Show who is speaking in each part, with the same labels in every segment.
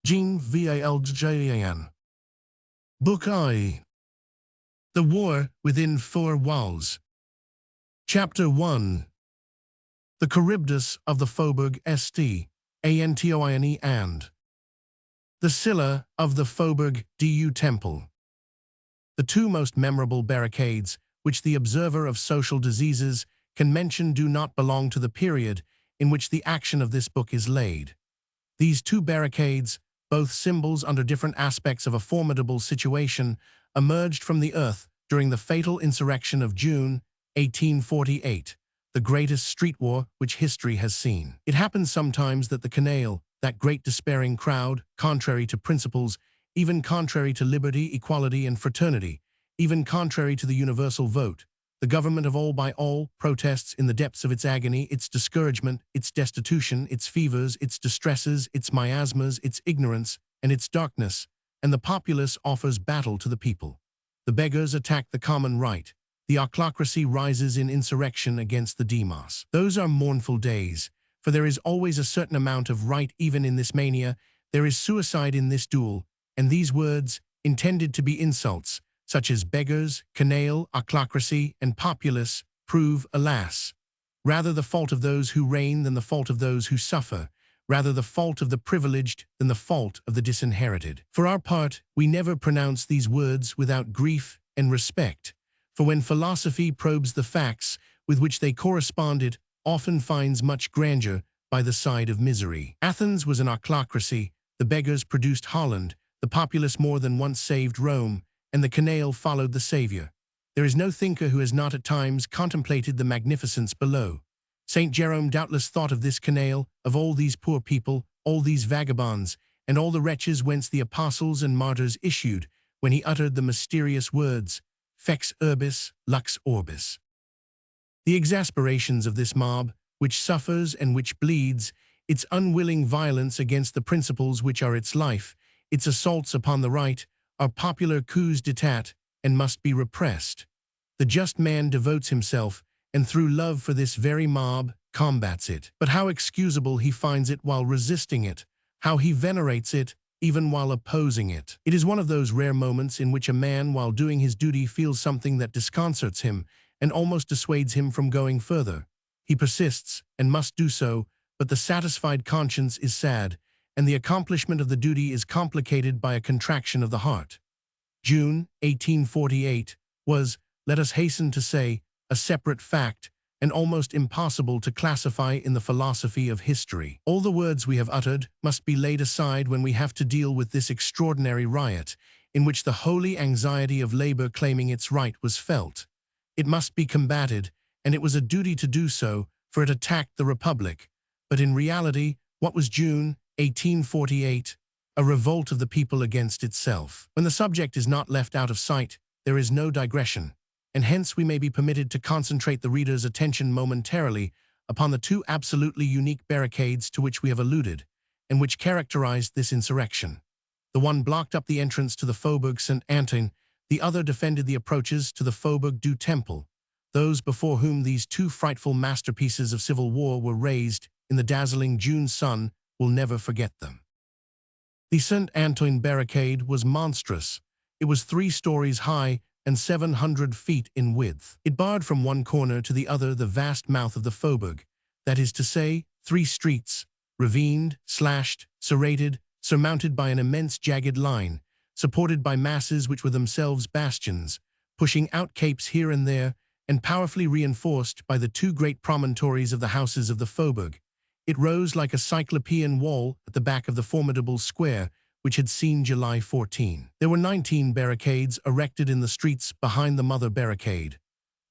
Speaker 1: Jean Valjean. Book I. The War Within Four Walls. Chapter 1. The Charybdis of the Faubourg St. Antoine and the Scylla of the Faubourg du Temple. The two most memorable barricades which the observer of social diseases can mention do not belong to the period in which the action of this book is laid. These two barricades, both symbols under different aspects of a formidable situation, emerged from the earth during the fatal insurrection of June 1848, the greatest street war which history has seen. It happens sometimes that the canaille, that great despairing crowd, contrary to principles, even contrary to liberty, equality, and fraternity, even contrary to the universal vote, the government of all by all, protests in the depths of its agony, its discouragement, its destitution, its fevers, its distresses, its miasmas, its ignorance, and its darkness, and the populace offers battle to the people. The beggars attack the common right. The autocracy rises in insurrection against the demos. Those are mournful days, for there is always a certain amount of right even in this mania. There is suicide in this duel, and these words, intended to be insults, such as beggars, canaille, autocracy, and populace, prove, alas, rather the fault of those who reign than the fault of those who suffer, rather the fault of the privileged than the fault of the disinherited. For our part, we never pronounce these words without grief and respect, for when philosophy probes the facts with which they correspond, it often finds much grandeur by the side of misery. Athens was an autocracy, the beggars produced Holland, the populace more than once saved Rome, and the canaille followed the savior. There is no thinker who has not at times contemplated the magnificence below. Saint Jerome doubtless thought of this canaille, of all these poor people, all these vagabonds, and all the wretches whence the apostles and martyrs issued, when he uttered the mysterious words, Fex urbis, lux orbis. The exasperations of this mob, which suffers and which bleeds, its unwilling violence against the principles which are its life, its assaults upon the right, are popular coups d'état and must be repressed. The just man devotes himself, and through love for this very mob, combats it. But how excusable he finds it while resisting it, how he venerates it, even while opposing it. It is one of those rare moments in which a man, while doing his duty, feels something that disconcerts him and almost dissuades him from going further. He persists, and must do so, but the satisfied conscience is sad, and the accomplishment of the duty is complicated by a contraction of the heart. June 1848 was, let us hasten to say, a separate fact, and almost impossible to classify in the philosophy of history. All the words we have uttered must be laid aside when we have to deal with this extraordinary riot, in which the holy anxiety of labor claiming its right was felt. It must be combated, and it was a duty to do so, for it attacked the Republic. But in reality, what was June 1848? A revolt of the people against itself. When the subject is not left out of sight, there is no digression, and hence we may be permitted to concentrate the reader's attention momentarily upon the two absolutely unique barricades to which we have alluded, and which characterized this insurrection. The one blocked up the entrance to the Faubourg St. Antoine, the other defended the approaches to the Faubourg du Temple. Those before whom these two frightful masterpieces of civil war were raised in the dazzling June sun will never forget them. The St. Antoine barricade was monstrous. It was 3 stories high and 700 feet in width. It barred from one corner to the other the vast mouth of the Faubourg, that is to say, 3 streets, ravined, slashed, serrated, surmounted by an immense jagged line, supported by masses which were themselves bastions, pushing out capes here and there, and powerfully reinforced by the 2 great promontories of the houses of the Faubourg. It rose like a cyclopean wall at the back of the formidable square which had seen July 14. There were 19 barricades erected in the streets behind the mother barricade.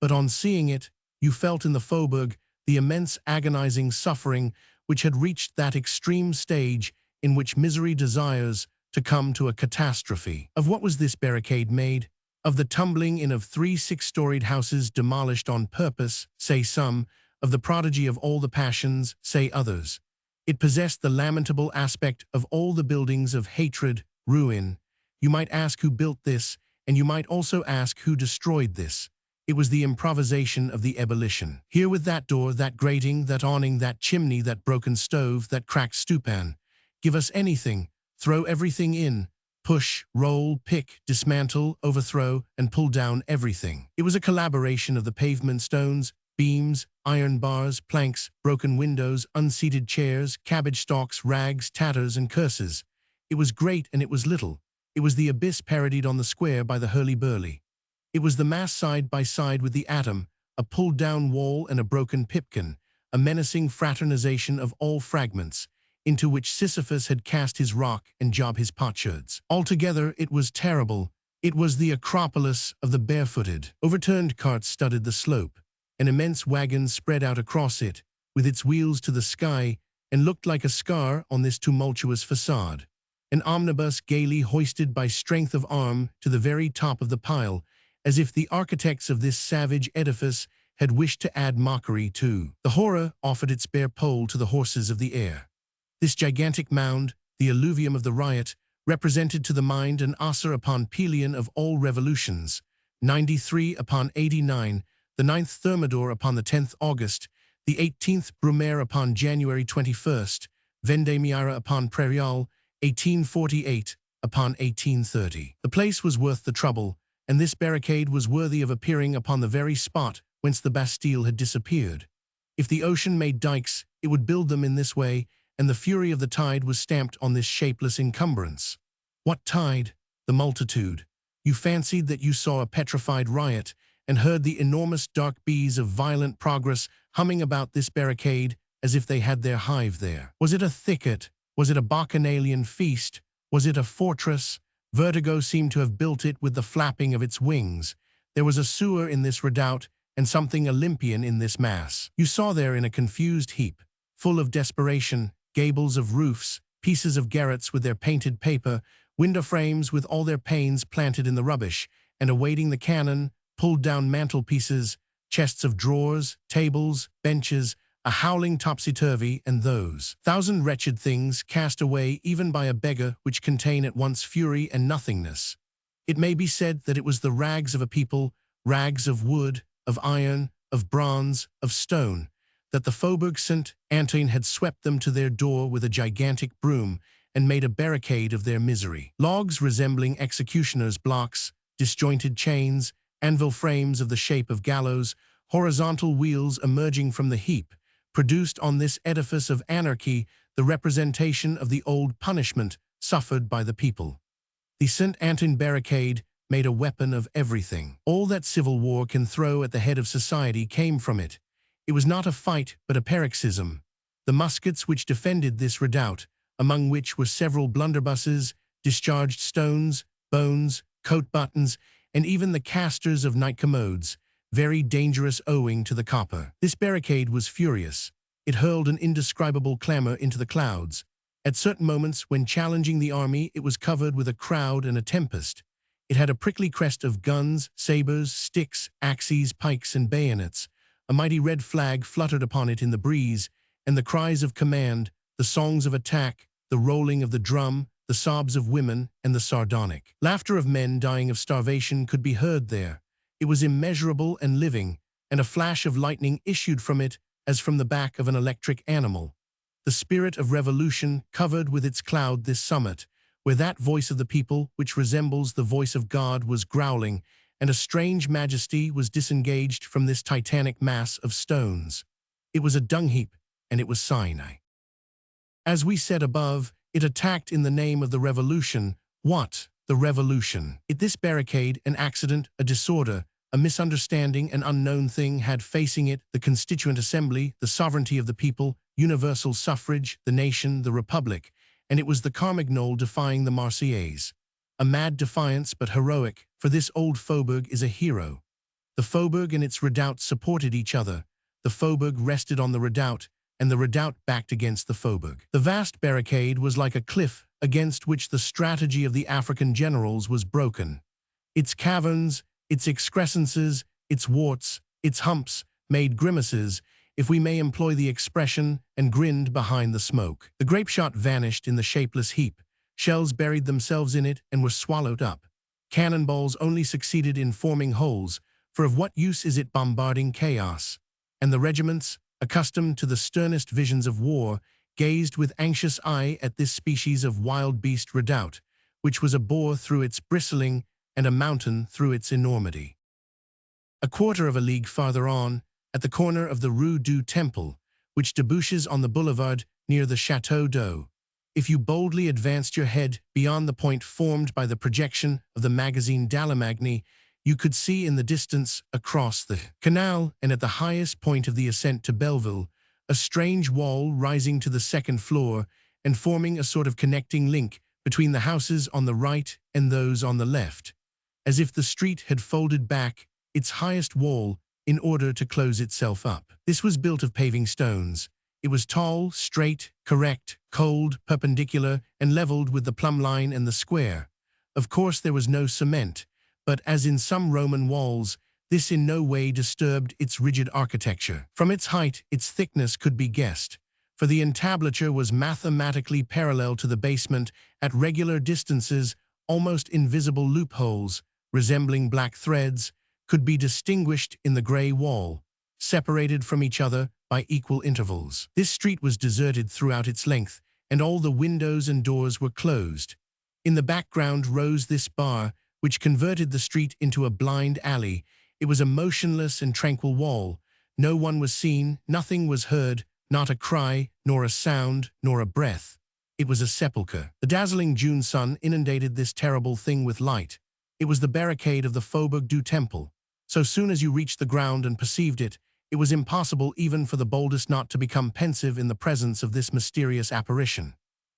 Speaker 1: But on seeing it, you felt in the Faubourg the immense agonizing suffering which had reached that extreme stage in which misery desires to come to a catastrophe. Of what was this barricade made? Of the tumbling in of 3 6-storied houses demolished on purpose, say some, of the prodigy of all the passions, say others. It possessed the lamentable aspect of all the buildings of hatred, ruin. You might ask who built this, and you might also ask who destroyed this. It was the improvisation of the ebullition. Here with that door, that grating, that awning, that chimney, that broken stove, that cracked stewpan. Give us anything, Throw everything in. Push, roll, pick, dismantle, overthrow, and pull down everything. It was a collaboration of the pavement stones, beams, iron bars, planks, broken windows, unseated chairs, cabbage stalks, rags, tatters, and curses. It was great and it was little. It was the abyss parodied on the square by the hurly-burly. It was the mass side by side with the atom, a pulled-down wall and a broken pipkin, a menacing fraternization of all fragments, into which Sisyphus had cast his rock and Job his potsherds. Altogether, it was terrible. It was the Acropolis of the barefooted. Overturned carts studded the slope. An immense wagon spread out across it, with its wheels to the sky, and looked like a scar on this tumultuous facade. An omnibus gaily hoisted by strength of arm to the very top of the pile, as if the architects of this savage edifice had wished to add mockery too. The horror offered its bare pole to the horses of the air. This gigantic mound, the alluvium of the riot, represented to the mind an Acer upon Pelion of all revolutions, 93 upon 89, the 9th Thermidor upon the 10th August, the 18th Brumaire upon January 21st, Vendémiaire upon Prairial, 1848 upon 1830. The place was worth the trouble, and this barricade was worthy of appearing upon the very spot whence the Bastille had disappeared. If the ocean made dikes, it would build them in this way, and the fury of the tide was stamped on this shapeless encumbrance. What tide? The multitude. You fancied that you saw a petrified riot, and heard the enormous dark bees of violent progress humming about this barricade as if they had their hive there. Was it a thicket? Was it a bacchanalian feast? Was it a fortress? Vertigo seemed to have built it with the flapping of its wings. There was a sewer in this redoubt, and something Olympian in this mass. You saw there in a confused heap, full of desperation, gables of roofs, pieces of garrets with their painted paper, window frames with all their panes planted in the rubbish, and awaiting the cannon, pulled-down mantelpieces, chests of drawers, tables, benches, a howling topsy-turvy, and those thousand wretched things cast away even by a beggar which contain at once fury and nothingness. It may be said that it was the rags of a people, rags of wood, of iron, of bronze, of stone, that the Faubourg Saint-Antoine had swept them to their door with a gigantic broom and made a barricade of their misery. Logs resembling executioners' blocks, disjointed chains, anvil frames of the shape of gallows, horizontal wheels emerging from the heap, produced on this edifice of anarchy the representation of the old punishment suffered by the people. The Saint-Antoine barricade made a weapon of everything. All that civil war can throw at the head of society came from it. It was not a fight, but a paroxysm. The muskets which defended this redoubt, among which were several blunderbusses, discharged stones, bones, coat buttons, and even the casters of night commodes, very dangerous owing to the copper. This barricade was furious. It hurled an indescribable clamor into the clouds. At certain moments, when challenging the army, it was covered with a crowd and a tempest. It had a prickly crest of guns, sabers, sticks, axes, pikes, and bayonets. A mighty red flag fluttered upon it in the breeze, and the cries of command, the songs of attack, the rolling of the drum, the sobs of women, and the sardonic laughter of men dying of starvation could be heard there. It was immeasurable and living, and a flash of lightning issued from it as from the back of an electric animal. The spirit of revolution covered with its cloud this summit, where that voice of the people, which resembles the voice of God, was growling, and a strange majesty was disengaged from this titanic mass of stones. It was a dung heap, and it was Sinai. As we said above, it attacked in the name of the revolution. What? The revolution. This barricade, an accident, a disorder, a misunderstanding, an unknown thing, had facing it the Constituent Assembly, the sovereignty of the people, universal suffrage, the nation, the republic, and it was the Carmagnole defying the Marseillaise. A mad defiance, but heroic, for this old Faubourg is a hero. The Faubourg and its redoubt supported each other. The Faubourg rested on the redoubt, and the redoubt backed against the Faubourg. The vast barricade was like a cliff against which the strategy of the African generals was broken. Its caverns, its excrescences, its warts, its humps, made grimaces, if we may employ the expression, and grinned behind the smoke. The grapeshot vanished in the shapeless heap. Shells buried themselves in it and were swallowed up. Cannonballs only succeeded in forming holes, for of what use is it bombarding chaos? And the regiments, accustomed to the sternest visions of war, gazed with anxious eye at this species of wild beast redoubt, which was a boar through its bristling and a mountain through its enormity. A quarter of a league farther on, at the corner of the Rue du Temple, which debouches on the boulevard near the Château d'Eau, if you boldly advanced your head beyond the point formed by the projection of the magazine d'Allemagne, you could see in the distance, across the canal and at the highest point of the ascent to Belleville, a strange wall rising to the second floor and forming a sort of connecting link between the houses on the right and those on the left, as if the street had folded back its highest wall in order to close itself up. This was built of paving stones. It was tall, straight, correct, cold, perpendicular, and leveled with the plumb line and the square. Of course there was no cement, but as in some Roman walls, this in no way disturbed its rigid architecture. From its height, its thickness could be guessed, for the entablature was mathematically parallel to the basement at regular distances. Almost invisible loopholes, resembling black threads, could be distinguished in the grey wall, separated from each other by equal intervals. This street was deserted throughout its length, and all the windows and doors were closed. In the background rose this bar, which converted the street into a blind alley. It was a motionless and tranquil wall. No one was seen, nothing was heard, not a cry, nor a sound, nor a breath. It was a sepulchre. The dazzling June sun inundated this terrible thing with light. It was the barricade of the Faubourg du Temple. So soon as you reached the ground and perceived it, it was impossible even for the boldest not to become pensive in the presence of this mysterious apparition.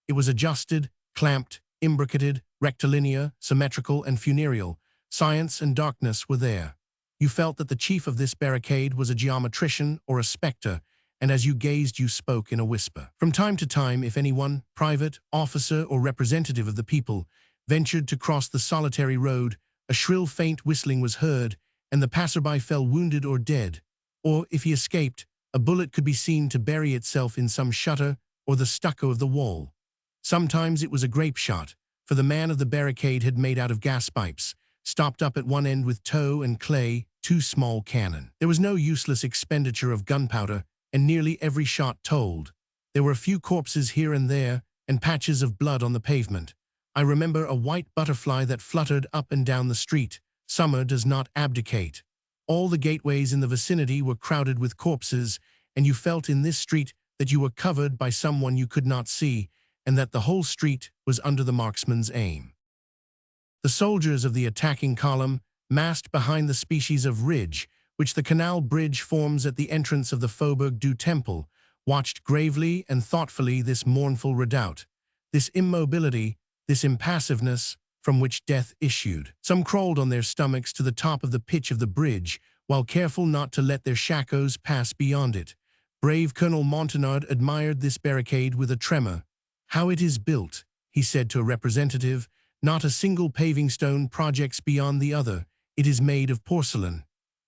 Speaker 1: It was adjusted, clamped, imbricated, rectilinear, symmetrical, and funereal. Science and darkness were there. You felt that the chief of this barricade was a geometrician or a spectre, and as you gazed you spoke in a whisper. From time to time, if anyone, private, officer, or representative of the people, ventured to cross the solitary road, a shrill faint whistling was heard, and the passerby fell wounded or dead. Or, if he escaped, a bullet could be seen to bury itself in some shutter or the stucco of the wall. Sometimes it was a grape shot, for the man of the barricade had made out of gas pipes, stopped up at one end with tow and clay, 2 small cannon. There was no useless expenditure of gunpowder, and nearly every shot told. There were a few corpses here and there, and patches of blood on the pavement. I remember a white butterfly that fluttered up and down the street. Summer does not abdicate. All the gateways in the vicinity were crowded with corpses, and you felt in this street that you were covered by someone you could not see, and that the whole street was under the marksman's aim. The soldiers of the attacking column, massed behind the species of ridge which the canal bridge forms at the entrance of the Faubourg du Temple, watched gravely and thoughtfully this mournful redoubt, this immobility, this impassiveness from which death issued. Some crawled on their stomachs to the top of the pitch of the bridge, while careful not to let their shakos pass beyond it. Brave Colonel Montagnard admired this barricade with a tremor. "How it is built," he said to a representative. "Not a single paving stone projects beyond the other. It is made of porcelain."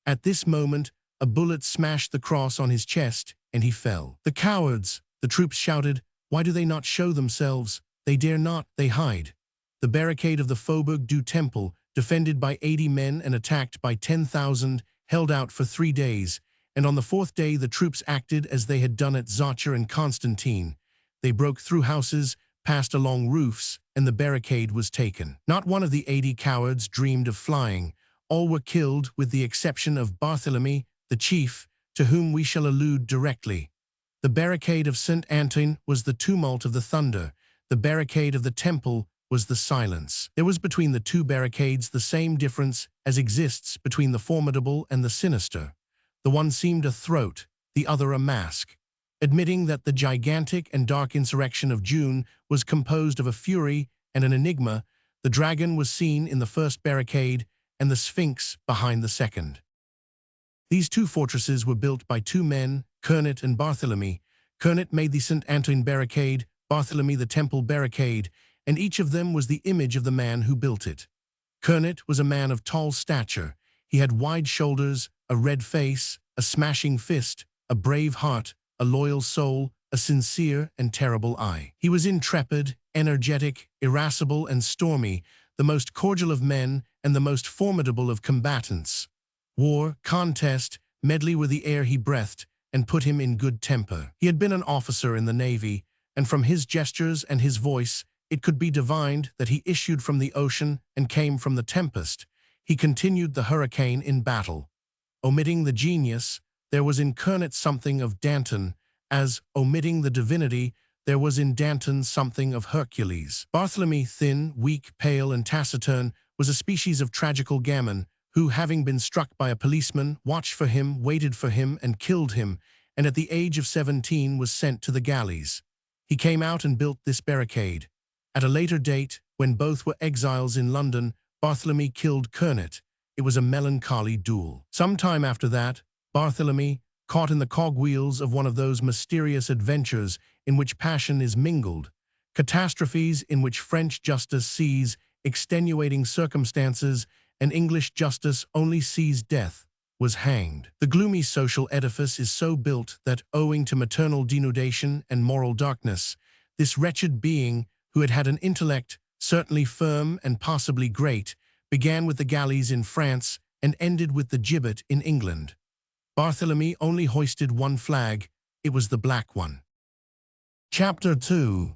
Speaker 1: At this moment, a bullet smashed the cross on his chest, and he fell. "The cowards!" the troops shouted. "Why do they not show themselves? They dare not, they hide." The barricade of the Faubourg du Temple, defended by 80 men and attacked by 10,000, held out for 3 days, and on the 4th day the troops acted as they had done at Zacher and Constantine. They broke through houses, passed along roofs, and the barricade was taken. Not one of the 80 cowards dreamed of flying. All were killed, with the exception of Barthélemy, the chief, to whom we shall allude directly. The barricade of Saint Antoine was the tumult of the thunder. The barricade of the Temple was the silence. There was between the two barricades the same difference as exists between the formidable and the sinister. The one seemed a throat, the other a mask. Admitting that the gigantic and dark insurrection of June was composed of a fury and an enigma, the dragon was seen in the first barricade and the Sphinx behind the second. These two fortresses were built by 2 men, Cosette and Barthélemy. Cosette made the Saint Antoine barricade, Barthélemy the Temple barricade, and each of them was the image of the man who built it. Cosette was a man of tall stature. He had wide shoulders, a red face, a smashing fist, a brave heart, a loyal soul, a sincere and terrible eye. He was intrepid, energetic, irascible, and stormy, the most cordial of men and the most formidable of combatants. War, contest, medley were the air he breathed, and put him in good temper. He had been an officer in the navy, and from his gestures and his voice, it could be divined that he issued from the ocean and came from the tempest. He continued the hurricane in battle. Omitting the genius, there was in Kernet something of Danton, as, omitting the divinity, there was in Danton something of Hercules. Barthélemy, thin, weak, pale, and taciturn, was a species of tragical gamin, who, having been struck by a policeman, watched for him, waited for him, and killed him, and at the age of 17 was sent to the galleys. He came out and built this barricade. At a later date, when both were exiles in London, Barthélemy killed Kernet. It was a melancholy duel. Some time after that, Barthélemy, caught in the cogwheels of one of those mysterious adventures in which passion is mingled, catastrophes in which French justice sees extenuating circumstances and English justice only sees death, was hanged. The gloomy social edifice is so built that, owing to maternal denudation and moral darkness, this wretched being, who had had an intellect certainly firm and possibly great, began with the galleys in France and ended with the gibbet in England. Barthélemy only hoisted one flag. It was the black one. Chapter 2.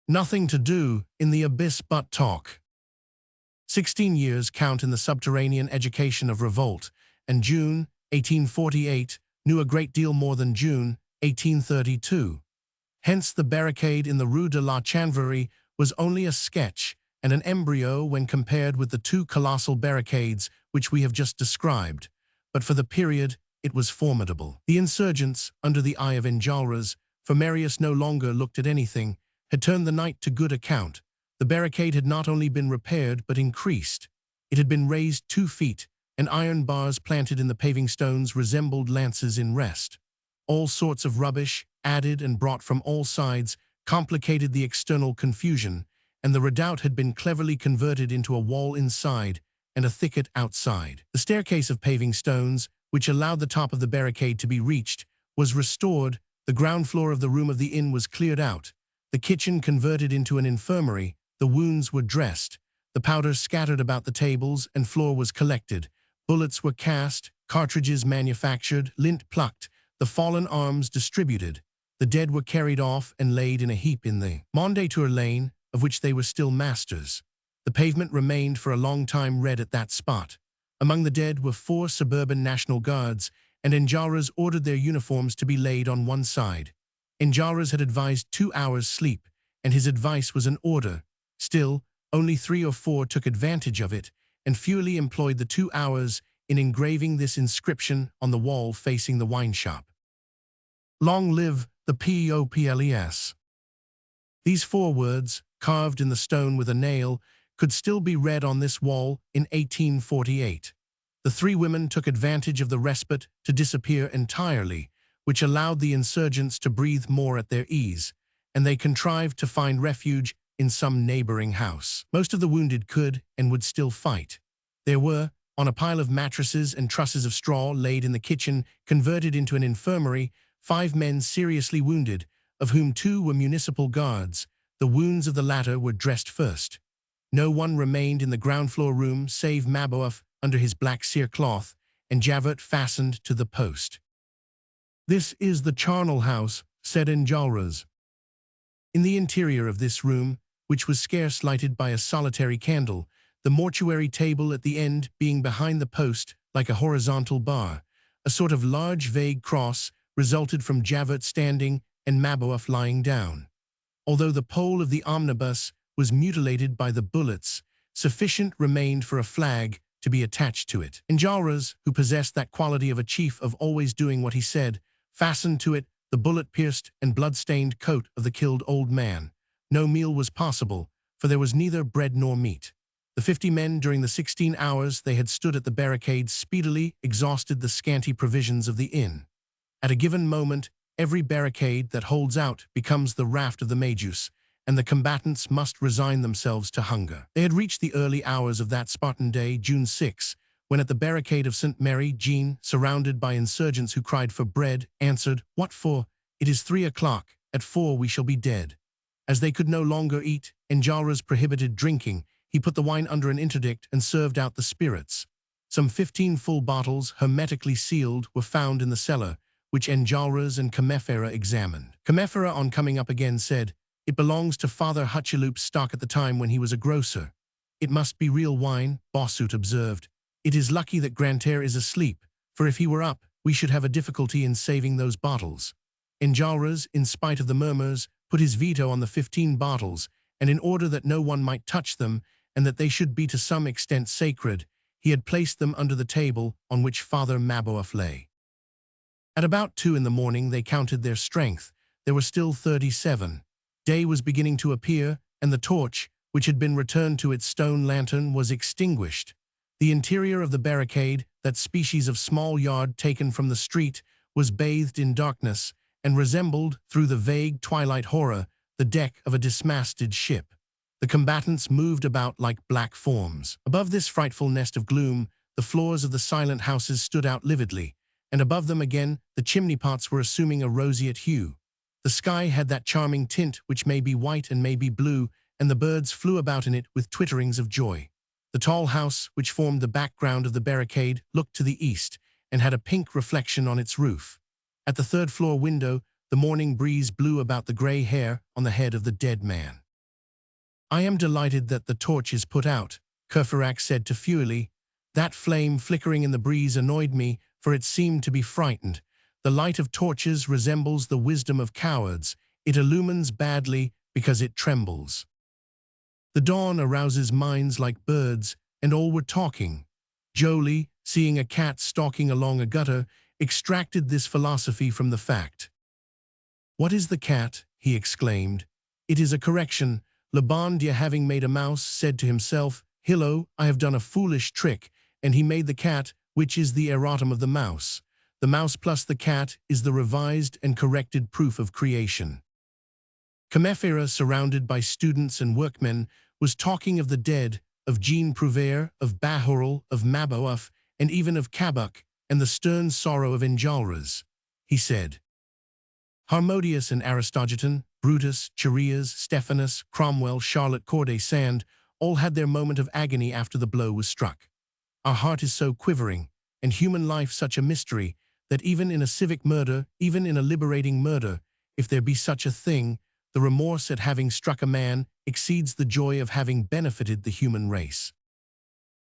Speaker 1: Nothing to do in the abyss but talk. 16 years count in the subterranean education of revolt, and June 1848 knew a great deal more than June 1832. Hence the barricade in the Rue de la Chanvrerie was only a sketch and an embryo when compared with the two colossal barricades which we have just described, but for the period it was formidable. The insurgents, under the eye of Enjolras, for Marius no longer looked at anything, had turned the night to good account. The barricade had not only been repaired but increased. It had been raised 2 feet, and iron bars planted in the paving stones resembled lances in rest. All sorts of rubbish, added and brought from all sides, complicated the external confusion, and the redoubt had been cleverly converted into a wall inside and a thicket outside. The staircase of paving stones, which allowed the top of the barricade to be reached, was restored. The ground floor of the room of the inn was cleared out, the kitchen converted into an infirmary, the wounds were dressed, the powder scattered about the tables and floor was collected, bullets were cast, cartridges manufactured, lint plucked, the fallen arms distributed, the dead were carried off and laid in a heap in the Mondétour lane, of which they were still masters. The pavement remained for a long time red at that spot. Among the dead were 4 suburban National Guards, and Enjolras ordered their uniforms to be laid on one side. Enjolras had advised 2 hours' sleep, and his advice was an order. Still, only 3 or 4 took advantage of it, and Feuilly employed the 2 hours in engraving this inscription on the wall facing the wine shop. Long live the POPLES. These 4 words, carved in the stone with a nail, could still be read on this wall in 1848. The 3 women took advantage of the respite to disappear entirely, which allowed the insurgents to breathe more at their ease, and they contrived to find refuge in some neighboring house. Most of the wounded could and would still fight. There were, on a pile of mattresses and trusses of straw laid in the kitchen converted into an infirmary, 5 men seriously wounded, of whom 2 were municipal guards. The wounds of the latter were dressed first. No one remained in the ground-floor room save Mabeuf under his black cerecloth, and Javert fastened to the post. "This is the charnel house," said Enjolras. In the interior of this room, which was scarce lighted by a solitary candle, the mortuary table at the end being behind the post like a horizontal bar, a sort of large vague cross resulted from Javert standing and Mabeuf lying down. Although the pole of the omnibus was mutilated by the bullets, sufficient remained for a flag to be attached to it. Enjolras, who possessed that quality of a chief of always doing what he said, fastened to it the bullet-pierced and blood-stained coat of the killed old man. No meal was possible, for there was neither bread nor meat. The 50 men during the 16 hours they had stood at the barricade speedily exhausted the scanty provisions of the inn. At a given moment, every barricade that holds out becomes the raft of the Magus, and the combatants must resign themselves to hunger. They had reached the early hours of that Spartan day, June 6, when at the barricade of St. Mary, Jean, surrounded by insurgents who cried for bread, answered, "What for? It is 3 o'clock. At 4 we shall be dead." As they could no longer eat, Enjolras prohibited drinking. He put the wine under an interdict and served out the spirits. Some 15 full bottles, hermetically sealed, were found in the cellar, which Enjolras and Comefera examined. Comefera, on coming up again, said, "It belongs to Father Hucheloup's stock at the time when he was a grocer." "It must be real wine," Bossuet observed. "It is lucky that Grantaire is asleep, for if he were up, we should have a difficulty in saving those bottles." Enjolras, in spite of the murmurs, put his veto on the 15 bottles, and in order that no one might touch them, and that they should be to some extent sacred, he had placed them under the table on which Father Mabeuf lay. At about 2 in the morning they counted their strength. There were still 37. Day was beginning to appear, and the torch, which had been returned to its stone lantern, was extinguished. The interior of the barricade, that species of small yard taken from the street, was bathed in darkness, and resembled, through the vague twilight horror, the deck of a dismasted ship. The combatants moved about like black forms. Above this frightful nest of gloom, the floors of the silent houses stood out lividly, and above them again the chimney-pots were assuming a roseate hue. The sky had that charming tint which may be white and may be blue, and the birds flew about in it with twitterings of joy. The tall house, which formed the background of the barricade, looked to the east, and had a pink reflection on its roof. At the third-floor window, the morning breeze blew about the grey hair on the head of the dead man. "I am delighted that the torch is put out," Courfeyrac said to Feuilly. "That flame flickering in the breeze annoyed me, for it seemed to be frightened. The light of torches resembles the wisdom of cowards. It illumines badly because it trembles. The dawn arouses minds like birds, and all were talking." Joly, seeing a cat stalking along a gutter, extracted this philosophy from the fact. "What is the cat?" he exclaimed. "It is a correction." Le Bon Dieu, having made a mouse, said to himself, "Hillo, I have done a foolish trick," and he made the cat, which is the erratum of the mouse. The mouse plus the cat is the revised and corrected proof of creation. Comefera, surrounded by students and workmen, was talking of the dead, of Jean Prouvaire, of Bahorel, of Mabeuf, and even of Cabuc, and the stern sorrow of Enjolras. He said, "Harmodius and Aristogiton, Brutus, Charias, Stephanus, Cromwell, Charlotte Corday Sand, all had their moment of agony after the blow was struck. Our heart is so quivering, and human life such a mystery, that even in a civic murder, even in a liberating murder, if there be such a thing, the remorse at having struck a man exceeds the joy of having benefited the human race."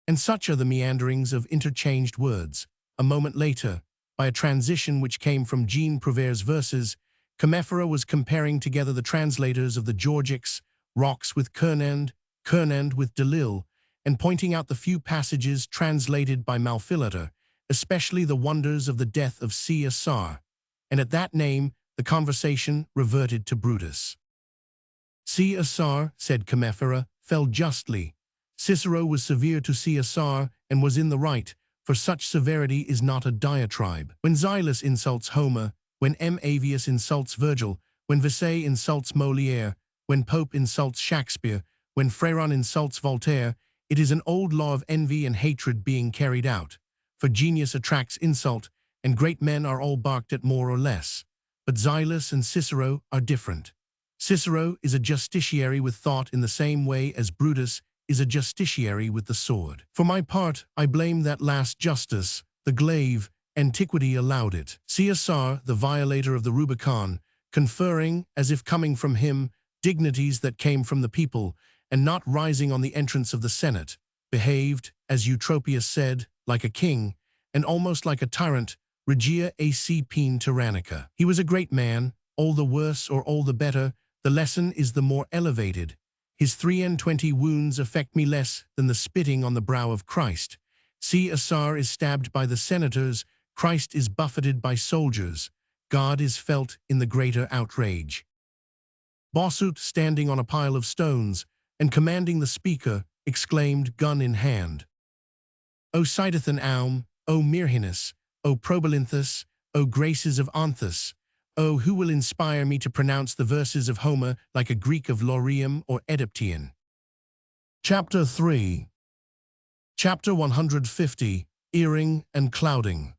Speaker 1: And such are the meanderings of interchanged words. A moment later, by a transition which came from Jean Prouvaire's verses, Comefera was comparing together the translators of the Georgics, Rox with Kernand, Kernand with Delille, and pointing out the few passages translated by Malfilater, especially the wonders of the death of C. Assar. And at that name, the conversation reverted to Brutus. C. Assar, said Comefera, fell justly. Cicero was severe to C. Assar, and was in the right, for such severity is not a diatribe. When Xylus insults Homer, when M. Avius insults Virgil, when Vesey insults Molière, when Pope insults Shakespeare, when Fréron insults Voltaire, it is an old law of envy and hatred being carried out. For genius attracts insult, and great men are all barked at more or less. But Xylus and Cicero are different. Cicero is a justiciary with thought in the same way as Brutus is a justiciary with the sword. For my part, I blame that last justice, the glaive. Antiquity allowed it. Caesar, the violator of the Rubicon, conferring, as if coming from him, dignities that came from the people, and not rising on the entrance of the Senate, behaved, as Eutropius said, like a king, and almost like a tyrant, regia ac pene tyrannica. He was a great man, all the worse or all the better, the lesson is the more elevated. His 23 wounds affect me less than the spitting on the brow of Christ. Caesar is stabbed by the senators, Christ is buffeted by soldiers, God is felt in the greater outrage. Bossuet, standing on a pile of stones, and commanding the speaker, exclaimed, gun in hand, O Cytathan Aum, O Myrhinus, O Probalinthus, O graces of Anthus, O who will inspire me to pronounce the verses of Homer like a Greek of Laurium or Oediptean. Chapter 3. Chapter 150, Earring and Clouding.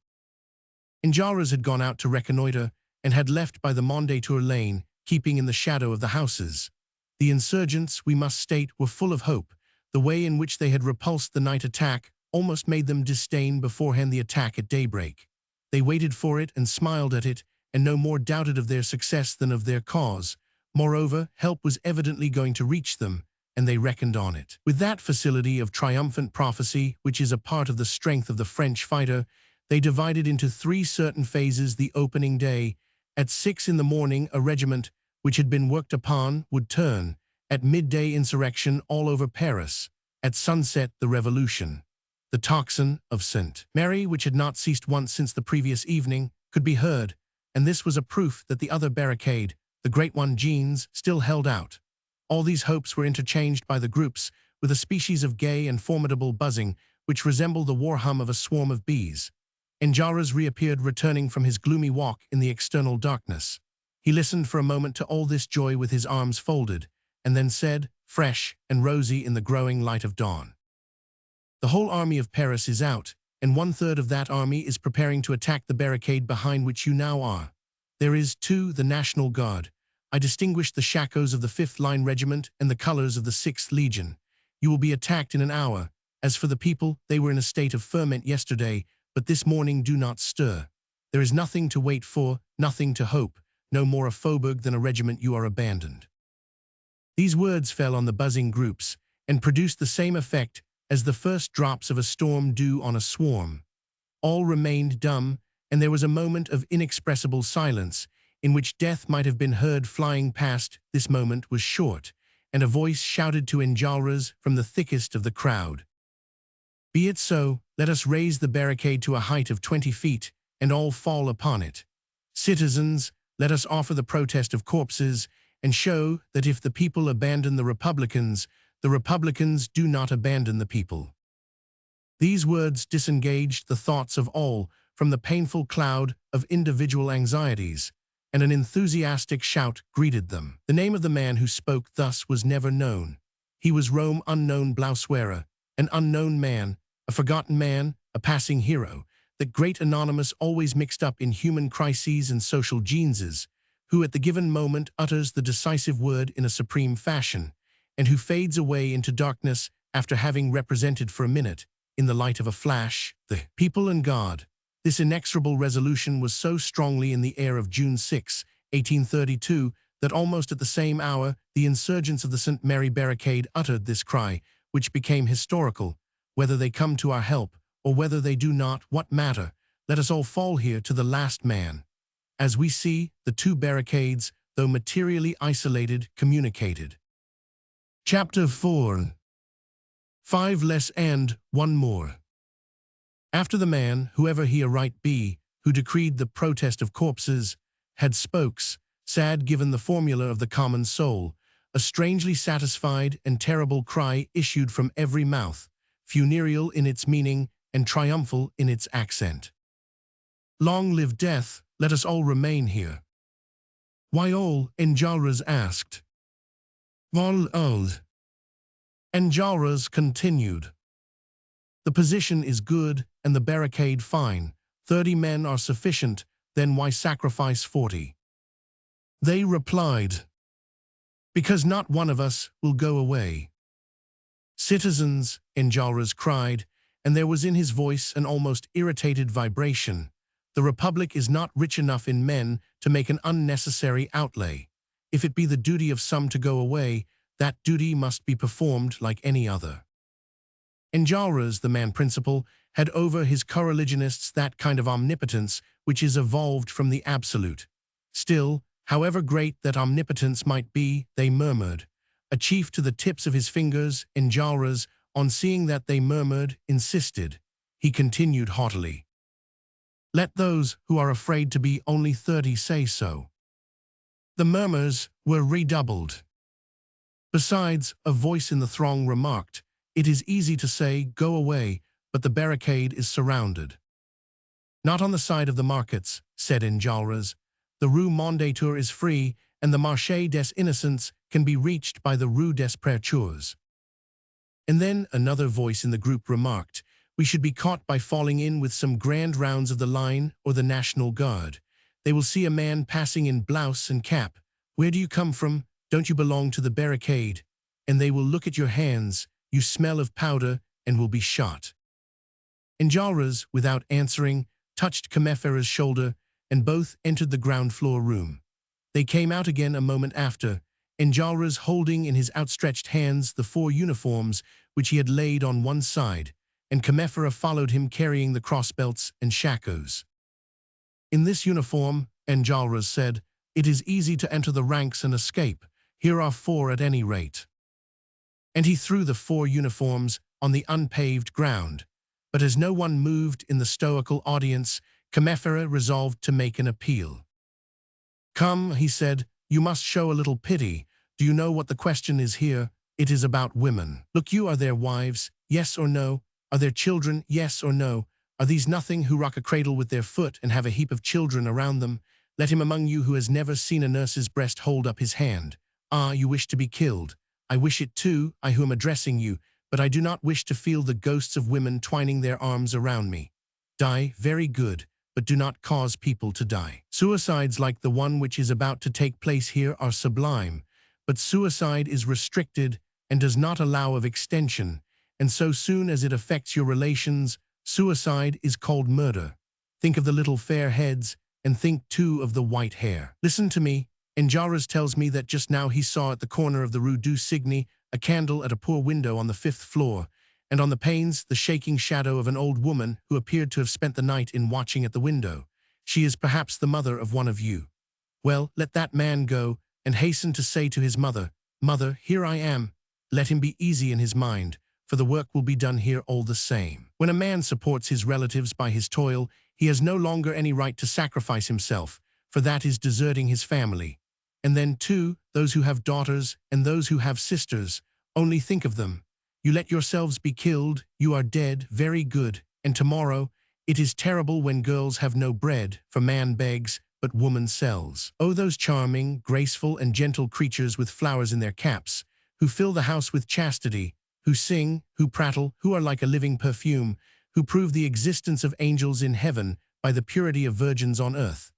Speaker 1: Enjolras had gone out to reconnoiter, and had left by the Mondétour lane, keeping in the shadow of the houses. The insurgents, we must state, were full of hope. The way in which they had repulsed the night attack almost made them disdain beforehand the attack at daybreak. They waited for it and smiled at it, and no more doubted of their success than of their cause. Moreover, help was evidently going to reach them, and they reckoned on it. With that facility of triumphant prophecy, which is a part of the strength of the French fighter, they divided into 3 certain phases the opening day. At 6 in the morning, a regiment, which had been worked upon, would turn. At midday, insurrection all over Paris. At sunset, the revolution. The tocsin of St. Mary, which had not ceased once since the previous evening, could be heard, and this was a proof that the other barricade, the great one Jean's, still held out. All these hopes were interchanged by the groups, with a species of gay and formidable buzzing, which resembled the war hum of a swarm of bees. Enjolras reappeared, returning from his gloomy walk in the external darkness. He listened for a moment to all this joy with his arms folded, and then said, fresh and rosy in the growing light of dawn, "The whole army of Paris is out, and 1/3 of that army is preparing to attack the barricade behind which you now are. There is, too, the National Guard. I distinguish the shakos of the 5th Line Regiment and the colors of the 6th Legion. You will be attacked in an hour. As for the people, they were in a state of ferment yesterday, but this morning do not stir. There is nothing to wait for, nothing to hope. No more a faubourg than a regiment you are abandoned." These words fell on the buzzing groups, and produced the same effect as the first drops of a storm do on a swarm. All remained dumb, and there was a moment of inexpressible silence, in which death might have been heard flying past. This moment was short, and a voice shouted to Enjolras from the thickest of the crowd, "Be it so, let us raise the barricade to a height of 20 feet, and all fall upon it. Citizens, let us offer the protest of corpses, and show that if the people abandon the Republicans do not abandon the people." These words disengaged the thoughts of all from the painful cloud of individual anxieties, and an enthusiastic shout greeted them. The name of the man who spoke thus was never known. He was Rome unknown Blausuera, an unknown man, a forgotten man, a passing hero, that great anonymous always mixed up in human crises and social genesis, who at the given moment utters the decisive word in a supreme fashion, and who fades away into darkness after having represented for a minute, in the light of a flash, the people and God. This inexorable resolution was so strongly in the air of June 6, 1832, that almost at the same hour the insurgents of the St. Mary barricade uttered this cry, which became historical: "Whether they come to our help, or whether they do not, what matter? Let us all fall here to the last man." As we see, the 2 barricades, though materially isolated, communicated. Chapter 4. 5 less and 1 more. After the man, whoever he aright be, who decreed the protest of corpses, had spokes, sad given the formula of the common soul, a strangely satisfied and terrible cry issued from every mouth, funereal in its meaning and triumphal in its accent. "Long live death, let us all remain here." "Why all?" Enjolras asked. "Vol old." Enjolras continued. "The position is good and the barricade fine. 30 men are sufficient, then why sacrifice 40? They replied, "Because not one of us will go away." "Citizens," Enjolras cried, and there was in his voice an almost irritated vibration, "the Republic is not rich enough in men to make an unnecessary outlay. If it be the duty of some to go away, that duty must be performed like any other." Enjolras, the man principal, had over his coreligionists that kind of omnipotence which is evolved from the absolute. Still, however great that omnipotence might be, they murmured. A chief to the tips of his fingers, Enjolras, on seeing that they murmured, insisted. He continued haughtily, "Let those who are afraid to be only 30 say so." The murmurs were redoubled. Besides, a voice in the throng remarked, "It is easy to say, 'Go away,' but the barricade is surrounded." "Not on the side of the markets," said Enjolras. "The Rue Mondétour is free, and the Marché des Innocents can be reached by the Rue des Prétures." And then another voice in the group remarked, "We should be caught by falling in with some grand rounds of the line or the National Guard. They will see a man passing in blouse and cap. 'Where do you come from? Don't you belong to the barricade?' And they will look at your hands. You smell of powder and will be shot." Enjolras, without answering, touched Comefera's shoulder, and both entered the ground floor room. They came out again a moment after, Enjolras holding in his outstretched hands the 4 uniforms which he had laid on one side, and Comefera followed him carrying the crossbelts and shakos. "In this uniform," Enjolras said, "it is easy to enter the ranks and escape. Here are 4 at any rate." And he threw the 4 uniforms on the unpaved ground. But as no one moved in the stoical audience, Comefera resolved to make an appeal. "Come," he said, "you must show a little pity. Do you know what the question is here? It is about women. Look you, are their wives? Yes or no? Are there children? Yes or no? Are these nothing who rock a cradle with their foot and have a heap of children around them? Let him among you who has never seen a nurse's breast hold up his hand. Ah, you wish to be killed. I wish it too, I who am addressing you, but I do not wish to feel the ghosts of women twining their arms around me. Die, very good, but do not cause people to die. Suicides like the one which is about to take place here are sublime, but suicide is restricted and does not allow of extension, and so soon as it affects your relations, suicide is called murder. Think of the little fair heads, and think too of the white hair. Listen to me. Enjolras tells me that just now he saw at the corner of the Rue du Cygne a candle at a poor window on the 5th floor, and on the panes the shaking shadow of an old woman who appeared to have spent the night in watching at the window. She is perhaps the mother of one of you. Well, let that man go, and hasten to say to his mother, 'Mother, here I am.' Let him be easy in his mind, for the work will be done here all the same. When a man supports his relatives by his toil, he has no longer any right to sacrifice himself, for that is deserting his family. And then, too, those who have daughters and those who have sisters, only think of them. You let yourselves be killed, you are dead, very good, and tomorrow, it is terrible when girls have no bread, for man begs, but woman sells. Oh, those charming, graceful, and gentle creatures with flowers in their caps, who fill the house with chastity, who sing, who prattle, who are like a living perfume, who prove the existence of angels in heaven by the purity of virgins on earth.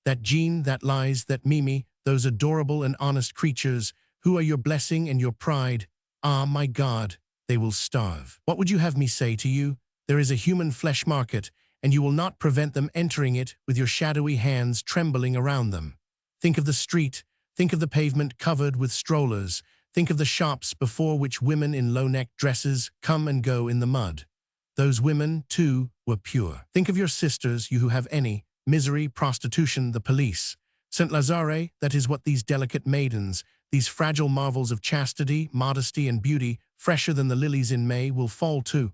Speaker 1: That Jean, that Lise, that Mimi, those adorable and honest creatures, who are your blessing and your pride, ah, my God, they will starve. What would you have me say to you? There is a human flesh market, and you will not prevent them entering it with your shadowy hands trembling around them. Think of the street, think of the pavement covered with strollers, think of the shops before which women in low-necked dresses come and go in the mud. Those women, too, were pure. Think of your sisters, you who have any, misery, prostitution, the police. Saint Lazare, that is what these delicate maidens, these fragile marvels of chastity, modesty, and beauty, fresher than the lilies in May, will fall to.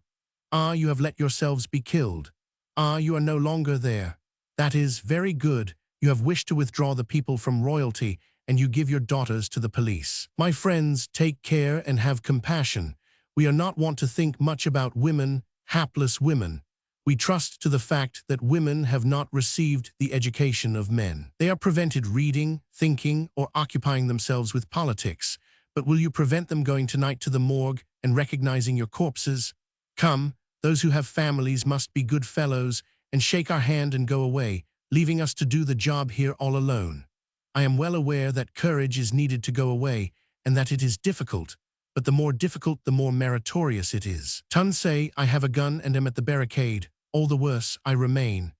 Speaker 1: Ah, you have let yourselves be killed. Ah, you are no longer there. That is very good. You have wished to withdraw the people from royalty, and you give your daughters to the police. My friends, take care and have compassion. We are not wont to think much about women, hapless women. We trust to the fact that women have not received the education of men. They are prevented reading, thinking, or occupying themselves with politics. But will you prevent them going tonight to the morgue and recognizing your corpses? Come, those who have families must be good fellows and shake our hand and go away, leaving us to do the job here all alone. I am well aware that courage is needed to go away and that it is difficult, but the more difficult, the more meritorious it is. Tun say, I have a gun and am at the barricade. All the worse, I remain.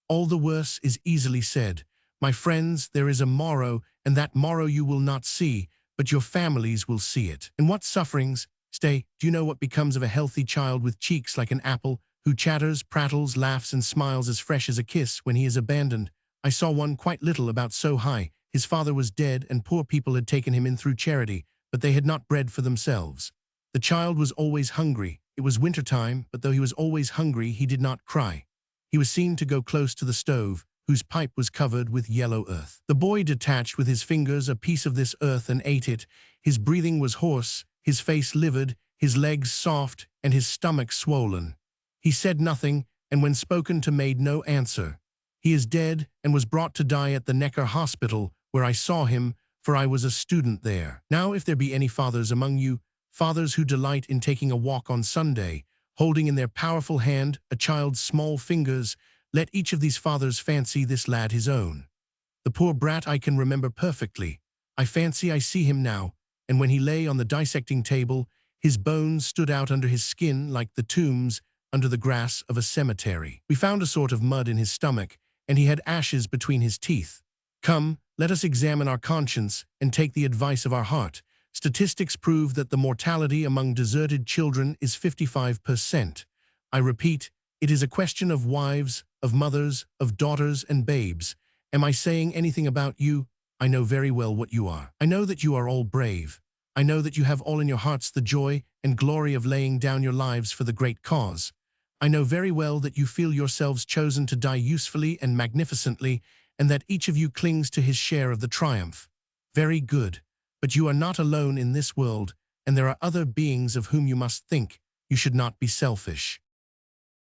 Speaker 1: All the worse is easily said. My friends, there is a morrow, and that morrow you will not see, but your families will see it. And what sufferings? Stay, do you know what becomes of a healthy child with cheeks like an apple, who chatters, prattles, laughs, and smiles as fresh as a kiss when he is abandoned? I saw one quite little, about so high. His father was dead, and poor people had taken him in through charity, but they had not bread for themselves. The child was always hungry. It was winter time, but though he was always hungry, he did not cry. He was seen to go close to the stove, whose pipe was covered with yellow earth. The boy detached with his fingers a piece of this earth and ate it. His breathing was hoarse, his face livid, his legs soft, and his stomach swollen. He said nothing, and when spoken to made no answer. He is dead and was brought to die at the Necker Hospital, where I saw him, for I was a student there. Now if there be any fathers among you, fathers who delight in taking a walk on Sunday, holding in their powerful hand a child's small fingers, let each of these fathers fancy this lad his own. The poor brat I can remember perfectly. I fancy I see him now, and when he lay on the dissecting table, his bones stood out under his skin like the tombs, under the grass of a cemetery. We found a sort of mud in his stomach, and he had ashes between his teeth. Come, let us examine our conscience and take the advice of our heart. Statistics prove that the mortality among deserted children is 55%. I repeat, it is a question of wives, of mothers, of daughters and babes. Am I saying anything about you? I know very well what you are. I know that you are all brave. I know that you have all in your hearts the joy and glory of laying down your lives for the great cause. I know very well that you feel yourselves chosen to die usefully and magnificently, and that each of you clings to his share of the triumph. Very good. But you are not alone in this world, and there are other beings of whom you must think. You should not be selfish.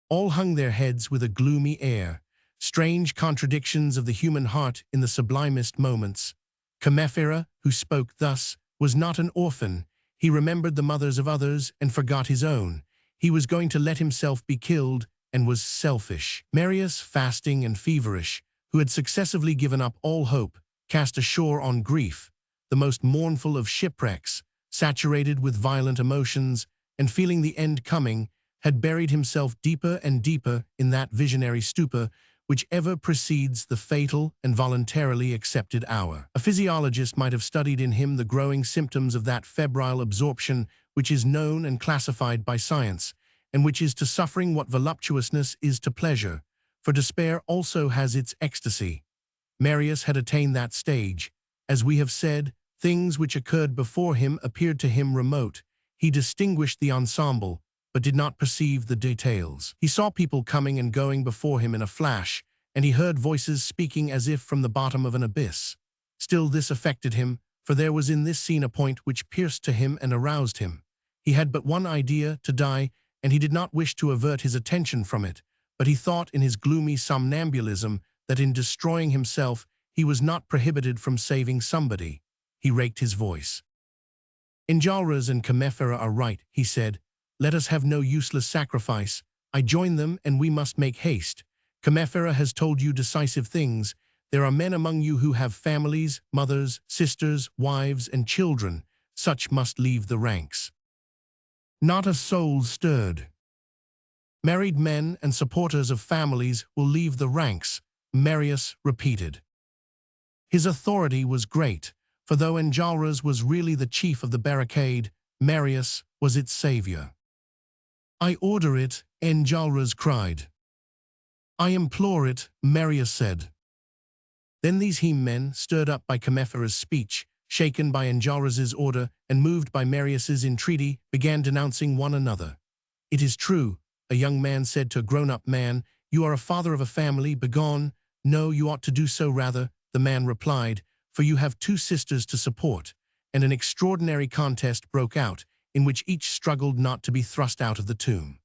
Speaker 1: All hung their heads with a gloomy air, strange contradictions of the human heart in the sublimest moments. Comefera, who spoke thus, was not an orphan. He remembered the mothers of others and forgot his own. He was going to let himself be killed and was selfish. Marius, fasting and feverish, who had successively given up all hope, cast ashore on grief, the most mournful of shipwrecks, saturated with violent emotions, and feeling the end coming, had buried himself deeper and deeper in that visionary stupor which ever precedes the fatal and voluntarily accepted hour. A physiologist might have studied in him the growing symptoms of that febrile absorption which is known and classified by science, and which is to suffering what voluptuousness is to pleasure, for despair also has its ecstasy. Marius had attained that stage. As we have said, things which occurred before him appeared to him remote. He distinguished the ensemble, but did not perceive the details. He saw people coming and going before him in a flash, and he heard voices speaking as if from the bottom of an abyss. Still this affected him, for there was in this scene a point which pierced to him and aroused him. He had but one idea, to die, and he did not wish to avert his attention from it, but he thought in his gloomy somnambulism that in destroying himself he was not prohibited from saving somebody. He raked his voice. Enjolras and Comefera are right, he said. Let us have no useless sacrifice. I join them, and we must make haste. Comefera has told you decisive things. There are men among you who have families, mothers, sisters, wives, and children. Such must leave the ranks. Not a soul stirred. Married men and supporters of families will leave the ranks, Marius repeated. His authority was great, for though Enjolras was really the chief of the barricade, Marius was its savior. I order it, Enjolras cried. I implore it, Marius said. Then these men, stirred up by Comefera's speech, shaken by Enjolras's order, and moved by Marius's entreaty, began denouncing one another. It is true, a young man said to a grown-up man, you are a father of a family, begone. No, you ought to do so rather, the man replied, for you have 2 sisters to support. And an extraordinary contest broke out, in which each struggled not to be thrust out of the tomb.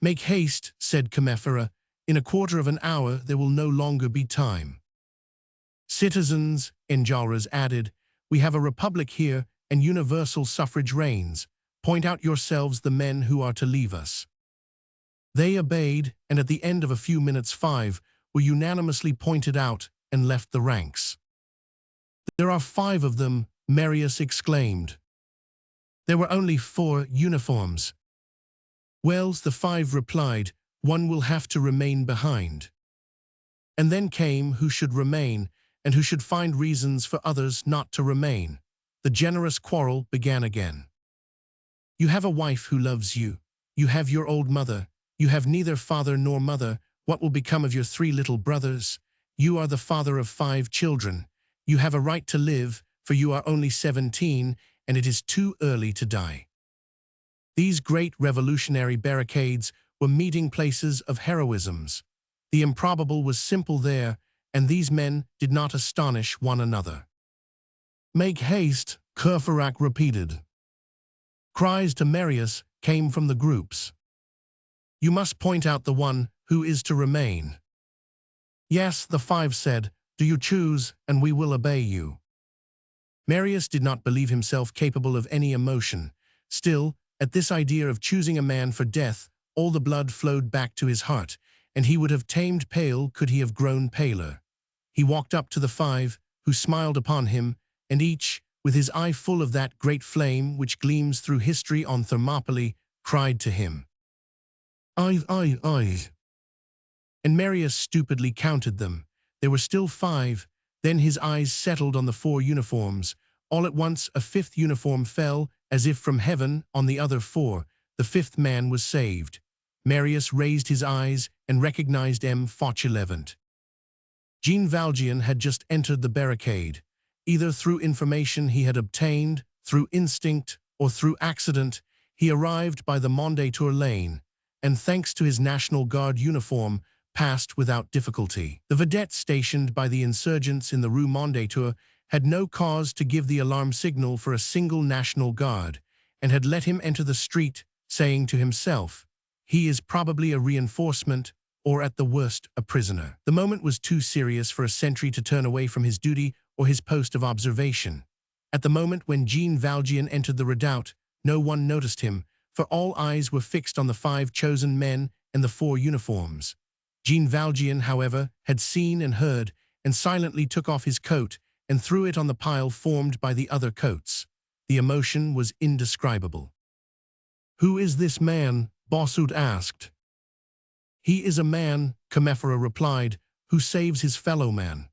Speaker 1: Make haste, said Comefera. In a quarter of an hour there will no longer be time. Citizens, Enjolras added, we have a republic here, and universal suffrage reigns. Point out yourselves the men who are to leave us. They obeyed, and at the end of a few minutes 5 were unanimously pointed out and left the ranks. There are 5 of them, Marius exclaimed. There were only 4 uniforms. Wells, the 5 replied, one will have to remain behind. And then came who should remain, and who should find reasons for others not to remain. The generous quarrel began again. You have a wife who loves you. You have your old mother. You have neither father nor mother. What will become of your 3 little brothers? You are the father of 5 children. You have a right to live, for you are only 17, and it is too early to die. These great revolutionary barricades were meeting places of heroisms. The improbable was simple there, and these men did not astonish one another. Make haste, Courfeyrac repeated. Cries to Marius came from the groups. You must point out the one who is to remain. Yes, the 5 said, do you choose, and we will obey you. Marius did not believe himself capable of any emotion. Still, at this idea of choosing a man for death, all the blood flowed back to his heart, and he would have tamed pale could he have grown paler. He walked up to the 5, who smiled upon him, and each, with his eye full of that great flame which gleams through history on Thermopylae, cried to him. I. And Marius stupidly counted them. There were still 5. Then his eyes settled on the 4 uniforms. All at once a 5th uniform fell, as if from heaven, on the other 4. The 5th man was saved. Marius raised his eyes and recognized M. Fauchelevent. Jean Valjean had just entered the barricade. Either through information he had obtained, through instinct, or through accident, he arrived by the Mondétour lane, and thanks to his National Guard uniform, passed without difficulty. The vedette stationed by the insurgents in the Rue Mondétour had no cause to give the alarm signal for a single National Guard, and had let him enter the street, saying to himself, "He is probably a reinforcement, or at the worst, a prisoner." The moment was too serious for a sentry to turn away from his duty or his post of observation. At the moment when Jean Valjean entered the redoubt, no one noticed him, for all eyes were fixed on the 5 chosen men and the 4 uniforms. Jean Valjean, however, had seen and heard, and silently took off his coat and threw it on the pile formed by the other coats. The emotion was indescribable. "Who is this man?" Bossuet asked. "He is a man," Comefora replied, "who saves his fellow man."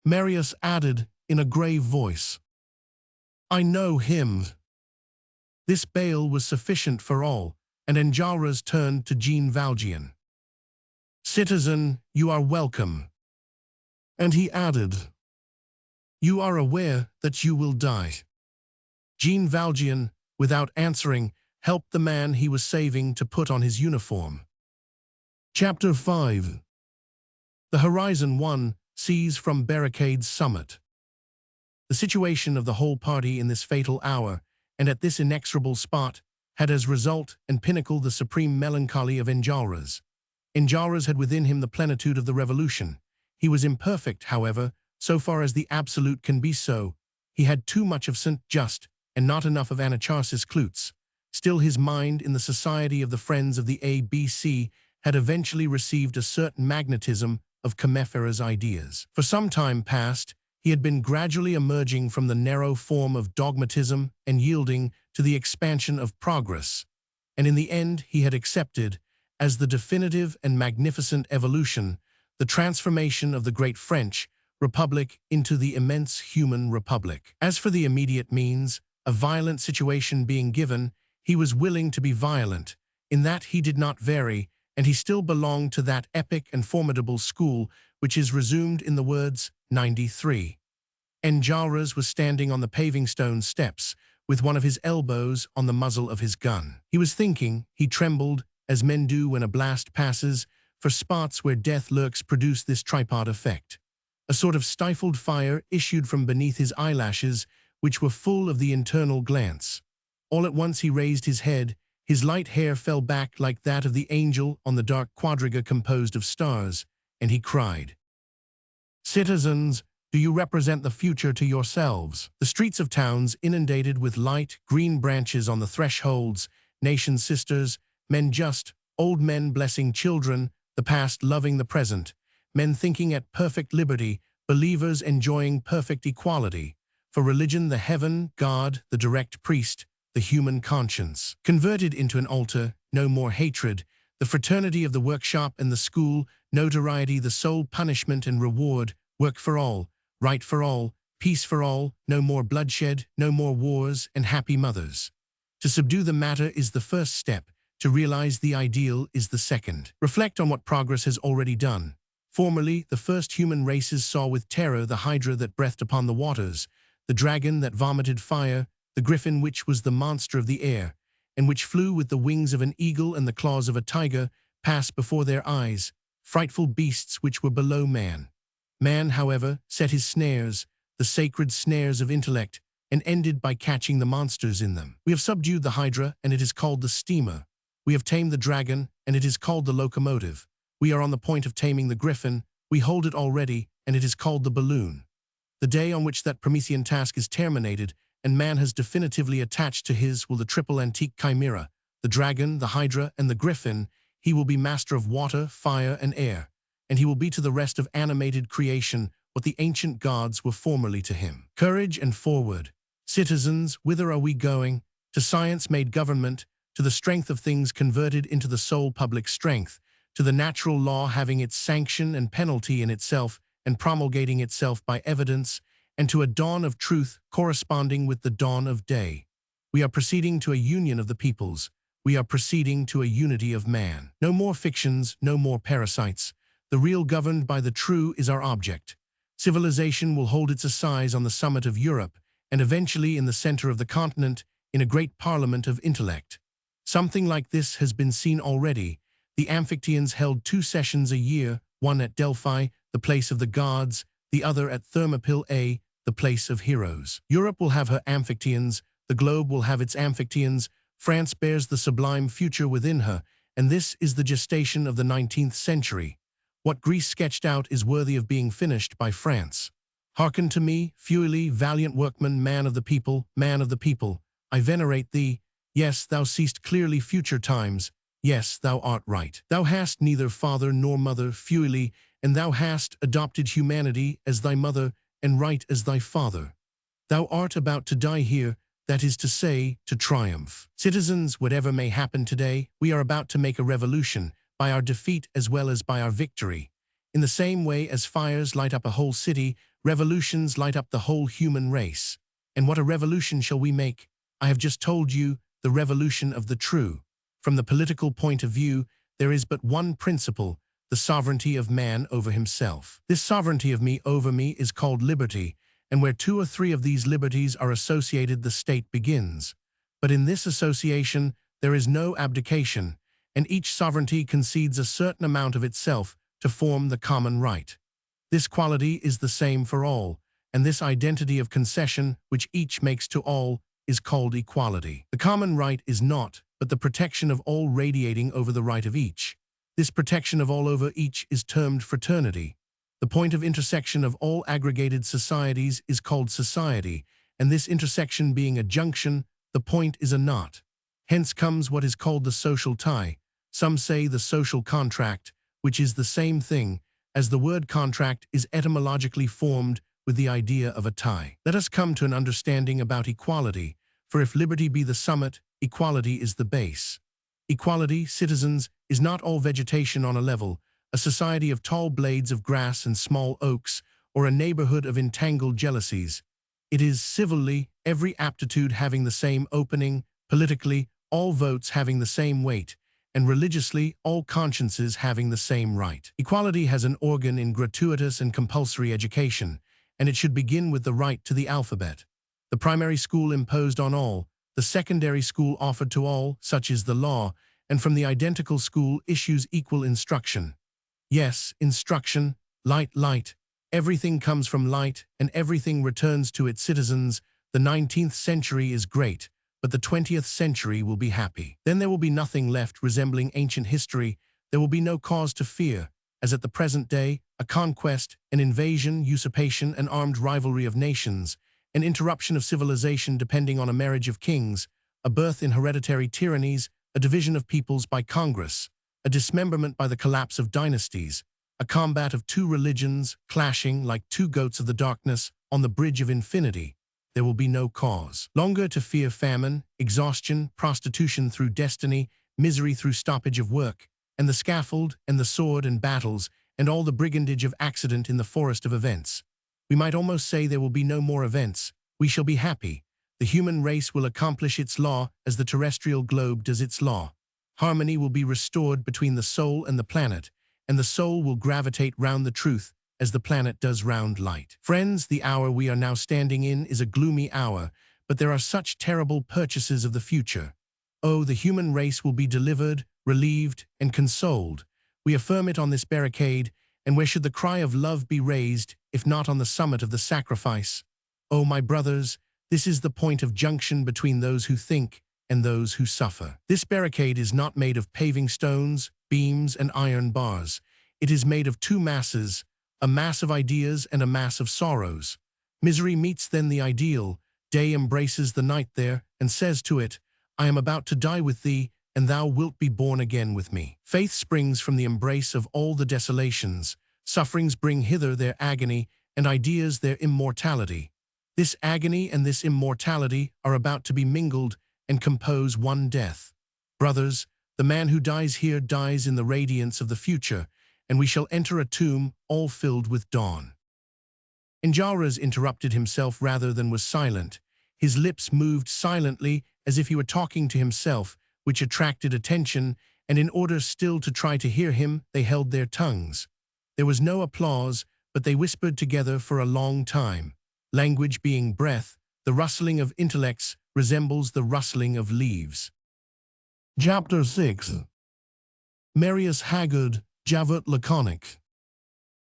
Speaker 1: Marius added, in a grave voice, "I know him." This bail was sufficient for all, and Enjolras turned to Jean Valjean. "Citizen, you are welcome." And he added, "You are aware that you will die." Jean Valjean, without answering, helped the man he was saving to put on his uniform. Chapter 5. The Horizon 1 sees from barricade's summit. The situation of the whole party in this fatal hour, and at this inexorable spot, had as result and pinnacle the supreme melancholy of Enjolras. Enjolras had within him the plenitude of the revolution. He was imperfect, however, so far as the absolute can be so. He had too much of Saint Just, and not enough of Anacharsis Cloots. Still his mind, in the society of the friends of the ABC, had eventually received a certain magnetism of Comefora's ideas. For some time past, he had been gradually emerging from the narrow form of dogmatism and yielding to the expansion of progress, and in the end he had accepted, as the definitive and magnificent evolution, the transformation of the great French Republic into the immense human republic. As for the immediate means, a violent situation being given, he was willing to be violent. In that he did not vary, and he still belonged to that epic and formidable school which is resumed in the words 93. Enjolras was standing on the paving stone steps, with one of his elbows on the muzzle of his gun. He was thinking. He trembled, as men do when a blast passes, for spots where death lurks produce this tripod effect. A sort of stifled fire issued from beneath his eyelashes, which were full of the internal glance. All at once he raised his head. His light hair fell back like that of the angel on the dark quadriga composed of stars, and he cried, "Citizens, do you represent the future to yourselves?" The streets of towns inundated with light, green branches on the thresholds, nation sisters, men just, old men blessing children, the past loving the present, men thinking at perfect liberty, believers enjoying perfect equality, for religion the heaven, God, the direct priest, the human conscience. Converted into an altar, no more hatred, the fraternity of the workshop and the school, notoriety the sole punishment and reward, work for all, right for all, peace for all, no more bloodshed, no more wars, and happy mothers. To subdue the matter is the first step, to realize the ideal is the second. Reflect on what progress has already done. Formerly, the first human races saw with terror the hydra that breathed upon the waters, the dragon that vomited fire, the griffin which was the monster of the air, and which flew with the wings of an eagle and the claws of a tiger, passed before their eyes, frightful beasts which were below man. Man, however, set his snares, the sacred snares of intellect, and ended by catching the monsters in them. We have subdued the hydra, and it is called the steamer. We have tamed the dragon, and it is called the locomotive. We are on the point of taming the griffin. We hold it already, and it is called the balloon. The day on which that Promethean task is terminated, and man has definitively attached to his will the triple antique chimera, the dragon, the hydra, and the griffin, he will be master of water, fire, and air, and he will be to the rest of animated creation what the ancient gods were formerly to him. Courage and forward. Citizens, whither are we going? To science-made government, to the strength of things converted into the sole public strength, to the natural law having its sanction and penalty in itself and promulgating itself by evidence, and to a dawn of truth corresponding with the dawn of day. We are proceeding to a union of the peoples. We are proceeding to a unity of man. No more fictions, no more parasites. The real governed by the true is our object. Civilization will hold its assize on the summit of Europe, and eventually in the center of the continent, in a great parliament of intellect. Something like this has been seen already. The Amphictyons held 2 sessions a year, one at Delphi, the place of the gods, the other at Thermopylae, the place of heroes. Europe will have her Amphictyons, the globe will have its Amphictyons, France bears the sublime future within her, and this is the gestation of the 19th century. What Greece sketched out is worthy of being finished by France. Hearken to me, Feuilly, valiant workman, man of the people, man of the people. I venerate thee. Yes, thou seest clearly future times. Yes, thou art right. Thou hast neither father nor mother, Feuilly, and thou hast adopted humanity as thy mother and right as thy father. Thou art about to die here, that is to say, to triumph. Citizens, whatever may happen today, we are about to make a revolution, by our defeat as well as by our victory. In the same way as fires light up a whole city, revolutions light up the whole human race. And what a revolution shall we make? I have just told you, the revolution of the true. From the political point of view, there is but one principle, the sovereignty of man over himself. This sovereignty of me over me is called liberty, and where 2 or 3 of these liberties are associated, the state begins. But in this association, there is no abdication, and each sovereignty concedes a certain amount of itself to form the common right. This quality is the same for all, and this identity of concession which each makes to all is called equality. The common right is not, but the protection of all radiating over the right of each. This protection of all over each is termed fraternity. The point of intersection of all aggregated societies is called society, and this intersection being a junction, the point is a knot. Hence comes what is called the social tie. Some say the social contract, which is the same thing, as the word contract is etymologically formed with the idea of a tie. Let us come to an understanding about equality, for if liberty be the summit, equality is the base. Equality, citizens, is not all vegetation on a level, a society of tall blades of grass and small oaks, or a neighborhood of entangled jealousies. It is civilly, every aptitude having the same opening, politically, all votes having the same weight, and religiously, all consciences having the same right. Equality has an organ in gratuitous and compulsory education, and it should begin with the right to the alphabet. The primary school imposed on all, the secondary school offered to all, such is the law, and from the identical school issues equal instruction. Yes, instruction, light, everything comes from light, and everything returns to its citizens. The 19th century is great, but the 20th century will be happy. Then there will be nothing left resembling ancient history. There will be no cause to fear, as at the present day, a conquest, an invasion, usurpation, an armed rivalry of nations, an interruption of civilization depending on a marriage of kings, a birth in hereditary tyrannies, a division of peoples by Congress, a dismemberment by the collapse of dynasties, a combat of 2 religions clashing like 2 goats of the darkness on the bridge of infinity. There will be no cause longer to fear famine, exhaustion, prostitution through destiny, misery through stoppage of work, and the scaffold, and the sword and battles, and all the brigandage of accident in the forest of events. We might almost say there will be no more events. We shall be happy. The human race will accomplish its law as the terrestrial globe does its law. Harmony will be restored between the soul and the planet, and the soul will gravitate round the truth as the planet does round light. Friends, the hour we are now standing in is a gloomy hour, but there are such terrible purchases of the future. Oh, the human race will be delivered, relieved, and consoled. We affirm it on this barricade, and where should the cry of love be raised, if not on the summit of the sacrifice? Oh, my brothers, this is the point of junction between those who think and those who suffer. This barricade is not made of paving stones, beams, and iron bars. It is made of 2 masses, a mass of ideas and a mass of sorrows. Misery meets then the ideal. Day embraces the night there, and says to it, I am about to die with thee, and thou wilt be born again with me. Faith springs from the embrace of all the desolations. Sufferings bring hither their agony, and ideas their immortality. This agony and this immortality are about to be mingled and compose one death. Brothers, the man who dies here dies in the radiance of the future, and we shall enter a tomb all filled with dawn." Enjolras interrupted himself rather than was silent. His lips moved silently as if he were talking to himself, which attracted attention, and in order still to try to hear him, they held their tongues. There was no applause, but they whispered together for a long time. Language being breath, the rustling of intellects resembles the rustling of leaves. Chapter 6. Marius haggard, Javert laconic.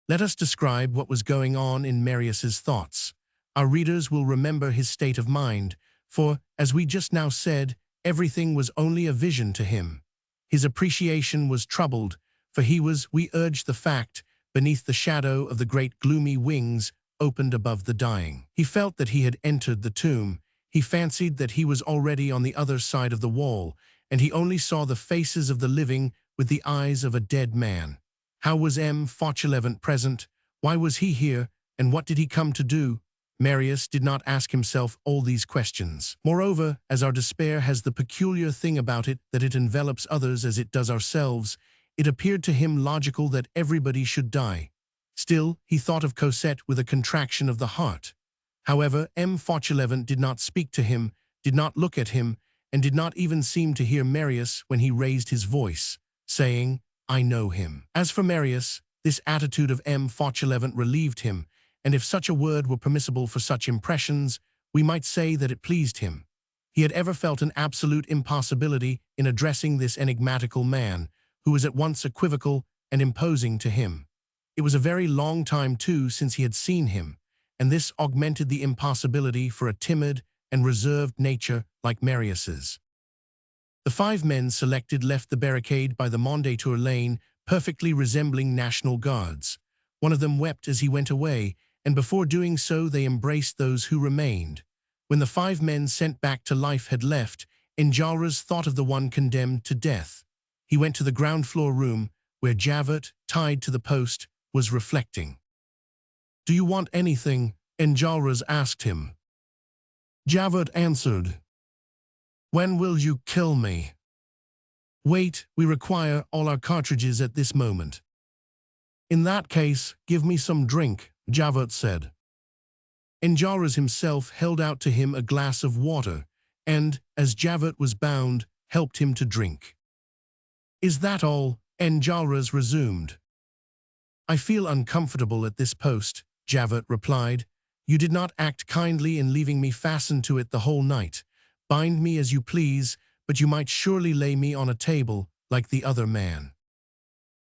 Speaker 1: Let us describe what was going on in Marius's thoughts. Our readers will remember his state of mind, for, as we just now said, everything was only a vision to him. His appreciation was troubled, for he was, we urge the fact, beneath the shadow of the great gloomy wings opened above the dying. He felt that he had entered the tomb. He fancied that he was already on the other side of the wall, and he only saw the faces of the living with the eyes of a dead man. How was M. Fauchelevent present? Why was he here, and what did he come to do? Marius did not ask himself all these questions. Moreover, as our despair has the peculiar thing about it that it envelops others as it does ourselves, it appeared to him logical that everybody should die. Still, he thought of Cosette with a contraction of the heart. However, M. Fauchelevent did not speak to him, did not look at him, and did not even seem to hear Marius when he raised his voice, saying, "I know him." As for Marius, this attitude of M. Fauchelevent relieved him, and if such a word were permissible for such impressions, we might say that it pleased him. He had ever felt an absolute impossibility in addressing this enigmatical man, who was at once equivocal and imposing to him. It was a very long time, too, since he had seen him, and this augmented the impossibility for a timid and reserved nature like Marius's. The 5 men selected left the barricade by the Mondétour lane, perfectly resembling National Guards. One of them wept as he went away, and before doing so they embraced those who remained. When the 5 men sent back to life had left, Enjolras thought of the one condemned to death. He went to the ground-floor room, where Javert, tied to the post, was reflecting. "Do you want anything?" Enjolras asked him. Javert answered, "When will you kill me?" "Wait, we require all our cartridges at this moment." "In that case, give me some drink," Javert said. Enjolras himself held out to him a glass of water, and, as Javert was bound, helped him to drink. "Is that all?" Enjolras resumed. "I feel uncomfortable at this post," Javert replied. "You did not act kindly in leaving me fastened to it the whole night. Bind me as you please, but you might surely lay me on a table, like the other man."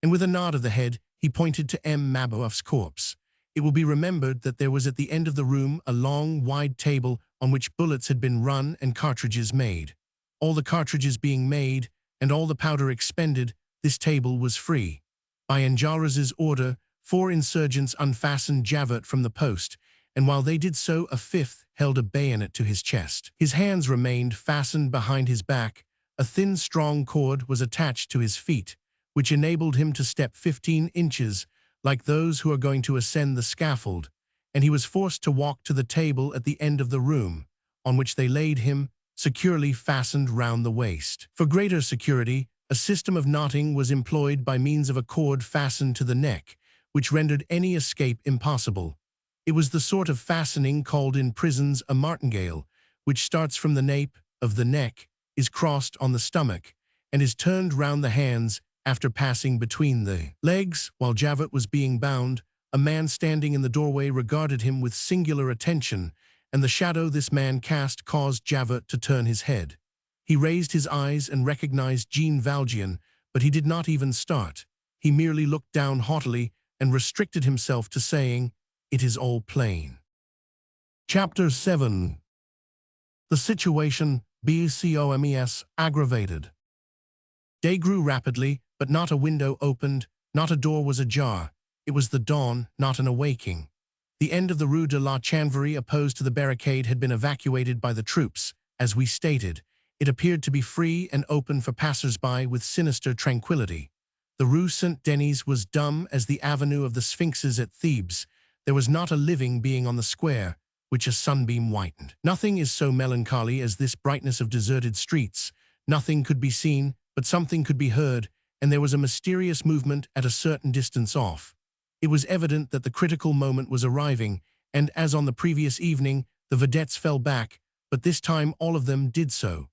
Speaker 1: And with a nod of the head, he pointed to M. Mabeuf's corpse. It will be remembered that there was at the end of the room a long, wide table on which bullets had been run and cartridges made. All the cartridges being made, and all the powder expended, this table was free. By Enjolras's order, 4 insurgents unfastened Javert from the post, and while they did so, a 5th held a bayonet to his chest. His hands remained fastened behind his back. A thin, strong cord was attached to his feet, which enabled him to step 15 inches, like those who are going to ascend the scaffold, and he was forced to walk to the table at the end of the room, on which they laid him, securely fastened round the waist. For greater security, a system of knotting was employed by means of a cord fastened to the neck, which rendered any escape impossible. It was the sort of fastening called in prisons a martingale, which starts from the nape of the neck, is crossed on the stomach, and is turned round the hands after passing between the legs. While Javert was being bound, a man standing in the doorway regarded him with singular attention, and the shadow this man cast caused Javert to turn his head. He raised his eyes and recognized Jean Valjean, but he did not even start. He merely looked down haughtily and restricted himself to saying, "It is all plain." Chapter 7. The situation, BCOMES, aggravated. Day grew rapidly, but not a window opened, not a door was ajar. It was the dawn, not an awaking. The end of the Rue de la Chanvrerie opposed to the barricade had been evacuated by the troops, as we stated. It appeared to be free and open for passers-by with sinister tranquility. The Rue Saint-Denis was dumb as the Avenue of the Sphinxes at Thebes. There was not a living being on the square, which a sunbeam whitened. Nothing is so melancholy as this brightness of deserted streets. Nothing could be seen, but something could be heard, and there was a mysterious movement at a certain distance off. It was evident that the critical moment was arriving, and as on the previous evening, the vedettes fell back, but this time all of them did so.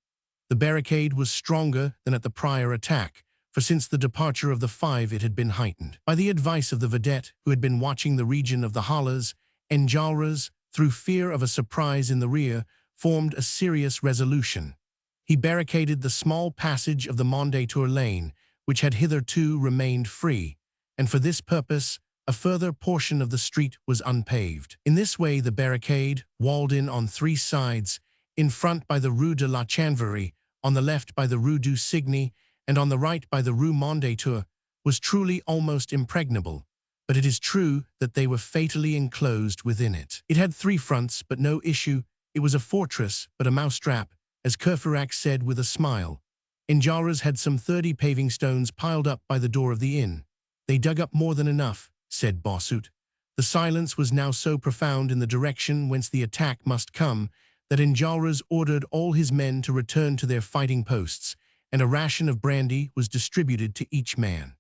Speaker 1: The barricade was stronger than at the prior attack, for since the departure of the five it had been heightened. By the advice of the vedette, who had been watching the region of the hollows, Enjolras, through fear of a surprise in the rear, formed a serious resolution. He barricaded the small passage of the Mondétour lane, which had hitherto remained free, and for this purpose a further portion of the street was unpaved. In this way the barricade, walled in on three sides, in front by the Rue de la Chanvrerie, on the left by the Rue du Cygne, and on the right by the Rue Mondétour, was truly almost impregnable, but it is true that they were fatally enclosed within it. It had three fronts, but no issue. It was a fortress, but a mousetrap, as Courfeyrac said with a smile. Enjolras had some 30 paving stones piled up by the door of the inn. They dug up more than enough, said Bossuet. The silence was now so profound in the direction whence the attack must come that Enjolras ordered all his men to return to their fighting posts, and a ration of brandy was distributed to each man.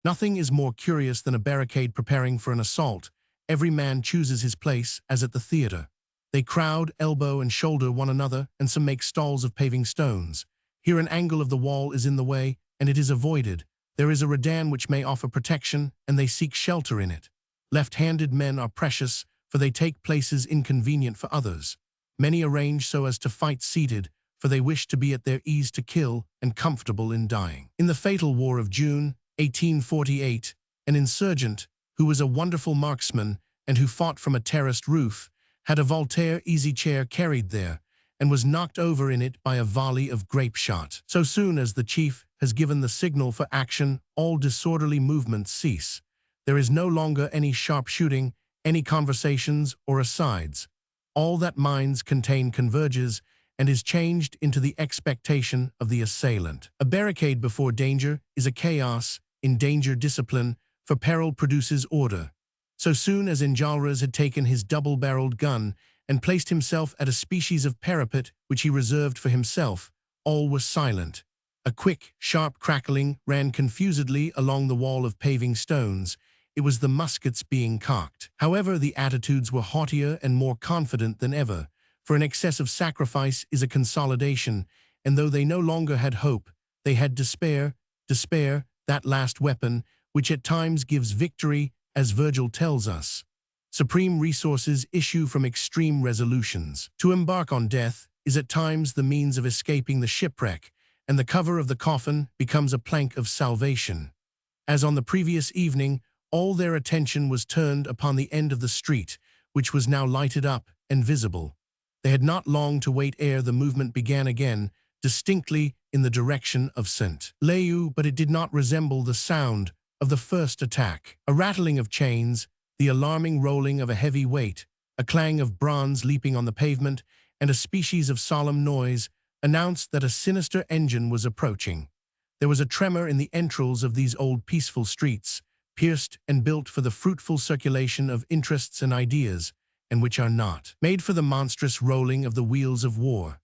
Speaker 1: Nothing is more curious than a barricade preparing for an assault. Every man chooses his place, as at the theatre. They crowd, elbow, and shoulder one another, and some make stalls of paving stones. Here an angle of the wall is in the way, and it is avoided. There is a redan which may offer protection, and they seek shelter in it. Left-handed men are precious, for they take places inconvenient for others. Many arrange so as to fight seated, for they wish to be at their ease to kill and comfortable in dying. In the fatal war of June, 1848, an insurgent, who was a wonderful marksman and who fought from a terraced roof, had a Voltaire easy-chair carried there, and was knocked over in it by a volley of grape shot. So soon as the chief has given the signal for action, all disorderly movements cease. There is no longer any sharp shooting, any conversations or asides. All that minds contain converges, and is changed into the expectation of the assailant. A barricade before danger is a chaos, in danger discipline, for peril produces order. So soon as Enjolras had taken his double-barreled gun and placed himself at a species of parapet which he reserved for himself, all was silent. A quick, sharp crackling ran confusedly along the wall of paving stones. It was the muskets being cocked. However, the attitudes were haughtier and more confident than ever, for an excess of sacrifice is a consolidation, and though they no longer had hope, they had despair, that last weapon, which at times gives victory, as Virgil tells us. Supreme resources issue from extreme resolutions. To embark on death is at times the means of escaping the shipwreck, and the cover of the coffin becomes a plank of salvation. As on the previous evening, all their attention was turned upon the end of the street, which was now lighted up and visible. They had not long to wait ere the movement began again, distinctly in the direction of Saint-Leu, but it did not resemble the sound of the first attack. A rattling of chains, the alarming rolling of a heavy weight, a clang of bronze leaping on the pavement, and a species of solemn noise announced that a sinister engine was approaching. There was a tremor in the entrails of these old peaceful streets, pierced and built for the fruitful circulation of interests and ideas, and which are not made for the monstrous rolling of the wheels of war.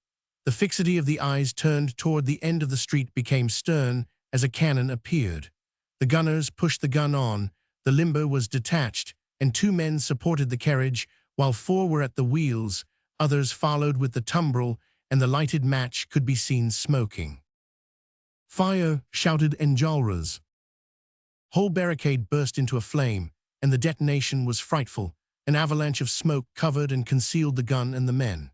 Speaker 1: The fixity of the eyes turned toward the end of the street became stern as a cannon appeared. The gunners pushed the gun on, the limber was detached, and 2 men supported the carriage, while 4 were at the wheels. Others followed with the tumbril, and the lighted match could be seen smoking. "Fire!" shouted Enjolras. Whole barricade burst into a flame, and the detonation was frightful. An avalanche of smoke covered and concealed the gun and the men.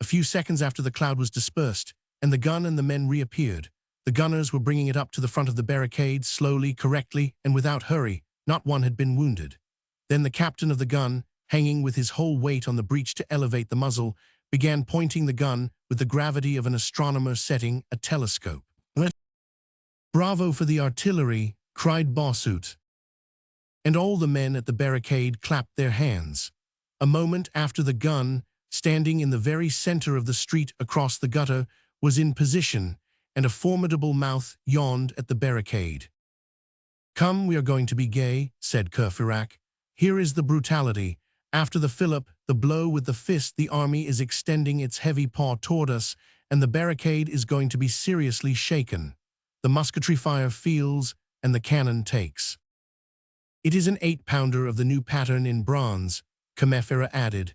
Speaker 1: A few seconds after the cloud was dispersed, and the gun and the men reappeared. The gunners were bringing it up to the front of the barricade, slowly, correctly, and without hurry. Not one had been wounded. Then the captain of the gun, hanging with his whole weight on the breech to elevate the muzzle, began pointing the gun with the gravity of an astronomer setting a telescope. "Bravo for the artillery!" cried Bossuet. And all the men at the barricade clapped their hands. A moment after the gun, standing in the very center of the street across the gutter, was in position, and a formidable mouth yawned at the barricade. "Come, we are going to be gay," said Courfeyrac. "Here is the brutality. After the fillip, the blow with the fist, the army is extending its heavy paw toward us, and the barricade is going to be seriously shaken. The musketry fire feels, and the cannon takes. It is an 8-pounder of the new pattern in bronze, Camefera added.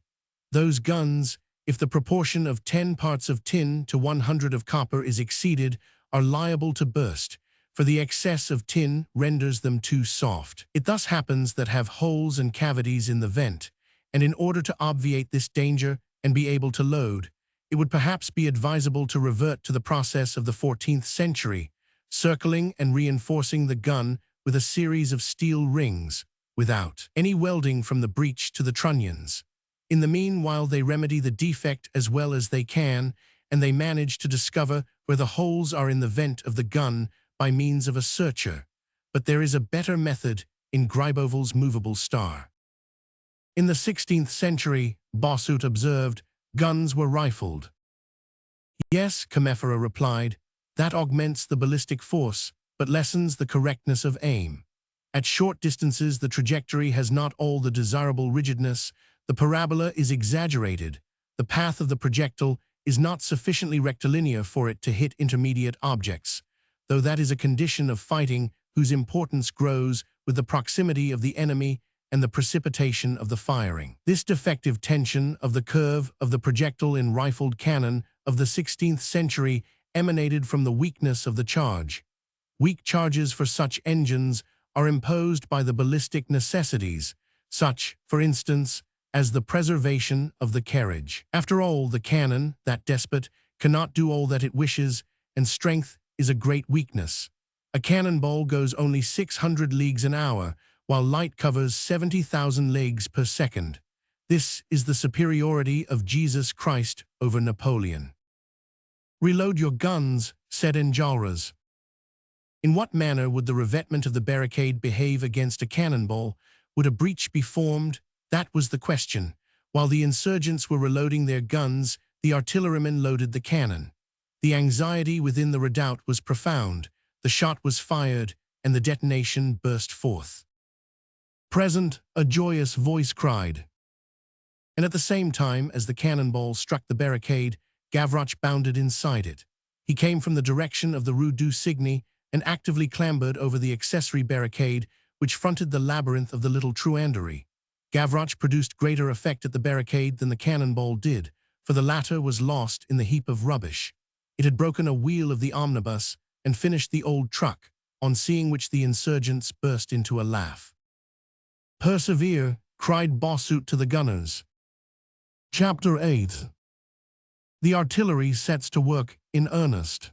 Speaker 1: Those guns, if the proportion of 10 parts of tin to 100 of copper is exceeded, are liable to burst, for the excess of tin renders them too soft. It thus happens that have holes and cavities in the vent, and in order to obviate this danger and be able to load, it would perhaps be advisable to revert to the process of the 14th century, circling and reinforcing the gun with a series of steel rings, without any welding from the breech to the trunnions. In the meanwhile, they remedy the defect as well as they can, and they manage to discover where the holes are in the vent of the gun by means of a searcher. But there is a better method in Gryboval's movable star. In the 16th century, Bossuet observed, guns were rifled. Yes, Camefera replied, that augments the ballistic force, but lessens the correctness of aim. At short distances, the trajectory has not all the desirable rigidness, the parabola is exaggerated, the path of the projectile is not sufficiently rectilinear for it to hit intermediate objects, though that is a condition of fighting whose importance grows with the proximity of the enemy and the precipitation of the firing. This defective tension of the curve of the projectile in rifled cannon of the 16th century emanated from the weakness of the charge. Weak charges for such engines are imposed by the ballistic necessities, such, for instance, as the preservation of the carriage. After all, the cannon, that despot, cannot do all that it wishes, and strength is a great weakness. A cannonball goes only 600 leagues an hour, while light covers 70,000 leagues per second. This is the superiority of Jesus Christ over Napoleon. Reload your guns, said Enjolras. In what manner would the revetment of the barricade behave against a cannonball? Would a breach be formed? That was the question. While the insurgents were reloading their guns, the artillerymen loaded the cannon. The anxiety within the redoubt was profound. The shot was fired, and the detonation burst forth. Present, a joyous voice cried. And at the same time as the cannonball struck the barricade, Gavroche bounded inside it. He came from the direction of the Rue du Cygne and actively clambered over the accessory barricade which fronted the labyrinth of the little truandery. Gavroche produced greater effect at the barricade than the cannonball did, for the latter was lost in the heap of rubbish. It had broken a wheel of the omnibus and finished the old truck, on seeing which the insurgents burst into a laugh. Persevere, cried Bossuet to the gunners. Chapter 8. The artillery sets to work in earnest.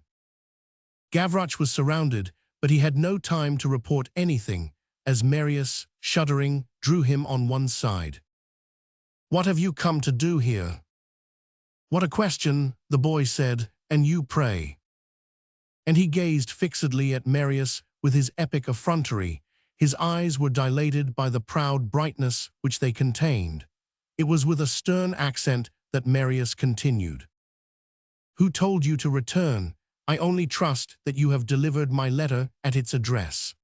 Speaker 1: Gavroche was surrounded, but he had no time to report anything, as Marius, shuddering, drew him on one side. What have you come to do here? What a question, the boy said, and you pray. And he gazed fixedly at Marius with his epic effrontery. His eyes were dilated by the proud brightness which they contained. It was with a stern accent that Marius continued. Who told you to return? I only trust that you have delivered my letter at its address.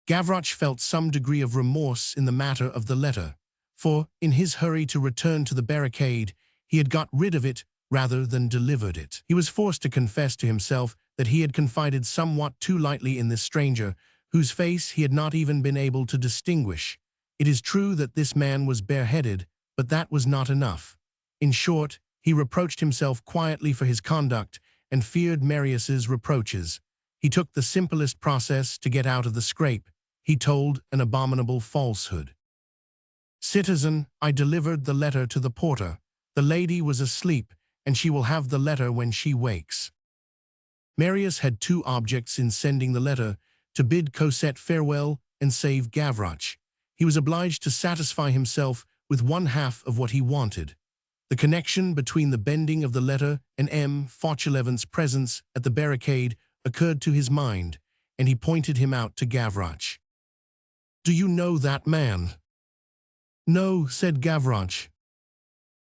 Speaker 1: Gavroche felt some degree of remorse in the matter of the letter, for, in his hurry to return to the barricade, he had got rid of it rather than delivered it. He was forced to confess to himself that he had confided somewhat too lightly in this stranger, whose face he had not even been able to distinguish. It is true that this man was bareheaded, but that was not enough. In short, he reproached himself quietly for his conduct and feared Marius's reproaches. He took the simplest process to get out of the scrape. He told an abominable falsehood. Citizen, I delivered the letter to the porter. The lady was asleep, and she will have the letter when she wakes. Marius had two objects in sending the letter, to bid Cosette farewell and save Gavroche. He was obliged to satisfy himself with one half of what he wanted. The connection between the bending of the letter and M. Fauchelevent's presence at the barricade occurred to his mind, and he pointed him out to Gavroche. Do you know that man? No, said Gavroche.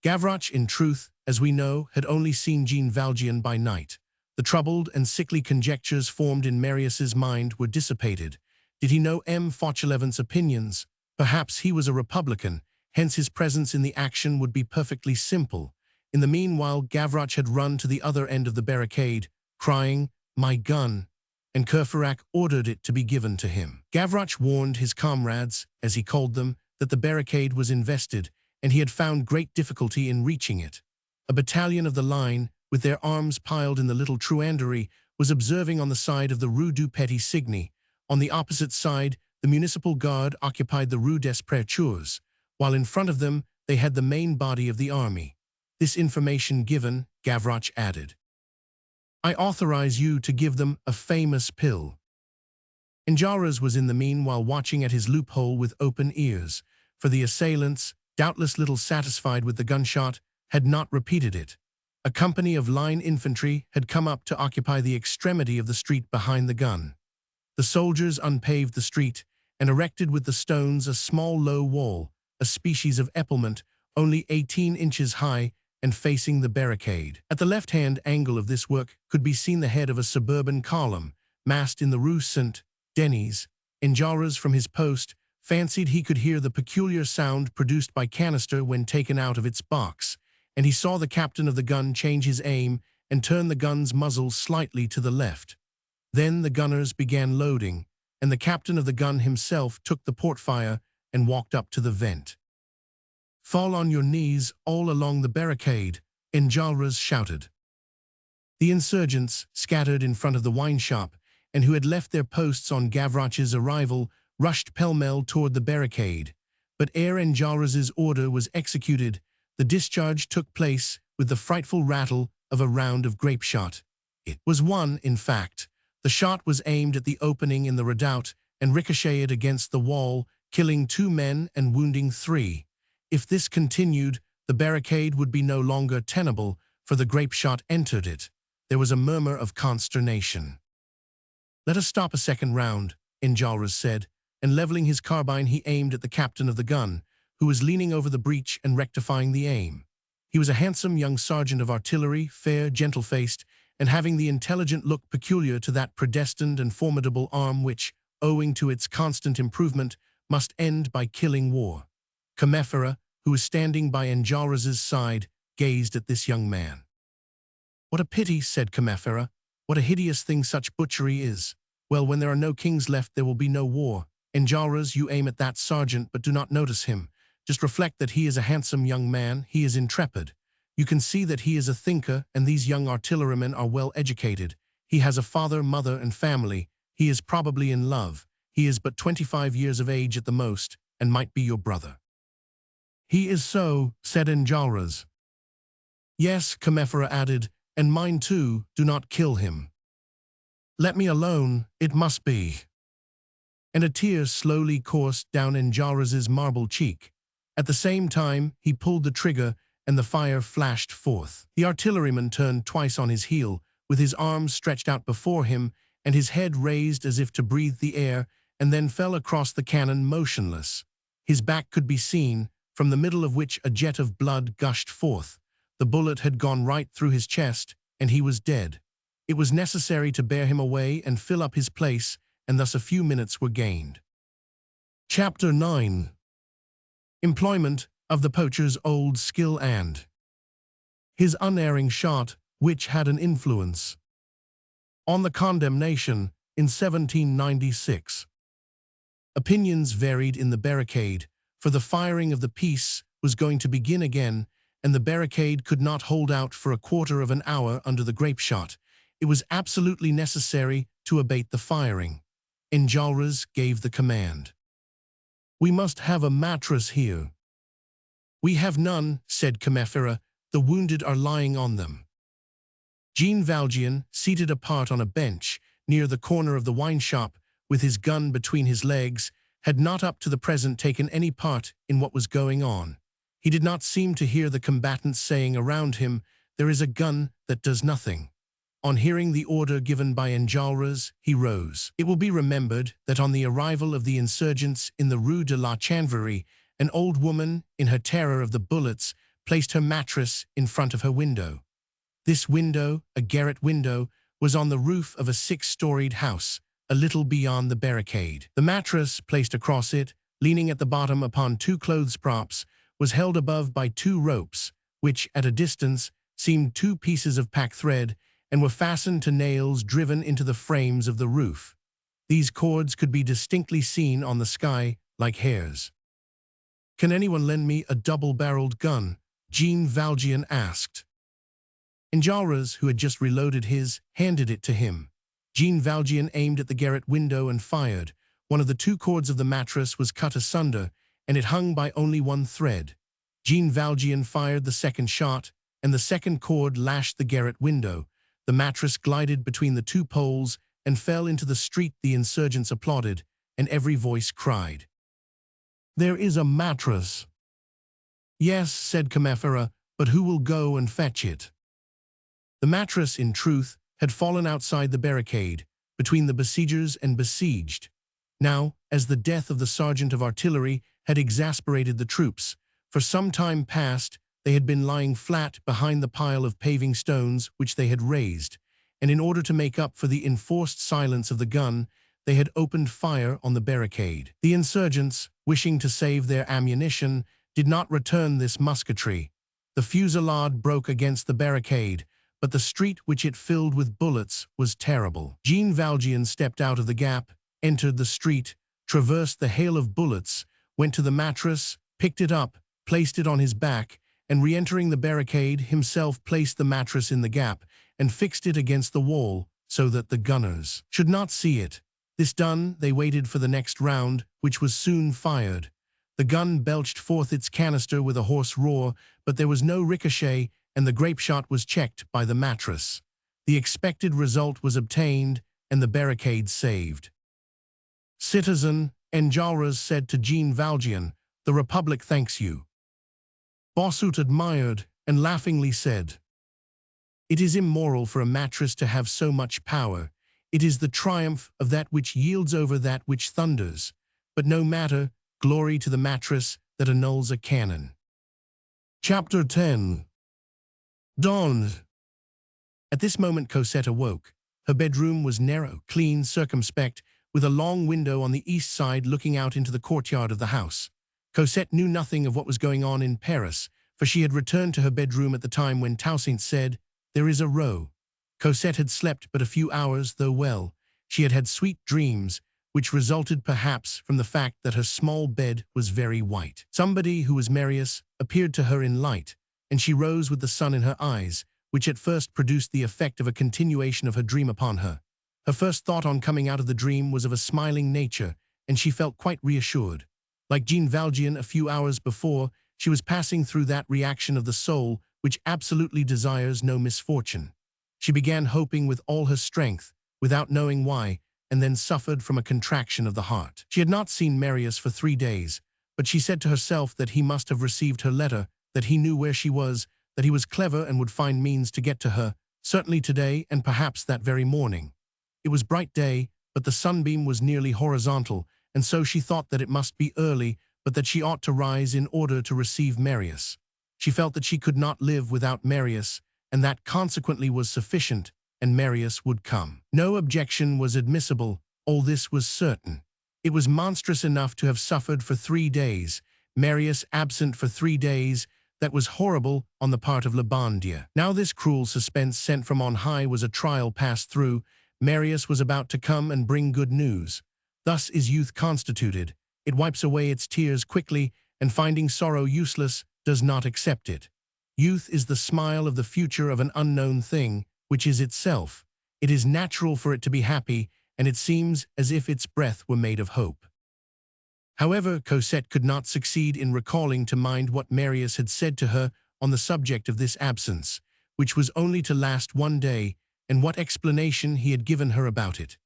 Speaker 1: Gavroche, in truth, as we know, had only seen Jean Valjean by night. The troubled and sickly conjectures formed in Marius's mind were dissipated. Did he know M. Fauchelevent's opinions? Perhaps he was a Republican, hence his presence in the action would be perfectly simple. In the meanwhile, Gavroche had run to the other end of the barricade, crying, "My gun," and Courfeyrac ordered it to be given to him. Gavroche warned his comrades, as he called them, that the barricade was invested, and he had found great difficulty in reaching it. A battalion of the line, with their arms piled in the little truanderie, was observing on the side of the Rue du Petit Cygne. On the opposite side, the municipal guard occupied the Rue des Prétures, while in front of them they had the main body of the army. This information given, Gavroche added, "I authorize you to give them a famous pill." Enjolras was in the meanwhile watching at his loophole with open ears, for the assailants, doubtless little satisfied with the gunshot, had not repeated it. A company of line infantry had come up to occupy the extremity of the street behind the gun. The soldiers unpaved the street and erected with the stones a small low wall, a species of epaulement, only 18 inches high and facing the barricade. At the left-hand angle of this work could be seen the head of a suburban column, massed in the Rue Saint-Denis. Enjolras, from his post, fancied he could hear the peculiar sound produced by canister when taken out of its box, and he saw the captain of the gun change his aim and turn the gun's muzzle slightly to the left. Then the gunners began loading, and the captain of the gun himself took the portfire and walked up to the vent. "Fall on your knees all along the barricade," Enjolras shouted. The insurgents, scattered in front of the wine shop, and who had left their posts on Gavroche's arrival, rushed pell-mell toward the barricade. But ere Enjolras's order was executed, the discharge took place with the frightful rattle of a round of grape shot. It was one, in fact. The shot was aimed at the opening in the redoubt and ricocheted against the wall, killing 2 men and wounding 3. If this continued, the barricade would be no longer tenable, for the grape shot entered it. There was a murmur of consternation. "Let us stop a second round," Enjolras said, and leveling his carbine he aimed at the captain of the gun, who was leaning over the breech and rectifying the aim. He was a handsome young sergeant of artillery, fair, gentle-faced, and having the intelligent look peculiar to that predestined and formidable arm which, owing to its constant improvement, must end by killing war. Comefera, who was standing by Enjolras's side, gazed at this young man. "What a pity," said Comefera. "What a hideous thing such butchery is. Well, when there are no kings left, there will be no war. Enjolras, you aim at that sergeant, but do not notice him. Just reflect that he is a handsome young man, he is intrepid. You can see that he is a thinker, and these young artillerymen are well educated. He has a father, mother, and family. He is probably in love. He is but 25 years of age at the most, and might be your brother." "He is so," said Enjolras. "Yes," Comefera added, "and mine too. Do not kill him." "Let me alone, it must be." And a tear slowly coursed down Enjolras's marble cheek. At the same time, he pulled the trigger, and the fire flashed forth. The artilleryman turned twice on his heel, with his arms stretched out before him, and his head raised as if to breathe the air, and then fell across the cannon motionless. His back could be seen, from the middle of which a jet of blood gushed forth. The bullet had gone right through his chest, and he was dead. It was necessary to bear him away and fill up his place, and thus a few minutes were gained. Chapter 9. Employment of the poacher's old skill and his unerring shot, which had an influence on the condemnation in 1796. Opinions varied in the barricade, for the firing of the piece was going to begin again, and the barricade could not hold out for a quarter of an hour under the grape shot. It was absolutely necessary to abate the firing. Enjolras gave the command. "We must have a mattress here." "We have none," said Comefera. "The wounded are lying on them." Jean Valjean, seated apart on a bench near the corner of the wine shop, with his gun between his legs, had not up to the present taken any part in what was going on. He did not seem to hear the combatants saying around him, "There is a gun that does nothing." On hearing the order given by Enjolras, he rose. It will be remembered that on the arrival of the insurgents in the Rue de la Chanvrerie, an old woman, in her terror of the bullets, placed her mattress in front of her window. This window, a garret window, was on the roof of a 6-storied house, a little beyond the barricade. The mattress, placed across it, leaning at the bottom upon 2 clothes props, was held above by 2 ropes, which, at a distance, seemed two pieces of pack thread and were fastened to nails driven into the frames of the roof. These cords could be distinctly seen on the sky like hairs. "Can anyone lend me a double-barreled gun?" Jean Valjean asked. Enjolras, who had just reloaded his, handed it to him. Jean Valjean aimed at the garret window and fired. One of the two cords of the mattress was cut asunder, and it hung by only one thread. Jean Valjean fired the second shot, and the second cord lashed the garret window. The mattress glided between the two poles and fell into the street. The insurgents applauded, and every voice cried, "There is a mattress!" "Yes," said Comefera, "but who will go and fetch it?" The mattress, in truth, had fallen outside the barricade, between the besiegers and besieged. Now, as the death of the sergeant of artillery had exasperated the troops, for some time past they had been lying flat behind the pile of paving stones which they had raised, and in order to make up for the enforced silence of the gun, they had opened fire on the barricade. The insurgents, wishing to save their ammunition, did not return this musketry. The fusillade broke against the barricade, but the street which it filled with bullets was terrible. Jean Valjean stepped out of the gap, entered the street, traversed the hail of bullets, went to the mattress, picked it up, placed it on his back, and re-entering the barricade, himself placed the mattress in the gap and fixed it against the wall so that the gunners should not see it. This done, they waited for the next round, which was soon fired. The gun belched forth its canister with a hoarse roar, but there was no ricochet, and the grape shot was checked by the mattress. The expected result was obtained, and the barricade saved. "Citizen," Enjolras said to Jean Valjean, "the Republic thanks you." Bossuet admired, and laughingly said, "It is immoral for a mattress to have so much power. It is the triumph of that which yields over that which thunders. But no matter, glory to the mattress that annuls a cannon." Chapter 10. Dawn. At this moment Cosette awoke. Her bedroom was narrow, clean, circumspect, with a long window on the east side looking out into the courtyard of the house. Cosette knew nothing of what was going on in Paris, for she had returned to her bedroom at the time when Toussaint said, "There is a row." Cosette had slept but a few hours, though well. She had had sweet dreams, which resulted perhaps from the fact that her small bed was very white. Somebody who was Marius appeared to her in light, and she rose with the sun in her eyes, which at first produced the effect of a continuation of her dream upon her. Her first thought on coming out of the dream was of a smiling nature, and she felt quite reassured. Like Jean Valjean a few hours before, she was passing through that reaction of the soul which absolutely desires no misfortune. She began hoping with all her strength, without knowing why, and then suffered from a contraction of the heart. She had not seen Marius for 3 days, but she said to herself that he must have received her letter, that he knew where she was, that he was clever and would find means to get to her, certainly today and perhaps that very morning. It was bright day, but the sunbeam was nearly horizontal, and so she thought that it must be early, but that she ought to rise in order to receive Marius. She felt that she could not live without Marius, and that consequently was sufficient, and Marius would come. No objection was admissible, all this was certain. It was monstrous enough to have suffered for 3 days, Marius absent for 3 days. That was horrible on the part of Labondia. Now this cruel suspense sent from on high was a trial passed through. Marius was about to come and bring good news. Thus is youth constituted. It wipes away its tears quickly, and finding sorrow useless, does not accept it. Youth is the smile of the future of an unknown thing, which is itself. It is natural for it to be happy, and it seems as if its breath were made of hope. However, Cosette could not succeed in recalling to mind what Marius had said to her on the subject of this absence, which was only to last 1 day, and what explanation he had given her about it.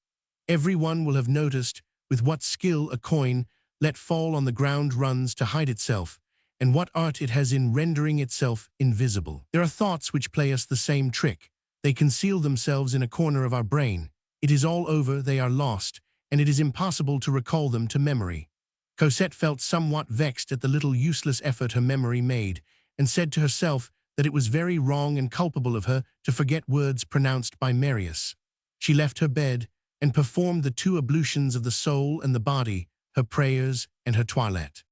Speaker 1: Every one will have noticed with what skill a coin let fall on the ground runs to hide itself, and what art it has in rendering itself invisible. There are thoughts which play us the same trick. They conceal themselves in a corner of our brain. It is all over, they are lost, and it is impossible to recall them to memory. Cosette felt somewhat vexed at the little useless effort her memory made, and said to herself that it was very wrong and culpable of her to forget words pronounced by Marius. She left her bed, and performed the 2 ablutions of the soul and the body, her prayers and her toilette.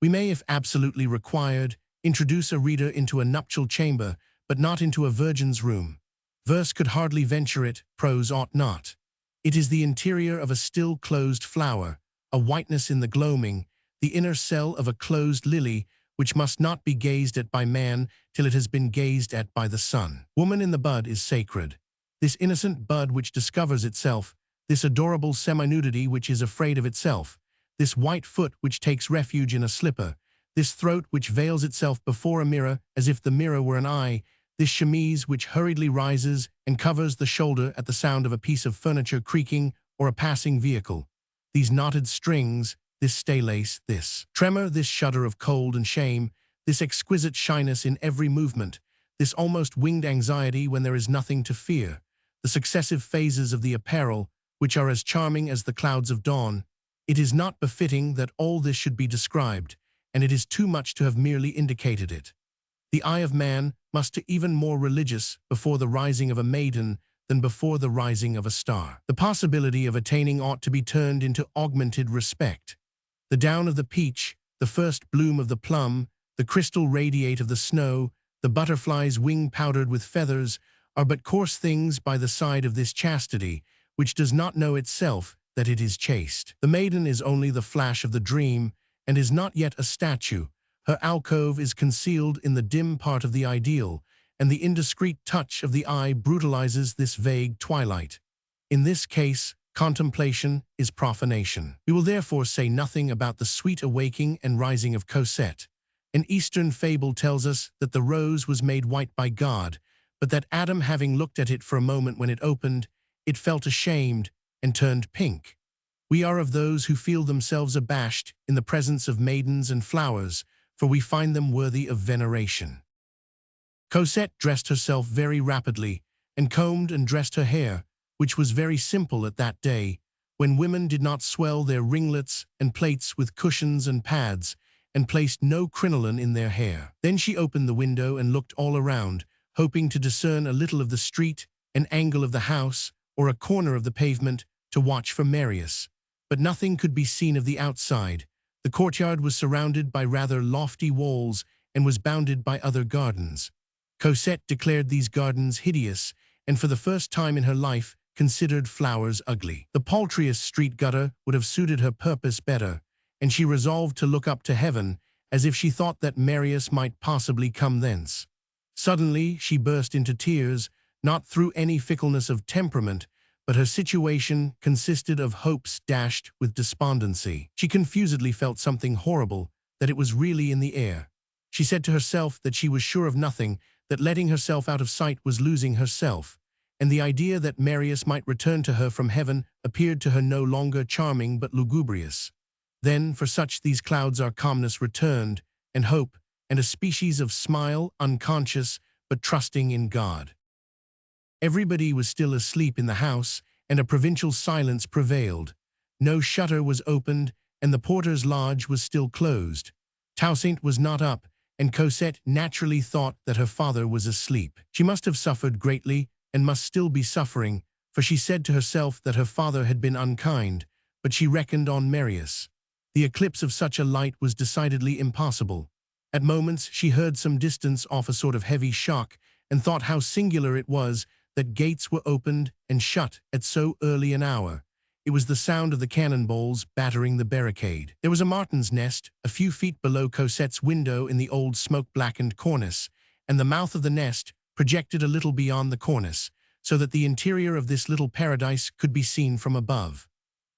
Speaker 1: We may, if absolutely required, introduce a reader into a nuptial chamber, but not into a virgin's room. Verse could hardly venture it, prose ought not. It is the interior of a still closed flower, a whiteness in the gloaming, the inner cell of a closed lily, which must not be gazed at by man till it has been gazed at by the sun. Woman in the bud is sacred. This innocent bud which discovers itself, this adorable semi-nudity which is afraid of itself, this white foot which takes refuge in a slipper, this throat which veils itself before a mirror as if the mirror were an eye, this chemise which hurriedly rises and covers the shoulder at the sound of a piece of furniture creaking or a passing vehicle, these knotted strings, this stay lace, this tremor, this shudder of cold and shame, this exquisite shyness in every movement, this almost winged anxiety when there is nothing to fear, the successive phases of the apparel, which are as charming as the clouds of dawn. It is not befitting that all this should be described, and it is too much to have merely indicated it. The eye of man must be even more religious before the rising of a maiden than before the rising of a star. The possibility of attaining ought to be turned into augmented respect. The down of the peach, the first bloom of the plum, the crystal radiate of the snow, the butterfly's wing powdered with feathers, are but coarse things by the side of this chastity, which does not know itself that it is chaste. The maiden is only the flash of the dream, and is not yet a statue. Her alcove is concealed in the dim part of the ideal, and the indiscreet touch of the eye brutalizes this vague twilight. In this case, contemplation is profanation. We will therefore say nothing about the sweet awaking and rising of Cosette. An Eastern fable tells us that the rose was made white by God, but that Adam, having looked at it for a moment when it opened, it felt ashamed and turned pink. We are of those who feel themselves abashed in the presence of maidens and flowers, for we find them worthy of veneration. Cosette dressed herself very rapidly, and combed and dressed her hair, which was very simple at that day, when women did not swell their ringlets and plaits with cushions and pads, and placed no crinoline in their hair. Then she opened the window and looked all around, hoping to discern a little of the street, an angle of the house, or a corner of the pavement, to watch for Marius. But nothing could be seen of the outside. The courtyard was surrounded by rather lofty walls and was bounded by other gardens. Cosette declared these gardens hideous, and for the first time in her life considered flowers ugly. The paltriest street gutter would have suited her purpose better, and she resolved to look up to heaven, as if she thought that Marius might possibly come thence. Suddenly she burst into tears, not through any fickleness of temperament, but her situation consisted of hopes dashed with despondency. She confusedly felt something horrible, that it was really in the air. She said to herself that she was sure of nothing, that letting herself out of sight was losing herself, and the idea that Marius might return to her from heaven appeared to her no longer charming but lugubrious. Then, for such these clouds are, calmness returned, and hope, and a species of smile, unconscious, but trusting in God. Everybody was still asleep in the house, and a provincial silence prevailed. No shutter was opened, and the porter's lodge was still closed. Toussaint was not up, and Cosette naturally thought that her father was asleep. She must have suffered greatly, and must still be suffering, for she said to herself that her father had been unkind, but she reckoned on Marius. The eclipse of such a light was decidedly impossible. At moments she heard some distance off a sort of heavy shock, and thought how singular it was that gates were opened and shut at so early an hour. It was the sound of the cannonballs battering the barricade. There was a martin's nest a few feet below Cosette's window in the old smoke-blackened cornice, and the mouth of the nest projected a little beyond the cornice, so that the interior of this little paradise could be seen from above.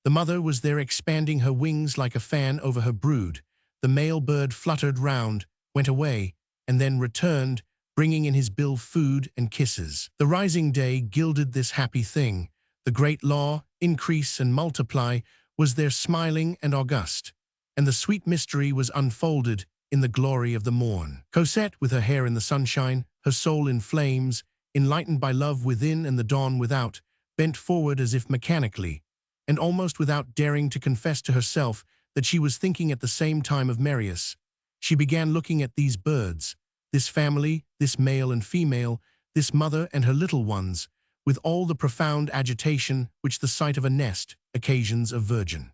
Speaker 1: The mother was there expanding her wings like a fan over her brood. The male bird fluttered round, went away, and then returned, bringing in his bill food and kisses. The rising day gilded this happy thing. The great law, increase and multiply, was there smiling and august, and the sweet mystery was unfolded in the glory of the morn. Cosette, with her hair in the sunshine, her soul in flames, enlightened by love within and the dawn without, bent forward as if mechanically, and almost without daring to confess to herself that she was thinking at the same time of Marius. She began looking at these birds, this family, this male and female, this mother and her little ones, with all the profound agitation which the sight of a nest occasions a virgin.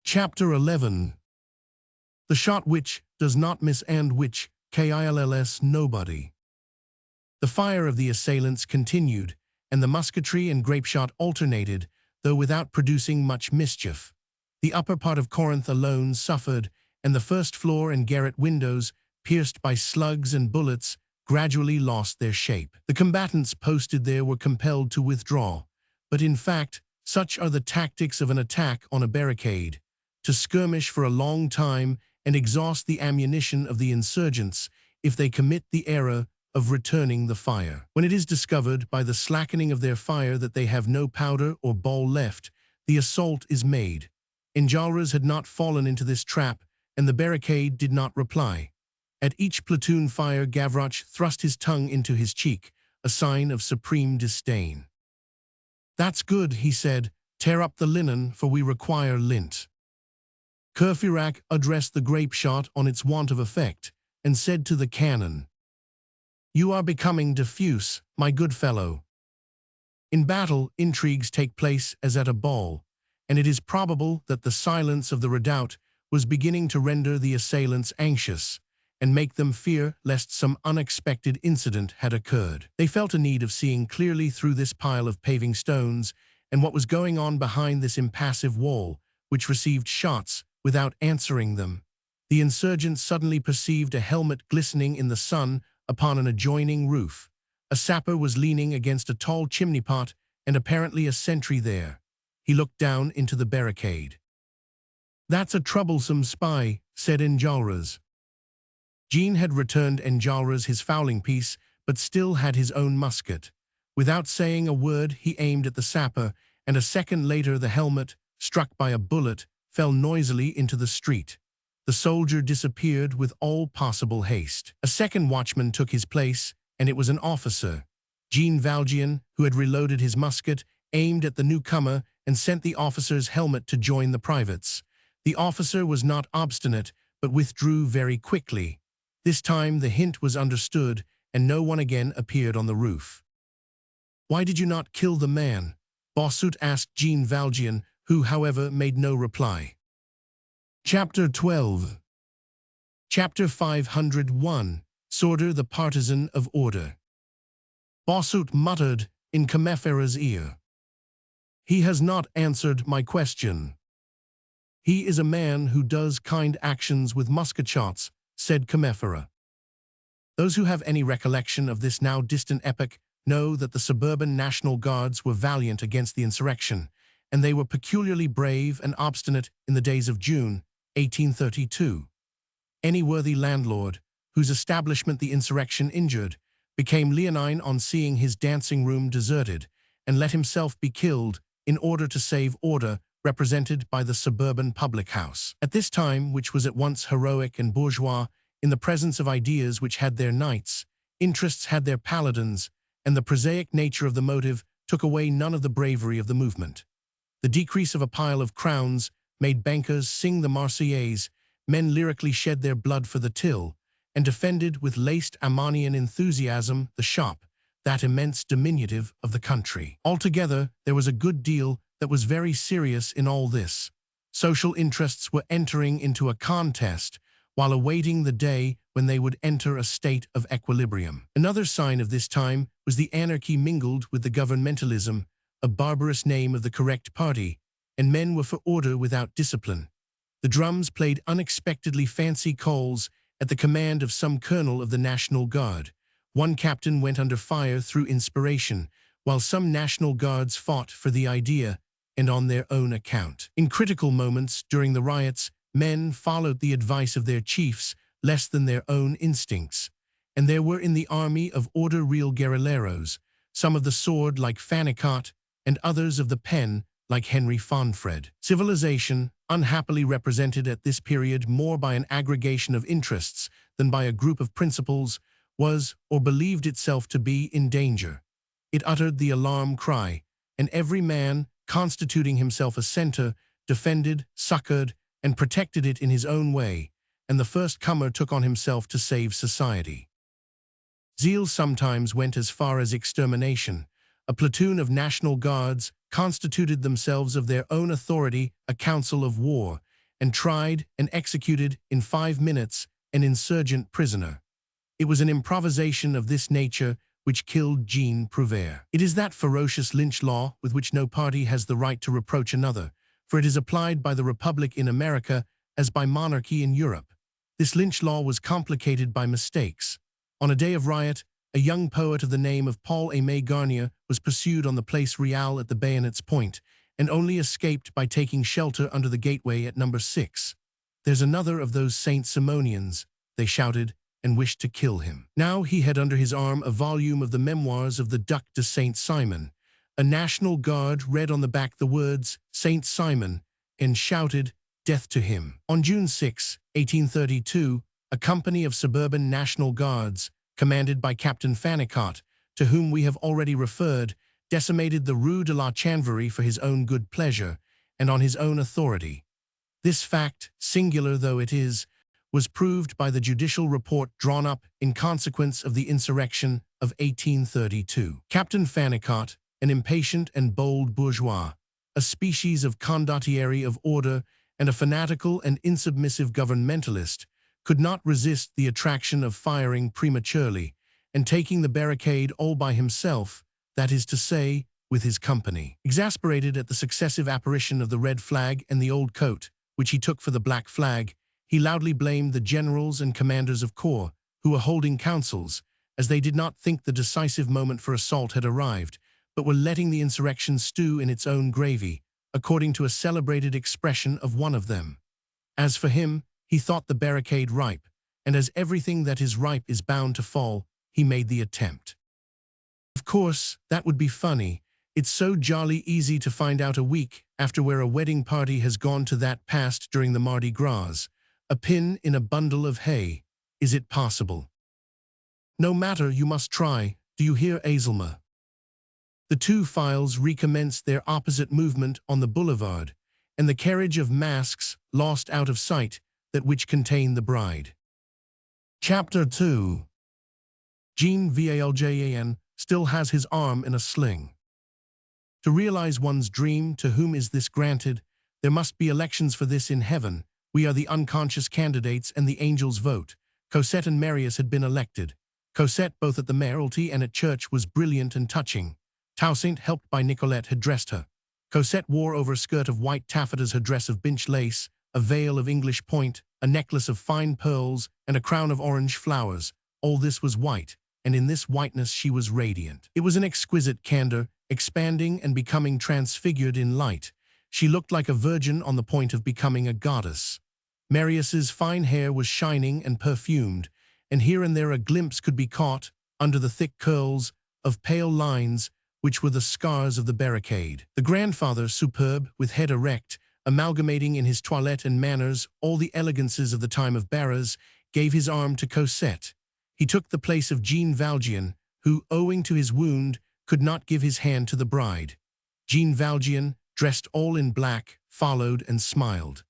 Speaker 1: Chapter 11. The shot which does not miss and which kills nobody. The fire of the assailants continued, and the musketry and grapeshot alternated, though without producing much mischief. The upper part of Corinth alone suffered, and the first floor and garret windows, pierced by slugs and bullets, gradually lost their shape. The combatants posted there were compelled to withdraw, but in fact, such are the tactics of an attack on a barricade, to skirmish for a long time and exhaust the ammunition of the insurgents if they commit the error of returning the fire. When it is discovered by the slackening of their fire that they have no powder or ball left, the assault is made. Enjolras had not fallen into this trap, and the barricade did not reply. At each platoon fire, Gavroche thrust his tongue into his cheek, a sign of supreme disdain. "That's good," he said. "Tear up the linen, for we require lint." Courfeyrac addressed the grapeshot on its want of effect, and said to the cannon, "You are becoming diffuse, my good fellow." In battle, intrigues take place as at a ball, and it is probable that the silence of the redoubt was beginning to render the assailants anxious, and make them fear lest some unexpected incident had occurred. They felt a need of seeing clearly through this pile of paving stones and what was going on behind this impassive wall, which received shots without answering them. The insurgents suddenly perceived a helmet glistening in the sun upon an adjoining roof. A sapper was leaning against a tall chimney pot, and apparently a sentry there. He looked down into the barricade. "That's a troublesome spy," said Enjolras. Jean had returned Enjolras his fowling piece, but still had his own musket. Without saying a word, he aimed at the sapper, and a second later the helmet, struck by a bullet, fell noisily into the street. The soldier disappeared with all possible haste. A second watchman took his place, and it was an officer. Jean Valjean, who had reloaded his musket, aimed at the newcomer and sent the officer's helmet to join the privates. The officer was not obstinate, but withdrew very quickly. This time the hint was understood, and no one again appeared on the roof. "Why did you not kill the man?" Bossuet asked Jean Valjean, who, however, made no reply. Chapter 12. Chapter 501. Sorter the partisan of order. Bossuet muttered in Combeferre's ear, "He has not answered my question." "He is a man who does kind actions with musket shots," said Combeferre. Those who have any recollection of this now distant epoch know that the suburban National Guards were valiant against the insurrection, and they were peculiarly brave and obstinate in the days of June, 1832. Any worthy landlord, whose establishment the insurrection injured, became leonine on seeing his dancing-room deserted, and let himself be killed in order to save order represented by the suburban public house. At this time, which was at once heroic and bourgeois, in the presence of ideas which had their knights, interests had their paladins, and the prosaic nature of the motive took away none of the bravery of the movement. The decrease of a pile of crowns made bankers sing the Marseillaise, men lyrically shed their blood for the till, and defended with laced Ammonian enthusiasm the shop, that immense diminutive of the country. Altogether, there was a good deal that was very serious in all this. Social interests were entering into a contest, while awaiting the day when they would enter a state of equilibrium. Another sign of this time was the anarchy mingled with the governmentalism, a barbarous name of the correct party, and men were for order without discipline. The drums played unexpectedly fancy calls at the command of some colonel of the National Guard. One captain went under fire through inspiration, while some National Guards fought for the idea and on their own account. In critical moments during the riots, men followed the advice of their chiefs less than their own instincts, and there were in the army of order real guerrilleros, some of the sword like Fannicot, and others of the pen like Henry Fonfred. Civilization, unhappily represented at this period more by an aggregation of interests than by a group of principles, was, or believed itself to be, in danger. It uttered the alarm cry, and every man, constituting himself a center, defended, succored, and protected it in his own way, and the first comer took on himself to save society. Zeal sometimes went as far as extermination. A platoon of National Guards constituted themselves of their own authority a council of war, and tried and executed in 5 minutes an insurgent prisoner. It was an improvisation of this nature which killed Jean Prouvaire. It is that ferocious lynch law with which no party has the right to reproach another, for it is applied by the Republic in America as by monarchy in Europe. This lynch law was complicated by mistakes. On a day of riot, a young poet of the name of Paul-Aimé Garnier was pursued on the Place Real at the bayonet's point, and only escaped by taking shelter under the gateway at number 6. "There's another of those Saint Simonians," they shouted, and wished to kill him. Now he had under his arm a volume of the memoirs of the Duc de Saint-Simon. A National Guard read on the back the words, "Saint Simon," and shouted, "Death to him." On June 6, 1832, a company of suburban National Guards, commanded by Captain Fannicot, to whom we have already referred, decimated the Rue de la Chanvrerie for his own good pleasure, and on his own authority. This fact, singular though it is, was proved by the judicial report drawn up in consequence of the insurrection of 1832. Captain Fannicot, an impatient and bold bourgeois, a species of condottiere of order, and a fanatical and insubmissive governmentalist, could not resist the attraction of firing prematurely, and taking the barricade all by himself, that is to say, with his company. Exasperated at the successive apparition of the red flag and the old coat, which he took for the black flag, he loudly blamed the generals and commanders of corps, who were holding councils, as they did not think the decisive moment for assault had arrived, but were letting the insurrection stew in its own gravy, according to a celebrated expression of one of them. As for him, he thought the barricade ripe, and as everything that is ripe is bound to fall, he made the attempt. Of course, that would be funny. It's so jolly easy to find out a week after where a wedding party has gone to that passed during the Mardi Gras. A pin in a bundle of hay. Is it possible? No matter, you must try. Do you hear, Azelma? The two files recommenced their opposite movement on the boulevard, and the carriage of masks lost out of sight that which contained the bride. Chapter 2. Jean Valjean still has his arm in a sling. To realize one's dream, to whom is this granted? There must be elections for this in heaven. We are the unconscious candidates, and the angels vote. Cosette and Marius had been elected. Cosette, both at the mayoralty and at church, was brilliant and touching. Toussaint, helped by Nicolette, had dressed her. Cosette wore over a skirt of white taffetas her dress of Binch lace, a veil of English point, a necklace of fine pearls, and a crown of orange flowers. All this was white, and in this whiteness she was radiant. It was an exquisite candor, expanding and becoming transfigured in light. She looked like a virgin on the point of becoming a goddess. Marius's fine hair was shining and perfumed, and here and there a glimpse could be caught, under the thick curls, of pale lines, which were the scars of the barricade. The grandfather, superb, with head erect, amalgamating in his toilette and manners all the elegances of the time of Barras, gave his arm to Cosette. He took the place of Jean Valjean, who, owing to his wound, could not give his hand to the bride. Jean Valjean, dressed all in black, followed and smiled.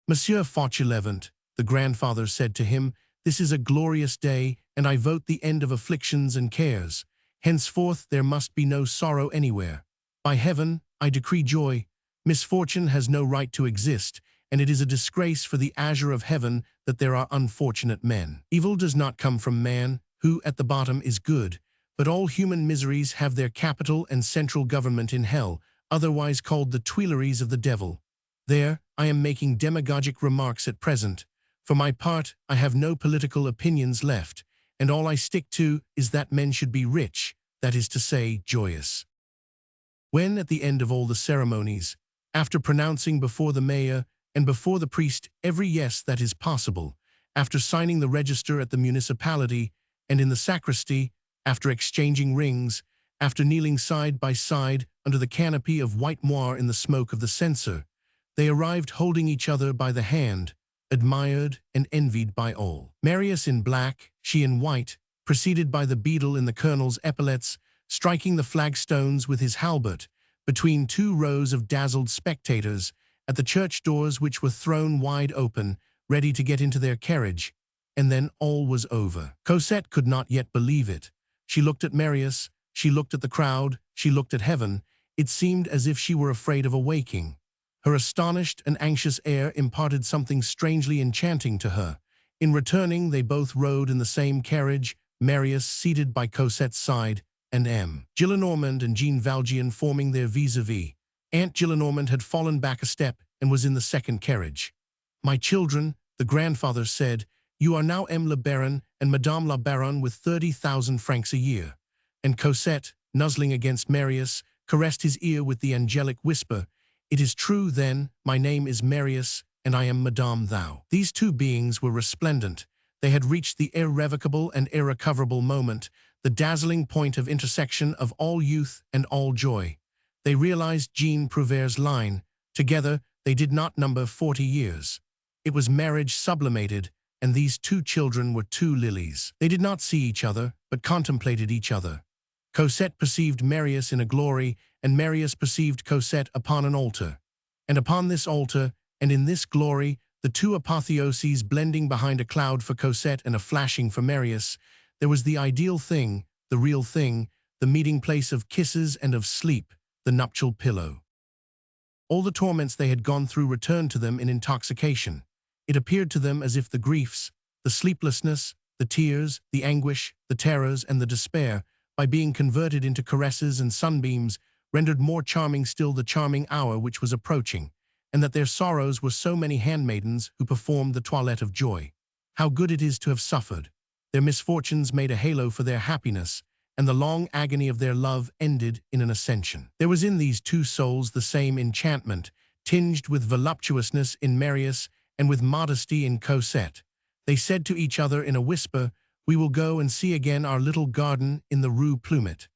Speaker 1: "Monsieur Fauchelevent," the grandfather said to him, "this is a glorious day, and I vote the end of afflictions and cares. Henceforth there must be no sorrow anywhere. By heaven, I decree joy. Misfortune has no right to exist, and it is a disgrace for the azure of heaven that there are unfortunate men. Evil does not come from man, who at the bottom is good, but all human miseries have their capital and central government in hell, otherwise called the Tuileries of the devil. There, I am making demagogic remarks at present. For my part, I have no political opinions left, and all I stick to is that men should be rich, that is to say, joyous." When, at the end of all the ceremonies, after pronouncing before the mayor and before the priest every yes that is possible, after signing the register at the municipality and in the sacristy, after exchanging rings, after kneeling side by side under the canopy of white moire in the smoke of the censer, they arrived holding each other by the hand, admired and envied by all. Marius in black, she in white, preceded by the beadle in the colonel's epaulets, striking the flagstones with his halbert, between two rows of dazzled spectators, at the church doors which were thrown wide open, ready to get into their carriage, and then all was over. Cosette could not yet believe it. She looked at Marius, she looked at the crowd, she looked at heaven. It seemed as if she were afraid of awaking. Her astonished and anxious air imparted something strangely enchanting to her. In returning, they both rode in the same carriage, Marius seated by Cosette's side, and M. Gillenormand and Jean Valjean forming their vis-à-vis. Aunt Gillenormand had fallen back a step and was in the second carriage. "My children," the grandfather said, "you are now M. le Baron and Madame la Baronne with 30,000 francs a year." And Cosette, nuzzling against Marius, caressed his ear with the angelic whisper, "It is true, then, my name is Marius, and I am Madame Thou." These two beings were resplendent. They had reached the irrevocable and irrecoverable moment, the dazzling point of intersection of all youth and all joy. They realized Jean Prouvair's line, "Together they did not number 40 years." It was marriage sublimated, and these two children were two lilies. They did not see each other, but contemplated each other. Cosette perceived Marius in a glory, and Marius perceived Cosette upon an altar. And upon this altar, and in this glory, the two apotheoses blending behind a cloud for Cosette and a flashing for Marius, there was the ideal thing, the real thing, the meeting place of kisses and of sleep, the nuptial pillow. All the torments they had gone through returned to them in intoxication. It appeared to them as if the griefs, the sleeplessness, the tears, the anguish, the terrors, and the despair, by being converted into caresses and sunbeams, rendered more charming still the charming hour which was approaching, and that their sorrows were so many handmaidens who performed the toilette of joy. How good it is to have suffered! Their misfortunes made a halo for their happiness, and the long agony of their love ended in an ascension. There was in these two souls the same enchantment, tinged with voluptuousness in Marius and with modesty in Cosette. They said to each other in a whisper, "We will go and see again our little garden in the Rue Plumet."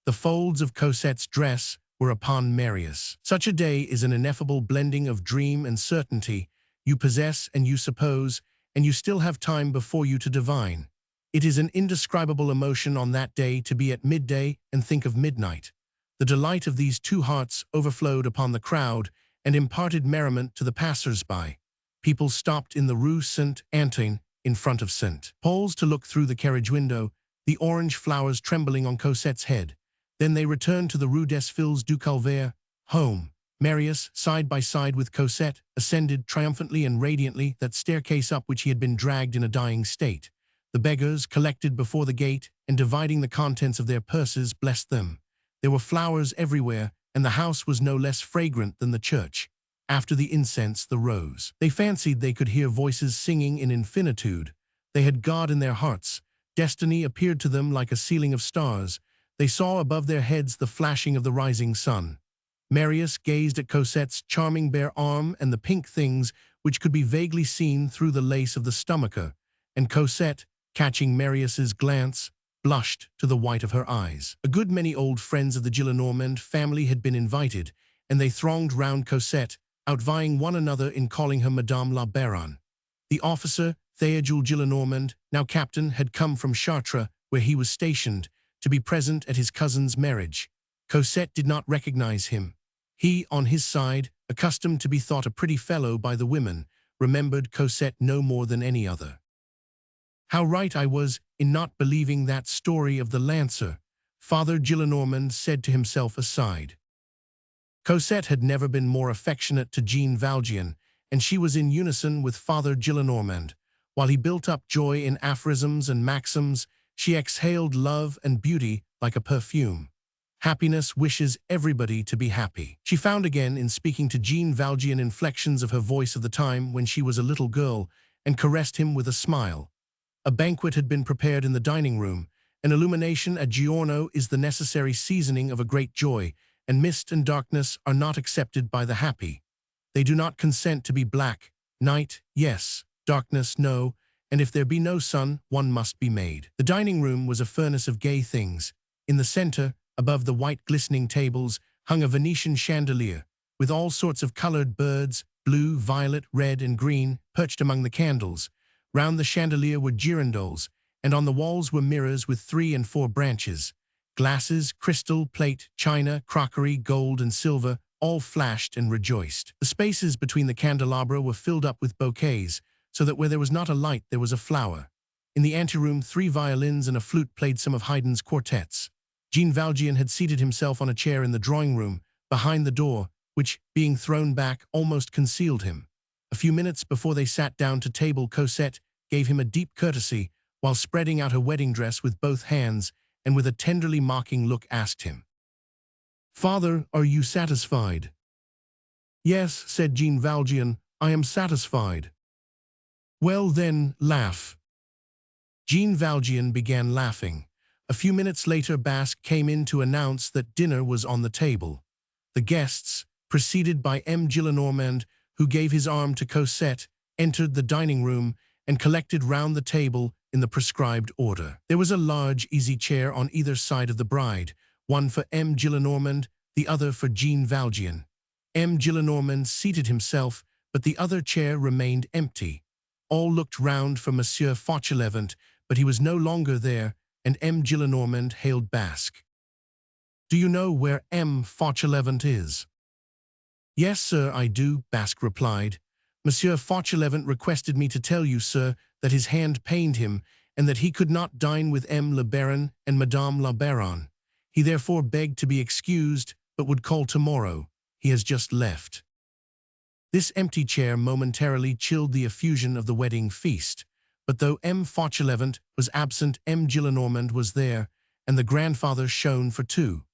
Speaker 1: The folds of Cosette's dress were upon Marius. Such a day is an ineffable blending of dream and certainty. You possess and you suppose, and you still have time before you to divine. It is an indescribable emotion on that day to be at midday and think of midnight. The delight of these two hearts overflowed upon the crowd and imparted merriment to the passers-by. People stopped in the Rue Saint-Antoine in front of St. Paul's to look through the carriage window, the orange flowers trembling on Cosette's head. Then they returned to the Rue des Filles du Calvaire, home. Marius, side by side with Cosette, ascended triumphantly and radiantly that staircase up which he had been dragged in a dying state. The beggars, collected before the gate and dividing the contents of their purses, blessed them. There were flowers everywhere, and the house was no less fragrant than the church. After the incense, the rose. They fancied they could hear voices singing in infinitude. They had God in their hearts. Destiny appeared to them like a ceiling of stars. They saw above their heads the flashing of the rising sun. Marius gazed at Cosette's charming bare arm and the pink things which could be vaguely seen through the lace of the stomacher, and Cosette, catching Marius's glance, blushed to the white of her eyes. A good many old friends of the Gillenormand family had been invited, and they thronged round Cosette, outvying one another in calling her Madame la Baronne. The officer, Théodule Gillenormand, now captain, had come from Chartres, where he was stationed, to be present at his cousin's marriage. Cosette did not recognize him. He, on his side, accustomed to be thought a pretty fellow by the women, remembered Cosette no more than any other. "How right I was in not believing that story of the Lancer," Father Gillenormand said to himself aside. Cosette had never been more affectionate to Jean Valjean, and she was in unison with Father Gillenormand. While he built up joy in aphorisms and maxims, she exhaled love and beauty like a perfume. Happiness wishes everybody to be happy. She found again in speaking to Jean Valjean inflections of her voice of the time when she was a little girl, and caressed him with a smile. A banquet had been prepared in the dining room. An illumination at Giorno is the necessary seasoning of a great joy, and mist and darkness are not accepted by the happy. They do not consent to be black. Night, yes. Darkness, no. And if there be no sun, one must be made. The dining room was a furnace of gay things. In the center, above the white glistening tables, hung a Venetian chandelier, with all sorts of colored birds, blue, violet, red, and green, perched among the candles. Round the chandelier were girandoles, and on the walls were mirrors with 3 and 4 branches. Glasses, crystal, plate, china, crockery, gold, and silver, all flashed and rejoiced. The spaces between the candelabra were filled up with bouquets, so that where there was not a light there was a flower. In the anteroom 3 violins and a flute played some of Haydn's quartets. Jean Valjean had seated himself on a chair in the drawing-room, behind the door, which, being thrown back, almost concealed him. A few minutes before they sat down to table, Cosette, gave him a deep courtesy, while spreading out her wedding dress with both hands, and with a tenderly mocking look asked him, "Father, are you satisfied?" "Yes," said Jean Valjean, "I am satisfied." "Well then, laugh." Jean Valjean began laughing. A few minutes later Basque came in to announce that dinner was on the table. The guests, preceded by M. Gillenormand, who gave his arm to Cosette, entered the dining room and collected round the table in the prescribed order. There was a large easy chair on either side of the bride, one for M. Gillenormand, the other for Jean Valjean. M. Gillenormand seated himself, but the other chair remained empty. All looked round for Monsieur Fauchelevent, but he was no longer there, and M. Gillenormand hailed Basque. "Do you know where M. Fauchelevent is?" "Yes, sir, I do," Basque replied. "Monsieur Fauchelevent requested me to tell you, sir, that his hand pained him, and that he could not dine with M. le Baron and Madame la Baronne. He therefore begged to be excused, but would call tomorrow. He has just left." This empty chair momentarily chilled the effusion of the wedding feast, but though M. Fauchelevent was absent, M. Gillenormand was there, and the grandfather shone for two.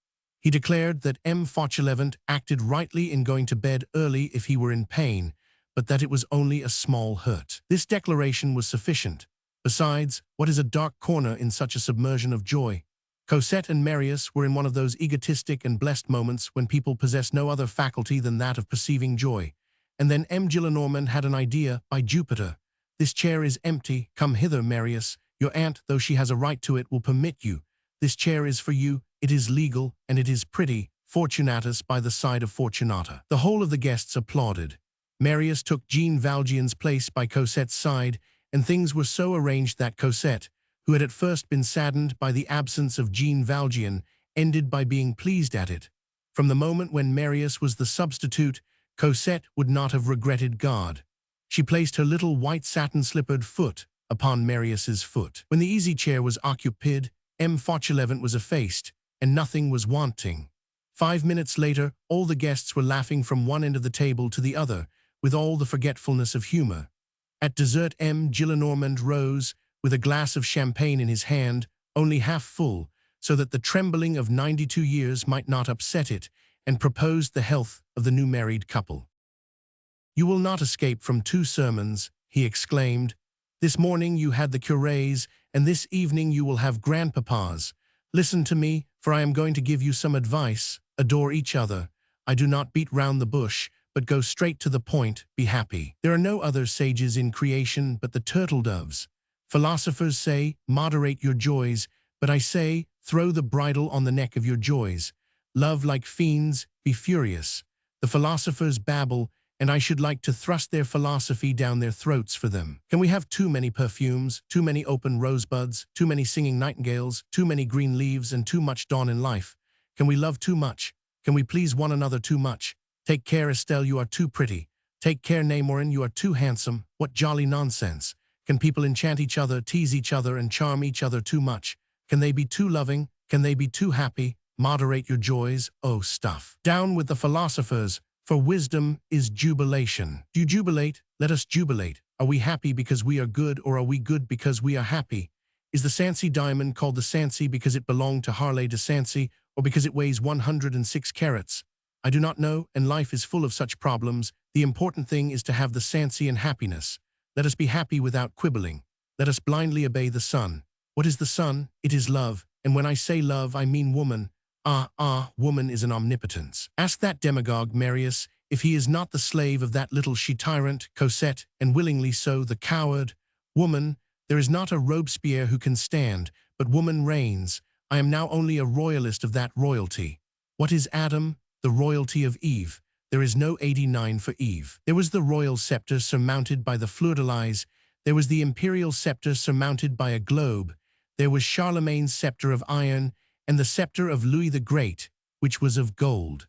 Speaker 1: He declared that M. Fauchelevent acted rightly in going to bed early if he were in pain, but that it was only a small hurt. This declaration was sufficient. Besides, what is a dark corner in such a submersion of joy? Cosette and Marius were in one of those egotistic and blessed moments when people possess no other faculty than that of perceiving joy. And then M. Gillenormand had an idea, by Jupiter. "This chair is empty. Come hither, Marius. Your aunt, though she has a right to it, will permit you. This chair is for you. It is legal, and it is pretty. Fortunatus by the side of Fortunata." The whole of the guests applauded. Marius took Jean Valjean's place by Cosette's side, and things were so arranged that Cosette, who had at first been saddened by the absence of Jean Valjean, ended by being pleased at it. From the moment when Marius was the substitute, Cosette would not have regretted God. She placed her little white satin-slippered foot upon Marius's foot. When the easy chair was occupied, M. Fauchelevent was effaced, and nothing was wanting. 5 minutes later, all the guests were laughing from one end of the table to the other, with all the forgetfulness of humor. At dessert, M. Gillenormand rose, with a glass of champagne in his hand, only half full, so that the trembling of 92 years might not upset it, and proposed the health of the new married couple. "You will not escape from 2 sermons," he exclaimed. "This morning you had the curé's, and this evening you will have grandpapa's. Listen to me, for I am going to give you some advice. Adore each other. I do not beat round the bush, but go straight to the point. Be happy. There are no other sages in creation but the turtle-doves. Philosophers say, moderate your joys, but I say, throw the bridle on the neck of your joys. Love like fiends, be furious. The philosophers babble, and I should like to thrust their philosophy down their throats for them. Can we have too many perfumes, too many open rosebuds, too many singing nightingales, too many green leaves, and too much dawn in life? Can we love too much? Can we please one another too much? Take care, Estelle, you are too pretty. Take care, Nemorin, you are too handsome. What jolly nonsense. Can people enchant each other, tease each other, and charm each other too much? Can they be too loving? Can they be too happy? Moderate your joys. Oh, stuff. Down with the philosophers, for wisdom is jubilation. Do you jubilate? Let us jubilate. Are we happy because we are good, or are we good because we are happy? Is the Sancy diamond called the Sancy because it belonged to Harley de Sancy, or because it weighs 106 carats? I do not know, and life is full of such problems. The important thing is to have the Sancy and happiness. Let us be happy without quibbling. Let us blindly obey the sun. What is the sun? It is love, and when I say love, I mean woman. Woman is an omnipotence. Ask that demagogue, Marius, if he is not the slave of that little she-tyrant, Cosette, and willingly so, the coward. Woman, there is not a Robespierre who can stand, but woman reigns. I am now only a royalist of that royalty. What is Adam? The royalty of Eve. There is no 89 for Eve. There was the royal scepter surmounted by the fleur-de-lis. There was the imperial scepter surmounted by a globe. There was Charlemagne's scepter of iron, and the scepter of Louis the Great, which was of gold.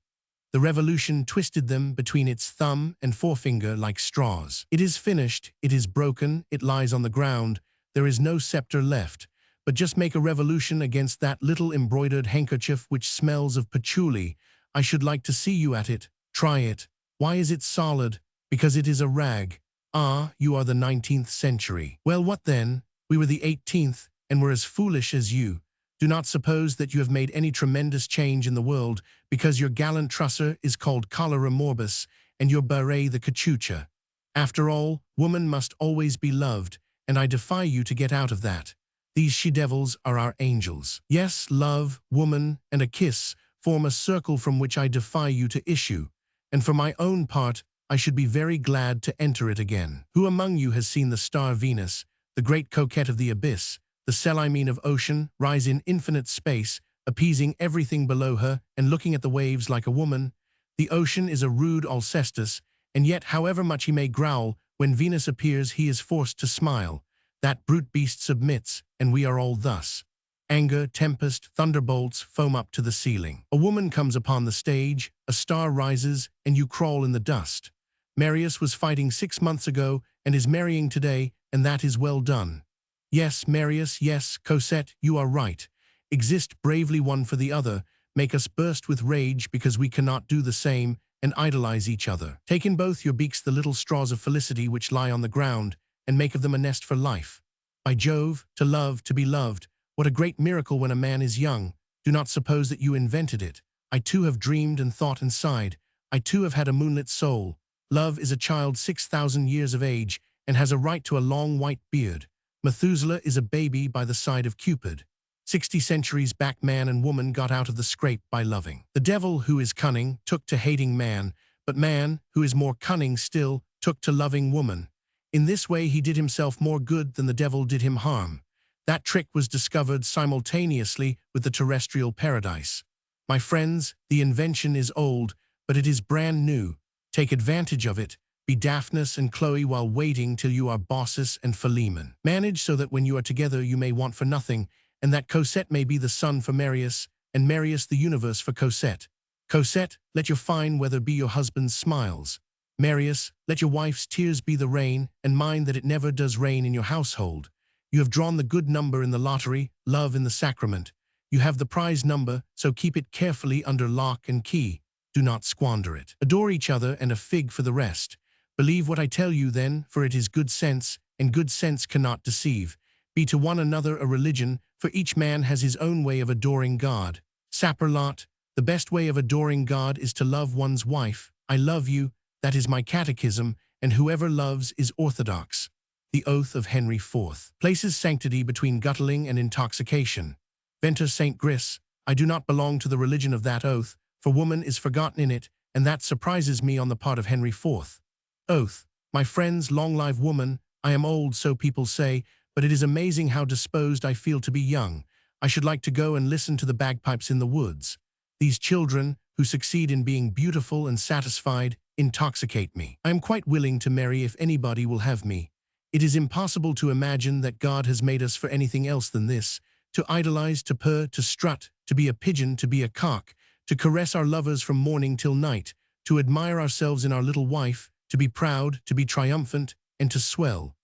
Speaker 1: The Revolution twisted them between its thumb and forefinger like straws. It is finished, it is broken, it lies on the ground, there is no scepter left, but just make a revolution against that little embroidered handkerchief which smells of patchouli. I should like to see you at it. Try it. Why is it solid? Because it is a rag. Ah, you are the 19th century. Well, what then? We were the 18th, and were as foolish as you. Do not suppose that you have made any tremendous change in the world because your gallant trusser is called cholera morbus and your beret the cachucha. After all, woman must always be loved, and I defy you to get out of that. These she-devils are our angels. Yes, love, woman, and a kiss form a circle from which I defy you to issue, and for my own part, I should be very glad to enter it again. Who among you has seen the star Venus, the great coquette of the abyss, the Celimene of ocean, rise in infinite space, appeasing everything below her and looking at the waves like a woman? The ocean is a rude Alcestis, and yet however much he may growl, when Venus appears he is forced to smile. That brute beast submits, and we are all thus. Anger, tempest, thunderbolts foam up to the ceiling. A woman comes upon the stage, a star rises, and you crawl in the dust. Marius was fighting 6 months ago and is marrying today, and that is well done. Yes, Marius, yes, Cosette, you are right. Exist bravely one for the other, make us burst with rage because we cannot do the same, and idolize each other. Take in both your beaks the little straws of felicity which lie on the ground, and make of them a nest for life. By Jove, to love, to be loved, what a great miracle when a man is young. Do not suppose that you invented it. I too have dreamed and thought and sighed. I too have had a moonlit soul. Love is a child 6,000 years of age, and has a right to a long white beard. Methuselah is a baby by the side of Cupid. 60 centuries back man and woman got out of the scrape by loving. The devil, who is cunning, took to hating man, but man, who is more cunning still, took to loving woman. In this way he did himself more good than the devil did him harm. That trick was discovered simultaneously with the terrestrial paradise. My friends, the invention is old, but it is brand new. Take advantage of it. Be Daphnis and Chloe while waiting till you are Baucis and Philemon. Manage so that when you are together you may want for nothing, and that Cosette may be the sun for Marius, and Marius the universe for Cosette. Cosette, let your fine weather be your husband's smiles. Marius, let your wife's tears be the rain, and mind that it never does rain in your household. You have drawn the good number in the lottery, love in the sacrament. You have the prize number, so keep it carefully under lock and key. Do not squander it. Adore each other, and a fig for the rest. Believe what I tell you then, for it is good sense, and good sense cannot deceive. Be to one another a religion, for each man has his own way of adoring God. Saperlot, the best way of adoring God is to love one's wife. I love you, that is my catechism, and whoever loves is orthodox. The oath of Henry IV. Places sanctity between guttling and intoxication. Venter Saint Gris, I do not belong to the religion of that oath, for woman is forgotten in it, and that surprises me on the part of Henry IV. Oath, my friends, long live woman. I am old, so people say, but it is amazing how disposed I feel to be young. I should like to go and listen to the bagpipes in the woods. These children, who succeed in being beautiful and satisfied, intoxicate me. I am quite willing to marry if anybody will have me. It is impossible to imagine that God has made us for anything else than this, to idolize, to purr, to strut, to be a pigeon, to be a cock, to caress our lovers from morning till night, to admire ourselves in our little wife, to be proud, to be triumphant, and to swell.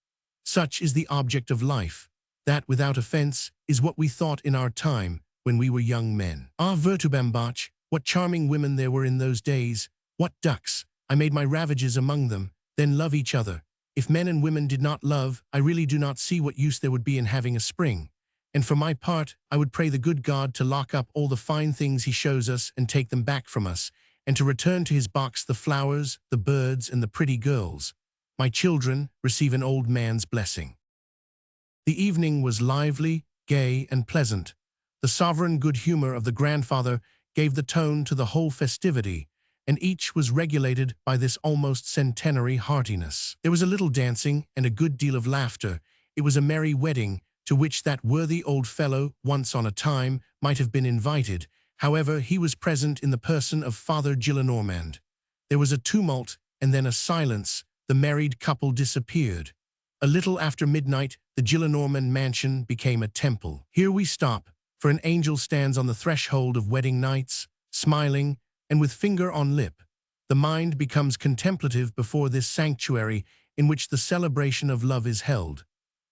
Speaker 1: Such is the object of life. That, without offense, is what we thought in our time, when we were young men. Ah, Vertubambach, what charming women there were in those days, what ducks! I made my ravages among them, then love each other. If men and women did not love, I really do not see what use there would be in having a spring. And for my part, I would pray the good God to lock up all the fine things he shows us and take them back from us, and to return to his box the flowers, the birds, and the pretty girls. My children, receive an old man's blessing. The evening was lively, gay, and pleasant. The sovereign good humor of the grandfather gave the tone to the whole festivity, and each was regulated by this almost centenary heartiness. There was a little dancing and a good deal of laughter. It was a merry wedding, to which that worthy old fellow, once on a time, might have been invited. However, he was present in the person of Father Gillenormand. There was a tumult, and then a silence. The married couple disappeared. A little after midnight, the Gillenormand mansion became a temple. Here we stop, for an angel stands on the threshold of wedding nights, smiling, and with finger on lip. The mind becomes contemplative before this sanctuary in which the celebration of love is held.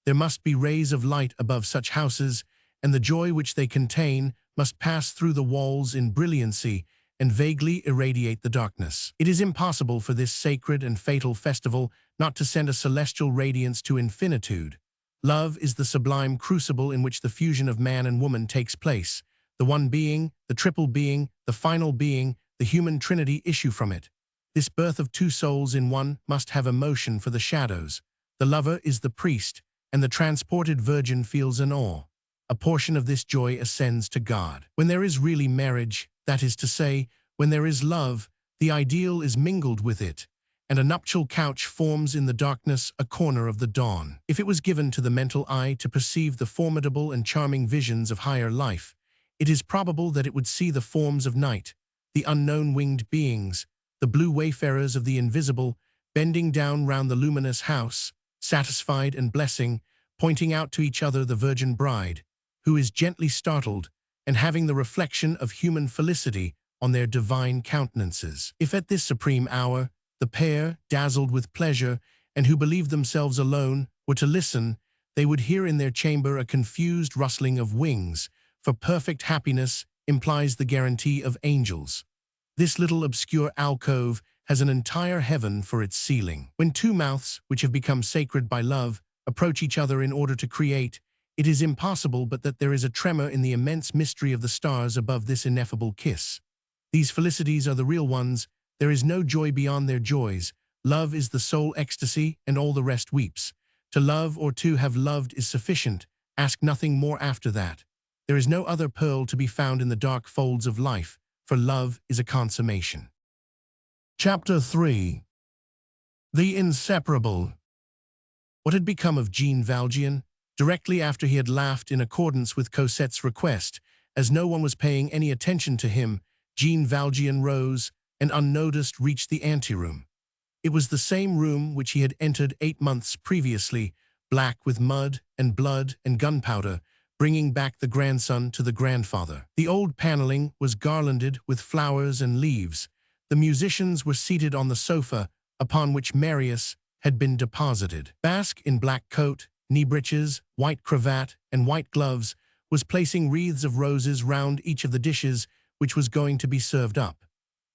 Speaker 1: There must be rays of light above such houses, and the joy which they contain must pass through the walls in brilliancy, and vaguely irradiate the darkness. It is impossible for this sacred and fatal festival not to send a celestial radiance to infinitude. Love is the sublime crucible in which the fusion of man and woman takes place. The one being, the triple being, the final being, the human trinity issue from it. This birth of two souls in one must have emotion for the shadows. The lover is the priest, and the transported virgin feels an awe. A portion of this joy ascends to God. When there is really marriage, that is to say, when there is love, the ideal is mingled with it, and a nuptial couch forms in the darkness a corner of the dawn. If it was given to the mental eye to perceive the formidable and charming visions of higher life, it is probable that it would see the forms of night, the unknown winged beings, the blue wayfarers of the invisible, bending down round the luminous house, satisfied and blessing, pointing out to each other the virgin bride, who is gently startled, and having the reflection of human felicity on their divine countenances. If at this supreme hour, the pair, dazzled with pleasure, and who believed themselves alone, were to listen, they would hear in their chamber a confused rustling of wings, for perfect happiness implies the guarantee of angels. This little obscure alcove has an entire heaven for its ceiling. When two mouths, which have become sacred by love, approach each other in order to create, it is impossible but that there is a tremor in the immense mystery of the stars above this ineffable kiss. These felicities are the real ones. There is no joy beyond their joys. Love is the sole ecstasy, and all the rest weeps. To love or to have loved is sufficient. Ask nothing more after that. There is no other pearl to be found in the dark folds of life, for love is a consummation. Chapter 3. The Inseparable. What had become of Jean Valjean? Directly after he had laughed in accordance with Cosette's request, as no one was paying any attention to him, Jean Valjean rose and unnoticed reached the anteroom. It was the same room which he had entered 8 months previously, black with mud and blood and gunpowder, bringing back the grandson to the grandfather. The old paneling was garlanded with flowers and leaves. The musicians were seated on the sofa, upon which Marius had been deposited. Basque, in black coat, knee breeches, white cravat, and white gloves, was placing wreaths of roses round each of the dishes which was going to be served up.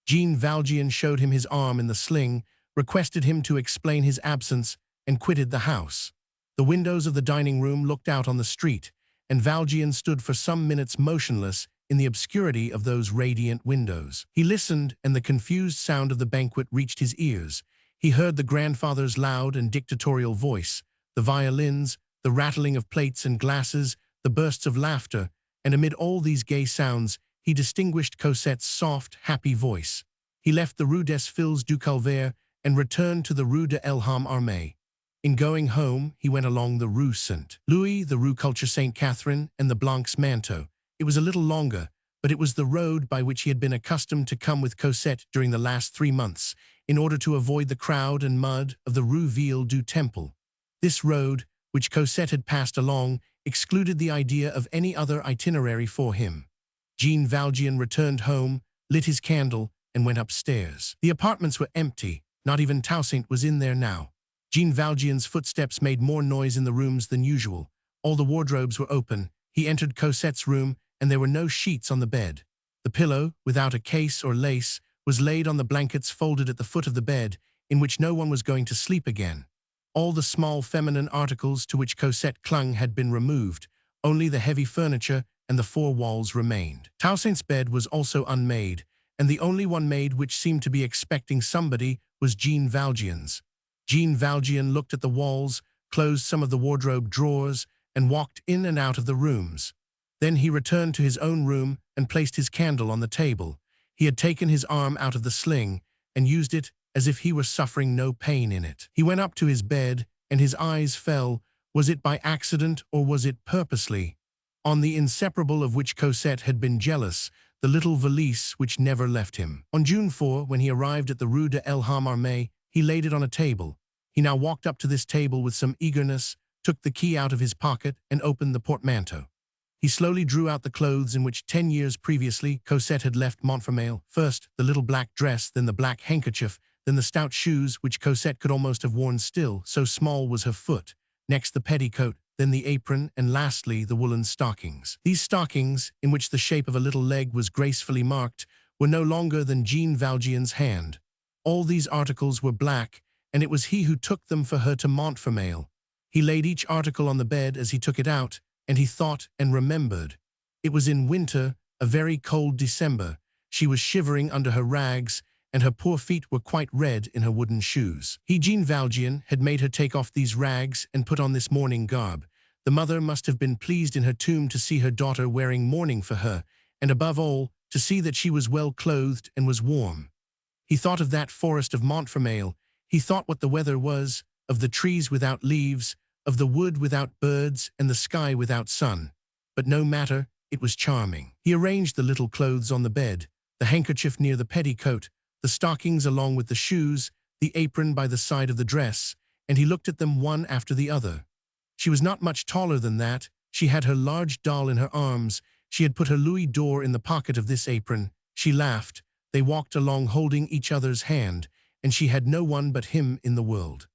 Speaker 1: Jean Valjean showed him his arm in the sling, requested him to explain his absence, and quitted the house. The windows of the dining room looked out on the street, and Valjean stood for some minutes motionless in the obscurity of those radiant windows. He listened, and the confused sound of the banquet reached his ears. He heard the grandfather's loud and dictatorial voice, the violins, the rattling of plates and glasses, the bursts of laughter, and amid all these gay sounds, he distinguished Cosette's soft, happy voice. He left the Rue des Filles du Calvaire and returned to the Rue de l'Homme-Armé. In going home, he went along the Rue Saint-Louis, the Rue Culture Sainte-Catherine, and the Blancs-Manteaux. It was a little longer, but it was the road by which he had been accustomed to come with Cosette during the last 3 months, in order to avoid the crowd and mud of the Rue Ville du Temple. This road, which Cosette had passed along, excluded the idea of any other itinerary for him. Jean Valjean returned home, lit his candle, and went upstairs. The apartments were empty. Not even Toussaint was in there now. Jean Valjean's footsteps made more noise in the rooms than usual. All the wardrobes were open. He entered Cosette's room, and there were no sheets on the bed. The pillow, without a case or lace, was laid on the blankets folded at the foot of the bed, in which no one was going to sleep again. All the small feminine articles to which Cosette clung had been removed. Only the heavy furniture and the 4 walls remained. Toussaint's bed was also unmade, and the only one made which seemed to be expecting somebody was Jean Valjean's. Jean Valjean looked at the walls, closed some of the wardrobe drawers, and walked in and out of the rooms. Then he returned to his own room and placed his candle on the table. He had taken his arm out of the sling and used it as if he were suffering no pain in it. He went up to his bed, and his eyes fell, was it by accident or was it purposely, on the inseparable of which Cosette had been jealous, the little valise which never left him. On June 4, when he arrived at the Rue de l'Homme-Armé, he laid it on a table. He now walked up to this table with some eagerness, took the key out of his pocket, and opened the portmanteau. He slowly drew out the clothes in which 10 years previously Cosette had left Montfermeil. First, the little black dress, then the black handkerchief, then the stout shoes which Cosette could almost have worn still, so small was her foot. Next the petticoat, then the apron, and lastly the woolen stockings. These stockings, in which the shape of a little leg was gracefully marked, were no longer than Jean Valjean's hand. All these articles were black, and it was he who took them for her to Montfermeil. He laid each article on the bed as he took it out, and he thought and remembered. It was in winter, a very cold December. She was shivering under her rags, and her poor feet were quite red in her wooden shoes. He, Jean Valjean, had made her take off these rags and put on this mourning garb. The mother must have been pleased in her tomb to see her daughter wearing mourning for her, and above all, to see that she was well clothed and was warm. He thought of that forest of Montfermeil. He thought what the weather was, of the trees without leaves, of the wood without birds, and the sky without sun. But no matter, it was charming. He arranged the little clothes on the bed, the handkerchief near the petticoat, the stockings along with the shoes, the apron by the side of the dress, and he looked at them one after the other. She was not much taller than that. She had her large doll in her arms. She had put her louis d'or in the pocket of this apron. She laughed. They walked along holding each other's hand, and she had no one but him in the world.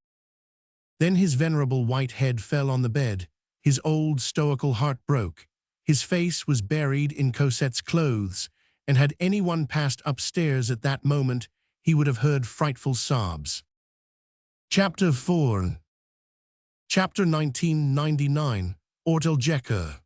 Speaker 1: Then his venerable white head fell on the bed. His old stoical heart broke. His face was buried in Cosette's clothes, and had anyone passed upstairs at that moment, he would have heard frightful sobs. Chapter 4. Chapter 1999. Orteljeker.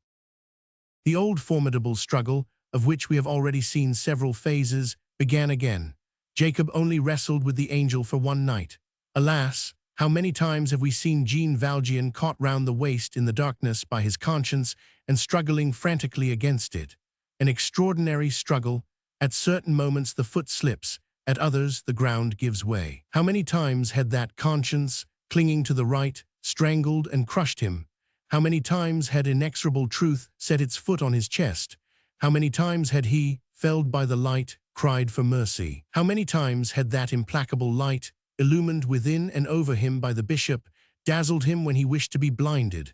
Speaker 1: The old formidable struggle, of which we have already seen several phases, began again. Jacob only wrestled with the angel for one night. Alas, how many times have we seen Jean Valjean caught round the waist in the darkness by his conscience and struggling frantically against it. An extraordinary struggle. At certain moments the foot slips, at others the ground gives way. How many times had that conscience, clinging to the right, strangled and crushed him? How many times had inexorable truth set its foot on his chest? How many times had he, felled by the light, cried for mercy? How many times had that implacable light, illumined within and over him by the bishop, dazzled him when he wished to be blinded?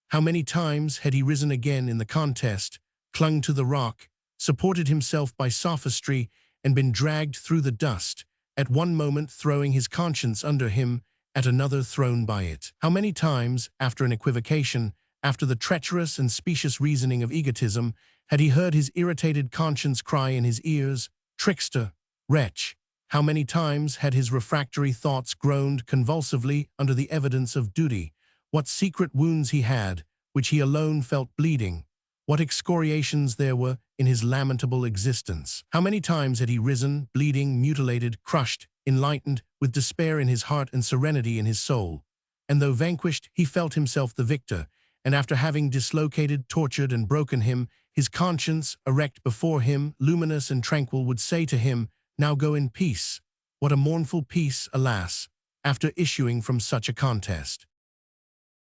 Speaker 1: How many times had he risen again in the contest, clung to the rock, supported himself by sophistry, and been dragged through the dust, at one moment throwing his conscience under him, at another thrown by it? How many times, after an equivocation, after the treacherous and specious reasoning of egotism, had he heard his irritated conscience cry in his ears, "Trickster! Wretch!" How many times had his refractory thoughts groaned convulsively under the evidence of duty? What secret wounds he had, which he alone felt bleeding! What excoriations there were in his lamentable existence! How many times had he risen, bleeding, mutilated, crushed, enlightened, with despair in his heart and serenity in his soul? And though vanquished, he felt himself the victor, and after having dislocated, tortured, and broken him, his conscience, erect before him, luminous and tranquil, would say to him, "Now go in peace." What a mournful peace, alas, after issuing from such a contest.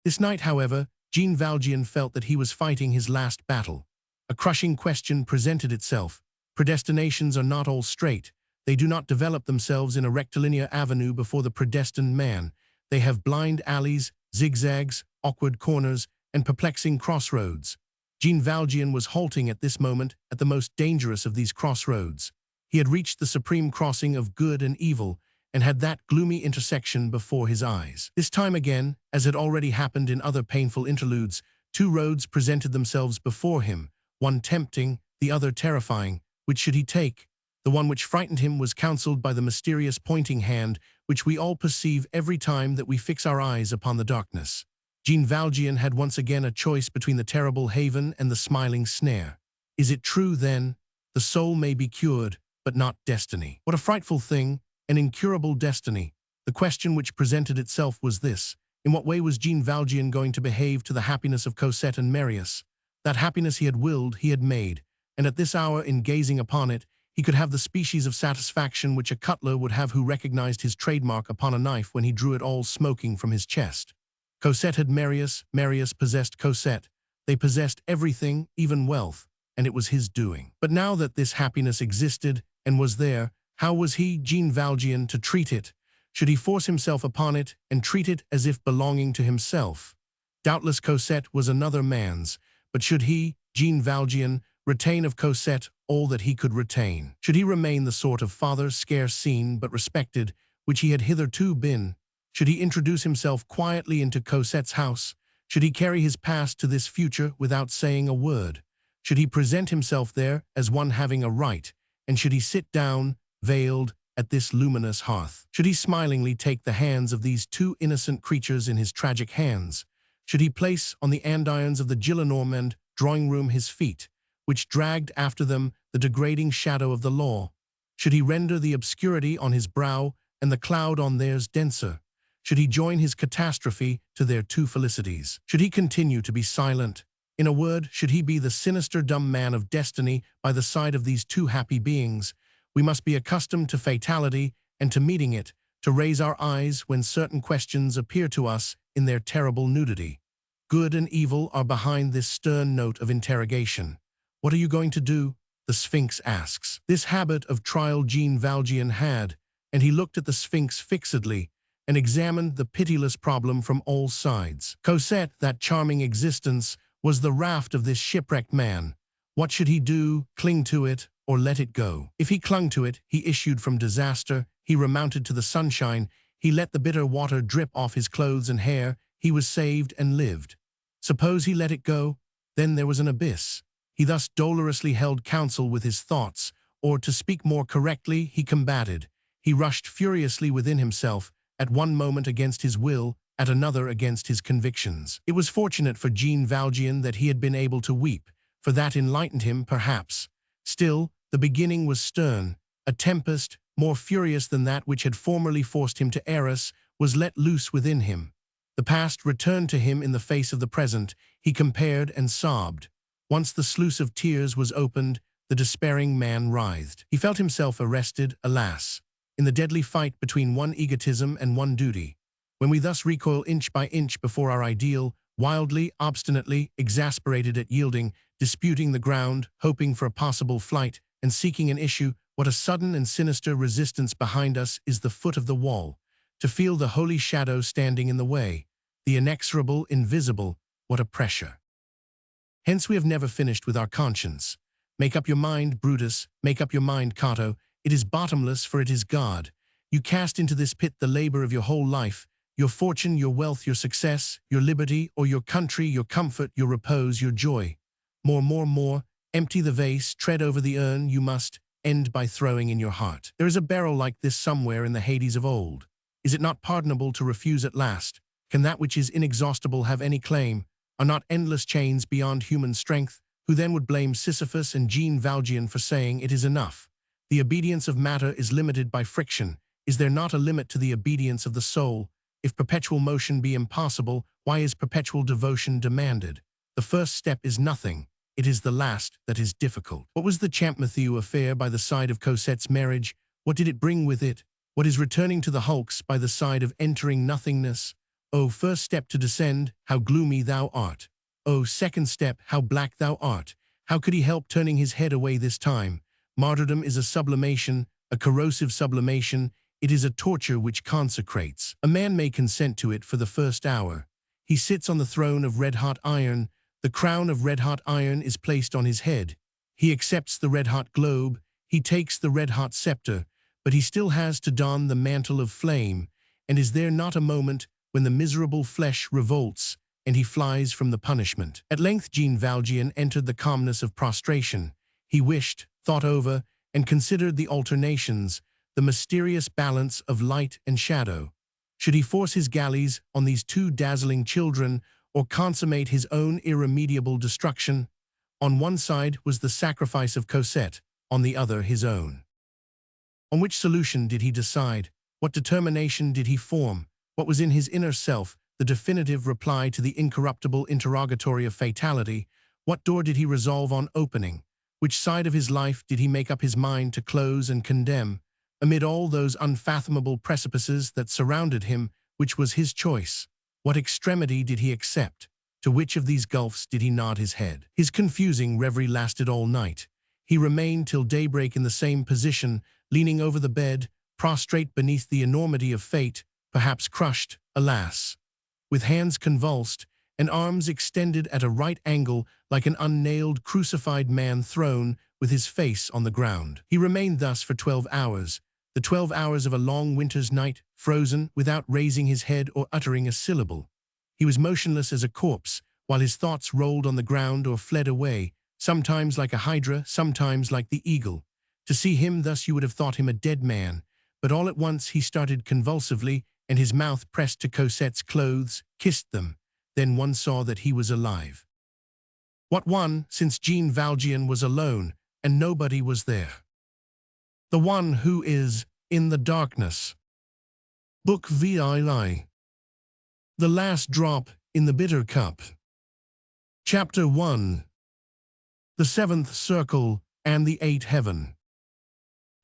Speaker 1: This night, however, Jean Valjean felt that he was fighting his last battle. A crushing question presented itself. Predestinations are not all straight. They do not develop themselves in a rectilinear avenue before the predestined man. They have blind alleys, zigzags, awkward corners, and perplexing crossroads. Jean Valjean was halting at this moment at the most dangerous of these crossroads. He had reached the supreme crossing of good and evil, and had that gloomy intersection before his eyes. This time again, as had already happened in other painful interludes, two roads presented themselves before him, one tempting, the other terrifying. Which should he take? The one which frightened him was counseled by the mysterious pointing hand, which we all perceive every time that we fix our eyes upon the darkness. Jean Valjean had once again a choice between the terrible haven and the smiling snare. Is it true, then? The soul may be cured, but not destiny. What a frightful thing, an incurable destiny. The question which presented itself was this: in what way was Jean Valjean going to behave to the happiness of Cosette and Marius? That happiness he had willed, he had made, and at this hour, in gazing upon it, he could have the species of satisfaction which a cutler would have who recognized his trademark upon a knife when he drew it all smoking from his chest. Cosette had Marius, Marius possessed Cosette. They possessed everything, even wealth, and it was his doing. But now that this happiness existed and was there, how was he, Jean Valjean, to treat it? Should he force himself upon it and treat it as if belonging to himself? Doubtless Cosette was another man's, but should he, Jean Valjean, retain of Cosette all that he could retain? Should he remain the sort of father scarce seen but respected, which he had hitherto been? Should he introduce himself quietly into Cosette's house? Should he carry his past to this future without saying a word? Should he present himself there as one having a right, And should he sit down, veiled, at this luminous hearth? Should he smilingly take the hands of these two innocent creatures in his tragic hands? Should he place on the andirons of the Gillenormand drawing-room his feet, which dragged after them the degrading shadow of the law? Should he render the obscurity on his brow and the cloud on theirs denser? Should he join his catastrophe to their two felicities? Should he continue to be silent? In a word, should he be the sinister dumb man of destiny by the side of these two happy beings? We must be accustomed to fatality and to meeting it, to raise our eyes when certain questions appear to us in their terrible nudity. Good and evil are behind this stern note of interrogation. What are you going to do? The Sphinx asks. This habit of trial Jean Valjean had, and he looked at the Sphinx fixedly and examined the pitiless problem from all sides. Cosette, that charming existence, was the raft of this shipwrecked man. What should he do? Cling to it or let it go? If he clung to it, he issued from disaster. He remounted to the sunshine. He let the bitter water drip off his clothes and hair. He was saved and lived. Suppose he let it go? Then there was an abyss. He thus dolorously held counsel with his thoughts, or to speak more correctly, he combated. He rushed furiously within himself, at one moment against his will, at another against his convictions. It was fortunate for Jean Valjean that he had been able to weep, for that enlightened him, perhaps. Still, the beginning was stern. A tempest, more furious than that which had formerly forced him to Eros, was let loose within him. The past returned to him in the face of the present. He compared and sobbed. Once the sluice of tears was opened, the despairing man writhed. He felt himself arrested, alas, in the deadly fight between one egotism and one duty. When we thus recoil inch by inch before our ideal, wildly, obstinately, exasperated at yielding, disputing the ground, hoping for a possible flight, and seeking an issue, what a sudden and sinister resistance behind us is the foot of the wall. To feel the holy shadow standing in the way, the inexorable, invisible, what a pressure. Hence we have never finished with our conscience. Make up your mind, Brutus, make up your mind, Cato. It is bottomless, for it is God. You cast into this pit the labor of your whole life, your fortune, your wealth, your success, your liberty, or your country, your comfort, your repose, your joy. More, empty the vase, tread over the urn, you must end by throwing in your heart. There is a barrel like this somewhere in the Hades of old. Is it not pardonable to refuse at last? Can that which is inexhaustible have any claim? Are not endless chains beyond human strength? Who then would blame Sisyphus and Jean Valjean for saying it is enough? The obedience of matter is limited by friction. Is there not a limit to the obedience of the soul? If perpetual motion be impossible, why is perpetual devotion demanded? The first step is nothing. It is the last that is difficult. What was the Champmathieu affair by the side of Cosette's marriage? What did it bring with it? What is returning to the hulks by the side of entering nothingness? O first step to descend, how gloomy thou art. O second step, how black thou art. How could he help turning his head away this time? Martyrdom is a sublimation, a corrosive sublimation. It is a torture which consecrates. A man may consent to it for the first hour. He sits on the throne of red-hot iron. The crown of red-hot iron is placed on his head. He accepts the red-hot globe. He takes the red-hot scepter. But he still has to don the mantle of flame. And is there not a moment when the miserable flesh revolts, and he flies from the punishment? At length Jean Valjean entered the calmness of prostration. He wished, thought over, and considered the alternations, the mysterious balance of light and shadow. Should he force his galleys on these two dazzling children, or consummate his own irremediable destruction? On one side was the sacrifice of Cosette, on the other his own. On which solution did he decide? What determination did he form? What was in his inner self the definitive reply to the incorruptible interrogatory of fatality? What door did he resolve on opening? Which side of his life did he make up his mind to close and condemn? Amid all those unfathomable precipices that surrounded him, which was his choice? What extremity did he accept? To which of these gulfs did he nod his head? His confusing reverie lasted all night. He remained till daybreak in the same position, leaning over the bed, prostrate beneath the enormity of fate, perhaps crushed, alas, with hands convulsed, and arms extended at a right angle like an unnailed, crucified man thrown with his face on the ground. He remained thus for 12 hours, the 12 hours of a long winter's night, frozen, without raising his head or uttering a syllable. He was motionless as a corpse, while his thoughts rolled on the ground or fled away, sometimes like a hydra, sometimes like the eagle. To see him thus you would have thought him a dead man, but all at once he started convulsively, and his mouth pressed to Cosette's clothes, kissed them. Then one saw that he was alive. What one, since Jean Valjean was alone, and nobody was there. The one who is in the darkness. Book VII. The last drop in the bitter cup. Chapter 1. The seventh circle and the eighth heaven.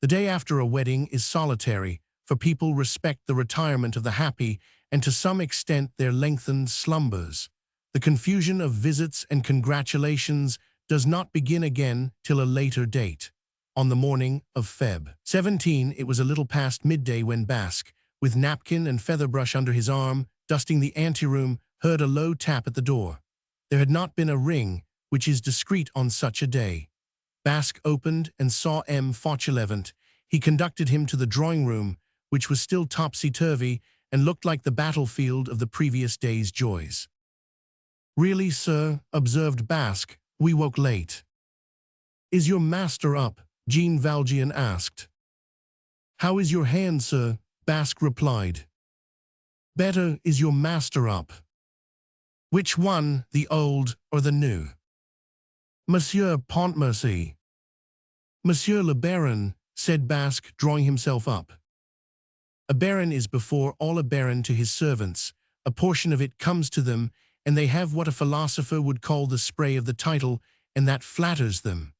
Speaker 1: The day after a wedding is solitary, for people respect the retirement of the happy and to some extent their lengthened slumbers. The confusion of visits and congratulations does not begin again till a later date. On the morning of Feb. 17, it was a little past midday when Basque, with napkin and featherbrush under his arm, dusting the anteroom, heard a low tap at the door. There had not been a ring, which is discreet on such a day. Basque opened and saw M. Fauchelevent. He conducted him to the drawing-room, which was still topsy-turvy and looked like the battlefield of the previous day's joys. "Really, sir," observed Basque, "we woke late." "Is your master up?" Jean Valjean asked. "How is your hand, sir?" Basque replied. "Better. Is your master up?" "Which one, the old or the new?" "Monsieur Pontmercy." "Monsieur le Baron," said Basque, drawing himself up. A baron is before all a baron to his servants. A portion of it comes to them, and they have what a philosopher would call the spray of the title, and that flatters them.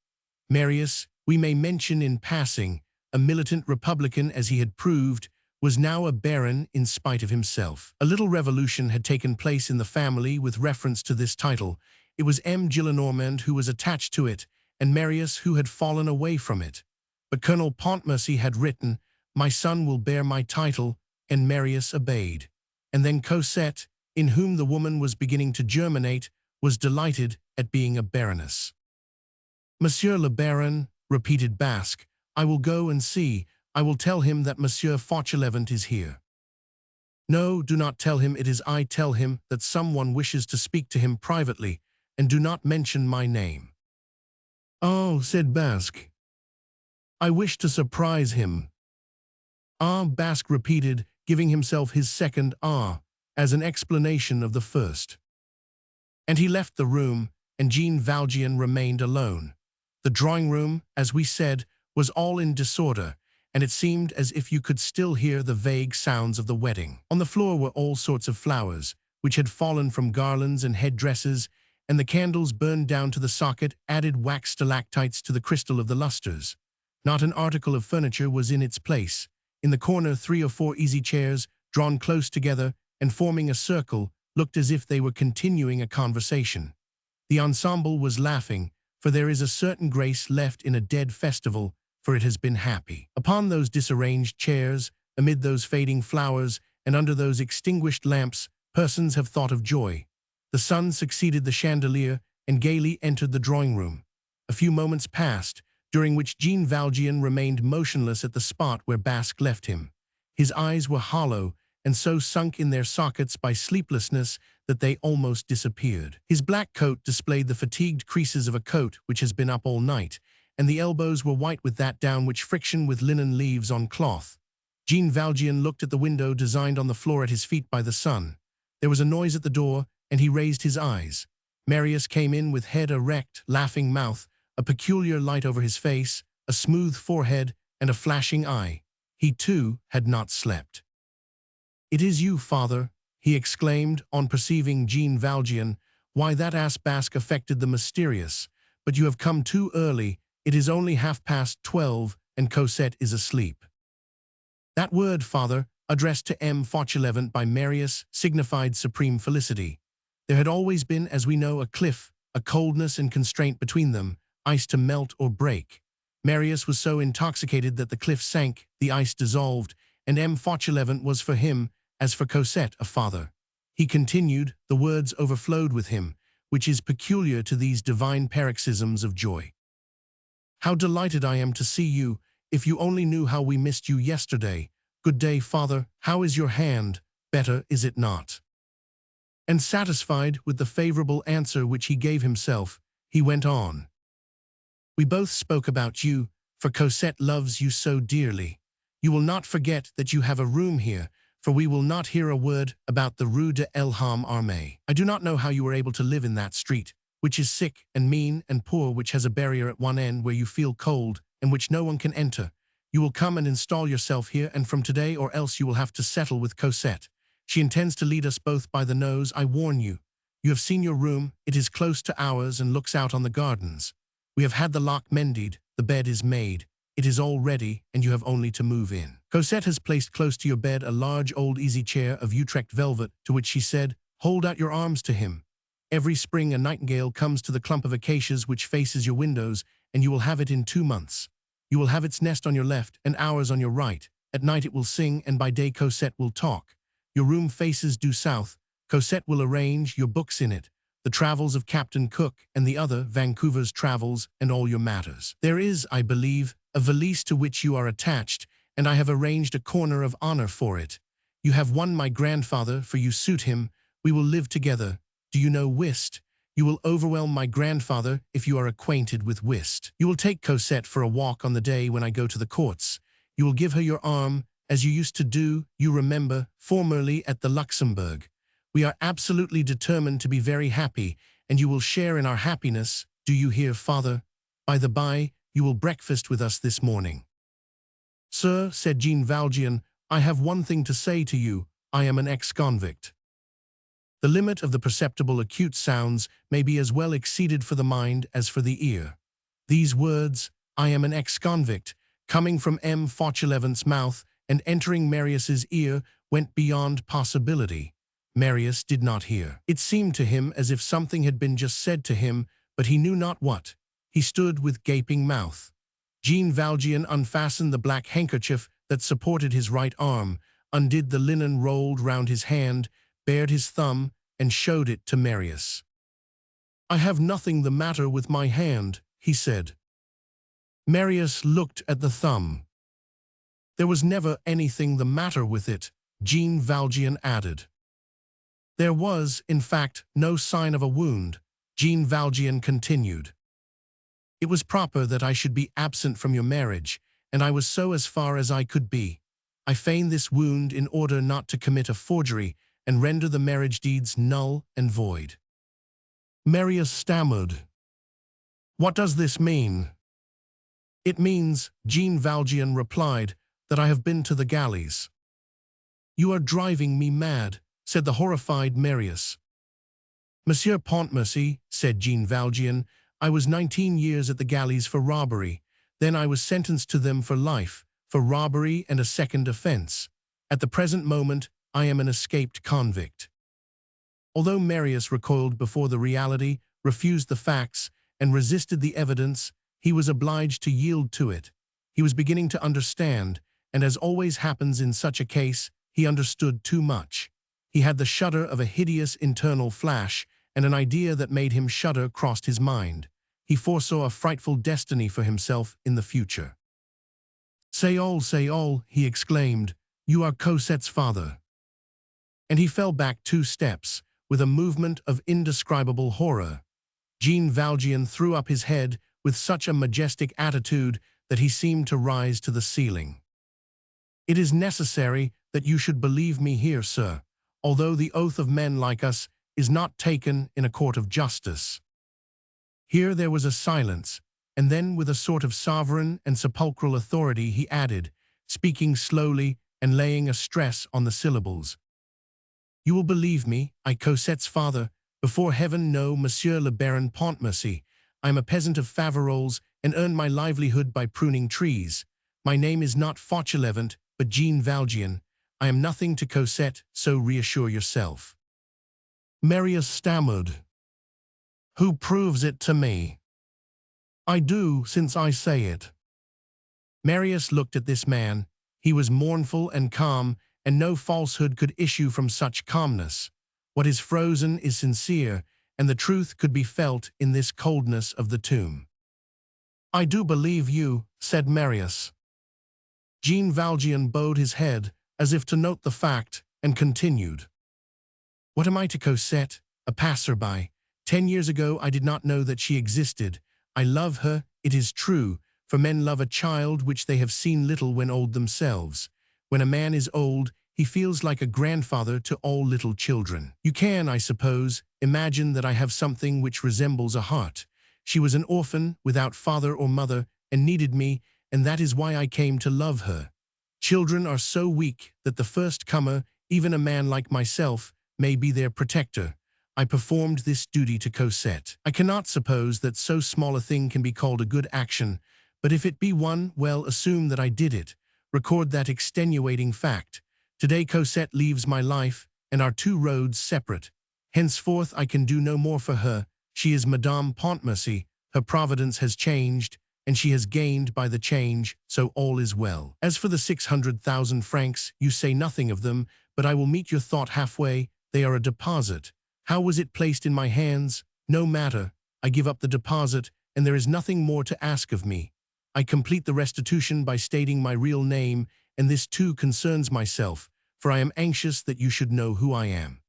Speaker 1: Marius, we may mention in passing, a militant republican as he had proved, was now a baron in spite of himself. A little revolution had taken place in the family with reference to this title. It was M. Gillenormand who was attached to it, and Marius who had fallen away from it. But Colonel Pontmercy had written, "My son will bear my title," and Marius obeyed. And then Cosette, in whom the woman was beginning to germinate, was delighted at being a baroness. "Monsieur le Baron," repeated Basque, "I will go and see. I will tell him that Monsieur Fauchelevent is here." "No, do not tell him it is I. Tell him that someone wishes to speak to him privately, and do not mention my name." "Oh," said Basque. "I wish to surprise him." "Ah," Basque repeated, giving himself his second "ah," as an explanation of the first. And he left the room, and Jean Valjean remained alone. The drawing-room, as we said, was all in disorder, and it seemed as if you could still hear the vague sounds of the wedding. On the floor were all sorts of flowers, which had fallen from garlands and headdresses, and the candles burned down to the socket added wax stalactites to the crystal of the lustres. Not an article of furniture was in its place. In the corner 3 or 4 easy chairs, drawn close together and forming a circle, looked as if they were continuing a conversation. The ensemble was laughing, for there is a certain grace left in a dead festival, for it has been happy. Upon those disarranged chairs, amid those fading flowers, and under those extinguished lamps, persons have thought of joy. The sun succeeded the chandelier, and gaily entered the drawing-room. A few moments passed, during which Jean Valjean remained motionless at the spot where Basque left him. His eyes were hollow, and so sunk in their sockets by sleeplessness that they almost disappeared. His black coat displayed the fatigued creases of a coat which has been up all night, and the elbows were white with that down which friction with linen leaves on cloth. Jean Valjean looked at the window designed on the floor at his feet by the sun. There was a noise at the door, and he raised his eyes. Marius came in with head erect, laughing mouth, a peculiar light over his face, a smooth forehead, and a flashing eye. He, too, had not slept. "It is you, father," he exclaimed, on perceiving Jean Valjean. "Why, that ass Basque affected the mysterious. But you have come too early. It is only 12:30, and Cosette is asleep." That word, father, addressed to M. Fauchelevent by Marius, signified supreme felicity. There had always been, as we know, a cliff, a coldness and constraint between them, ice to melt or break. Marius was so intoxicated that the cliff sank, the ice dissolved, and M. Fauchelevent was for him, as for Cosette, a father. He continued, the words overflowed with him, which is peculiar to these divine paroxysms of joy. "How delighted I am to see you! If you only knew how we missed you yesterday. Good day, father. How is your hand? Better, is it not?" And satisfied with the favorable answer which he gave himself, he went on. "We both spoke about you, for Cosette loves you so dearly. You will not forget that you have a room here, for we will not hear a word about the Rue de l'Homme Armé. I do not know how you were able to live in that street, which is sick and mean and poor, which has a barrier at one end where you feel cold and which no one can enter. You will come and install yourself here, and from today or else you will have to settle with Cosette. She intends to lead us both by the nose, I warn you. You have seen your room, it is close to ours and looks out on the gardens. We have had the lock mended, the bed is made. It is all ready, and you have only to move in. Cosette has placed close to your bed a large old easy chair of Utrecht velvet, to which she said, "Hold out your arms to him." Every spring a nightingale comes to the clump of acacias which faces your windows, and you will have it in 2 months. You will have its nest on your left and ours on your right. At night it will sing, and by day Cosette will talk. Your room faces due south. Cosette will arrange your books in it, the travels of Captain Cook and the other, Vancouver's travels, and all your matters. There is, I believe, a valise to which you are attached, and I have arranged a corner of honor for it. You have won my grandfather, for you suit him. We will live together. Do you know whist? You will overwhelm my grandfather if you are acquainted with whist. You will take Cosette for a walk on the day when I go to the courts. You will give her your arm, as you used to do, you remember, formerly at the Luxembourg. We are absolutely determined to be very happy, and you will share in our happiness. Do you hear, father? By the by, you will breakfast with us this morning. Sir, said Jean Valjean, I have one thing to say to you. I am an ex-convict. The limit of the perceptible acute sounds may be as well exceeded for the mind as for the ear. These words, I am an ex-convict, coming from M. Fauchelevent's mouth and entering Marius's ear, went beyond possibility. Marius did not hear. It seemed to him as if something had been just said to him, but he knew not what. He stood with gaping mouth. Jean Valjean unfastened the black handkerchief that supported his right arm, undid the linen rolled round his hand, bared his thumb, and showed it to Marius. I have nothing the matter with my hand, he said. Marius looked at the thumb. There was never anything the matter with it, Jean Valjean added. There was, in fact, no sign of a wound, Jean Valjean continued. It was proper that I should be absent from your marriage, and I was so as far as I could be. I feigned this wound in order not to commit a forgery and render the marriage deeds null and void. Marius stammered. What does this mean? It means, Jean Valjean replied, that I have been to the galleys. You are driving me mad, said the horrified Marius. Monsieur Pontmercy, said Jean Valjean, I was 19 years at the galleys for robbery. Then I was sentenced to them for life, for robbery and a second offense. At the present moment, I am an escaped convict. Although Marius recoiled before the reality, refused the facts, and resisted the evidence, he was obliged to yield to it. He was beginning to understand, and as always happens in such a case, he understood too much. He had the shudder of a hideous internal flash, and an idea that made him shudder crossed his mind. He foresaw a frightful destiny for himself in the future. Say all, he exclaimed, you are Cosette's father. And he fell back 2 steps, with a movement of indescribable horror. Jean Valjean threw up his head with such a majestic attitude that he seemed to rise to the ceiling. It is necessary that you should believe me here, sir, although the oath of men like us is not taken in a court of justice. Here there was a silence, and then with a sort of sovereign and sepulchral authority he added, speaking slowly and laying a stress on the syllables. You will believe me, I Cosette's father, before heaven no, Monsieur le Baron Pontmercy. I am a peasant of Faverolles and earn my livelihood by pruning trees. My name is not Fauchelevent, but Jean Valjean. I am nothing to Cosette, so reassure yourself. Marius stammered. Who proves it to me? I do, since I say it. Marius looked at this man. He was mournful and calm, and no falsehood could issue from such calmness. What is frozen is sincere, and the truth could be felt in this coldness of the tomb. I do believe you, said Marius. Jean Valjean bowed his head, as if to note the fact, and continued. What am I to Cosette, a passer-by? 10 years ago I did not know that she existed. I love her, it is true, For men love a child which they have seen little when old themselves. When a man is old, he feels like a grandfather to all little children. You can, I suppose, imagine that I have something which resembles a heart. She was an orphan, without father or mother, and needed me, and that is why I came to love her. Children are so weak that the first comer, even a man like myself, may be their protector. I performed this duty to Cosette. I cannot suppose that so small a thing can be called a good action, but if it be one, well, assume that I did it. Record that extenuating fact. Today Cosette leaves my life, and our two roads separate. Henceforth I can do no more for her. She is Madame Pontmercy. Her providence has changed, and she has gained by the change, so all is well. As for the 600,000 francs, you say nothing of them, but I will meet your thought halfway. They are a deposit. How was it placed in my hands? No matter. I give up the deposit, and there is nothing more to ask of me. I complete the restitution by stating my real name, and this too concerns myself, for I am anxious that you should know who I am.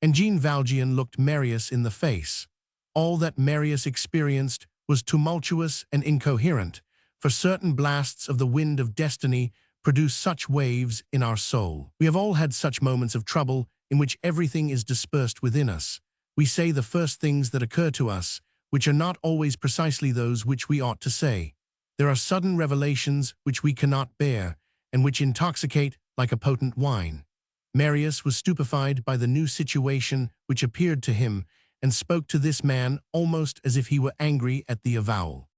Speaker 1: And Jean Valjean looked Marius in the face. All that Marius experienced was tumultuous and incoherent, for certain blasts of the wind of destiny produce such waves in our soul. We have all had such moments of trouble in which everything is dispersed within us. We say the first things that occur to us, which are not always precisely those which we ought to say. There are sudden revelations which we cannot bear, and which intoxicate like a potent wine. Marius was stupefied by the new situation which appeared to him, and spoke to this man almost as if he were angry at the avowal.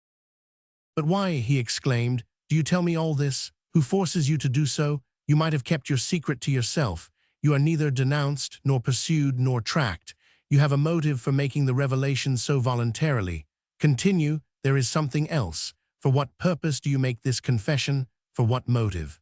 Speaker 1: "But why," he exclaimed, "do you tell me all this? Who forces you to do so? You might have kept your secret to yourself. You are neither denounced, nor pursued, nor tracked. You have a motive for making the revelation so voluntarily. Continue, there is something else. For what purpose do you make this confession? For what motive?"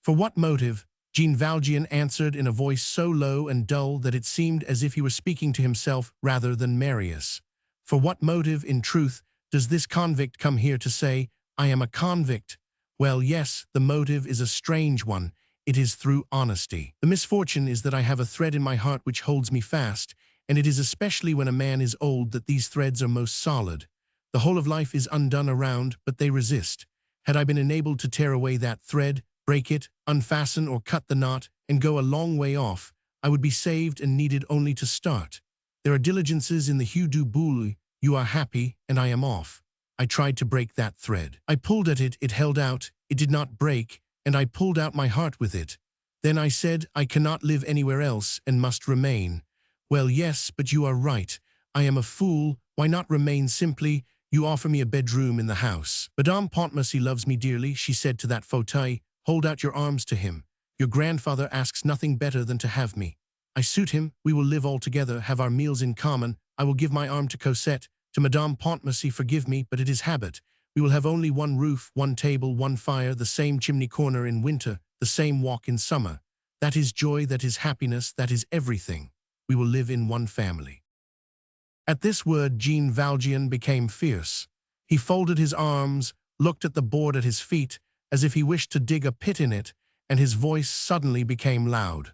Speaker 1: "For what motive?" Jean Valjean answered in a voice so low and dull that it seemed as if he were speaking to himself rather than Marius. "For what motive, in truth, does this convict come here to say, 'I am a convict'? Well, yes, the motive is a strange one. It is through honesty. The misfortune is that I have a thread in my heart which holds me fast, and it is especially when a man is old that these threads are most solid. The whole of life is undone around, but they resist. Had I been enabled to tear away that thread, break it, unfasten or cut the knot, and go a long way off, I would be saved and needed only to start. There are diligences in the Rue du Boulot. You are happy, and I am off. I tried to break that thread. I pulled at it, it held out, it did not break, and I pulled out my heart with it. Then I said, I cannot live anywhere else and must remain. Well, yes, but you are right. I am a fool. Why not remain simply? You offer me a bedroom in the house. Madame Pontmercy loves me dearly, she said to that fauteuil. Hold out your arms to him. Your grandfather asks nothing better than to have me. I suit him. We will live all together, have our meals in common. I will give my arm to Cosette. To Madame Pontmercy, forgive me, but it is habit. We will have only one roof, one table, one fire, the same chimney corner in winter, the same walk in summer. That is joy, that is happiness, that is everything. We will live in one family." At this word, Jean Valjean became fierce. He folded his arms, looked at the board at his feet, as if he wished to dig a pit in it, and his voice suddenly became loud.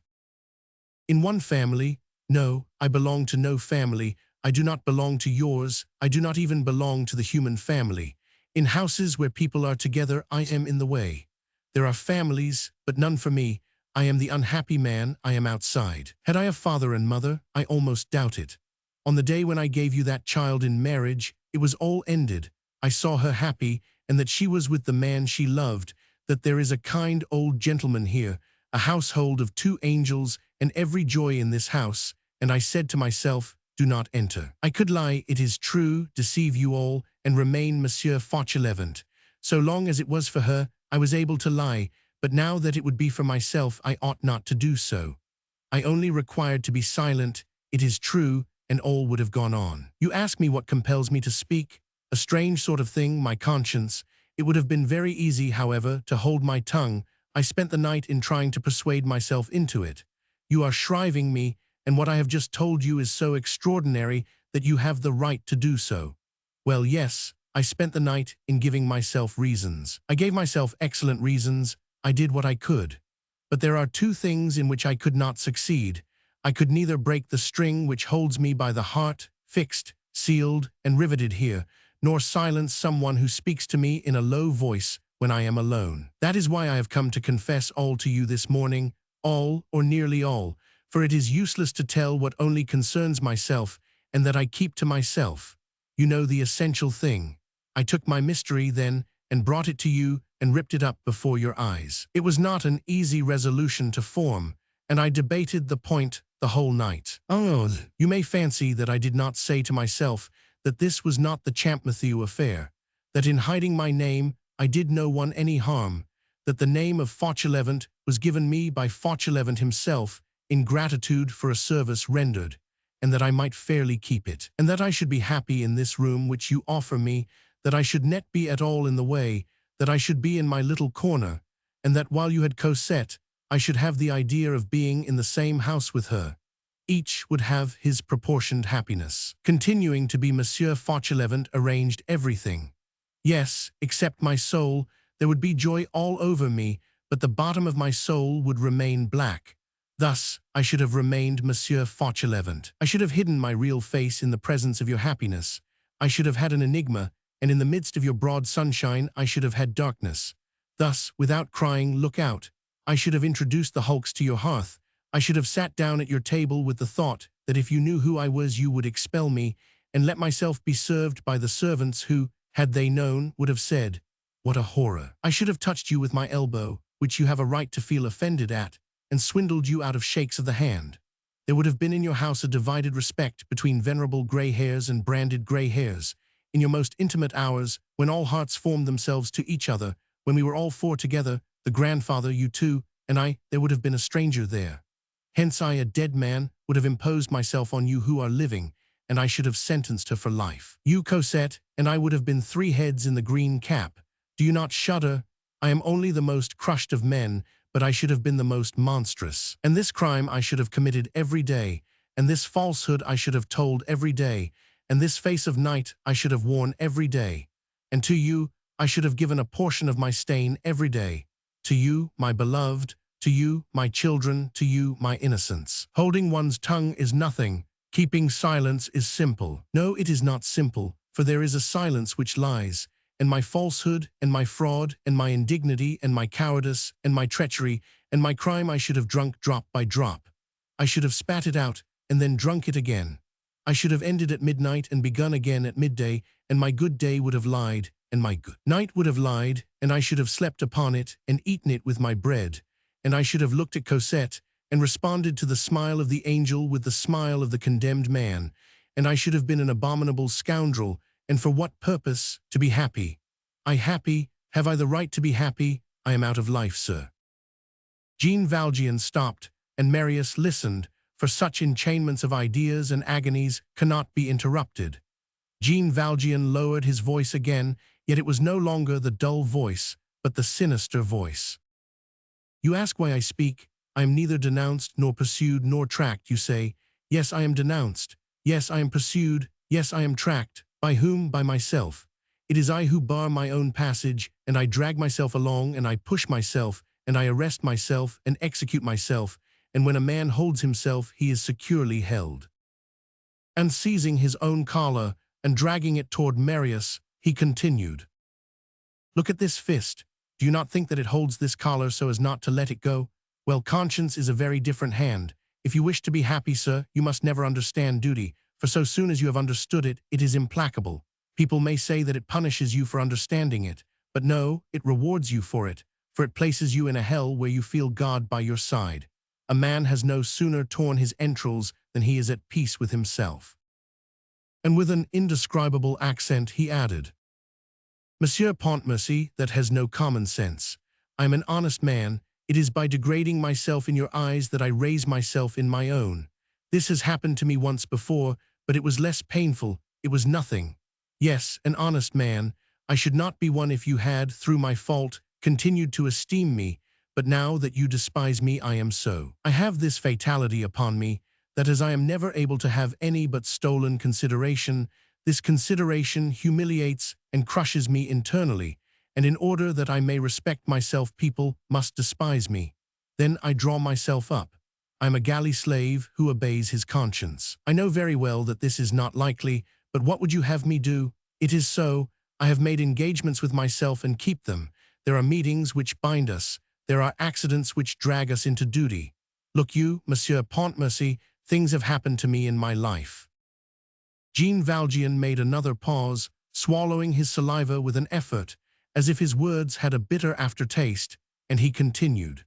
Speaker 1: "In one family? No, I belong to no family. I do not belong to yours. I do not even belong to the human family. In houses where people are together, I am in the way. There are families, but none for me. I am the unhappy man. I am outside. Had I a father and mother? I almost doubt it. On the day when I gave you that child in marriage, it was all ended. I saw her happy, and that she was with the man she loved, that there is a kind old gentleman here, a household of 2 angels, and every joy in this house, and I said to myself, do not enter. I could lie, it is true, deceive you all, and remain Monsieur Fauchelevent. So long as it was for her, I was able to lie, but now that it would be for myself, I ought not to do so. I only required to be silent, it is true, and all would have gone on. You ask me what compels me to speak? A strange sort of thing, my conscience. It would have been very easy, however, to hold my tongue. I spent the night in trying to persuade myself into it. You are shriving me, and what I have just told you is so extraordinary that you have the right to do so. Well, yes, I spent the night in giving myself reasons. I gave myself excellent reasons. I did what I could. But there are 2 things in which I could not succeed. I could neither break the string which holds me by the heart, fixed, sealed, and riveted here, nor silence someone who speaks to me in a low voice when I am alone. That is why I have come to confess all to you this morning, all or nearly all, for it is useless to tell what only concerns myself and that I keep to myself. You know the essential thing. I took my mystery then and brought it to you and ripped it up before your eyes. It was not an easy resolution to form, and I debated the point the whole night. Oh, you may fancy that I did not say to myself that this was not the Champmatthew affair, that in hiding my name I did no one any harm, that the name of Fauchelevent was given me by Fauchelevent himself in gratitude for a service rendered, and that I might fairly keep it, and that I should be happy in this room which you offer me, that I should not be at all in the way, that I should be in my little corner, and that while you had Cosette, I should have the idea of being in the same house with her. Each would have his proportioned happiness. Continuing to be Monsieur Fauchelevent arranged everything. Yes, except my soul, there would be joy all over me, but the bottom of my soul would remain black. Thus, I should have remained Monsieur Fauchelevent. I should have hidden my real face in the presence of your happiness. I should have had an enigma, and in the midst of your broad sunshine I should have had darkness. Thus, without crying, look out. I should have introduced the hulks to your hearth. I should have sat down at your table with the thought that if you knew who I was you would expel me, and let myself be served by the servants who, had they known, would have said, "What a horror." I should have touched you with my elbow, which you have a right to feel offended at, and swindled you out of shakes of the hand. There would have been in your house a divided respect between venerable grey hairs and branded grey hairs. In your most intimate hours, when all hearts formed themselves to each other, when we were all four together, the grandfather, you two, and I, there would have been a stranger there. Hence I, a dead man, would have imposed myself on you who are living, and I should have sentenced her for life. You, Cosette, and I would have been three heads in the green cap. Do you not shudder? I am only the most crushed of men, but I should have been the most monstrous. And this crime I should have committed every day, and this falsehood I should have told every day, and this face of night I should have worn every day. And to you I should have given a portion of my stain every day. To you, my beloved, to you, my children, to you, my innocence. Holding one's tongue is nothing. Keeping silence is simple. No, it is not simple, for there is a silence which lies, and my falsehood, and my fraud, and my indignity, and my cowardice, and my treachery, and my crime I should have drunk drop by drop. I should have spat it out, and then drunk it again. I should have ended at midnight and begun again at midday, and my good day would have lied, and my good night would have lied, and I should have slept upon it, and eaten it with my bread, and I should have looked at Cosette, and responded to the smile of the angel with the smile of the condemned man, and I should have been an abominable scoundrel, and for what purpose? To be happy. I happy? Have I the right to be happy? I am out of life, sir. Jean Valjean stopped, and Marius listened, for such enchainments of ideas and agonies cannot be interrupted. Jean Valjean lowered his voice again, yet it was no longer the dull voice, but the sinister voice. You ask why I speak. I am neither denounced nor pursued nor tracked, you say. Yes, I am denounced. Yes, I am pursued. Yes, I am tracked. By whom? By myself. It is I who bar my own passage, and I drag myself along, and I push myself, and I arrest myself, and execute myself, and when a man holds himself, he is securely held. And seizing his own collar, and dragging it toward Marius, he continued. Look at this fist. Do you not think that it holds this collar so as not to let it go? Well, conscience is a very different hand. If you wish to be happy, sir, you must never understand duty, for so soon as you have understood it, it is implacable. People may say that it punishes you for understanding it, but no, it rewards you for it places you in a hell where you feel God by your side. A man has no sooner torn his entrails than he is at peace with himself. And with an indescribable accent he added, Monsieur Pontmercy, that has no common sense. I am an honest man. It is by degrading myself in your eyes that I raise myself in my own. This has happened to me once before, but it was less painful. It was nothing. Yes, an honest man. I should not be one if you had, through my fault, continued to esteem me, but now that you despise me I am so. I have this fatality upon me, that as I am never able to have any but stolen consideration, this consideration humiliates and crushes me internally, and in order that I may respect myself people must despise me. Then I draw myself up. I am a galley slave who obeys his conscience. I know very well that this is not likely, but what would you have me do? It is so. I have made engagements with myself and keep them. There are meetings which bind us. There are accidents which drag us into duty. Look you, Monsieur Pontmercy, things have happened to me in my life." Jean Valjean made another pause, swallowing his saliva with an effort, as if his words had a bitter aftertaste, and he continued.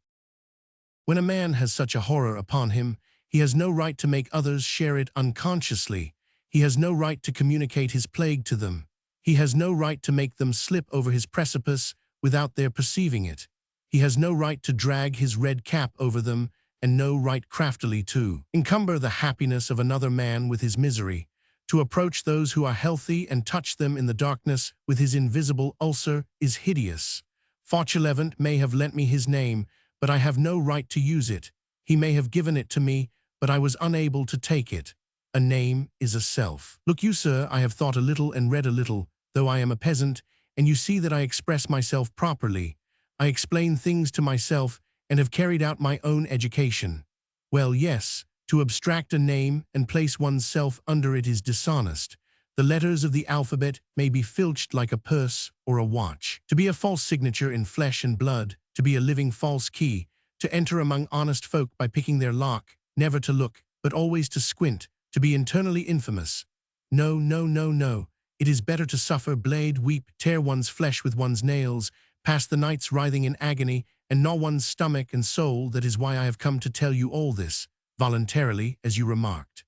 Speaker 1: "When a man has such a horror upon him, he has no right to make others share it unconsciously. He has no right to communicate his plague to them. He has no right to make them slip over his precipice without their perceiving it. He has no right to drag his red cap over them, and no right craftily to encumber the happiness of another man with his misery, to approach those who are healthy and touch them in the darkness with his invisible ulcer is hideous. Fauchelevent may have lent me his name, but I have no right to use it. He may have given it to me, but I was unable to take it. A name is a self. Look you, sir, I have thought a little and read a little, though I am a peasant, and you see that I express myself properly. I explain things to myself and have carried out my own education. Well, yes, to abstract a name and place one's self under it is dishonest. The letters of the alphabet may be filched like a purse or a watch. To be a false signature in flesh and blood, to be a living false key, to enter among honest folk by picking their lock, never to look, but always to squint, to be internally infamous. No, no, no, no. It is better to suffer, blade, weep, tear one's flesh with one's nails, pass the nights writhing in agony, and gnaw one's stomach and soul. That is why I have come to tell you all this, voluntarily, as you remarked."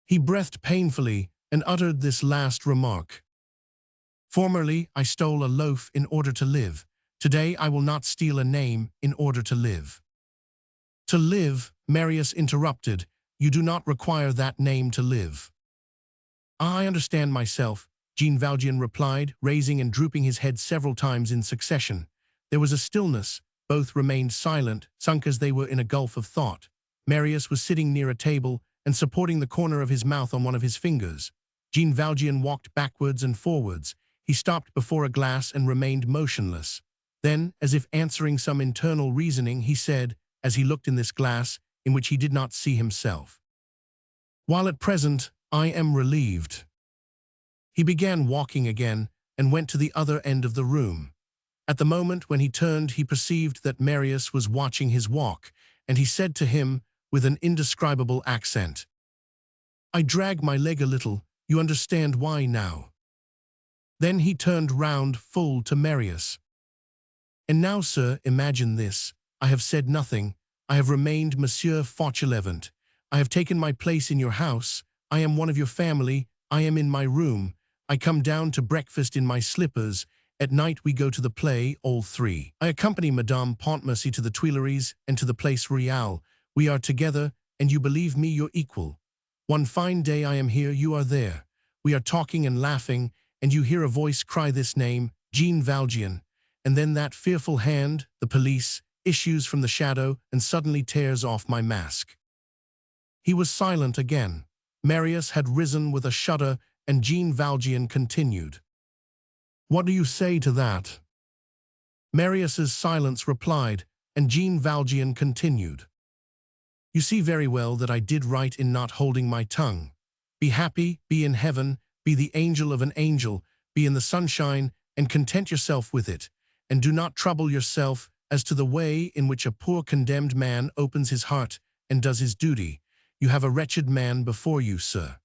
Speaker 1: He breathed painfully and uttered this last remark. "Formerly, I stole a loaf in order to live. Today, I will not steal a name in order to live." "To live," Marius interrupted, "you do not require that name to live." "I understand myself," Jean Valjean replied, raising and drooping his head several times in succession. There was a stillness. Both remained silent, sunk as they were in a gulf of thought. Marius was sitting near a table and supporting the corner of his mouth on one of his fingers. Jean Valjean walked backwards and forwards. He stopped before a glass and remained motionless. Then, as if answering some internal reasoning, he said, as he looked in this glass, in which he did not see himself, "While at present, I am relieved." He began walking again and went to the other end of the room. At the moment when he turned, he perceived that Marius was watching his walk, and he said to him, with an indescribable accent, "I drag my leg a little. You understand why now." Then he turned round full to Marius. "And now, sir, imagine this. I have said nothing. I have remained Monsieur Fauchelevent. I have taken my place in your house. I am one of your family. I am in my room. I come down to breakfast in my slippers. At night we go to the play, all three. I accompany Madame Pontmercy to the Tuileries and to the Place Royale. We are together, and you believe me your equal. One fine day I am here, you are there. We are talking and laughing, and you hear a voice cry this name, Jean Valjean, and then that fearful hand, the police, issues from the shadow and suddenly tears off my mask." He was silent again. Marius had risen with a shudder, and Jean Valjean continued. "What do you say to that?" Marius's silence replied, and Jean Valjean continued. "You see very well that I did right in not holding my tongue. Be happy, be in heaven, be the angel of an angel, be in the sunshine, and content yourself with it, and do not trouble yourself as to the way in which a poor condemned man opens his heart and does his duty. You have a wretched man before you, sir."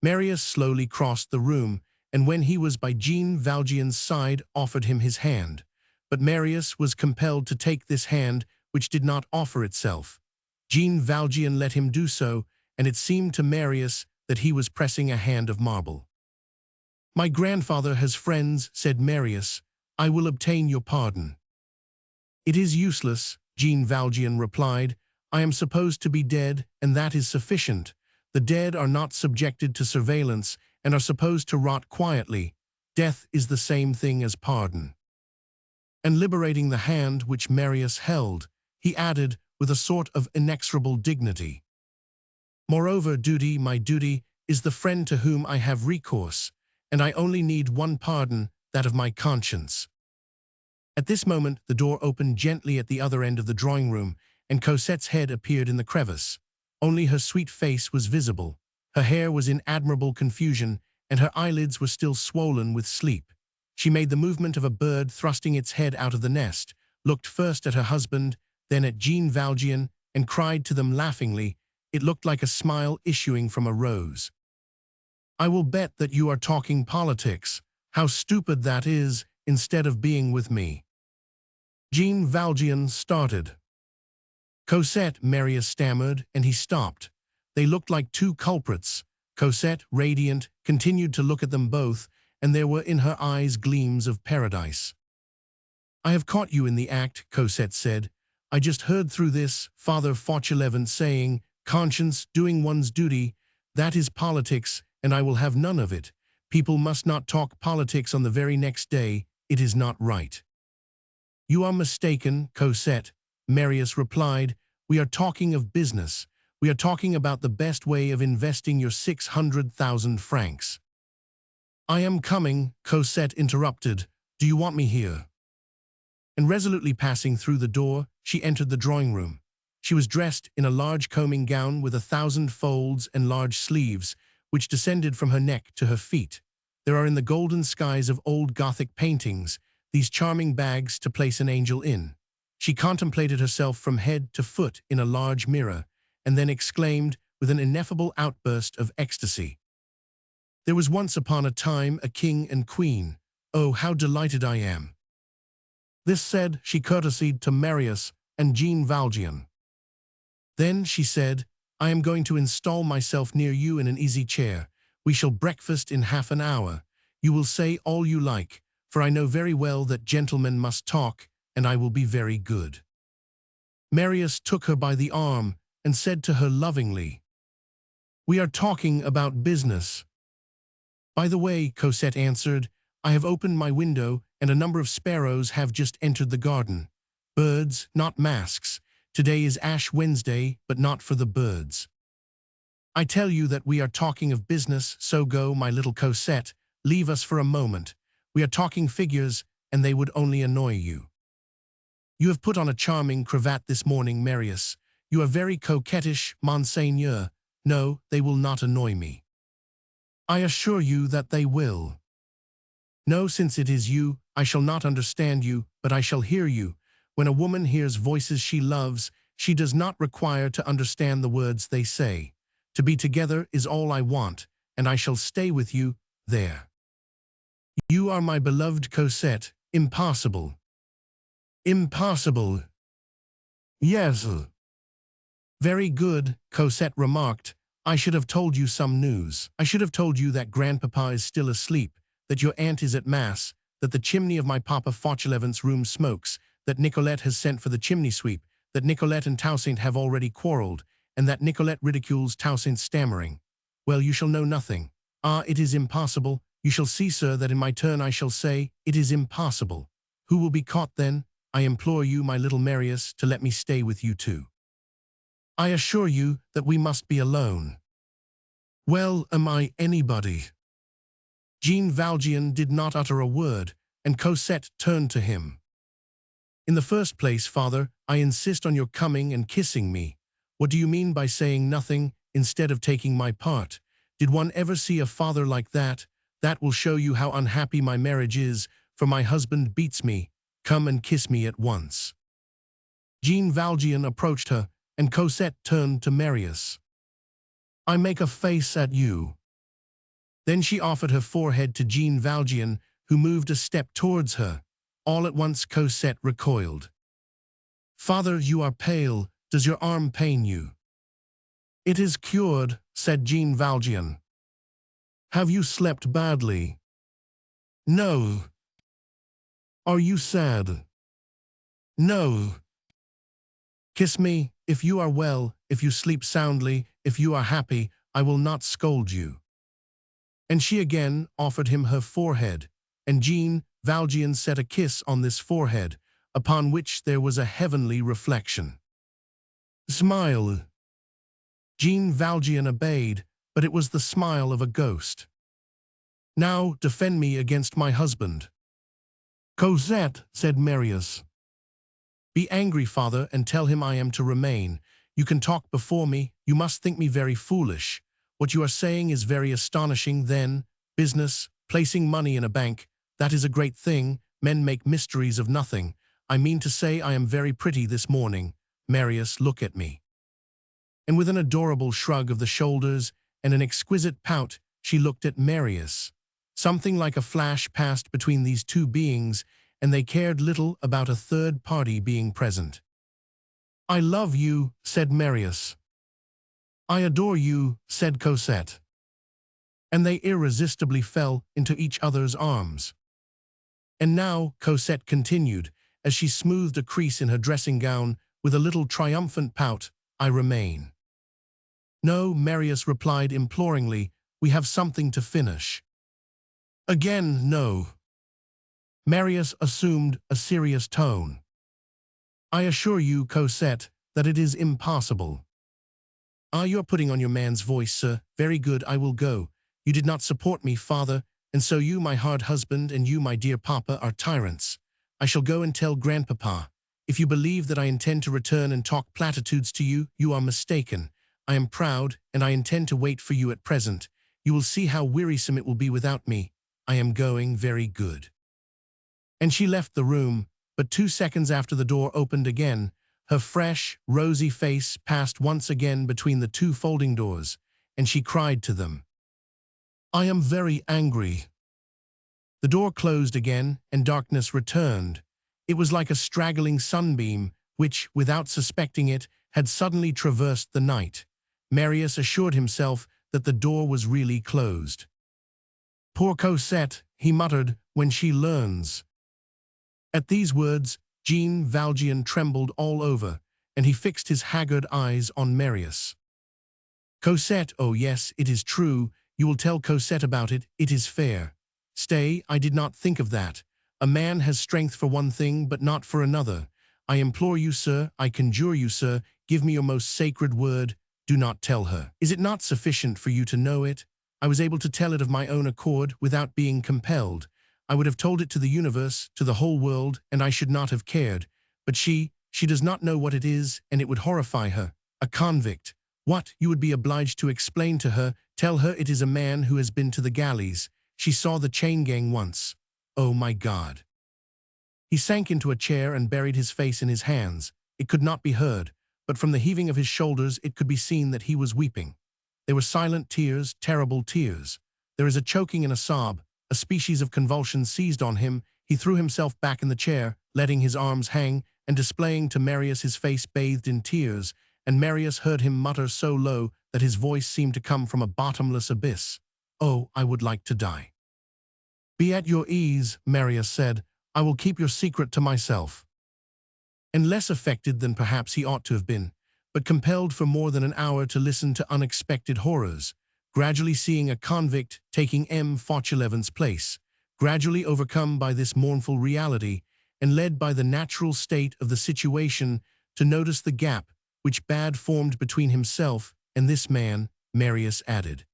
Speaker 1: Marius slowly crossed the room, and when he was by Jean Valjean's side, offered him his hand. But Marius was compelled to take this hand, which did not offer itself. Jean Valjean let him do so, and it seemed to Marius that he was pressing a hand of marble. "My grandfather has friends," said Marius. "I will obtain your pardon." "It is useless," Jean Valjean replied. "I am supposed to be dead, and that is sufficient. The dead are not subjected to surveillance and are supposed to rot quietly. Death is the same thing as pardon." And liberating the hand which Marius held, he added, with a sort of inexorable dignity, "Moreover, duty, my duty, is the friend to whom I have recourse, and I only need one pardon, that of my conscience." At this moment the door opened gently at the other end of the drawing-room, and Cosette's head appeared in the crevice. Only her sweet face was visible. Her hair was in admirable confusion, and her eyelids were still swollen with sleep. She made the movement of a bird thrusting its head out of the nest, looked first at her husband, then at Jean Valjean, and cried to them laughingly. It looked like a smile issuing from a rose. "I will bet that you are talking politics. How stupid that is, instead of being with me." Jean Valjean started. "Cosette," Marius stammered, and he stopped. They looked like two culprits. Cosette, radiant, continued to look at them both, and there were in her eyes gleams of paradise. "I have caught you in the act," Cosette said. "I just heard through this, Father Fauchelevent saying, conscience, doing one's duty, that is politics, and I will have none of it. People must not talk politics on the very next day. It is not right." "You are mistaken, Cosette," Marius replied. "We are talking of business. We are talking about the best way of investing your 600,000 francs. "I am coming," Cosette interrupted. "Do you want me here?" And resolutely passing through the door, she entered the drawing room. She was dressed in a large combing gown with 1,000 folds and large sleeves, which descended from her neck to her feet. There are in the golden skies of old Gothic paintings these charming bags to place an angel in. She contemplated herself from head to foot in a large mirror, and then exclaimed with an ineffable outburst of ecstasy, "There was once upon a time a king and queen. Oh, how delighted I am!" This said, she courtesied to Marius and Jean Valjean. Then she said, "I am going to install myself near you in an easy chair. We shall breakfast in half an hour. You will say all you like, for I know very well that gentlemen must talk, and I will be very good." Marius took her by the arm and said to her lovingly, "We are talking about business." "By the way," Cosette answered, "I have opened my window, and a number of sparrows have just entered the garden. Birds, not masks. Today is Ash Wednesday, but not for the birds. I tell you that we are talking of business, so go, my little Cosette, leave us for a moment. We are talking figures, and they would only annoy you. You have put on a charming cravat this morning, Marius. You are very coquettish, monseigneur. No, they will not annoy me. I assure you that they will. No, since it is you, I shall not understand you, but I shall hear you. When a woman hears voices she loves, she does not require to understand the words they say. To be together is all I want, and I shall stay with you there. You are my beloved Cosette. Impossible. Impossible. Yes. Very good, Cosette remarked. I should have told you some news. I should have told you that grandpapa is still asleep, that your aunt is at mass, that the chimney of my papa Fauchelevent's room smokes, that Nicolette has sent for the chimney sweep, that Nicolette and Toussaint have already quarreled, and that Nicolette ridicules Toussaint's stammering. Well, you shall know nothing. Ah, it is impossible. You shall see, sir, that in my turn I shall say, it is impossible. Who will be caught then? I implore you, my little Marius, to let me stay with you too. I assure you that we must be alone. Well, am I anybody? Jean Valjean did not utter a word, and Cosette turned to him. In the first place, father, I insist on your coming and kissing me. What do you mean by saying nothing instead of taking my part? Did one ever see a father like that? That will show you how unhappy my marriage is, for my husband beats me. Come and kiss me at once. Jean Valjean approached her, and Cosette turned to Marius. I make a face at you. Then she offered her forehead to Jean Valjean, who moved a step towards her. All at once Cosette recoiled. Father, you are pale. Does your arm pain you? It is cured, said Jean Valjean. Have you slept badly? No. Are you sad? No. Kiss me, if you are well, if you sleep soundly, if you are happy, I will not scold you. And she again offered him her forehead, and Jean Valjean set a kiss on this forehead, upon which there was a heavenly reflection. Smile. Jean Valjean obeyed, but it was the smile of a ghost. Now defend me against my husband. Cosette, said Marius. Be angry, father, and tell him I am to remain. You can talk before me. You must think me very foolish. What you are saying is very astonishing then, business, placing money in a bank, that is a great thing. Men make mysteries of nothing. I mean to say I am very pretty this morning. Marius, look at me." And with an adorable shrug of the shoulders and an exquisite pout, she looked at Marius. Something like a flash passed between these two beings, and they cared little about a third party being present. "I love you," said Marius. "I adore you," said Cosette. And they irresistibly fell into each other's arms. "And now," Cosette continued, as she smoothed a crease in her dressing gown with a little triumphant pout, "I remain." "No," Marius replied imploringly, "we have something to finish." Again, no. Marius assumed a serious tone. "I assure you, Cosette, that it is impossible." "Ah, you're putting on your man's voice, sir. Very good, I will go. You did not support me, father, and so you, my hard husband, and you, my dear papa, are tyrants. I shall go and tell grandpapa. If you believe that I intend to return and talk platitudes to you, you are mistaken. I am proud, and I intend to wait for you at present. You will see how wearisome it will be without me. I am going. Very good." And she left the room, but 2 seconds after the door opened again, her fresh, rosy face passed once again between the 2 folding doors, and she cried to them, "I am very angry." The door closed again, and darkness returned. It was like a straggling sunbeam, which, without suspecting it, had suddenly traversed the night. Marius assured himself that the door was really closed. "Poor Cosette," he muttered, "when she learns." At these words, Jean Valjean trembled all over, and he fixed his haggard eyes on Marius. "Cosette, oh yes, it is true. You will tell Cosette about it. It is fair. Stay, I did not think of that. A man has strength for one thing, but not for another. I implore you, sir, I conjure you, sir, give me your most sacred word. Do not tell her. Is it not sufficient for you to know it? I was able to tell it of my own accord without being compelled. I would have told it to the universe, to the whole world, and I should not have cared. But she does not know what it is, and it would horrify her. A convict. What? You would be obliged to explain to her. Tell her it is a man who has been to the galleys. She saw the chain gang once. Oh my God." He sank into a chair and buried his face in his hands. It could not be heard, but from the heaving of his shoulders it could be seen that he was weeping. They were silent tears, terrible tears. There is a choking and a sob. A species of convulsion seized on him. He threw himself back in the chair, letting his arms hang, and displaying to Marius his face bathed in tears, and Marius heard him mutter so low that his voice seemed to come from a bottomless abyss. "Oh, I would like to die." "Be at your ease," Marius said. "I will keep your secret to myself." And less affected than perhaps he ought to have been, but compelled for more than an hour to listen to unexpected horrors, gradually seeing a convict taking M. Fauchelevent's place, gradually overcome by this mournful reality, and led by the natural state of the situation to notice the gap which bad formed between himself and this man, Marius added,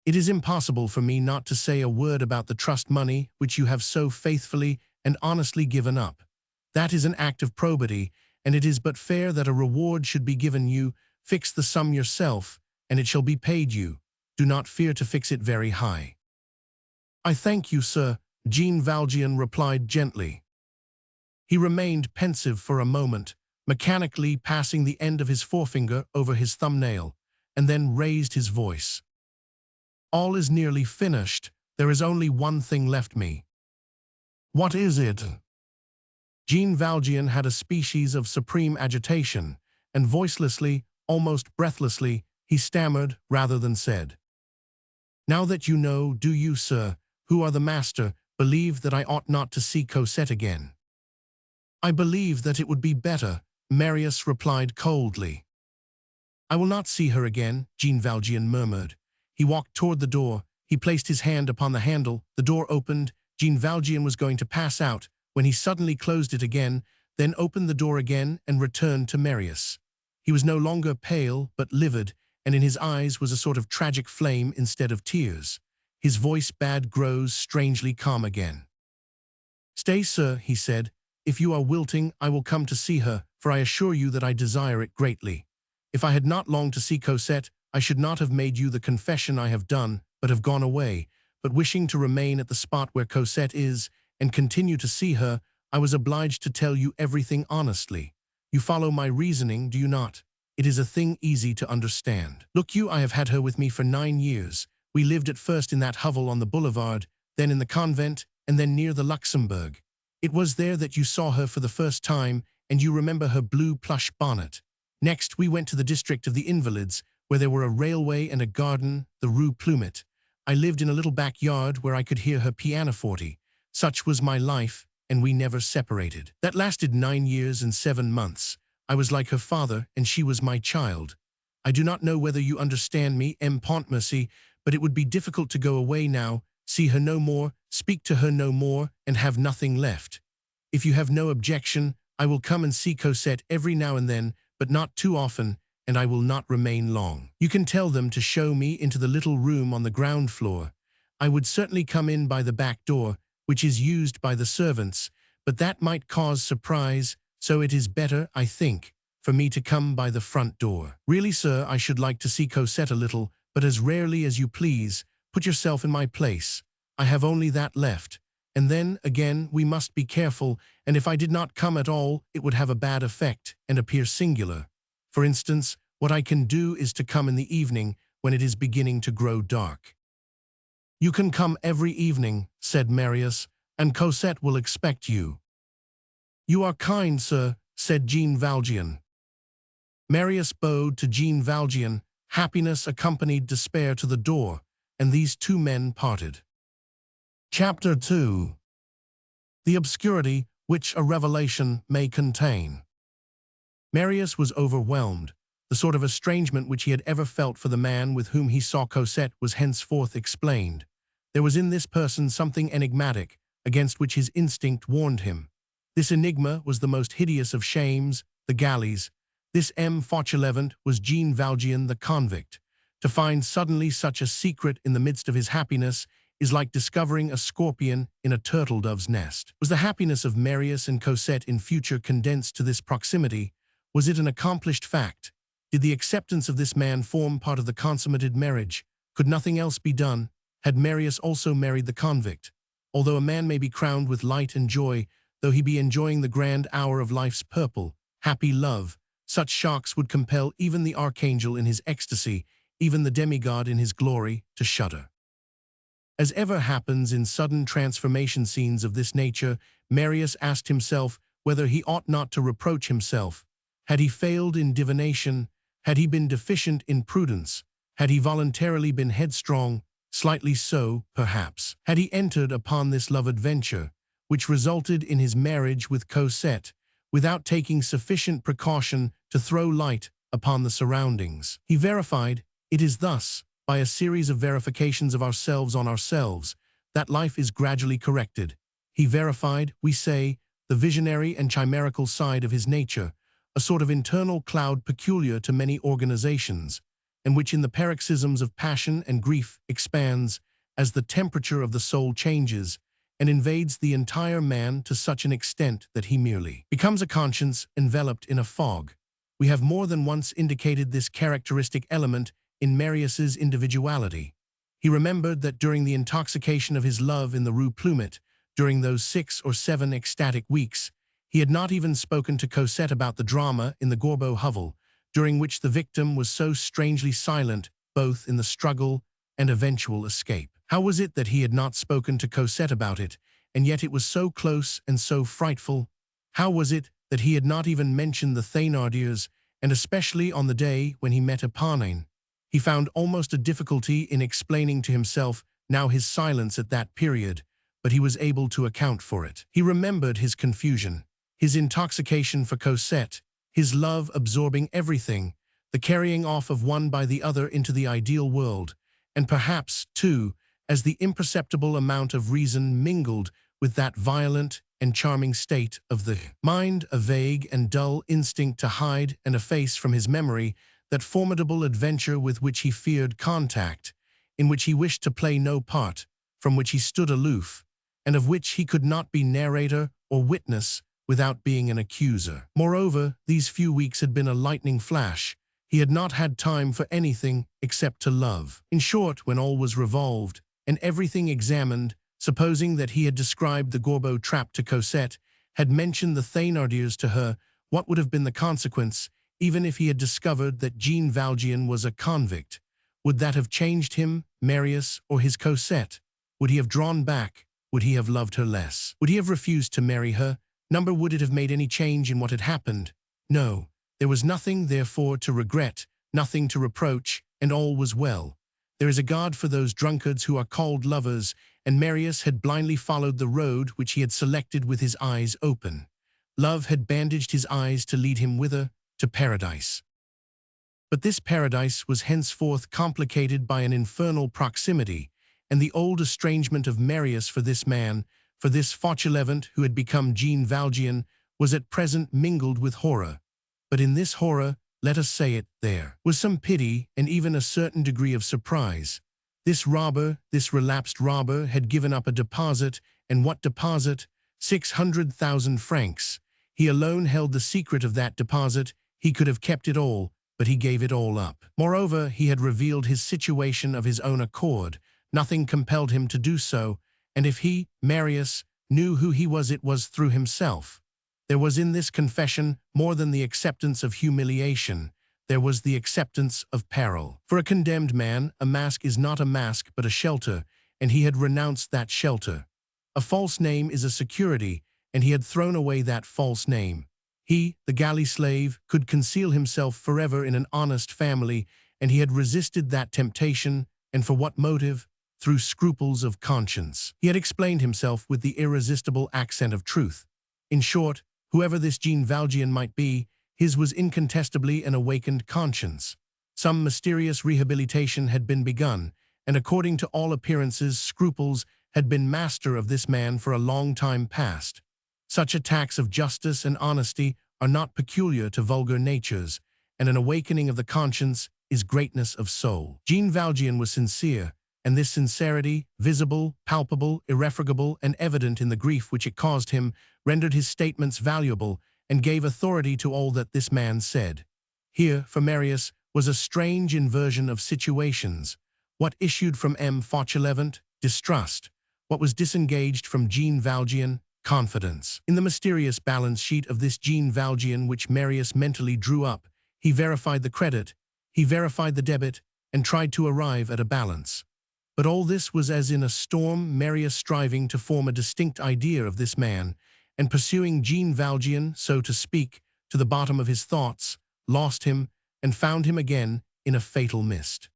Speaker 1: "It is impossible for me not to say a word about the trust money which you have so faithfully and honestly given up. That is an act of probity, and it is but fair that a reward should be given you. Fix the sum yourself, and it shall be paid you. Do not fear to fix it very high." "I thank you, sir," Jean Valjean replied gently. He remained pensive for a moment, mechanically passing the end of his forefinger over his thumbnail, and then raised his voice. "All is nearly finished. There is only one thing left me." "What is it?" Jean Valjean had a species of supreme agitation, and voicelessly, almost breathlessly, he stammered rather than said, "Now that you know, do you, sir, who are the master, believe that I ought not to see Cosette again?" "I believe that it would be better," Marius replied coldly. "I will not see her again," Jean Valjean murmured. He walked toward the door. He placed his hand upon the handle. The door opened. Jean Valjean was going to pass out, when he suddenly closed it again, then opened the door again and returned to Marius. He was no longer pale, but livid, and in his eyes was a sort of tragic flame instead of tears. His voice grows strangely calm again. "Stay, sir," he said. "If you are wilting, I will come to see her, for I assure you that I desire it greatly. If I had not longed to see Cosette, I should not have made you the confession I have done, but have gone away. but wishing to remain at the spot where Cosette is and continue to see her, I was obliged to tell you everything honestly. You follow my reasoning, do you not? It is a thing easy to understand. Look you, I have had her with me for 9 years. We lived at first in that hovel on the boulevard, then in the convent, and then near the Luxembourg. It was there that you saw her for the first time, and you remember her blue plush bonnet. Next, we went to the district of the Invalids, where there were a railway and a garden, the Rue Plumet. I lived in a little backyard where I could hear her pianoforte. Such was my life, and we never separated. That lasted 9 years and 7 months. I was like her father, and she was my child. I do not know whether you understand me, M. Pontmercy, but it would be difficult to go away now, see her no more, speak to her no more, and have nothing left. If you have no objection, I will come and see Cosette every now and then, but not too often, and I will not remain long. You can tell them to show me into the little room on the ground floor. I would certainly come in by the back door, which is used by the servants, but that might cause surprise, so it is better, I think, for me to come by the front door. Really, sir, I should like to see Cosette a little, but as rarely as you please. Put yourself in my place. I have only that left. And then, again, we must be careful, and if I did not come at all, it would have a bad effect and appear singular. For instance, what I can do is to come in the evening when it is beginning to grow dark. You can come every evening, said Marius, and Cosette will expect you. You are kind, sir, said Jean Valjean. Marius bowed to Jean Valjean. Happiness accompanied despair to the door, and these two men parted. Chapter 2. The obscurity which a revelation may contain. Marius was overwhelmed. The sort of estrangement which he had ever felt for the man with whom he saw Cosette was henceforth explained. There was in this person something enigmatic, against which his instinct warned him. This enigma was the most hideous of shames, the galleys. This M. Fauchelevent was Jean Valjean the convict. To find suddenly such a secret in the midst of his happiness is like discovering a scorpion in a turtle-dove's nest. Was the happiness of Marius and Cosette in future condensed to this proximity? Was it an accomplished fact? Did the acceptance of this man form part of the consummated marriage? Could nothing else be done? Had Marius also married the convict? Although a man may be crowned with light and joy, though he be enjoying the grand hour of life's purple, happy love, such shocks would compel even the archangel in his ecstasy, even the demigod in his glory, to shudder. As ever happens in sudden transformation scenes of this nature, Marius asked himself whether he ought not to reproach himself. Had he failed in divination? Had he been deficient in prudence? Had he voluntarily been headstrong? Slightly so, perhaps. Had he entered upon this love adventure, which resulted in his marriage with Cosette, without taking sufficient precaution to throw light upon the surroundings? He verified, it is thus, by a series of verifications of ourselves on ourselves, that life is gradually corrected. He verified, we say, the visionary and chimerical side of his nature, a sort of internal cloud peculiar to many organizations, and which in the paroxysms of passion and grief expands as the temperature of the soul changes and invades the entire man to such an extent that he merely becomes a conscience enveloped in a fog. We have more than once indicated this characteristic element in Marius's individuality. He remembered that during the intoxication of his love in the Rue Plumet, during those 6 or 7 ecstatic weeks, he had not even spoken to Cosette about the drama in the Gorbeau hovel, during which the victim was so strangely silent, both in the struggle and eventual escape. How was it that he had not spoken to Cosette about it, and yet it was so close and so frightful? How was it that he had not even mentioned the Thénardiers, and especially on the day when he met Eponine? He found almost a difficulty in explaining to himself now his silence at that period, but he was able to account for it. He remembered his confusion, his intoxication for Cosette, his love absorbing everything, the carrying off of one by the other into the ideal world, and perhaps, too, as the imperceptible amount of reason mingled with that violent and charming state of the mind, a vague and dull instinct to hide and efface from his memory that formidable adventure with which he feared contact, in which he wished to play no part, from which he stood aloof, and of which he could not be narrator or witness without being an accuser. Moreover, these few weeks had been a lightning flash. He had not had time for anything except to love. In short, when all was revolved, and everything examined, supposing that he had described the Gorbeau trap to Cosette, had mentioned the Thénardiers to her, what would have been the consequence, even if he had discovered that Jean Valjean was a convict? Would that have changed him, Marius, or his Cosette? Would he have drawn back? Would he have loved her less? Would he have refused to marry her? Would it have made any change in what had happened? No. There was nothing, therefore, to regret, nothing to reproach, and all was well. There is a God for those drunkards who are called lovers, and Marius had blindly followed the road which he had selected with his eyes open. Love had bandaged his eyes to lead him whither? To paradise. But this paradise was henceforth complicated by an infernal proximity, and the old estrangement of Marius for this man, for this Fauchelevent who had become Jean Valjean, was at present mingled with horror. But in this horror, let us say it, there was some pity and even a certain degree of surprise. This robber, this relapsed robber, had given up a deposit, and what deposit? 600,000 francs. He alone held the secret of that deposit. He could have kept it all, but he gave it all up. Moreover, he had revealed his situation of his own accord. Nothing compelled him to do so, and if he, Marius, knew who he was, it was through himself. There was in this confession more than the acceptance of humiliation. There was the acceptance of peril. For a condemned man, a mask is not a mask but a shelter, and he had renounced that shelter. A false name is a security, and he had thrown away that false name. He, the galley slave, could conceal himself forever in an honest family, and he had resisted that temptation, and for what motive? Through scruples of conscience. He had explained himself with the irresistible accent of truth. In short, whoever this Jean Valjean might be, his was incontestably an awakened conscience. Some mysterious rehabilitation had been begun, and according to all appearances, scruples had been master of this man for a long time past. Such attacks of justice and honesty are not peculiar to vulgar natures, and an awakening of the conscience is greatness of soul. Jean Valjean was sincere, and this sincerity, visible, palpable, irrefragable, and evident in the grief which it caused him, rendered his statements valuable, and gave authority to all that this man said. Here, for Marius, was a strange inversion of situations. What issued from M. Fauchelevent? Distrust. What was disengaged from Jean Valjean? Confidence. In the mysterious balance sheet of this Jean Valjean which Marius mentally drew up, he verified the credit, he verified the debit, and tried to arrive at a balance. But all this was as in a storm, Marius striving to form a distinct idea of this man, and pursuing Jean Valjean, so to speak, to the bottom of his thoughts, lost him, and found him again in a fatal mist.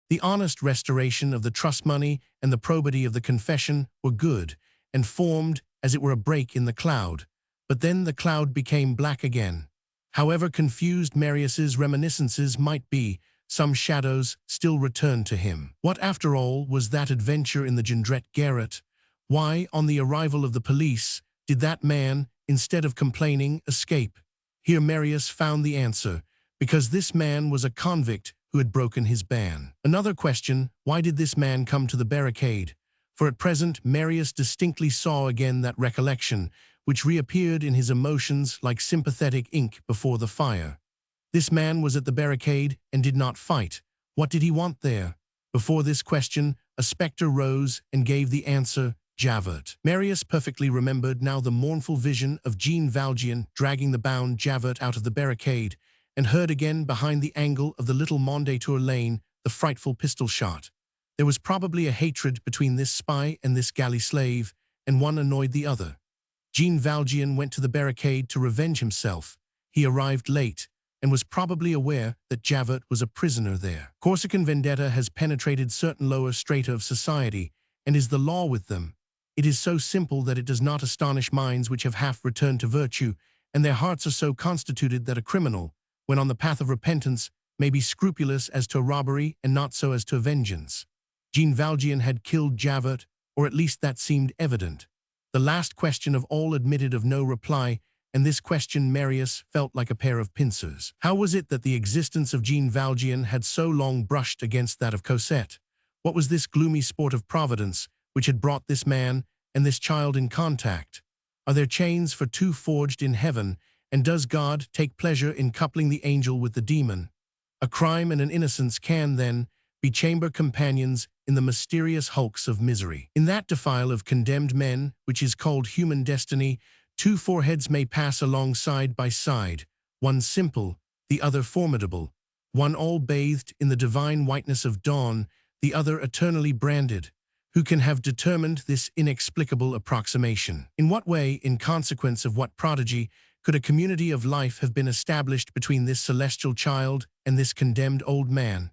Speaker 1: The honest restoration of the trust money and the probity of the confession were good, and formed, as it were, a break in the cloud. But then the cloud became black again. However confused Marius's reminiscences might be, some shadows still returned to him. What, after all, was that adventure in the Jondrette garret? Why, on the arrival of the police, did that man, instead of complaining, escape? Here Marius found the answer, because this man was a convict who had broken his ban. Another question, why did this man come to the barricade? For at present Marius distinctly saw again that recollection, which reappeared in his emotions like sympathetic ink before the fire. This man was at the barricade and did not fight. What did he want there? Before this question, a spectre rose and gave the answer, Javert. Marius perfectly remembered now the mournful vision of Jean Valjean dragging the bound Javert out of the barricade, and heard again behind the angle of the little Mondétour lane the frightful pistol shot. There was probably a hatred between this spy and this galley slave, and one annoyed the other. Jean Valjean went to the barricade to revenge himself. He arrived late, and was probably aware that Javert was a prisoner there. Corsican vendetta has penetrated certain lower strata of society, and is the law with them. It is so simple that it does not astonish minds which have half returned to virtue, and their hearts are so constituted that a criminal, when on the path of repentance, may be scrupulous as to robbery and not so as to vengeance. Jean Valjean had killed Javert, or at least that seemed evident. The last question of all admitted of no reply, and this question Marius felt like a pair of pincers. How was it that the existence of Jean Valjean had so long brushed against that of Cosette? What was this gloomy sport of Providence which had brought this man and this child in contact? Are there chains for two forged in heaven, and does God take pleasure in coupling the angel with the demon? A crime and an innocence can, then, be chamber companions in the mysterious hulks of misery. In that defile of condemned men, which is called human destiny, two foreheads may pass along side by side, one simple, the other formidable, one all bathed in the divine whiteness of dawn, the other eternally branded. Who can have determined this inexplicable approximation? In what way, in consequence of what prodigy, could a community of life have been established between this celestial child and this condemned old man?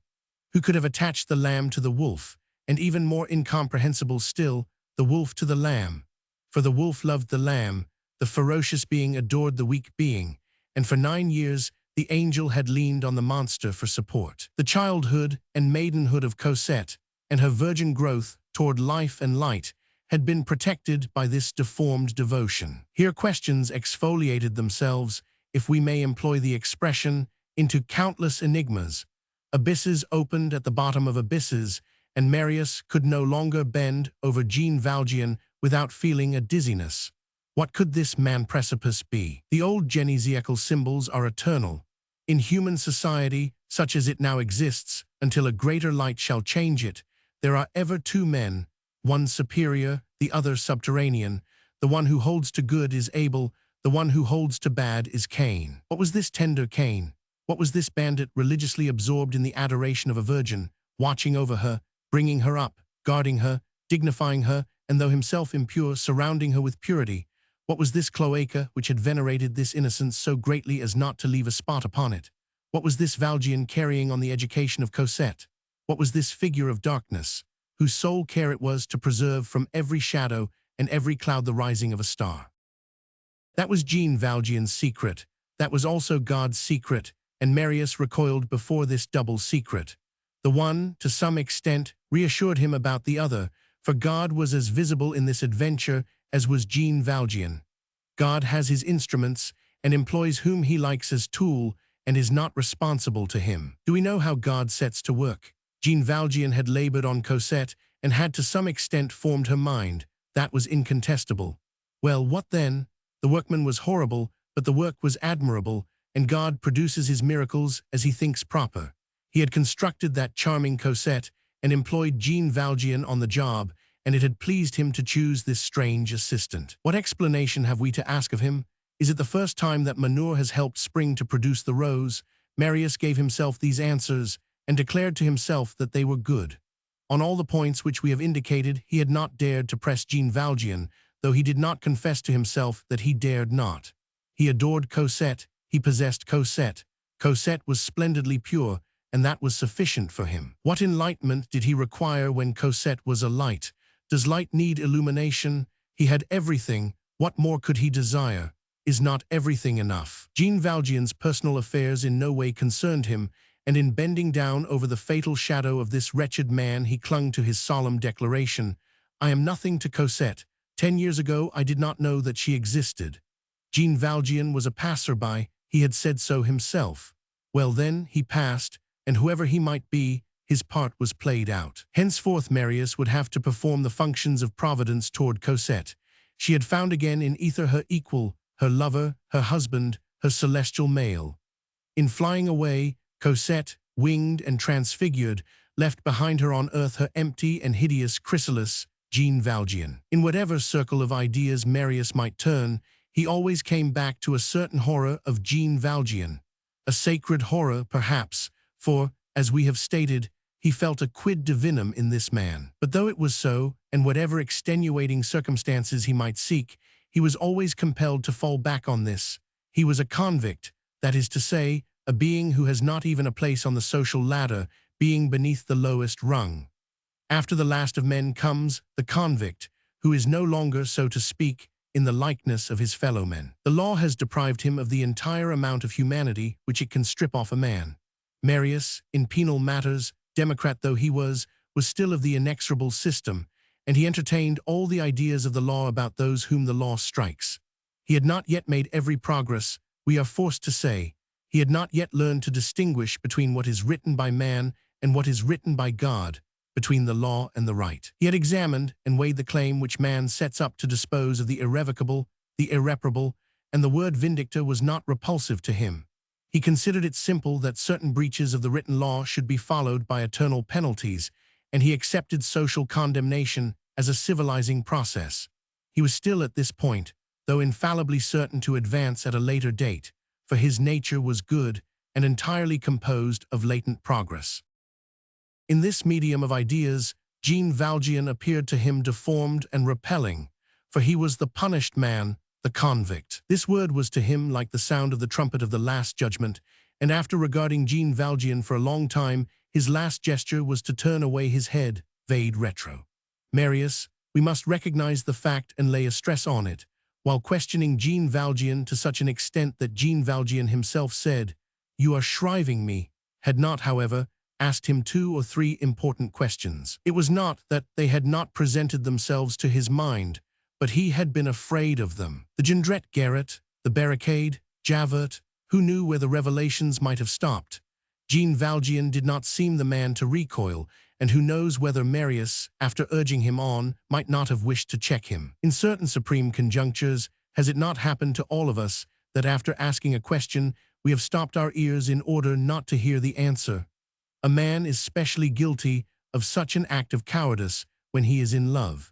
Speaker 1: Who could have attached the lamb to the wolf, and even more incomprehensible still, the wolf to the lamb? For the wolf loved the lamb, the ferocious being adored the weak being, and for 9 years the angel had leaned on the monster for support. The childhood and maidenhood of Cosette, and her virgin growth toward life and light, had been protected by this deformed devotion. Here questions exfoliated themselves, if we may employ the expression, into countless enigmas. Abysses opened at the bottom of abysses, and Marius could no longer bend over Jean Valjean without feeling a dizziness. What could this man-precipice be? The old genesiacal symbols are eternal. In human society, such as it now exists, until a greater light shall change it, there are ever two men, one superior, the other subterranean. The one who holds to good is Abel, the one who holds to bad is Cain. What was this tender Cain? What was this bandit religiously absorbed in the adoration of a virgin, watching over her, bringing her up, guarding her, dignifying her, and though himself impure, surrounding her with purity? What was this cloaca which had venerated this innocence so greatly as not to leave a spot upon it? What was this Valjean carrying on the education of Cosette? What was this figure of darkness, whose sole care it was to preserve from every shadow and every cloud the rising of a star? That was Jean Valjean's secret. That was also God's secret, and Marius recoiled before this double secret. The one, to some extent, reassured him about the other, for God was as visible in this adventure as was Jean Valjean. God has his instruments, and employs whom he likes as tool, and is not responsible to him. Do we know how God sets to work? Jean Valjean had labored on Cosette, and had to some extent formed her mind. That was incontestable. Well, what then? The workman was horrible, but the work was admirable, and God produces his miracles as he thinks proper. He had constructed that charming Cosette, and employed Jean Valjean on the job, and it had pleased him to choose this strange assistant. What explanation have we to ask of him? Is it the first time that manure has helped spring to produce the rose? Marius gave himself these answers, and declared to himself that they were good. On all the points which we have indicated, he had not dared to press Jean Valjean, though he did not confess to himself that he dared not. He adored Cosette, he possessed Cosette. Cosette was splendidly pure, and that was sufficient for him. What enlightenment did he require when Cosette was a light? Does light need illumination? He had everything. What more could he desire? Is not everything enough? Jean Valjean's personal affairs in no way concerned him, and in bending down over the fatal shadow of this wretched man he clung to his solemn declaration, "I am nothing to Cosette. 10 years ago I did not know that she existed." Jean Valjean was a passer-by, he had said so himself. Well then, he passed, and whoever he might be, his part was played out. Henceforth Marius would have to perform the functions of Providence toward Cosette. She had found again in ether her equal, her lover, her husband, her celestial male. In flying away, Cosette, winged and transfigured, left behind her on earth her empty and hideous chrysalis, Jean Valjean. In whatever circle of ideas Marius might turn, he always came back to a certain horror of Jean Valjean. A sacred horror, perhaps, for, as we have stated, he felt a quid divinum in this man. But though it was so, and whatever extenuating circumstances he might seek, he was always compelled to fall back on this. He was a convict, that is to say, a being who has not even a place on the social ladder, being beneath the lowest rung. After the last of men comes the convict, who is no longer, so to speak, in the likeness of his fellow-men. The law has deprived him of the entire amount of humanity which it can strip off a man. Marius, in penal matters, democrat though he was still of the inexorable system, and he entertained all the ideas of the law about those whom the law strikes. He had not yet made every progress, we are forced to say. He had not yet learned to distinguish between what is written by man and what is written by God, between the law and the right. He had examined and weighed the claim which man sets up to dispose of the irrevocable, the irreparable, and the word vindictor was not repulsive to him. He considered it simple that certain breaches of the written law should be followed by eternal penalties, and he accepted social condemnation as a civilizing process. He was still at this point, though infallibly certain to advance at a later date, for his nature was good and entirely composed of latent progress. In this medium of ideas, Jean Valjean appeared to him deformed and repelling, for he was the punished man, the convict. This word was to him like the sound of the trumpet of the Last Judgment, and after regarding Jean Valjean for a long time, his last gesture was to turn away his head, vade retro. Marius, we must recognize the fact and lay a stress on it, while questioning Jean Valjean to such an extent that Jean Valjean himself said, "You are shriving me," had not, however, asked him 2 or 3 important questions. It was not that they had not presented themselves to his mind, but he had been afraid of them. The Jondrette garret, the barricade, Javert, who knew where the revelations might have stopped? Jean Valjean did not seem the man to recoil, and who knows whether Marius, after urging him on, might not have wished to check him. In certain supreme conjunctures, has it not happened to all of us that after asking a question, we have stopped our ears in order not to hear the answer? A man is specially guilty of such an act of cowardice when he is in love.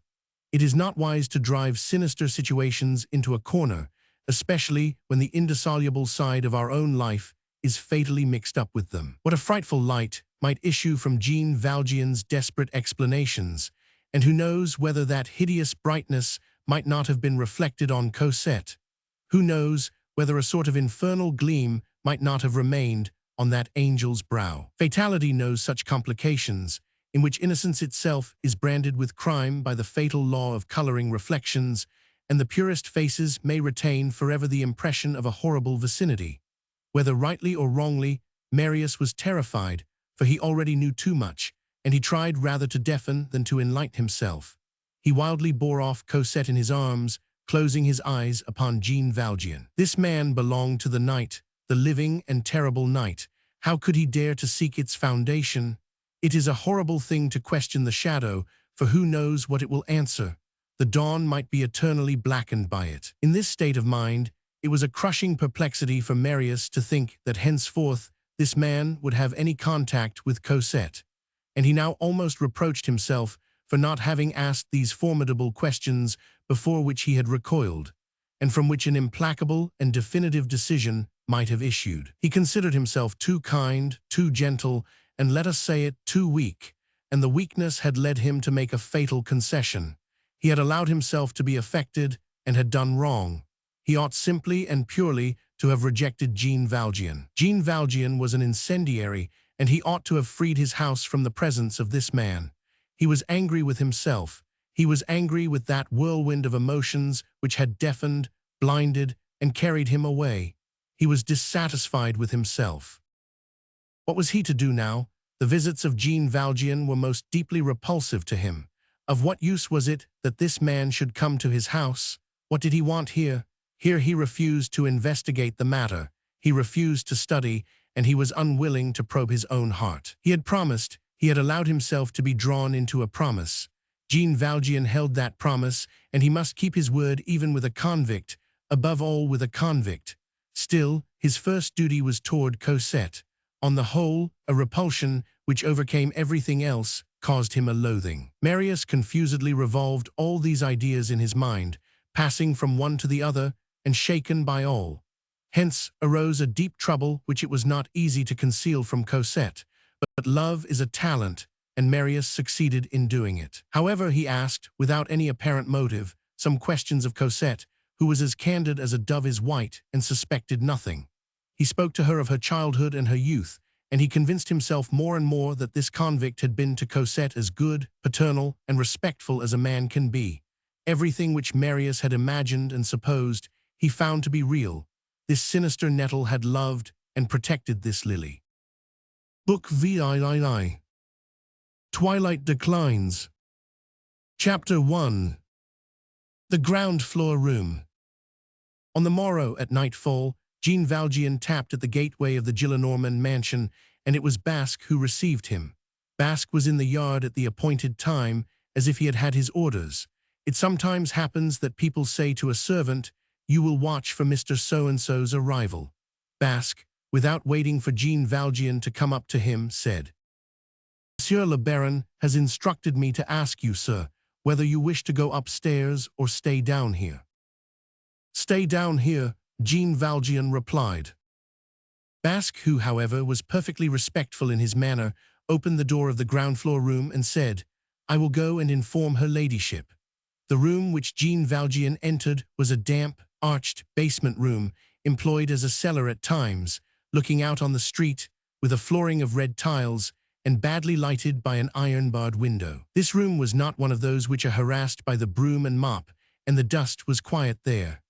Speaker 1: It is not wise to drive sinister situations into a corner, especially when the indissoluble side of our own life is fatally mixed up with them. What a frightful light might issue from Jean Valjean's desperate explanations, and who knows whether that hideous brightness might not have been reflected on Cosette? Who knows whether a sort of infernal gleam might not have remained on that angel's brow? Fatality knows such complications, in which innocence itself is branded with crime by the fatal law of coloring reflections, and the purest faces may retain forever the impression of a horrible vicinity. Whether rightly or wrongly, Marius was terrified, for he already knew too much, and he tried rather to deafen than to enlighten himself. He wildly bore off Cosette in his arms, closing his eyes upon Jean Valjean. This man belonged to the night, the living and terrible night. How could he dare to seek its foundation? It is a horrible thing to question the shadow, for who knows what it will answer? The dawn might be eternally blackened by it. In this state of mind, it was a crushing perplexity for Marius to think that henceforth this man would have any contact with Cosette, and he now almost reproached himself for not having asked these formidable questions before which he had recoiled, and from which an implacable and definitive decision might have issued. He considered himself too kind, too gentle, and let us say it, too weak, and the weakness had led him to make a fatal concession. He had allowed himself to be affected and had done wrong. He ought simply and purely to have rejected Jean Valjean. Jean Valjean was an incendiary, and he ought to have freed his house from the presence of this man. He was angry with himself. He was angry with that whirlwind of emotions which had deafened, blinded, and carried him away. He was dissatisfied with himself. What was he to do now? The visits of Jean Valjean were most deeply repulsive to him. Of what use was it that this man should come to his house? What did he want here? Here he refused to investigate the matter. He refused to study, and he was unwilling to probe his own heart. He had promised, he had allowed himself to be drawn into a promise. Jean Valjean held that promise, and he must keep his word even with a convict, above all with a convict. Still, his first duty was toward Cosette. On the whole, a repulsion, which overcame everything else, caused him a loathing. Marius confusedly revolved all these ideas in his mind, passing from one to the other, and shaken by all. Hence arose a deep trouble which it was not easy to conceal from Cosette. But love is a talent, and Marius succeeded in doing it. However, he asked, without any apparent motive, some questions of Cosette, who was as candid as a dove is white and suspected nothing. He spoke to her of her childhood and her youth, and he convinced himself more and more that this convict had been to Cosette as good, paternal, and respectful as a man can be. Everything which Marius had imagined and supposed, he found to be real. This sinister nettle had loved and protected this lily. Book VIII. Twilight Declines. Chapter 1. The Ground Floor Room. On the morrow, at nightfall, Jean Valjean tapped at the gateway of the Gillenormand mansion, and it was Basque who received him. Basque was in the yard at the appointed time, as if he had had his orders. It sometimes happens that people say to a servant, "You will watch for Mr. So-and-so's arrival." Basque, without waiting for Jean Valjean to come up to him, said, Monsieur le Baron has instructed me to ask you, sir, whether you wish to go upstairs or stay down here. Stay down here, Jean Valjean replied. Basque, who, however, was perfectly respectful in his manner, opened the door of the ground-floor room and said, "I will go and inform her ladyship." The room which Jean Valjean entered was a damp, arched basement room, employed as a cellar at times, looking out on the street, with a flooring of red tiles, and badly lighted by an iron-barred window. This room was not one of those which are harassed by the broom and mop, and the dust was quiet there.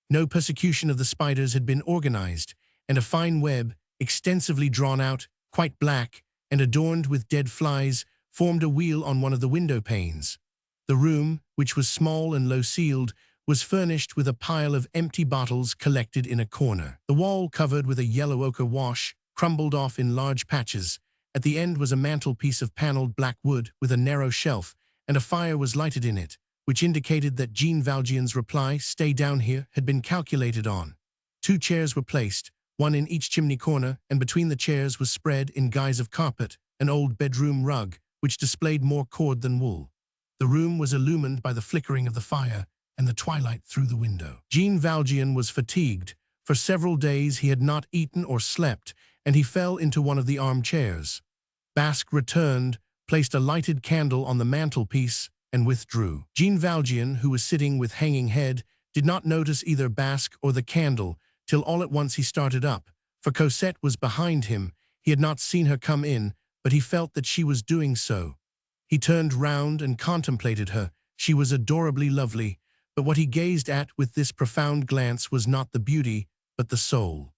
Speaker 1: No persecution of the spiders had been organized, and a fine web, extensively drawn out, quite black, and adorned with dead flies, formed a wheel on one of the window panes. The room, which was small and low-ceiled, was furnished with a pile of empty bottles collected in a corner. The wall, covered with a yellow ochre wash, crumbled off in large patches. At the end was a mantelpiece of paneled black wood with a narrow shelf, and a fire was lighted in it, which indicated that Jean Valjean's reply, "Stay down here," had been calculated on. 2 chairs were placed, one in each chimney corner, and between the chairs was spread, in guise of carpet, an old bedroom rug, which displayed more cord than wool. The room was illumined by the flickering of the fire and the twilight through the window. Jean Valjean was fatigued. For several days he had not eaten or slept, and he fell into one of the armchairs. Basque returned, placed a lighted candle on the mantelpiece, and withdrew. Jean Valjean, who was sitting with hanging head, did not notice either Basque or the candle, till all at once he started up, for Cosette was behind him. He had not seen her come in, but he felt that she was doing so. He turned round and contemplated her. She was adorably lovely, but what he gazed at with this profound glance was not the beauty, but the soul.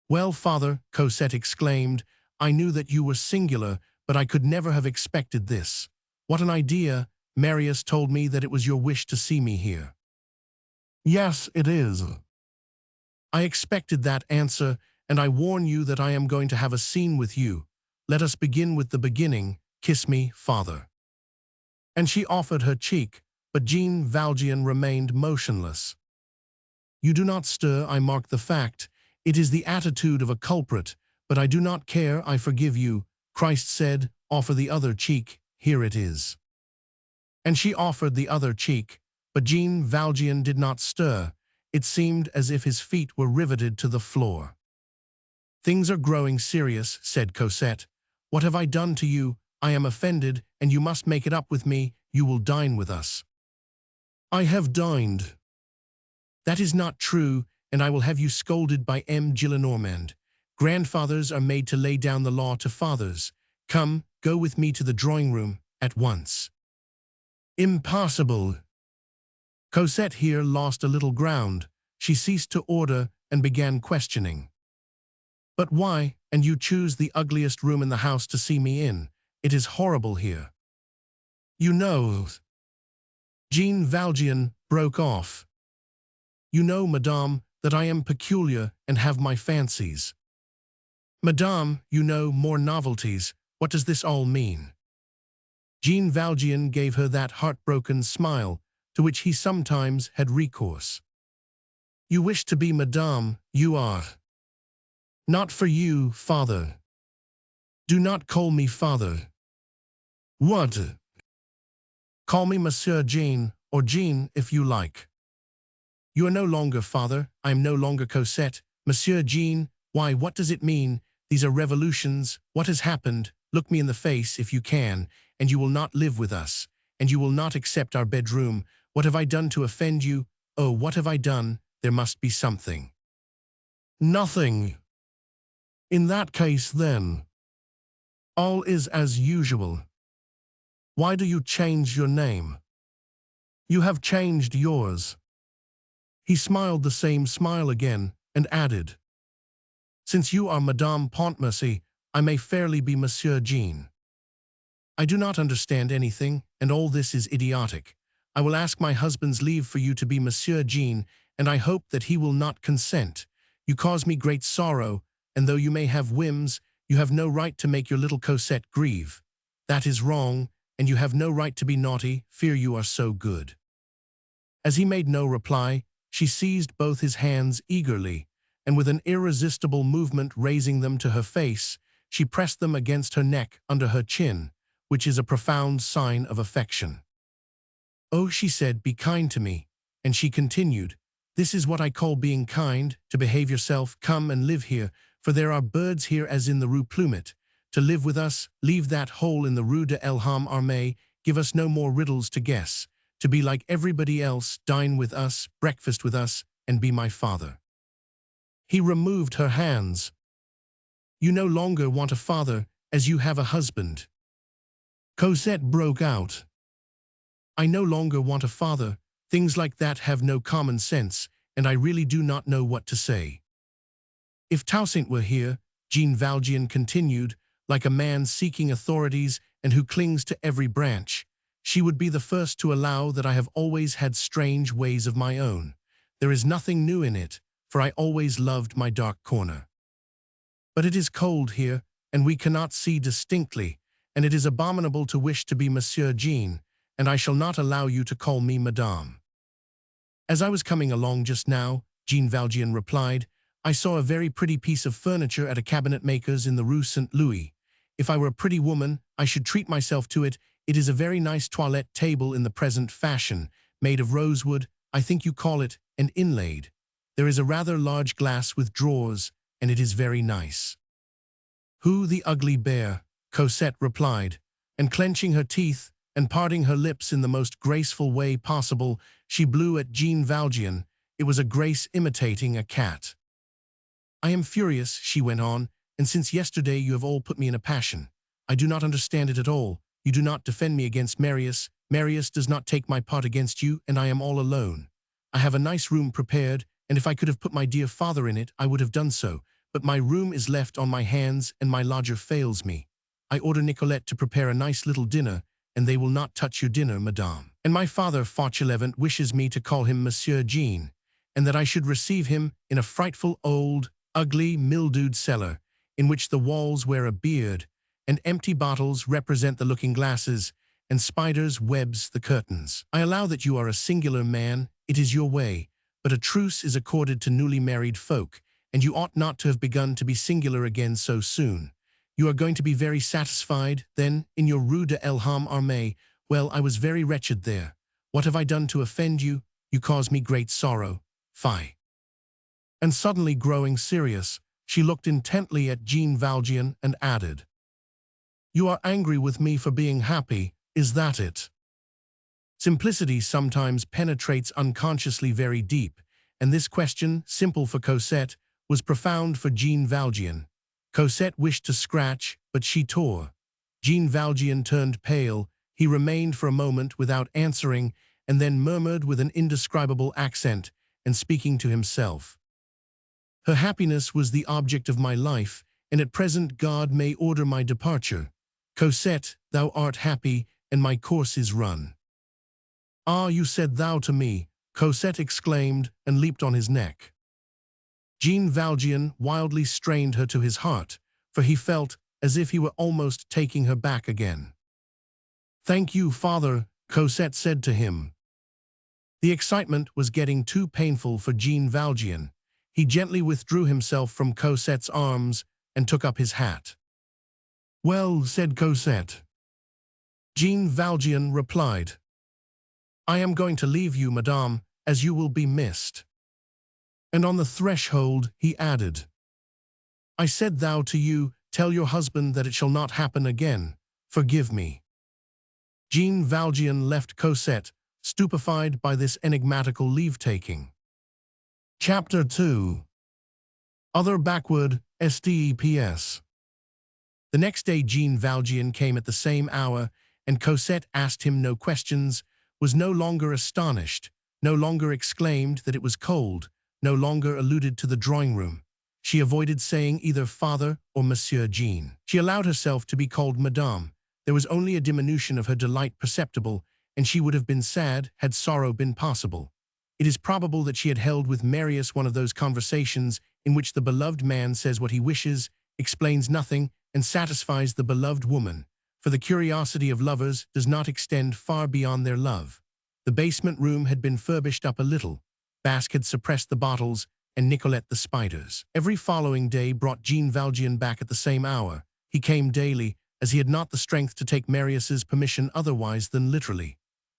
Speaker 1: "Well, father," Cosette exclaimed, "I knew that you were singular, but I could never have expected this. What an idea! Marius told me that it was your wish to see me here." "Yes, it is." "I expected that answer, and I warn you that I am going to have a scene with you. Let us begin with the beginning. Kiss me, father." And she offered her cheek, but Jean Valjean remained motionless. "You do not stir, I mark the fact. It is the attitude of a culprit, but I do not care, I forgive you. Christ said, 'Offer the other cheek,' here it is." And she offered the other cheek, but Jean Valjean did not stir. It seemed as if his feet were riveted to the floor. "Things are growing serious," said Cosette. "What have I done to you? I am offended, and you must make it up with me. You will dine with us." "I have dined." "That is not true, and I will have you scolded by M. Gillenormand. Grandfathers are made to lay down the law to fathers. Come, go with me to the drawing-room, at once." "Impossible." Cosette here lost a little ground. She ceased to order and began questioning. "But why, and you choose the ugliest room in the house to see me in? It is horrible here." "You know—" Jean Valjean broke off. "You know, madame, that I am peculiar and have my fancies." "Madame, you know, more novelties. What does this all mean?" Jean Valjean gave her that heartbroken smile to which he sometimes had recourse. "You wish to be madame, you are." "Not for you, father." "Do not call me father." "What?" "Call me Monsieur Jean, or Jean if you like." "You are no longer father, I am no longer Cosette. Monsieur Jean, why, what does it mean? These are revolutions. What has happened? Look me in the face, if you can, and you will not live with us, and you will not accept our bedroom. What have I done to offend you? Oh, what have I done? There must be something." "Nothing." "In that case, then, all is as usual. Why do you change your name? You have changed yours." He smiled the same smile again, and added, "Since you are Madame Pontmercy, I may fairly be Monsieur Jean. I do not understand anything, and all this is idiotic. I will ask my husband's leave for you to be Monsieur Jean, and I hope that he will not consent. You cause me great sorrow, and though you may have whims, you have no right to make your little Cosette grieve. That is wrong, and you have no right to be naughty, fear you are so good." As he made no reply, she seized both his hands eagerly, and with an irresistible movement raising them to her face, she pressed them against her neck under her chin, which is a profound sign of affection. "Oh," she said, "be kind to me." And she continued, "This is what I call being kind, to behave yourself. Come and live here, for there are birds here as in the Rue Plumet. To live with us, leave that hole in the Rue de l'Homme Armé, give us no more riddles to guess. To be like everybody else, dine with us, breakfast with us, and be my father." He removed her hands. "You no longer want a father, as you have a husband." Cosette broke out. "I no longer want a father. Things like that have no common sense, and I really do not know what to say." "If Toussaint were here," Jean Valjean continued, like a man seeking authorities and who clings to every branch, "she would be the first to allow that I have always had strange ways of my own. There is nothing new in it, for I always loved my dark corner. But it is cold here, and we cannot see distinctly, and it is abominable to wish to be Monsieur Jean, and I shall not allow you to call me Madame." "As I was coming along just now," Jean Valjean replied, "I saw a very pretty piece of furniture at a cabinet maker's in the Rue Saint Louis. If I were a pretty woman, I should treat myself to it. It is a very nice toilette table in the present fashion, made of rosewood, I think you call it, and inlaid. There is a rather large glass with drawers, and it is very nice." "Who, the ugly bear?" Cosette replied, and clenching her teeth and parting her lips in the most graceful way possible, she blew at Jean Valjean. It was a grace imitating a cat. "I am furious," she went on, "and since yesterday you have all put me in a passion. I do not understand it at all. You do not defend me against Marius. Marius does not take my part against you, and I am all alone. I have a nice room prepared, and if I could have put my dear father in it, I would have done so, but my room is left on my hands, and my lodger fails me. I order Nicolette to prepare a nice little dinner, and they will not touch your dinner, madame. And my father, Fauchelevent, wishes me to call him Monsieur Jean, and that I should receive him in a frightful old, ugly, mildewed cellar, in which the walls wear a beard, and empty bottles represent the looking-glasses, and spiders' webs the curtains. I allow that you are a singular man, it is your way, but a truce is accorded to newly married folk, and you ought not to have begun to be singular again so soon. You are going to be very satisfied, then, in your Rue de l'Homme Armé. Well, I was very wretched there. What have I done to offend you? You cause me great sorrow. Fie." And suddenly growing serious, she looked intently at Jean Valjean and added, "You are angry with me for being happy, is that it?" Simplicity sometimes penetrates unconsciously very deep, and this question, simple for Cosette, was profound for Jean Valjean. Cosette wished to scratch, but she tore. Jean Valjean turned pale. He remained for a moment without answering, and then murmured with an indescribable accent, and speaking to himself, "Her happiness was the object of my life, and at present God may order my departure. Cosette, thou art happy, and my course is run." "Ah, you said thou to me," Cosette exclaimed, and leaped on his neck. Jean Valjean wildly strained her to his heart, for he felt as if he were almost taking her back again. "Thank you, father," Cosette said to him. The excitement was getting too painful for Jean Valjean. He gently withdrew himself from Cosette's arms and took up his hat. "Well," said Cosette. Jean Valjean replied, "I am going to leave you, madame, as you will be missed." And on the threshold he added, "I said thou to you, tell your husband that it shall not happen again. Forgive me." Jean Valjean left Cosette, stupefied by this enigmatical leave-taking. Chapter 2. Other backward steps. The next day Jean Valjean came at the same hour, and Cosette asked him no questions, was no longer astonished, no longer exclaimed that it was cold, no longer alluded to the drawing-room. She avoided saying either father or Monsieur Jean. She allowed herself to be called Madame. There was only a diminution of her delight perceptible, and she would have been sad had sorrow been possible. It is probable that she had held with Marius one of those conversations in which the beloved man says what he wishes, explains nothing, and satisfies the beloved woman, for the curiosity of lovers does not extend far beyond their love. The basement room had been furbished up a little. Basque had suppressed the bottles, and Nicolette the spiders. Every following day brought Jean Valjean back at the same hour, he came daily, as he had not the strength to take Marius's permission otherwise than literally.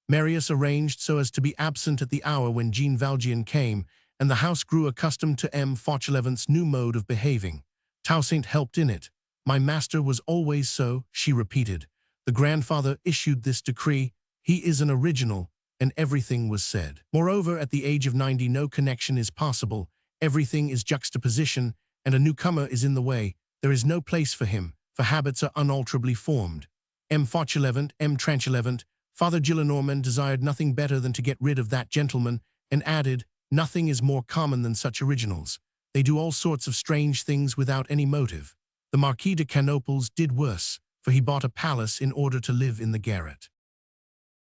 Speaker 1: Marius arranged so as to be absent at the hour when Jean Valjean came, and the house grew accustomed to M. Fauchelevent's new mode of behaving. Toussaint helped in it. My master was always so, she repeated. The grandfather issued this decree. He is an original, and everything was said. Moreover, at the age of 90 no connection is possible. Everything is juxtaposition, and a newcomer is in the way. There is no place for him, for habits are unalterably formed. M. Fauchelevent, M. Tranchelevent, Father Gillenormand desired nothing better than to get rid of that gentleman, and added, nothing is more common than such originals. They do all sorts of strange things without any motive. The Marquis de Canoples did worse, for he bought a palace in order to live in the garret.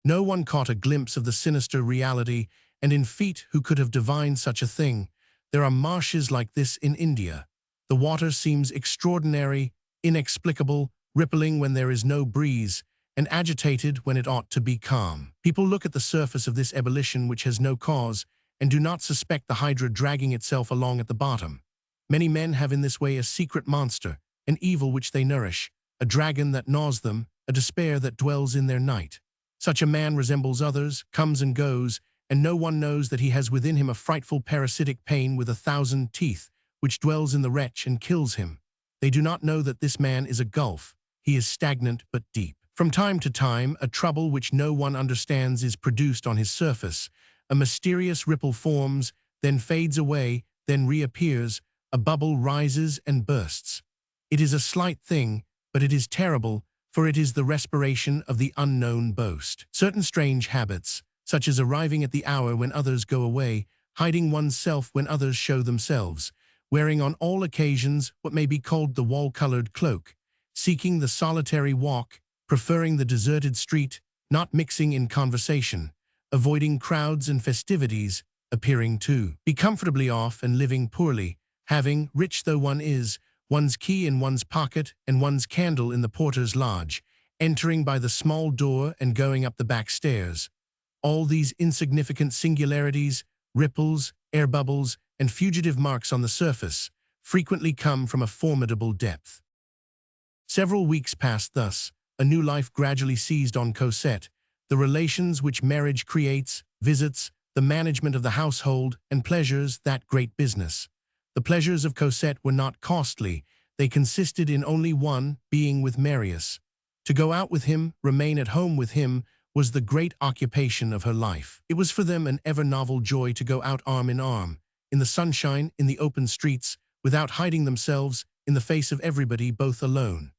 Speaker 1: No one caught a glimpse of the sinister reality, and in feet who could have divined such a thing. There are marshes like this in India. The water seems extraordinary, inexplicable, rippling when there is no breeze, and agitated when it ought to be calm. People look at the surface of this ebullition which has no cause, and do not suspect the hydra dragging itself along at the bottom. Many men have in this way a secret monster, an evil which they nourish, a dragon that gnaws them, a despair that dwells in their night. Such a man resembles others, comes and goes, and no one knows that he has within him a frightful parasitic pain with 1,000 teeth, which dwells in the wretch and kills him. They do not know that this man is a gulf. He is stagnant but deep. From time to time, a trouble which no one understands is produced on his surface. A mysterious ripple forms, then fades away, then reappears. A bubble rises and bursts. It is a slight thing, but it is terrible, for it is the respiration of the unknown boast. Certain strange habits, such as arriving at the hour when others go away, hiding oneself when others show themselves, wearing on all occasions what may be called the wall-colored cloak, seeking the solitary walk, preferring the deserted street, not mixing in conversation, avoiding crowds and festivities, appearing to be comfortably off and living poorly, having, rich though one is, one's key in one's pocket and one's candle in the porter's lodge, entering by the small door and going up the back stairs. All these insignificant singularities, ripples, air bubbles, and fugitive marks on the surface, frequently come from a formidable depth. Several weeks passed thus. A new life gradually seized on Cosette, the relations which marriage creates, visits, the management of the household, and pleasures, that great business. The pleasures of Cosette were not costly. They consisted in only one, being with Marius. To go out with him, remain at home with him, was the great occupation of her life. It was for them an ever-novel joy to go out arm in arm, in the sunshine, in the open streets, without hiding themselves, in the face of everybody, both alone.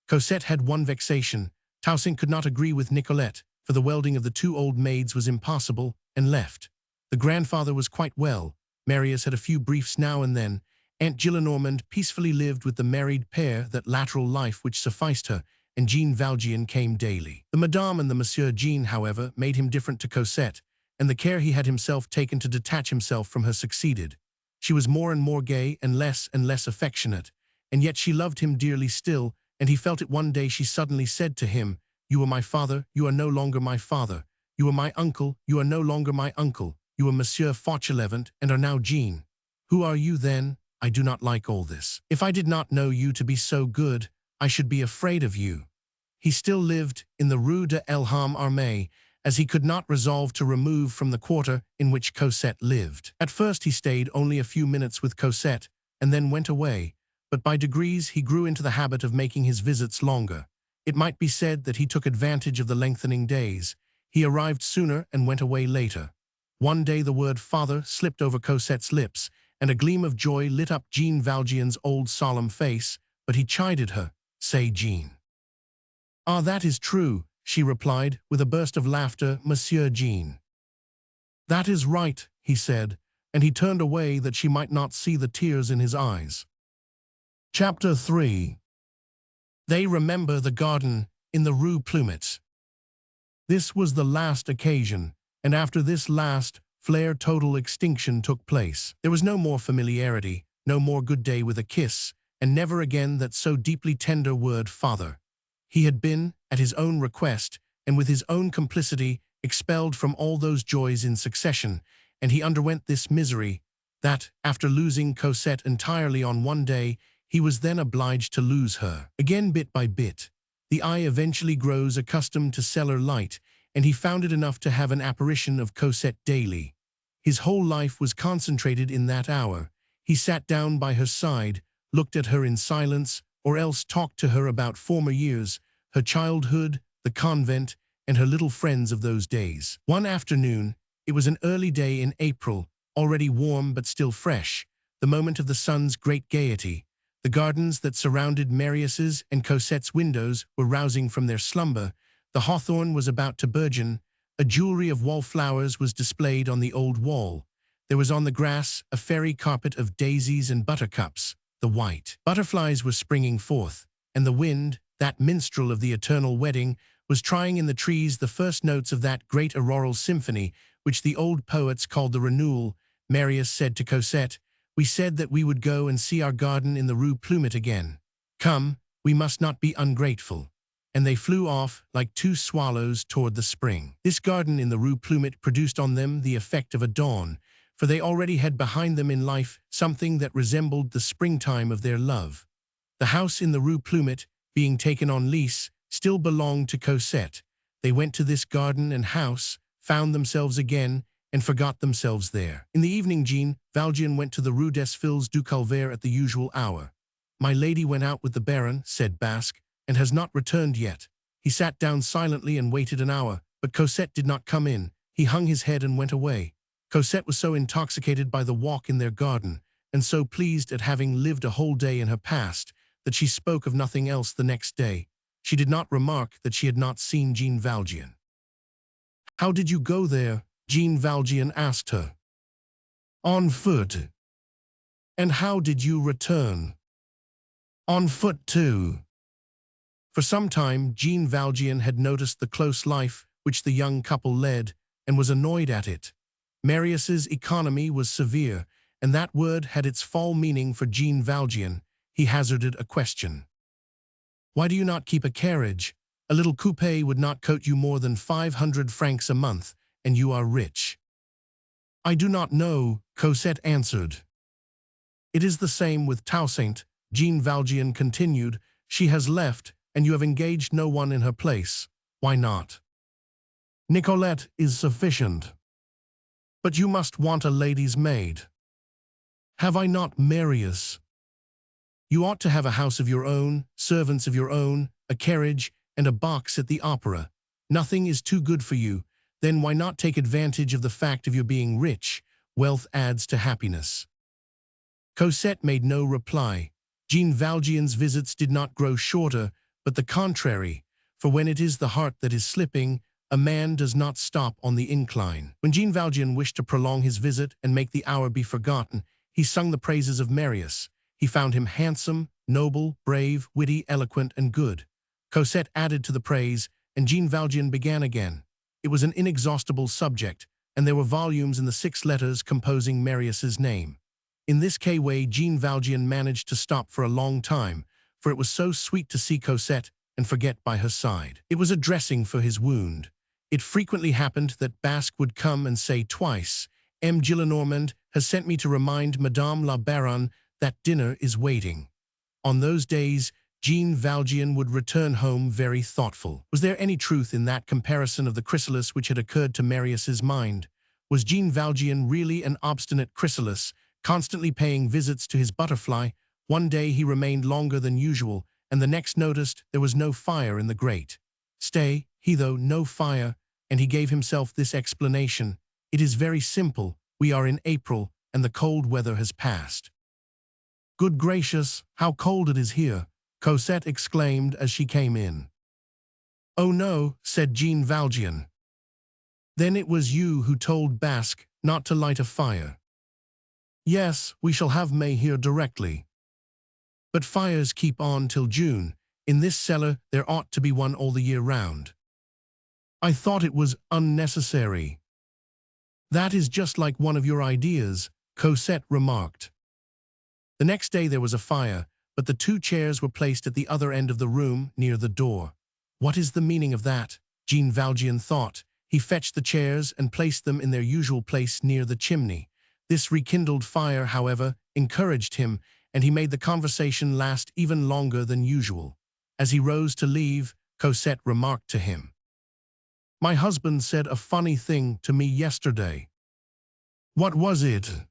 Speaker 1: Cosette had one vexation. Toussaint could not agree with Nicolette, for the welding of the two old maids was impossible, and left. The grandfather was quite well. Marius had a few briefs now and then. Aunt Gillenormand peacefully lived with the married pair that lateral life which sufficed her, and Jean Valjean came daily. The Madame and the Monsieur Jean, however, made him different to Cosette, and the care he had himself taken to detach himself from her succeeded. She was more and more gay and less affectionate, and yet she loved him dearly still, and he felt it one day. She suddenly said to him, "You were my father, you are no longer my father. You were my uncle, you are no longer my uncle. You were Monsieur Fauchelevent, and are now Jean. Who are you then? I do not like all this. If I did not know you to be so good, I should be afraid of you." He still lived in the Rue de l'Homme Armé, as he could not resolve to remove from the quarter in which Cosette lived. At first he stayed only a few minutes with Cosette, and then went away, but by degrees he grew into the habit of making his visits longer. It might be said that he took advantage of the lengthening days. He arrived sooner and went away later. One day the word father slipped over Cosette's lips, and a gleam of joy lit up Jean Valjean's old solemn face, but he chided her. "Say Jean." "Ah, that is true," she replied, with a burst of laughter, "Monsieur Jean." "That is right," he said, and he turned away that she might not see the tears in his eyes. Chapter 3. They remember the garden in the Rue Plumet. This was the last occasion, and after this last flare total extinction took place. There was no more familiarity, no more good day with a kiss, and never again that so deeply tender word, father. He had been, at his own request, and with his own complicity, expelled from all those joys in succession, and he underwent this misery, that, after losing Cosette entirely on one day, He was then obliged to lose her. Again, bit by bit, the eye eventually grows accustomed to cellar light, and he found it enough to have an apparition of Cosette daily. His whole life was concentrated in that hour. He sat down by her side, looked at her in silence, or else talked to her about former years, her childhood, the convent, and her little friends of those days. One afternoon, it was an early day in April, already warm but still fresh, the moment of the sun's great gaiety. The gardens that surrounded Marius's and Cosette's windows were rousing from their slumber. The hawthorn was about to burgeon. A jewelry of wallflowers was displayed on the old wall. There was on the grass a fairy carpet of daisies and buttercups. The white butterflies were springing forth, and the wind, that minstrel of the eternal wedding, was trying in the trees the first notes of that great auroral symphony which the old poets called the renewal. Marius said to Cosette, "We said that we would go and see our garden in the Rue Plumet again. Come, we must not be ungrateful." And they flew off like two swallows toward the spring. This garden in the Rue Plumet produced on them the effect of a dawn, for they already had behind them in life something that resembled the springtime of their love. The house in the Rue Plumet, being taken on lease, still belonged to Cosette. They went to this garden and house, found themselves again, and forgot themselves there. In the evening, Jean Valjean went to the Rue des Filles du Calvaire at the usual hour. "My lady went out with the Baron," said Basque, "and has not returned yet." He sat down silently and waited an hour, but Cosette did not come in. He hung his head and went away. Cosette was so intoxicated by the walk in their garden, and so pleased at having lived a whole day in her past, that she spoke of nothing else the next day. She did not remark that she had not seen Jean Valjean. "How did you go there?" Jean Valjean asked her. "On foot." "And how did you return?" "On foot too." For some time, Jean Valjean had noticed the close life which the young couple led, and was annoyed at it. Marius's economy was severe, and that word had its full meaning for Jean Valjean. He hazarded a question. "Why do you not keep a carriage? A little coupé would not cost you more than 500 francs a month, and you are rich." "I do not know," Cosette answered. "It is the same with Toussaint," Jean Valjean continued. "She has left, and you have engaged no one in her place. Why not? Nicolette is sufficient. But you must want a lady's maid. Have I not Marius? You ought to have a house of your own, servants of your own, a carriage, and a box at the opera. Nothing is too good for you. Then why not take advantage of the fact of your being rich? Wealth adds to happiness." Cosette made no reply. Jean Valjean's visits did not grow shorter, but the contrary, for when it is the heart that is slipping, a man does not stop on the incline. When Jean Valjean wished to prolong his visit and make the hour be forgotten, he sung the praises of Marius. He found him handsome, noble, brave, witty, eloquent, and good. Cosette added to the praise, and Jean Valjean began again. It was an inexhaustible subject, and there were volumes in the 6 letters composing Marius's name. In this way, Jean Valjean managed to stop for a long time, for it was so sweet to see Cosette and forget by her side. It was a dressing for his wound. It frequently happened that Basque would come and say twice, "M. Gillenormand has sent me to remind Madame la Baronne that dinner is waiting." On those days, Jean Valjean would return home very thoughtful. Was there any truth in that comparison of the chrysalis which had occurred to Marius's mind? Was Jean Valjean really an obstinate chrysalis, constantly paying visits to his butterfly? One day he remained longer than usual, and the next noticed there was no fire in the grate. "Stay, Hitho, no fire," and he gave himself this explanation. "It is very simple. We are in April, and the cold weather has passed." "Good gracious, how cold it is here!" Cosette exclaimed as she came in. "Oh no," said Jean Valjean. "Then it was you who told Basque not to light a fire." "Yes, we shall have May here directly." "But fires keep on till June. In this cellar there ought to be one all the year round." "I thought it was unnecessary." "That is just like one of your ideas," Cosette remarked. The next day there was a fire, but the 2 chairs were placed at the other end of the room, near the door. "What is the meaning of that?" Jean Valjean thought. He fetched the chairs and placed them in their usual place near the chimney. This rekindled fire, however, encouraged him, and he made the conversation last even longer than usual. As he rose to leave, Cosette remarked to him, "My husband said a funny thing to me yesterday." "What was it?"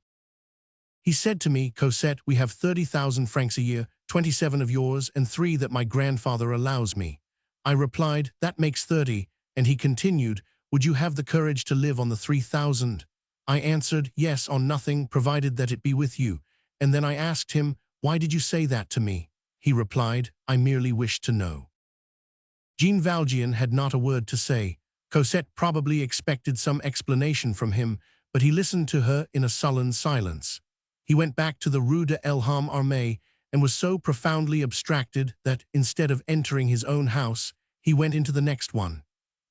Speaker 1: "He said to me, 'Cosette, we have 30,000 francs a year, 27 of yours and 3 that my grandfather allows me.' I replied, 'That makes 30, and he continued, 'Would you have the courage to live on the 3,000? I answered, 'Yes, on nothing, provided that it be with you.' And then I asked him, 'Why did you say that to me?' He replied, 'I merely wished to know.'" Jean Valjean had not a word to say. Cosette probably expected some explanation from him, but he listened to her in a sullen silence. He went back to the Rue de l'Armée and was so profoundly abstracted that, instead of entering his own house, he went into the next one.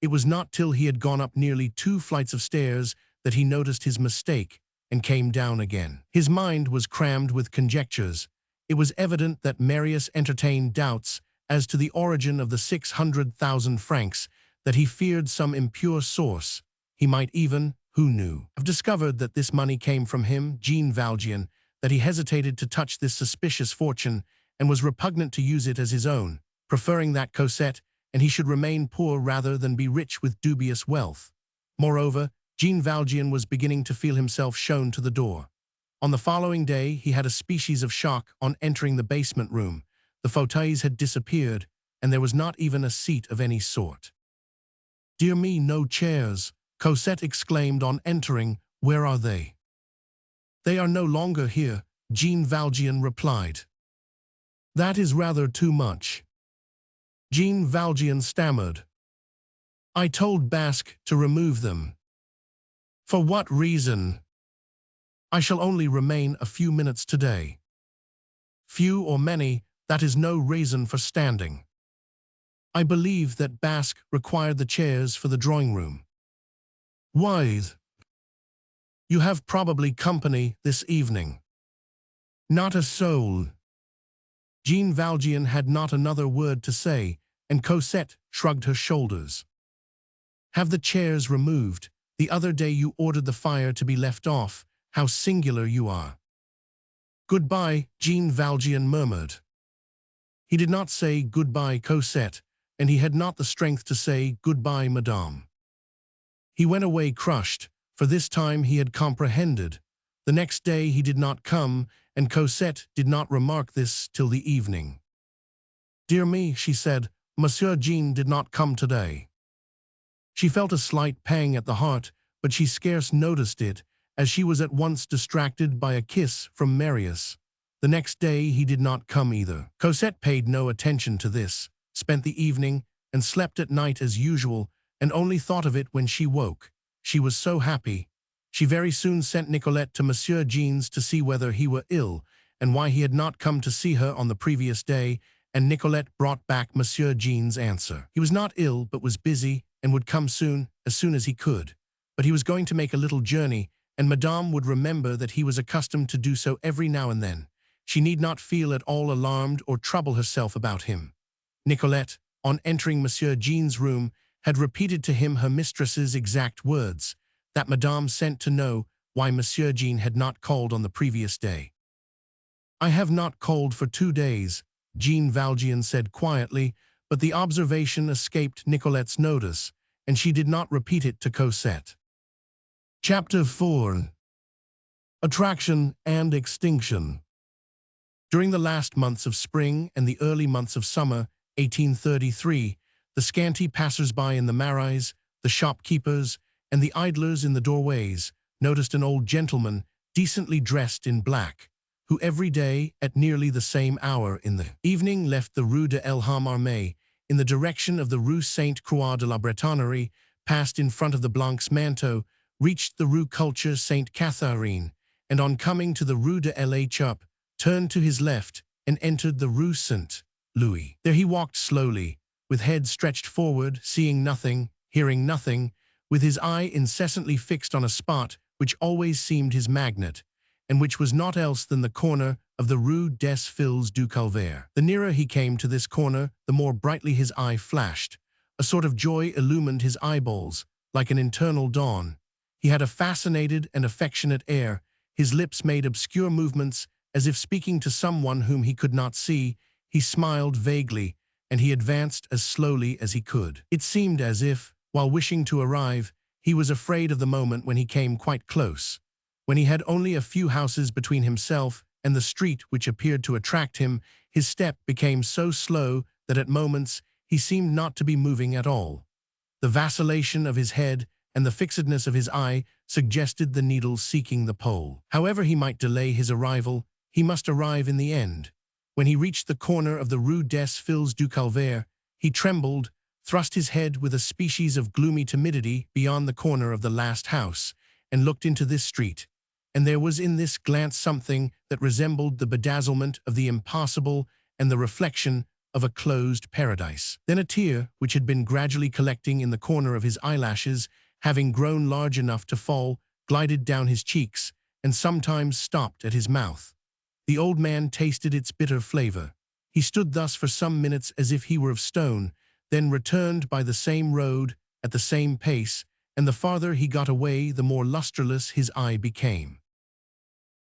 Speaker 1: It was not till he had gone up nearly 2 flights of stairs that he noticed his mistake and came down again. His mind was crammed with conjectures. It was evident that Marius entertained doubts as to the origin of the 600,000 francs, that he feared some impure source. He might even, who knew, have discovered that this money came from him, Jean Valjean, that he hesitated to touch this suspicious fortune and was repugnant to use it as his own, preferring that Cosette and he should remain poor rather than be rich with dubious wealth. Moreover, Jean Valjean was beginning to feel himself shown to the door. On the following day he had a species of shock on entering the basement room. The fauteuils had disappeared, and there was not even a seat of any sort. "Dear me, no chairs," Cosette exclaimed on entering. "Where are they?" "They are no longer here," Jean Valjean replied. "That is rather too much." Jean Valjean stammered. "I told Basque to remove them." "For what reason?" "I shall only remain a few minutes today." "Few or many, that is no reason for standing." "I believe that Basque required the chairs for the drawing-room." "Why? You have probably company this evening." "Not a soul." Jean Valjean had not another word to say, and Cosette shrugged her shoulders. "Have the chairs removed. The other day you ordered the fire to be left off. How singular you are." "Goodbye," Jean Valjean murmured. He did not say "Goodbye, Cosette," and he had not the strength to say "Goodbye, Madame." He went away crushed, for this time he had comprehended. The next day he did not come, and Cosette did not remark this till the evening. "Dear me," she said, "Monsieur Jean did not come today." She felt a slight pang at the heart, but she scarce noticed it, as she was at once distracted by a kiss from Marius. The next day he did not come either. Cosette paid no attention to this, spent the evening, and slept at night as usual, and only thought of it when she woke. She was so happy. She very soon sent Nicolette to Monsieur Jean's to see whether he were ill, and why he had not come to see her on the previous day, and Nicolette brought back Monsieur Jean's answer. He was not ill, but was busy, and would come soon as he could. But he was going to make a little journey, and Madame would remember that he was accustomed to do so every now and then. She need not feel at all alarmed or trouble herself about him. Nicolette, on entering Monsieur Jean's room, had repeated to him her mistress's exact words, that Madame sent to know why Monsieur Jean had not called on the previous day. "I have not called for 2 days," Jean Valjean said quietly, but the observation escaped Nicolette's notice, and she did not repeat it to Cosette. Chapter 4. Attraction and Extinction. During the last months of spring and the early months of summer, 1833, the scanty passers-by in the marais, the shopkeepers, and the idlers in the doorways noticed an old gentleman decently dressed in black, who every day, at nearly the same hour in the evening, left the Rue de l'Armée in the direction of the Rue Sainte-Croix de la Bretonnerie, passed in front of the Blancs Manteaux, reached the Rue Culture Sainte-Catherine, and on coming to the Rue de l'Échoppe, turned to his left and entered the Rue Saint-Louis. There he walked slowly, with head stretched forward, seeing nothing, hearing nothing, with his eye incessantly fixed on a spot which always seemed his magnet, and which was naught else than the corner of the Rue des Filles du Calvaire. The nearer he came to this corner, the more brightly his eye flashed. A sort of joy illumined his eyeballs, like an internal dawn. He had a fascinated and affectionate air, his lips made obscure movements, as if speaking to someone whom he could not see. He smiled vaguely, and he advanced as slowly as he could. It seemed as if, while wishing to arrive, he was afraid of the moment when he came quite close. When he had only a few houses between himself and the street which appeared to attract him, his step became so slow that at moments he seemed not to be moving at all. The vacillation of his head and the fixedness of his eye suggested the needle seeking the pole. However he might delay his arrival, he must arrive in the end. When he reached the corner of the Rue des Filles du Calvaire, he trembled, thrust his head with a species of gloomy timidity beyond the corner of the last house, and looked into this street. And there was in this glance something that resembled the bedazzlement of the impossible and the reflection of a closed paradise. Then a tear, which had been gradually collecting in the corner of his eyelashes, having grown large enough to fall, glided down his cheeks, and sometimes stopped at his mouth. The old man tasted its bitter flavor. He stood thus for some minutes as if he were of stone, then returned by the same road, at the same pace, and the farther he got away, the more lustreless his eye became.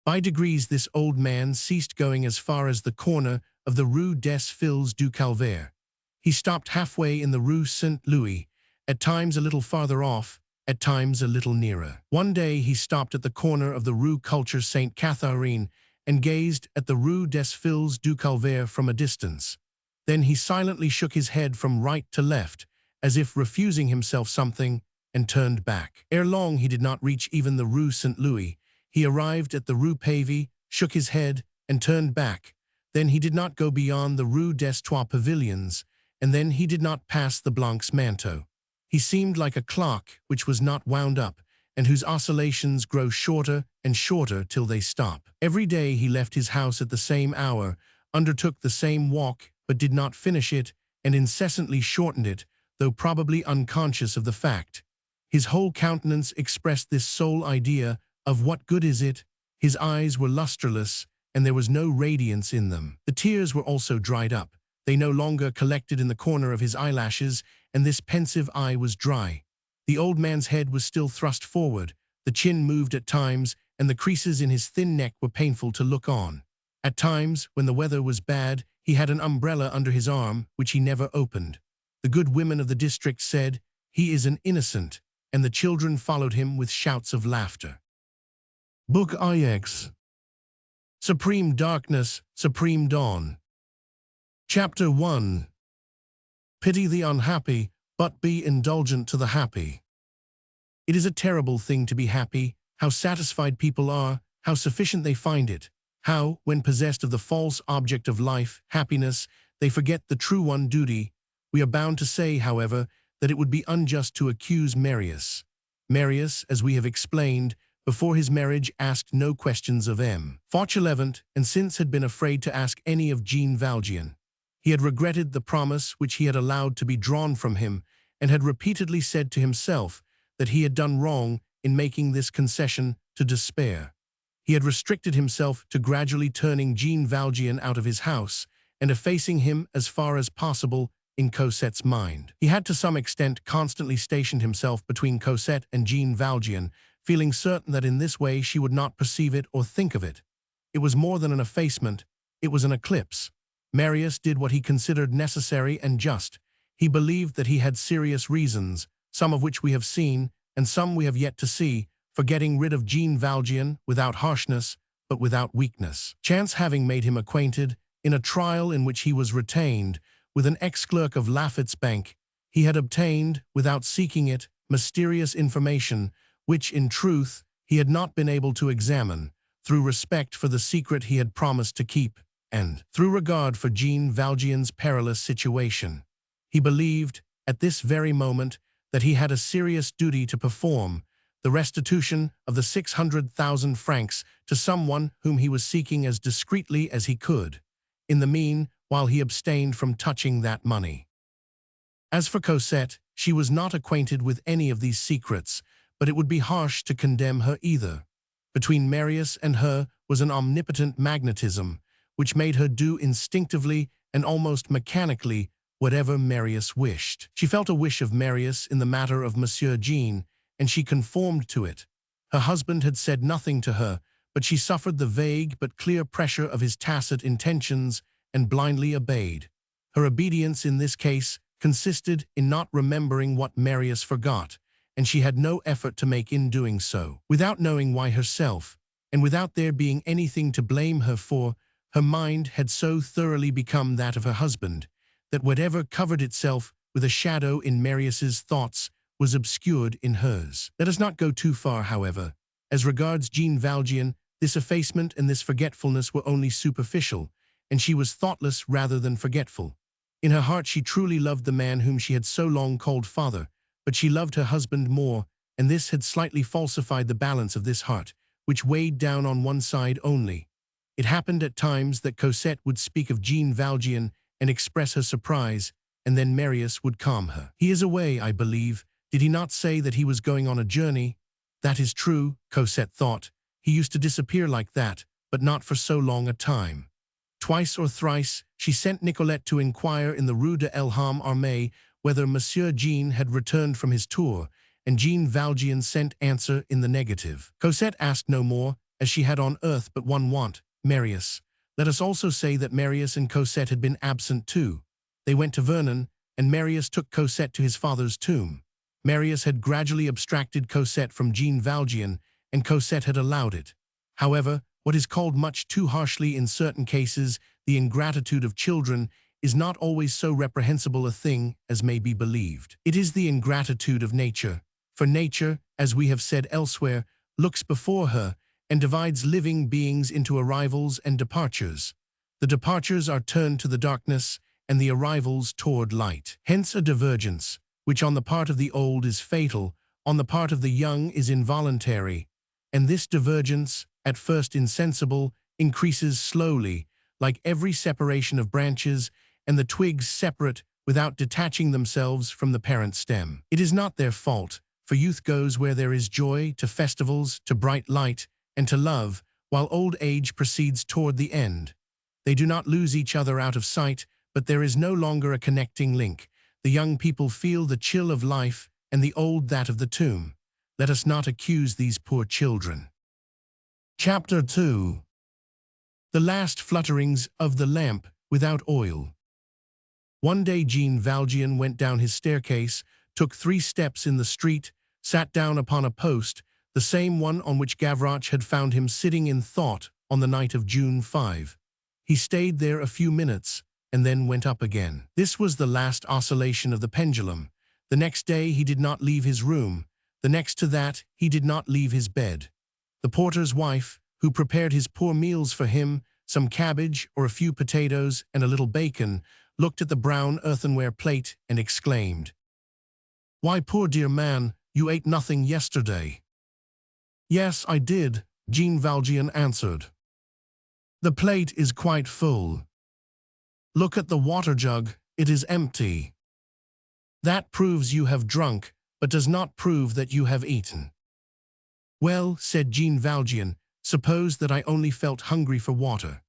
Speaker 1: By degrees this old man ceased going as far as the corner of the Rue des Filles du Calvaire. He stopped halfway in the Rue Saint-Louis, at times a little farther off, at times a little nearer. One day he stopped at the corner of the Rue Culture Sainte-Catherine and gazed at the Rue des Filles du Calvaire from a distance. Then he silently shook his head from right to left, as if refusing himself something, and turned back. Ere long he did not reach even the Rue Saint-Louis. He arrived at the Rue Pavie, shook his head, and turned back. Then he did not go beyond the Rue des Trois Pavilions, and then he did not pass the Blanc's Manteau. He seemed like a clock which was not wound up, and whose oscillations grow shorter and shorter till they stop. Every day he left his house at the same hour, undertook the same walk, but did not finish it, and incessantly shortened it, though probably unconscious of the fact. His whole countenance expressed this sole idea of what good is it. His eyes were lustreless, and there was no radiance in them. The tears were also dried up. They no longer collected in the corner of his eyelashes, and this pensive eye was dry. The old man's head was still thrust forward, the chin moved at times, and the creases in his thin neck were painful to look on. At times, when the weather was bad, he had an umbrella under his arm, which he never opened. The good women of the district said, "He is an innocent," and the children followed him with shouts of laughter. Book IX. Supreme Darkness, Supreme Dawn. Chapter 1. Pity the unhappy, but be indulgent to the happy. It is a terrible thing to be happy, how satisfied people are, how sufficient they find it, how, when possessed of the false object of life, happiness, they forget the true one, duty. We are bound to say, however, that it would be unjust to accuse Marius. Marius, as we have explained, before his marriage asked no questions of M. Fauchelevent, and since had been afraid to ask any of Jean Valjean. He had regretted the promise which he had allowed to be drawn from him, and had repeatedly said to himself that he had done wrong in making this concession to despair. He had restricted himself to gradually turning Jean Valjean out of his house, and effacing him as far as possible in Cosette's mind. He had to some extent constantly stationed himself between Cosette and Jean Valjean, feeling certain that in this way she would not perceive it or think of it. It was more than an effacement, it was an eclipse. Marius did what he considered necessary and just. He believed that he had serious reasons, some of which we have seen, and some we have yet to see, for getting rid of Jean Valjean without harshness, but without weakness. Chance having made him acquainted, in a trial in which he was retained, with an ex-clerk of Lafitte's bank, he had obtained, without seeking it, mysterious information, which, in truth, he had not been able to examine, through respect for the secret he had promised to keep, and through regard for Jean Valjean's perilous situation. He believed, at this very moment, that he had a serious duty to perform, the restitution of the 600,000 francs to someone whom he was seeking as discreetly as he could. In the mean, while he abstained from touching that money. As for Cosette, she was not acquainted with any of these secrets, but it would be harsh to condemn her either. Between Marius and her was an omnipotent magnetism, which made her do instinctively and almost mechanically whatever Marius wished. She felt a wish of Marius in the matter of Monsieur Jean, and she conformed to it. Her husband had said nothing to her, but she suffered the vague but clear pressure of his tacit intentions and blindly obeyed. Her obedience in this case consisted in not remembering what Marius forgot, and she had no effort to make in doing so. Without knowing why herself, and without there being anything to blame her for, her mind had so thoroughly become that of her husband, that whatever covered itself with a shadow in Marius's thoughts was obscured in hers. Let us not go too far, however. As regards Jean Valjean, this effacement and this forgetfulness were only superficial, and she was thoughtless rather than forgetful. In her heart she truly loved the man whom she had so long called father, but she loved her husband more, and this had slightly falsified the balance of this heart, which weighed down on one side only. It happened at times that Cosette would speak of Jean Valjean and express her surprise, and then Marius would calm her. "He is away, I believe. Did he not say that he was going on a journey?" "That is true," Cosette thought. "He used to disappear like that, but not for so long a time." Twice or thrice she sent Nicolette to inquire in the Rue de l'Homme Armé whether Monsieur Jean had returned from his tour, and Jean Valjean sent answer in the negative. Cosette asked no more, as she had on earth but one want, Marius. Let us also say that Marius and Cosette had been absent too. They went to Vernon, and Marius took Cosette to his father's tomb. Marius had gradually abstracted Cosette from Jean Valjean, and Cosette had allowed it. However, what is called much too harshly in certain cases the ingratitude of children is not always so reprehensible a thing as may be believed. It is the ingratitude of nature, for nature, as we have said elsewhere, looks before her and divides living beings into arrivals and departures. The departures are turned to the darkness, and the arrivals toward light. Hence a divergence, which on the part of the old is fatal, on the part of the young is involuntary, and this divergence, at first insensible, increases slowly, like every separation of branches, and the twigs separate without detaching themselves from the parent stem. It is not their fault, for youth goes where there is joy, to festivals, to bright light, and to love, while old age proceeds toward the end. They do not lose each other out of sight, but there is no longer a connecting link. The young people feel the chill of life, and the old that of the tomb. Let us not accuse these poor children. Chapter 2. The last flutterings of the lamp without oil. One day Jean Valjean went down his staircase, took 3 steps in the street, sat down upon a post, the same one on which Gavroche had found him sitting in thought on the night of June 5. He stayed there a few minutes, and then went up again. This was the last oscillation of the pendulum. The next day he did not leave his room. The next to that he did not leave his bed. The porter's wife, who prepared his poor meals for him, some cabbage or a few potatoes and a little bacon, looked at the brown earthenware plate and exclaimed, "Why, poor dear man, you ate nothing yesterday." "Yes, I did," Jean Valjean answered. "The plate is quite full. Look at the water jug, it is empty. That proves you have drunk, but does not prove that you have eaten." "Well," said Jean Valjean, "suppose that I only felt hungry for water.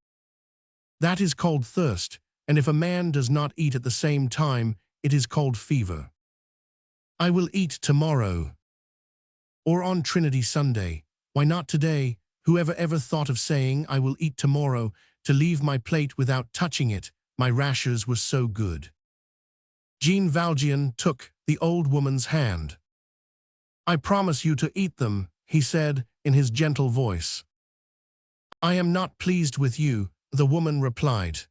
Speaker 1: That is called thirst, and if a man does not eat at the same time, it is called fever. I will eat tomorrow. Or on Trinity Sunday. Why not today? Whoever ever thought of saying, I will eat tomorrow, to leave my plate without touching it? My rashers were so good." Jean Valjean took the old woman's hand. "I promise you to eat them," he said in his gentle voice. "I am not pleased with you," the woman replied.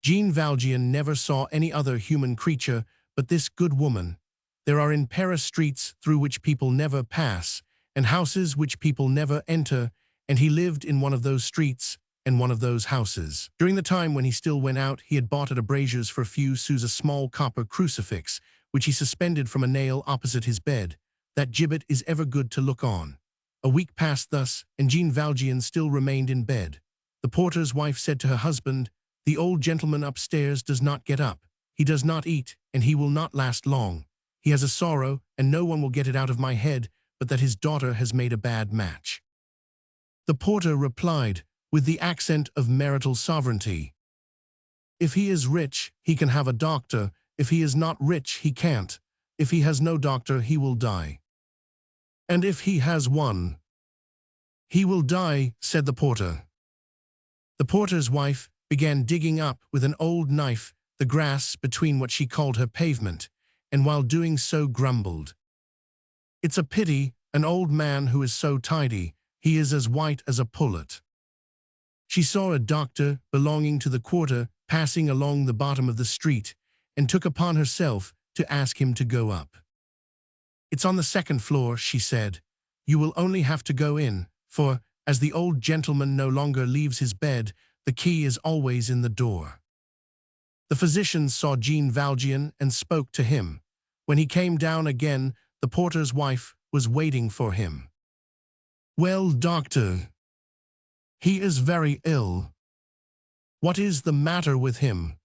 Speaker 1: Jean Valjean never saw any other human creature but this good woman. There are in Paris streets through which people never pass, and houses which people never enter, and he lived in one of those streets and one of those houses. During the time when he still went out, he had bought at a brazier's for a few sous a small copper crucifix, which he suspended from a nail opposite his bed. That gibbet is ever good to look on. A week passed thus, and Jean Valjean still remained in bed. The porter's wife said to her husband, "The old gentleman upstairs does not get up. He does not eat, and he will not last long. He has a sorrow, and no one will get it out of my head, but that his daughter has made a bad match." The porter replied, with the accent of marital sovereignty, "If he is rich, he can have a doctor. If he is not rich, he can't. If he has no doctor, he will die. And if he has one, "He will die," said the porter. The porter's wife began digging up with an old knife the grass between what she called her pavement, and while doing so grumbled, "It's a pity, an old man who is so tidy, he is as white as a pullet." She saw a doctor belonging to the quarter passing along the bottom of the street, and took upon herself to ask him to go up. "It's on the second floor," she said. "You will only have to go in, for, as the old gentleman no longer leaves his bed, the key is always in the door." The physician saw Jean Valjean and spoke to him. When he came down again, the porter's wife was waiting for him. "Well, doctor, he is very ill. What is the matter with him?"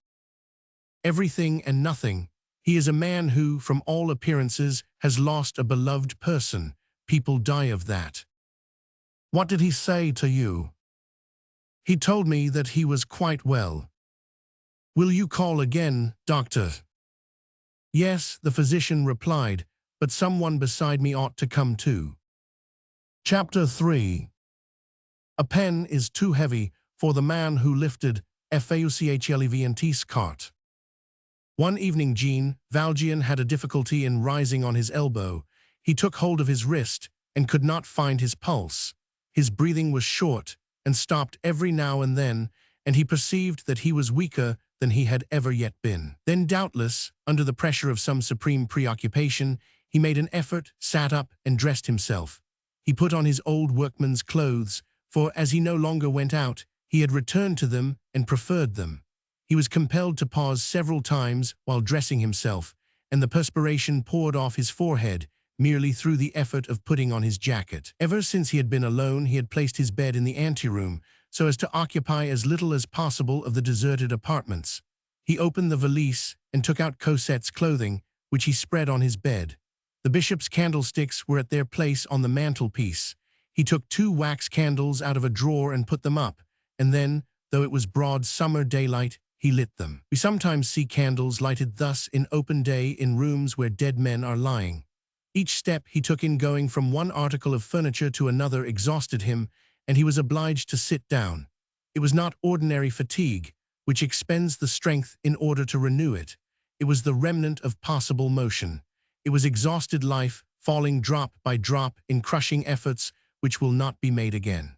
Speaker 1: "Everything and nothing. He is a man who, from all appearances, has lost a beloved person. People die of that." "What did he say to you?" "He told me that he was quite well." "Will you call again, doctor?" "Yes," the physician replied, "but someone beside me ought to come too." Chapter 3. A pen is too heavy for the man who lifted Fauchlev's cart. One evening Jean Valjean had a difficulty in rising on his elbow. He took hold of his wrist and could not find his pulse. His breathing was short and stopped every now and then, and he perceived that he was weaker than he had ever yet been. Then, doubtless, under the pressure of some supreme preoccupation, he made an effort, sat up, and dressed himself. He put on his old workman's clothes, for as he no longer went out, he had returned to them and preferred them. He was compelled to pause several times while dressing himself, and the perspiration poured off his forehead, merely through the effort of putting on his jacket. Ever since he had been alone, he had placed his bed in the anteroom, so as to occupy as little as possible of the deserted apartments. He opened the valise and took out Cosette's clothing, which he spread on his bed. The bishop's candlesticks were at their place on the mantelpiece. He took 2 wax candles out of a drawer and put them up, and then, though it was broad summer daylight, he lit them. We sometimes see candles lighted thus in open day in rooms where dead men are lying. Each step he took in going from one article of furniture to another exhausted him, and he was obliged to sit down. It was not ordinary fatigue, which expends the strength in order to renew it. It was the remnant of possible motion. It was exhausted life, falling drop by drop in crushing efforts which will not be made again.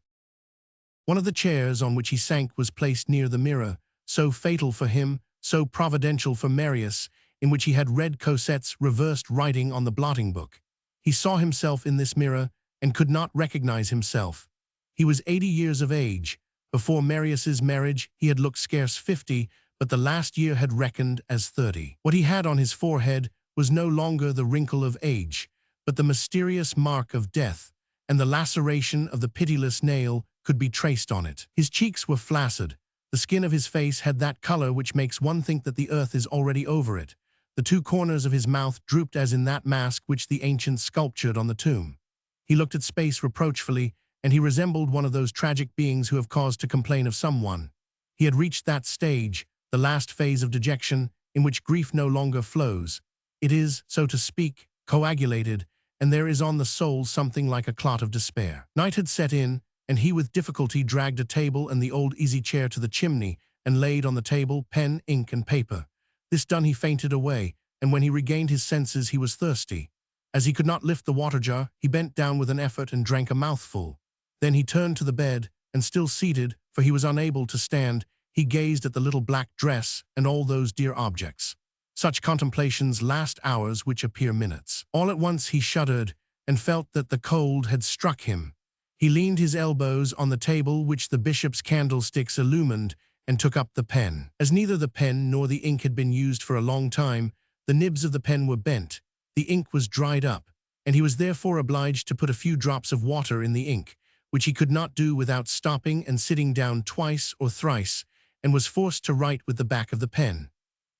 Speaker 1: One of the chairs on which he sank was placed near the mirror, so fatal for him, so providential for Marius, in which he had read Cosette's reversed writing on the blotting book. He saw himself in this mirror and could not recognize himself. He was 80 years of age. Before Marius's marriage he had looked scarce 50, but the last year had reckoned as 30. What he had on his forehead was no longer the wrinkle of age, but the mysterious mark of death, and the laceration of the pitiless nail could be traced on it. His cheeks were flaccid. The skin of his face had that color which makes one think that the earth is already over it. The 2 corners of his mouth drooped as in that mask which the ancients sculptured on the tomb. He looked at space reproachfully, and he resembled one of those tragic beings who have cause to complain of someone. He had reached that stage, the last phase of dejection, in which grief no longer flows. It is, so to speak, coagulated, and there is on the soul something like a clot of despair. Night had set in, and he with difficulty dragged a table and the old easy-chair to the chimney, and laid on the table pen, ink, and paper. This done, he fainted away, and when he regained his senses he was thirsty. As he could not lift the water jar, he bent down with an effort and drank a mouthful. Then he turned to the bed, and still seated, for he was unable to stand, he gazed at the little black dress and all those dear objects. Such contemplations last hours which appear minutes. All at once he shuddered, and felt that the cold had struck him. He leaned his elbows on the table which the bishop's candlesticks illumined, and took up the pen. As neither the pen nor the ink had been used for a long time, the nibs of the pen were bent, the ink was dried up, and he was therefore obliged to put a few drops of water in the ink, which he could not do without stopping and sitting down twice or thrice, and was forced to write with the back of the pen.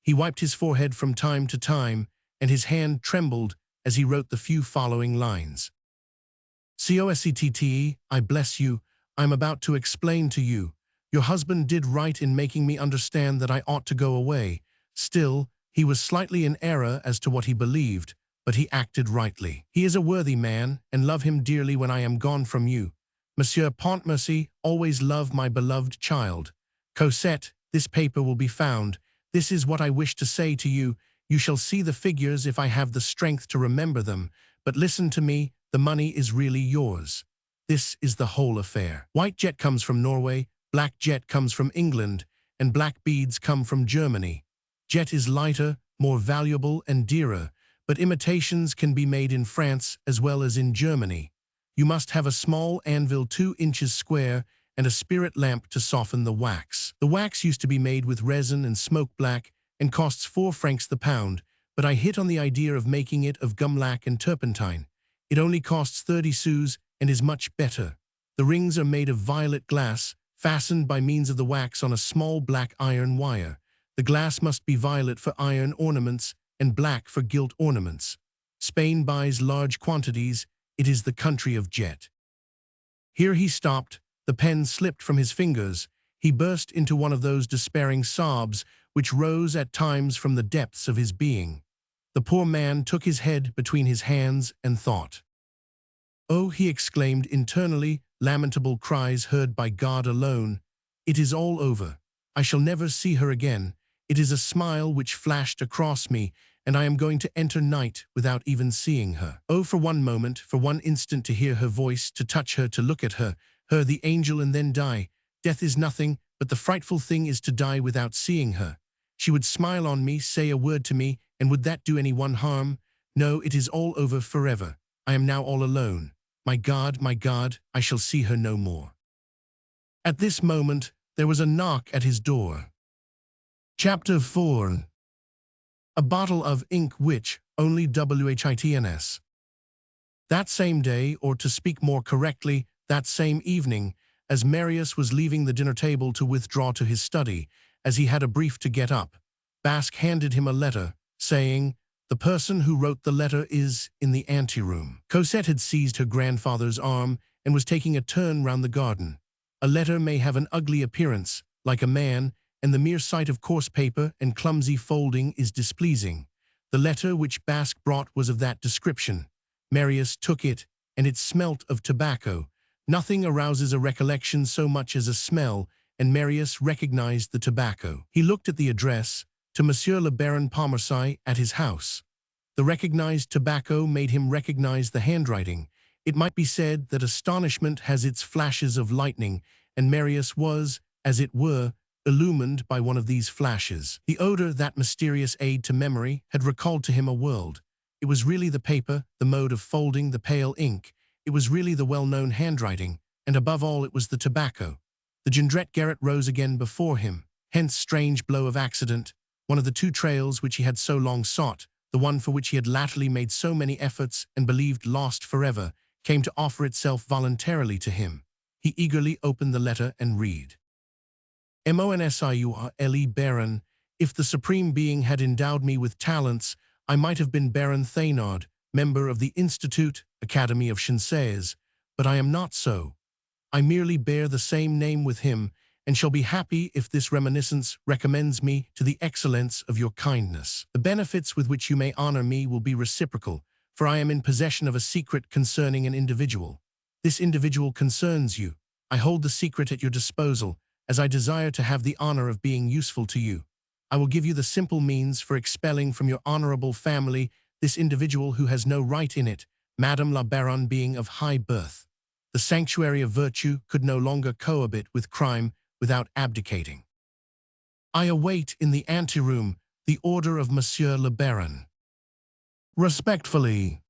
Speaker 1: He wiped his forehead from time to time, and his hand trembled as he wrote the few following lines. Cosette, I bless you, I am about to explain to you. Your husband did right in making me understand that I ought to go away. Still, he was slightly in error as to what he believed, but he acted rightly. He is a worthy man, and love him dearly when I am gone from you. Monsieur Pontmercy, always love my beloved child. Cosette, this paper will be found. This is what I wish to say to you. You shall see the figures if I have the strength to remember them. But listen to me, the money is really yours. This is the whole affair. White jet comes from Norway, black jet comes from England, and black beads come from Germany. Jet is lighter, more valuable and dearer, but imitations can be made in France as well as in Germany. You must have a small anvil 2 inches square and a spirit lamp to soften the wax. The wax used to be made with resin and smoke black and costs 4 francs the pound, but I hit on the idea of making it of gumlac and turpentine. It only costs 30 sous and is much better. The rings are made of violet glass, fastened by means of the wax on a small black iron wire. The glass must be violet for iron ornaments and black for gilt ornaments. Spain buys large quantities. It is the country of jet. Here he stopped. The pen slipped from his fingers. He burst into one of those despairing sobs which rose at times from the depths of his being. The poor man took his head between his hands and thought. "Oh," he exclaimed internally, lamentable cries heard by God alone. "It is all over. I shall never see her again. It is a smile which flashed across me, and I am going to enter night without even seeing her. Oh, for one moment, for one instant to hear her voice, to touch her, to look at her, the angel, and then die. Death is nothing, but the frightful thing is to die without seeing her. She would smile on me, say a word to me, and would that do any one harm? No, it is all over forever. I am now all alone. My God, I shall see her no more." At this moment, there was a knock at his door. Chapter 4. A bottle of ink which, only WHITNS. That same day, or to speak more correctly, that same evening, as Marius was leaving the dinner table to withdraw to his study, as he had a brief to get up, Basque handed him a letter, saying, "The person who wrote the letter is in the anteroom." Cosette had seized her grandfather's arm and was taking a turn round the garden. A letter may have an ugly appearance, like a man, and the mere sight of coarse paper and clumsy folding is displeasing. The letter which Basque brought was of that description. Marius took it, and it smelt of tobacco. Nothing arouses a recollection so much as a smell, and Marius recognized the tobacco. He looked at the address, to Monsieur le Baron Pontmercy at his house. The recognized tobacco made him recognize the handwriting. It might be said that astonishment has its flashes of lightning, and Marius was, as it were, illumined by one of these flashes. The odor, that mysterious aid to memory, had recalled to him a world. It was really the paper, the mode of folding, the pale ink. It was really the well-known handwriting, and above all it was the tobacco. The Jondrette garret rose again before him. Hence strange blow of accident. One of the 2 trails which he had so long sought, the one for which he had latterly made so many efforts and believed lost forever, came to offer itself voluntarily to him. He eagerly opened the letter and read. "Monsieurle Baron, if the Supreme Being had endowed me with talents, I might have been Baron Thénard, member of the Institute, Academy of Sciences, but I am not so. I merely bear the same name with him, and shall be happy if this reminiscence recommends me to the excellence of your kindness. The benefits with which you may honor me will be reciprocal, for I am in possession of a secret concerning an individual. This individual concerns you. I hold the secret at your disposal, as I desire to have the honor of being useful to you. I will give you the simple means for expelling from your honorable family this individual who has no right in it, Madame la Baronne being of high birth. The sanctuary of virtue could no longer cohabit with crime without abdicating. I await in the anteroom the order of Monsieur le Baron. Respectfully."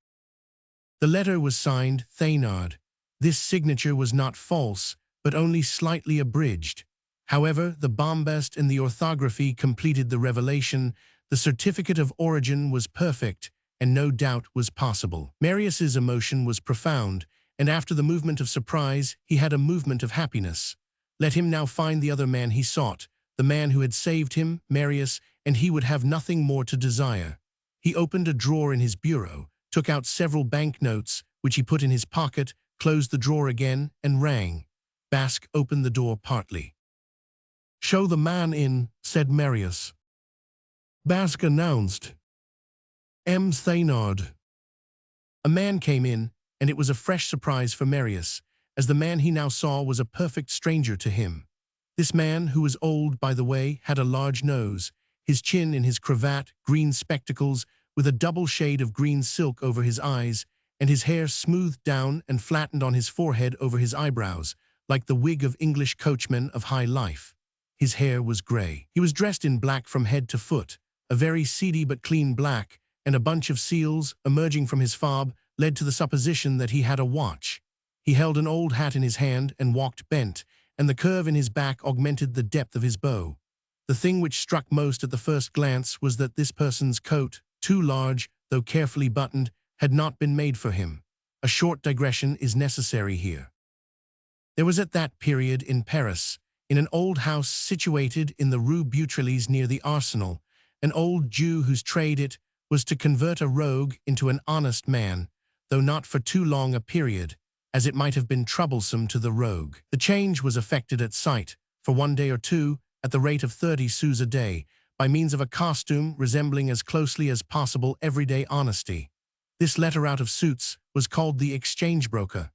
Speaker 1: The letter was signed Thénard. This signature was not false, but only slightly abridged. However, the bombast and the orthography completed the revelation. The certificate of origin was perfect, and no doubt was possible. Marius's emotion was profound, and after the movement of surprise, he had a movement of happiness. Let him now find the other man he sought, the man who had saved him, Marius, and he would have nothing more to desire. He opened a drawer in his bureau, took out several banknotes, which he put in his pocket, closed the drawer again, and rang. Basque opened the door partly. "Show the man in," said Marius. Basque announced, "M. Thénard." A man came in, and it was a fresh surprise for Marius. as the man he now saw was a perfect stranger to him. This man, who was old, by the way, had a large nose, his chin in his cravat, green spectacles, with a double shade of green silk over his eyes, and his hair smoothed down and flattened on his forehead over his eyebrows, like the wig of English coachmen of high life. His hair was grey. He was dressed in black from head to foot, a very seedy but clean black, and a bunch of seals, emerging from his fob, led to the supposition that he had a watch. He held an old hat in his hand and walked bent, and the curve in his back augmented the depth of his bow. The thing which struck most at the first glance was that this person's coat, too large, though carefully buttoned, had not been made for him. A short digression is necessary here. There was at that period in Paris, in an old house situated in the Rue Beautreillis near the Arsenal, an old Jew whose trade it was to convert a rogue into an honest man, though not for too long a period, as it might have been troublesome to the rogue. The change was effected at sight, for 1 day or 2, at the rate of 30 sous a day, by means of a costume resembling as closely as possible everyday honesty. This letter out of suits was called the exchange broker.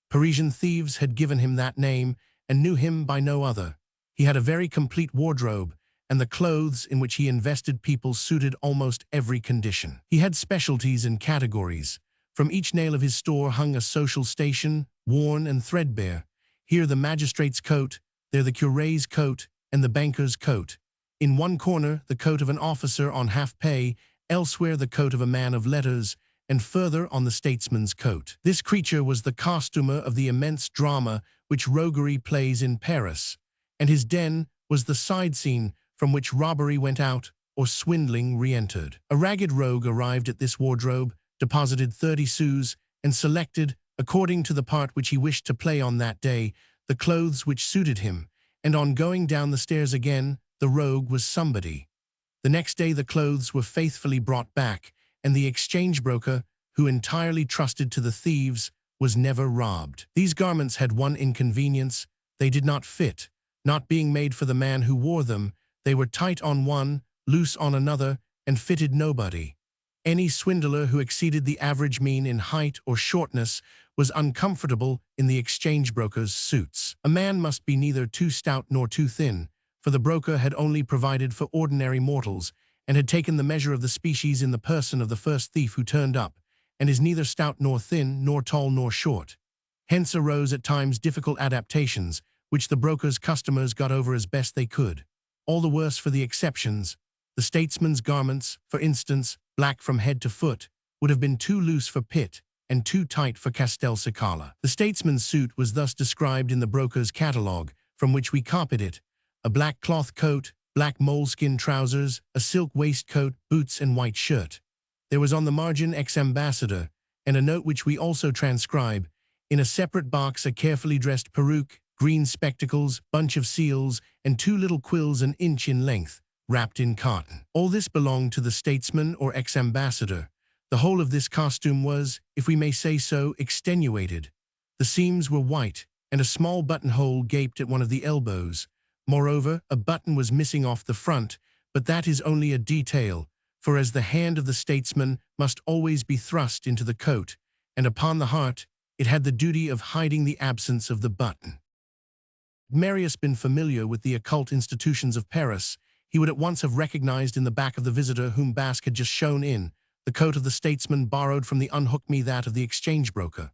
Speaker 1: Parisian thieves had given him that name and knew him by no other. He had a very complete wardrobe, and the clothes in which he invested people suited almost every condition. He had specialties and categories. From each nail of his store hung a social station, worn and threadbare. Here the magistrate's coat, there the curé's coat, and the banker's coat. In one corner, the coat of an officer on half-pay, elsewhere the coat of a man of letters, and further on the statesman's coat. This creature was the costumer of the immense drama which roguery plays in Paris, and his den was the side scene from which robbery went out or swindling re-entered. A ragged rogue arrived at this wardrobe, deposited 30 sous, and selected, according to the part which he wished to play on that day, the clothes which suited him, and on going down the stairs again, the rogue was somebody. The next day the clothes were faithfully brought back, and the exchange broker, who entirely trusted to the thieves, was never robbed. These garments had one inconvenience: they did not fit. Not being made for the man who wore them, they were tight on one, loose on another, and fitted nobody. Any swindler who exceeded the average mean in height or shortness was uncomfortable in the exchange broker's suits. A man must be neither too stout nor too thin, for the broker had only provided for ordinary mortals, and had taken the measure of the species in the person of the first thief who turned up, and is neither stout nor thin, nor tall nor short. Hence arose at times difficult adaptations, which the broker's customers got over as best they could. All the worse for the exceptions. The statesman's garments, for instance, black from head to foot, would have been too loose for Pitt, and too tight for Castelcicala. The statesman's suit was thus described in the broker's catalogue, from which we copied it: a black cloth coat, black moleskin trousers, a silk waistcoat, boots, and white shirt. There was on the margin ex-ambassador, and a note which we also transcribe. In a separate box, a carefully dressed peruke, green spectacles, bunch of seals, and 2 little quills an inch in length, wrapped in cotton. All this belonged to the statesman or ex-ambassador. The whole of this costume was, if we may say so, extenuated. The seams were white, and a small buttonhole gaped at one of the elbows. Moreover, a button was missing off the front, but that is only a detail, for as the hand of the statesman must always be thrust into the coat, and upon the heart, it had the duty of hiding the absence of the button. Had Marius been familiar with the occult institutions of Paris, he would at once have recognized in the back of the visitor whom Basque had just shown in, the coat of the statesman borrowed from the unhook me that of the exchange broker.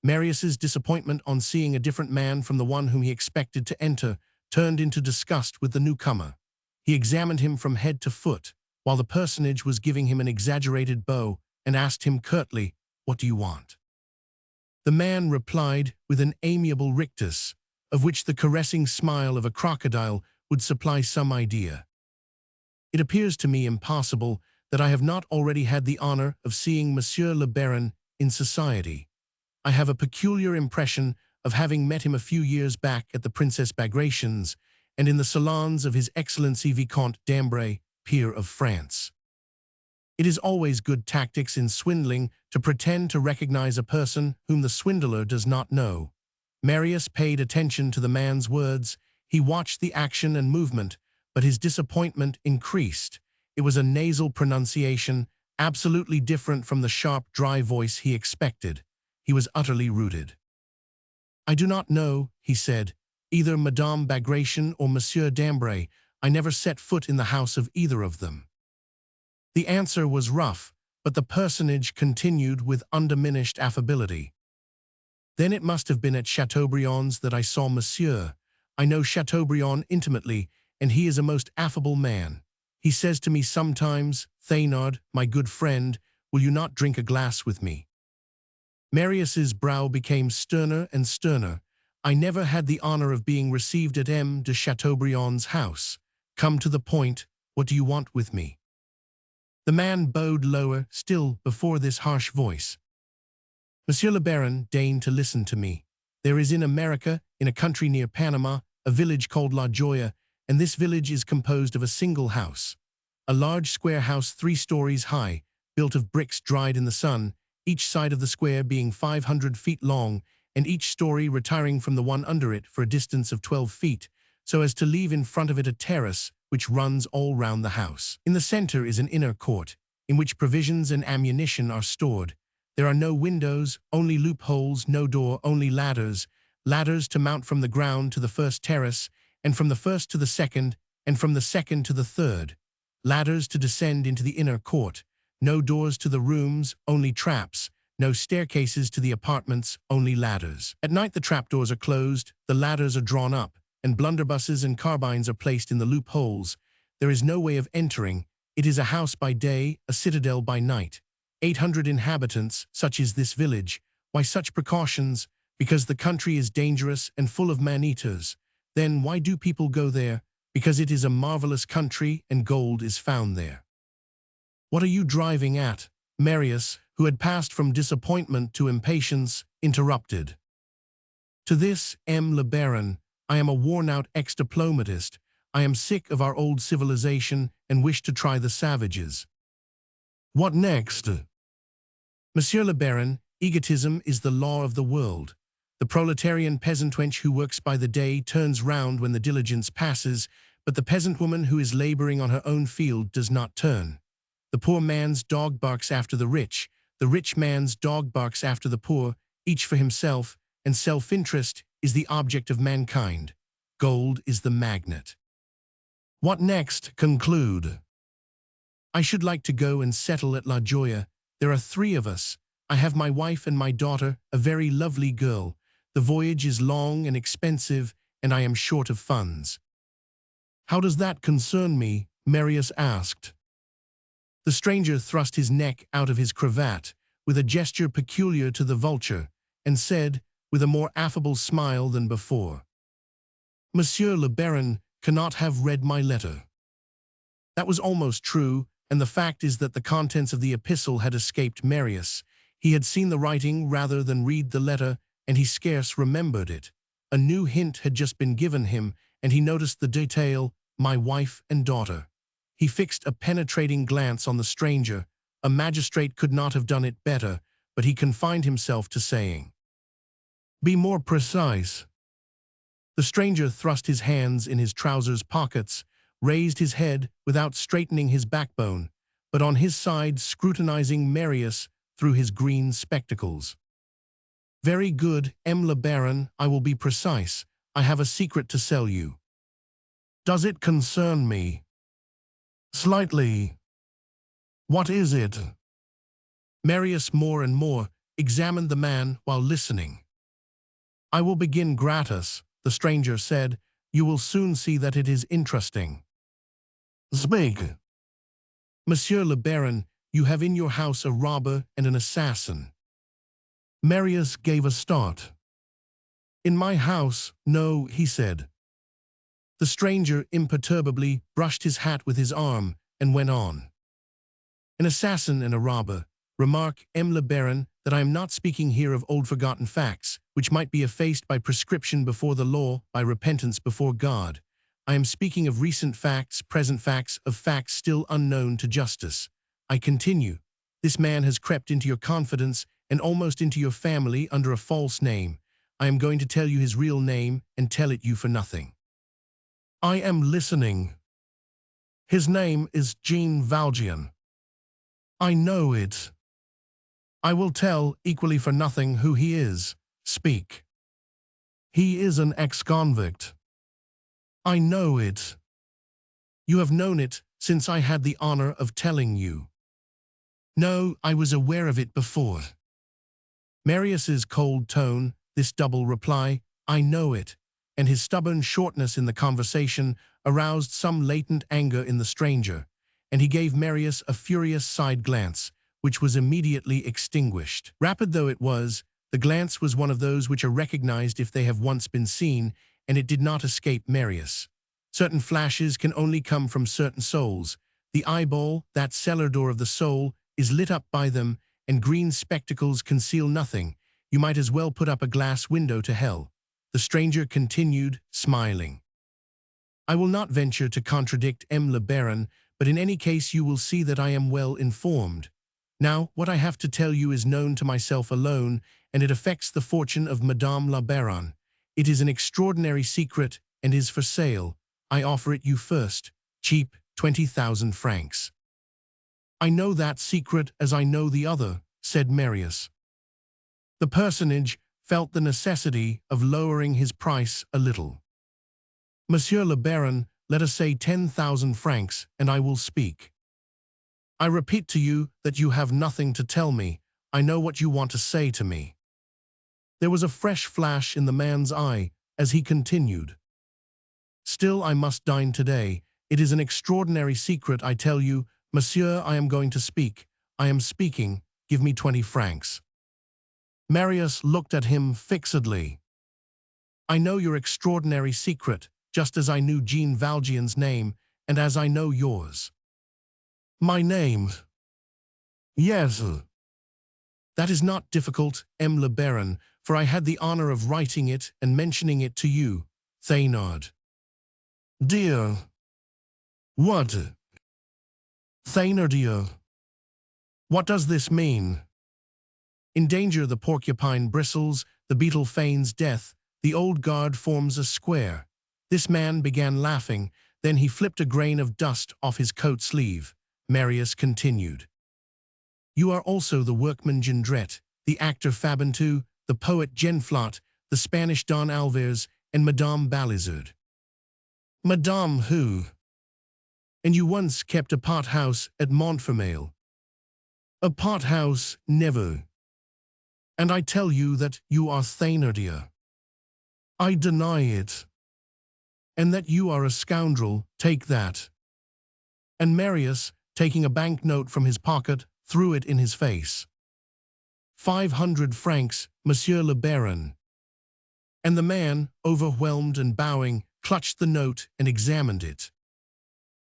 Speaker 1: Marius's disappointment on seeing a different man from the one whom he expected to enter turned into disgust with the newcomer. He examined him from head to foot, while the personage was giving him an exaggerated bow, and asked him curtly, "What do you want?" The man replied with an amiable rictus, of which the caressing smile of a crocodile would supply some idea. "It appears to me impossible that I have not already had the honor of seeing Monsieur le Baron in society. I have a peculiar impression of having met him a few years back at the Princess Bagration's, and in the salons of His Excellency Vicomte d'Ambray, peer of France." It is always good tactics in swindling to pretend to recognize a person whom the swindler does not know. Marius paid attention to the man's words. He watched the action and movement, but his disappointment increased. It was a nasal pronunciation, absolutely different from the sharp, dry voice he expected. He was utterly routed. I do not know, he said, either Madame Bagration or Monsieur d'Ambray. I never set foot in the house of either of them. The answer was rough, but the personage continued with undiminished affability. Then it must have been at Chateaubriand's that I saw Monsieur. I know Chateaubriand intimately, and he is a most affable man. He says to me sometimes, "Thénard, my good friend, will you not drink a glass with me?" Marius's brow became sterner and sterner. I never had the honor of being received at M. de Chateaubriand's house. Come to the point, what do you want with me? The man bowed lower still before this harsh voice. Monsieur le Baron, deign to listen to me. There is in America, in a country near Panama, a village called La Joya, and this village is composed of a single house. A large square house 3 stories high, built of bricks dried in the sun, each side of the square being 500 feet long, and each story retiring from the one under it for a distance of 12 feet, so as to leave in front of it a terrace which runs all round the house. In the center is an inner court, in which provisions and ammunition are stored. There are no windows, only loopholes, no door, only ladders, ladders to mount from the ground to the first terrace, and from the first to the second, and from the second to the third. Ladders to descend into the inner court. No doors to the rooms, only traps. No staircases to the apartments, only ladders. At night the trapdoors are closed, the ladders are drawn up, and blunderbusses and carbines are placed in the loopholes. There is no way of entering. It is a house by day, a citadel by night. 800 inhabitants, such is this village. Why such precautions? Because the country is dangerous and full of man-eaters. Then why do people go there? Because it is a marvelous country and gold is found there. What are you driving at? Marius, who had passed from disappointment to impatience, interrupted. To this, M. le Baron, I am a worn-out ex-diplomatist. I am sick of our old civilization and wish to try the savages. What next? Monsieur le Baron, egotism is the law of the world. The proletarian peasant wench who works by the day turns round when the diligence passes, but the peasant woman who is laboring on her own field does not turn. The poor man's dog barks after the rich man's dog barks after the poor, each for himself, and self-interest is the object of mankind. Gold is the magnet. What next? Conclude. I should like to go and settle at La Joya. There are 3 of us. I have my wife and my daughter, a very lovely girl. The voyage is long and expensive, and I am short of funds. How does that concern me? Marius asked. The stranger thrust his neck out of his cravat, with a gesture peculiar to the vulture, and said, with a more affable smile than before, Monsieur le Baron cannot have read my letter. That was almost true, and the fact is that the contents of the epistle had escaped Marius. He had seen the writing rather than read the letter, and he scarce remembered it. A new hint had just been given him, and he noticed the detail, my wife and daughter. He fixed a penetrating glance on the stranger. A magistrate could not have done it better, but he confined himself to saying, Be more precise. The stranger thrust his hands in his trousers pockets, raised his head without straightening his backbone, but on his side scrutinizing Marius through his green spectacles. Very good, M. le Baron, I will be precise. I have a secret to sell you. Does it concern me? Slightly. What is it? Marius more and more examined the man while listening. I will begin gratis, the stranger said. You will soon see that it is interesting. Speak. Monsieur le Baron, you have in your house a robber and an assassin. Marius gave a start. In my house, no, he said. The stranger imperturbably brushed his hat with his arm and went on. An assassin and a robber. Remark, M. le Baron, that I am not speaking here of old forgotten facts, which might be effaced by prescription before the law, by repentance before God. I am speaking of recent facts, present facts, of facts still unknown to justice. I continue. This man has crept into your confidence and almost into your family under a false name. I am going to tell you his real name and tell it you for nothing. I am listening. His name is Jean Valjean. I know it. I will tell, equally for nothing, who he is. Speak. He is an ex-convict. I know it. You have known it since I had the honor of telling you. No, I was aware of it before. Marius's cold tone, this double reply, I know it, and his stubborn shortness in the conversation aroused some latent anger in the stranger, and he gave Marius a furious side glance, which was immediately extinguished. Rapid though it was, the glance was one of those which are recognized if they have once been seen, and it did not escape Marius. Certain flashes can only come from certain souls. The eyeball, that cellar door of the soul, is lit up by them, and green spectacles conceal nothing. You might as well put up a glass window to hell. The stranger continued, smiling. I will not venture to contradict M. le Baron, but in any case you will see that I am well informed. Now, what I have to tell you is known to myself alone, and it affects the fortune of Madame la Baronne. It is an extraordinary secret, and is for sale. I offer it you first, cheap, 20,000 francs. I know that secret as I know the other, said Marius. The personage felt the necessity of lowering his price a little. Monsieur le Baron, let us say 10,000 francs, and I will speak. I repeat to you that you have nothing to tell me. I know what you want to say to me. There was a fresh flash in the man's eye as he continued. Still, I must dine today. It is an extraordinary secret, I tell you. Monsieur, I am going to speak. I am speaking. Give me 20 francs. Marius looked at him fixedly. I know your extraordinary secret, just as I knew Jean Valjean's name, and as I know yours. My name? Yes. That is not difficult, M. le Baron, for I had the honor of writing it and mentioning it to you, Thénard. Dear. What? Thénardier. What does this mean? In danger the porcupine bristles, the beetle feigns death, the old guard forms a square. This man began laughing, then he flipped a grain of dust off his coat sleeve. Marius continued. You are also the workman Jondrette, the actor Fabantou, the poet Genflot, the Spanish Don Alvarez, and Madame Balizard. Madame who? And you once kept a pot-house at Montfermeil. A pot-house, never. And I tell you that you are Thénardier. I deny it. And that you are a scoundrel, take that. And Marius, taking a banknote from his pocket, threw it in his face. 500 francs, Monsieur le Baron. And the man, overwhelmed and bowing, clutched the note and examined it.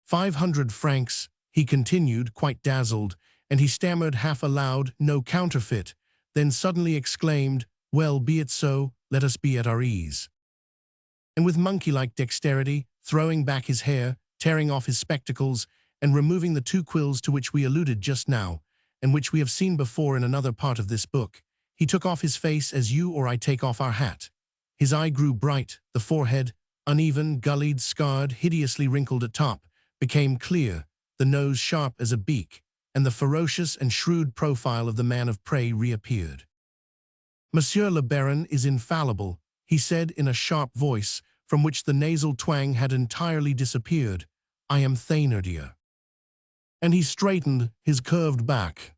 Speaker 1: 500 francs, he continued, quite dazzled, and he stammered half aloud, no counterfeit, then suddenly exclaimed, well, be it so, let us be at our ease. And with monkey-like dexterity, throwing back his hair, tearing off his spectacles, and removing the two quills to which we alluded just now, and which we have seen before in another part of this book, he took off his face as you or I take off our hat. His eye grew bright, the forehead, uneven, gullied, scarred, hideously wrinkled at top, became clear, the nose sharp as a beak, and the ferocious and shrewd profile of the man of prey reappeared. Monsieur le Baron is infallible, he said in a sharp voice, from which the nasal twang had entirely disappeared. I am Thénardier. And he straightened his curved back.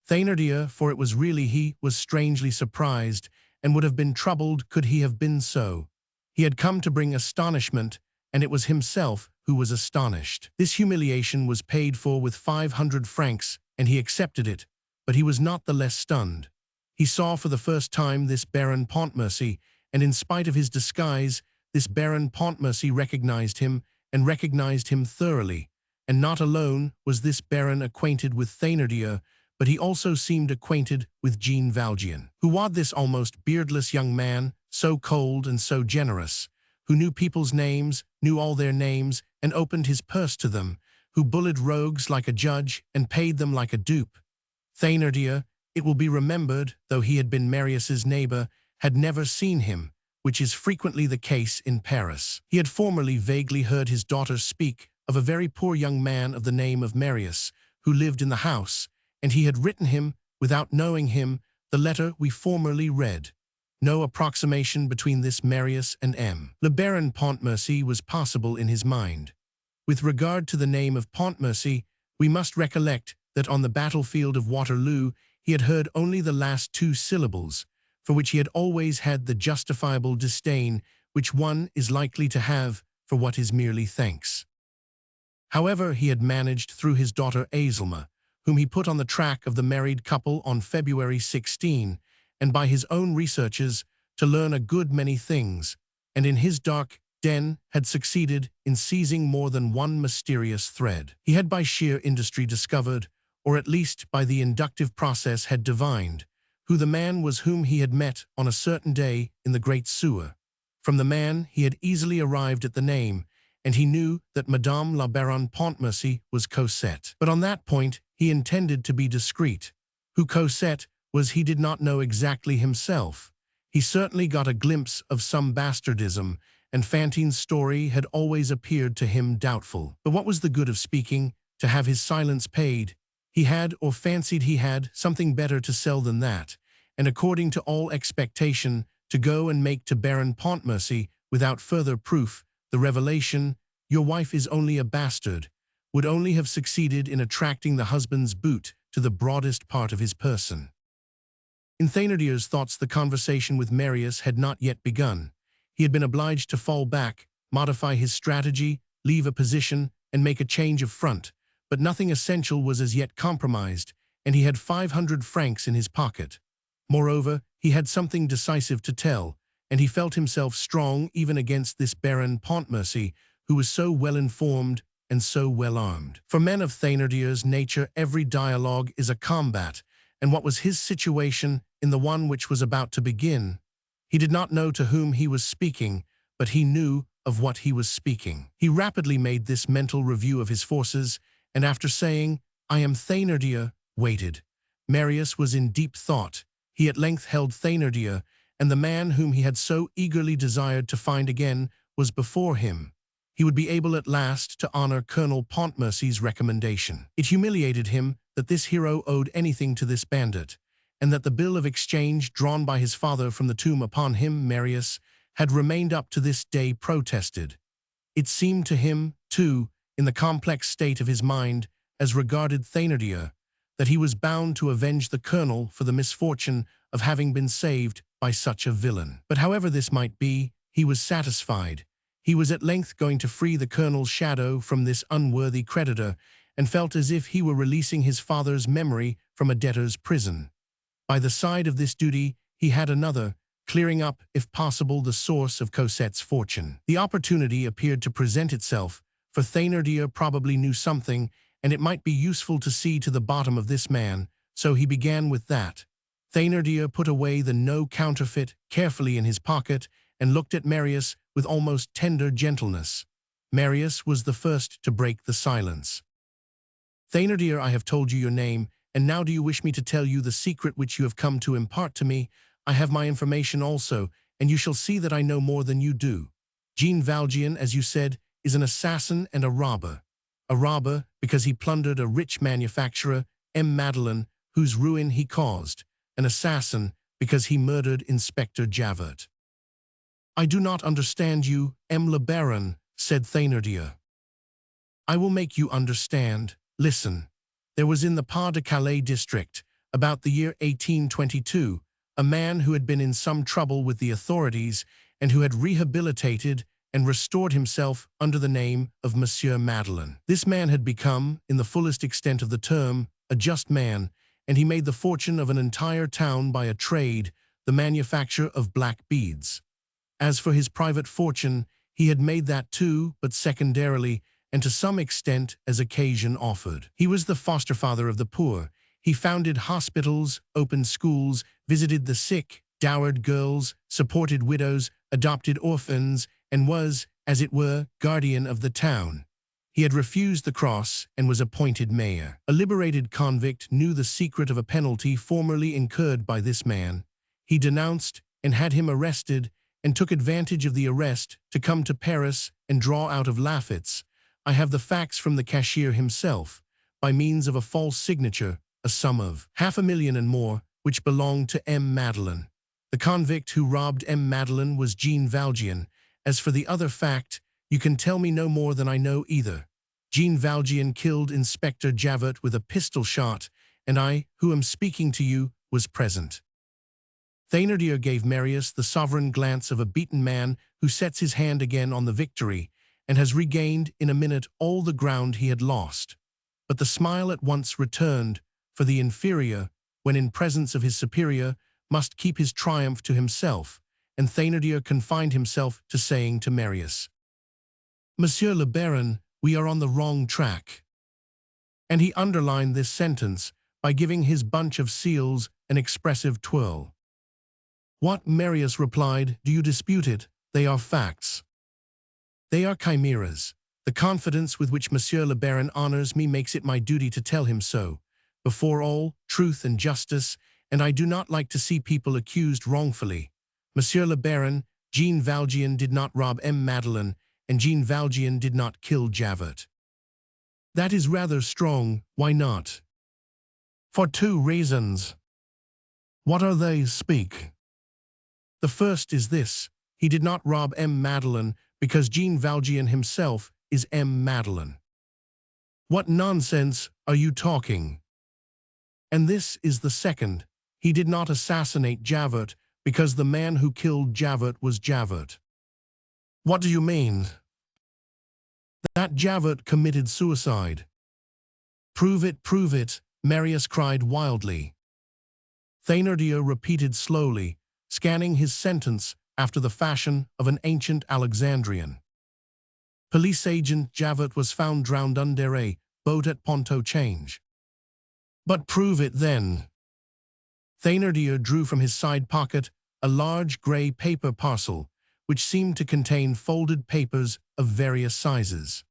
Speaker 1: Thénardier, for it was really he, was strangely surprised, and would have been troubled could he have been so. He had come to bring astonishment, and it was himself who was astonished. This humiliation was paid for with 500 francs, and he accepted it, but he was not the less stunned. He saw for the first time this Baron Pontmercy, and in spite of his disguise, this Baron Pontmercy recognized him, and recognized him thoroughly. And not alone was this Baron acquainted with Thénardier, but he also seemed acquainted with Jean Valjean. Who was this almost beardless young man, so cold and so generous, who knew people's names, knew all their names, and opened his purse to them, who bullied rogues like a judge and paid them like a dupe? Thénardier, it will be remembered, though he had been Marius's neighbor, had never seen him, which is frequently the case in Paris. He had formerly vaguely heard his daughter speak of a very poor young man of the name of Marius, who lived in the house, and he had written him, without knowing him, the letter we formerly read. No approximation between this Marius and M. Le Baron Pontmercy was possible in his mind. With regard to the name of Pontmercy, we must recollect that on the battlefield of Waterloo he had heard only the last two syllables, for which he had always had the justifiable disdain which one is likely to have for what is merely thanks. However, he had managed through his daughter Azelma, whom he put on the track of the married couple on February 16, and by his own researches, to learn a good many things, and in his dark den had succeeded in seizing more than one mysterious thread. He had by sheer industry discovered, or at least by the inductive process had divined, who the man was whom he had met on a certain day in the great sewer. From the man he had easily arrived at the name, and he knew that Madame la Baronne Pontmercy was Cosette. But on that point he intended to be discreet. Who Cosette was he did not know exactly himself. He certainly got a glimpse of some bastardism, and Fantine's story had always appeared to him doubtful. But what was the good of speaking, to have his silence paid? He had, or fancied he had, something better to sell than that, and according to all expectation, to go and make to Baron Pontmercy, without further proof, the revelation, "Your wife is only a bastard," would only have succeeded in attracting the husband's boot to the broadest part of his person. In Thénardier's thoughts the conversation with Marius had not yet begun. He had been obliged to fall back, modify his strategy, leave a position, and make a change of front, but nothing essential was as yet compromised, and he had 500 francs in his pocket. Moreover, he had something decisive to tell, and he felt himself strong even against this Baron Pontmercy, who was so well informed and so well armed. For men of Thénardier's nature every dialogue is a combat, and what was his situation in the one which was about to begin? He did not know to whom he was speaking, but he knew of what he was speaking. He rapidly made this mental review of his forces, and after saying, "I am Thénardier," waited. Marius was in deep thought. He at length held Thénardier, and the man whom he had so eagerly desired to find again was before him. He would be able at last to honor Colonel Pontmercy's recommendation. It humiliated him that this hero owed anything to this bandit, and that the bill of exchange drawn by his father from the tomb upon him, Marius, had remained up to this day protested. It seemed to him, too, in the complex state of his mind, as regarded Thénardier, that he was bound to avenge the colonel for the misfortune of having been saved by such a villain. But however this might be, he was satisfied. He was at length going to free the colonel's shadow from this unworthy creditor, and felt as if he were releasing his father's memory from a debtor's prison. By the side of this duty, he had another, clearing up, if possible, the source of Cosette's fortune. The opportunity appeared to present itself, for Thénardier probably knew something, and it might be useful to see to the bottom of this man, so he began with that. Thénardier put away the no counterfeit carefully in his pocket and looked at Marius with almost tender gentleness. Marius was the first to break the silence. "Thénardier, I have told you your name, and now do you wish me to tell you the secret which you have come to impart to me? I have my information also, and you shall see that I know more than you do. Jean Valjean, as you said, is an assassin and a robber. A robber because he plundered a rich manufacturer, M. Madeleine, whose ruin he caused. An assassin because he murdered Inspector Javert." "I do not understand you, M. le Baron," said Thénardier. "I will make you understand. Listen. There was in the Pas-de-Calais district, about the year 1822, a man who had been in some trouble with the authorities and who had rehabilitated and restored himself under the name of Monsieur Madeleine. This man had become, in the fullest extent of the term, a just man, and he made the fortune of an entire town by a trade, the manufacture of black beads. As for his private fortune, he had made that too, but secondarily, and to some extent as occasion offered. He was the foster father of the poor. He founded hospitals, opened schools, visited the sick, dowered girls, supported widows, adopted orphans, and was, as it were, guardian of the town. He had refused the cross and was appointed mayor. A liberated convict knew the secret of a penalty formerly incurred by this man. He denounced and had him arrested, and took advantage of the arrest to come to Paris and draw out of Lafitte's, I have the facts from the cashier himself, by means of a false signature, a sum of 500,000 and more, which belonged to M. Madeleine. The convict who robbed M. Madeleine was Jean Valjean. As for the other fact, you can tell me no more than I know either. Jean Valjean killed Inspector Javert with a pistol shot, and I, who am speaking to you, was present. Thénardier gave Marius the sovereign glance of a beaten man who sets his hand again on the victory, and has regained in a minute all the ground he had lost. But the smile at once returned, for the inferior, when in presence of his superior, must keep his triumph to himself, and Thénardier confined himself to saying to Marius, "Monsieur le Baron, we are on the wrong track." And he underlined this sentence by giving his bunch of seals an expressive twirl. "What?" Marius replied. "Do you dispute it? They are facts." "They are chimeras. The confidence with which Monsieur le Baron honors me makes it my duty to tell him so. Before all, truth and justice, and I do not like to see people accused wrongfully. Monsieur le Baron, Jean Valjean did not rob M. Madeleine, and Jean Valjean did not kill Javert." "That is rather strong. Why not?" "For 2 reasons." "What are they? Speak." "The first is this. He did not rob M. Madeleine because Jean Valjean himself is M. Madeleine." "What nonsense are you talking?" "And this is the second. He did not assassinate Javert because the man who killed Javert was Javert." "What do you mean?" "That Javert committed suicide." "Prove it, prove it," Marius cried wildly. Thénardier repeated slowly, scanning his sentence after the fashion of an ancient Alexandrian. "Police agent Javert was found drowned under a boat at Pontchartrain." "But prove it then." Thénardier drew from his side pocket a large grey paper parcel, which seemed to contain folded papers of various sizes.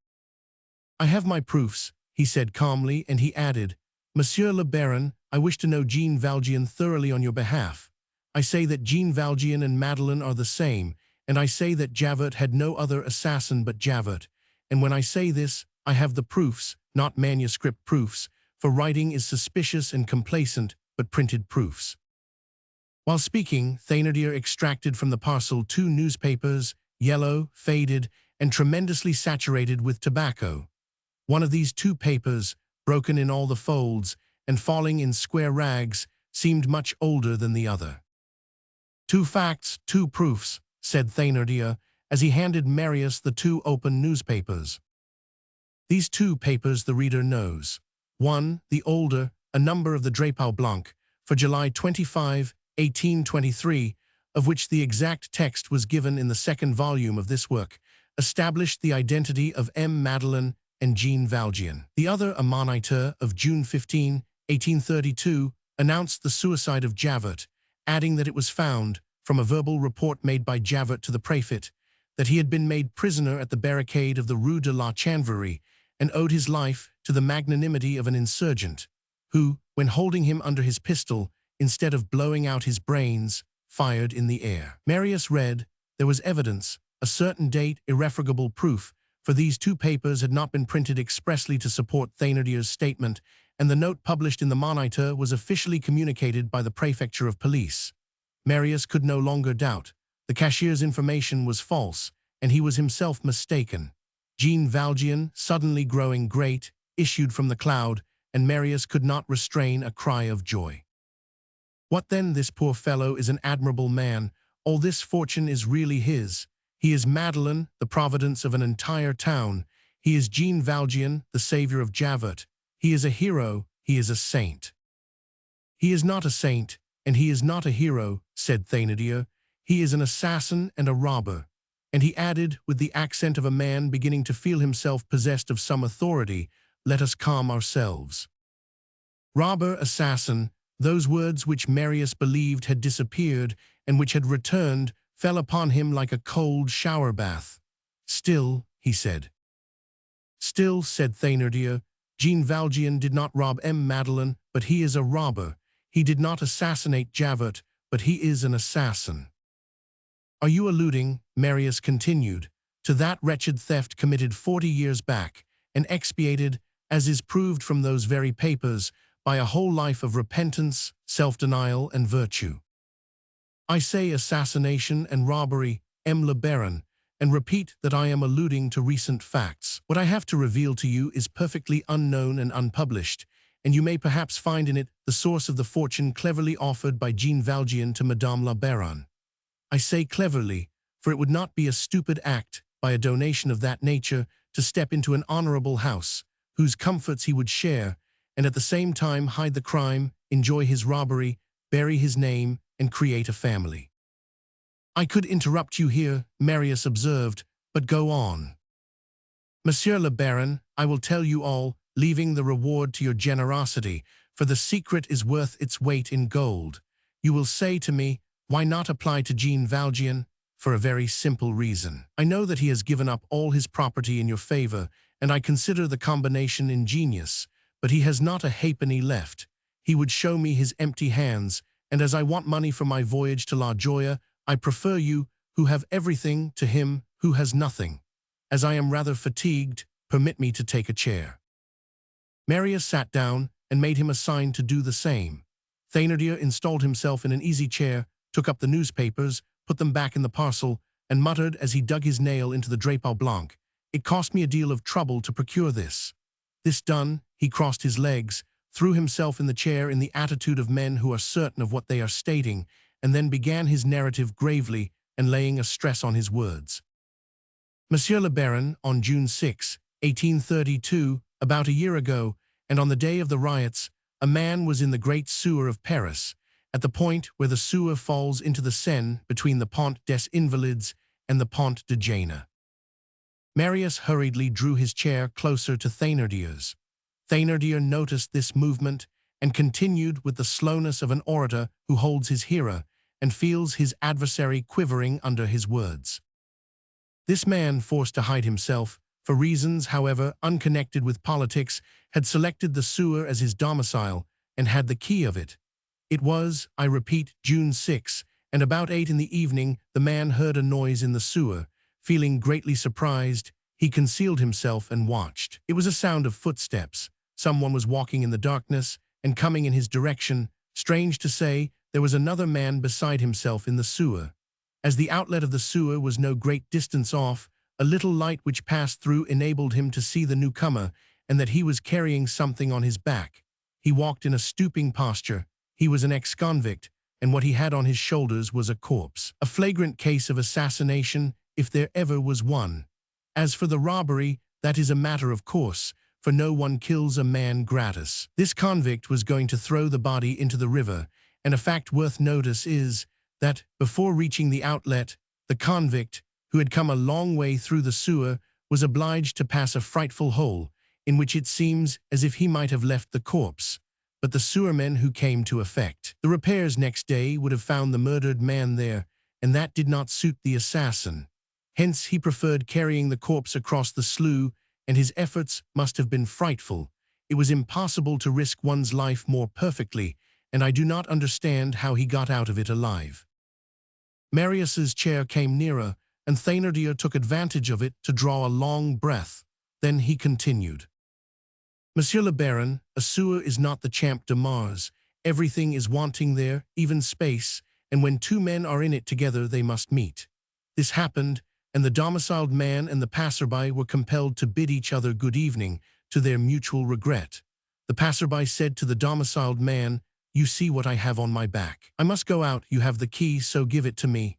Speaker 1: "I have my proofs," he said calmly, and he added, "Monsieur le Baron, I wish to know Jean Valjean thoroughly on your behalf. I say that Jean Valjean and Madeleine are the same, and I say that Javert had no other assassin but Javert, and when I say this, I have the proofs, not manuscript proofs, for writing is suspicious and complacent, but printed proofs." While speaking, Thénardier extracted from the parcel 2 newspapers, yellow, faded, and tremendously saturated with tobacco. One of these 2 papers, broken in all the folds and falling in square rags, seemed much older than the other. "2 facts, 2 proofs," said Thénardier, as he handed Marius the 2 open newspapers. These 2 papers the reader knows. One, the older, a number of the Drapeau Blanc, for July 25, 1823, of which the exact text was given in the 2nd volume of this work, established the identity of M. Madeleine and Jean Valjean. The other, a Moniteur of June 15, 1832, announced the suicide of Javert, adding that it was found, from a verbal report made by Javert to the préfet, that he had been made prisoner at the barricade of the Rue de la Chanvrerie and owed his life to the magnanimity of an insurgent, who, when holding him under his pistol, instead of blowing out his brains, fired in the air. Marius read, there was evidence, a certain date, irrefragable proof, for these 2 papers had not been printed expressly to support Thénardier's statement, and the note published in the Moniteur was officially communicated by the Prefecture of Police. Marius could no longer doubt. The cashier's information was false, and he was himself mistaken. Jean Valjean, suddenly growing great, issued from the cloud, and Marius could not restrain a cry of joy. "What then? This poor fellow is an admirable man. All this fortune is really his. He is Madeleine, the providence of an entire town. He is Jean Valjean, the savior of Javert. He is a hero, he is a saint." "He is not a saint, and he is not a hero," said Thénardier. "He is an assassin and a robber." And he added, with the accent of a man beginning to feel himself possessed of some authority, "Let us calm ourselves." Robber, assassin, those words which Marius believed had disappeared and which had returned, fell upon him like a cold shower bath. "Still," he said. "Still," said Thénardier, "Jean Valjean did not rob M. Madeleine, but he is a robber. He did not assassinate Javert, but he is an assassin." "Are you alluding," Marius continued, "to that wretched theft committed 40 years back, and expiated, as is proved from those very papers, by a whole life of repentance, self-denial, and virtue?" I say assassination and robbery, M. Le Baron, and repeat that I am alluding to recent facts. What I have to reveal to you is perfectly unknown and unpublished, and you may perhaps find in it the source of the fortune cleverly offered by Jean Valjean to Madame La Baronne. I say cleverly, for it would not be a stupid act, by a donation of that nature, to step into an honorable house, whose comforts he would share, and at the same time hide the crime, enjoy his robbery, bury his name, and create a family. I could interrupt you here, Marius observed, but go on. Monsieur le Baron, I will tell you all, leaving the reward to your generosity, for the secret is worth its weight in gold. You will say to me, why not apply to Jean Valjean? For a very simple reason. I know that he has given up all his property in your favor, and I consider the combination ingenious, but he has not a halfpenny left. He would show me his empty hands, and as I want money for my voyage to La Joya, I prefer you, who have everything, to him, who has nothing. As I am rather fatigued, permit me to take a chair. Marius sat down and made him a sign to do the same. Thénardier installed himself in an easy chair, took up the newspapers, put them back in the parcel, and muttered as he dug his nail into the drapeau blanc, "It cost me a deal of trouble to procure this." This done, he crossed his legs, threw himself in the chair in the attitude of men who are certain of what they are stating, and then began his narrative gravely and laying a stress on his words. Monsieur le Baron, on June 6, 1832, about a year ago, and on the day of the riots, a man was in the great sewer of Paris, at the point where the sewer falls into the Seine between the Pont des Invalides and the Pont de Jena. Marius hurriedly drew his chair closer to Thénardier's. Thénardier noticed this movement and continued with the slowness of an orator who holds his hearer and feels his adversary quivering under his words. This man, forced to hide himself, for reasons, however, unconnected with politics, had selected the sewer as his domicile and had the key of it. It was, I repeat, June 6, and about 8 in the evening the man heard a noise in the sewer. Feeling greatly surprised, he concealed himself and watched. It was a sound of footsteps. Someone was walking in the darkness and coming in his direction. Strange to say, there was another man beside himself in the sewer. As the outlet of the sewer was no great distance off, a little light which passed through enabled him to see the newcomer and that he was carrying something on his back. He walked in a stooping posture. He was an ex-convict, and what he had on his shoulders was a corpse. A flagrant case of assassination, if there ever was one. As for the robbery, that is a matter of course, for no one kills a man gratis. This convict was going to throw the body into the river, and a fact worth notice is that, before reaching the outlet, the convict, who had come a long way through the sewer, was obliged to pass a frightful hole, in which it seems as if he might have left the corpse. But the sewermen who came to effect the repairs next day would have found the murdered man there, and that did not suit the assassin. Hence he preferred carrying the corpse across the slough, and his efforts must have been frightful. It was impossible to risk one's life more perfectly, and I do not understand how he got out of it alive. Marius's chair came nearer, and Thénardier took advantage of it to draw a long breath. Then he continued. Monsieur le Baron, a sewer is not the Champ de Mars. Everything is wanting there, even space, and when two men are in it together they must meet. This happened, and the domiciled man and the passerby were compelled to bid each other good evening, to their mutual regret. The passerby said to the domiciled man, "You see what I have on my back. I must go out, you have the key, so give it to me."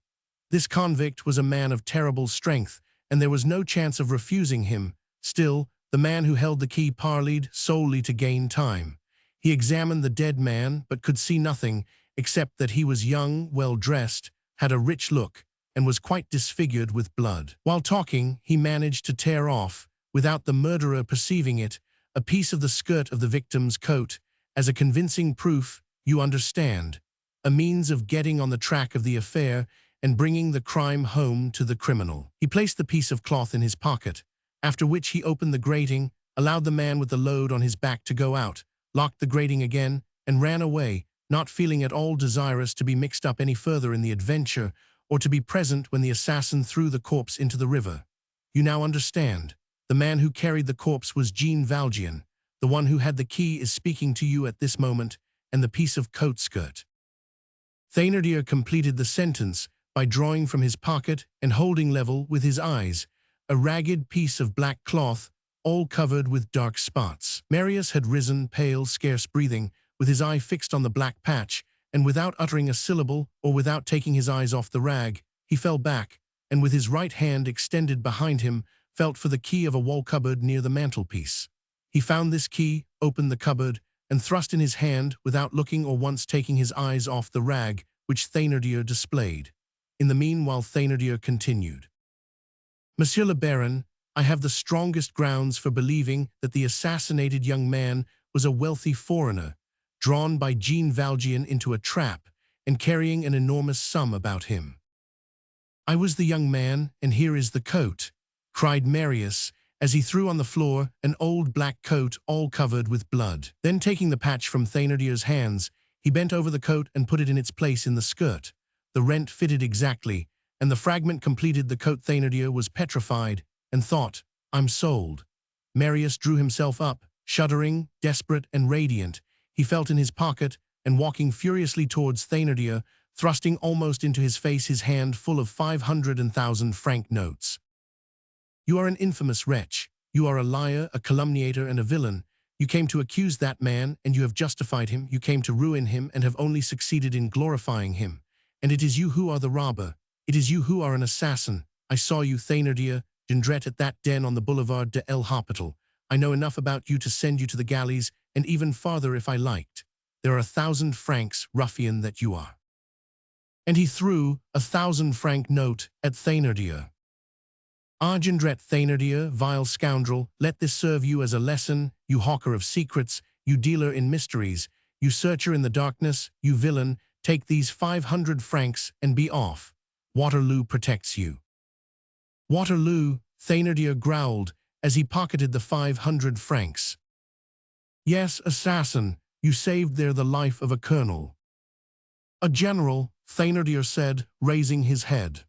Speaker 1: This convict was a man of terrible strength, and there was no chance of refusing him. Still, the man who held the key parleyed solely to gain time. He examined the dead man, but could see nothing, except that he was young, well-dressed, had a rich look, and was quite disfigured with blood. While talking, he managed to tear off, without the murderer perceiving it, a piece of the skirt of the victim's coat, as a convincing proof, you understand, a means of getting on the track of the affair and bringing the crime home to the criminal. He placed the piece of cloth in his pocket, after which he opened the grating, allowed the man with the load on his back to go out, locked the grating again, and ran away, not feeling at all desirous to be mixed up any further in the adventure or to be present when the assassin threw the corpse into the river. You now understand. The man who carried the corpse was Jean Valjean. The one who had the key is speaking to you at this moment, and the piece of coat skirt. Thénardier completed the sentence by drawing from his pocket and holding level with his eyes a ragged piece of black cloth, all covered with dark spots. Marius had risen, pale, scarce breathing, with his eye fixed on the black patch, and without uttering a syllable or without taking his eyes off the rag, he fell back, and with his right hand extended behind him, felt for the key of a wall cupboard near the mantelpiece. He found this key, opened the cupboard, and thrust in his hand without looking or once taking his eyes off the rag which Thénardier displayed. In the meanwhile Thénardier continued. Monsieur le Baron, I have the strongest grounds for believing that the assassinated young man was a wealthy foreigner, drawn by Jean Valjean into a trap and carrying an enormous sum about him. I was the young man, and here is the coat, cried Marius, as he threw on the floor an old black coat all covered with blood. Then taking the patch from Thénardier's hands, he bent over the coat and put it in its place in the skirt. The rent fitted exactly, and the fragment completed the coat. Thénardier was petrified, and thought, I'm sold. Marius drew himself up, shuddering, desperate, and radiant. He felt in his pocket, and walking furiously towards Thénardier, thrusting almost into his face his hand full of 500 and 1,000-franc notes. You are an infamous wretch. You are a liar, a calumniator, and a villain. You came to accuse that man, and you have justified him. You came to ruin him, and have only succeeded in glorifying him. And it is you who are the robber. It is you who are an assassin. I saw you, Thénardier, Jondrette, at that den on the Boulevard de l'Hôpital. I know enough about you to send you to the galleys, and even farther if I liked. There are 1,000 francs, ruffian that you are. And he threw a 1,000-franc note at Thénardier. Ah, Jondrette, Thénardier, vile scoundrel, let this serve you as a lesson, you hawker of secrets, you dealer in mysteries, you searcher in the darkness, you villain, take these 500 francs and be off. Waterloo protects you. Waterloo, Thénardier growled as he pocketed the 500 francs. Yes, assassin, you saved there the life of a colonel. A general, Thénardier said, raising his head.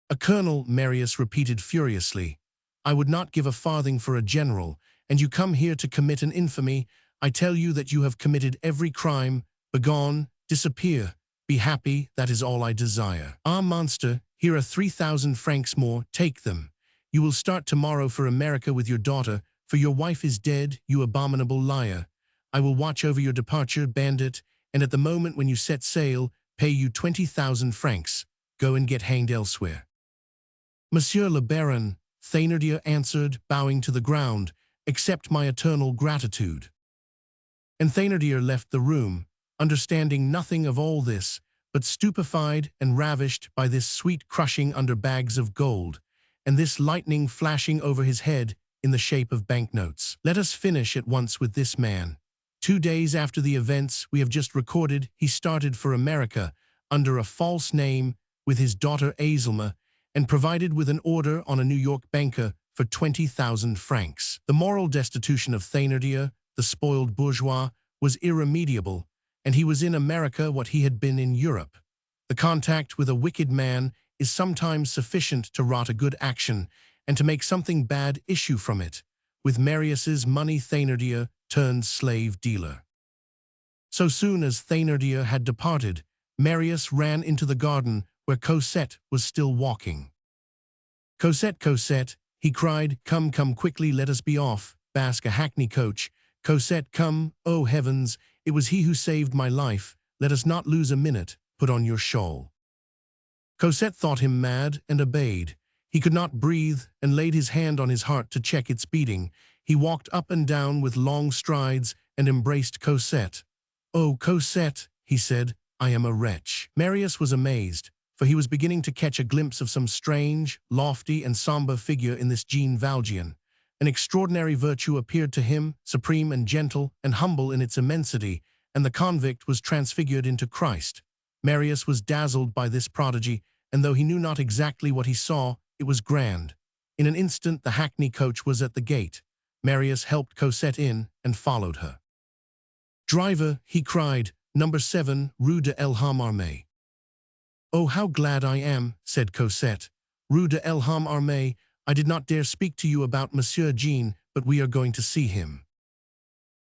Speaker 1: A colonel, Marius repeated furiously. I would not give a farthing for a general, and you come here to commit an infamy. I tell you that you have committed every crime. Begone, disappear, be happy, that is all I desire. Ah, monster, here are 3,000 francs more, take them. You will start tomorrow for America with your daughter, for your wife is dead, you abominable liar. I will watch over your departure, bandit, and at the moment when you set sail, pay you 20,000 francs. Go and get hanged elsewhere. Monsieur le Baron, Thénardier answered, bowing to the ground, accept my eternal gratitude. And Thénardier left the room, understanding nothing of all this, but stupefied and ravished by this sweet crushing under bags of gold, and this lightning flashing over his head in the shape of banknotes. Let us finish at once with this man. 2 days after the events we have just recorded, he started for America under a false name with his daughter Azelma, and provided with an order on a New York banker for 20,000 francs. The moral destitution of Thénardier, the spoiled bourgeois, was irremediable, and he was in America what he had been in Europe. The contact with a wicked man is sometimes sufficient to rot a good action and to make something bad issue from it. With Marius's money Thénardier turned slave dealer. So soon as Thénardier had departed, Marius ran into the garden where Cosette was still walking. Cosette, Cosette, he cried, come, come quickly, let us be off, bask a hackney coach. Cosette, come, oh heavens, it was he who saved my life, let us not lose a minute, put on your shawl. Cosette thought him mad and obeyed. He could not breathe and laid his hand on his heart to check its beating. He walked up and down with long strides and embraced Cosette. Oh, Cosette, he said, I am a wretch. Marius was amazed, for he was beginning to catch a glimpse of some strange, lofty, and somber figure in this Jean Valjean. An extraordinary virtue appeared to him, supreme and gentle and humble in its immensity, and the convict was transfigured into Christ. Marius was dazzled by this prodigy, and though he knew not exactly what he saw, it was grand. In an instant the hackney coach was at the gate. Marius helped Cosette in and followed her. Driver, he cried, number 7, Rue de l'Homme Armé. Oh, how glad I am, said Cosette. Rue de l'Homme Armé, I did not dare speak to you about Monsieur Jean, but we are going to see him.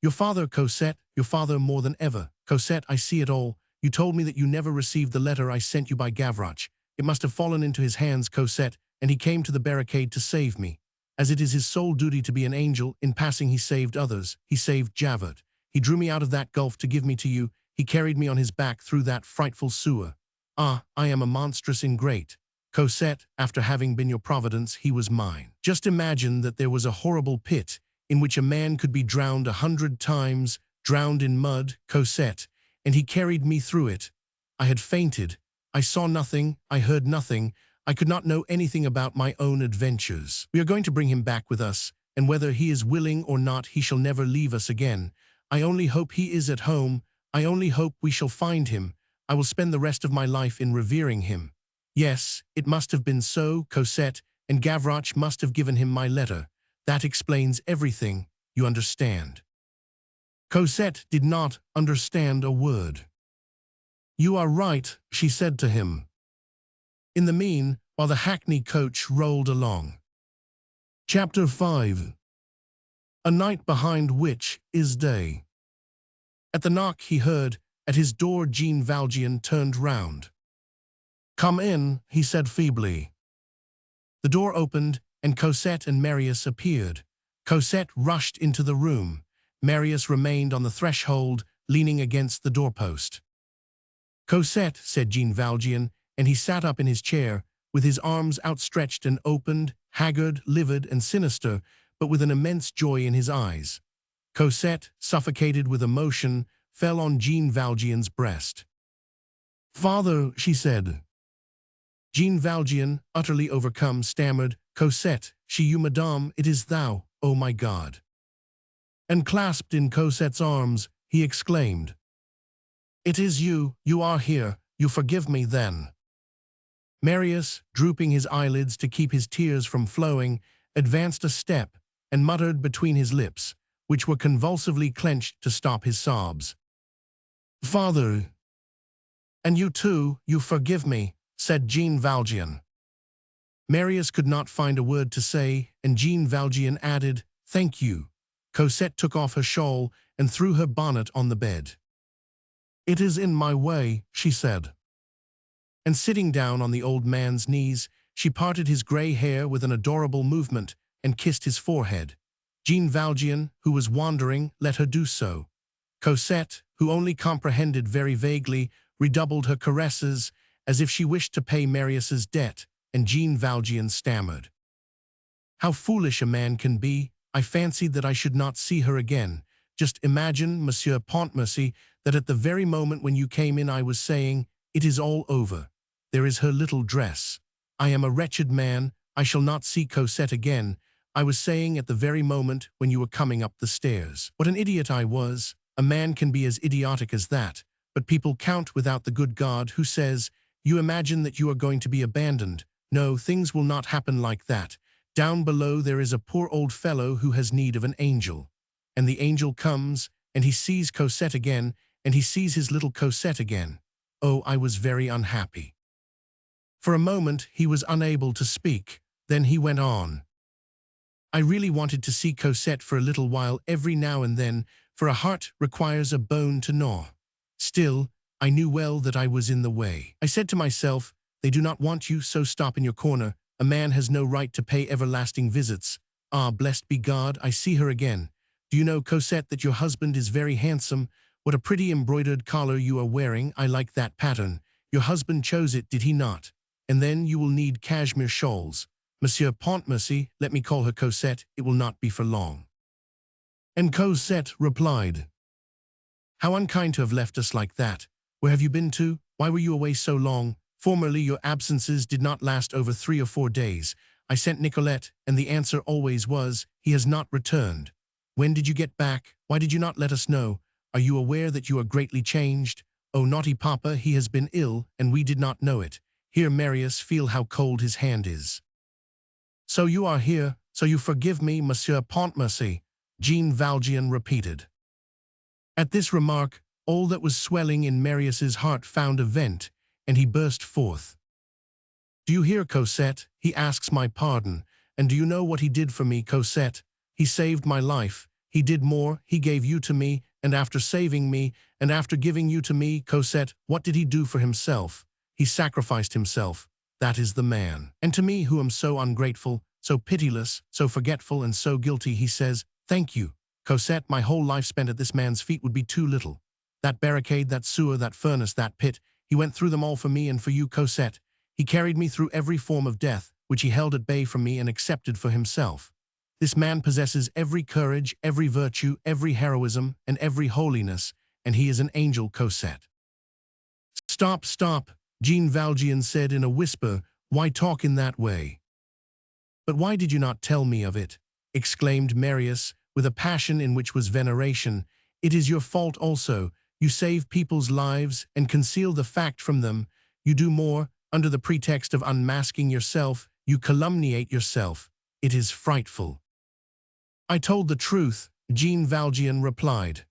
Speaker 1: Your father, Cosette, your father more than ever. Cosette, I see it all. You told me that you never received the letter I sent you by Gavroche. It must have fallen into his hands, Cosette, and he came to the barricade to save me. As it is his sole duty to be an angel, in passing he saved others. He saved Javert. He drew me out of that gulf to give me to you. He carried me on his back through that frightful sewer. Ah, I am a monstrous ingrate. Cosette, after having been your providence, he was mine. Just imagine that there was a horrible pit in which a man could be drowned 100 times, drowned in mud, Cosette, and he carried me through it. I had fainted. I saw nothing. I heard nothing. I could not know anything about my own adventures. We are going to bring him back with us, and whether he is willing or not, he shall never leave us again. I only hope he is at home. I only hope we shall find him. I will spend the rest of my life in revering him. Yes, it must have been so, Cosette, and Gavroche must have given him my letter. That explains everything, you understand. Cosette did not understand a word. You are right, she said to him. In the mean, while the hackney coach rolled along. Chapter 5. A night behind which is day. At the knock he heard, at his door Jean Valjean turned round. Come in, he said feebly. The door opened, and Cosette and Marius appeared. Cosette rushed into the room. Marius remained on the threshold, leaning against the doorpost. Cosette, said Jean Valjean, and he sat up in his chair, with his arms outstretched and opened, haggard, livid, and sinister, but with an immense joy in his eyes. Cosette, suffocated with emotion, fell on Jean Valjean's breast. Father, she said. Jean Valjean, utterly overcome, stammered, Cosette, you madame, it is thou, oh my God. And clasped in Cosette's arms, he exclaimed, It is you are here, you forgive me then. Marius, drooping his eyelids to keep his tears from flowing, advanced a step and muttered between his lips, which were convulsively clenched to stop his sobs. Father. And you too, you forgive me, said Jean Valjean. Marius could not find a word to say, and Jean Valjean added, Thank you. Cosette took off her shawl and threw her bonnet on the bed. It is in my way, she said. And sitting down on the old man's knees, she parted his grey hair with an adorable movement and kissed his forehead. Jean Valjean, who was wandering, let her do so. Cosette, who only comprehended very vaguely, redoubled her caresses, as if she wished to pay Marius's debt, and Jean Valjean stammered. How foolish a man can be! I fancied that I should not see her again. Just imagine, Monsieur Pontmercy, that at the very moment when you came in I was saying, It is all over. There is her little dress. I am a wretched man. I shall not see Cosette again. I was saying at the very moment when you were coming up the stairs. What an idiot I was. A man can be as idiotic as that, but people count without the good God who says, You imagine that you are going to be abandoned. No, things will not happen like that. Down below there is a poor old fellow who has need of an angel. And the angel comes, and he sees Cosette again, and he sees his little Cosette again. Oh, I was very unhappy. For a moment he was unable to speak. Then he went on. I really wanted to see Cosette for a little while every now and then, for a heart requires a bone to gnaw. Still, I knew well that I was in the way. I said to myself, They do not want you, so stop in your corner. A man has no right to pay everlasting visits. Ah, blessed be God, I see her again. Do you know, Cosette, that your husband is very handsome? What a pretty embroidered collar you are wearing. I like that pattern. Your husband chose it, did he not? And then you will need cashmere shawls. Monsieur Pontmercy, let me call her Cosette, it will not be for long. And Cosette replied, How unkind to have left us like that. Where have you been to? Why were you away so long? Formerly your absences did not last over 3 or 4 days. I sent Nicolette, and the answer always was, He has not returned. When did you get back? Why did you not let us know? Are you aware that you are greatly changed? Oh, naughty papa, he has been ill, and we did not know it. Here, Marius, feel how cold his hand is. So you are here, so you forgive me, Monsieur Pontmercy, Jean Valjean repeated. At this remark, all that was swelling in Marius's heart found a vent, and he burst forth. Do you hear, Cosette? He asks my pardon, and do you know what he did for me, Cosette? He saved my life. He did more, he gave you to me, and after saving me, And after giving you to me, Cosette, what did he do for himself? He sacrificed himself. That is the man. And to me, who am so ungrateful, so pitiless, so forgetful, and so guilty, he says, thank you. Cosette, my whole life spent at this man's feet would be too little. That barricade, that sewer, that furnace, that pit, he went through them all for me and for you, Cosette. He carried me through every form of death, which he held at bay from me and accepted for himself. This man possesses every courage, every virtue, every heroism, and every holiness, and he is an angel, Cosette. Stop, stop, Jean Valjean said in a whisper, why talk in that way? But why did you not tell me of it? Exclaimed Marius, with a passion in which was veneration. It is your fault also. You save people's lives and conceal the fact from them. You do more, under the pretext of unmasking yourself, you calumniate yourself. It is frightful. I told the truth, Jean Valjean replied.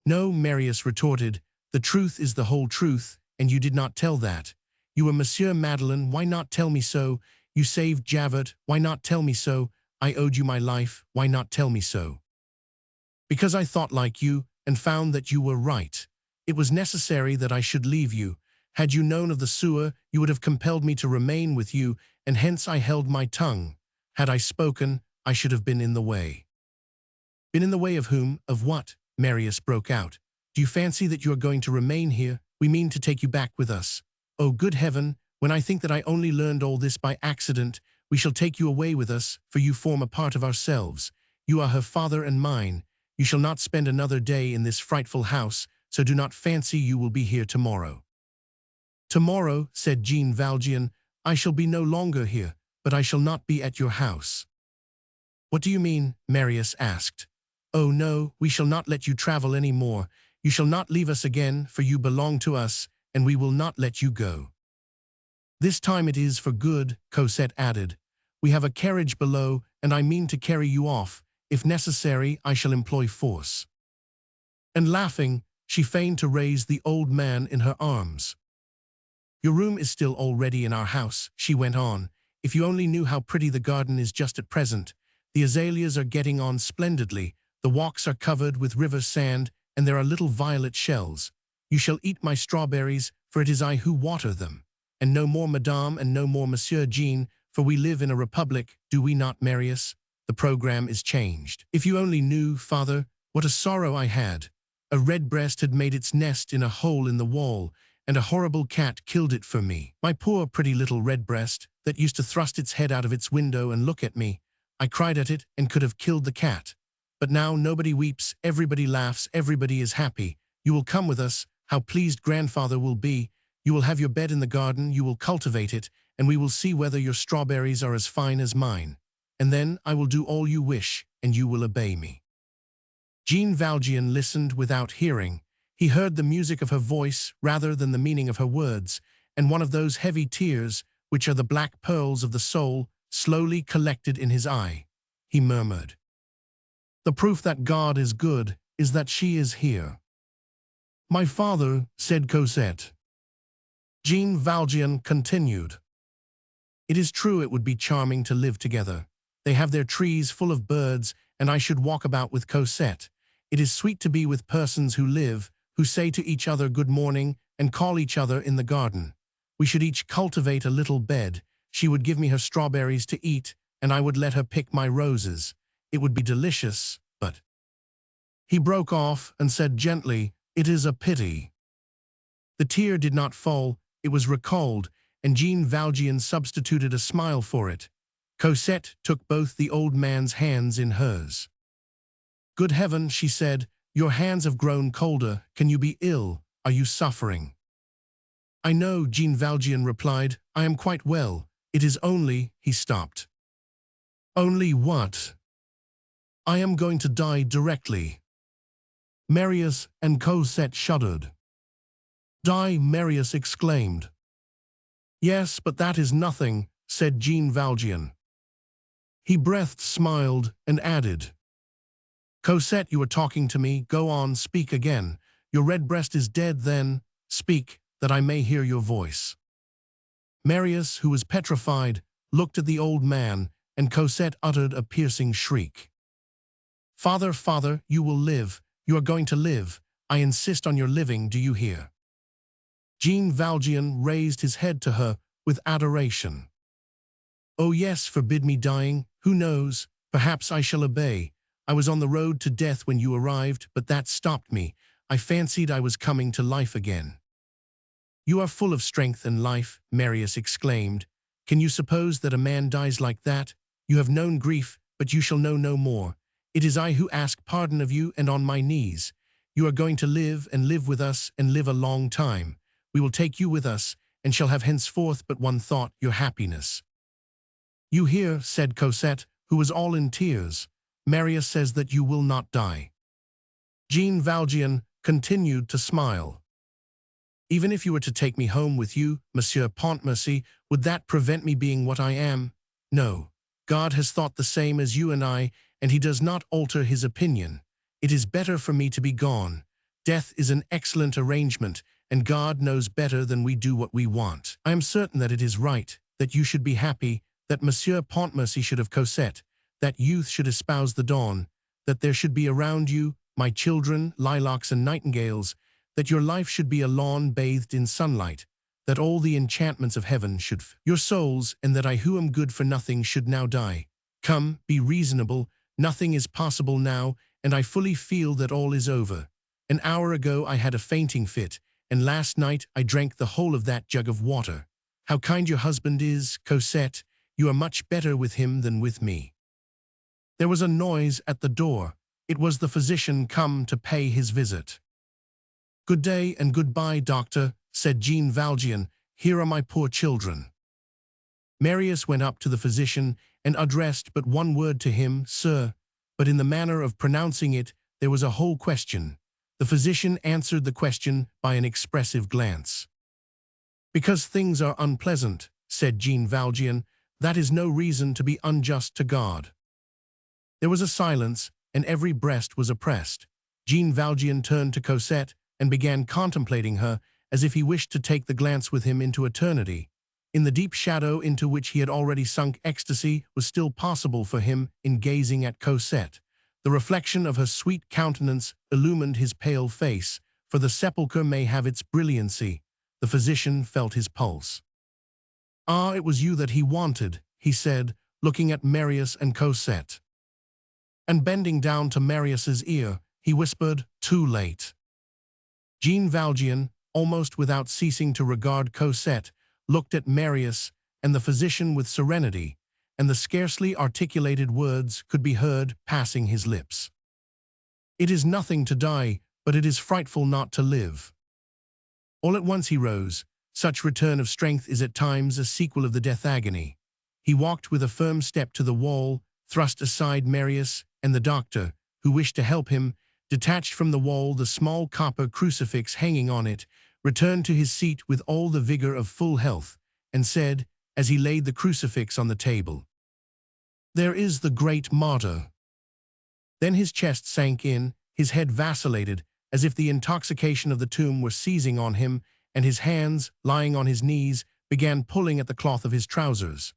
Speaker 1: No, Marius retorted, the truth is the whole truth, and you did not tell that. You were Monsieur Madeleine, why not tell me so? You saved Javert, why not tell me so? I owed you my life, why not tell me so? Because I thought like you, and found that you were right. It was necessary that I should leave you. Had you known of the sewer, you would have compelled me to remain with you, and hence I held my tongue. Had I spoken, I should have been in the way. Been in the way of whom? Of what? Marius broke out. Do you fancy that you are going to remain here? We mean to take you back with us. Oh, good heaven, when I think that I only learned all this by accident, we shall take you away with us, for you form a part of ourselves. You are her father and mine. You shall not spend another day in this frightful house, so do not fancy you will be here tomorrow. Tomorrow, said Jean Valjean, I shall be no longer here, but I shall not be at your house. What do you mean? Marius asked. Oh no, we shall not let you travel any more. You shall not leave us again, for you belong to us, and we will not let you go. This time it is for good, Cosette added. We have a carriage below, and I mean to carry you off. If necessary, I shall employ force. And laughing, she feigned to raise the old man in her arms. Your room is still already in our house, she went on. If you only knew how pretty the garden is just at present. The azaleas are getting on splendidly, the walks are covered with river sand, and there are little violet shells. You shall eat my strawberries, for it is I who water them. And no more Madame and no more Monsieur Jean, for we live in a republic, do we not, Marius? The program is changed. If you only knew, father, what a sorrow I had. A redbreast had made its nest in a hole in the wall, and a horrible cat killed it for me. My poor pretty little redbreast, that used to thrust its head out of its window and look at me. I cried at it and could have killed the cat. But now nobody weeps, everybody laughs, everybody is happy. You will come with us, how pleased grandfather will be. You will have your bed in the garden, you will cultivate it, and we will see whether your strawberries are as fine as mine. And then I will do all you wish, and you will obey me. Jean Valjean listened without hearing. He heard the music of her voice rather than the meaning of her words, and one of those heavy tears, which are the black pearls of the soul, slowly collected in his eye. He murmured, "The proof that God is good is that she is here." "My father," said Cosette. Jean Valjean continued, "It is true it would be charming to live together. They have their trees full of birds, and I should walk about with Cosette. It is sweet to be with persons who live, who say to each other good morning, and call each other in the garden. We should each cultivate a little bed. She would give me her strawberries to eat, and I would let her pick my roses. It would be delicious, but—" He broke off and said gently, "It is a pity." The tear did not fall, it was recalled, and Jean Valjean substituted a smile for it. Cosette took both the old man's hands in hers. "Good heaven," she said, "your hands have grown colder. Can you be ill? Are you suffering?" "I know," Jean Valjean replied. "I am quite well. It is only—" He stopped. "Only what?" "I am going to die directly." Marius and Cosette shuddered. "Die?" Marius exclaimed. "Yes, but that is nothing," said Jean Valjean. He breathed, smiled, and added, "Cosette, you are talking to me. Go on, speak again. Your redbreast is dead, then. Speak, that I may hear your voice." Marius, who was petrified, looked at the old man, and Cosette uttered a piercing shriek. "Father, father, you will live. You are going to live. I insist on your living, do you hear? Jean Valjean raised his head to her with adoration. Oh yes, forbid me dying. Who knows? Perhaps I shall obey. I was on the road to death when you arrived, but that stopped me. I fancied I was coming to life again. You are full of strength and life, Marius exclaimed. Can you suppose that a man dies like that? You have known grief, but you shall know no more. It is I who ask pardon of you, and on my knees. You are going to live and live with us and live a long time. We will take you with us, and shall have henceforth but one thought, your happiness. You hear, said Cosette, who was all in tears. Marius says that you will not die. Jean Valjean continued to smile. Even if you were to take me home with you, Monsieur Pontmercy, would that prevent me being what I am? No. God has thought the same as you and I, and he does not alter his opinion. It is better for me to be gone. Death is an excellent arrangement, and God knows better than we do what we want. I am certain that it is right, that you should be happy, that Monsieur Pontmercy should have Cosette, that youth should espouse the dawn, that there should be around you, my children, lilacs and nightingales, that your life should be a lawn bathed in sunlight, that all the enchantments of heaven should your souls, and that I who am good for nothing should now die. Come, be reasonable, nothing is possible now, and I fully feel that all is over. An hour ago I had a fainting fit, and last night I drank the whole of that jug of water. How kind your husband is, Cosette. You are much better with him than with me. There was a noise at the door. It was the physician come to pay his visit. Good day and goodbye, doctor, said Jean Valjean. Here are my poor children. Marius went up to the physician and addressed but one word to him, sir, but in the manner of pronouncing it there was a whole question. The physician answered the question by an expressive glance. Because things are unpleasant, said Jean Valjean, that is no reason to be unjust to God. There was a silence, and every breast was oppressed. Jean Valjean turned to Cosette and began contemplating her as if he wished to take the glance with him into eternity. In the deep shadow into which he had already sunk, ecstasy was still possible for him in gazing at Cosette. The reflection of her sweet countenance illumined his pale face, for the sepulchre may have its brilliancy. The physician felt his pulse. Ah, it was you that he wanted, he said, looking at Marius and Cosette. And bending down to Marius's ear, he whispered, too late. Jean Valjean, almost without ceasing to regard Cosette, looked at Marius and the physician with serenity, and the scarcely articulated words could be heard passing his lips. It is nothing to die, but it is frightful not to live. All at once he rose. Such return of strength is at times a sequel of the death agony. He walked with a firm step to the wall, thrust aside Marius and the doctor, who wished to help him, detached from the wall the small copper crucifix hanging on it, returned to his seat with all the vigor of full health, and said, as he laid the crucifix on the table, "There is the great martyr." Then his chest sank in, his head vacillated, as if the intoxication of the tomb were seizing on him, and his hands, lying on his knees, began pulling at the cloth of his trousers.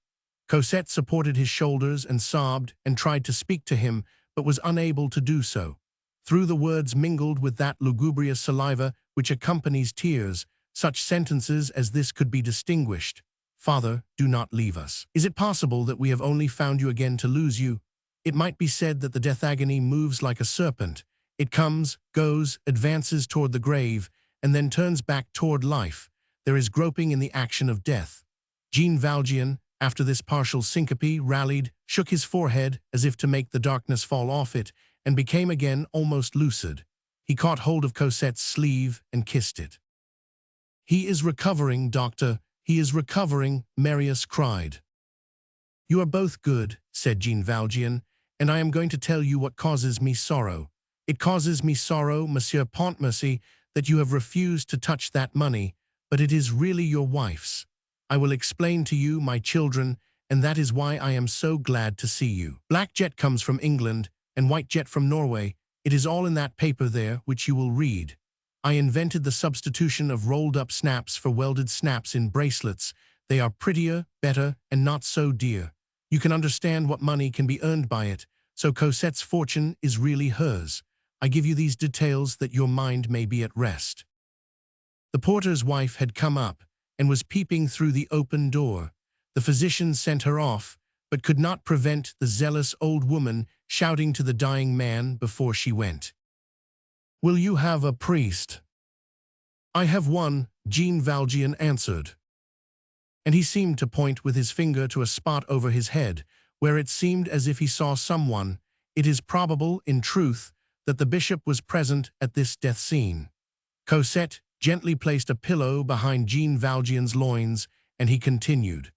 Speaker 1: Cosette supported his shoulders and sobbed and tried to speak to him, but was unable to do so. Through the words mingled with that lugubrious saliva which accompanies tears, such sentences as this could be distinguished. Father, do not leave us. Is it possible that we have only found you again to lose you? It might be said that the death agony moves like a serpent. It comes, goes, advances toward the grave, and then turns back toward life. There is groping in the action of death. Jean Valjean, after this partial syncope, rallied, shook his forehead as if to make the darkness fall off it, and became again almost lucid. He caught hold of Cosette's sleeve and kissed it. "He is recovering, doctor. He is recovering," Marius cried. "You are both good," said Jean Valjean, "and I am going to tell you what causes me sorrow. It causes me sorrow, Monsieur Pontmercy, that you have refused to touch that money, but it is really your wife's. I will explain to you, my children, and that is why I am so glad to see you. Black jet comes from England, and white jet from Norway. It is all in that paper there, which you will read. I invented the substitution of rolled-up snaps for welded snaps in bracelets. They are prettier, better, and not so dear. You can understand what money can be earned by it, so Cosette's fortune is really hers. I give you these details that your mind may be at rest." The porter's wife had come up and was peeping through the open door. The physician sent her off, but could not prevent the zealous old woman shouting to the dying man before she went. "Will you have a priest?" "I have one," Jean Valjean answered. And he seemed to point with his finger to a spot over his head, where it seemed as if he saw someone. It is probable, in truth, that the bishop was present at this death scene. Cosette gently placed a pillow behind Jean Valjean's loins, and he continued.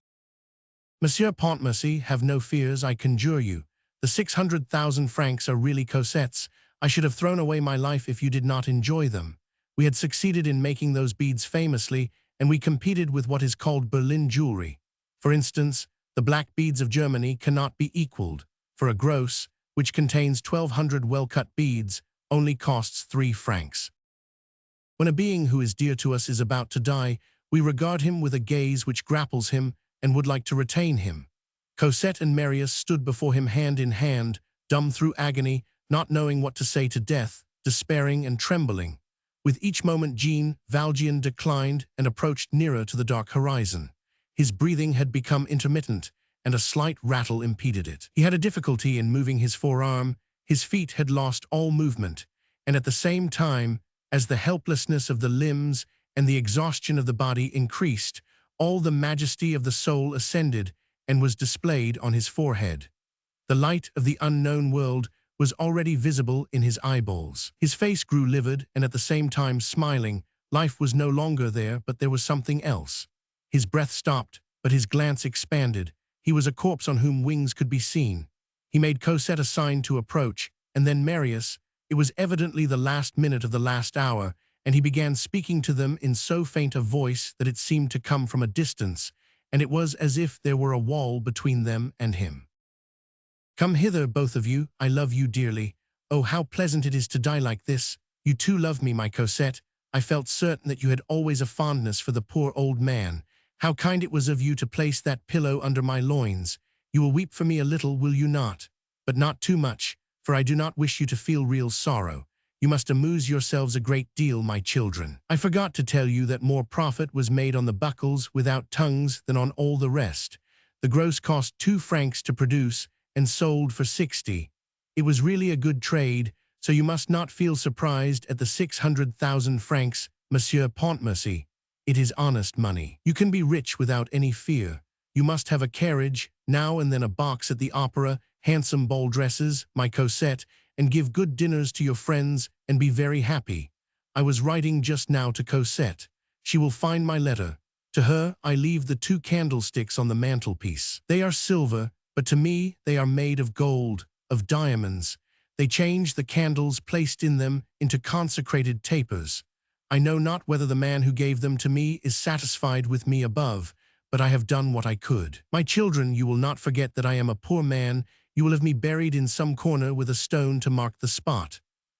Speaker 1: "Monsieur Pontmercy, have no fears, I conjure you. The 600,000 francs are really Cosette's. I should have thrown away my life if you did not enjoy them. We had succeeded in making those beads famously, and we competed with what is called Berlin jewelry. For instance, the black beads of Germany cannot be equaled, for a gross, which contains 1,200 well-cut beads, only costs 3 francs. When a being who is dear to us is about to die, we regard him with a gaze which grapples him and would like to retain him. Cosette and Marius stood before him hand in hand, dumb through agony, not knowing what to say to death, despairing and trembling. With each moment Jean Valjean declined and approached nearer to the dark horizon. His breathing had become intermittent, and a slight rattle impeded it. He had a difficulty in moving his forearm, his feet had lost all movement, and at the same time, as the helplessness of the limbs and the exhaustion of the body increased, all the majesty of the soul ascended and was displayed on his forehead. The light of the unknown world was already visible in his eyeballs. His face grew livid and at the same time smiling. Life was no longer there, but there was something else. His breath stopped, but his glance expanded. He was a corpse on whom wings could be seen. He made Cosette a sign to approach, and then Marius. It was evidently the last minute of the last hour, and he began speaking to them in so faint a voice that it seemed to come from a distance, and it was as if there were a wall between them and him. "Come hither, both of you. I love you dearly. Oh, how pleasant it is to die like this. You too love me, my Cosette. I felt certain that you had always a fondness for the poor old man. How kind it was of you to place that pillow under my loins. You will weep for me a little, will you not? But not too much, for I do not wish you to feel real sorrow. You must amuse yourselves a great deal, my children. I forgot to tell you that more profit was made on the buckles without tongues than on all the rest. The gross cost 2 francs to produce, and sold for 60. It was really a good trade, so you must not feel surprised at the 600,000 francs, Monsieur Pontmercy. It is honest money. You can be rich without any fear. You must have a carriage, now and then a box at the opera, handsome ball dresses, my Cosette, and give good dinners to your friends, and be very happy. I was writing just now to Cosette. She will find my letter. To her I leave the 2 candlesticks on the mantelpiece. They are silver, but to me they are made of gold, of diamonds. They change the candles placed in them into consecrated tapers. I know not whether the man who gave them to me is satisfied with me above, but I have done what I could. My children, you will not forget that I am a poor man. You will have me buried in some corner with a stone to mark the spot.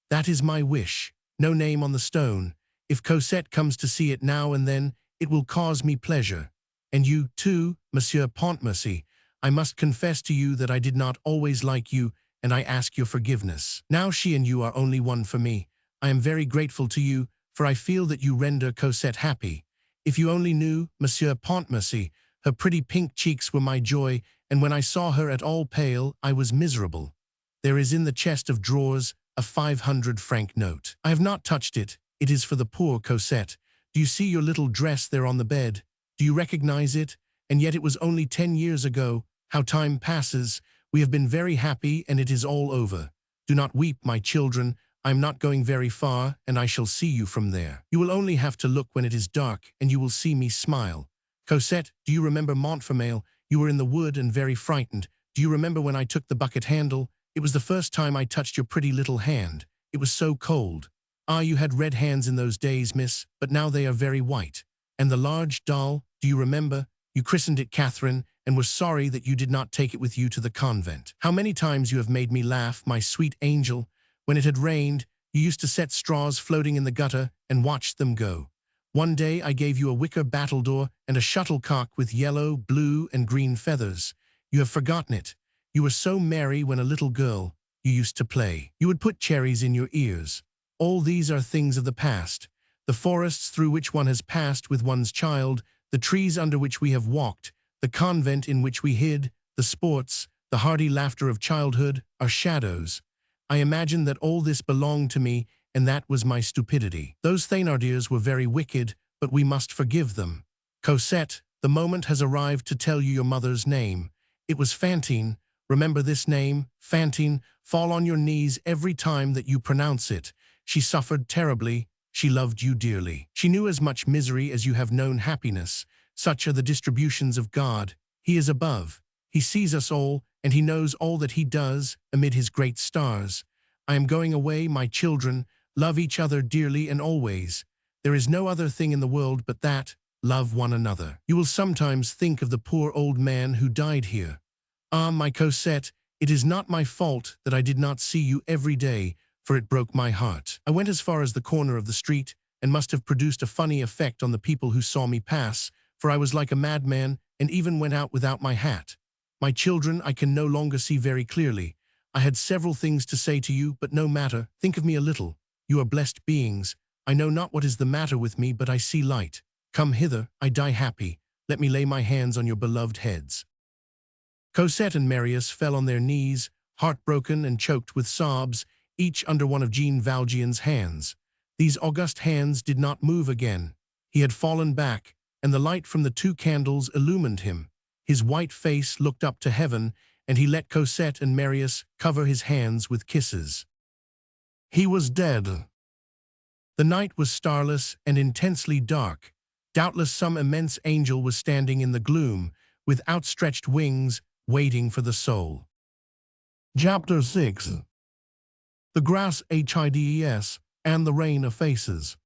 Speaker 1: That is my wish. No name on the stone. If Cosette comes to see it now and then, it will cause me pleasure. And you, too, Monsieur Pontmercy, I must confess to you that I did not always like you, and I ask your forgiveness. Now she and you are only one for me. I am very grateful to you, for I feel that you render Cosette happy. If you only knew, Monsieur Pontmercy, her pretty pink cheeks were my joy, and when I saw her at all pale, I was miserable. There is in the chest of drawers a 500-franc note. I have not touched it. It is for the poor Cosette. Do you see your little dress there on the bed? Do you recognize it? And yet it was only 10 years ago. How time passes. We have been very happy, and it is all over. Do not weep, my children. I am not going very far, and I shall see you from there. You will only have to look when it is dark, and you will see me smile. Cosette, do you remember Montfermeil? You were in the wood and very frightened. Do you remember when I took the bucket handle? It was the first time I touched your pretty little hand. It was so cold. Ah, you had red hands in those days, miss, but now they are very white. And the large doll, do you remember? You christened it Catherine, and were sorry that you did not take it with you to the convent. How many times you have made me laugh, my sweet angel. When it had rained, you used to set straws floating in the gutter and watch them go. One day I gave you a wicker battledore and a shuttlecock with yellow, blue, and green feathers. You have forgotten it. You were so merry when a little girl. you used to play. You would put cherries in your ears. All these are things of the past. The forests through which one has passed with one's child, the trees under which we have walked, the convent in which we hid, the sports, the hearty laughter of childhood, are shadows. I imagined that all this belonged to me, and that was my stupidity. Those Thénardiers were very wicked, but we must forgive them. Cosette, the moment has arrived to tell you your mother's name. It was Fantine. Remember this name, Fantine. Fall on your knees every time that you pronounce it. She suffered terribly. She loved you dearly. She knew as much misery as you have known happiness. Such are the distributions of God. He is above. He sees us all, and he knows all that he does amid his great stars. I am going away, my children. Love each other dearly and always. There is no other thing in the world but that. Love one another. You will sometimes think of the poor old man who died here. Ah, my Cosette, it is not my fault that I did not see you every day, for it broke my heart. I went as far as the corner of the street, and must have produced a funny effect on the people who saw me pass, for I was like a madman, and even went out without my hat. My children, I can no longer see very clearly. I had several things to say to you, but no matter. Think of me a little. You are blessed beings. I know not what is the matter with me, but I see light. Come hither, I die happy. Let me lay my hands on your beloved heads. Cosette and Marius fell on their knees, heartbroken and choked with sobs, each under one of Jean Valjean's hands. These august hands did not move again. He had fallen back, and the light from the 2 candles illumined him. His white face looked up to heaven, and he let Cosette and Marius cover his hands with kisses. He was dead. The night was starless and intensely dark. Doubtless some immense angel was standing in the gloom, with outstretched wings, waiting for the soul. Chapter 6. The grass hides, and the rain effaces.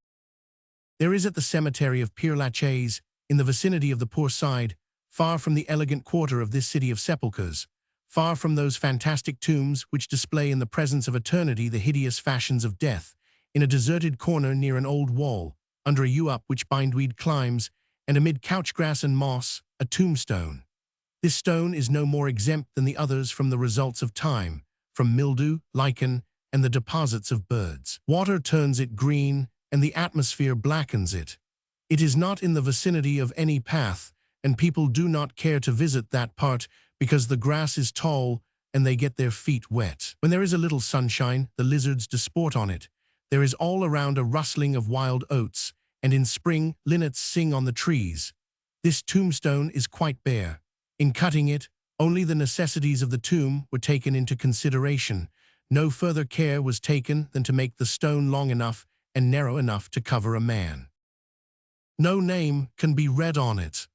Speaker 1: There is at the cemetery of Père Lachaise, in the vicinity of the Poor Side, far from the elegant quarter of this city of sepulchres, far from those fantastic tombs which display in the presence of eternity the hideous fashions of death, in a deserted corner near an old wall, under a yew up which bindweed climbs, and amid couchgrass and moss, a tombstone. This stone is no more exempt than the others from the results of time, from mildew, lichen, and the deposits of birds. Water turns it green, and the atmosphere blackens it. It is not in the vicinity of any path, and people do not care to visit that part because the grass is tall and they get their feet wet. When there is a little sunshine, the lizards disport on it. There is all around a rustling of wild oats, and in spring linnets sing on the trees. This tombstone is quite bare. In cutting it, only the necessities of the tomb were taken into consideration. No further care was taken than to make the stone long enough and narrow enough to cover a man. No name can be read on it.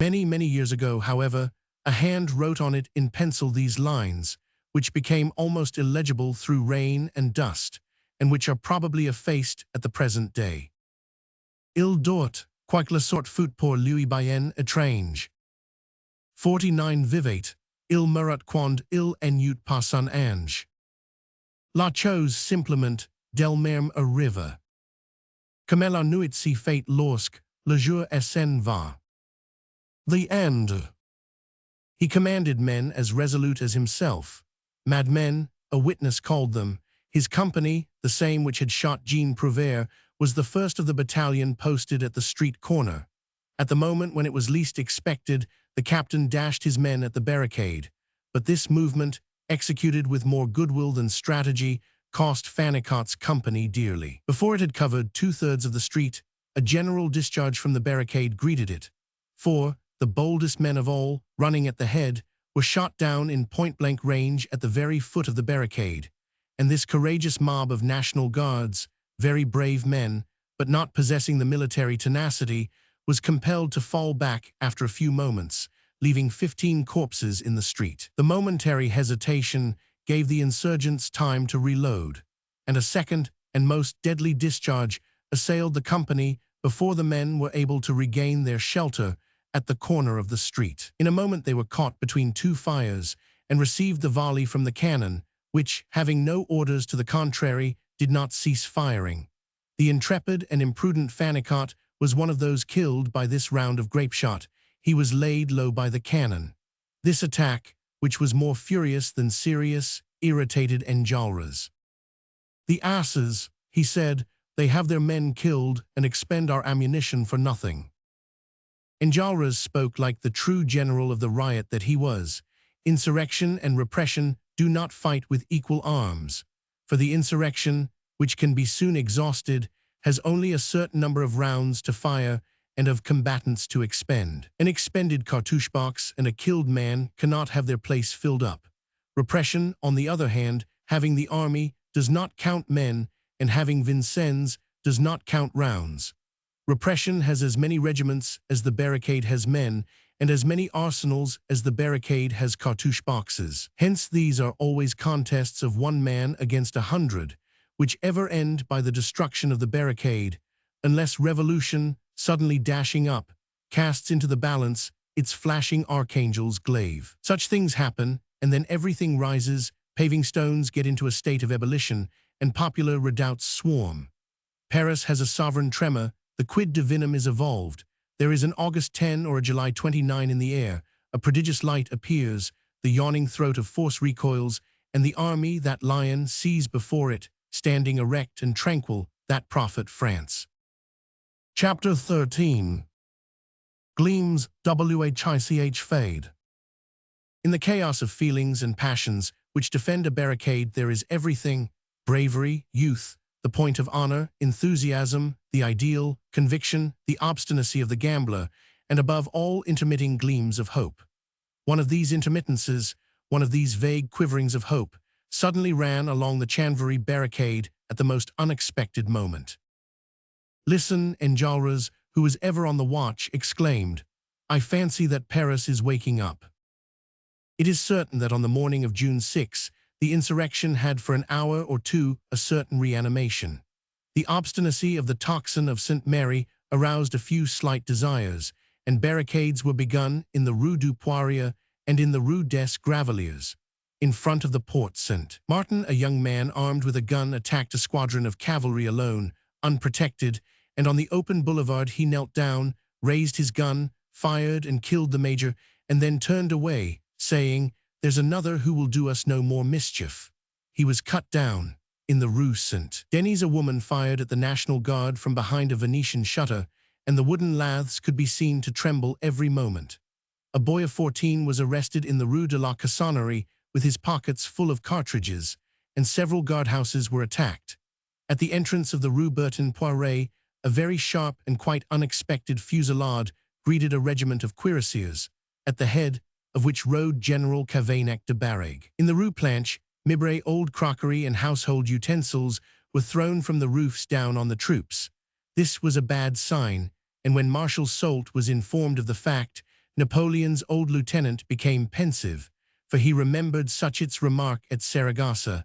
Speaker 1: Many, many years ago, however, a hand wrote on it in pencil these lines, which became almost illegible through rain and dust, and which are probably effaced at the present day. Il dort, quoique la sorte fut pour lui bien étrange. 49 vivate, il meurt quand il n'eut pas son ange. La chose simplement del même arrive. Comme la nuit si fait lorsque le jour s'en va. The end. He commanded men as resolute as himself. Madmen, a witness called them. His company, the same which had shot Jean Prouvaire, was the first of the battalion posted at the street corner. At the moment when it was least expected, the captain dashed his men at the barricade. But this movement, executed with more goodwill than strategy, cost Fannicot's company dearly. Before it had covered 2/3 of the street, a general discharge from the barricade greeted it. 4, the boldest men of all, running at the head, were shot down in point-blank range at the very foot of the barricade. And this courageous mob of National Guards, very brave men, but not possessing the military tenacity, was compelled to fall back after a few moments, leaving 15 corpses in the street. The momentary hesitation gave the insurgents time to reload, and a second and most deadly discharge assailed the company before the men were able to regain their shelter at the corner of the street. In a moment they were caught between 2 fires and received the volley from the cannon, which, having no orders to the contrary, did not cease firing. The intrepid and imprudent Fannicot was one of those killed by this round of grapeshot. He was laid low by the cannon. This attack, which was more furious than serious, irritated Enjolras. "The asses," he said, "they have their men killed and expend our ammunition for nothing." Enjolras spoke like the true general of the riot that he was. Insurrection and repression do not fight with equal arms, for the insurrection, which can be soon exhausted, has only a certain number of rounds to fire and of combatants to expend. An expended cartouche box and a killed man cannot have their place filled up. Repression, on the other hand, having the army, does not count men, and having Vincennes, does not count rounds. Repression has as many regiments as the barricade has men, and as many arsenals as the barricade has cartouche boxes. Hence these are always contests of one man against 100, which ever end by the destruction of the barricade, unless revolution, suddenly dashing up, casts into the balance its flashing archangel's glaive. Such things happen, and then everything rises, paving stones get into a state of ebullition, and popular redoubts swarm. Paris has a sovereign tremor, the quid divinum is evolved, there is an August 10 or a July 29 in the air, a prodigious light appears, the yawning throat of force recoils, and the army, that lion, sees before it, standing erect and tranquil, that prophet France. Chapter 13. Gleams, which fade. In the chaos of feelings and passions which defend a barricade there is everything: bravery, youth, the point of honor, enthusiasm, the ideal, conviction, the obstinacy of the gambler, and above all intermitting gleams of hope. One of these intermittences, one of these vague quiverings of hope, suddenly ran along the Chanvrerie barricade at the most unexpected moment. "Listen," Enjolras, who was ever on the watch, exclaimed, "I fancy that Paris is waking up." It is certain that on the morning of June 6, the insurrection had for an hour or two a certain reanimation. The obstinacy of the tocsin of St. Mary aroused a few slight desires, and barricades were begun in the Rue du Poirier and in the Rue des Graveliers. In front of the Porte St. Martin, a young man armed with a gun attacked a squadron of cavalry alone, unprotected, and on the open boulevard he knelt down, raised his gun, fired and killed the major, and then turned away, saying, "There's another who will do us no more mischief." He was cut down. In the Rue St. Denis a woman fired at the National Guard from behind a Venetian shutter, and the wooden laths could be seen to tremble every moment. A boy of 14 was arrested in the Rue de la Cassonnerie with his pockets full of cartridges, and several guardhouses were attacked. At the entrance of the Rue Bertin-Poiret, a very sharp and quite unexpected fusillade greeted a regiment of cuirassiers, at the head of which rode General Cavaignac de Barrègue. In the Rue Planche, Mibray old crockery and household utensils were thrown from the roofs down on the troops. This was a bad sign, and when Marshal Soult was informed of the fact, Napoleon's old lieutenant became pensive, for he remembered Suchet's remark at Saragossa,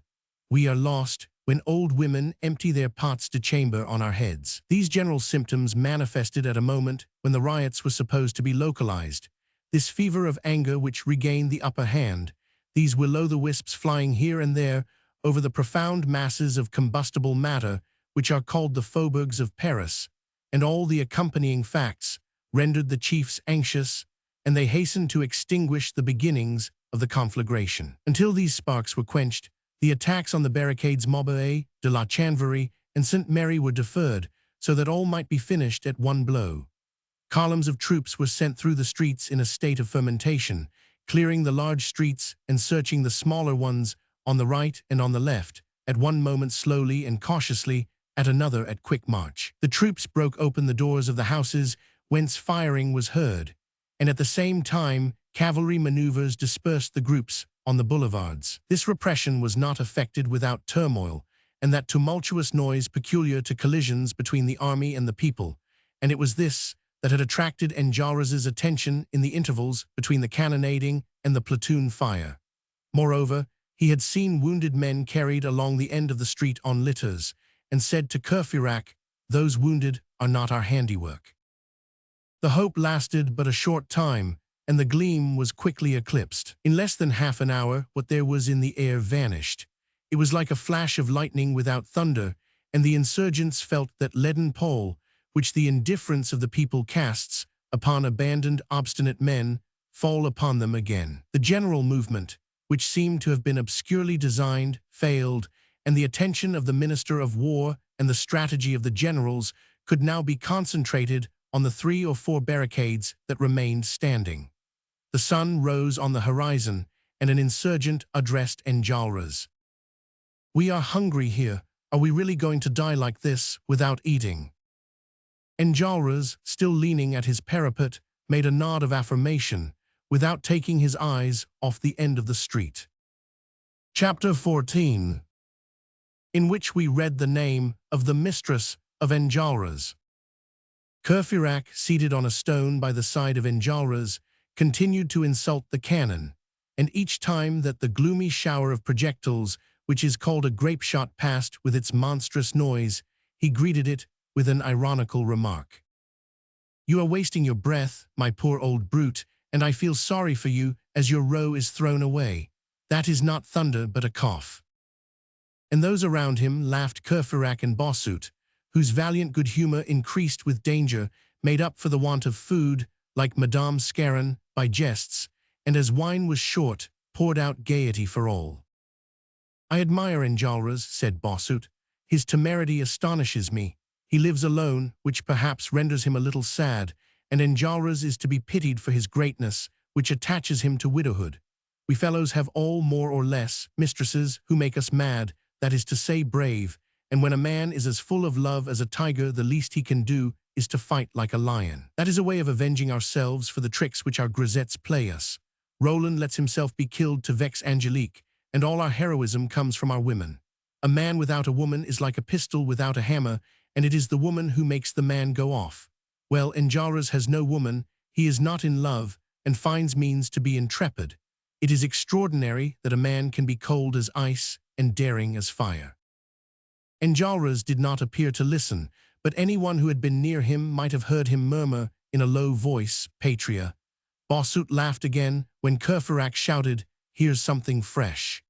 Speaker 1: "We are lost when old women empty their pots de chamber on our heads." These general symptoms manifested at a moment when the riots were supposed to be localized. This fever of anger which regained the upper hand, these will-o'-the-wisps flying here and there over the profound masses of combustible matter which are called the faubourgs of Paris, and all the accompanying facts, rendered the chiefs anxious, and they hastened to extinguish the beginnings of the conflagration. Until these sparks were quenched, the attacks on the barricades Maubert, de la Chanvrerie, and St. Mary were deferred, so that all might be finished at one blow. Columns of troops were sent through the streets in a state of fermentation, clearing the large streets and searching the smaller ones on the right and on the left, at one moment slowly and cautiously, at another at quick march. The troops broke open the doors of the houses whence firing was heard, and at the same time cavalry maneuvers dispersed the groups on the boulevards. This repression was not effected without turmoil, and that tumultuous noise peculiar to collisions between the army and the people, and it was this that had attracted Enjolras's attention in the intervals between the cannonading and the platoon fire. Moreover, he had seen wounded men carried along the end of the street on litters, and said to Courfeyrac, "Those wounded are not our handiwork." The hope lasted but a short time, and the gleam was quickly eclipsed. In less than half an hour, what there was in the air vanished. It was like a flash of lightning without thunder, and the insurgents felt that leaden pall, which the indifference of the people casts upon abandoned obstinate men, fall upon them again. The general movement, which seemed to have been obscurely designed, failed, and the attention of the Minister of War and the strategy of the generals could now be concentrated on the 3 or 4 barricades that remained standing. The sun rose on the horizon, and an insurgent addressed Enjolras. "We are hungry here. Are we really going to die like this, without eating?" Enjolras, still leaning at his parapet, made a nod of affirmation, without taking his eyes off the end of the street. Chapter 14, in which we read the name of the mistress of Enjolras. Courfeyrac, seated on a stone by the side of Enjolras, continued to insult the cannon, and each time that the gloomy shower of projectiles, which is called a grape-shot, passed with its monstrous noise, he greeted it with an ironical remark. "You are wasting your breath, my poor old brute, and I feel sorry for you as your row is thrown away. That is not thunder but a cough." And those around him laughed. Courfeyrac and Bossuet, whose valiant good humor increased with danger, made up for the want of food, like Madame Scarron, by jests, and as wine was short, poured out gaiety for all. "I admire Enjolras," said Bossuet. "His temerity astonishes me. He lives alone, which perhaps renders him a little sad, and Enjolras is to be pitied for his greatness, which attaches him to widowhood. We fellows have all, more or less, mistresses who make us mad, that is to say brave, and when a man is as full of love as a tiger, the least he can do is to fight like a lion. That is a way of avenging ourselves for the tricks which our grisettes play us. Roland lets himself be killed to vex Angelique, and all our heroism comes from our women. A man without a woman is like a pistol without a hammer, and it is the woman who makes the man go off. Well, Enjolras has no woman, he is not in love, and finds means to be intrepid. It is extraordinary that a man can be cold as ice and daring as fire." Enjolras did not appear to listen, but anyone who had been near him might have heard him murmur in a low voice, "Patria." Bossuet laughed again when Courfeyrac shouted, "Here's something fresh."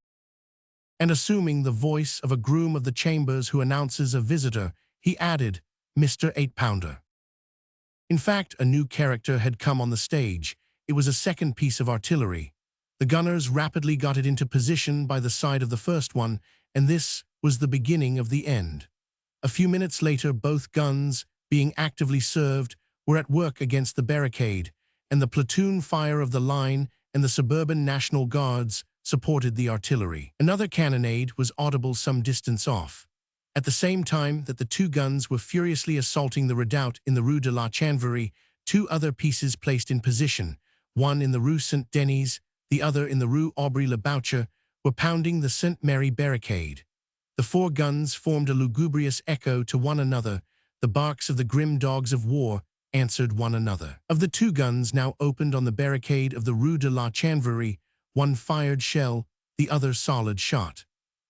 Speaker 1: And assuming the voice of a groom of the chambers who announces a visitor, he added, "Mr. 8-pounder." In fact, a new character had come on the stage. It was a second piece of artillery. The gunners rapidly got it into position by the side of the first one, and this was the beginning of the end. A few minutes later, both guns, being actively served, were at work against the barricade, and the platoon fire of the line and the suburban National Guards supported the artillery. Another cannonade was audible some distance off. At the same time that the 2 guns were furiously assaulting the redoubt in the Rue de la Chanvrerie, 2 other pieces placed in position, one in the Rue Saint-Denis, the other in the Rue Aubry-le-Boucher, were pounding the Saint-Mary barricade. The 4 guns formed a lugubrious echo to one another. The barks of the grim dogs of war answered one another. Of the 2 guns now opened on the barricade of the Rue de la Chanvrerie, one fired shell, the other solid shot.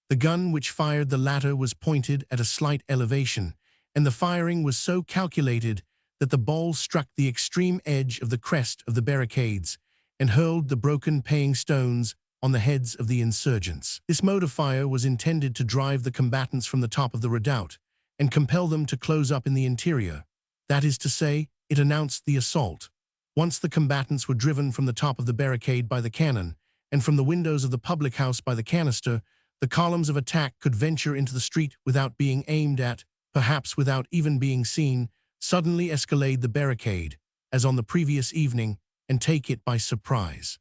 Speaker 1: The gun which fired the latter was pointed at a slight elevation, and the firing was so calculated that the ball struck the extreme edge of the crest of the barricades and hurled the broken paying stones on the heads of the insurgents. This mode of fire was intended to drive the combatants from the top of the redoubt and compel them to close up in the interior. That is to say, it announced the assault. Once the combatants were driven from the top of the barricade by the cannon, and from the windows of the public house by the canister, the columns of attack could venture into the street without being aimed at, perhaps without even being seen, suddenly escalade the barricade, as on the previous evening, and take it by surprise.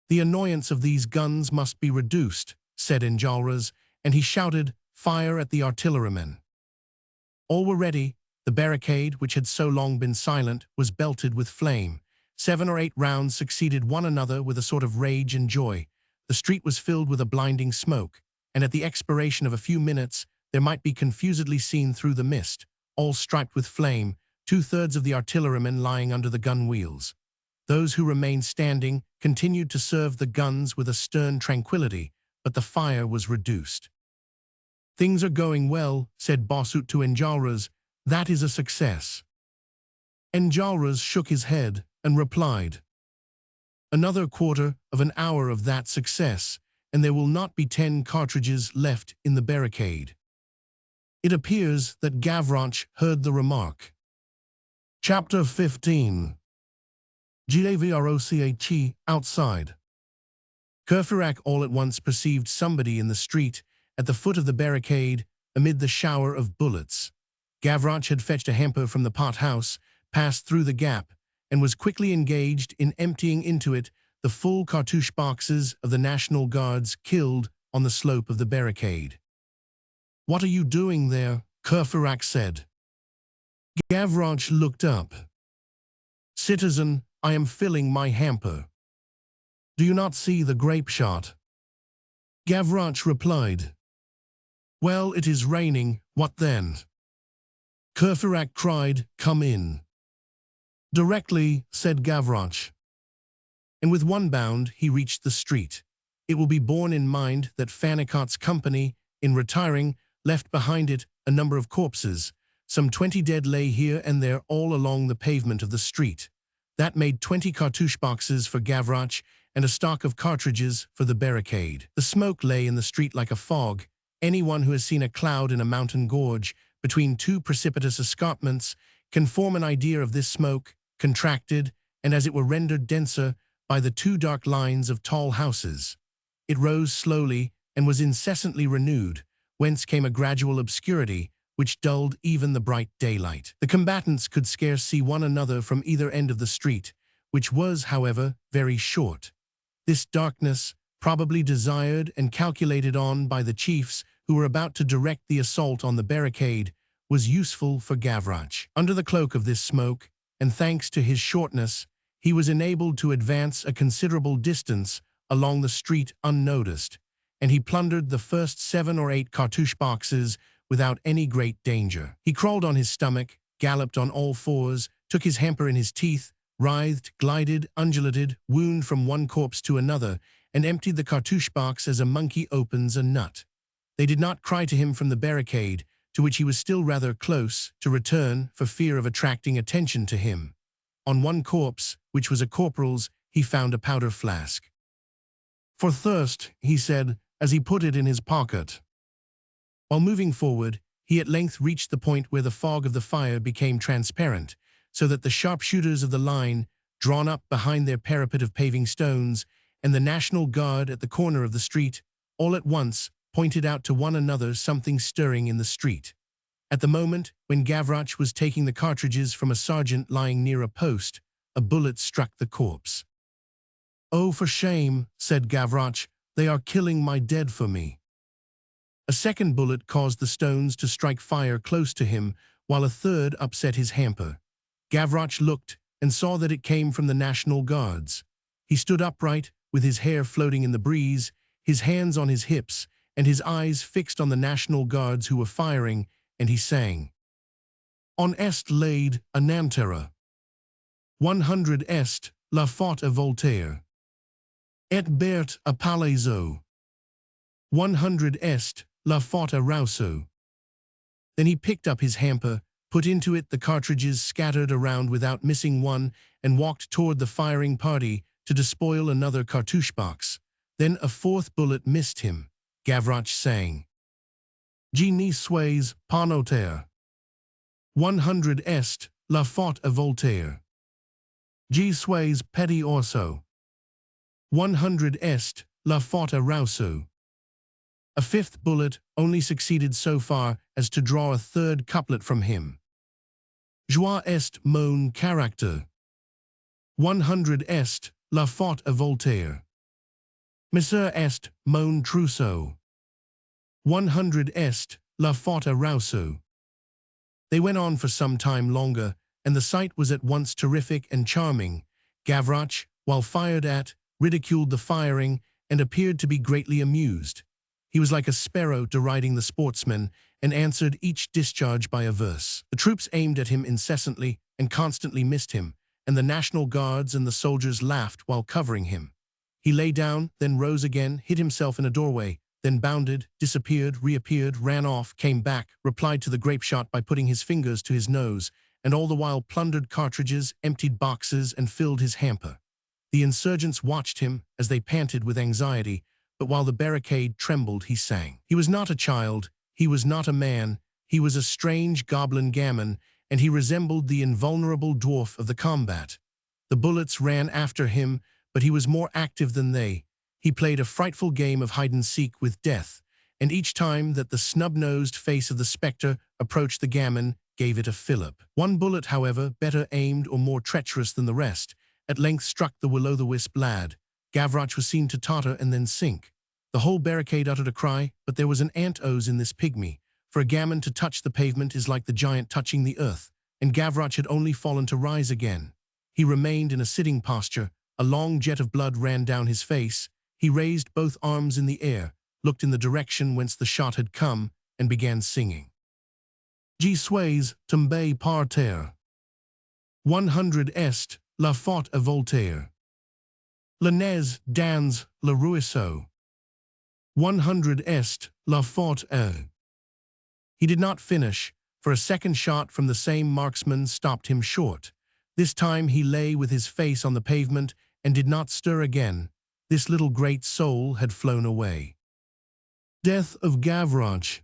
Speaker 1: "The annoyance of these guns must be reduced," said Enjolras, and he shouted, "Fire at the artillerymen." All were ready. The barricade, which had so long been silent, was belted with flame. 7 or 8 rounds succeeded one another with a sort of rage and joy. The street was filled with a blinding smoke, and at the expiration of a few minutes, there might be confusedly seen through the mist, all striped with flame, 2/3 of the artillerymen lying under the gun wheels. Those who remained standing continued to serve the guns with a stern tranquility, but the fire was reduced. "Things are going well," said Bossuet to Enjolras. "That is a success." Enjolras shook his head and replied, "Another quarter of an hour of that success, and there will not be 10 cartridges left in the barricade." It appears that Gavroche heard the remark. Chapter 15. Javert outside. Courfeyrac all at once perceived somebody in the street, at the foot of the barricade, amid the shower of bullets. Gavroche had fetched a hamper from the pot-house, passed through the gap, and was quickly engaged in emptying into it the full cartouche boxes of the National Guards killed on the slope of the barricade. "What are you doing there?" Courfeyrac said. Gavroche looked up. "Citizen, I am filling my hamper. Do you not see the grape shot?" Gavroche replied. "Well, it is raining, what then?" Courfeyrac cried, "Come in." "Directly," said Gavroche. And with one bound he reached the street. It will be borne in mind that Fannicot's company, in retiring, left behind it a number of corpses. Some 20 dead lay here and there all along the pavement of the street. That made 20 cartouche boxes for Gavroche and a stock of cartridges for the barricade. The smoke lay in the street like a fog. Anyone who has seen a cloud in a mountain gorge between two precipitous escarpments can form an idea of this smoke, contracted, and as it were rendered denser by the two dark lines of tall houses. It rose slowly and was incessantly renewed, whence came a gradual obscurity which dulled even the bright daylight. The combatants could scarce see one another from either end of the street, which was, however, very short. This darkness, probably desired and calculated on by the chiefs who were about to direct the assault on the barricade, was useful for Gavroche. Under the cloak of this smoke, and thanks to his shortness, he was enabled to advance a considerable distance along the street unnoticed, and he plundered the first 7 or 8 cartouche boxes without any great danger. He crawled on his stomach, galloped on all fours, took his hamper in his teeth, writhed, glided, undulated, wound from one corpse to another, and emptied the cartouche box as a monkey opens a nut. They did not cry to him from the barricade, to which he was still rather close, to return for fear of attracting attention to him. On one corpse, which was a corporal's, he found a powder flask. "For thirst," he said, as he put it in his pocket. While moving forward, he at length reached the point where the fog of the fire became transparent, so that the sharpshooters of the line, drawn up behind their parapet of paving stones, and the National Guard at the corner of the street, all at once pointed out to one another something stirring in the street. At the moment when Gavroche was taking the cartridges from a sergeant lying near a post, a bullet struck the corpse. "Oh, for shame," said Gavroche, "they are killing my dead for me." A second bullet caused the stones to strike fire close to him, while a third upset his hamper. Gavroche looked and saw that it came from the National Guards. He stood upright, with his hair floating in the breeze, his hands on his hips, and his eyes fixed on the National Guards who were firing, and he sang. "On est laid a Nanterre. 100 est la faute à Voltaire. Et Berthe à Palaiseau. 100 est la faute à Rousseau." Then he picked up his hamper, put into it the cartridges scattered around without missing one, and walked toward the firing party to despoil another cartouche box. Then a fourth bullet missed him. Gavroche sang. "Je ne suis pas notaire. 100 est la faute à Voltaire. Je suis petit oiseau. 100 est la faute à Rousseau." A fifth bullet only succeeded so far as to draw a third couplet from him. "Joie est mon caractère. 100 est la faute à Voltaire. Misère est mon trousseau. 100 est la faute à Rousseau." They went on for some time longer, and the sight was at once terrific and charming. Gavroche, while fired at, ridiculed the firing, and appeared to be greatly amused. He was like a sparrow deriding the sportsman, and answered each discharge by a verse. The troops aimed at him incessantly and constantly missed him, and the National Guards and the soldiers laughed while covering him. He lay down, then rose again, hid himself in a doorway, then bounded, disappeared, reappeared, ran off, came back, replied to the grape shot by putting his fingers to his nose, and all the while plundered cartridges, emptied boxes, and filled his hamper. The insurgents watched him as they panted with anxiety, but while the barricade trembled, he sang. He was not a child, he was not a man, he was a strange goblin gamin, and he resembled the invulnerable dwarf of the combat. The bullets ran after him, but he was more active than they. he played a frightful game of hide-and-seek with death, and each time that the snub-nosed face of the spectre approached the gamin, gave it a fillip. One bullet, however, better aimed or more treacherous than the rest, at length struck the will-o'-the-wisp lad. Gavroche was seen to totter and then sink. The whole barricade uttered a cry, but there was an ant-ose in this pygmy. For a gamin to touch the pavement is like the giant touching the earth, and Gavroche had only fallen to rise again. He remained in a sitting posture. A long jet of blood ran down his face. He raised both arms in the air, looked in the direction whence the shot had come, and began singing. Je suis tombé par terre. 100 est la faute à Voltaire. La neige dans le ruisseau. 100 est la faute à. He did not finish, for a second shot from the same marksman stopped him short. This time he lay with his face on the pavement and did not stir again. This little great soul had flown away. Death of Gavroche.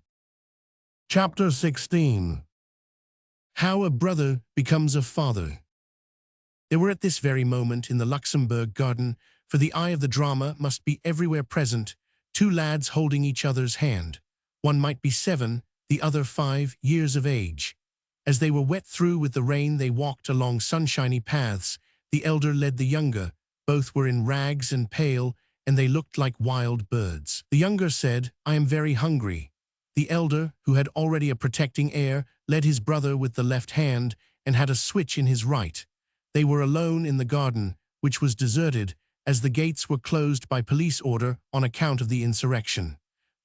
Speaker 1: Chapter 16. How a Brother Becomes a Father. They were at this very moment in the Luxembourg garden, for the eye of the drama must be everywhere present, two lads holding each other's hand. One might be 7, the other 5 years of age. As they were wet through with the rain, they walked along sunshiny paths. The elder led the younger. Both were in rags and pale, and they looked like wild birds. The younger said, "I am very hungry." The elder, who had already a protecting air, led his brother with the left hand and had a switch in his right. They were alone in the garden, which was deserted, as the gates were closed by police order on account of the insurrection.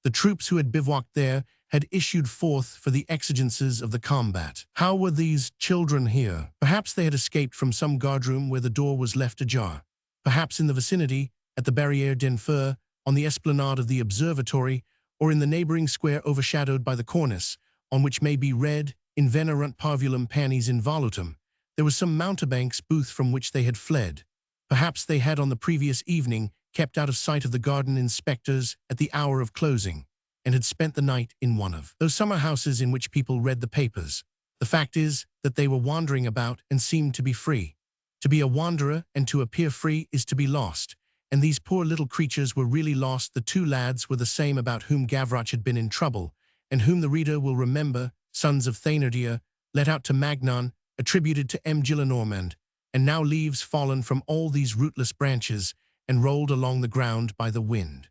Speaker 1: The troops who had bivouacked there had issued forth for the exigencies of the combat. How were these children here? Perhaps they had escaped from some guardroom where the door was left ajar. Perhaps in the vicinity, at the Barrière d'Enfer, on the esplanade of the observatory, or in the neighboring square overshadowed by the cornice, on which may be read, "Invenerunt parvulum panis involutum." There was some mountebank's booth from which they had fled. Perhaps they had on the previous evening kept out of sight of the garden inspectors at the hour of closing, and had spent the night in one of those summer houses in which people read the papers. The fact is that they were wandering about and seemed to be free. To be a wanderer and to appear free is to be lost, and these poor little creatures were really lost. The two lads were the same about whom Gavroche had been in trouble, and whom the reader will remember, sons of Thénardier, let out to Magnon, attributed to M. Gillenormand, and now leaves fallen from all these rootless branches and rolled along the ground by the wind.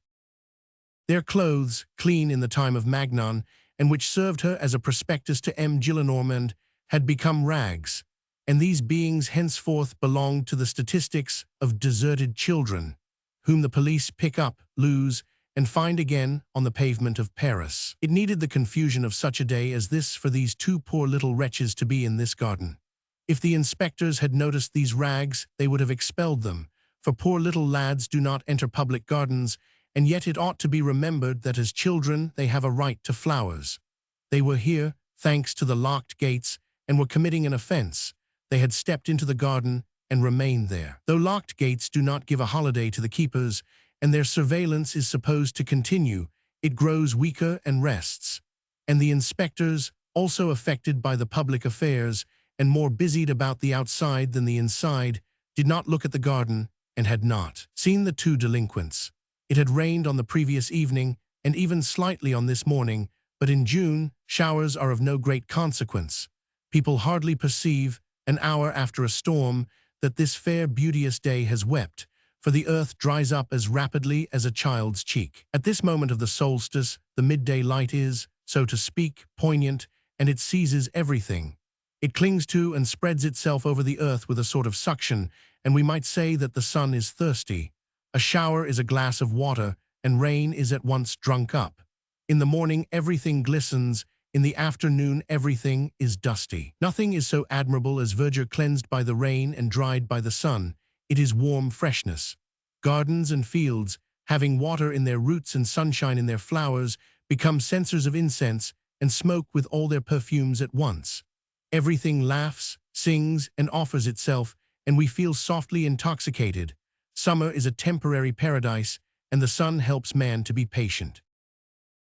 Speaker 1: Their clothes, clean in the time of Magnon, and which served her as a prospectus to M. Gillenormand, had become rags, and these beings henceforth belonged to the statistics of deserted children, whom the police pick up, lose, and find again on the pavement of Paris. It needed the confusion of such a day as this for these two poor little wretches to be in this garden. If the inspectors had noticed these rags, they would have expelled them, for poor little lads do not enter public gardens, and yet it ought to be remembered that as children they have a right to flowers. They were here, thanks to the locked gates, and were committing an offense. They had stepped into the garden and remained there. Though locked gates do not give a holiday to the keepers, and their surveillance is supposed to continue, it grows weaker and rests. And the inspectors, also affected by the public affairs, and more busied about the outside than the inside, did not look at the garden, and had not seen the two delinquents. It had rained on the previous evening, and even slightly on this morning, but in June, showers are of no great consequence. People hardly perceive, an hour after a storm, that this fair beauteous day has wept, for the earth dries up as rapidly as a child's cheek. At this moment of the solstice, the midday light is, so to speak, poignant, and it seizes everything. It clings to and spreads itself over the earth with a sort of suction, and we might say that the sun is thirsty. A shower is a glass of water, and rain is at once drunk up. In the morning everything glistens, in the afternoon everything is dusty. Nothing is so admirable as verdure cleansed by the rain and dried by the sun. It is warm freshness. Gardens and fields, having water in their roots and sunshine in their flowers, become censers of incense and smoke with all their perfumes at once. Everything laughs, sings, and offers itself, and we feel softly intoxicated. Summer is a temporary paradise, and the sun helps man to be patient.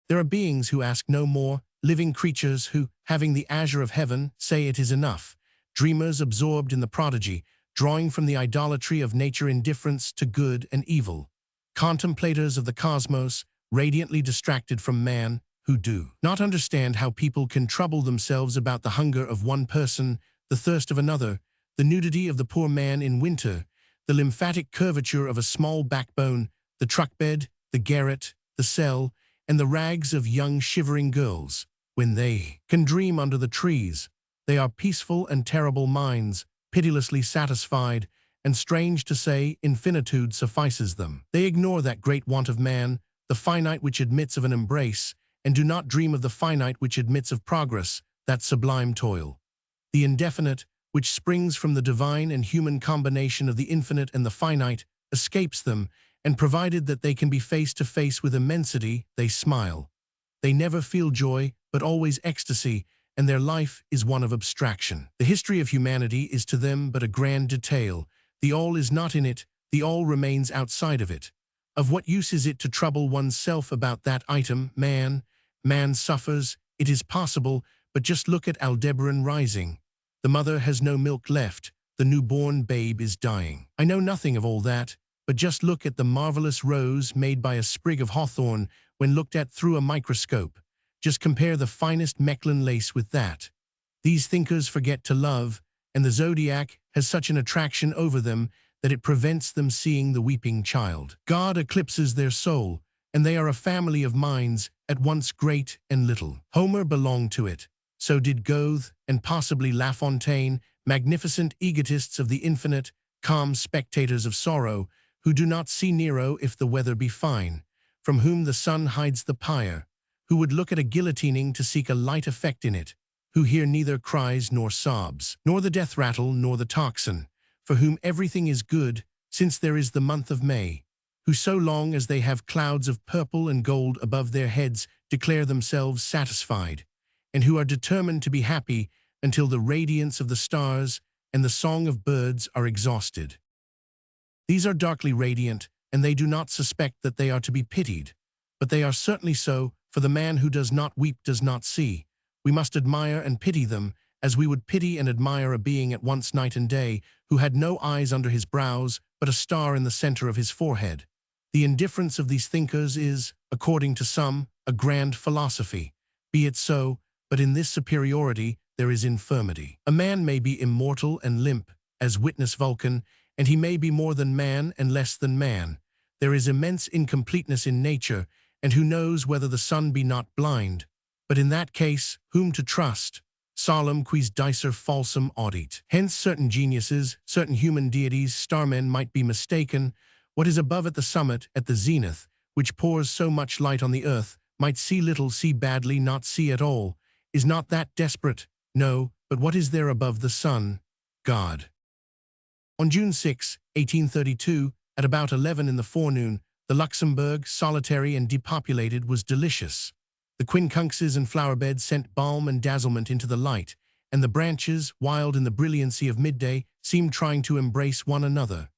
Speaker 1: There are beings who ask no more, living creatures who, having the azure of heaven, say it is enough, dreamers absorbed in the prodigy, drawing from the idolatry of nature indifference to good and evil. contemplators of the cosmos, radiantly distracted from man, who do not understand how people can trouble themselves about the hunger of one person, the thirst of another, the nudity of the poor man in winter, the lymphatic curvature of a small backbone, the truck bed, the garret, the cell, and the rags of young shivering girls. When they can dream under the trees, they are peaceful and terrible minds, pitilessly satisfied, and strange to say, infinitude suffices them. They ignore that great want of man, the finite which admits of an embrace, and do not dream of the finite which admits of progress, that sublime toil. The indefinite, which springs from the divine and human combination of the infinite and the finite, escapes them, and provided that they can be face to face with immensity, they smile. They never feel joy, but always ecstasy, and their life is one of abstraction. The history of humanity is to them but a grand detail. The all is not in it, the all remains outside of it. Of what use is it to trouble oneself about that item, man? Man suffers, it is possible, but just look at Aldebaran rising. The mother has no milk left, the newborn babe is dying. I know nothing of all that, but just look at the marvelous rose made by a sprig of hawthorn when looked at through a microscope. Just compare the finest Mechlin lace with that. These thinkers forget to love, and the zodiac has such an attraction over them that it prevents them seeing the weeping child. God eclipses their soul, and they are a family of minds, at once great and little. Homer belonged to it. So did Goethe, and possibly La Fontaine, magnificent egotists of the infinite, calm spectators of sorrow, who do not see Nero if the weather be fine, from whom the sun hides the pyre, who would look at a guillotining to seek a light effect in it, who hear neither cries nor sobs, nor the death rattle nor the tocsin, for whom everything is good, since there is the month of May, who so long as they have clouds of purple and gold above their heads declare themselves satisfied, and who are determined to be happy until the radiance of the stars and the song of birds are exhausted. These are darkly radiant, and they do not suspect that they are to be pitied, but they are certainly so, for the man who does not weep does not see. We must admire and pity them, as we would pity and admire a being at once night and day, who had no eyes under his brows, but a star in the center of his forehead. The indifference of these thinkers is, according to some, a grand philosophy. Be it so, but in this superiority there is infirmity. A man may be immortal and limp, as witness Vulcan, and he may be more than man and less than man. There is immense incompleteness in nature, and who knows whether the sun be not blind? But in that case, whom to trust? Solem quis dicer falsum audit. Hence certain geniuses, certain human deities, starmen might be mistaken. What is above at the summit, at the zenith, which pours so much light on the earth, might see little, see badly, not see at all. Is not that desperate? No, but what is there above the sun? God. On June 6, 1832, at about 11 in the forenoon, the Luxembourg, solitary and depopulated, was delicious. The quincunxes and flower-beds sent balm and dazzlement into the light, and the branches, wild in the brilliancy of midday, seemed trying to embrace one another.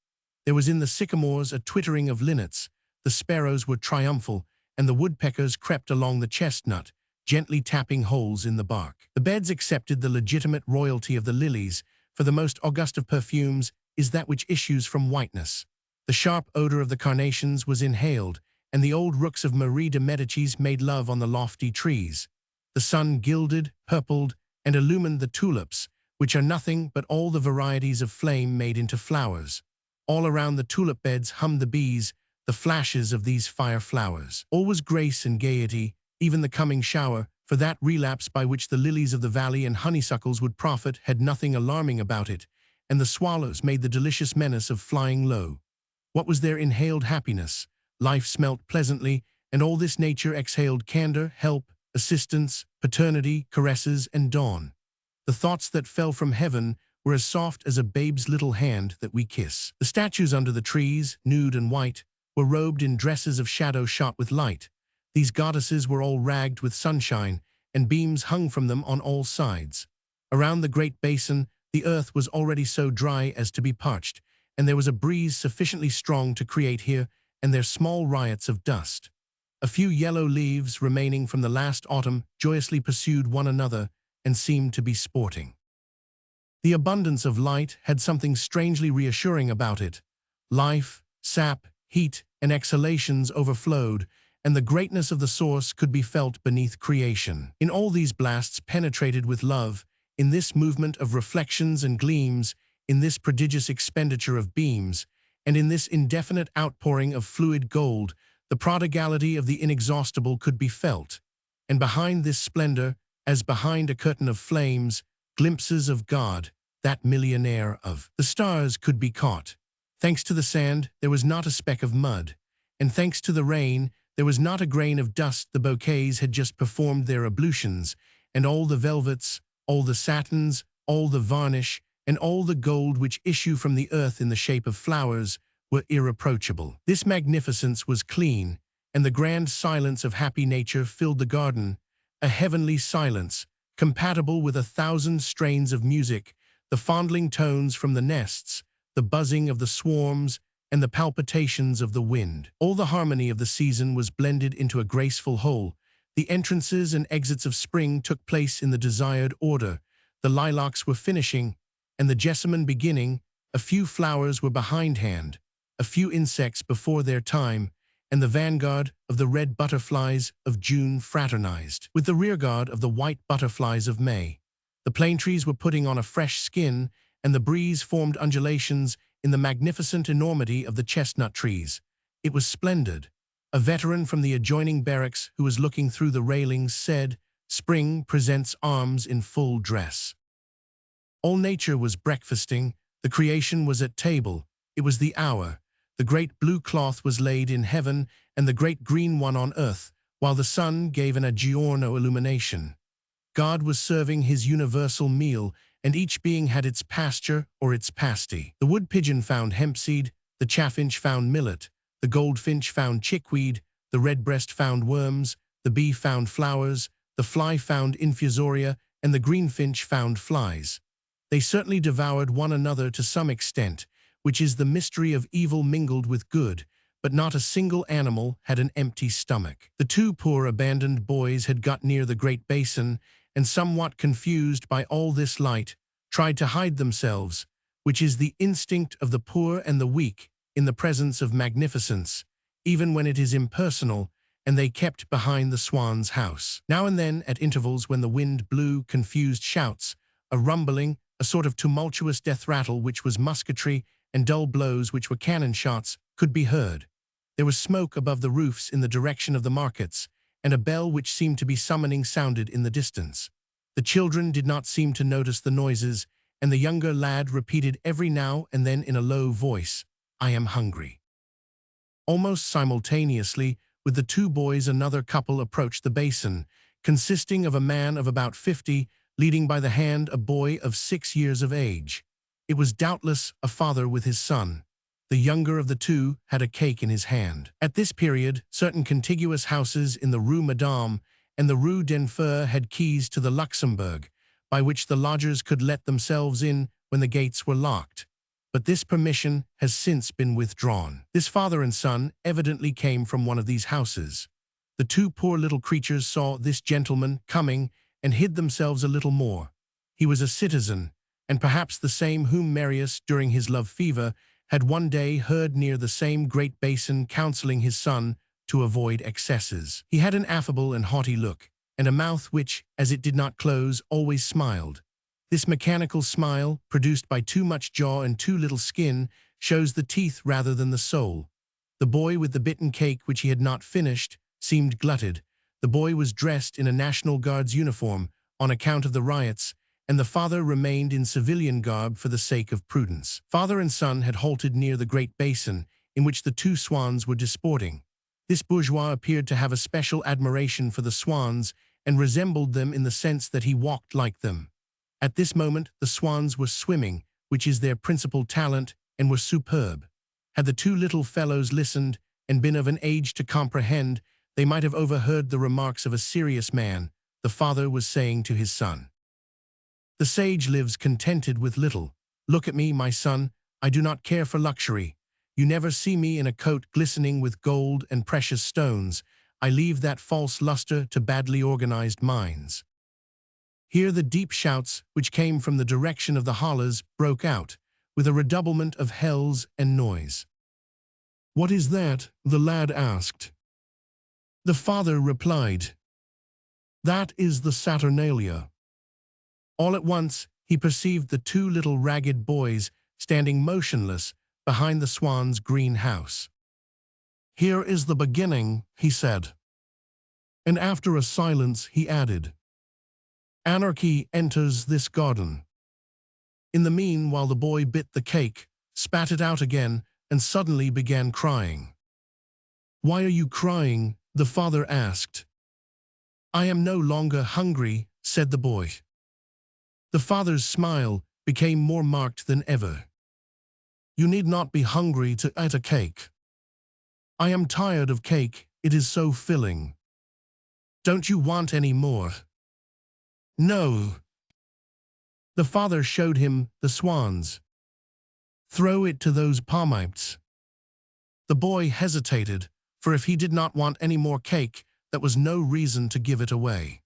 Speaker 1: There was in the sycamores a twittering of linnets, the sparrows were triumphal, and the woodpeckers crept along the chestnut, gently tapping holes in the bark. The beds accepted the legitimate royalty of the lilies, for the most august of perfumes is that which issues from whiteness. The sharp odor of the carnations was inhaled, and the old rooks of Marie de Medicis made love on the lofty trees. The sun gilded, purpled, and illumined the tulips, which are nothing but all the varieties of flame made into flowers. All around the tulip beds hummed the bees, the flashes of these fire flowers. All was grace and gaiety, even the coming shower, for that relapse by which the lilies of the valley and honeysuckles would profit had nothing alarming about it, and the swallows made the delicious menace of flying low. What was their inhaled happiness? Life smelt pleasantly, and all this nature exhaled candor, help, assistance, paternity, caresses, and dawn. The thoughts that fell from heaven were as soft as a babe's little hand that we kiss. The statues under the trees, nude and white, were robed in dresses of shadow shot with light. These goddesses were all ragged with sunshine, and beams hung from them on all sides. Around the great basin, the earth was already so dry as to be parched, and there was a breeze sufficiently strong to create here and there small riots of dust. A few yellow leaves remaining from the last autumn joyously pursued one another and seemed to be sporting. The abundance of light had something strangely reassuring about it. Life, sap, heat, and exhalations overflowed, and the greatness of the source could be felt beneath creation. In all these blasts penetrated with love, in this movement of reflections and gleams, in this prodigious expenditure of beams, and in this indefinite outpouring of fluid gold, the prodigality of the inexhaustible could be felt. And behind this splendor, as behind a curtain of flames, glimpses of God, that millionaire of the stars, could be caught. Thanks to the sand, there was not a speck of mud, and thanks to the rain, there was not a grain of dust. The bouquets had just performed their ablutions, and all the velvets, all the satins, all the varnish, and all the gold which issue from the earth in the shape of flowers were irreproachable. This magnificence was clean, and the grand silence of happy nature filled the garden, a heavenly silence, compatible with 1,000 strains of music, the fondling tones from the nests, the buzzing of the swarms, and the palpitations of the wind. All the harmony of the season was blended into a graceful whole. The entrances and exits of spring took place in the desired order. The lilacs were finishing, and the jessamine beginning. A few flowers were behindhand, a few insects before their time, and the vanguard of the red butterflies of June fraternized with the rearguard of the white butterflies of May. The plane trees were putting on a fresh skin, and the breeze formed undulations in the magnificent enormity of the chestnut trees. It was splendid. A veteran from the adjoining barracks who was looking through the railings said, "Spring presents arms in full dress." All nature was breakfasting, the creation was at table, it was the hour. The great blue cloth was laid in heaven, and the great green one on earth, while the sun gave an aggiorno illumination. God was serving his universal meal, and each being had its pasture or its pasty. The wood pigeon found hempseed, the chaffinch found millet, the goldfinch found chickweed, the redbreast found worms, the bee found flowers, the fly found infusoria, and the greenfinch found flies. They certainly devoured one another to some extent, which is the mystery of evil mingled with good, but not a single animal had an empty stomach. The two poor abandoned boys had got near the great basin, and somewhat confused by all this light, tried to hide themselves, which is the instinct of the poor and the weak, in the presence of magnificence, even when it is impersonal, and they kept behind the swan's house. Now and then, at intervals when the wind blew confused shouts, a rumbling, a sort of tumultuous death rattle which was musketry, and dull blows which were cannon shots, could be heard. There was smoke above the roofs in the direction of the markets, and a bell which seemed to be summoning sounded in the distance. The children did not seem to notice the noises, and the younger lad repeated every now and then in a low voice, "I am hungry." Almost simultaneously with the two boys another couple approached the basin, consisting of a man of about 50, leading by the hand a boy of 6 years of age. It was doubtless a father with his son. The younger of the two had a cake in his hand. At this period, certain contiguous houses in the Rue Madame and the Rue d'Enfer had keys to the Luxembourg, by which the lodgers could let themselves in when the gates were locked. But this permission has since been withdrawn. This father and son evidently came from one of these houses. The two poor little creatures saw this gentleman coming and hid themselves a little more. He was a citizen, and perhaps the same whom Marius, during his love fever, had one day heard near the same great basin counseling his son to avoid excesses. He had an affable and haughty look, and a mouth which, as it did not close, always smiled. This mechanical smile, produced by too much jaw and too little skin, shows the teeth rather than the soul. The boy with the bitten cake which he had not finished seemed glutted. The boy was dressed in a National Guard's uniform on account of the riots, and the father remained in civilian garb for the sake of prudence. Father and son had halted near the great basin, in which the two swans were disporting. This bourgeois appeared to have a special admiration for the swans, and resembled them in the sense that he walked like them. At this moment the swans were swimming, which is their principal talent, and were superb. Had the two little fellows listened, and been of an age to comprehend, they might have overheard the remarks of a serious man. The father was saying to his son, "The sage lives contented with little. Look at me, my son, I do not care for luxury. You never see me in a coat glistening with gold and precious stones. I leave that false luster to badly organized minds." Here the deep shouts, which came from the direction of the hollers, broke out, with a redoublement of hells and noise. "What is that?" the lad asked. The father replied, "That is the Saturnalia." All at once, he perceived the two little ragged boys standing motionless behind the swan's green house. "Here is the beginning," he said. And after a silence, he added, "Anarchy enters this garden." In the meanwhile, the boy bit the cake, spat it out again, and suddenly began crying. "Why are you crying?" the father asked. "I am no longer hungry," said the boy. The father's smile became more marked than ever. "You need not be hungry to eat a cake. I am tired of cake, it is so filling. Don't you want any more?" "No." The father showed him the swans. "Throw it to those palmites." The boy hesitated, for if he did not want any more cake, that was no reason to give it away.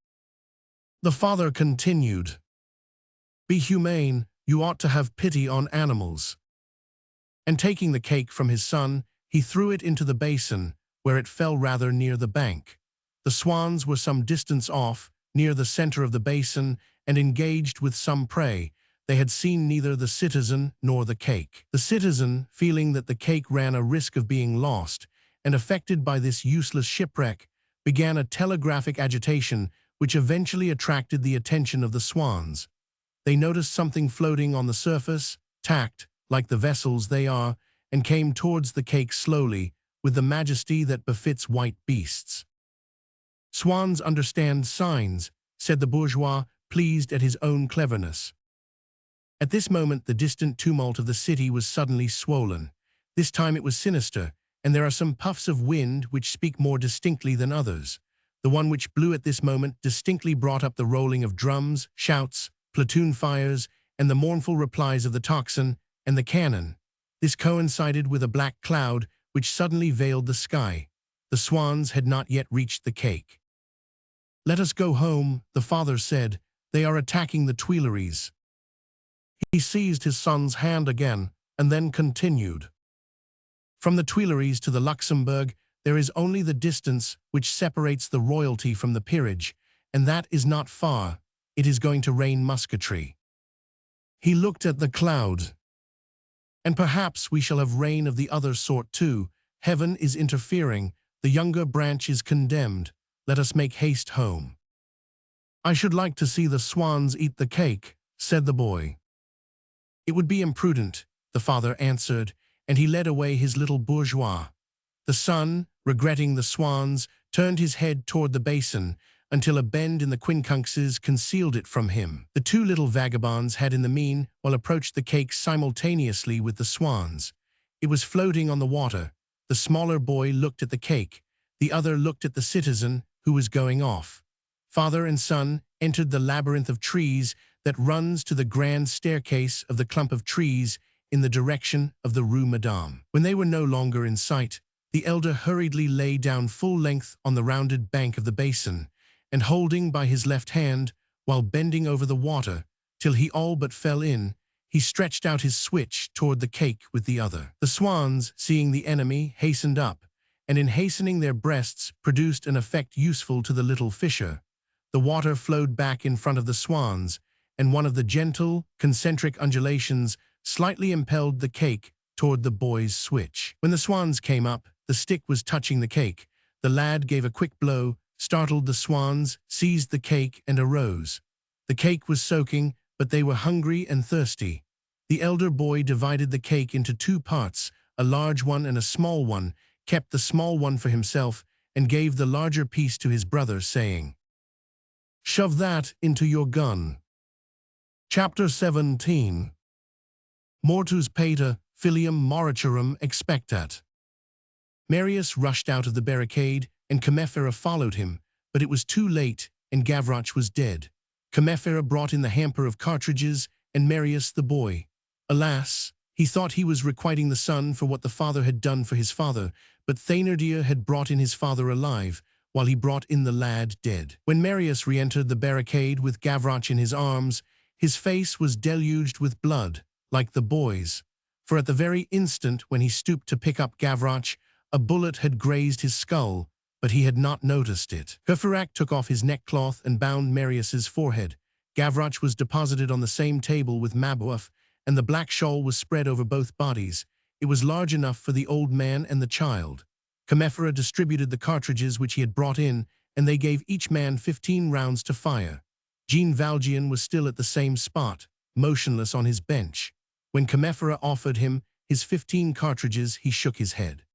Speaker 1: The father continued, "Be humane, you ought to have pity on animals." And taking the cake from his son, he threw it into the basin, where it fell rather near the bank. The swans were some distance off, near the center of the basin, and engaged with some prey. They had seen neither the citizen nor the cake. The citizen, feeling that the cake ran a risk of being lost, and affected by this useless shipwreck, began a telegraphic agitation which eventually attracted the attention of the swans. They noticed something floating on the surface, tacked, like the vessels they are, and came towards the cake slowly, with the majesty that befits white beasts. "Swans understand signs," said the bourgeois, pleased at his own cleverness. At this moment the distant tumult of the city was suddenly swollen. This time it was sinister, and there are some puffs of wind which speak more distinctly than others. The one which blew at this moment distinctly brought up the rolling of drums, shouts, platoon fires, and the mournful replies of the tocsin and the cannon. This coincided with a black cloud which suddenly veiled the sky. The swans had not yet reached the cake. "Let us go home," the father said. "They are attacking the Tuileries." He seized his son's hand again, and then continued. "From the Tuileries to the Luxembourg there is only the distance which separates the royalty from the peerage, and that is not far. It is going to rain musketry." He looked at the cloud. "And perhaps we shall have rain of the other sort too. Heaven is interfering. The younger branch is condemned. Let us make haste home." "I should like to see the swans eat the cake," said the boy. "It would be imprudent," the father answered, and he led away his little bourgeois. The son, regretting the swans, turned his head toward the basin, until a bend in the quincunxes concealed it from him. The two little vagabonds had in the meanwhile approached the cake simultaneously with the swans. It was floating on the water. The smaller boy looked at the cake. The other looked at the citizen, who was going off. Father and son entered the labyrinth of trees that runs to the grand staircase of the clump of trees in the direction of the Rue Madame. When they were no longer in sight, the elder hurriedly lay down full length on the rounded bank of the basin, and holding by his left hand, while bending over the water, till he all but fell in, he stretched out his switch toward the cake with the other. The swans, seeing the enemy, hastened up, and in hastening their breasts produced an effect useful to the little fisher. The water flowed back in front of the swans, and one of the gentle, concentric undulations slightly impelled the cake toward the boy's switch. When the swans came up, the stick was touching the cake. The lad gave a quick blow, startled the swans, seized the cake, and arose. The cake was soaking, but they were hungry and thirsty. The elder boy divided the cake into two parts, a large one and a small one, kept the small one for himself, and gave the larger piece to his brother, saying, "Shove that into your gun." Chapter 17. Mortus pater filium mortuorum expectat. Marius rushed out of the barricade, and Comefera followed him, but it was too late, and Gavroche was dead. Comefera brought in the hamper of cartridges, and Marius the boy. Alas, he thought he was requiting the son for what the father had done for his father, but Thénardier had brought in his father alive, while he brought in the lad dead. When Marius re-entered the barricade with Gavroche in his arms, his face was deluged with blood, like the boy's. for at the very instant when he stooped to pick up Gavroche, a bullet had grazed his skull, but he had not noticed it. Courfeyrac took off his neckcloth and bound Marius's forehead. Gavroche was deposited on the same table with Mabeuf, and the black shawl was spread over both bodies. It was large enough for the old man and the child. Combeferre distributed the cartridges which he had brought in, and they gave each man 15 rounds to fire. Jean Valjean was still at the same spot, motionless on his bench. When Combeferre offered him his 15 cartridges, he shook his head.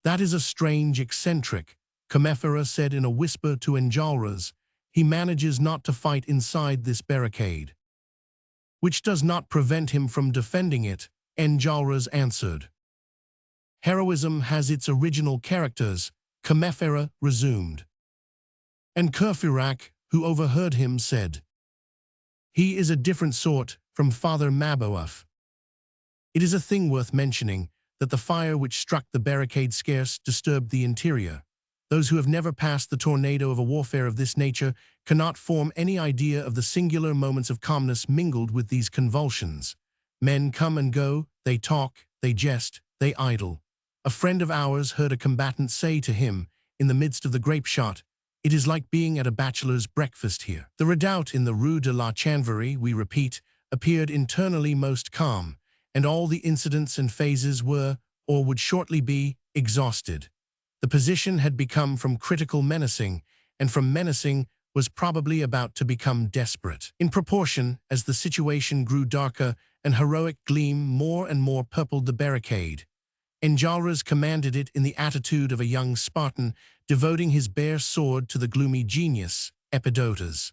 Speaker 1: "That is a strange eccentric," Combeferre said in a whisper to Enjolras. "He manages not to fight inside this barricade." "Which does not prevent him from defending it," Enjolras answered. "Heroism has its original characters," Combeferre resumed. And Courfeyrac, who overheard him, said, "He is a different sort from Father Mabeuf." It is a thing worth mentioning that the fire which struck the barricade scarce disturbed the interior. Those who have never passed the tornado of a warfare of this nature cannot form any idea of the singular moments of calmness mingled with these convulsions. Men come and go, they talk, they jest, they idle. A friend of ours heard a combatant say to him, in the midst of the grape shot, "It is like being at a bachelor's breakfast here." The redoubt in the Rue de la Chanvrerie, we repeat, appeared internally most calm, and all the incidents and phases were, or would shortly be, exhausted. The position had become from critical menacing, and from menacing was probably about to become desperate. In proportion as the situation grew darker, an heroic gleam more and more purpled the barricade. Enjolras commanded it in the attitude of a young Spartan, devoting his bare sword to the gloomy genius, Epidotas.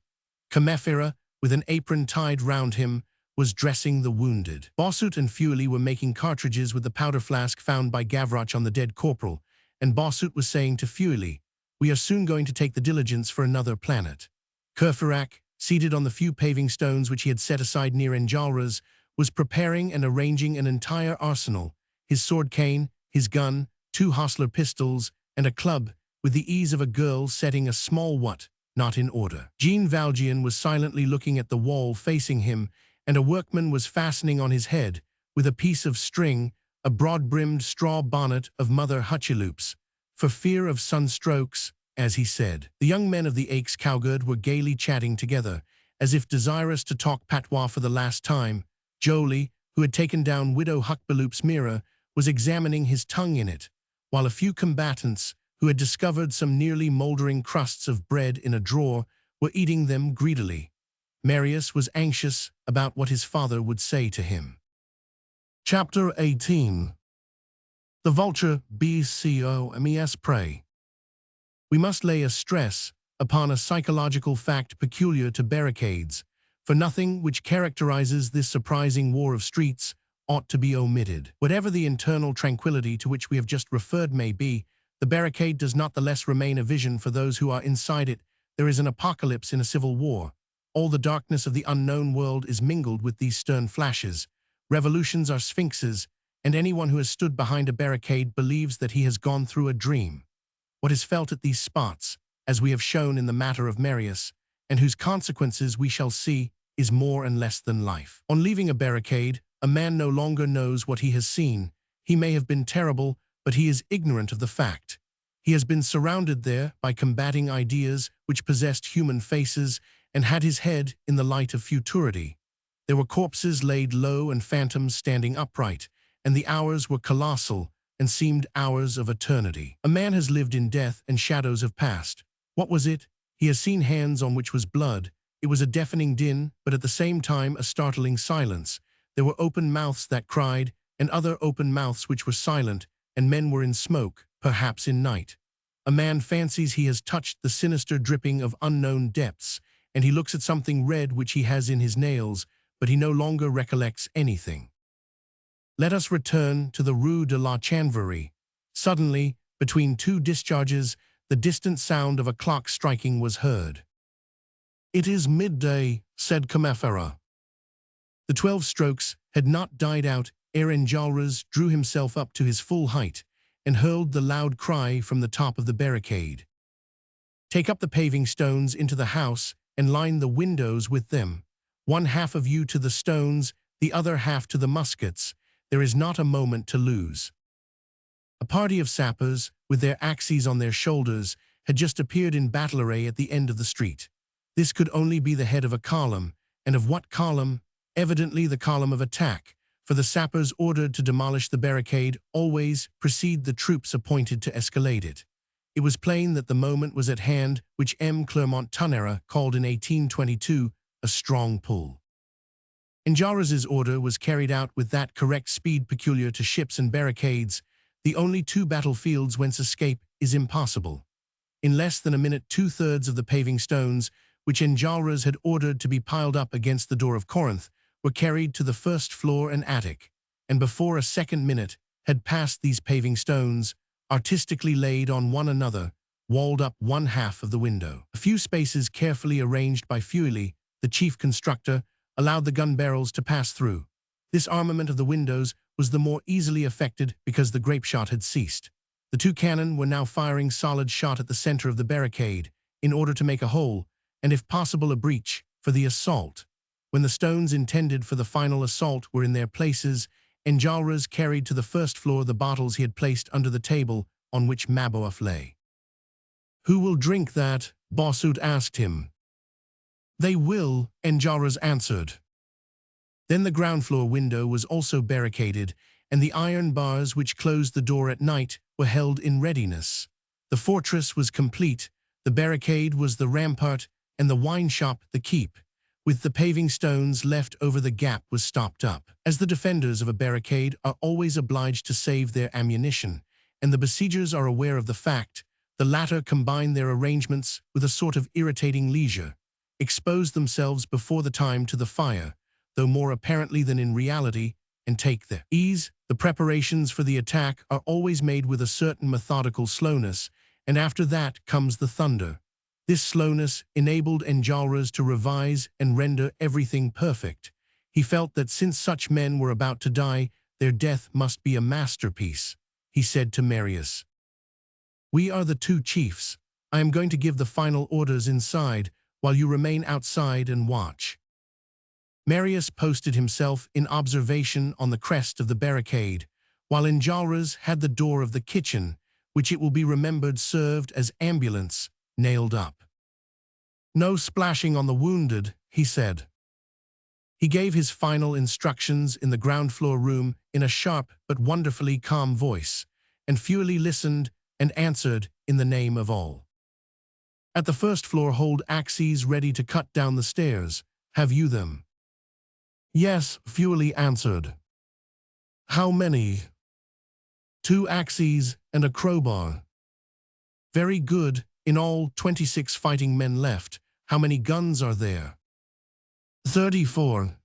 Speaker 1: Combeferre, with an apron tied round him, was dressing the wounded. Bossuet and Feuilly were making cartridges with the powder flask found by Gavroche on the dead corporal, and Bossuet was saying to Feuilly, "We are soon going to take the diligence for another planet." Courfeyrac, seated on the few paving stones which he had set aside near Enjolras, was preparing and arranging an entire arsenal, his sword cane, his gun, 2 hostler pistols, and a club, with the ease of a girl setting a small what not in order. Jean Valjean was silently looking at the wall facing him, and a workman was fastening on his head, with a piece of string, a broad-brimmed straw bonnet of Mother Hucheloup's, for fear of sunstrokes, as he said. The young men of the Aix cowgird were gaily chatting together, as if desirous to talk patois for the last time. Joly, who had taken down Widow Hucheloup's mirror, was examining his tongue in it, while a few combatants, who had discovered some nearly mouldering crusts of bread in a drawer, were eating them greedily. Marius was anxious about what his father would say to him. Chapter 18. The vulture BCOMES prey. We must lay a stress upon a psychological fact peculiar to barricades, for nothing which characterizes this surprising war of streets ought to be omitted. Whatever the internal tranquility to which we have just referred may be, the barricade does not the less remain a vision for those who are inside it. There is an apocalypse in a civil war. All the darkness of the unknown world is mingled with these stern flashes. Revolutions are sphinxes, and anyone who has stood behind a barricade believes that he has gone through a dream. What is felt at these spots, as we have shown in the matter of Marius, and whose consequences we shall see, is more and less than life. On leaving a barricade, a man no longer knows what he has seen. He may have been terrible, but he is ignorant of the fact. He has been surrounded there by combating ideas which possessed human faces and had his head in the light of futurity. There were corpses laid low and phantoms standing upright, and the hours were colossal and seemed hours of eternity. A man has lived in death and shadows have passed. What was it? He has seen hands on which was blood. It was a deafening din, but at the same time a startling silence. There were open mouths that cried, and other open mouths which were silent, and men were in smoke, perhaps in night. A man fancies he has touched the sinister dripping of unknown depths, and he looks at something red which he has in his nails, but he no longer recollects anything. Let us return to the Rue de la Chanvrerie. Suddenly, between 2 discharges, the distant sound of a clock striking was heard. "It is midday," said Combeferre. The 12 strokes had not died out ere Enjolras drew himself up to his full height and hurled the loud cry from the top of the barricade. "Take up the paving stones into the house and line the windows with them. One half of you to the stones, the other half to the muskets. There is not a moment to lose. A party of sappers, with their axes on their shoulders, had just appeared in battle array at the end of the street. This could only be the head of a column, and of what column? Evidently the column of attack, for the sappers ordered to demolish the barricade always precede the troops appointed to escalade it. It was plain that the moment was at hand which M. Clermont-Tonnerre called in 1822 a strong pull. Enjolras' order was carried out with that correct speed peculiar to ships and barricades, the only two battlefields whence escape is impossible. In less than a minute 2/3 of the paving stones, which Enjolras had ordered to be piled up against the door of Corinth, were carried to the first floor and attic, and before a second minute had passed these paving stones, artistically laid on one another, walled up one half of the window. A few spaces carefully arranged by Feuilly, the chief constructor, allowed the gun barrels to pass through. This armament of the windows was the more easily effected because the grape shot had ceased. The two cannon were now firing solid shot at the center of the barricade, in order to make a hole, and if possible a breach, for the assault. When the stones intended for the final assault were in their places, Enjolras carried to the first floor the bottles he had placed under the table on which Mabeuf lay. "Who will drink that?" Bossuet asked him. "They will," Enjolras answered. Then the ground floor window was also barricaded, and the iron bars which closed the door at night were held in readiness. The fortress was complete, the barricade was the rampart, and the wine shop the keep, with the paving stones left over the gap was stopped up. As the defenders of a barricade are always obliged to save their ammunition, and the besiegers are aware of the fact, the latter combine their arrangements with a sort of irritating leisure, expose themselves before the time to the fire, though more apparently than in reality, and take their ease. The preparations for the attack are always made with a certain methodical slowness, and after that comes the thunder. This slowness enabled Enjolras to revise and render everything perfect. He felt that since such men were about to die, their death must be a masterpiece. He said to Marius, "We are the two chiefs. I am going to give the final orders inside, while you remain outside and watch." Marius posted himself in observation on the crest of the barricade, while Enjolras had the door of the kitchen, which it will be remembered served as ambulance, nailed up. "No splashing on the wounded," he said. He gave his final instructions in the ground floor room in a sharp but wonderfully calm voice, and Feuilly listened and answered in the name of all. "At the first floor hold axes ready to cut down the stairs. Have you them?" "Yes," Feuilly answered. "How many?" "2 axes and a crowbar." "Very good. In all, 26 fighting men left. How many guns are there?" 34.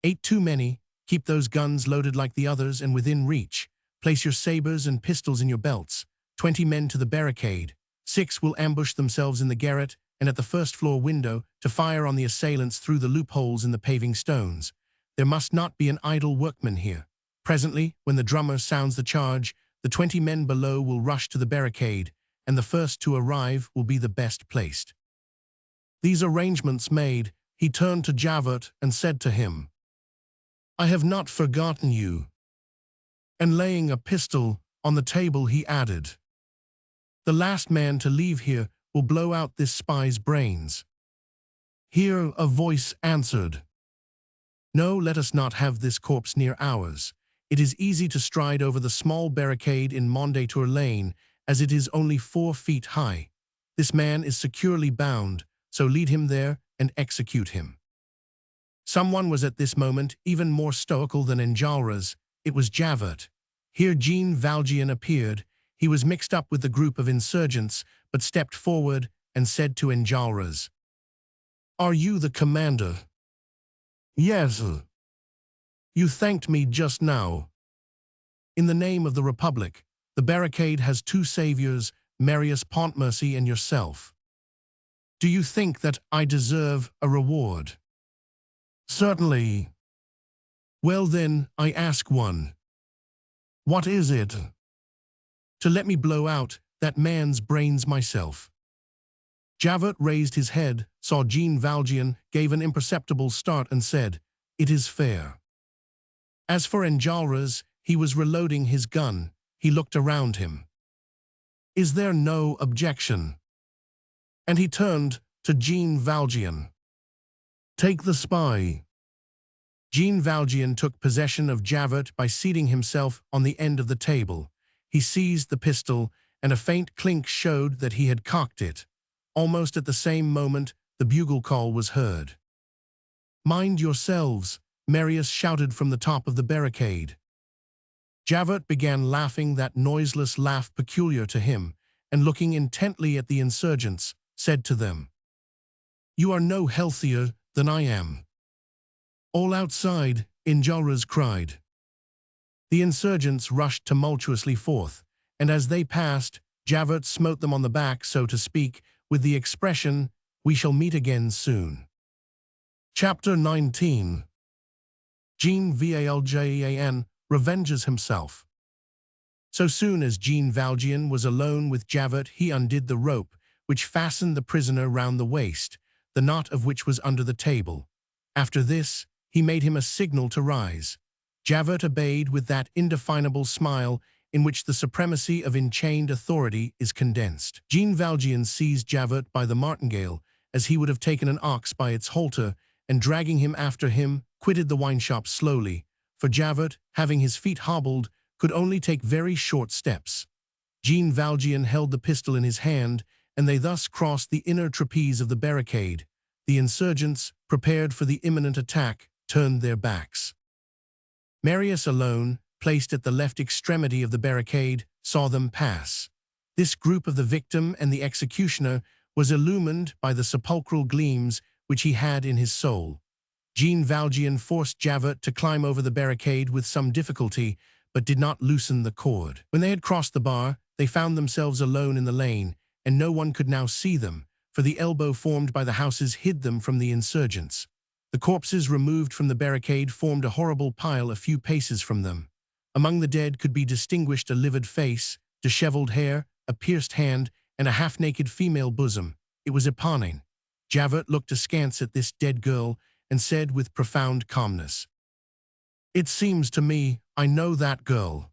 Speaker 1: 8 too many. Keep those guns loaded like the others and within reach. Place your sabers and pistols in your belts. 20 men to the barricade. 6 will ambush themselves in the garret and at the first floor window to fire on the assailants through the loopholes in the paving stones. There must not be an idle workman here. Presently, when the drummer sounds the charge, the 20 men below will rush to the barricade, and the first to arrive will be the best placed. These arrangements made, he turned to Javert and said to him, "I have not forgotten you." And laying a pistol on the table, he added, "The last man to leave here will blow out this spy's brains." Here a voice answered, "No, let us not have this corpse near ours. It is easy to stride over the small barricade in Mondétour Lane, as it is only 4 feet high. This man is securely bound, so lead him there and execute him." Someone was at this moment even more stoical than Enjolras. It was Javert. Here Jean Valjean appeared. He was mixed up with the group of insurgents, but stepped forward and said to Enjolras, "Are you the commander?" "Yes." "You thanked me just now." "In the name of the Republic. The barricade has 2 saviors, Marius Pontmercy and yourself. Do you think that I deserve a reward?" "Certainly." "Well then, I ask one." "What is it?" "To let me blow out that man's brains myself." Javert raised his head, saw Jean Valjean, gave an imperceptible start and said, "It is fair." As for Enjolras, he was reloading his gun. He looked around him. "Is there no objection?" And he turned to Jean Valjean. "Take the spy." Jean Valjean took possession of Javert by seating himself on the end of the table. He seized the pistol, and a faint clink showed that he had cocked it. Almost at the same moment, the bugle call was heard. "Mind yourselves," Marius shouted from the top of the barricade. Javert began laughing that noiseless laugh peculiar to him, and looking intently at the insurgents, said to them, "You are no healthier than I am." "All outside," Enjolras cried. The insurgents rushed tumultuously forth, and as they passed, Javert smote them on the back, so to speak, with the expression, "We shall meet again soon." Chapter 19. Jean Valjean revenges himself. So soon as Jean Valjean was alone with Javert, he undid the rope which fastened the prisoner round the waist, the knot of which was under the table. After this, he made him a signal to rise. Javert obeyed with that indefinable smile in which the supremacy of enchained authority is condensed. Jean Valjean seized Javert by the martingale, as he would have taken an ox by its halter, and dragging him after him, quitted the wine-shop slowly, for Javert, having his feet hobbled, could only take very short steps. Jean Valjean held the pistol in his hand, and they thus crossed the inner trapeze of the barricade. The insurgents, prepared for the imminent attack, turned their backs. Marius alone, placed at the left extremity of the barricade, saw them pass. This group of the victim and the executioner was illumined by the sepulchral gleams which he had in his soul. Jean Valjean forced Javert to climb over the barricade with some difficulty, but did not loosen the cord. When they had crossed the bar, they found themselves alone in the lane, and no one could now see them, for the elbow formed by the houses hid them from the insurgents. The corpses removed from the barricade formed a horrible pile a few paces from them. Among the dead could be distinguished a livid face, disheveled hair, a pierced hand, and a half-naked female bosom. It was Eponine. Javert looked askance at this dead girl, and said with profound calmness, "It seems to me I know that girl."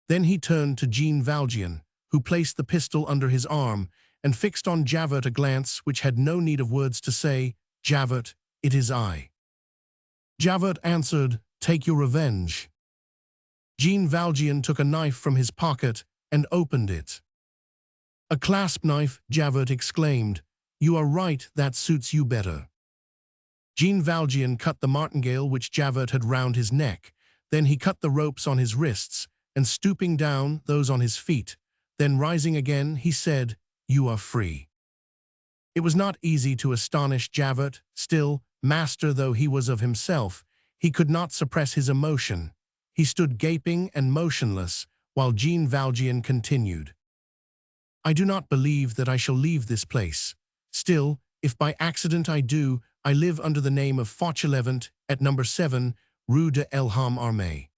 Speaker 1: Then he turned to Jean Valjean, who placed the pistol under his arm, and fixed on Javert a glance which had no need of words to say, "Javert, it is I." Javert answered, "Take your revenge." Jean Valjean took a knife from his pocket and opened it. "A clasp knife," Javert exclaimed. "You are right, that suits you better." Jean Valjean cut the martingale which Javert had round his neck. Then he cut the ropes on his wrists, and stooping down, those on his feet. Then rising again, he said, "You are free." It was not easy to astonish Javert. Still, master though he was of himself, he could not suppress his emotion. He stood gaping and motionless, while Jean Valjean continued, "I do not believe that I shall leave this place. Still, if by accident I do, I live under the name of Fauchelevent at number 7, Rue de l'Homme Armé."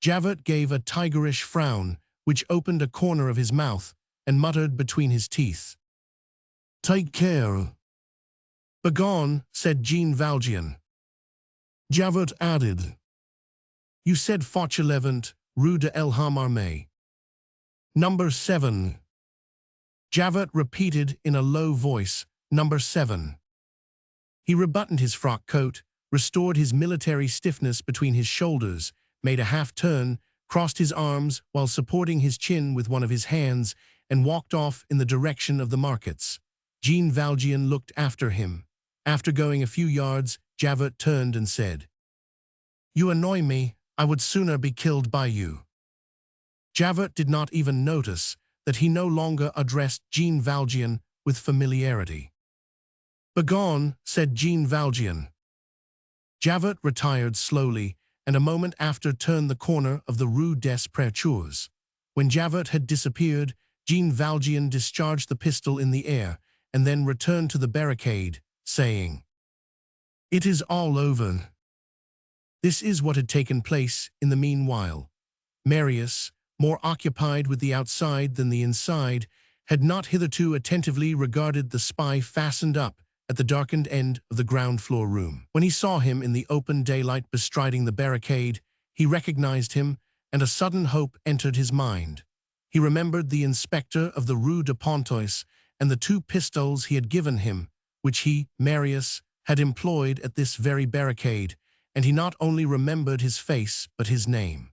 Speaker 1: Javert gave a tigerish frown, which opened a corner of his mouth, and muttered between his teeth, "Take care." "Begone," said Jean Valjean. Javert added, "You said Fauchelevent, Rue de l'Homme Armé." "Number 7. Javert repeated in a low voice, "Number 7. He rebuttoned his frock coat, restored his military stiffness between his shoulders, made a half-turn, crossed his arms while supporting his chin with one of his hands, and walked off in the direction of the markets. Jean Valjean looked after him. After going a few yards, Javert turned and said, "You annoy me. I would sooner be killed by you." Javert did not even notice that he no longer addressed Jean Valjean with familiarity. "Begone," said Jean Valjean. Javert retired slowly, and a moment after turned the corner of the Rue des Prétures. When Javert had disappeared, Jean Valjean discharged the pistol in the air, and then returned to the barricade, saying, "It is all over." This is what had taken place in the meanwhile. Marius, more occupied with the outside than the inside, had not hitherto attentively regarded the spy fastened up at the darkened end of the ground floor room. When he saw him in the open daylight bestriding the barricade, he recognized him, and a sudden hope entered his mind. He remembered the inspector of the Rue de Pontoise and the 2 pistols he had given him, which he, Marius, had employed at this very barricade, and he not only remembered his face but his name.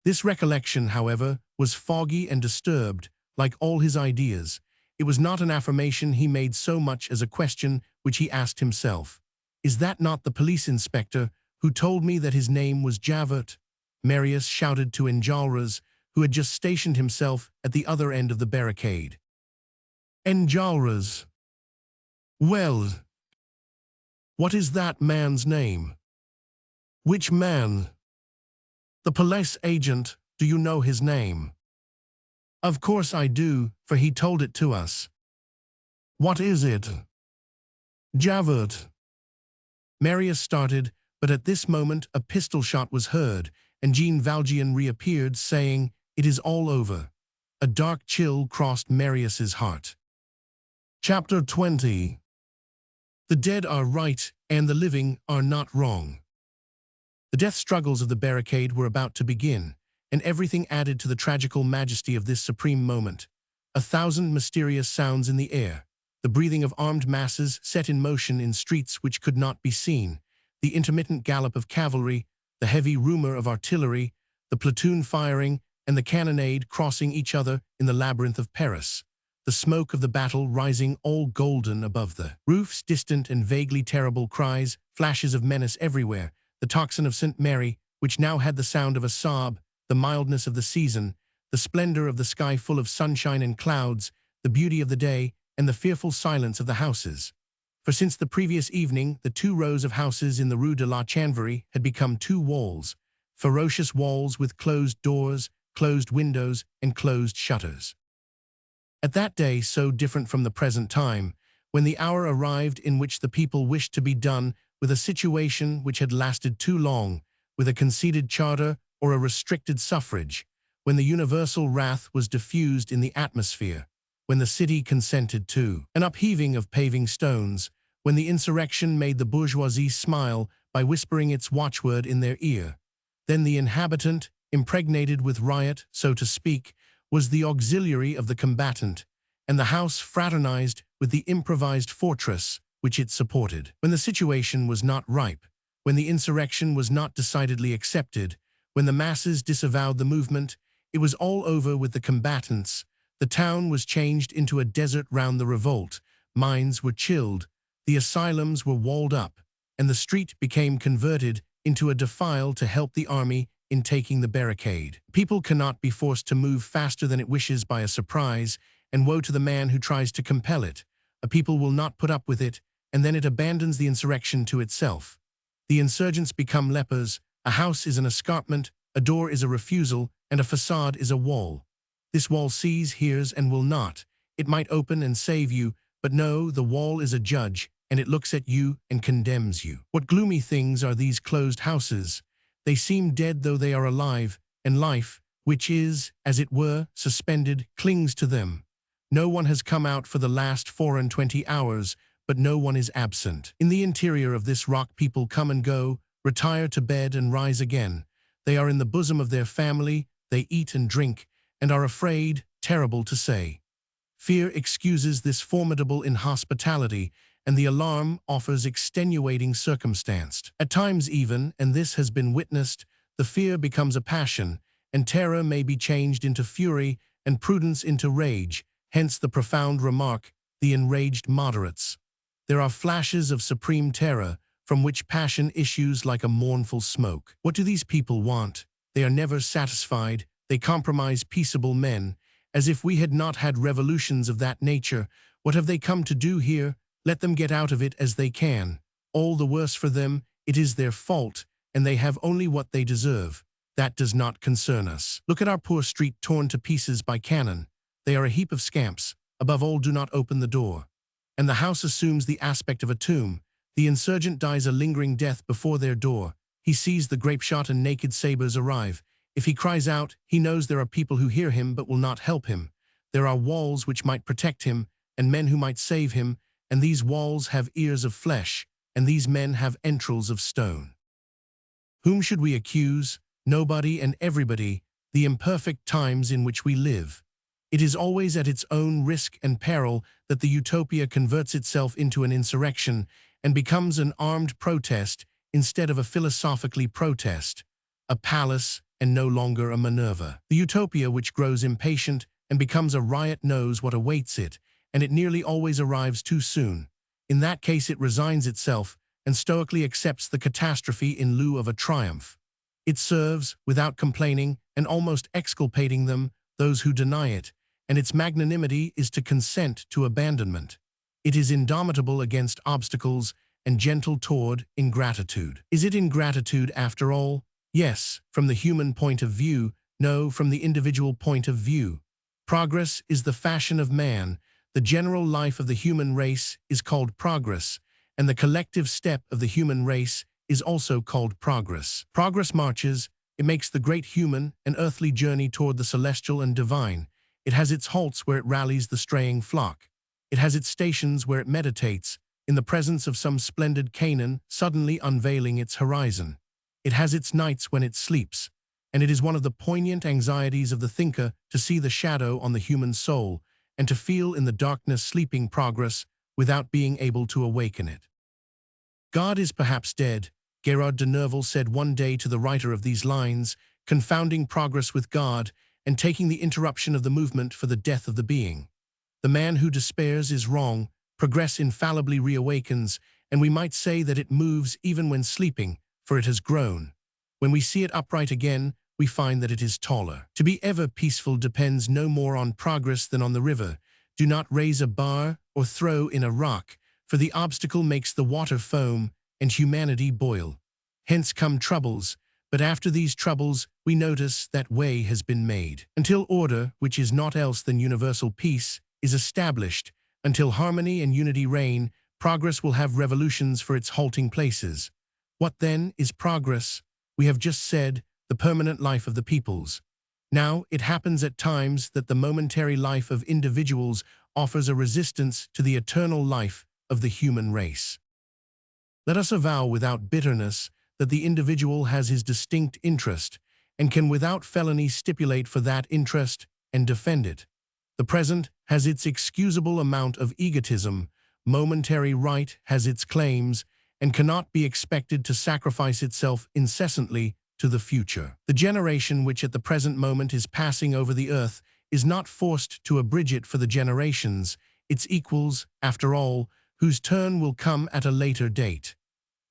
Speaker 1: This recollection, however, was foggy and disturbed, like all his ideas. It was not an affirmation he made so much as a question which he asked himself. "Is that not the police inspector who told me that his name was Javert?" Marius shouted to Enjolras, who had just stationed himself at the other end of the barricade. "Enjolras! Well, what is that man's name?" "Which man?" "The police agent. Do you know his name?" "Of course I do, for he told it to us." "What is it?" "Javert." Marius started, but at this moment a pistol shot was heard, and Jean Valjean reappeared, saying, "It is all over." A dark chill crossed Marius's heart. Chapter 20. The dead are right, and the living are not wrong. The death struggles of the barricade were about to begin, and everything added to the tragical majesty of this supreme moment. 1,000 mysterious sounds in the air, the breathing of armed masses set in motion in streets which could not be seen, the intermittent gallop of cavalry, the heavy rumor of artillery, the platoon firing, and the cannonade crossing each other in the labyrinth of Paris, the smoke of the battle rising all golden above the roofs, distant and vaguely terrible cries, flashes of menace everywhere, the tocsin of St. Mary, which now had the sound of a sob, the mildness of the season, the splendor of the sky full of sunshine and clouds, the beauty of the day, and the fearful silence of the houses. For since the previous evening, the 2 rows of houses in the Rue de la Chanvrerie had become 2 walls, ferocious walls with closed doors, closed windows, and closed shutters. At that day, so different from the present time, when the hour arrived in which the people wished to be done with a situation which had lasted too long, with a conceded charter or a restricted suffrage, when the universal wrath was diffused in the atmosphere, when the city consented to an upheaving of paving stones, when the insurrection made the bourgeoisie smile by whispering its watchword in their ear, then the inhabitant, impregnated with riot, so to speak, was the auxiliary of the combatant, and the house fraternized with the improvised fortress which it supported. When the situation was not ripe, when the insurrection was not decidedly accepted, when the masses disavowed the movement, it was all over with the combatants. The town was changed into a desert round the revolt, mines were chilled, the asylums were walled up, and the street became converted into a defile to help the army in taking the barricade. People cannot be forced to move faster than it wishes by a surprise, and woe to the man who tries to compel it. A people will not put up with it, and then it abandons the insurrection to itself. The insurgents become lepers, a house is an escarpment, a door is a refusal, and a facade is a wall. This wall sees, hears, and will not. It might open and save you, but no, the wall is a judge, and it looks at you and condemns you. What gloomy things are these closed houses! They seem dead though they are alive, and life, which is, as it were, suspended, clings to them. No one has come out for the last 24 hours, but no one is absent. In the interior of this rock people come and go, retire to bed and rise again. They are in the bosom of their family, they eat and drink, and are afraid, terrible to say. Fear excuses this formidable inhospitality, and the alarm offers extenuating circumstance. At times even, and this has been witnessed, the fear becomes a passion, and terror may be changed into fury, and prudence into rage, hence the profound remark, the enraged moderates. There are flashes of supreme terror, from which passion issues like a mournful smoke. What do these people want? They are never satisfied, they compromise peaceable men, as if we had not had revolutions of that nature. What have they come to do here? Let them get out of it as they can. All the worse for them, it is their fault, and they have only what they deserve. That does not concern us. Look at our poor street torn to pieces by cannon. They are a heap of scamps. Above all, do not open the door. And the house assumes the aspect of a tomb. The insurgent dies a lingering death before their door. He sees the grape-shot and naked sabers arrive. If he cries out, he knows there are people who hear him but will not help him. There are walls which might protect him, and men who might save him, and these walls have ears of flesh, and these men have entrails of stone. Whom should we accuse? Nobody and everybody, the imperfect times in which we live. It is always at its own risk and peril that the utopia converts itself into an insurrection and becomes an armed protest instead of a philosophically protest, a palace and no longer a Minerva. The utopia which grows impatient and becomes a riot knows what awaits it, and it nearly always arrives too soon. In that case it resigns itself and stoically accepts the catastrophe in lieu of a triumph. It serves, without complaining and almost exculpating them, those who deny it, and its magnanimity is to consent to abandonment. It is indomitable against obstacles and gentle toward ingratitude. Is it ingratitude after all? Yes, from the human point of view. No, from the individual point of view. Progress is the fashion of man. The general life of the human race is called progress, and the collective step of the human race is also called progress. Progress marches, it makes the great human and earthly journey toward the celestial and divine. It has its halts where it rallies the straying flock. It has its stations where it meditates, in the presence of some splendid Canaan suddenly unveiling its horizon. It has its nights when it sleeps, and it is one of the poignant anxieties of the thinker to see the shadow on the human soul, and to feel in the darkness sleeping progress without being able to awaken it. God is perhaps dead, Gerard de Nerval said one day to the writer of these lines, confounding progress with God and taking the interruption of the movement for the death of the being. The man who despairs is wrong, progress infallibly reawakens, and we might say that it moves even when sleeping, for it has grown. When we see it upright again, we find that it is taller. To be ever peaceful depends no more on progress than on the river. Do not raise a bar or throw in a rock, for the obstacle makes the water foam and humanity boil. Hence come troubles, but after these troubles we notice that way has been made. Until order, which is naught else than universal peace, is established, until harmony and unity reign, progress will have revolutions for its halting places. What then is progress? We have just said, the permanent life of the peoples. Now, it happens at times that the momentary life of individuals offers a resistance to the eternal life of the human race. Let us avow without bitterness that the individual has his distinct interest and can without felony stipulate for that interest and defend it. The present has its excusable amount of egotism, momentary right has its claims, and cannot be expected to sacrifice itself incessantly to the future. The generation which at the present moment is passing over the earth is not forced to abridge it for the generations, its equals, after all, whose turn will come at a later date.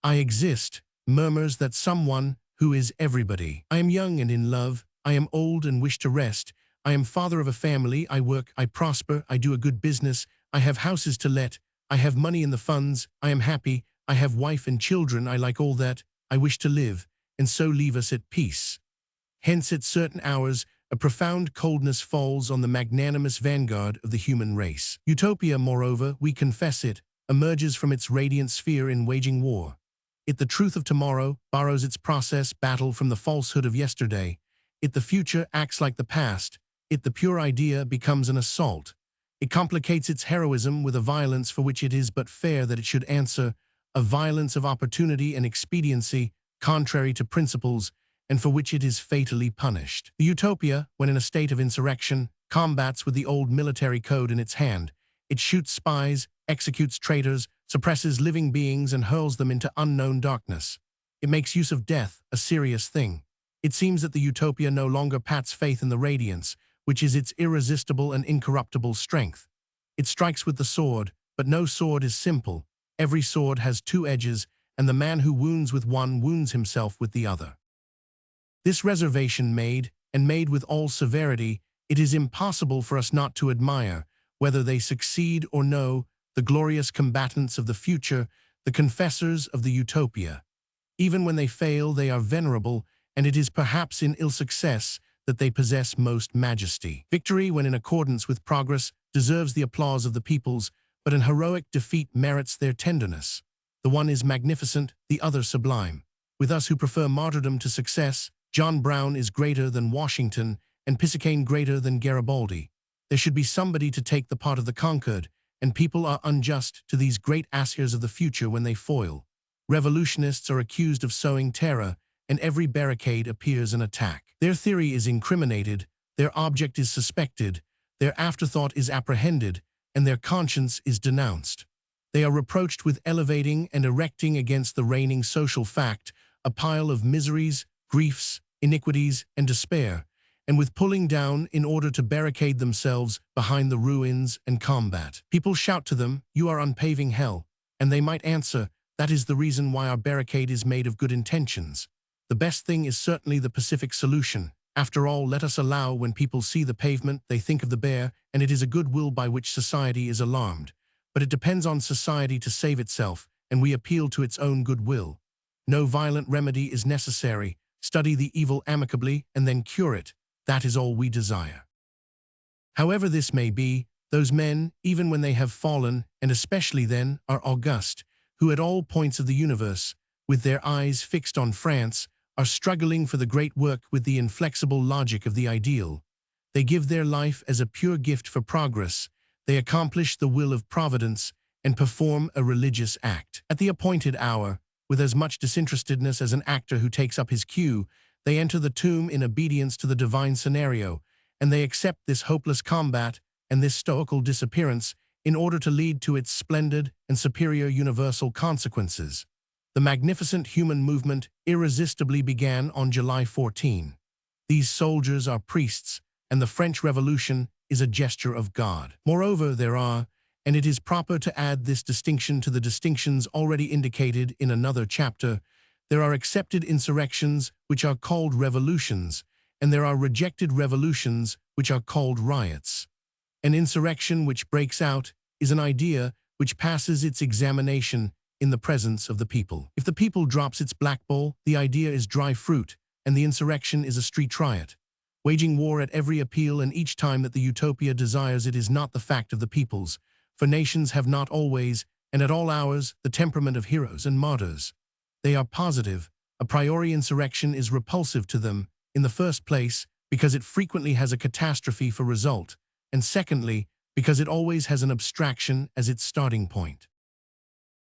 Speaker 1: I exist, murmurs that someone who is everybody. I am young and in love, I am old and wish to rest, I am father of a family, I work, I prosper, I do a good business, I have houses to let, I have money in the funds, I am happy, I have wife and children, I like all that, I wish to live, and so leave us at peace. Hence at certain hours, a profound coldness falls on the magnanimous vanguard of the human race. Utopia, moreover, we confess it, emerges from its radiant sphere in waging war. It, the truth of tomorrow, borrows its process battle from the falsehood of yesterday. It, the future, acts like the past. It, the pure idea, becomes an assault. It complicates its heroism with a violence for which it is but fair that it should answer, a violence of opportunity and expediency, contrary to principles, and for which it is fatally punished. The utopia, when in a state of insurrection, combats with the old military code in its hand. It shoots spies, executes traitors, suppresses living beings and hurls them into unknown darkness. It makes use of death, a serious thing. It seems that the utopia no longer pats faith in the radiance, which is its irresistible and incorruptible strength. It strikes with the sword, but no sword is simple. Every sword has two edges, and the man who wounds with one wounds himself with the other. This reservation made, and made with all severity, it is impossible for us not to admire, whether they succeed or no, the glorious combatants of the future, the confessors of the utopia. Even when they fail, they are venerable, and it is perhaps in ill success that they possess most majesty. Victory, when in accordance with progress, deserves the applause of the peoples, but an heroic defeat merits their tenderness. The one is magnificent, the other sublime. With us who prefer martyrdom to success, John Brown is greater than Washington, and Pisacane greater than Garibaldi. There should be somebody to take the part of the conquered, and people are unjust to these great assirs of the future when they foil. Revolutionists are accused of sowing terror, and every barricade appears an attack. Their theory is incriminated, their object is suspected, their afterthought is apprehended, and their conscience is denounced. They are reproached with elevating and erecting against the reigning social fact a pile of miseries, griefs, iniquities, and despair, and with pulling down in order to barricade themselves behind the ruins and combat. People shout to them, "You are unpaving hell," and they might answer, "That is the reason why our barricade is made of good intentions. The best thing is certainly the pacific solution. After all, let us allow when people see the pavement, they think of the bear, and it is a good will by which society is alarmed. But it depends on society to save itself, and we appeal to its own good will. No violent remedy is necessary. Study the evil amicably and then cure it. That is all we desire." However this may be, those men, even when they have fallen, and especially then, are august, who at all points of the universe, with their eyes fixed on France, are struggling for the great work with the inflexible logic of the ideal. They give their life as a pure gift for progress. They accomplish the will of Providence and perform a religious act. At the appointed hour, with as much disinterestedness as an actor who takes up his cue, they enter the tomb in obedience to the divine scenario, and they accept this hopeless combat and this stoical disappearance in order to lead to its splendid and superior universal consequences. The magnificent human movement irresistibly began on July 14. These soldiers are priests, and the French Revolution is a gesture of God. Moreover, there are, and it is proper to add this distinction to the distinctions already indicated in another chapter, there are accepted insurrections which are called revolutions, and there are rejected revolutions which are called riots. An insurrection which breaks out is an idea which passes its examination in the presence of the people. If the people drops its black bowl, the idea is dry fruit, and the insurrection is a street riot. Waging war at every appeal and each time that the utopia desires it is not the fact of the peoples, for nations have not always, and at all hours, the temperament of heroes and martyrs. They are positive. A priori insurrection is repulsive to them, in the first place, because it frequently has a catastrophe for result, and secondly, because it always has an abstraction as its starting point.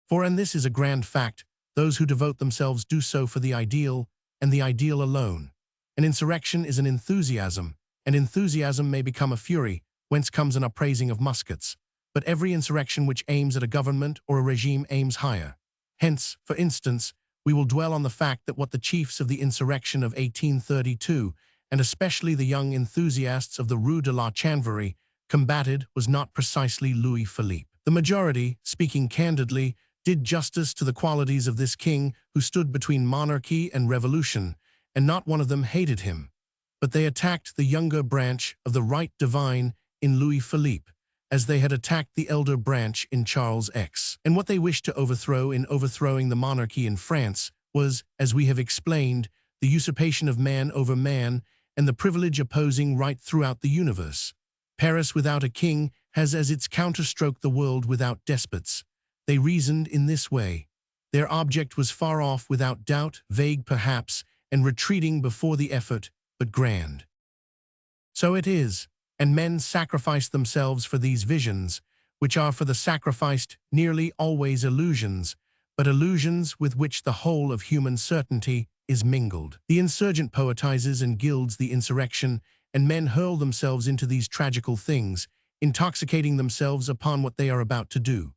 Speaker 1: For, and this is a grand fact, those who devote themselves do so for the ideal, and the ideal alone. An insurrection is an enthusiasm, and enthusiasm may become a fury, whence comes an upraising of muskets. But every insurrection which aims at a government or a regime aims higher. Hence, for instance, we will dwell on the fact that what the chiefs of the insurrection of 1832, and especially the young enthusiasts of the Rue de la Chanvrerie, combated was not precisely Louis Philippe. The majority, speaking candidly, did justice to the qualities of this king who stood between monarchy and revolution, and not one of them hated him. But they attacked the younger branch of the right divine in Louis Philippe, as they had attacked the elder branch in Charles X. And what they wished to overthrow in overthrowing the monarchy in France was, as we have explained, the usurpation of man over man and the privilege opposing right throughout the universe. Paris without a king has as its counterstroke the world without despots. They reasoned in this way. Their object was far off without doubt, vague perhaps, and retreating before the effort, but grand. So it is, and men sacrifice themselves for these visions, which are for the sacrificed nearly always illusions, but illusions with which the whole of human certainty is mingled. The insurgent poetizes and gilds the insurrection, and men hurl themselves into these tragical things, intoxicating themselves upon what they are about to do.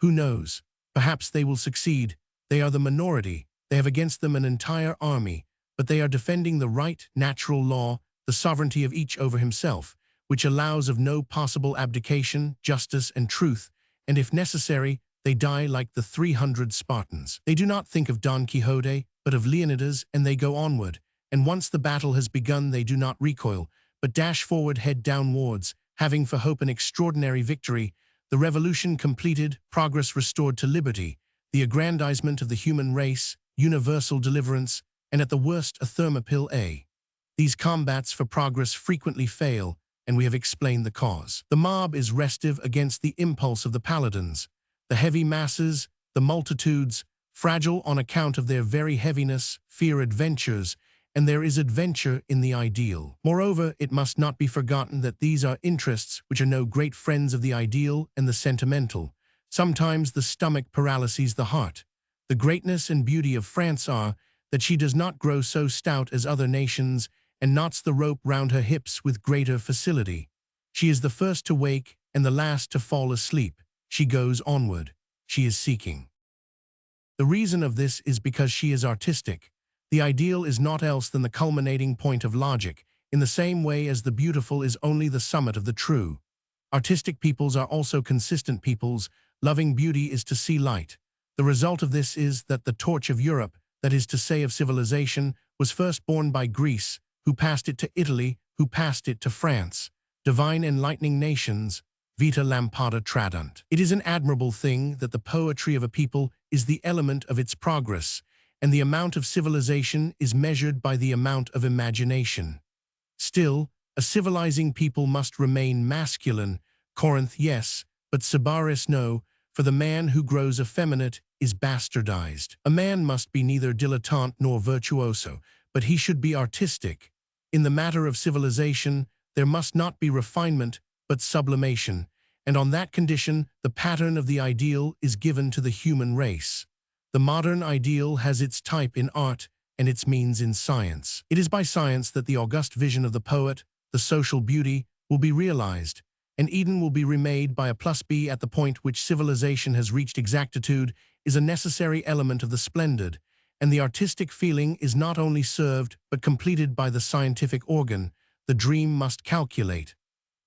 Speaker 1: Who knows? Perhaps they will succeed. They are the minority. They have against them an entire army, but they are defending the right, natural law, the sovereignty of each over himself, which allows of no possible abdication, justice, and truth, and if necessary, they die like the 300 Spartans. They do not think of Don Quixote, but of Leonidas, and they go onward, and once the battle has begun they do not recoil, but dash forward head downwards, having for hope an extraordinary victory, the revolution completed, progress restored to liberty, the aggrandizement of the human race, universal deliverance, and at the worst a Thermopylae. These combats for progress frequently fail, and we have explained the cause. The mob is restive against the impulse of the paladins. The heavy masses, the multitudes, fragile on account of their very heaviness, fear adventures, and there is adventure in the ideal. Moreover, it must not be forgotten that these are interests which are no great friends of the ideal and the sentimental. Sometimes the stomach paralyses the heart. The greatness and beauty of France are that she does not grow so stout as other nations and knots the rope round her hips with greater facility. She is the first to wake and the last to fall asleep. She goes onward. She is seeking. The reason of this is because she is artistic. The ideal is naught else than the culminating point of logic, in the same way as the beautiful is only the summit of the true. Artistic peoples are also consistent peoples. Loving beauty is to see light. The result of this is that the torch of Europe, that is to say of civilization, was first borne by Greece, who passed it to Italy, who passed it to France. Divine enlightening nations, vita lampada tradunt. It is an admirable thing that the poetry of a people is the element of its progress, and the amount of civilization is measured by the amount of imagination. Still, a civilizing people must remain masculine. Corinth, yes, but Sybaris, no, for the man who grows effeminate is bastardized. A man must be neither dilettante nor virtuoso, but he should be artistic. In the matter of civilization, there must not be refinement, but sublimation, and on that condition the pattern of the ideal is given to the human race. The modern ideal has its type in art and its means in science. It is by science that the august vision of the poet, the social beauty, will be realized, and Eden will be remade by a plus B at the point which civilization has reached exactitude is a necessary element of the splendid, and the artistic feeling is not only served but completed by the scientific organ. The dream must calculate.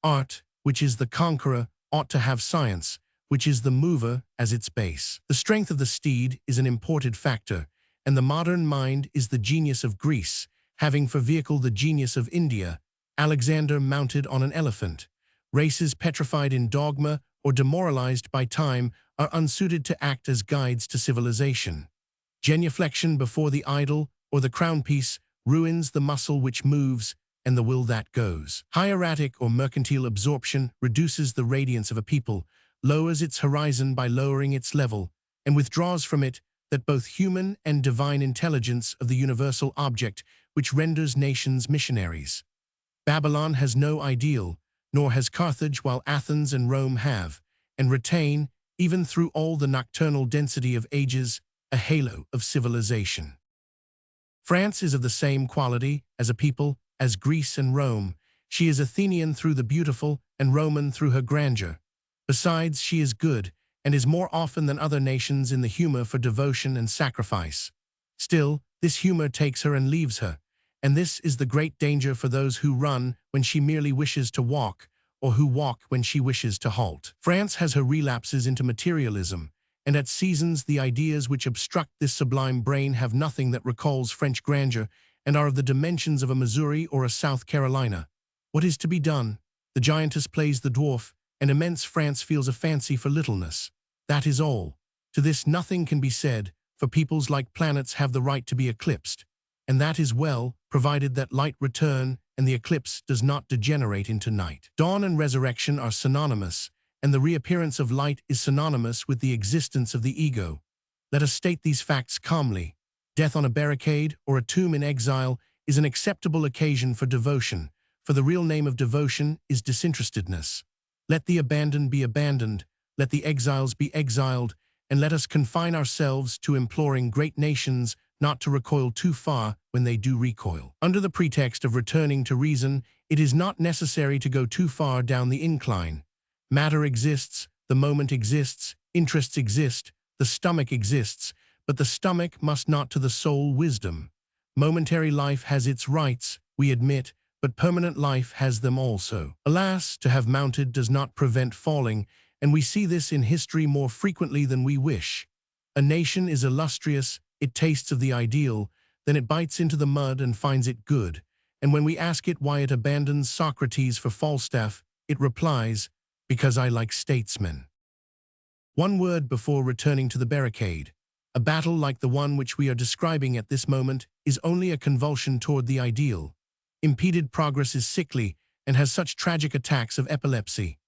Speaker 1: Art, which is the conqueror, ought to have science, which is the mover, as its base. The strength of the steed is an imported factor, and the modern mind is the genius of Greece, having for vehicle the genius of India. Alexander mounted on an elephant. Races petrified in dogma or demoralized by time are unsuited to act as guides to civilization. Genuflection before the idol or the crownpiece ruins the muscle which moves and the will that goes. Hieratic or mercantile absorption reduces the radiance of a people, lowers its horizon by lowering its level, and withdraws from it that both human and divine intelligence of the universal object which renders nations missionaries. Babylon has no ideal, nor has Carthage, while Athens and Rome have, and retain, even through all the nocturnal density of ages, a halo of civilization. France is of the same quality as a people as Greece and Rome. She is Athenian through the beautiful and Roman through her grandeur. Besides, she is good, and is more often than other nations in the humor for devotion and sacrifice. Still, this humor takes her and leaves her, and this is the great danger for those who run when she merely wishes to walk, or who walk when she wishes to halt. France has her relapses into materialism, and at seasons the ideas which obstruct this sublime brain have nothing that recalls French grandeur and are of the dimensions of a Missouri or a South Carolina. What is to be done? The giantess plays the dwarf, and immense France feels a fancy for littleness. That is all. To this nothing can be said, for peoples like planets have the right to be eclipsed, and that is well, provided that light return and the eclipse does not degenerate into night. Dawn and resurrection are synonymous, and the reappearance of light is synonymous with the existence of the ego. Let us state these facts calmly. Death on a barricade or a tomb in exile is an acceptable occasion for devotion, for the real name of devotion is disinterestedness. Let the abandoned be abandoned, let the exiles be exiled, and let us confine ourselves to imploring great nations not to recoil too far when they do recoil. Under the pretext of returning to reason, it is not necessary to go too far down the incline. Matter exists, the moment exists, interests exist, the stomach exists, but the stomach must not to the soul wisdom. Momentary life has its rights, we admit, but permanent life has them also. Alas, to have mounted does not prevent falling, and we see this in history more frequently than we wish. A nation is illustrious, it tastes of the ideal, then it bites into the mud and finds it good, and when we ask it why it abandons Socrates for Falstaff, it replies, because I like statesmen. One word before returning to the barricade. A battle like the one which we are describing at this moment is only a convulsion toward the ideal. Impeded progress is sickly and has such tragic attacks of epilepsy.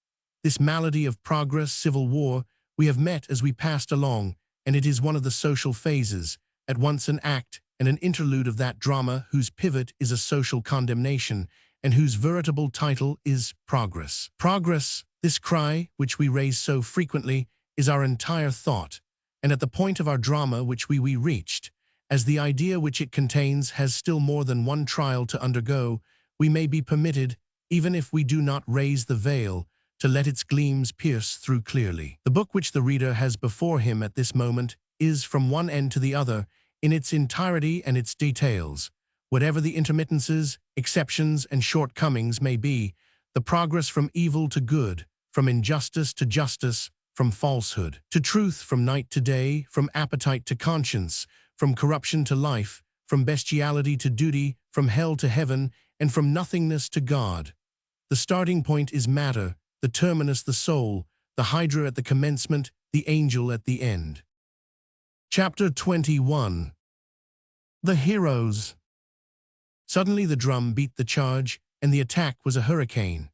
Speaker 1: This malady of progress, civil war, we have met as we passed along, and it is one of the social phases, at once an act and an interlude of that drama whose pivot is a social condemnation and whose veritable title is Progress. Progress, this cry, which we raise so frequently, is our entire thought, and at the point of our drama which we reached, as the idea which it contains has still more than one trial to undergo, we may be permitted, even if we do not raise the veil, to let its gleams pierce through clearly. The book which the reader has before him at this moment is, from one end to the other, in its entirety and its details, whatever the intermittences, exceptions, and shortcomings may be, the progress from evil to good, from injustice to justice, from falsehood to truth, from night to day, from appetite to conscience, from corruption to life, from bestiality to duty, from hell to heaven, and from nothingness to God. The starting point is matter, the terminus the soul, the hydra at the commencement, the angel at the end. Chapter 21. The Heroes. Suddenly the drum beat the charge, and the attack was a hurricane.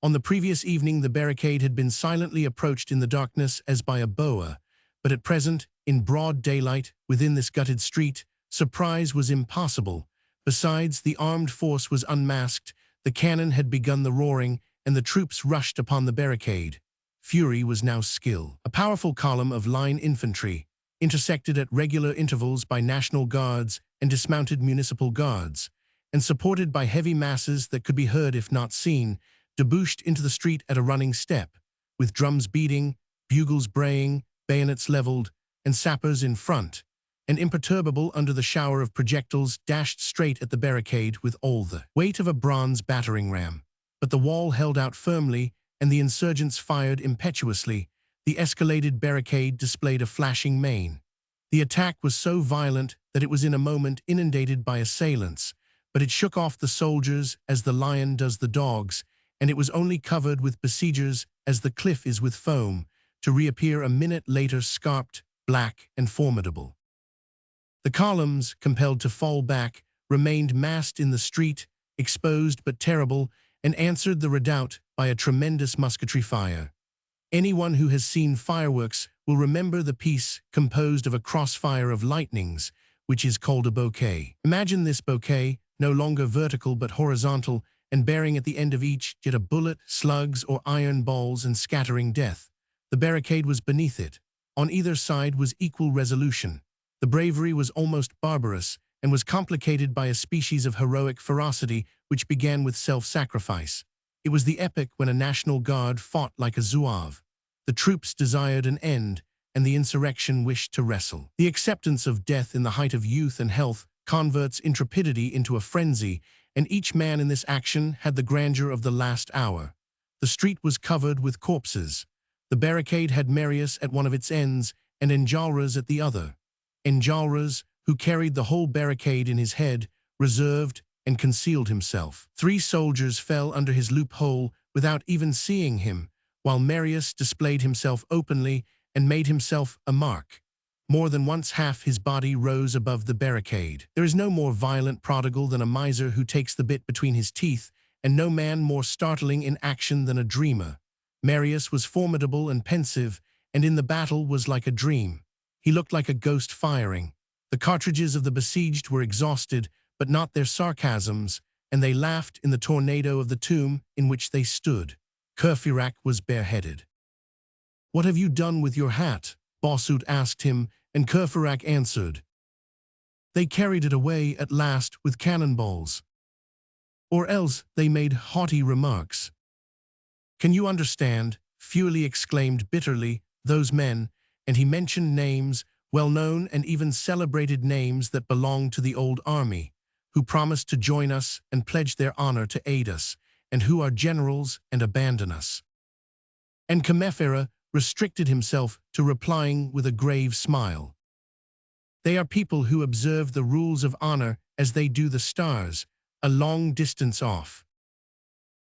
Speaker 1: On the previous evening the barricade had been silently approached in the darkness as by a boa, but at present, in broad daylight, within this gutted street, surprise was impossible. Besides, the armed force was unmasked, the cannon had begun the roaring, and the troops rushed upon the barricade. Fury was now skill. A powerful column of line infantry, intersected at regular intervals by National Guards and dismounted municipal guards, and supported by heavy masses that could be heard if not seen, debouched into the street at a running step, with drums beating, bugles braying, bayonets leveled, and sappers in front, and imperturbable under the shower of projectiles dashed straight at the barricade with all the weight of a bronze battering ram. But the wall held out firmly, and the insurgents fired impetuously. The escaladed barricade displayed a flashing mane. The attack was so violent that it was in a moment inundated by assailants, but it shook off the soldiers as the lion does the dogs, and it was only covered with besiegers as the cliff is with foam, to reappear a minute later scarped, black, and formidable. The columns, compelled to fall back, remained massed in the street, exposed but terrible, and answered the redoubt by a tremendous musketry fire. Anyone who has seen fireworks will remember the piece composed of a crossfire of lightnings, which is called a bouquet. Imagine this bouquet, no longer vertical but horizontal, and bearing at the end of each yet a bullet, slugs, or iron balls and scattering death. The barricade was beneath it. On either side was equal resolution. The bravery was almost barbarous, and was complicated by a species of heroic ferocity which began with self-sacrifice. It was the epoch when a National Guard fought like a zouave. The troops desired an end, and the insurrection wished to wrestle. The acceptance of death in the height of youth and health converts intrepidity into a frenzy, and each man in this action had the grandeur of the last hour. The street was covered with corpses. The barricade had Marius at one of its ends, and Enjolras at the other. Enjolras, who carried the whole barricade in his head, reserved and concealed himself. 3 soldiers fell under his loophole without even seeing him, while Marius displayed himself openly and made himself a mark. More than once half his body rose above the barricade. There is no more violent prodigal than a miser who takes the bit between his teeth, and no man more startling in action than a dreamer. Marius was formidable and pensive, and in the battle was like a dream. He looked like a ghost firing. The cartridges of the besieged were exhausted, but not their sarcasms, and they laughed in the tornado of the tomb in which they stood. Courfeyrac was bareheaded. "What have you done with your hat?" Bossuet asked him, and Courfeyrac answered, "They carried it away at last with cannonballs." Or else they made haughty remarks. "Can you understand?" Feuilly exclaimed bitterly, "those men," and he mentioned names, well-known and even celebrated names that belonged to the old army, who promised to join us and pledged their honor to aid us, and who are generals and abandon us. And Combeferre restricted himself to replying with a grave smile. "They are people who observe the rules of honor as they do the stars, a long distance off."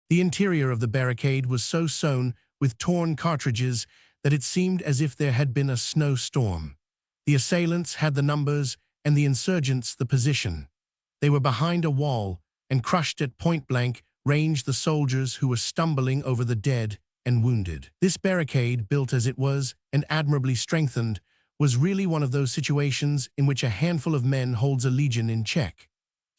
Speaker 1: The interior of the barricade was so sown with torn cartridges that it seemed as if there had been a snowstorm. The assailants had the numbers and the insurgents the position. They were behind a wall, and crushed at point-blank ranged the soldiers who were stumbling over the dead and wounded. This barricade, built as it was and admirably strengthened, was really one of those situations in which a handful of men holds a legion in check.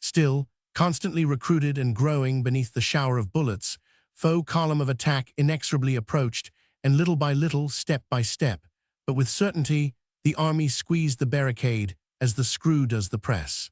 Speaker 1: Still, constantly recruited and growing beneath the shower of bullets, foe column of attack inexorably approached, and little by little, step by step, but with certainty, the army squeezed the barricade as the screw does the press.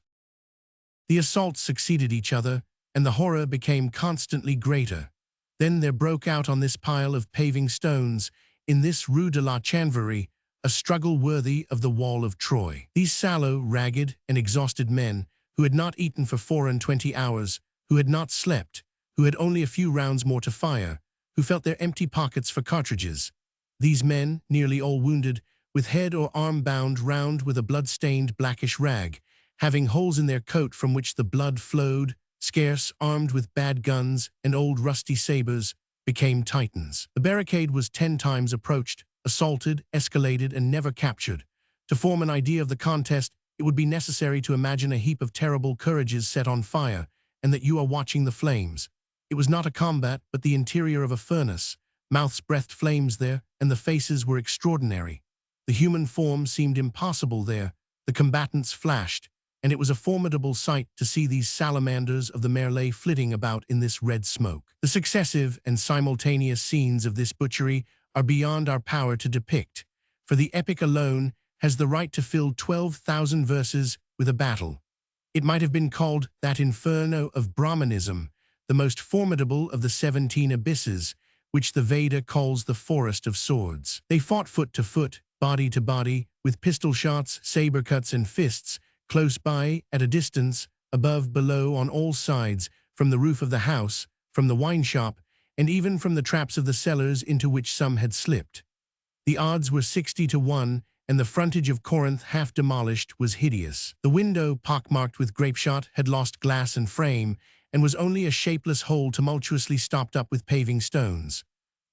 Speaker 1: The assaults succeeded each other, and the horror became constantly greater. Then there broke out on this pile of paving stones, in this Rue de la Chanvrerie, a struggle worthy of the wall of Troy. These sallow, ragged, and exhausted men, who had not eaten for 24 hours, who had not slept, who had only a few rounds more to fire, who felt their empty pockets for cartridges. These men, nearly all wounded, with head or arm bound round with a blood-stained blackish rag, having holes in their coat from which the blood flowed, scarce, armed with bad guns and old rusty sabers, became Titans. The barricade was 10 times approached, assaulted, escalated, and never captured. To form an idea of the contest, it would be necessary to imagine a heap of terrible courages set on fire, and that you are watching the flames. It was not a combat, but the interior of a furnace. Mouths breathed flames there, and the faces were extraordinary. The human form seemed impossible there. The combatants flashed, and it was a formidable sight to see these salamanders of the Merlet flitting about in this red smoke. The successive and simultaneous scenes of this butchery are beyond our power to depict, for the epic alone has the right to fill 12,000 verses with a battle. It might have been called that inferno of Brahmanism, the most formidable of the 17 abysses, which the Veda calls the forest of swords. They fought foot to foot, body to body, with pistol shots, saber cuts, and fists, close by, at a distance, above, below, on all sides, from the roof of the house, from the wine shop, and even from the traps of the cellars into which some had slipped. The odds were 60 to 1, and the frontage of Corinth, half demolished, was hideous. The window, pockmarked with grapeshot, had lost glass and frame, and was only a shapeless hole tumultuously stopped up with paving stones.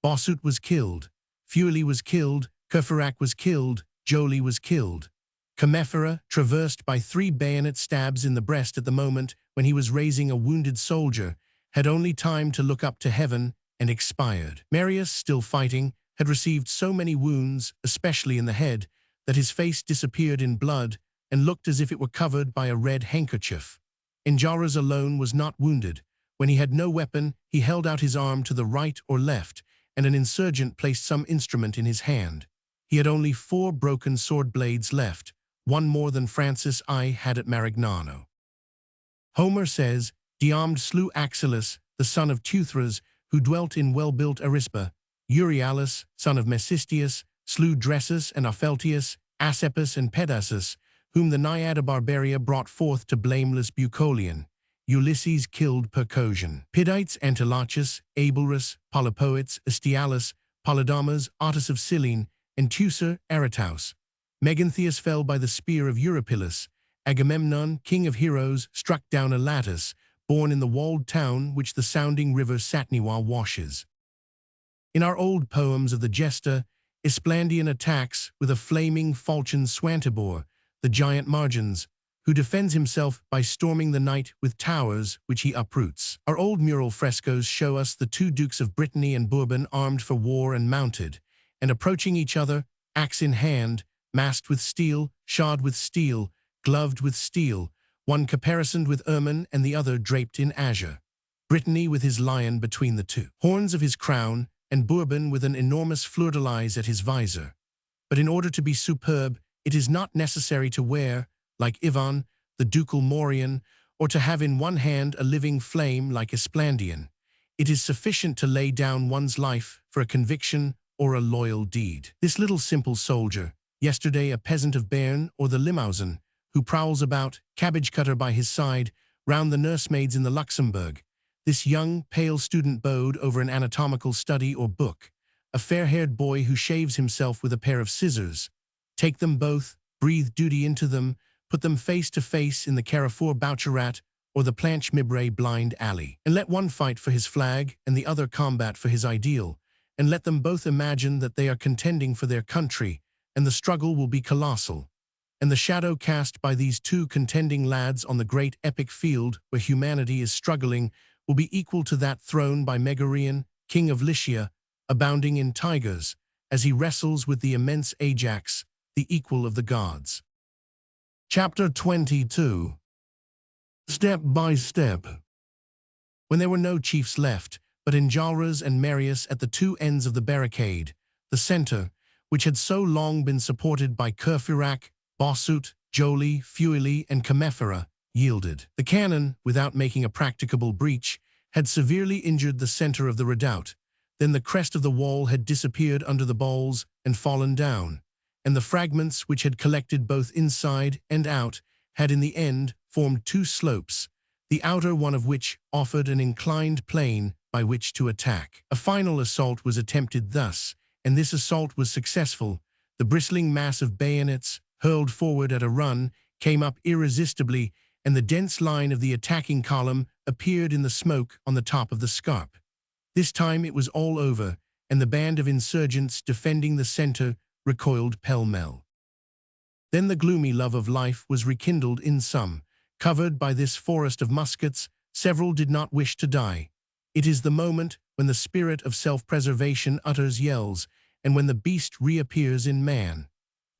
Speaker 1: Bossuet was killed. Feuilly was killed. Courfeyrac was killed. Joly was killed. Commiffera, traversed by 3 bayonet stabs in the breast at the moment when he was raising a wounded soldier, had only time to look up to heaven and expired. Marius, still fighting, had received so many wounds, especially in the head, that his face disappeared in blood and looked as if it were covered by a red handkerchief. Enjolras alone was not wounded. When he had no weapon, he held out his arm to the right or left, and an insurgent placed some instrument in his hand. He had only 4 broken sword blades left, one more than Francis I had at Marignano. Homer says, Diomede slew Axylus, the son of Teuthras, who dwelt in well-built Arisba. Euryalus, son of Mecistius, slew Dressus and Opheltius, Asepus and Pedasus, whom the Naiad of Barbaria brought forth to blameless Bucolion. Ulysses killed Percosian. Pidites Antiochus, Abelrus, Polypoetes, Astyalus, Polydamas, Ottus of Cyllene, and Teucer, Aretaus. Meganthius fell by the spear of Eurypylus. Agamemnon, king of heroes, struck down Elatus, born in the walled town which the sounding river Satniwa washes. In our old poems of the Gesta, Esplandian attacks with a flaming falchion Swantibor, the giant Margens, who defends himself by storming the night with towers which he uproots. Our old mural frescoes show us the 2 dukes of Brittany and Bourbon armed for war and mounted, and approaching each other, axe in hand, masked with steel, shod with steel, gloved with steel, one caparisoned with ermine and the other draped in azure. Brittany with his lion between the 2 horns of his crown, and Bourbon with an enormous fleur-de-lis at his visor. But in order to be superb, it is not necessary to wear, like Ivan, the ducal morion, or to have in one hand a living flame like Esplandian. It is sufficient to lay down one's life for a conviction or a loyal deed. This little simple soldier, yesterday a peasant of Bern or the Limousin, who prowls about, cabbage-cutter by his side, round the nursemaids in the Luxembourg. This young, pale student bowed over an anatomical study or book, a fair-haired boy who shaves himself with a pair of scissors. Take them both, breathe duty into them, put them face to face in the Carrefour Boucherat or the Planche Mibray blind alley, and let one fight for his flag and the other combat for his ideal, and let them both imagine that they are contending for their country, and the struggle will be colossal. And the shadow cast by these 2 contending lads on the great epic field where humanity is struggling will be equal to that thrown by Megarion, king of Lycia, abounding in tigers, as he wrestles with the immense Ajax, the equal of the gods. Chapter 22. Step by Step. When there were no chiefs left, but Enjolras and Marius at the two ends of the barricade, the center, which had so long been supported by Courfeyrac, Bossuet, Joly, Feuilly, and Combeferre, yielded. The cannon, without making a practicable breach, had severely injured the center of the redoubt. Then the crest of the wall had disappeared under the balls and fallen down, and the fragments which had collected both inside and out had in the end formed two slopes, the outer one of which offered an inclined plane by which to attack. A final assault was attempted thus, and this assault was successful. The bristling mass of bayonets, hurled forward at a run, came up irresistibly, and the dense line of the attacking column appeared in the smoke on the top of the scarp. This time it was all over, and the band of insurgents defending the center recoiled pell-mell. Then the gloomy love of life was rekindled in some. Covered by this forest of muskets, several did not wish to die. It is the moment when the spirit of self-preservation utters yells, and when the beast reappears in man.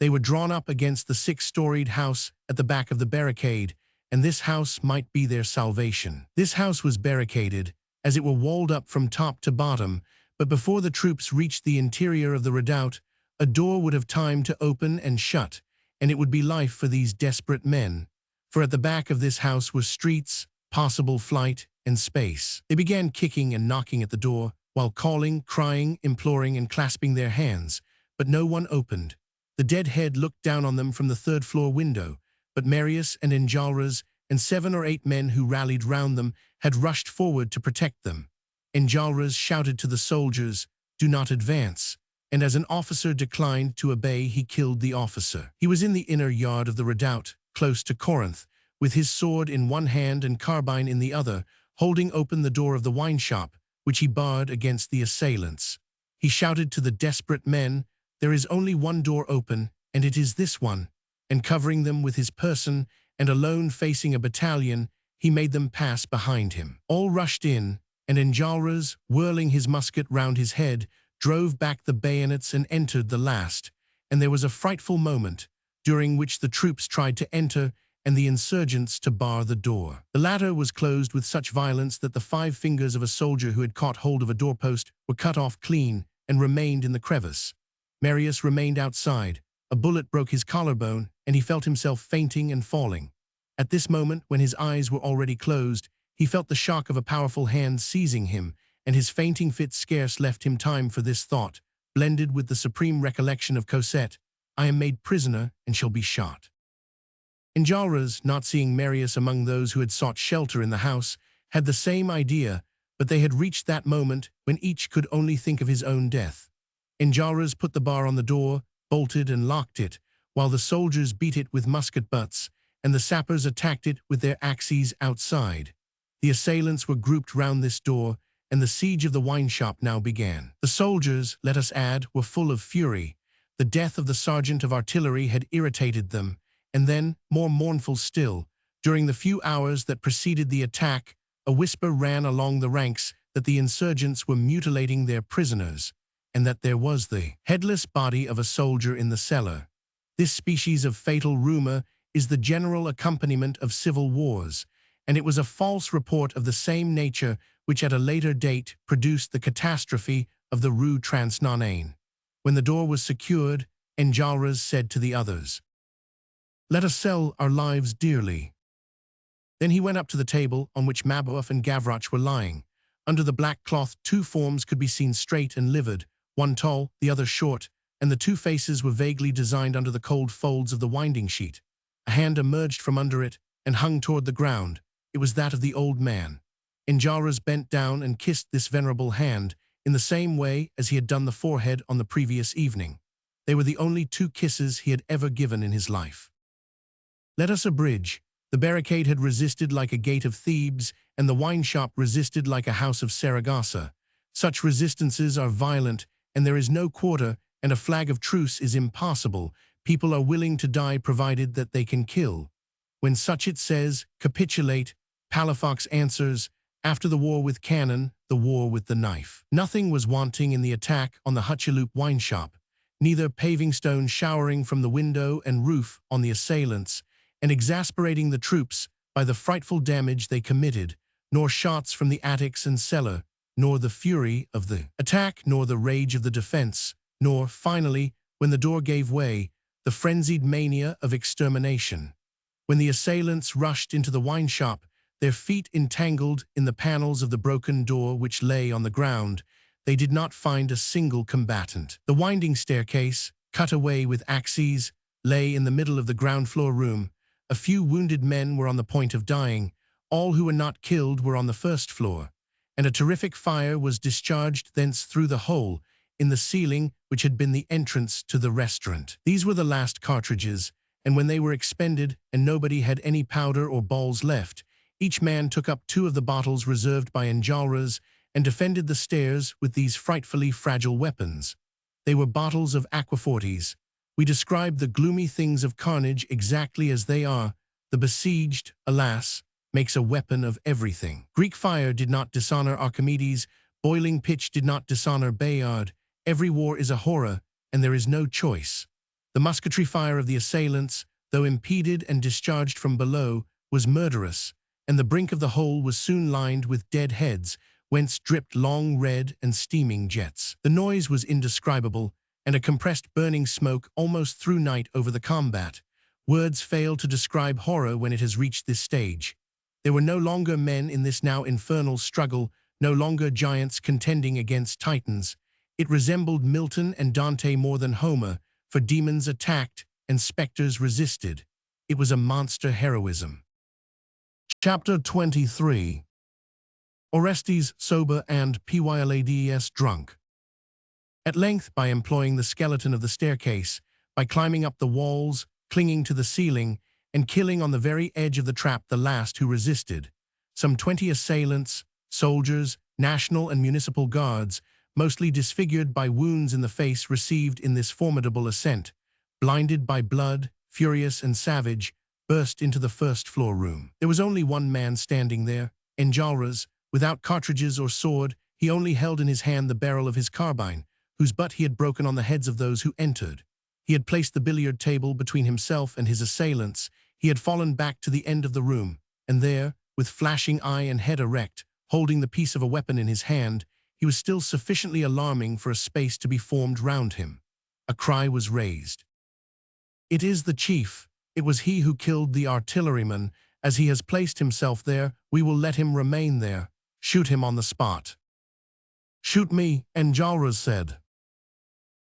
Speaker 1: They were drawn up against the six-storied house at the back of the barricade, and this house might be their salvation. This house was barricaded, as it were walled up from top to bottom, but before the troops reached the interior of the redoubt, a door would have time to open and shut, and it would be life for these desperate men. For at the back of this house were streets, possible flight, and space. They began kicking and knocking at the door, while calling, crying, imploring, and clasping their hands, but no one opened. The dead head looked down on them from the third-floor window, but Marius and Enjolras and 7 or 8 men who rallied round them had rushed forward to protect them. Enjolras shouted to the soldiers, "Do not advance," and as an officer declined to obey, he killed the officer. He was in the inner yard of the redoubt, close to Corinth, with his sword in one hand and carbine in the other, holding open the door of the wine shop, which he barred against the assailants. He shouted to the desperate men, "There is only one door open, and it is this one," and covering them with his person, and alone facing a battalion, he made them pass behind him. All rushed in, and Enjolras, whirling his musket round his head, drove back the bayonets and entered the last, and there was a frightful moment, during which the troops tried to enter, and the insurgents to bar the door. The latter was closed with such violence that the 5 fingers of a soldier who had caught hold of a doorpost were cut off clean and remained in the crevice. Marius remained outside. A bullet broke his collarbone, and he felt himself fainting and falling. At this moment, when his eyes were already closed, he felt the shock of a powerful hand seizing him, and his fainting fit scarce left him time for this thought, blended with the supreme recollection of Cosette: "I am made prisoner and shall be shot." Enjolras, not seeing Marius among those who had sought shelter in the house, had the same idea, but they had reached that moment when each could only think of his own death. Enjolras put the bar on the door, bolted and locked it, while the soldiers beat it with musket butts, and the sappers attacked it with their axes outside. The assailants were grouped round this door, and the siege of the wine shop now began. The soldiers, let us add, were full of fury. The death of the sergeant of artillery had irritated them, and then, more mournful still, during the few hours that preceded the attack, a whisper ran along the ranks that the insurgents were mutilating their prisoners, and that there was the headless body of a soldier in the cellar. This species of fatal rumor is the general accompaniment of civil wars, and it was a false report of the same nature which at a later date produced the catastrophe of the Rue Transnonain. When the door was secured, Enjolras said to the others, "Let us sell our lives dearly." Then he went up to the table on which Mabeuf and Gavroche were lying. Under the black cloth 2 forms could be seen straight and livid, one tall, the other short, and the 2 faces were vaguely designed under the cold folds of the winding sheet. A hand emerged from under it and hung toward the ground. It was that of the old man. Enjolras bent down and kissed this venerable hand in the same way as he had done the forehead on the previous evening. They were the only 2 kisses he had ever given in his life. Let us abridge. The barricade had resisted like a gate of Thebes, and the wine shop resisted like a house of Saragossa. Such resistances are violent, and there is no quarter, and a flag of truce is impossible. People are willing to die provided that they can kill. When Suchet says, "Capitulate," Palafox answers, "After the war with cannon, the war with the knife." Nothing was wanting in the attack on the Hucheloup wine shop. neither paving stones showering from the window and roof on the assailants, and exasperating the troops by the frightful damage they committed, nor shots from the attics and cellar, nor the fury of the attack, nor the rage of the defense, nor, finally, when the door gave way, the frenzied mania of extermination. When the assailants rushed into the wine shop, their feet entangled in the panels of the broken door which lay on the ground, they did not find a single combatant. The winding staircase, cut away with axes, lay in the middle of the ground floor room. A few wounded men were on the point of dying. All who were not killed were on the first floor, and a terrific fire was discharged thence through the hole in the ceiling which had been the entrance to the restaurant. These were the last cartridges, and when they were expended and nobody had any powder or balls left, each man took up 2 of the bottles reserved by Enjolras and defended the stairs with these frightfully fragile weapons. They were bottles of aquafortis. We describe the gloomy things of carnage exactly as they are. The besieged, alas, makes a weapon of everything. Greek fire did not dishonor Archimedes. Boiling pitch did not dishonor Bayard. Every war is a horror, and there is no choice. The musketry fire of the assailants, though impeded and discharged from below, was murderous, and the brink of the hole was soon lined with dead heads, whence dripped long red and steaming jets. The noise was indescribable, and a compressed burning smoke almost threw night over the combat. Words fail to describe horror when it has reached this stage. There were no longer men in this now infernal struggle, no longer giants contending against titans. It resembled Milton and Dante more than Homer, for demons attacked and specters resisted. It was a monster heroism. Chapter 23. Orestes sober and Pylades drunk. At length, by employing the skeleton of the staircase, by climbing up the walls, clinging to the ceiling, and killing on the very edge of the trap the last who resisted, some 20 assailants, soldiers, national and municipal guards, mostly disfigured by wounds in the face received in this formidable ascent, blinded by blood, furious and savage, burst into the first-floor room. There was only one man standing there, Enjolras. Without cartridges or sword, he only held in his hand the barrel of his carbine, whose butt he had broken on the heads of those who entered. He had placed the billiard table between himself and his assailants. He had fallen back to the end of the room, and there, with flashing eye and head erect, holding the piece of a weapon in his hand, he was still sufficiently alarming for a space to be formed round him. A cry was raised. "It is the chief. It was he who killed the artilleryman. As he has placed himself there, we will let him remain there. Shoot him on the spot." "Shoot me," Enjolras said.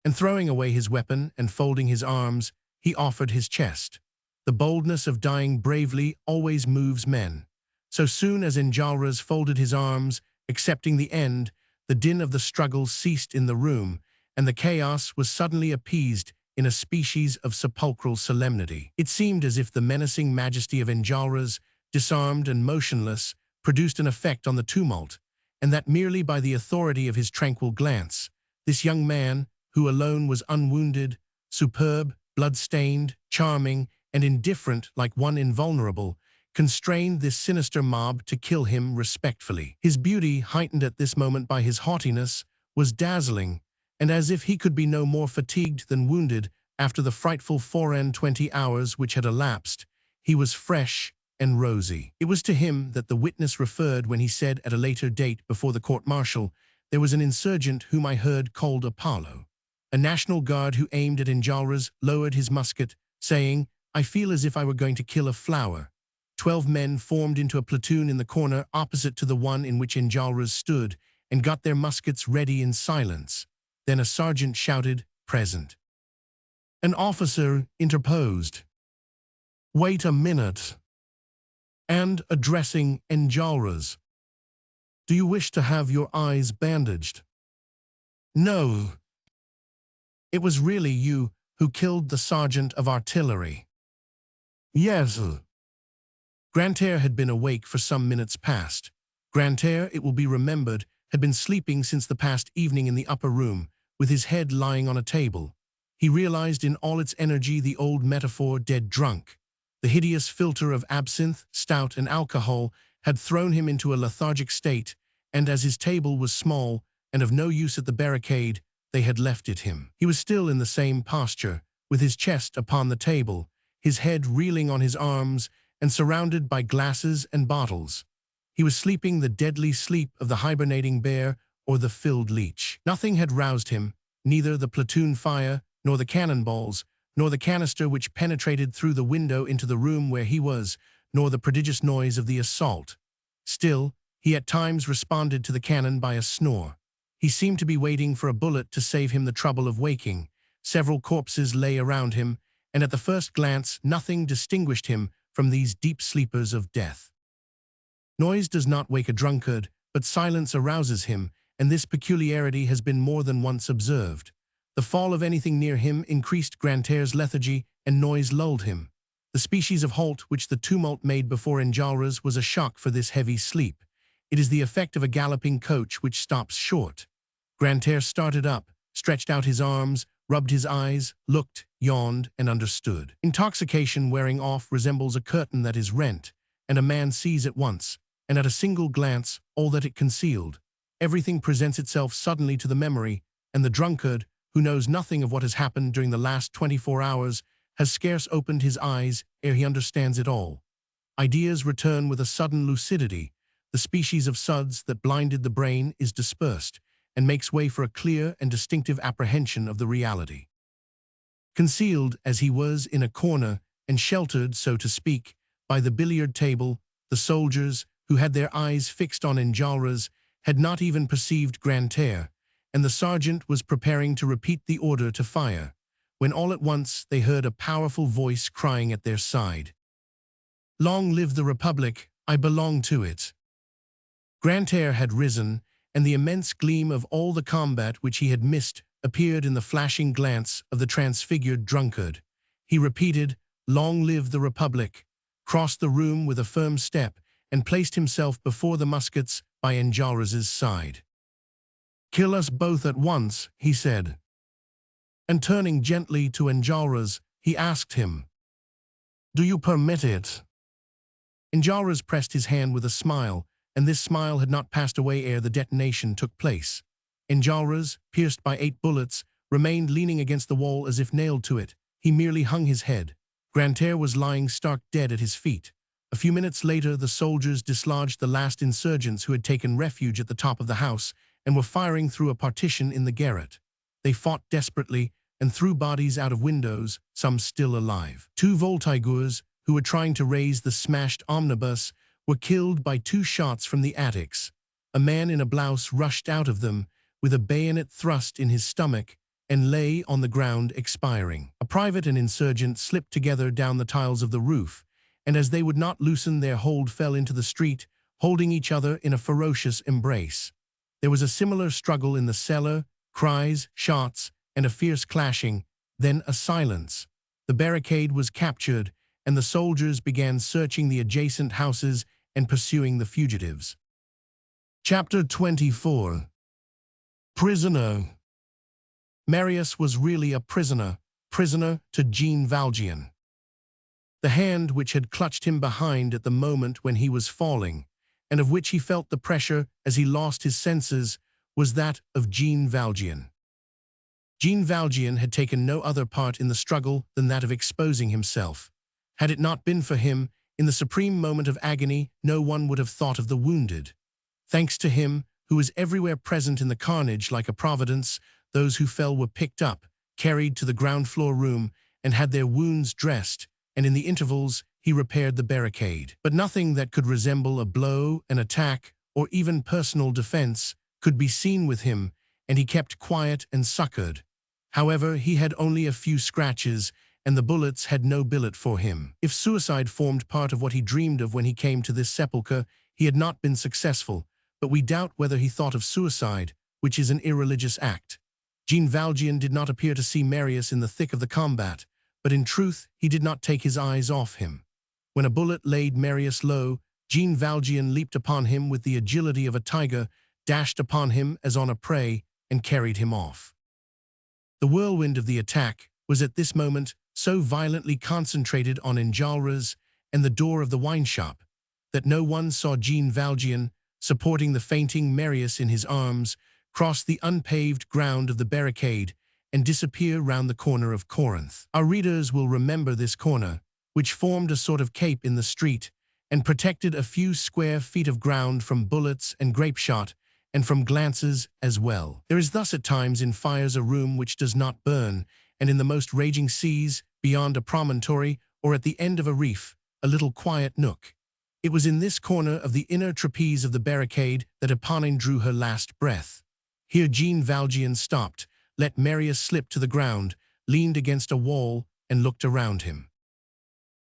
Speaker 1: And throwing away his weapon and folding his arms, he offered his chest. The boldness of dying bravely always moves men. So soon as Enjolras folded his arms, accepting the end, the din of the struggle ceased in the room, and the chaos was suddenly appeased in a species of sepulchral solemnity. It seemed as if the menacing majesty of Enjolras, disarmed and motionless, produced an effect on the tumult, and that merely by the authority of his tranquil glance, this young man, who alone was unwounded, superb, blood-stained, charming, and indifferent like one invulnerable, constrained this sinister mob to kill him respectfully. His beauty, heightened at this moment by his haughtiness, was dazzling, and as if he could be no more fatigued than wounded after the frightful 24 hours which had elapsed, he was fresh and rosy. It was to him that the witness referred when he said at a later date before the court-martial, "There was an insurgent whom I heard called Apollo." A National Guard who aimed at Enjolras lowered his musket, saying, "I feel as if I were going to kill a flower." 12 men formed into a platoon in the corner opposite to the one in which Enjolras stood and got their muskets ready in silence. Then a sergeant shouted, "Present." An officer interposed, "Wait a minute." And, addressing Enjolras, "Do you wish to have your eyes bandaged?" "No. It was really you who killed the sergeant of artillery." "Yes." Grantaire had been awake for some minutes past. Grantaire, it will be remembered, had been sleeping since the past evening in the upper room, with his head lying on a table. He realized in all its energy the old metaphor, dead drunk. The hideous philtre of absinthe, stout, and alcohol had thrown him into a lethargic state, and as his table was small and of no use at the barricade, they had left it him. He was still in the same posture, with his chest upon the table, his head reeling on his arms, and surrounded by glasses and bottles. He was sleeping the deadly sleep of the hibernating bear or the filled leech. Nothing had roused him, neither the platoon fire, nor the cannonballs, nor the canister which penetrated through the window into the room where he was, nor the prodigious noise of the assault. Still, he at times responded to the cannon by a snore. He seemed to be waiting for a bullet to save him the trouble of waking. Several corpses lay around him, and at the first glance nothing distinguished him from these deep sleepers of death. Noise does not wake a drunkard, but silence arouses him, and this peculiarity has been more than once observed. The fall of anything near him increased Grantaire's lethargy, and noise lulled him. The species of halt which the tumult made before Enjolras was a shock for this heavy sleep. It is the effect of a galloping coach which stops short. Grantaire started up, stretched out his arms, rubbed his eyes, looked, yawned, and understood. Intoxication wearing off resembles a curtain that is rent, and a man sees at once, and at a single glance, all that it concealed. Everything presents itself suddenly to the memory, and the drunkard, who knows nothing of what has happened during the last 24 hours, has scarce opened his eyes ere he understands it all. Ideas return with a sudden lucidity. The species of suds that blinded the brain is dispersed, and makes way for a clear and distinctive apprehension of the reality. Concealed as he was in a corner, and sheltered, so to speak, by the billiard table, the soldiers, who had their eyes fixed on Enjolras, had not even perceived Grantaire, and the sergeant was preparing to repeat the order to fire, when all at once they heard a powerful voice crying at their side, "Long live the Republic, I belong to it." Grantaire had risen, and the immense gleam of all the combat which he had missed appeared in the flashing glance of the transfigured drunkard. He repeated, "Long live the Republic," crossed the room with a firm step, and placed himself before the muskets by Enjolras's side. "Kill us both at once," he said. And turning gently to Enjolras, he asked him, "Do you permit it?" Enjolras pressed his hand with a smile, and this smile had not passed away ere the detonation took place. Enjolras, pierced by 8 bullets, remained leaning against the wall as if nailed to it. He merely hung his head. Grantaire was lying stark dead at his feet. A few minutes later, the soldiers dislodged the last insurgents who had taken refuge at the top of the house and were firing through a partition in the garret. They fought desperately and threw bodies out of windows, some still alive. 2 voltigeurs, who were trying to raise the smashed omnibus, were killed by 2 shots from the attics. A man in a blouse rushed out of them, with a bayonet thrust in his stomach, and lay on the ground expiring. A private and insurgent slipped together down the tiles of the roof, and as they would not loosen their hold fell into the street, holding each other in a ferocious embrace. There was a similar struggle in the cellar, cries, shots, and a fierce clashing, then a silence. The barricade was captured, and the soldiers began searching the adjacent houses and pursuing the fugitives. Chapter 24. Prisoner. Marius was really a prisoner to Jean Valjean. The hand which had clutched him behind at the moment when he was falling, and of which he felt the pressure as he lost his senses, was that of Jean Valjean. Jean Valjean had taken no other part in the struggle than that of exposing himself. Had it not been for him, in the supreme moment of agony, no one would have thought of the wounded. Thanks to him, who was everywhere present in the carnage like a providence, those who fell were picked up, carried to the ground-floor room, and had their wounds dressed, and in the intervals he repaired the barricade. But nothing that could resemble a blow, an attack, or even personal defense could be seen with him, and he kept quiet and succored. However, he had only a few scratches, and the bullets had no billet for him. If suicide formed part of what he dreamed of when he came to this sepulchre, he had not been successful, but we doubt whether he thought of suicide, which is an irreligious act. Jean Valjean did not appear to see Marius in the thick of the combat, but in truth he did not take his eyes off him. When a bullet laid Marius low, Jean Valjean leaped upon him with the agility of a tiger, dashed upon him as on a prey, and carried him off. The whirlwind of the attack was at this moment so violently concentrated on Enjolras and the door of the wine shop, that no one saw Jean Valjean, supporting the fainting Marius in his arms, cross the unpaved ground of the barricade, and disappear round the corner of Corinth. Our readers will remember this corner, which formed a sort of cape in the street and protected a few square feet of ground from bullets and grape shot, and from glances as well. There is thus at times in fires a room which does not burn, and in the most raging seas, beyond a promontory or at the end of a reef, a little quiet nook. It was in this corner of the inner trapeze of the barricade that Eponine drew her last breath. Here Jean Valjean stopped, let Marius slip to the ground, leaned against a wall, and looked around him.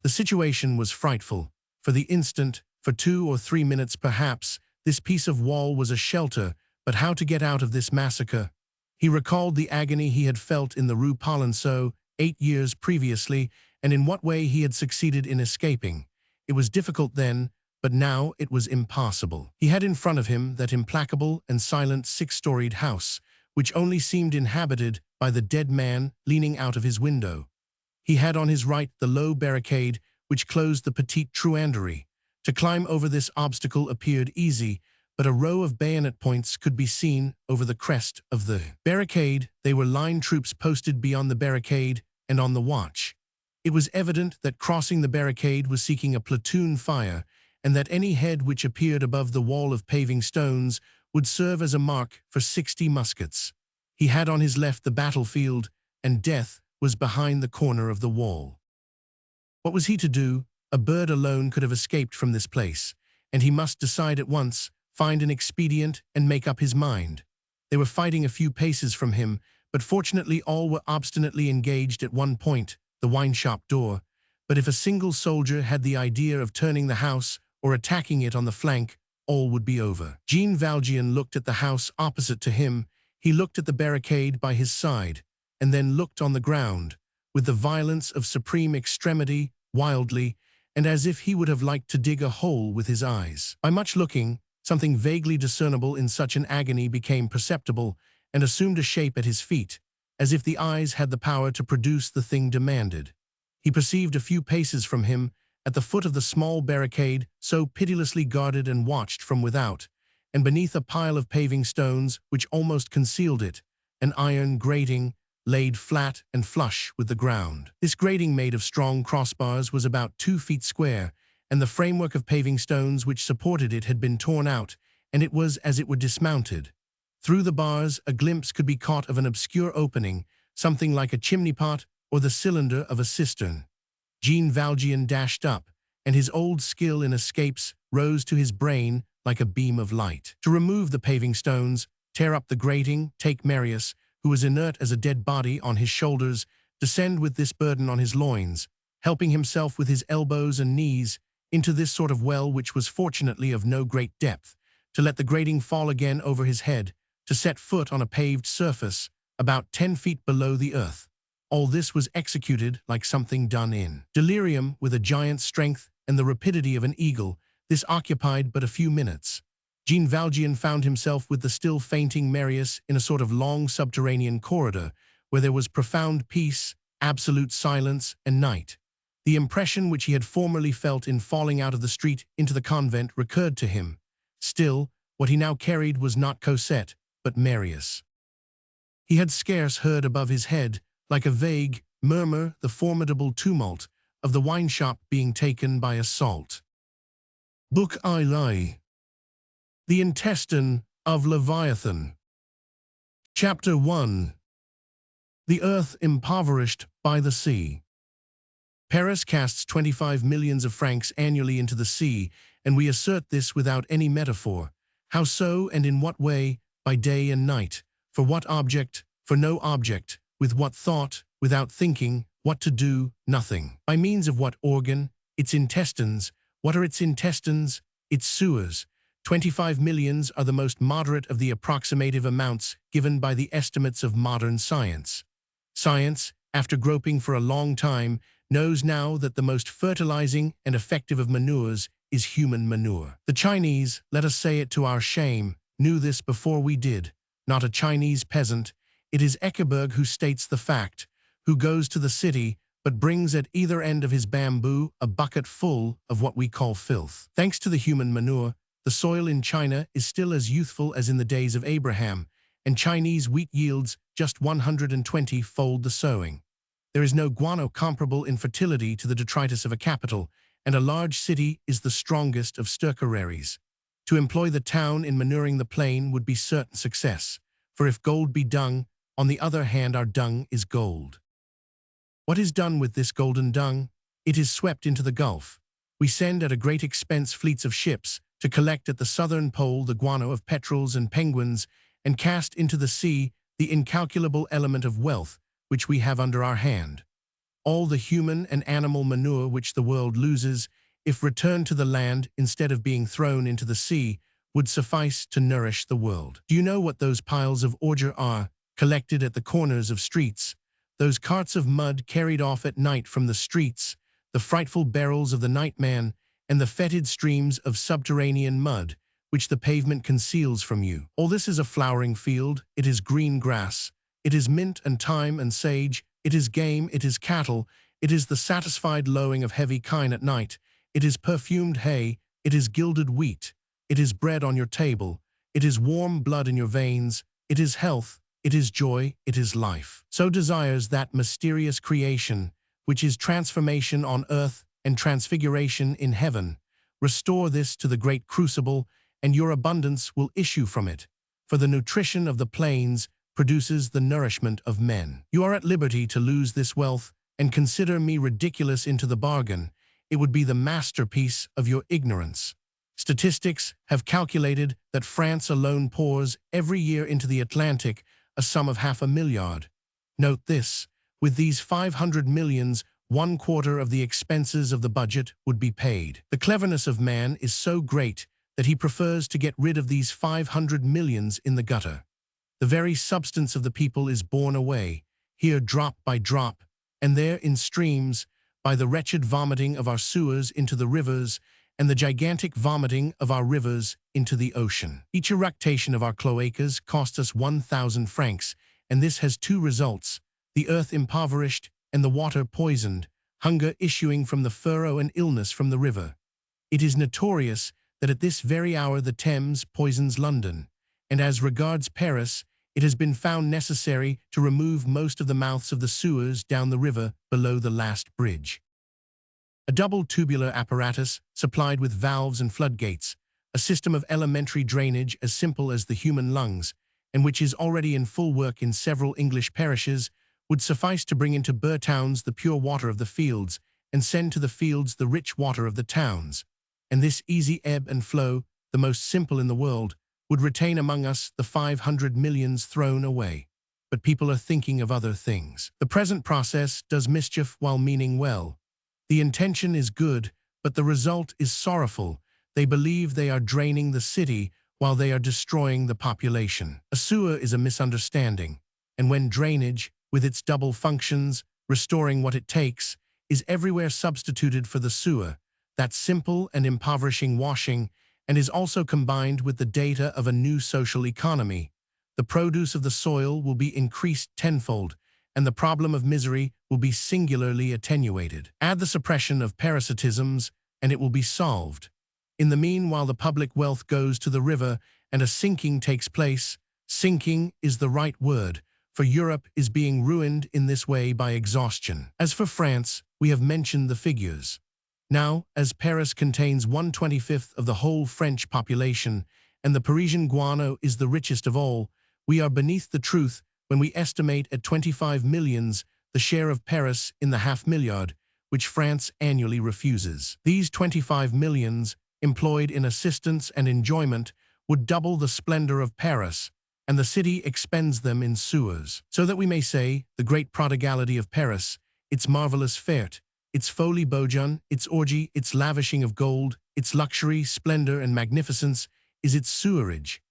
Speaker 1: The situation was frightful. For the instant, for 2 or 3 minutes perhaps, this piece of wall was a shelter, but how to get out of this massacre? He recalled the agony he had felt in the Rue Polonceau 8 years previously, and in what way he had succeeded in escaping. It was difficult then, but now it was impossible. He had in front of him that implacable and silent 6-storied house, which only seemed inhabited by the dead man leaning out of his window. He had on his right the low barricade which closed the Petite Truanderie. To climb over this obstacle appeared easy, but a row of bayonet points could be seen over the crest of the barricade. They were line troops posted beyond the barricade and on the watch. It was evident that crossing the barricade was seeking a platoon fire, and that any head which appeared above the wall of paving stones would serve as a mark for 60 muskets. He had on his left the battlefield, and death was behind the corner of the wall. What was he to do? A bird alone could have escaped from this place, and he must decide at once, find an expedient, and make up his mind. They were fighting a few paces from him, but fortunately all were obstinately engaged at one point, the wine-shop door. But if a single soldier had the idea of turning the house or attacking it on the flank, all would be over. Jean Valjean looked at the house opposite to him, he looked at the barricade by his side, and then looked on the ground, with the violence of supreme extremity, wildly, and as if he would have liked to dig a hole with his eyes. By much looking, something vaguely discernible in such an agony became perceptible, and assumed a shape at his feet, as if the eyes had the power to produce the thing demanded. He perceived a few paces from him, at the foot of the small barricade, so pitilessly guarded and watched from without, and beneath a pile of paving stones which almost concealed it, an iron grating, laid flat and flush with the ground. This grating, made of strong crossbars, was about 2 feet square, and the framework of paving stones which supported it had been torn out, and it was as it were dismounted. Through the bars a glimpse could be caught of an obscure opening, something like a chimney-pot or the cylinder of a cistern. Jean Valjean dashed up, and his old skill in escapes rose to his brain like a beam of light. To remove the paving stones, tear up the grating, take Marius, who was inert as a dead body, on his shoulders, descend with this burden on his loins, helping himself with his elbows and knees into this sort of well which was fortunately of no great depth, to let the grating fall again over his head, to set foot on a paved surface about 10 feet below the earth. All this was executed like something done in delirium, with a giant's strength and the rapidity of an eagle. This occupied but a few minutes. Jean Valjean found himself with the still fainting Marius in a sort of long subterranean corridor, where there was profound peace, absolute silence, and night. The impression which he had formerly felt in falling out of the street into the convent recurred to him. Still, what he now carried was not Cosette, but Marius. He had scarce heard above his head, like a vague murmur, the formidable tumult of the wine-shop being taken by assault. Book I. The Intestine of Leviathan. Chapter 1. The Earth Impoverished by the Sea. Paris casts 25 millions of francs annually into the sea, and we assert this without any metaphor. How so, and in what way? By day and night. For what object? For no object. With what thought? Without thinking. What to do? Nothing. By means of what organ? Its intestines. What are its intestines? Its sewers. 25 millions are the most moderate of the approximative amounts given by the estimates of modern science. Science, after groping for a long time, knows now that the most fertilizing and effective of manures is human manure. The Chinese, let us say it to our shame, knew this before we did. Not a Chinese peasant. It is Eckeberg who states the fact, who goes to the city, but brings at either end of his bamboo a bucket full of what we call filth. Thanks to the human manure, the soil in China is still as youthful as in the days of Abraham, and Chinese wheat yields just 120-fold the sowing. There is no guano comparable in fertility to the detritus of a capital, and a large city is the strongest of stercoraries. To employ the town in manuring the plain would be certain success, for if gold be dung, on the other hand our dung is gold. What is done with this golden dung? It is swept into the Gulf. We send at a great expense fleets of ships to collect at the southern pole the guano of petrels and penguins and cast into the sea the incalculable element of wealth which we have under our hand. All the human and animal manure which the world loses, if returned to the land instead of being thrown into the sea, would suffice to nourish the world. Do you know what those piles of ordure are, collected at the corners of streets? Those carts of mud carried off at night from the streets, the frightful barrels of the nightman, and the fetid streams of subterranean mud, which the pavement conceals from you. All this is a flowering field, it is green grass, it is mint and thyme and sage, it is game, it is cattle, it is the satisfied lowing of heavy kine at night, it is perfumed hay, it is gilded wheat, it is bread on your table, it is warm blood in your veins, it is health, it is joy, it is life. So desires that mysterious creation, which is transformation on earth and transfiguration in heaven. Restore this to the great crucible, and your abundance will issue from it, for the nutrition of the plains produces the nourishment of men. You are at liberty to lose this wealth, and consider me ridiculous into the bargain. It would be the masterpiece of your ignorance. Statistics have calculated that France alone pours every year into the Atlantic a sum of $500,000,000. Note this, with these 500 millions, 1/4 of the expenses of the budget would be paid. The cleverness of man is so great that he prefers to get rid of these 500 millions in the gutter. The very substance of the people is borne away, here drop by drop, and there in streams, by the wretched vomiting of our sewers into the rivers, and the gigantic vomiting of our rivers into the ocean. Each eructation of our cloacas costs us 1,000 francs, and this has two results: the earth impoverished and the water poisoned, hunger issuing from the furrow and illness from the river. It is notorious that at this very hour the Thames poisons London, and as regards Paris, it has been found necessary to remove most of the mouths of the sewers down the river below the last bridge. A double tubular apparatus supplied with valves and floodgates, a system of elementary drainage as simple as the human lungs, and which is already in full work in several English parishes, would suffice to bring into burr towns the pure water of the fields, and send to the fields the rich water of the towns. And this easy ebb and flow, the most simple in the world, would retain among us the 500 millions thrown away. But people are thinking of other things. The present process does mischief while meaning well. The intention is good, but the result is sorrowful. They believe they are draining the city while they are destroying the population. A sewer is a misunderstanding, and when drainage, with its double functions, restoring what it takes, is everywhere substituted for the sewer, that simple and impoverishing washing, and is also combined with the data of a new social economy, the produce of the soil will be increased tenfold, and the problem of misery will be singularly attenuated. Add the suppression of parasitisms, and it will be solved. In the meanwhile, the public wealth goes to the river, and a sinking takes place. Sinking is the right word, for Europe is being ruined in this way by exhaustion. As for France, we have mentioned the figures. Now, as Paris contains 1/25 of the whole French population, and the Parisian guano is the richest of all, we are beneath the truth when we estimate at 25 millions the share of Paris in the $500,000,000, which France annually refuses. These 25 millions, employed in assistance and enjoyment, would double the splendor of Paris, and the city expends them in sewers. So that we may say, the great prodigality of Paris, its marvelous fete, its folie bourgeon, its orgy, its lavishing of gold, its luxury, splendor, and magnificence, is its sewerage.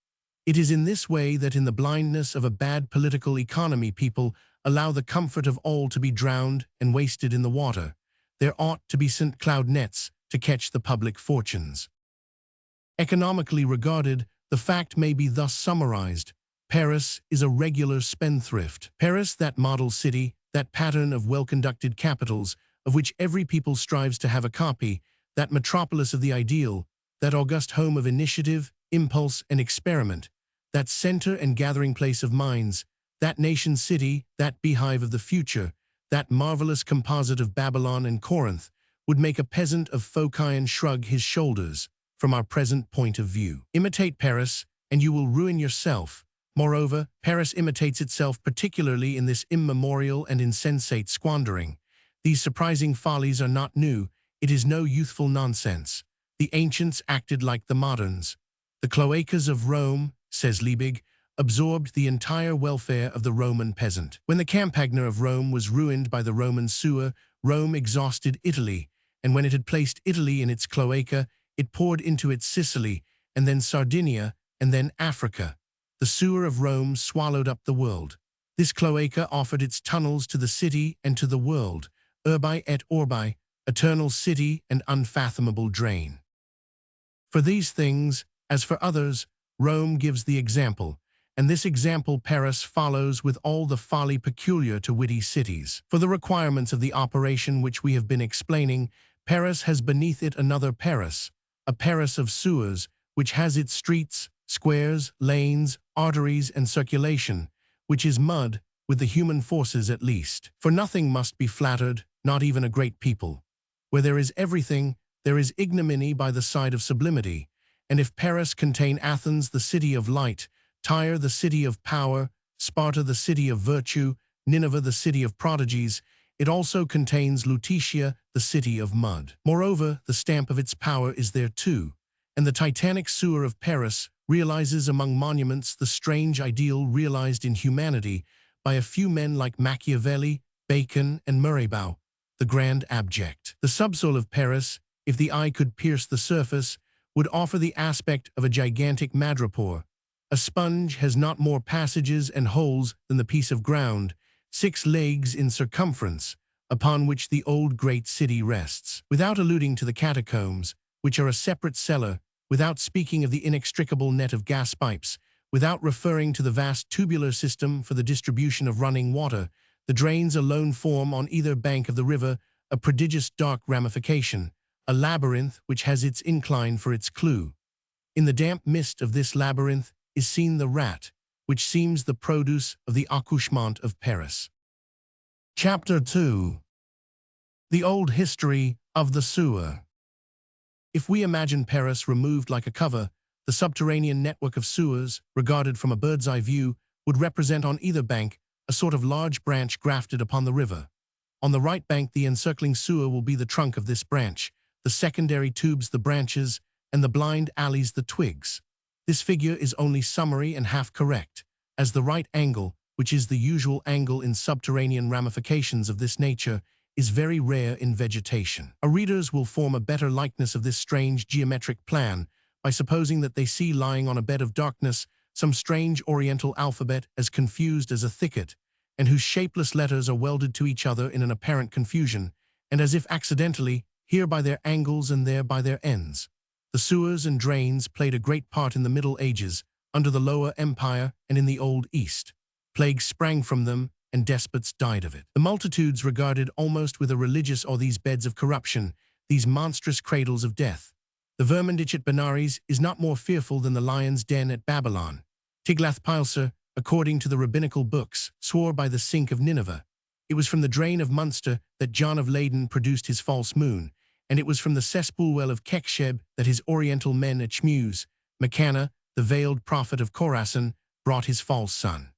Speaker 1: It is in this way that in the blindness of a bad political economy people allow the comfort of all to be drowned and wasted in the water. There ought to be St. Cloud nets to catch the public fortunes. Economically regarded, the fact may be thus summarized. Paris is a regular spendthrift. Paris, that model city, that pattern of well-conducted capitals, of which every people strives to have a copy, that metropolis of the ideal, that august home of initiative, impulse, and experiment, that center and gathering place of minds, that nation city, that beehive of the future, that marvelous composite of Babylon and Corinth, would make a peasant of Phocion shrug his shoulders from our present point of view. Imitate Paris, and you will ruin yourself. Moreover, Paris imitates itself particularly in this immemorial and insensate squandering. These surprising follies are not new. It is no youthful nonsense. The ancients acted like the moderns. The cloacas of Rome, says Liebig, absorbed the entire welfare of the Roman peasant. When the Campagna of Rome was ruined by the Roman sewer, Rome exhausted Italy, and when it had placed Italy in its cloaca, it poured into it Sicily, and then Sardinia, and then Africa. The sewer of Rome swallowed up the world. This cloaca offered its tunnels to the city and to the world, urbi et orbi, eternal city and unfathomable drain. For these things, as for others, Rome gives the example, and this example Paris follows with all the folly peculiar to witty cities. For the requirements of the operation which we have been explaining, Paris has beneath it another Paris, a Paris of sewers, which has its streets, squares, lanes, arteries, and circulation, which is mud, with the human forces at least. For nothing must be flattered, not even a great people. Where there is everything, there is ignominy by the side of sublimity, and if Paris contain Athens, the city of light, Tyre, the city of power, Sparta, the city of virtue, Nineveh, the city of prodigies, it also contains Lutetia, the city of mud. Moreover, the stamp of its power is there too, and the titanic sewer of Paris realizes among monuments the strange ideal realized in humanity by a few men like Machiavelli, Bacon, and Mirabeau, the grand abject. The subsoil of Paris, if the eye could pierce the surface, would offer the aspect of a gigantic madrepore. A sponge has not more passages and holes than the piece of ground, 6 leagues in circumference, upon which the old great city rests. Without alluding to the catacombs, which are a separate cellar, without speaking of the inextricable net of gas pipes, without referring to the vast tubular system for the distribution of running water, the drains alone form on either bank of the river a prodigious dark ramification, a labyrinth which has its incline for its clue. In the damp mist of this labyrinth is seen the rat, which seems the produce of the accouchement of Paris. Chapter 2. The Old History of the Sewer. If we imagine Paris removed like a cover, the subterranean network of sewers, regarded from a bird's-eye view, would represent on either bank a sort of large branch grafted upon the river. On the right bank, the encircling sewer will be the trunk of this branch, the secondary tubes the branches, and the blind alleys the twigs. This figure is only summary and half correct, as the right angle, which is the usual angle in subterranean ramifications of this nature, is very rare in vegetation. Our readers will form a better likeness of this strange geometric plan by supposing that they see lying on a bed of darkness some strange oriental alphabet as confused as a thicket, and whose shapeless letters are welded to each other in an apparent confusion, and as if accidentally, here by their angles and there by their ends. The sewers and drains played a great part in the Middle Ages, under the Lower Empire, and in the Old East. Plague sprang from them, and despots died of it. The multitudes regarded almost with a religious awe these beds of corruption, these monstrous cradles of death. The vermindich at Benares is not more fearful than the lion's den at Babylon. Tiglath-Pileser, according to the rabbinical books, swore by the sink of Nineveh. It was from the drain of Munster that John of Leyden produced his false moon, and it was from the cesspool well of Keksheb that his oriental men at Shmuz, Mechana, the veiled prophet of Khorasan, brought his false son.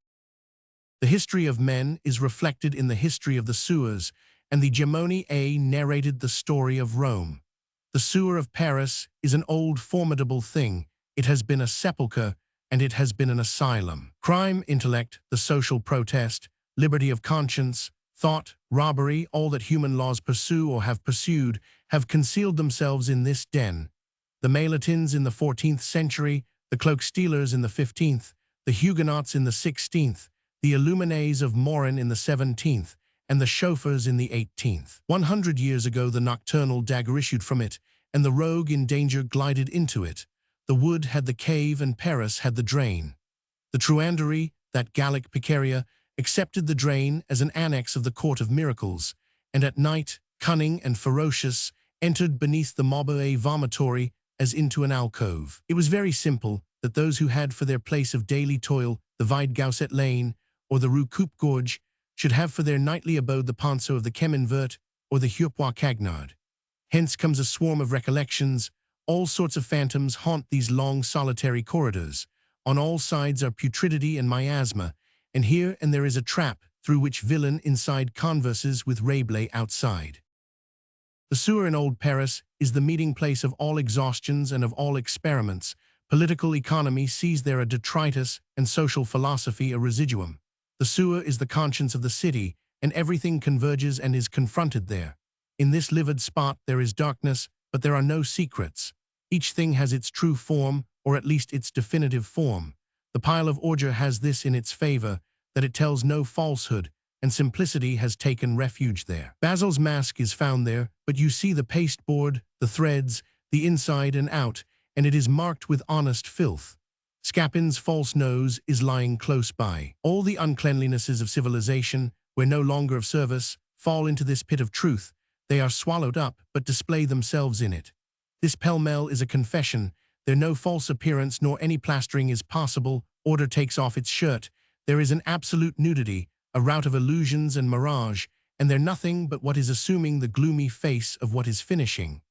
Speaker 1: The history of men is reflected in the history of the sewers, and the Gemoni A narrated the story of Rome. The sewer of Paris is an old formidable thing. It has been a sepulchre, and it has been an asylum. Crime, intellect, the social protest, liberty of conscience, thought, robbery, all that human laws pursue or have pursued, have concealed themselves in this den. The Maillotins in the 14th century, the cloak-stealers in the 15th, the Huguenots in the 16th, the Illuminés of Morin in the 17th, and the chauffeurs in the 18th. 100 years ago the nocturnal dagger issued from it, and the rogue in danger glided into it. The wood had the cave and Paris had the drain. The Truanderie, that Gallic Picaria, accepted the drain as an annex of the court of miracles, and at night, cunning and ferocious, entered beneath the Maubert vomitory as into an alcove. It was very simple, that those who had for their place of daily toil the vide Gauset Lane or the Rue Coupe Gorge should have for their nightly abode the Ponceau of the Chemin Vert or the Hurepoix Cagnard. Hence comes a swarm of recollections. All sorts of phantoms haunt these long solitary corridors. On all sides are putridity and miasma, and here and there is a trap through which villain inside converses with Rabelais outside. The sewer in old Paris is the meeting place of all exhaustions and of all experiments. Political economy sees there a detritus and social philosophy a residuum. The sewer is the conscience of the city, and everything converges and is confronted there. In this livid spot there is darkness, but there are no secrets. Each thing has its true form, or at least its definitive form. The pile of ordure has this in its favor, that it tells no falsehood, and simplicity has taken refuge there. Basil's mask is found there, but you see the pasteboard, the threads, the inside and out, and it is marked with honest filth. Scapin's false nose is lying close by. All the uncleanlinesses of civilization, where no longer of service, fall into this pit of truth. They are swallowed up, but display themselves in it. This pell-mell is a confession. There no false appearance nor any plastering is possible. Order takes off its shirt. There is an absolute nudity, a rout of illusions and mirage, and there nothing but what is assuming the gloomy face of what is finishing.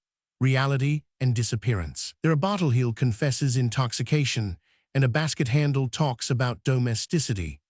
Speaker 1: Reality and disappearance. There a bottle-heel confesses intoxication, and a basket-handle talks about domesticity.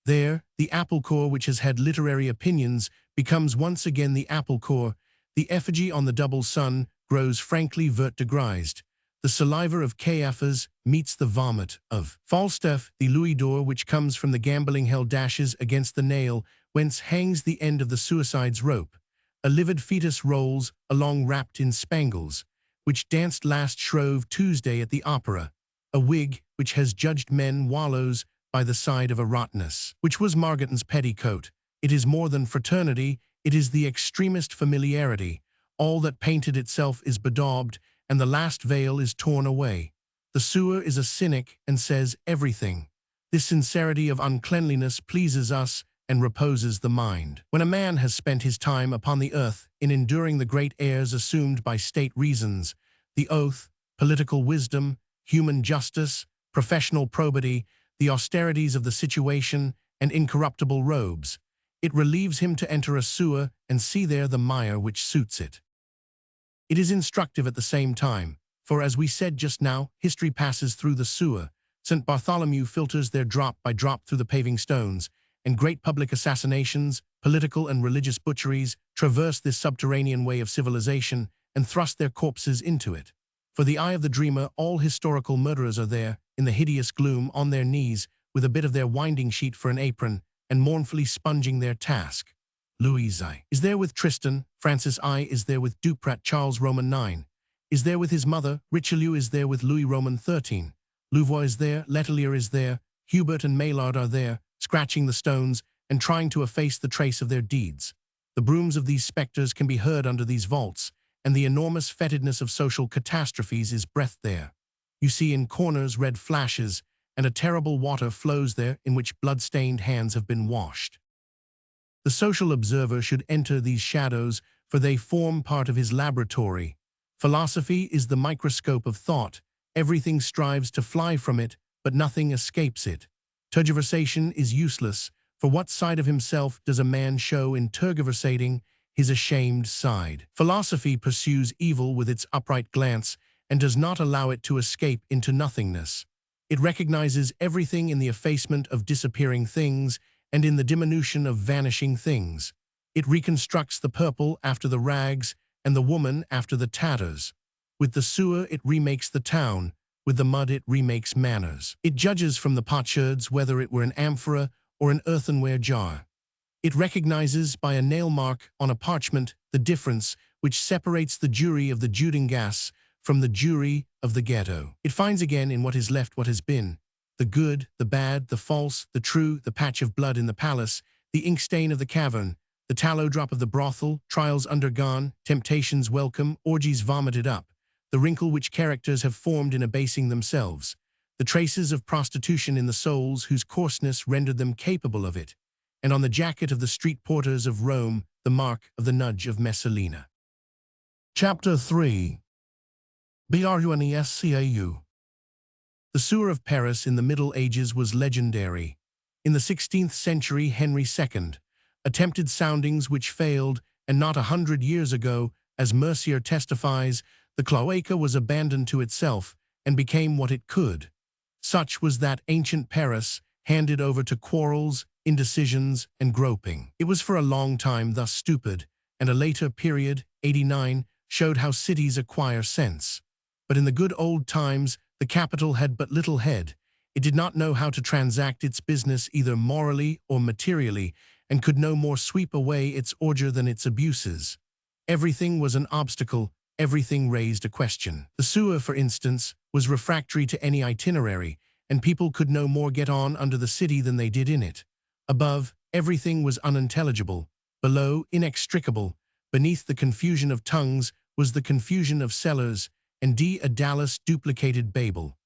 Speaker 1: There, the apple core which has had literary opinions becomes once again the apple core. The effigy on the double sun grows frankly vertigrised. The saliva of Caiaphas meets the vomit of Falstaff. The louis d'or which comes from the gambling hell dashes against the nail whence hangs the end of the suicide's rope. A livid fetus rolls along wrapped in spangles, which danced last Shrove Tuesday at the opera. A wig which has judged men wallows by the side of a rottenness, which was Margotton's petticoat. It is more than fraternity, it is the extremest familiarity. All that painted itself is bedaubed, and the last veil is torn away. The sewer is a cynic and says everything. This sincerity of uncleanliness pleases us and reposes the mind. When a man has spent his time upon the earth in enduring the great airs assumed by state reasons, the oath, political wisdom, human justice, professional probity, the austerities of the situation, and incorruptible robes, it relieves him to enter a sewer and see there the mire which suits it. It is instructive at the same time, for as we said just now, history passes through the sewer. St. Bartholomew filters there drop by drop through the paving stones, and great public assassinations, political and religious butcheries, traverse this subterranean way of civilization and thrust their corpses into it. For the eye of the dreamer, all historical murderers are there, in the hideous gloom, on their knees, with a bit of their winding sheet for an apron, and mournfully sponging their task. Louis I is there with Tristan, Francis I is there with Duprat, Charles Roman IX is there with his mother, Richelieu is there with Louis Roman XIII, Louvois is there, Letelier is there, Hubert and Maillard are there, scratching the stones and trying to efface the trace of their deeds. The brooms of these spectres can be heard under these vaults, and the enormous fetidness of social catastrophes is breathed there. You see in corners red flashes, and a terrible water flows there in which blood-stained hands have been washed. The social observer should enter these shadows, for they form part of his laboratory. Philosophy is the microscope of thought. Everything strives to fly from it, but nothing escapes it. Tergiversation is useless, for what side of himself does a man show in tergiversating? His ashamed side. Philosophy pursues evil with its upright glance and does not allow it to escape into nothingness. It recognizes everything in the effacement of disappearing things and in the diminution of vanishing things. It reconstructs the purple after the rags and the woman after the tatters. With the sewer it remakes the town, with the mud it remakes manners. It judges from the potsherds whether it were an amphora or an earthenware jar. It recognizes by a nail mark on a parchment the difference which separates the jury of the Judengasse from the jury of the ghetto. It finds again in what is left what has been, the good, the bad, the false, the true, the patch of blood in the palace, the ink stain of the cavern, the tallow drop of the brothel, trials undergone, temptations welcome, orgies vomited up, the wrinkle which characters have formed in abasing themselves, the traces of prostitution in the souls whose coarseness rendered them capable of it, and on the jacket of the street porters of Rome the mark of the nudge of Messalina. Chapter 3. Brunescau. The sewer of Paris in the Middle Ages was legendary. In the 16th century, Henry II attempted soundings which failed, and not 100 years ago, as Mercier testifies, the cloaca was abandoned to itself and became what it could. Such was that ancient Paris, handed over to quarrels, indecisions, and groping. It was for a long time thus stupid, and a later period, 89, showed how cities acquire sense. But in the good old times, the capital had but little head. It did not know how to transact its business either morally or materially, and could no more sweep away its ordure than its abuses. Everything was an obstacle, everything raised a question. The sewer, for instance, was refractory to any itinerary, and people could no more get on under the city than they did in it. Above, everything was unintelligible. Below, inextricable. Beneath the confusion of tongues was the confusion of cellars, and Dallas duplicated Babel.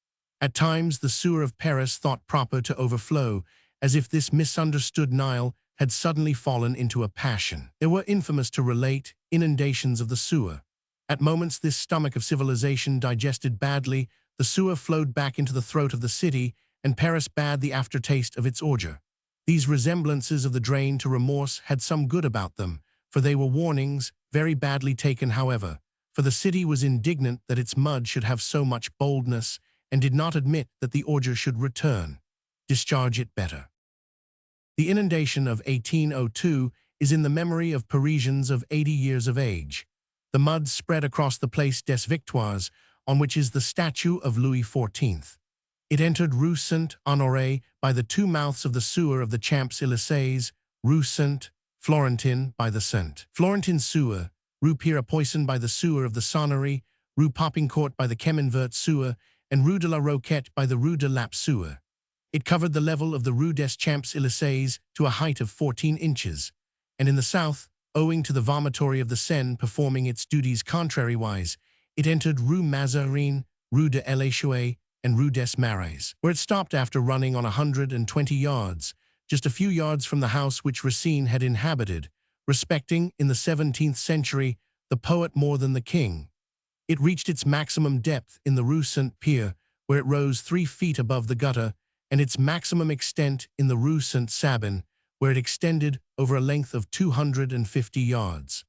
Speaker 1: At times the sewer of Paris thought proper to overflow, as if this misunderstood Nile had suddenly fallen into a passion. There were, infamous to relate, inundations of the sewer. At moments this stomach of civilization digested badly, the sewer flowed back into the throat of the city, and Paris bade the aftertaste of its ordure. These resemblances of the drain to remorse had some good about them, for they were warnings, very badly taken however, for the city was indignant that its mud should have so much boldness, and did not admit that the ordure should return. Discharge it better. The inundation of 1802 is in the memory of Parisians of 80 years of age. The mud spread across the Place des Victoires, on which is the statue of Louis XIV. It entered Rue Saint-Honoré by the two mouths of the sewer of the Champs-Élysées, Rue Saint-Florentin by the Saint-Florentin sewer, Rue Pierre-Poisson by the sewer of the Sonnerie, Rue Poppincourt by the Cheminvert sewer, and Rue de la Roquette by the Rue de Lappe sewer. It covered the level of the Rue des Champs-Élysées to a height of 14 inches, and in the south, owing to the vomitory of the Seine performing its duties contrariwise, it entered Rue Mazarine, Rue de l'Échouet, and Rue des Marais, where it stopped after running on 120 yards, just a few yards from the house which Racine had inhabited, respecting, in the 17th century, the poet more than the king. It reached its maximum depth in the Rue Saint-Pierre, where it rose 3 feet above the gutter, and its maximum extent in the Rue Saint-Sabin, where it extended over a length of 250 yards.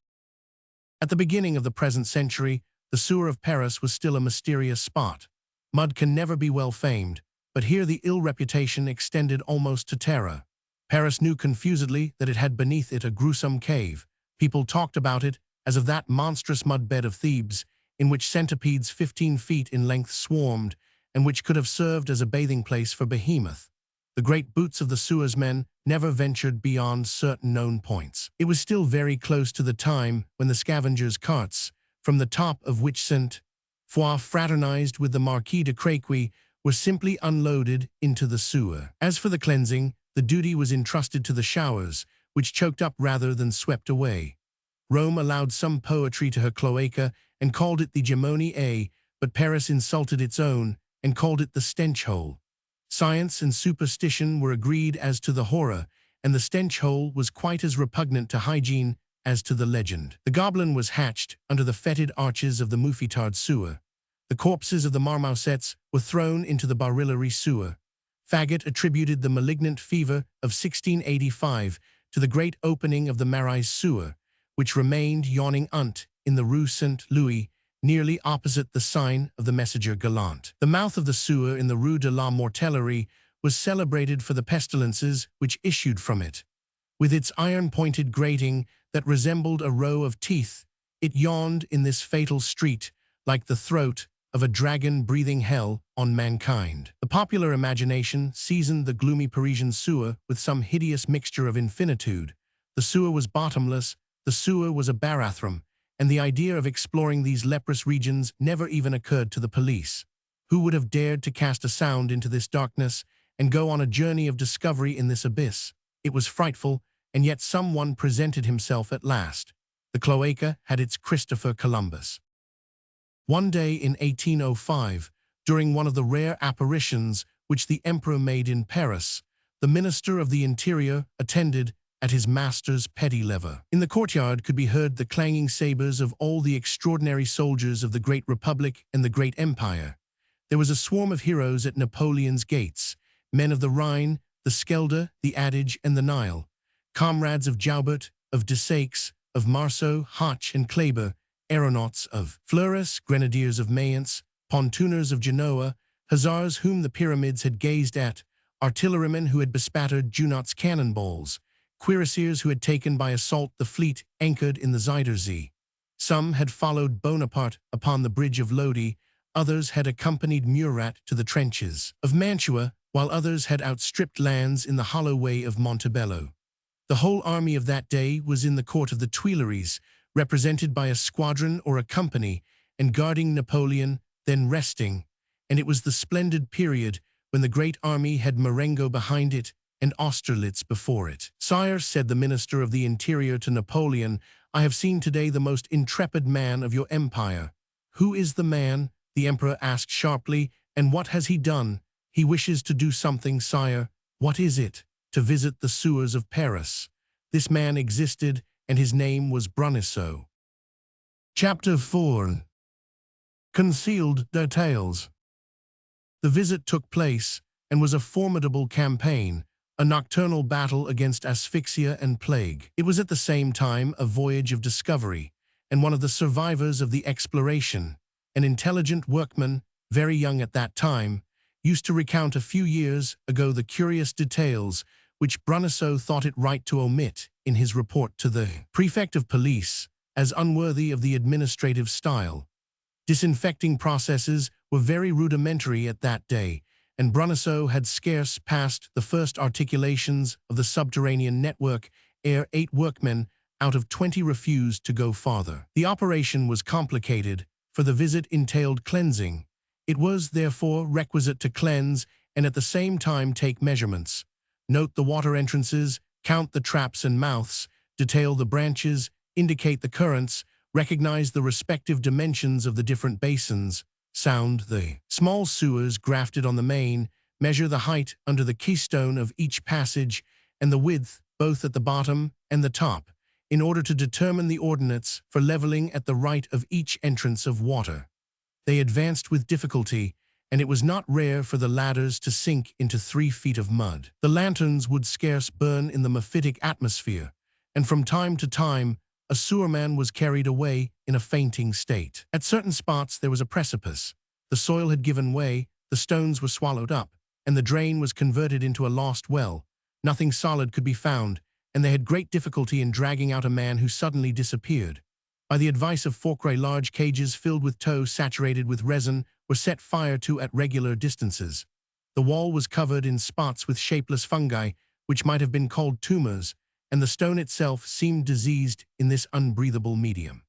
Speaker 1: At the beginning of the present century, the sewer of Paris was still a mysterious spot. Mud can never be well famed, but here the ill reputation extended almost to terror. Paris knew confusedly that it had beneath it a gruesome cave. People talked about it as of that monstrous mudbed of Thebes, in which centipedes 15 feet in length swarmed, and which could have served as a bathing place for Behemoth. The great boots of the sewersmen never ventured beyond certain known points. It was still very close to the time when the scavengers' carts, from the top of which Saint-Foy fraternized with the Marquis de Créquy, were simply unloaded into the sewer. As for the cleansing, the duty was entrusted to the showers, which choked up rather than swept away. Rome allowed some poetry to her cloaca and called it the Gemoniae, but Paris insulted its own and called it the stench hole. Science and superstition were agreed as to the horror, and the stench hole was quite as repugnant to hygiene as to the legend. The goblin was hatched under the fetid arches of the Mouffetard sewer. The corpses of the marmosets were thrown into the Barillery sewer. Faggot attributed the malignant fever of 1685 to the great opening of the Marais sewer, which remained yawning in the Rue Saint-Louis, nearly opposite the sign of the Messenger Galant. The mouth of the sewer in the Rue de la Mortellerie was celebrated for the pestilences which issued from it. With its iron-pointed grating that resembled a row of teeth, it yawned in this fatal street like the throat of a dragon breathing hell on mankind. The popular imagination seasoned the gloomy Parisian sewer with some hideous mixture of infinitude. The sewer was bottomless, the sewer was a bathroom, and the idea of exploring these leprous regions never even occurred to the police. Who would have dared to cast a sound into this darkness and go on a journey of discovery in this abyss? It was frightful, and yet someone presented himself at last. The cloaca had its Christopher Columbus. One day in 1805, during one of the rare apparitions which the emperor made in Paris, the Minister of the Interior attended at his master's petty lever. In the courtyard could be heard the clanging sabers of all the extraordinary soldiers of the Great Republic and the Great Empire. There was a swarm of heroes at Napoleon's gates, men of the Rhine, the Schelde, the Adige, and the Nile, comrades of Joubert, of Desaix, of Marceau, Hoche, and Kleber, aeronauts of Fleurus, grenadiers of Mayence, pontooners of Genoa, hussars whom the pyramids had gazed at, artillerymen who had bespattered Junot's cannonballs, cuirassiers who had taken by assault the fleet anchored in the Zuyder Zee. Some had followed Bonaparte upon the bridge of Lodi, others had accompanied Murat to the trenches of Mantua, while others had outstripped Lannes in the hollow way of Montebello. The whole army of that day was in the court of the Tuileries, represented by a squadron or a company, and guarding Napoleon, then resting, and it was the splendid period when the great army had Marengo behind it and Austerlitz before it. "Sire," said the Minister of the Interior to Napoleon, "I have seen today the most intrepid man of your empire." "Who is the man?" the Emperor asked sharply, "and what has he done?" "He wishes to do something, sire." "What is it?" "To visit the sewers of Paris." This man existed, and his name was Bruneseau. Chapter 4. Concealed Details. The visit took place, and was a formidable campaign, a nocturnal battle against asphyxia and plague. It was at the same time a voyage of discovery, and one of the survivors of the exploration, an intelligent workman, very young at that time, used to recount a few years ago the curious details which Bruneseau thought it right to omit in his report to the prefect of police, as unworthy of the administrative style. Disinfecting processes were very rudimentary at that day, and Bruneseau had scarce passed the first articulations of the subterranean network ere 8 workmen out of 20 refused to go farther. The operation was complicated, for the visit entailed cleansing. It was, therefore, requisite to cleanse and at the same time take measurements, note the water entrances, count the traps and mouths, detail the branches, indicate the currents, recognize the respective dimensions of the different basins, sound the small sewers grafted on the main, measure the height under the keystone of each passage and the width both at the bottom and the top, in order to determine the ordinates for leveling at the right of each entrance of water. They advanced with difficulty, and it was not rare for the ladders to sink into 3 feet of mud. The lanterns would scarce burn in the mephitic atmosphere, and from time to time a sewerman was carried away in a fainting state. At certain spots there was a precipice. The soil had given way, the stones were swallowed up, and the drain was converted into a lost well. Nothing solid could be found, and they had great difficulty in dragging out a man who suddenly disappeared. By the advice of Forqueray, large cages filled with tow saturated with resin were set fire to at regular distances. The wall was covered in spots with shapeless fungi, which might have been called tumors, and the stone itself seemed diseased in this unbreathable medium.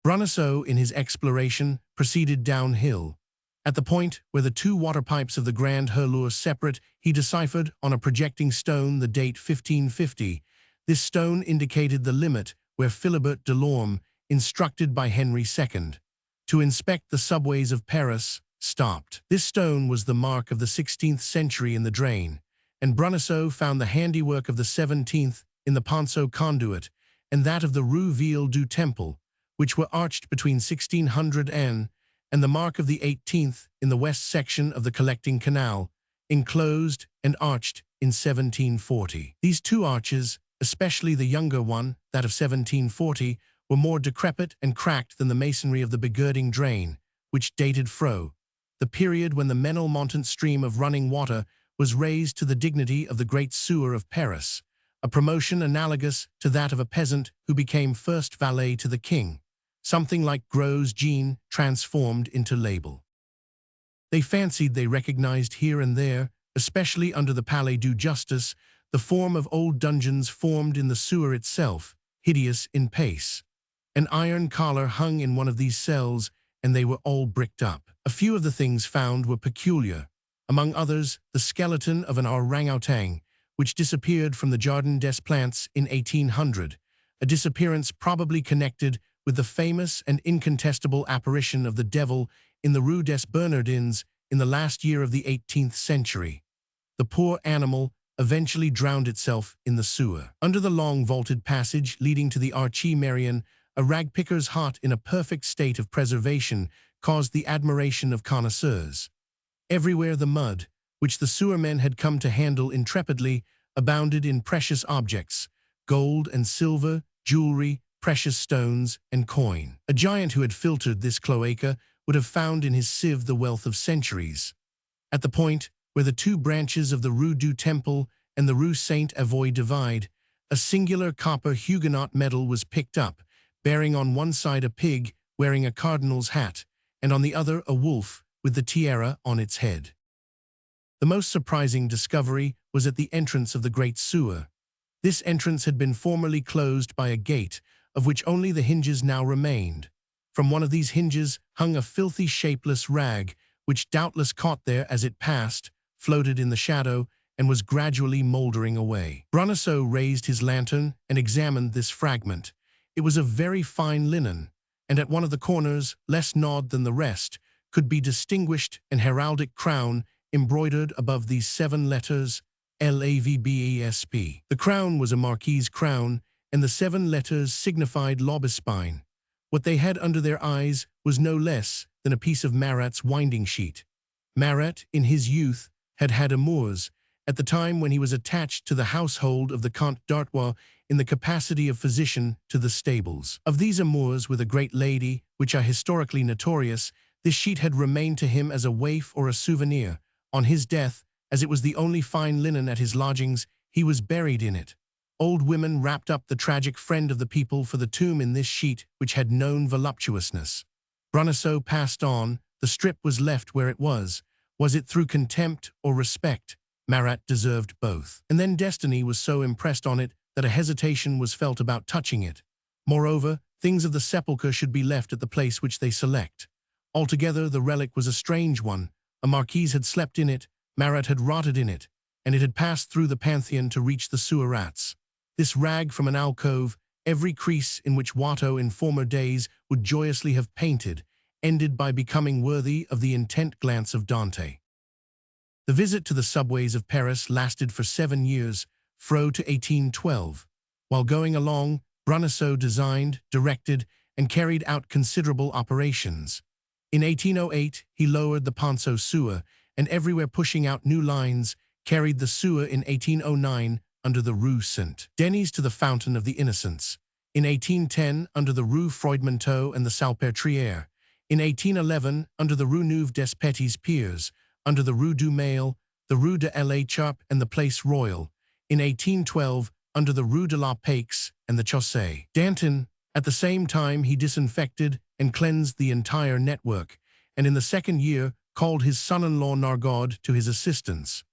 Speaker 1: Bruneseau, in his exploration, proceeded downhill. At the point where the 2 water pipes of the Grand Hurleur separate, he deciphered on a projecting stone the date 1550. This stone indicated the limit where Philibert Delorme, instructed by Henry II to inspect the subways of Paris, stopped. This stone was the mark of the 16th century in the drain, and Bruneseau found the handiwork of the 17th in the Ponceau conduit and that of the Rue Ville du Temple, which were arched between 1600 and the mark of the 18th in the west section of the collecting canal, enclosed and arched in 1740. These 2 arches, especially the younger one, that of 1740, were more decrepit and cracked than the masonry of the begirding drain, which dated fro the period when the Menilmontant stream of running water was raised to the dignity of the great sewer of Paris, a promotion analogous to that of a peasant who became first valet to the king, something like Gros Jean transformed into label. They fancied they recognized here and there, especially under the Palais du Justice, the form of old dungeons formed in the sewer itself, hideous in pace. An iron collar hung in one of these cells, and they were all bricked up. A few of the things found were peculiar, among others the skeleton of an orangutan, which disappeared from the Jardin des Plantes in 1800, a disappearance probably connected with the famous and incontestable apparition of the devil in the Rue des Bernardins in the last year of the 18th century. The poor animal eventually drowned itself in the sewer. Under the long vaulted passage leading to the Archie Marion, a ragpicker's hut in a perfect state of preservation caused the admiration of connoisseurs. Everywhere the mud, which the sewermen had come to handle intrepidly, abounded in precious objects, gold and silver, jewelry, precious stones, and coin. A giant who had filtered this cloaca would have found in his sieve the wealth of centuries. At the point where the two branches of the Rue du Temple and the Rue Saint-Avoy divide, a singular copper Huguenot medal was picked up, bearing on one side a pig wearing a cardinal's hat, and on the other a wolf with the tiara on its head. The most surprising discovery was at the entrance of the great sewer. This entrance had been formerly closed by a gate, of which only the hinges now remained. From one of these hinges hung a filthy, shapeless rag, which doubtless caught there as it passed, floated in the shadow, and was gradually mouldering away. Bruneseau raised his lantern and examined this fragment. It was of very fine linen, and at one of the corners, less gnawed than the rest, could be distinguished an heraldic crown embroidered above these 7 letters, LAVBESP. The crown was a marquis's crown, and the 7 letters signified l'Aubespine. What they had under their eyes was no less than a piece of Marat's winding sheet. Marat, in his youth, had had amours, at the time when he was attached to the household of the Comte d'Artois in the capacity of physician to the stables. Of these amours with a great lady, which are historically notorious, this sheet had remained to him as a waif or a souvenir. On his death, as it was the only fine linen at his lodgings, he was buried in it. Old women wrapped up the tragic friend of the people for the tomb in this sheet, which had known voluptuousness. Bruneseau passed on. The strip was left where it was. Was it through contempt or respect? Marat deserved both. And then destiny was so impressed on it that a hesitation was felt about touching it. Moreover, things of the sepulchre should be left at the place which they select. Altogether, the relic was a strange one. A marquise had slept in it, Marat had rotted in it, and it had passed through the Pantheon to reach the sewer rats. This rag from an alcove, every crease in which Watteau in former days would joyously have painted, ended by becoming worthy of the intent glance of Dante. The visit to the subways of Paris lasted for 7 years, fro to 1812. While going along, Bruneseau designed, directed, and carried out considerable operations. In 1808, he lowered the Ponceau sewer, and everywhere pushing out new lines, carried the sewer in 1809 under the Rue Saint-Denis to the Fountain of the Innocents, in 1810 under the Rue Froidmanteau and the Salpêtrière, in 1811 under the Rue Neuve des Petits Piers, under the Rue du Mail, the Rue de l'Écharpe and the Place Royal, in 1812 under the Rue de la Paix and the Chaussée d'Antin. At the same time, he disinfected and cleansed the entire network, and in the second year called his son-in-law Nargaud to his assistance.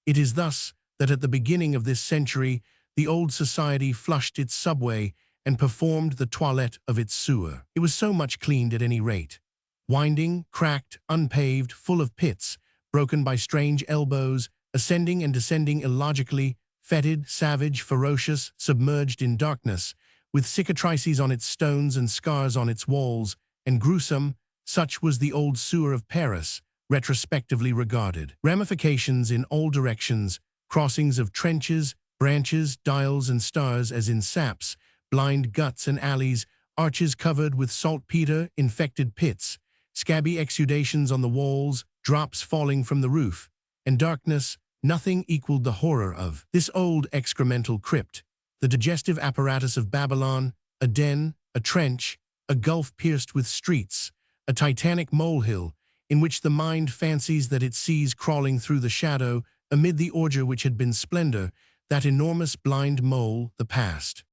Speaker 1: It is thus that at the beginning of this century, the old society flushed its subway and performed the toilette of its sewer. It was so much cleaned at any rate. Winding, cracked, unpaved, full of pits, broken by strange elbows, ascending and descending illogically, fetid, savage, ferocious, submerged in darkness, with cicatrices on its stones and scars on its walls, and gruesome, such was the old sewer of Paris, retrospectively regarded. Ramifications in all directions, crossings of trenches, branches, dials and stars as in saps, blind guts and alleys, arches covered with saltpeter, infected pits, scabby exudations on the walls, drops falling from the roof, and darkness, nothing equaled the horror of this old excremental crypt, the digestive apparatus of Babylon, a den, a trench, a gulf pierced with streets, a titanic molehill, in which the mind fancies that it sees crawling through the shadow, amid the ordure which had been splendor, that enormous blind mole, the past.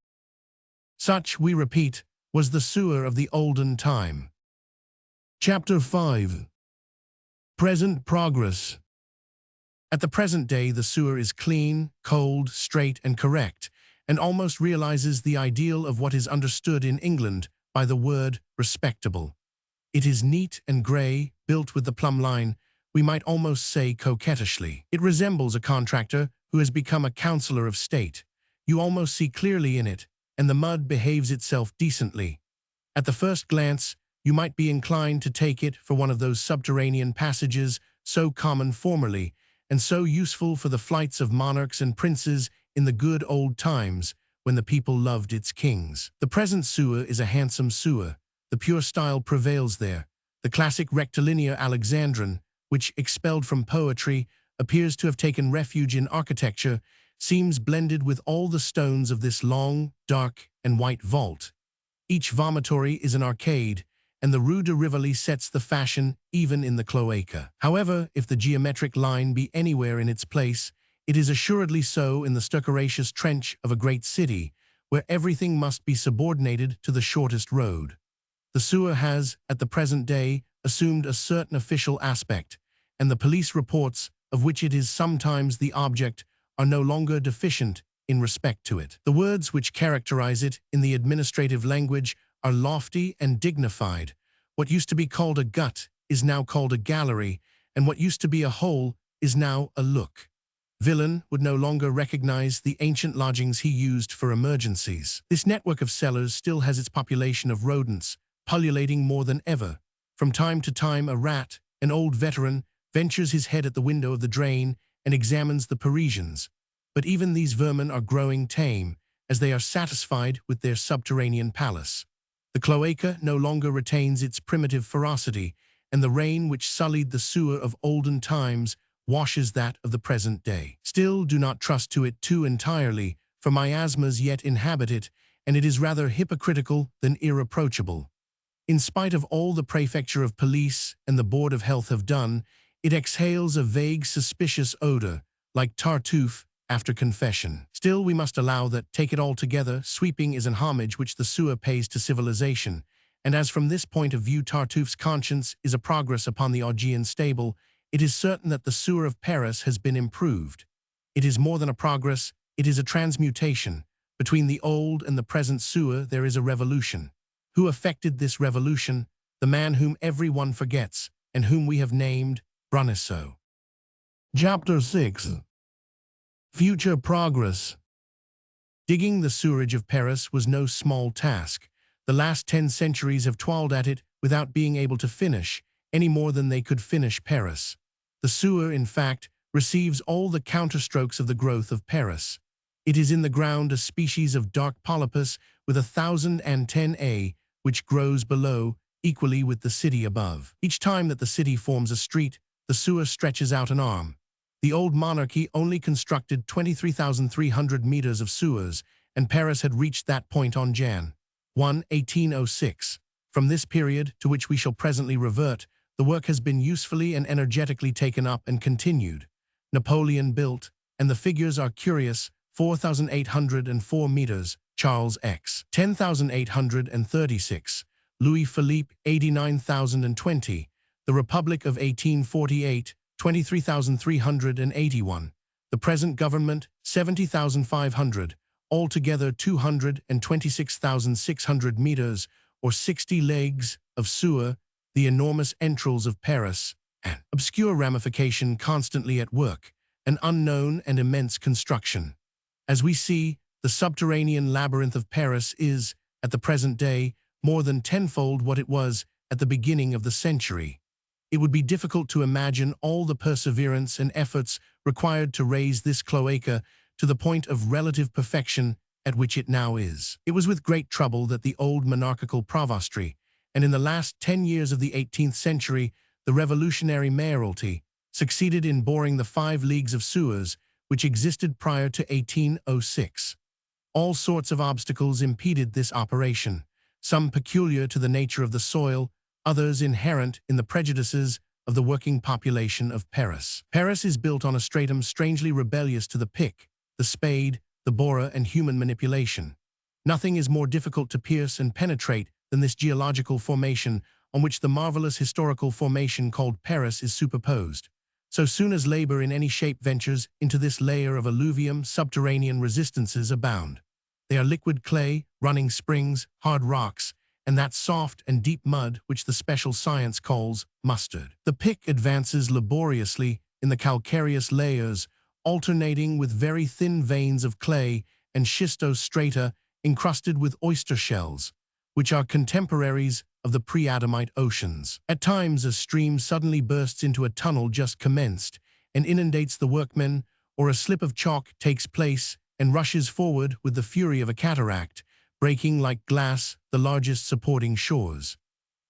Speaker 1: Such, we repeat, was the sewer of the olden time. Chapter 5. Present Progress. At the present day, the sewer is clean, cold, straight, and correct, and almost realizes the ideal of what is understood in England by the word respectable. It is neat and grey, built with the plumb line, we might almost say coquettishly. It resembles a contractor who has become a councillor of state. You almost see clearly in it, and the mud behaves itself decently. At the first glance, you might be inclined to take it for one of those subterranean passages so common formerly, and so useful for the flights of monarchs and princes in the good old times when the people loved its kings. The present sewer is a handsome sewer. The pure style prevails there. The classic rectilinear Alexandrine, which, expelled from poetry, appears to have taken refuge in architecture, seems blended with all the stones of this long, dark, and white vault. Each vomitory is an arcade, and the Rue de Rivoli sets the fashion even in the cloaca. However, if the geometric line be anywhere in its place, it is assuredly so in the stercoraceous trench of a great city, where everything must be subordinated to the shortest road. The sewer has, at the present day, assumed a certain official aspect, and the police reports, of which it is sometimes the object, are no longer deficient in respect to it. The words which characterize it in the administrative language are lofty and dignified. What used to be called a gut is now called a gallery, and what used to be a hole is now a look. Villain would no longer recognize the ancient lodgings he used for emergencies. This network of cellars still has its population of rodents, pullulating more than ever. From time to time a rat, an old veteran, ventures his head at the window of the drain and examines the Parisians. But even these vermin are growing tame, as they are satisfied with their subterranean palace. The cloaca no longer retains its primitive ferocity, and the rain which sullied the sewer of olden times washes that of the present day. Still, do not trust to it too entirely, for miasmas yet inhabit it, and it is rather hypocritical than irreproachable. In spite of all the Prefecture of Police and the Board of Health have done, it exhales a vague, suspicious odor, like Tartuffe after confession. Still, we must allow that, take it all together, sweeping is an homage which the sewer pays to civilization, and as from this point of view Tartuffe's conscience is a progress upon the Augean stable, it is certain that the sewer of Paris has been improved. It is more than a progress, it is a transmutation. Between the old and the present sewer there is a revolution. Who effected this revolution? The man whom everyone forgets, and whom we have named Bruneseau. Chapter 6. Future Progress. Digging the sewerage of Paris was no small task. The last 10 centuries have toiled at it without being able to finish, any more than they could finish Paris. The sewer, in fact, receives all the counterstrokes of the growth of Paris. It is in the ground a species of dark polypus with 1,010 which grows below, equally with the city above. Each time that the city forms a street, the sewer stretches out an arm. The old monarchy only constructed 23,300 meters of sewers, and Paris had reached that point on Jan. 1, 1806. From this period, to which we shall presently revert, the work has been usefully and energetically taken up and continued. Napoleon built, and the figures are curious, 4,804 meters, Charles X. 10,836, Louis Philippe 89,020, the Republic of 1848, 23,381, the present government 70,500, altogether 226,600 meters, or 60 leagues, of sewer, the enormous entrails of Paris, an obscure ramification constantly at work, an unknown and immense construction. As we see, the subterranean labyrinth of Paris is, at the present day, more than tenfold what it was at the beginning of the century. It would be difficult to imagine all the perseverance and efforts required to raise this cloaca to the point of relative perfection at which it now is. It was with great trouble that the old monarchical provostry, and in the last 10 years of the 18th century, the revolutionary mayoralty, succeeded in boring the 5 leagues of sewers which existed prior to 1806. All sorts of obstacles impeded this operation, some peculiar to the nature of the soil, others inherent in the prejudices of the working population of Paris. Paris is built on a stratum strangely rebellious to the pick, the spade, the borer, and human manipulation. Nothing is more difficult to pierce and penetrate than this geological formation on which the marvelous historical formation called Paris is superposed. So soon as labor in any shape ventures into this layer of alluvium, subterranean resistances abound. They are liquid clay, running springs, hard rocks, and that soft and deep mud which the special science calls mustard. The pick advances laboriously in the calcareous layers, alternating with very thin veins of clay and schistostrata encrusted with oyster shells, which are contemporaries of the pre-Adamite oceans. At times a stream suddenly bursts into a tunnel just commenced and inundates the workmen, or a slip of chalk takes place and rushes forward with the fury of a cataract, breaking like glass the largest supporting shores.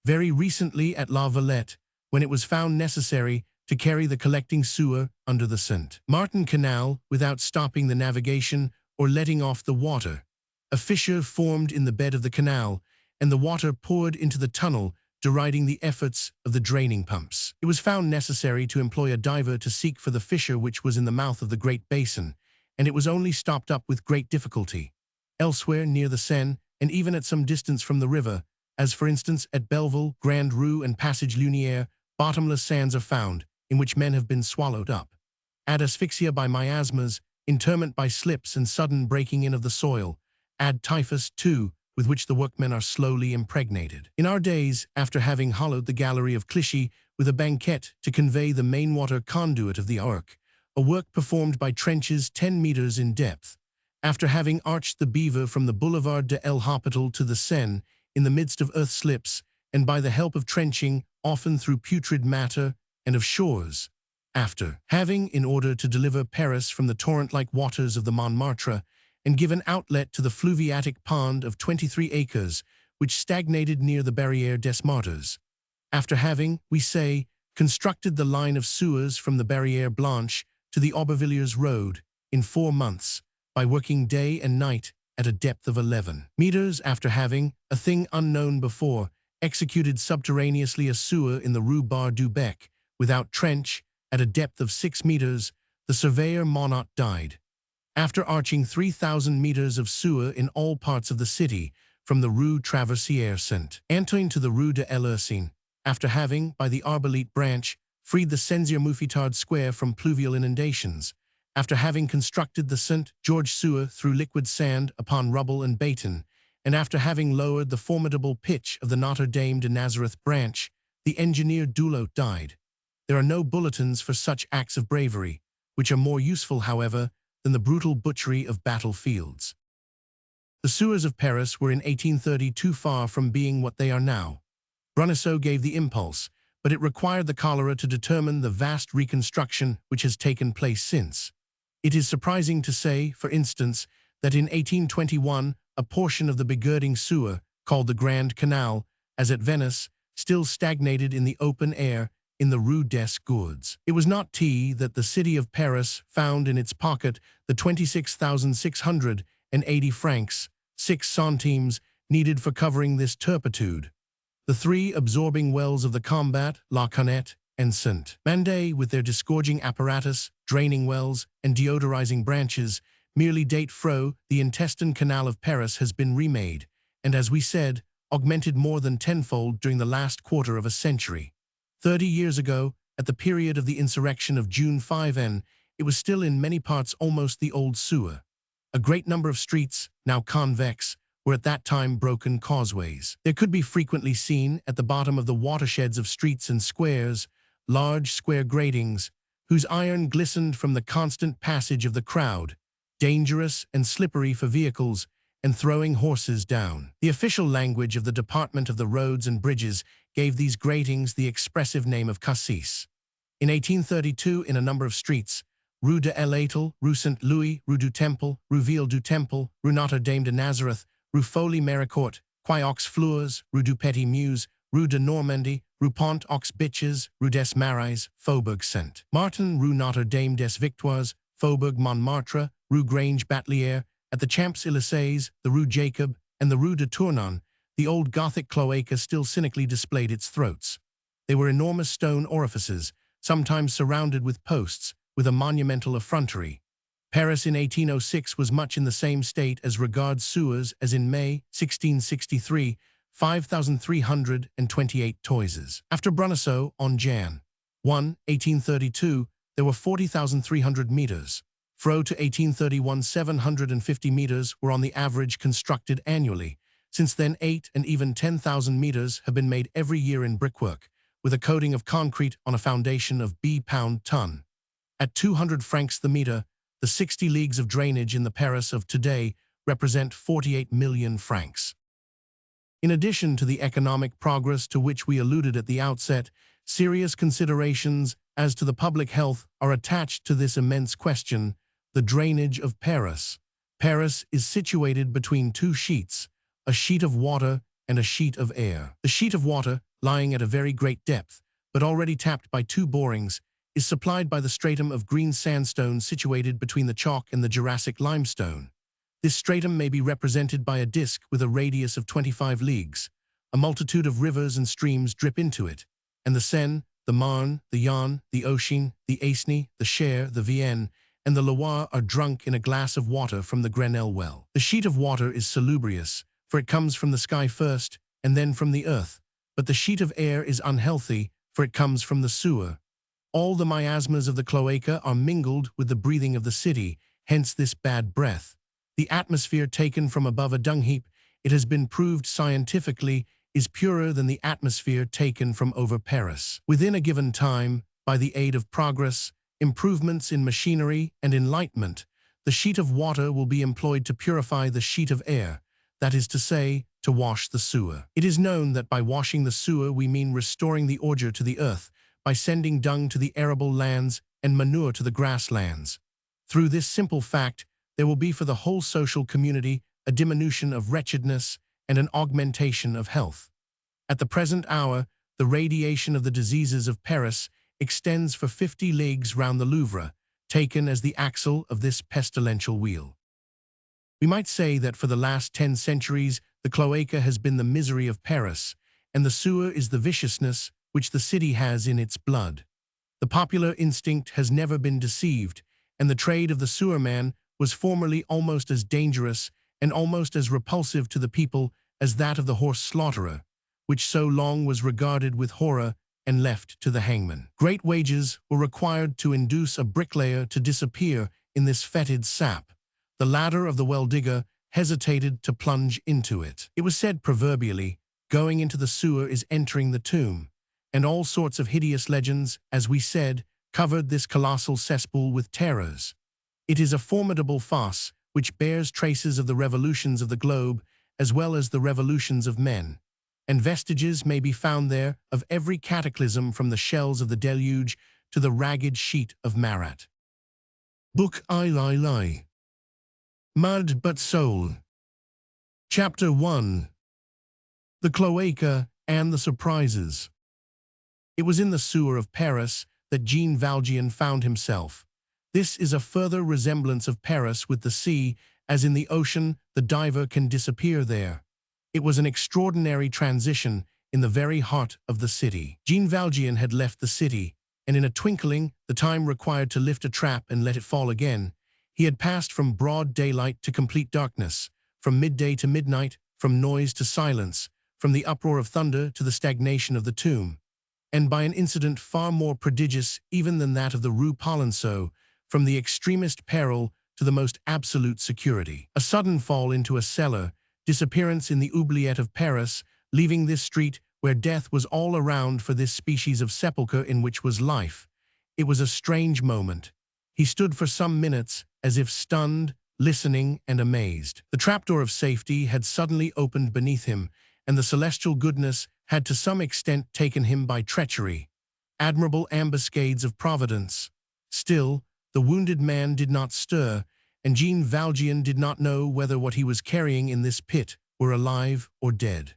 Speaker 1: very recently at La Valette, when it was found necessary to carry the collecting sewer under the Saint-Martin Canal without stopping the navigation or letting off the water. A fissure formed in the bed of the canal, and the water poured into the tunnel, deriding the efforts of the draining pumps. It was found necessary to employ a diver to seek for the fissure which was in the mouth of the Great Basin, and it was only stopped up with great difficulty. Elsewhere near the Seine, and even at some distance from the river, as for instance at Belleville, Grand Rue, and Passage Lunière, bottomless sands are found, in which men have been swallowed up. Add asphyxia by miasmas, interment by slips and sudden breaking in of the soil. Add typhus, too, with which the workmen are slowly impregnated. In our days, after having hollowed the gallery of Clichy with a banquette to convey the main water conduit of the Arc, a work performed by trenches 10 meters in depth, after having arched the Beaver from the Boulevard de l'Hôpital to the Seine in the midst of earth slips, and by the help of trenching, often through putrid matter, and of shores, after having, in order to deliver Paris from the torrent-like waters of the Montmartre, and given outlet to the fluviatic pond of 23 acres, which stagnated near the Barrière des Martyrs, after having, we say, constructed the line of sewers from the Barrière Blanche to the Aubervilliers Road in 4 months, by working day and night at a depth of 11 meters, after having, a thing unknown before, executed subterraneously a sewer in the Rue Bar du Bec, without trench, at a depth of 6 meters, the surveyor Monod died. After arching 3,000 meters of sewer in all parts of the city, from the Rue Traversière Saint-Antoine to the Rue de l'Ursine, after having, by the Arbalete branch, freed the Senzier-Mouffetard Square from pluvial inundations, after having constructed the St. George sewer through liquid sand upon rubble and baton, and after having lowered the formidable pitch of the Notre Dame de Nazareth branch, the engineer Dulot died. There are no bulletins for such acts of bravery, which are more useful, however, than the brutal butchery of battlefields. The sewers of Paris were in 1830 too far from being what they are now. Bruneseau gave the impulse, but it required the cholera to determine the vast reconstruction which has taken place since. It is surprising to say, for instance, that in 1821 a portion of the begirding sewer, called the Grand Canal, as at Venice, still stagnated in the open air in the Rue des Gourds. It was not that the city of Paris found in its pocket the 26,680 francs, 6 centimes, needed for covering this turpitude. The 3 absorbing wells of the Combat, La Connette, and Saint-Mandé, with their disgorging apparatus, draining wells, and deodorizing branches, merely date fro. The intestine canal of Paris has been remade, and as we said, augmented more than tenfold during the last quarter of a century. 30 years ago, at the period of the insurrection of June 5, it was still in many parts almost the old sewer. A great number of streets, now convex, were at that time broken causeways. There could be frequently seen, at the bottom of the watersheds of streets and squares, large square gratings, whose iron glistened from the constant passage of the crowd, dangerous and slippery for vehicles, and throwing horses down. The official language of the Department of the Roads and Bridges gave these gratings the expressive name of cassis. In 1832, in a number of streets, Rue de l'Étoile, Rue Saint-Louis, Rue du Temple, Rue Ville du Temple, Rue Notre Dame de Nazareth, Rue Folie-Méricourt, Quai aux Fleurs, Rue du Petit Meuse, Rue de Normandie, Rue Pont aux Bitches, Rue des Marais, Faubourg Saint-Martin, Rue Notre Dame des Victoires, Faubourg Montmartre, Rue Grange Batelier, at the Champs-Élysées, the Rue Jacob, and the Rue de Tournon, the old Gothic cloaca still cynically displayed its throats. They were enormous stone orifices, sometimes surrounded with posts, with a monumental effrontery. Paris in 1806 was much in the same state as regards sewers as in May 1663, 5,328 toises. After Bruneseau, on Jan. 1, 1832, there were 40,300 meters. Fro to 1831, 750 meters were on the average constructed annually. Since then, 8 and even 10,000 meters have been made every year in brickwork, with a coating of concrete on a foundation of B/ton. At 200 francs the meter, the 60 leagues of drainage in the Paris of today represent 48 million francs. In addition to the economic progress to which we alluded at the outset, serious considerations as to the public health are attached to this immense question, the drainage of Paris. Paris is situated between 2 sheets, a sheet of water and a sheet of air. The sheet of water, lying at a very great depth, but already tapped by 2 borings, is supplied by the stratum of green sandstone situated between the chalk and the Jurassic limestone. This stratum may be represented by a disk with a radius of 25 leagues. A multitude of rivers and streams drip into it, and the Seine, the Marne, the Yonne, the Ocean, the Aisne, the Cher, the Vienne, and the Loire are drunk in a glass of water from the Grenelle well. The sheet of water is salubrious, for it comes from the sky first, and then from the earth, but the sheet of air is unhealthy, for it comes from the sewer. All the miasmas of the cloaca are mingled with the breathing of the city, hence this bad breath. The atmosphere taken from above a dung heap, it has been proved scientifically, is purer than the atmosphere taken from over Paris. Within a given time, by the aid of progress, improvements in machinery and enlightenment, the sheet of water will be employed to purify the sheet of air, that is to say, to wash the sewer. It is known that by washing the sewer we mean restoring the ordure to the earth, by sending dung to the arable lands and manure to the grasslands. Through this simple fact, there will be for the whole social community a diminution of wretchedness and an augmentation of health. At the present hour, the radiation of the diseases of Paris extends for 50 leagues round the Louvre, taken as the axle of this pestilential wheel. We might say that for the last 10 centuries, the cloaca has been the misery of Paris, and the sewer is the viciousness which the city has in its blood. The popular instinct has never been deceived, and the trade of the sewerman was formerly almost as dangerous and almost as repulsive to the people as that of the horse slaughterer, which so long was regarded with horror and left to the hangman. Great wages were required to induce a bricklayer to disappear in this fetid sap. The ladder of the well-digger hesitated to plunge into it. It was said proverbially, going into the sewer is entering the tomb, and all sorts of hideous legends, as we said, covered this colossal cesspool with terrors. It is a formidable farce which bears traces of the revolutions of the globe as well as the revolutions of men, and vestiges may be found there of every cataclysm from the shells of the deluge to the ragged sheet of Marat. Book I. Mud but Soul. Chapter 1. The Cloaca and the Surprises. It was in the sewer of Paris that Jean Valjean found himself. This is a further resemblance of Paris with the sea, as in the ocean the diver can disappear there. It was an extraordinary transition in the very heart of the city. Jean Valjean had left the city, and in a twinkling, the time required to lift a trap and let it fall again, he had passed from broad daylight to complete darkness, from midday to midnight, from noise to silence, from the uproar of thunder to the stagnation of the tomb, and by an incident far more prodigious even than that of the Rue Polonceau, from the extremest peril to the most absolute security. A sudden fall into a cellar, disappearance in the oubliette of Paris, leaving this street where death was all around for this species of sepulchre in which was life. It was a strange moment. He stood for some minutes as if stunned, listening and amazed. The trapdoor of safety had suddenly opened beneath him, and the celestial goodness had to some extent taken him by treachery. Admirable ambuscades of Providence. Still, the wounded man did not stir, and Jean Valjean did not know whether what he was carrying in this pit were alive or dead.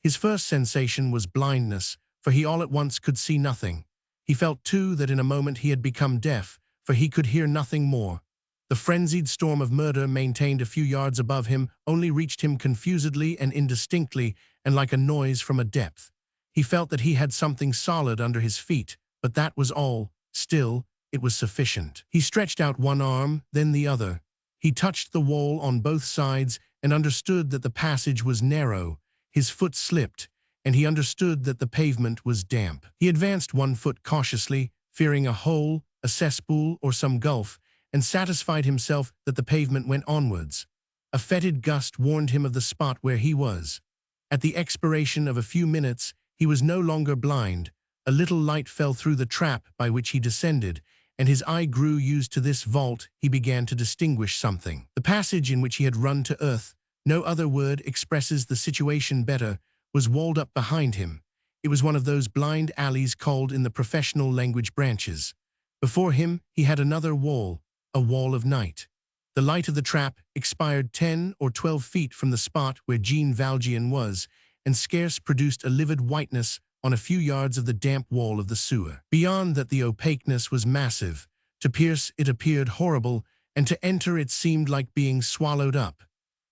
Speaker 1: His first sensation was blindness, for he all at once could see nothing. He felt too that in a moment he had become deaf, for he could hear nothing more. The frenzied storm of murder maintained a few yards above him only reached him confusedly and indistinctly, and like a noise from a depth. He felt that he had something solid under his feet, but that was all. Still, it was sufficient. He stretched out one arm, then the other. He touched the wall on both sides and understood that the passage was narrow. His foot slipped, and he understood that the pavement was damp. He advanced one foot cautiously, fearing a hole, a cesspool, or some gulf, and satisfied himself that the pavement went onwards. A fetid gust warned him of the spot where he was. At the expiration of a few minutes, he was no longer blind. A little light fell through the trap by which he descended, and his eye grew used to this vault. He began to distinguish something. The passage in which he had run to earth, no other word expresses the situation better, was walled up behind him. It was one of those blind alleys called in the professional language branches. Before him he had another wall, a wall of night. The light of the trap expired 10 or 12 feet from the spot where Jean Valjean was, and scarce produced a livid whiteness on a few yards of the damp wall of the sewer. Beyond that, the opaqueness was massive. To pierce it appeared horrible, and to enter it seemed like being swallowed up.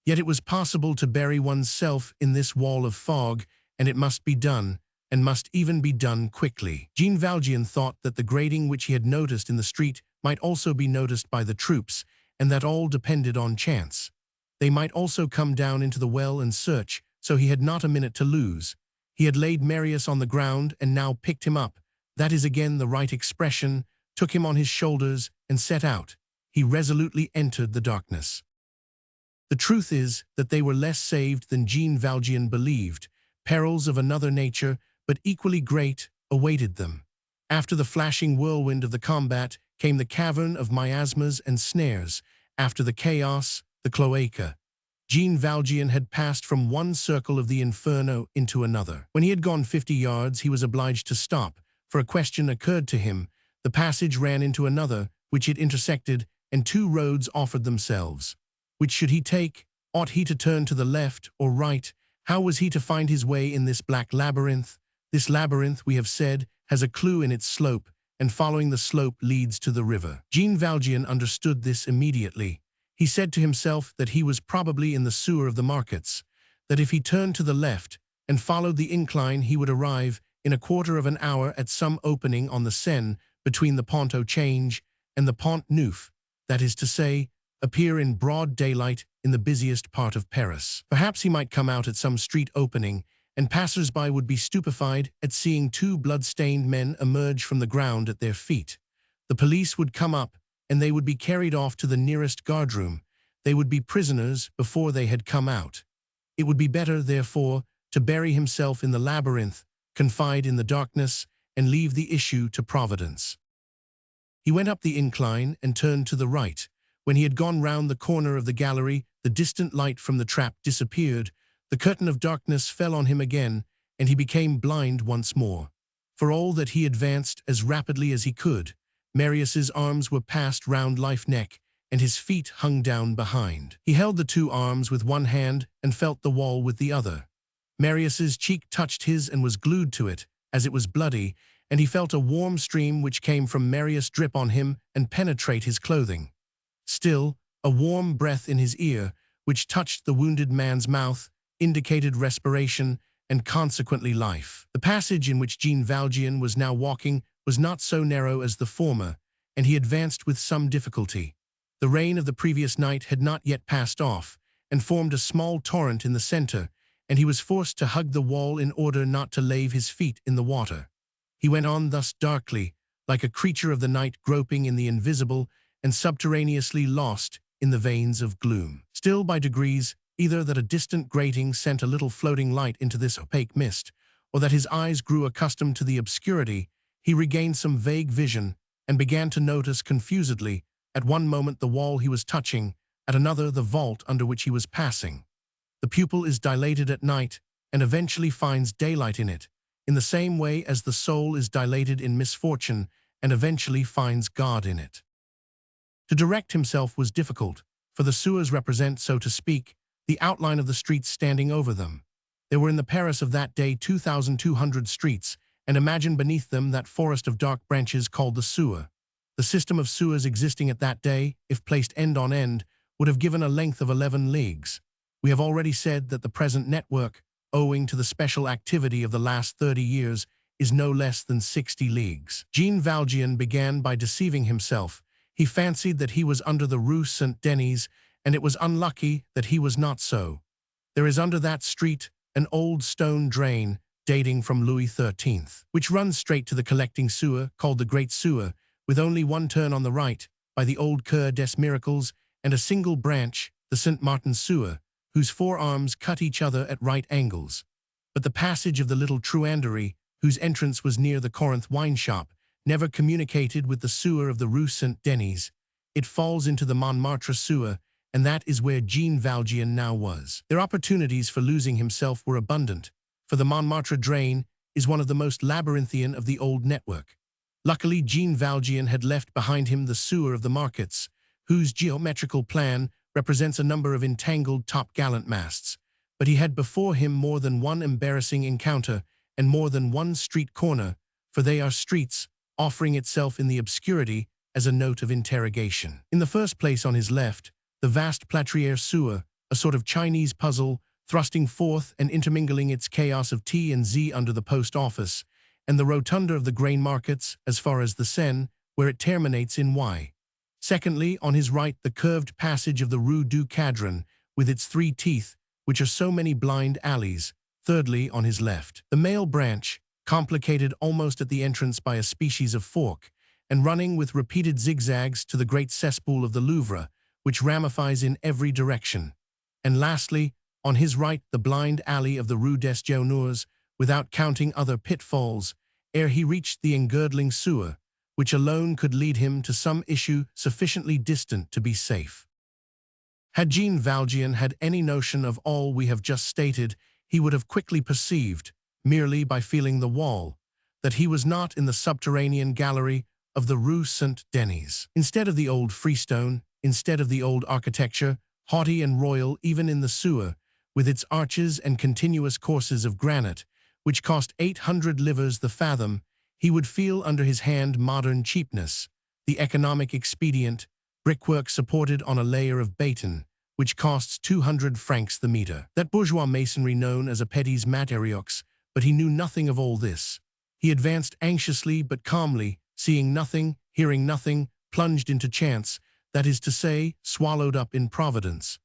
Speaker 1: Yet it was possible to bury one's self in this wall of fog, and it must be done, and must even be done quickly. Jean Valjean thought that the grating which he had noticed in the street might also be noticed by the troops, and that all depended on chance. They might also come down into the well and search, so he had not a minute to lose. He had laid Marius on the ground and now picked him up. That is again the right expression, took him on his shoulders and set out. He resolutely entered the darkness. The truth is that they were less saved than Jean Valjean believed. Perils of another nature, but equally great, awaited them. After the flashing whirlwind of the combat came the cavern of miasmas and snares. After the chaos, the cloaca. Jean Valjean had passed from one circle of the inferno into another. When he had gone 50 yards, he was obliged to stop, for a question occurred to him. The passage ran into another, which it intersected, and two roads offered themselves. Which should he take? Ought he to turn to the left or right? How was he to find his way in this black labyrinth? This labyrinth, we have said, has a clue in its slope, and following the slope leads to the river. Jean Valjean understood this immediately. He said to himself that he was probably in the sewer of the markets, that if he turned to the left and followed the incline he would arrive in a quarter of an hour at some opening on the Seine between the Pont au Change and the Pont Neuf, that is to say, appear in broad daylight in the busiest part of Paris. Perhaps he might come out at some street opening, and passers-by would be stupefied at seeing two blood-stained men emerge from the ground at their feet. The police would come up, and they would be carried off to the nearest guardroom. They would be prisoners before they had come out. It would be better, therefore, to bury himself in the labyrinth, confide in the darkness, and leave the issue to Providence. He went up the incline and turned to the right. When he had gone round the corner of the gallery, the distant light from the trap disappeared. The curtain of darkness fell on him again, and he became blind once more. For all that he advanced as rapidly as he could, Marius's arms were passed round Life neck, and his feet hung down behind. He held the two arms with one hand and felt the wall with the other. Marius's cheek touched his and was glued to it, as it was bloody, and he felt a warm stream which came from Marius drip on him and penetrate his clothing. Still, a warm breath in his ear, which touched the wounded man's mouth, indicated respiration and consequently life. The passage in which Jean Valjean was now walking was not so narrow as the former, and he advanced with some difficulty. The rain of the previous night had not yet passed off, and formed a small torrent in the center, and he was forced to hug the wall in order not to lave his feet in the water. He went on thus darkly, like a creature of the night groping in the invisible and subterraneously lost in the veins of gloom. Still by degrees, either that a distant grating sent a little floating light into this opaque mist, or that his eyes grew accustomed to the obscurity, he regained some vague vision and began to notice confusedly, at one moment the wall he was touching, at another the vault under which he was passing. The pupil is dilated at night and eventually finds daylight in it, in the same way as the soul is dilated in misfortune and eventually finds God in it. To direct himself was difficult, for the sewers represent, so to speak, the outline of the streets standing over them. There were in the Paris of that day 2,200 streets, and imagine beneath them that forest of dark branches called the sewer. The system of sewers existing at that day, if placed end on end, would have given a length of 11 leagues. We have already said that the present network, owing to the special activity of the last 30 years, is no less than 60 leagues. Jean Valjean began by deceiving himself. He fancied that he was under the Rue Saint-Denis, and it was unlucky that he was not so. There is under that street an old stone drain dating from Louis XIII, which runs straight to the collecting sewer called the Great Sewer, with only one turn on the right, by the old Coeur des Miracles, and a single branch, the St. Martin Sewer, whose four arms cut each other at right angles. But the passage of the little truandery, whose entrance was near the Corinth wine shop, never communicated with the sewer of the Rue Saint-Denis. It falls into the Montmartre sewer, and that is where Jean Valjean now was. Their opportunities for losing himself were abundant, for the Montmartre drain is one of the most labyrinthian of the old network. Luckily, Jean Valjean had left behind him the sewer of the markets, whose geometrical plan represents a number of entangled top-gallant masts. but he had before him more than one embarrassing encounter and more than one street corner, for they are streets, offering itself in the obscurity as a note of interrogation. In the first place on his left, the vast Plâtrière sewer, a sort of Chinese puzzle, thrusting forth and intermingling its chaos of T and Z under the post office, and the rotunda of the grain markets as far as the Seine, where it terminates in Y. Secondly, on his right, the curved passage of the Rue du Cadran, with its 3 teeth, which are so many blind alleys. Thirdly, on his left, the male branch, complicated almost at the entrance by a species of fork, and running with repeated zigzags to the great cesspool of the Louvre, which ramifies in every direction. And lastly, on his right, the blind alley of the Rue des Jauneurs, without counting other pitfalls, ere he reached the engirdling sewer, which alone could lead him to some issue sufficiently distant to be safe. Had Jean Valjean had any notion of all we have just stated, he would have quickly perceived, merely by feeling the wall, that he was not in the subterranean gallery of the Rue Saint-Denis. Instead of the old freestone, instead of the old architecture, haughty and royal even in the sewer, with its arches and continuous courses of granite, which cost 800 livres the fathom, he would feel under his hand modern cheapness, the economic expedient, brickwork supported on a layer of baton, which costs 200 francs the meter. That bourgeois masonry known as a petit matériaux, but he knew nothing of all this. He advanced anxiously but calmly, seeing nothing, hearing nothing, plunged into chance, that is to say, swallowed up in Providence.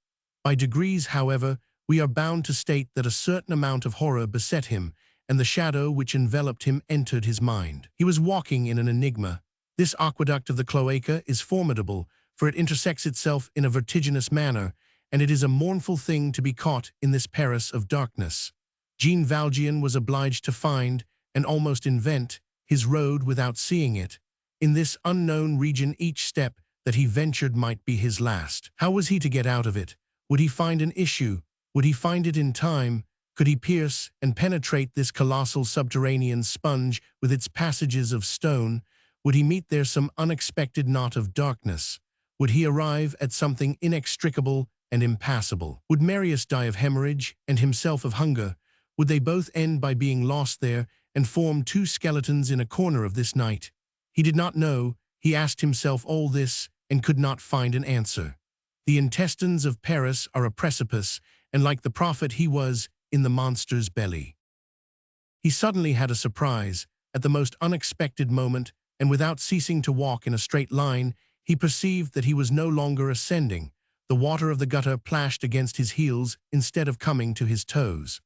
Speaker 1: By degrees, however, we are bound to state that a certain amount of horror beset him, and the shadow which enveloped him entered his mind. He was walking in an enigma. This aqueduct of the cloaca is formidable, for it intersects itself in a vertiginous manner, and it is a mournful thing to be caught in this Paris of darkness. Jean Valjean was obliged to find, and almost invent, his road without seeing it. In this unknown region each step that he ventured might be his last. How was he to get out of it? Would he find an issue? Would he find it in time? Could he pierce and penetrate this colossal subterranean sponge with its passages of stone? Would he meet there some unexpected knot of darkness? Would he arrive at something inextricable and impassable? Would Marius die of hemorrhage and himself of hunger? Would they both end by being lost there and form 2 skeletons in a corner of this night? He did not know. He asked himself all this and could not find an answer. The intestines of Paris are a precipice, and like the prophet he was in the monster's belly. He suddenly had a surprise. At the most unexpected moment, and without ceasing to walk in a straight line, he perceived that he was no longer ascending. The water of the gutter plashed against his heels instead of coming to his toes.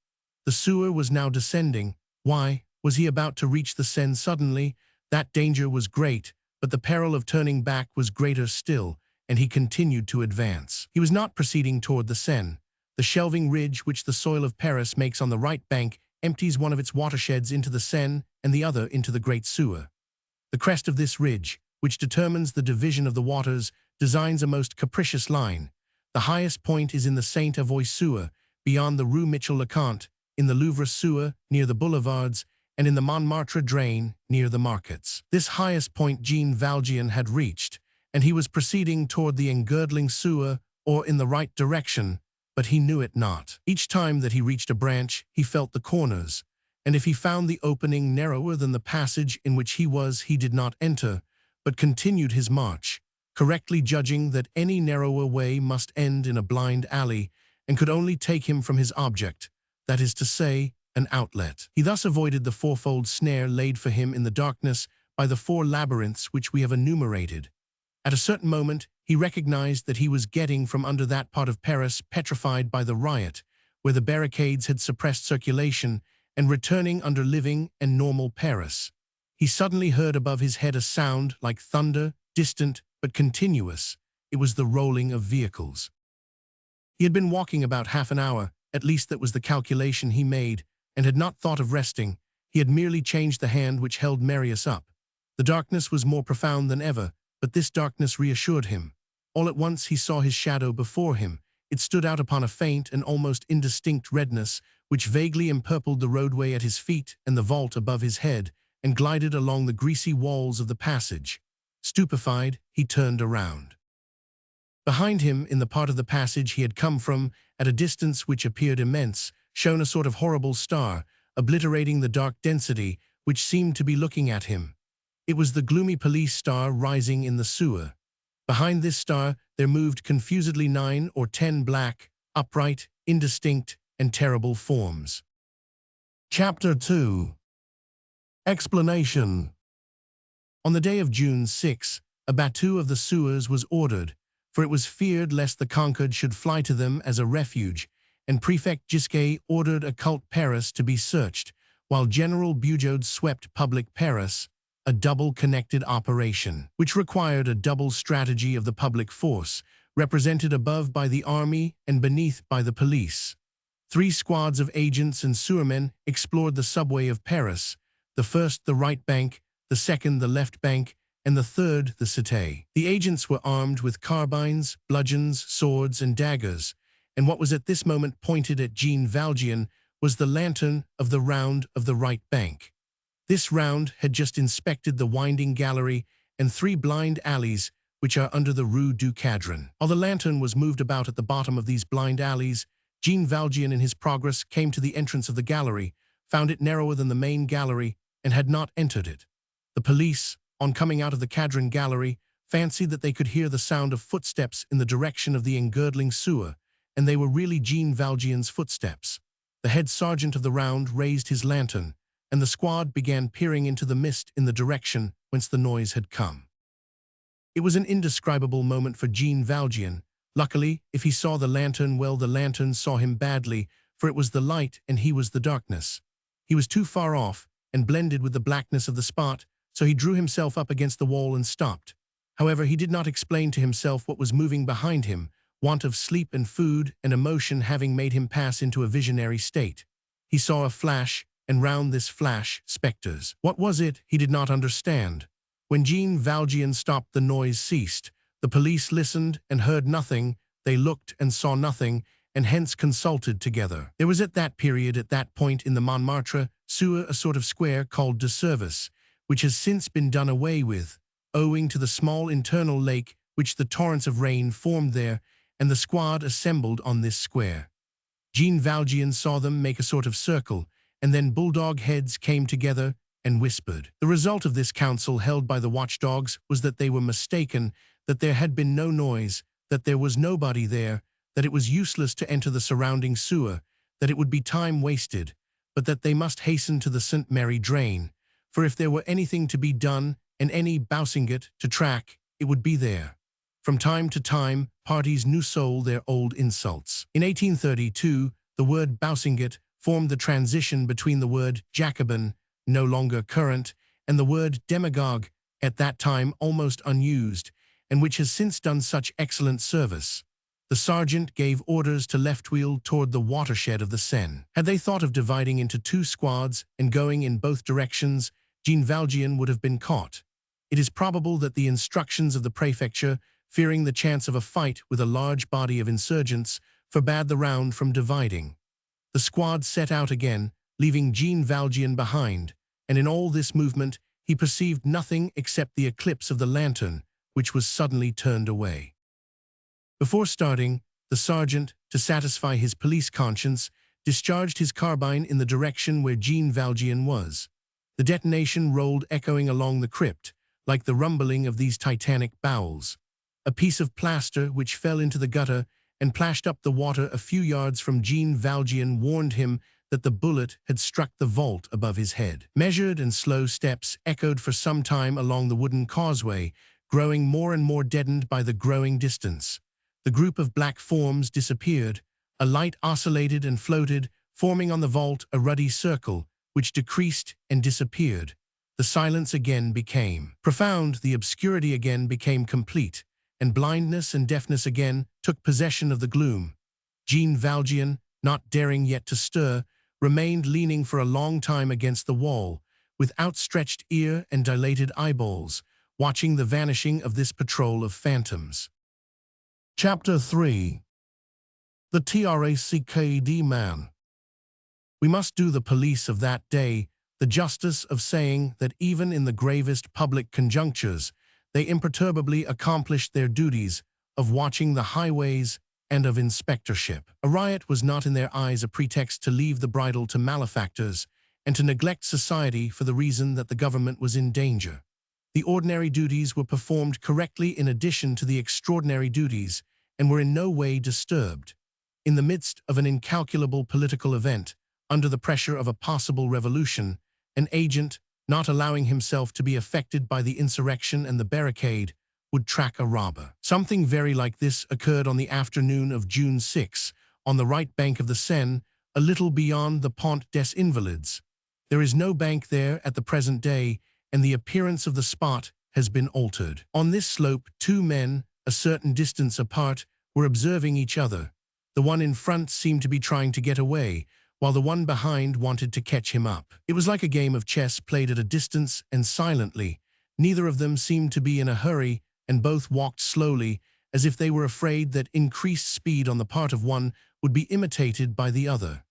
Speaker 1: The sewer was now descending. Why? Was he about to reach the Seine suddenly? That danger was great, but the peril of turning back was greater still, and he continued to advance. He was not proceeding toward the Seine. The shelving ridge which the soil of Paris makes on the right bank empties one of its watersheds into the Seine and the other into the great sewer. The crest of this ridge, which determines the division of the waters, designs a most capricious line. The highest point is in the Saint-Avoy sewer, beyond the Rue Michel-le-Comte, in the Louvre sewer, near the boulevards, and in the Montmartre drain, near the markets. This highest point Jean Valjean had reached, and he was proceeding toward the engirdling sewer, or in the right direction, but he knew it not. Each time that he reached a branch, he felt the corners, and if he found the opening narrower than the passage in which he was, he did not enter, but continued his march, correctly judging that any narrower way must end in a blind alley, and could only take him from his object, that is to say, an outlet. He thus avoided the fourfold snare laid for him in the darkness by the 4 labyrinths which we have enumerated. At a certain moment, he recognized that he was getting from under that part of Paris petrified by the riot, where the barricades had suppressed circulation, and returning under living and normal Paris. He suddenly heard above his head a sound like thunder, distant but continuous. It was the rolling of vehicles. He had been walking about half an hour, at least that was the calculation he made, and had not thought of resting. He had merely changed the hand which held Marius up. The darkness was more profound than ever, but this darkness reassured him. All at once he saw his shadow before him. It stood out upon a faint and almost indistinct redness, which vaguely empurpled the roadway at his feet and the vault above his head, and glided along the greasy walls of the passage. Stupefied, he turned around. Behind him, in the part of the passage he had come from, at a distance which appeared immense, shone a sort of horrible star, obliterating the dark density, which seemed to be looking at him. It was the gloomy police star rising in the sewer. Behind this star there moved confusedly 9 or 10 black, upright, indistinct, and terrible forms. Chapter 2. Explanation. On the day of June 6, a battue of the sewers was ordered, for it was feared lest the conquered should fly to them as a refuge, and Prefect Gisquet ordered occult Paris to be searched, while General Bugeaud swept public Paris, a double-connected operation, which required a double strategy of the public force, represented above by the army and beneath by the police. 3 squads of agents and sewermen explored the subway of Paris, the first the right bank, the second the left bank, and the third the cité. The agents were armed with carbines, bludgeons, swords, and daggers, and what was at this moment pointed at Jean Valjean was the lantern of the round of the right bank. This round had just inspected the winding gallery and 3 blind alleys which are under the Rue du Cadran. While the lantern was moved about at the bottom of these blind alleys, Jean Valjean in his progress came to the entrance of the gallery, found it narrower than the main gallery, and had not entered it. The police, on coming out of the Cadran gallery, fancied that they could hear the sound of footsteps in the direction of the engirdling sewer, and they were really Jean Valjean's footsteps. The head sergeant of the round raised his lantern, and the squad began peering into the mist in the direction whence the noise had come. It was an indescribable moment for Jean Valjean. Luckily, if he saw the lantern well, the lantern saw him badly, for it was the light and he was the darkness. He was too far off, and blended with the blackness of the spot, so he drew himself up against the wall and stopped. However, he did not explain to himself what was moving behind him, want of sleep and food and emotion having made him pass into a visionary state. He saw a flash, and round this flash, spectres. What was it? He did not understand. When Jean Valjean stopped, the noise ceased. The police listened and heard nothing, they looked and saw nothing, and hence consulted together. There was at that period, at that point in the Montmartre sewer, a sort of square called de service, which has since been done away with, owing to the small internal lake which the torrents of rain formed there, and the squad assembled on this square. Jean Valjean saw them make a sort of circle, and then bulldog heads came together and whispered. The result of this council held by the watchdogs was that they were mistaken, that there had been no noise, that there was nobody there, that it was useless to enter the surrounding sewer, that it would be time wasted, but that they must hasten to the St. Mary drain, for if there were anything to be done and any bousinget to track, it would be there. From time to time, parties new sold their old insults. In 1832, the word bousinget formed the transition between the word Jacobin, no longer current, and the word demagogue, at that time almost unused, and which has since done such excellent service. The sergeant gave orders to left wheel toward the watershed of the Seine. Had they thought of dividing into 2 squads and going in both directions, Jean Valjean would have been caught. It is probable that the instructions of the prefecture, fearing the chance of a fight with a large body of insurgents, forbade the round from dividing. The squad set out again, leaving Jean Valjean behind, and in all this movement he perceived nothing except the eclipse of the lantern, which was suddenly turned away. Before starting, the sergeant, to satisfy his police conscience, discharged his carbine in the direction where Jean Valjean was. The detonation rolled echoing along the crypt, like the rumbling of these titanic bowels. A piece of plaster which fell into the gutter and plashed up the water a few yards from Jean Valjean warned him that the bullet had struck the vault above his head. Measured and slow steps echoed for some time along the wooden causeway, growing more and more deadened by the growing distance. The group of black forms disappeared. A light oscillated and floated, forming on the vault a ruddy circle, which decreased and disappeared. The silence again became profound, the obscurity again became complete, and blindness and deafness again took possession of the gloom. Jean Valjean, not daring yet to stir, remained leaning for a long time against the wall, with outstretched ear and dilated eyeballs, watching the vanishing of this patrol of phantoms. Chapter 3. The tracked man. We must do the police of that day the justice of saying that even in the gravest public conjunctures they imperturbably accomplished their duties, of watching the highways and of inspectorship. A riot was not in their eyes a pretext to leave the bridle to malefactors and to neglect society for the reason that the government was in danger. The ordinary duties were performed correctly in addition to the extraordinary duties and were in no way disturbed. In the midst of an incalculable political event, under the pressure of a possible revolution, an agent, not allowing himself to be affected by the insurrection and the barricade, would track a robber. Something very like this occurred on the afternoon of June 6, on the right bank of the Seine, a little beyond the Pont des Invalides. There is no bank there at the present day, and the appearance of the spot has been altered. On this slope, two men, a certain distance apart, were observing each other. The one in front seemed to be trying to get away, while the one behind wanted to catch him up. It was like a game of chess played at a distance and silently. Neither of them seemed to be in a hurry, and both walked slowly, as if they were afraid that increased speed on the part of one would be imitated by the other.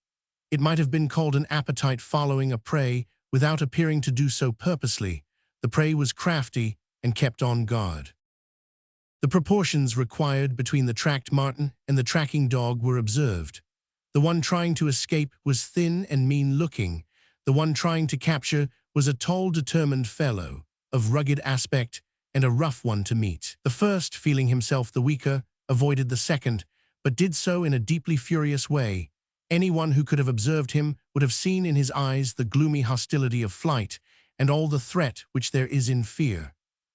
Speaker 1: It might have been called an appetite following a prey without appearing to do so purposely. The prey was crafty and kept on guard. The proportions required between the tracked marten and the tracking dog were observed. The one trying to escape was thin and mean-looking. The one trying to capture was a tall, determined fellow, of rugged aspect and a rough one to meet. The first, feeling himself the weaker, avoided the second, but did so in a deeply furious way. Anyone who could have observed him would have seen in his eyes the gloomy hostility of flight and all the threat which there is in fear.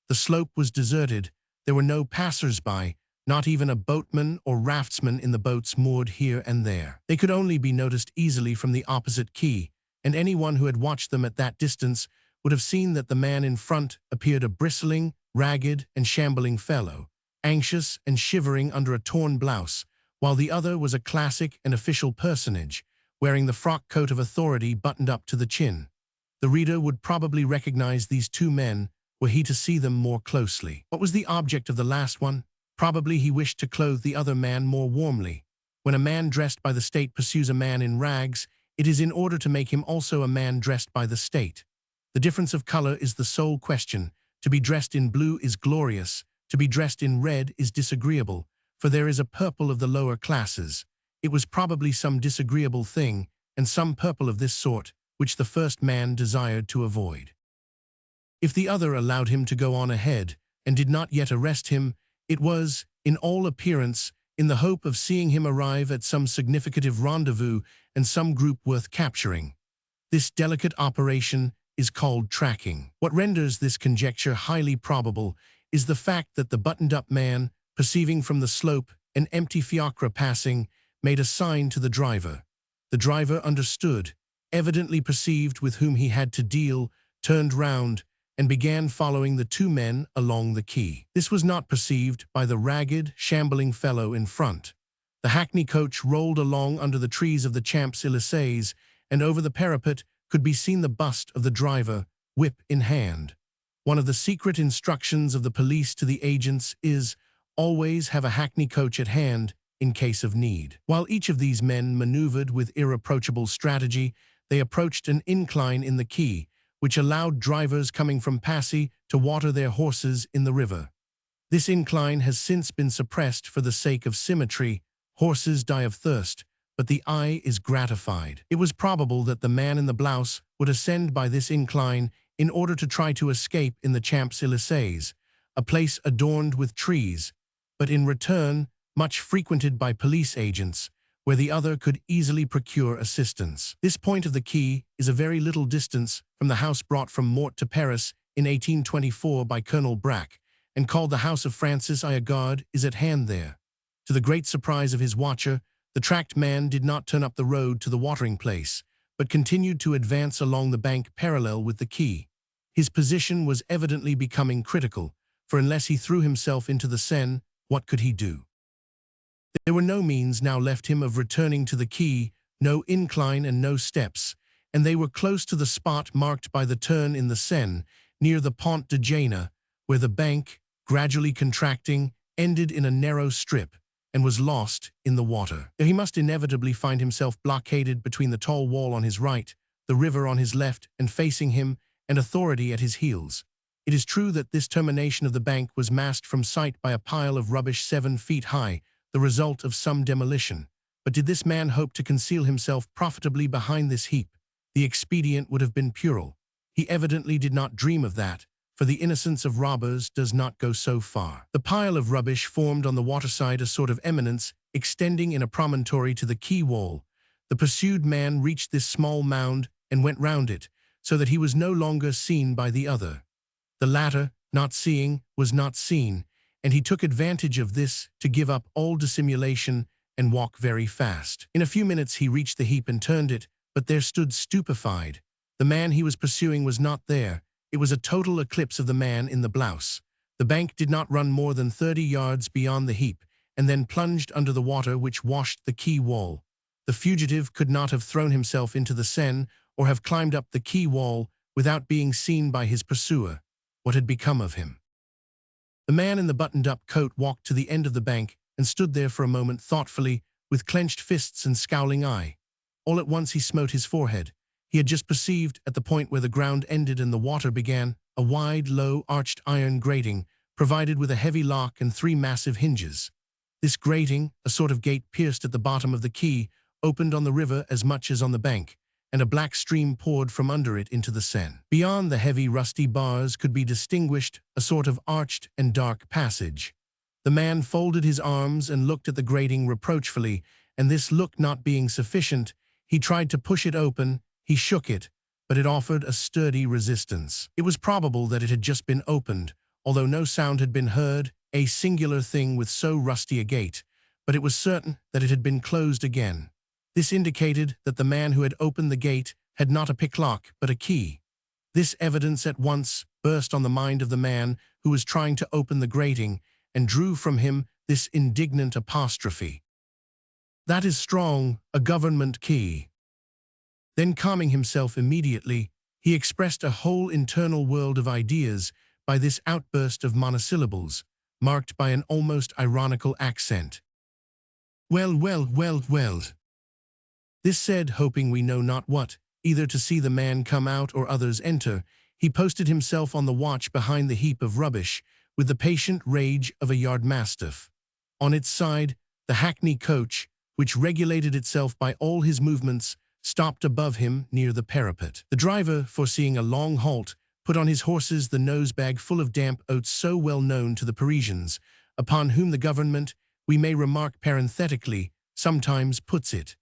Speaker 1: The slope was deserted. There were no passers-by, not even a boatman or raftsman in the boats moored here and there. They could only be noticed easily from the opposite quay, and anyone who had watched them at that distance would have seen that the man in front appeared a bristling, ragged, and shambling fellow, anxious and shivering under a torn blouse, while the other was a classic and official personage, wearing the frock coat of authority buttoned up to the chin. The reader would probably recognize these two men were he to see them more closely. What was the object of the last one? Probably he wished to clothe the other man more warmly. When a man dressed by the state pursues a man in rags, it is in order to make him also a man dressed by the state. The difference of color is the sole question. To be dressed in blue is glorious. To be dressed in red is disagreeable, for there is a purple of the lower classes. It was probably some disagreeable thing, and some purple of this sort, which the first man desired to avoid. If the other allowed him to go on ahead, and did not yet arrest him, it was, in all appearance, in the hope of seeing him arrive at some significative rendezvous and some group worth capturing. This delicate operation is called tracking. What renders this conjecture highly probable is the fact that the buttoned-up man, perceiving from the slope an empty fiacre passing, made a sign to the driver. The driver understood, evidently perceived with whom he had to deal, turned round, and began following the two men along the quay. This was not perceived by the ragged, shambling fellow in front. The hackney coach rolled along under the trees of the Champs-Élysées, and over the parapet could be seen the bust of the driver, whip in hand. One of the secret instructions of the police to the agents is, always have a hackney coach at hand in case of need. While each of these men maneuvered with irreproachable strategy, they approached an incline in the quay, which allowed drivers coming from Passy to water their horses in the river. This incline has since been suppressed for the sake of symmetry. Horses die of thirst, but the eye is gratified. It was probable that the man in the blouse would ascend by this incline in order to try to escape in the Champs-Élysées, a place adorned with trees, but in return much frequented by police agents, where the other could easily procure assistance. This point of the quay is a very little distance from the house brought from Mort to Paris in 1824 by Colonel Brack, and called the House of Francis Ayagard, is at hand there. To the great surprise of his watcher, the tracked man did not turn up the road to the watering place, but continued to advance along the bank parallel with the quay. His position was evidently becoming critical, for unless he threw himself into the Seine, what could he do? There were no means now left him of returning to the quay, no incline and no steps, and they were close to the spot marked by the turn in the Seine, near the Pont de Jena, where the bank, gradually contracting, ended in a narrow strip, and was lost in the water. There he must inevitably find himself blockaded between the tall wall on his right, the river on his left and facing him, and authority at his heels. It is true that this termination of the bank was masked from sight by a pile of rubbish 7 feet high, the result of some demolition. But did this man hope to conceal himself profitably behind this heap? The expedient would have been puerile. He evidently did not dream of that, for the innocence of robbers does not go so far. The pile of rubbish formed on the waterside a sort of eminence, extending in a promontory to the quay wall. The pursued man reached this small mound and went round it, so that he was no longer seen by the other. The latter, not seeing, was not seen, and he took advantage of this to give up all dissimulation and walk very fast. In a few minutes he reached the heap and turned it, but there stood stupefied. The man he was pursuing was not there. It was a total eclipse of the man in the blouse. The bank did not run more than 30 yards beyond the heap, and then plunged under the water which washed the quay wall. The fugitive could not have thrown himself into the Seine or have climbed up the quay wall without being seen by his pursuer. What had become of him? The man in the buttoned-up coat walked to the end of the bank and stood there for a moment thoughtfully, with clenched fists and scowling eye. All at once he smote his forehead. He had just perceived, at the point where the ground ended and the water began, a wide, low, arched iron grating, provided with a heavy lock and 3 massive hinges. This grating, a sort of gate pierced at the bottom of the quay, opened on the river as much as on the bank, and a black stream poured from under it into the Seine. Beyond the heavy rusty bars could be distinguished a sort of arched and dark passage. The man folded his arms and looked at the grating reproachfully, and this look not being sufficient, he tried to push it open. He shook it, but it offered a sturdy resistance. It was probable that it had just been opened, although no sound had been heard, a singular thing with so rusty a gate, but it was certain that it had been closed again. This indicated that the man who had opened the gate had not a picklock but a key. This evidence at once burst on the mind of the man who was trying to open the grating and drew from him this indignant apostrophe. "That is strong, a government key." Then, calming himself immediately, he expressed a whole internal world of ideas by this outburst of monosyllables, marked by an almost ironical accent. "Well, well, well, well." This said, hoping we know not what, either to see the man come out or others enter, he posted himself on the watch behind the heap of rubbish, with the patient rage of a yard mastiff. On its side, the hackney coach, which regulated itself by all his movements, stopped above him near the parapet. The driver, foreseeing a long halt, put on his horses the nose-bag full of damp oats so well known to the Parisians, upon whom the government, we may remark parenthetically, sometimes puts it.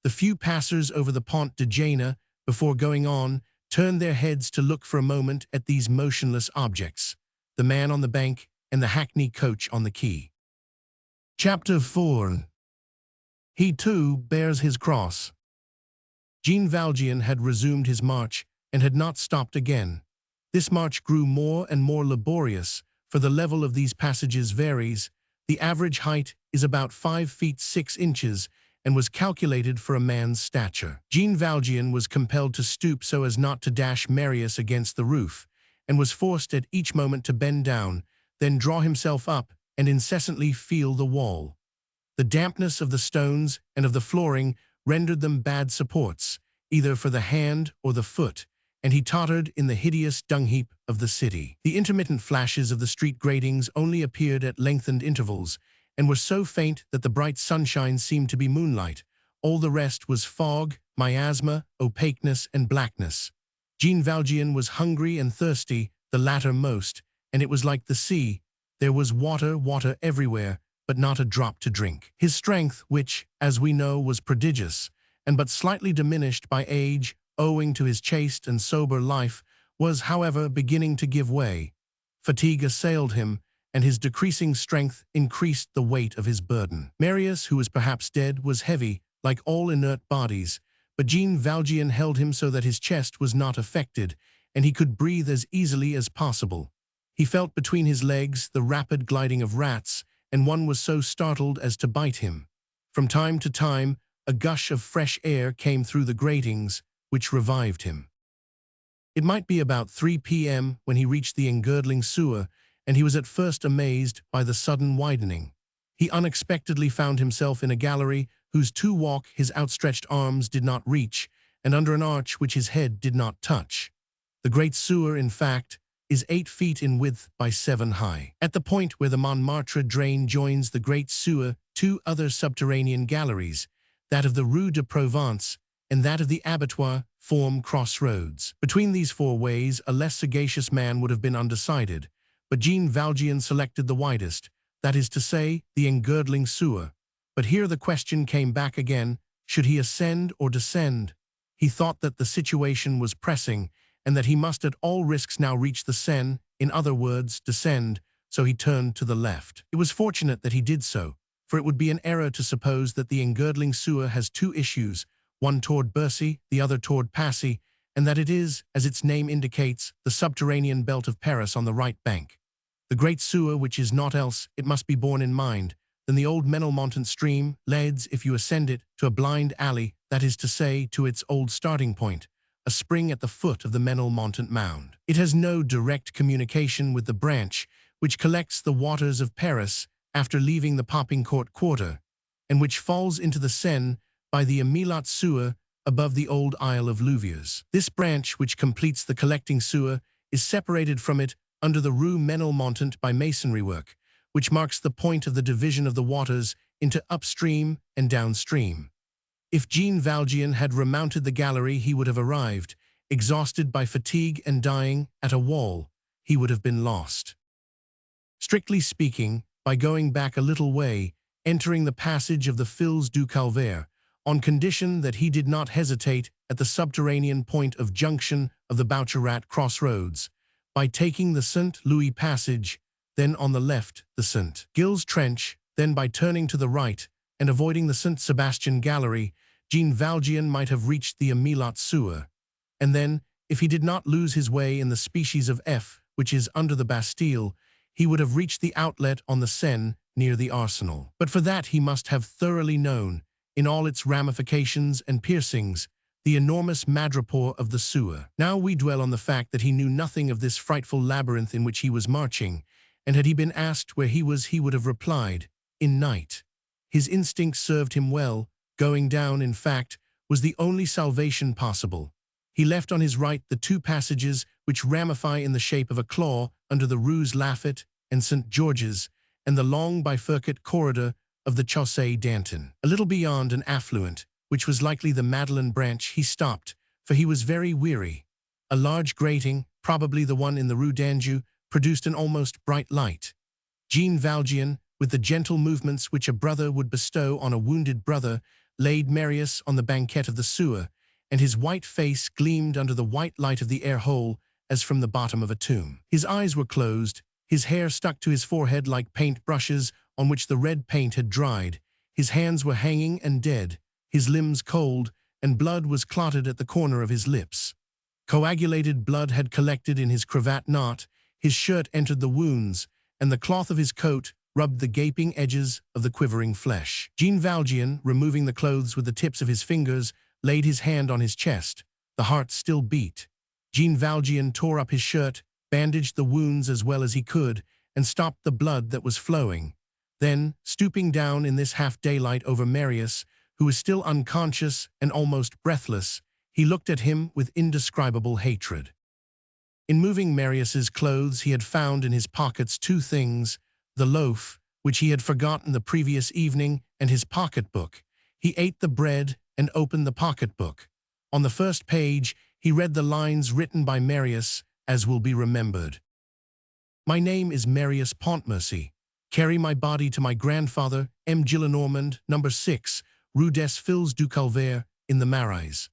Speaker 1: The few passers over the Pont de Jena, before going on, turned their heads to look for a moment at these motionless objects, the man on the bank and the hackney coach on the quay. Chapter 4. He too bears his cross. Jean Valjean had resumed his march and had not stopped again. This march grew more and more laborious, for the level of these passages varies. The average height is about 5 feet 6 inches and was calculated for a man's stature. Jean Valjean was compelled to stoop so as not to dash Marius against the roof, and was forced at each moment to bend down, then draw himself up and incessantly feel the wall. The dampness of the stones and of the flooring rendered them bad supports, either for the hand or the foot, and he tottered in the hideous dung-heap of the city. The intermittent flashes of the street gratings only appeared at lengthened intervals, and were so faint that the bright sunshine seemed to be moonlight. All the rest was fog, miasma, opaqueness, and blackness. Jean Valjean was hungry and thirsty, the latter most, and it was like the sea. There was water everywhere, but not a drop to drink. His strength, which, as we know, was prodigious, and but slightly diminished by age, owing to his chaste and sober life, was, however, beginning to give way. Fatigue assailed him, and his decreasing strength increased the weight of his burden. Marius, who was perhaps dead, was heavy, like all inert bodies, but Jean Valjean held him so that his chest was not affected, and he could breathe as easily as possible. He felt between his legs the rapid gliding of rats, and one was so startled as to bite him. From time to time, a gush of fresh air came through the gratings, which revived him. It might be about 3 p.m. when he reached the engirdling sewer, and he was at first amazed by the sudden widening. He unexpectedly found himself in a gallery whose two walk his outstretched arms did not reach, and under an arch which his head did not touch. The great sewer, in fact, is 8 feet in width by 7 high. At the point where the Montmartre drain joins the Great Sewer, 2 other subterranean galleries, that of the Rue de Provence and that of the Abattoir, form crossroads. Between these 4 ways, a less sagacious man would have been undecided, but Jean Valjean selected the widest, that is to say, the engirdling sewer. But here the question came back again, should he ascend or descend? He thought that the situation was pressing, and that he must at all risks now reach the Seine, in other words, descend, so he turned to the left. It was fortunate that he did so, for it would be an error to suppose that the engirdling sewer has 2 issues, one toward Bercy, the other toward Passy, and that it is, as its name indicates, the subterranean belt of Paris on the right bank. The great sewer, which is naught else, it must be borne in mind, than the old Menilmontant stream, leads, if you ascend it, to a blind alley, that is to say, to its old starting point, a spring at the foot of the Menilmontant mound. It has no direct communication with the branch, which collects the waters of Paris after leaving the Poppincourt quarter, and which falls into the Seine by the Emilat sewer above the old Isle of Louviers. This branch, which completes the collecting sewer, is separated from it under the Rue Menilmontant by masonry work, which marks the point of the division of the waters into upstream and downstream. If Jean Valjean had remounted the gallery, he would have arrived, exhausted by fatigue and dying, at a wall. He would have been lost. Strictly speaking, by going back a little way, entering the passage of the Fils du Calvaire, on condition that he did not hesitate at the subterranean point of junction of the Boucherat crossroads, by taking the St. Louis passage, then on the left the St. Gilles trench, then by turning to the right and avoiding the St. Sebastian gallery, Jean Valjean might have reached the Emilat sewer. And then, if he did not lose his way in the species of F, which is under the Bastille, he would have reached the outlet on the Seine near the Arsenal. But for that he must have thoroughly known, in all its ramifications and piercings, the enormous madrepore of the sewer. Now we dwell on the fact that he knew nothing of this frightful labyrinth in which he was marching, and had he been asked where he was, he would have replied, in night. His instinct served him well. Going down, in fact, was the only salvation possible. He left on his right the 2 passages which ramify in the shape of a claw under the Rues Laffitte and St. George's, and the long bifurcate corridor of the Chaussée d'Antin. A little beyond an affluent, which was likely the Madeleine branch, he stopped, for he was very weary. A large grating, probably the one in the Rue d'Anjou, produced an almost bright light. Jean Valjean, with the gentle movements which a brother would bestow on a wounded brother, laid Marius on the banquette of the sewer, and his white face gleamed under the white light of the air-hole as from the bottom of a tomb. His eyes were closed, his hair stuck to his forehead like paint-brushes on which the red paint had dried, his hands were hanging and dead, his limbs cold, and blood was clotted at the corner of his lips. Coagulated blood had collected in his cravat knot, his shirt entered the wounds, and the cloth of his coat rubbed the gaping edges of the quivering flesh. Jean Valjean, removing the clothes with the tips of his fingers, laid his hand on his chest. The heart still beat. Jean Valjean tore up his shirt, bandaged the wounds as well as he could, and stopped the blood that was flowing. Then, stooping down in this half-daylight over Marius, who was still unconscious and almost breathless, he looked at him with indescribable hatred. In moving Marius's clothes, he had found in his pockets 2 things, the loaf, which he had forgotten the previous evening, and his pocketbook. He ate the bread and opened the pocketbook. On the first page, he read the lines written by Marius, as will be remembered. My name is Marius Pontmercy. Carry my body to my grandfather, M. Gillenormand, No. 6, Rue des Fils du Calvaire, in the Marais.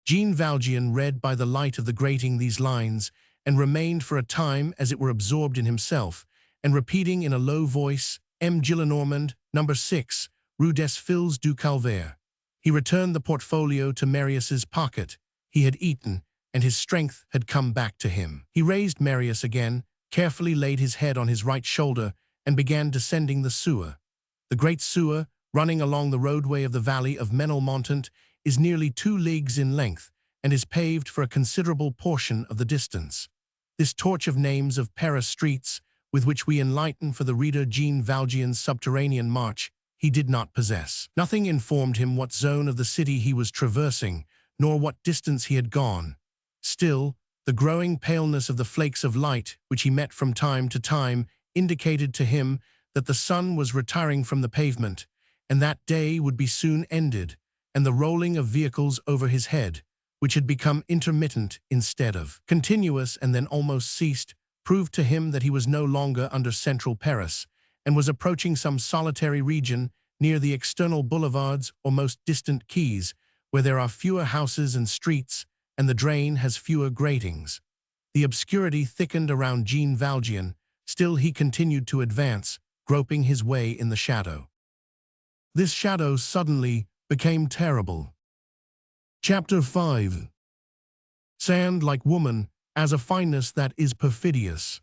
Speaker 1: Jean Valjean read by the light of the grating these lines, and remained for a time as it were absorbed in himself, and repeating in a low voice, M. Gillenormand, No. 6, Rue des Fils du Calvaire. He returned the portfolio to Marius's pocket. He had eaten, and his strength had come back to him. He raised Marius again, carefully laid his head on his right shoulder, and began descending the sewer. The great sewer, running along the roadway of the valley of Menilmontant, is nearly 2 leagues in length, and is paved for a considerable portion of the distance. This torch of names of Paris streets, with which we enlighten for the reader Jean Valjean's subterranean march, he did not possess. Nothing informed him what zone of the city he was traversing, nor what distance he had gone. Still, The growing paleness of the flakes of light, which he met from time to time, indicated to him that the sun was retiring from the pavement, and that day would be soon ended, and the rolling of vehicles over his head, which had become intermittent instead of continuous and then almost ceased, proved to him that he was no longer under central Paris, and was approaching some solitary region near the external boulevards or most distant quays, where there are fewer houses and streets, and the drain has fewer gratings. The obscurity thickened around Jean Valjean. Still he continued to advance, groping his way in the shadow. This shadow suddenly became terrible. Chapter 5. Sand like woman, as a fineness that is perfidious.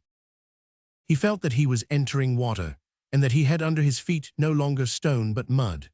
Speaker 1: He felt that he was entering water, and that he had under his feet no longer stone but mud.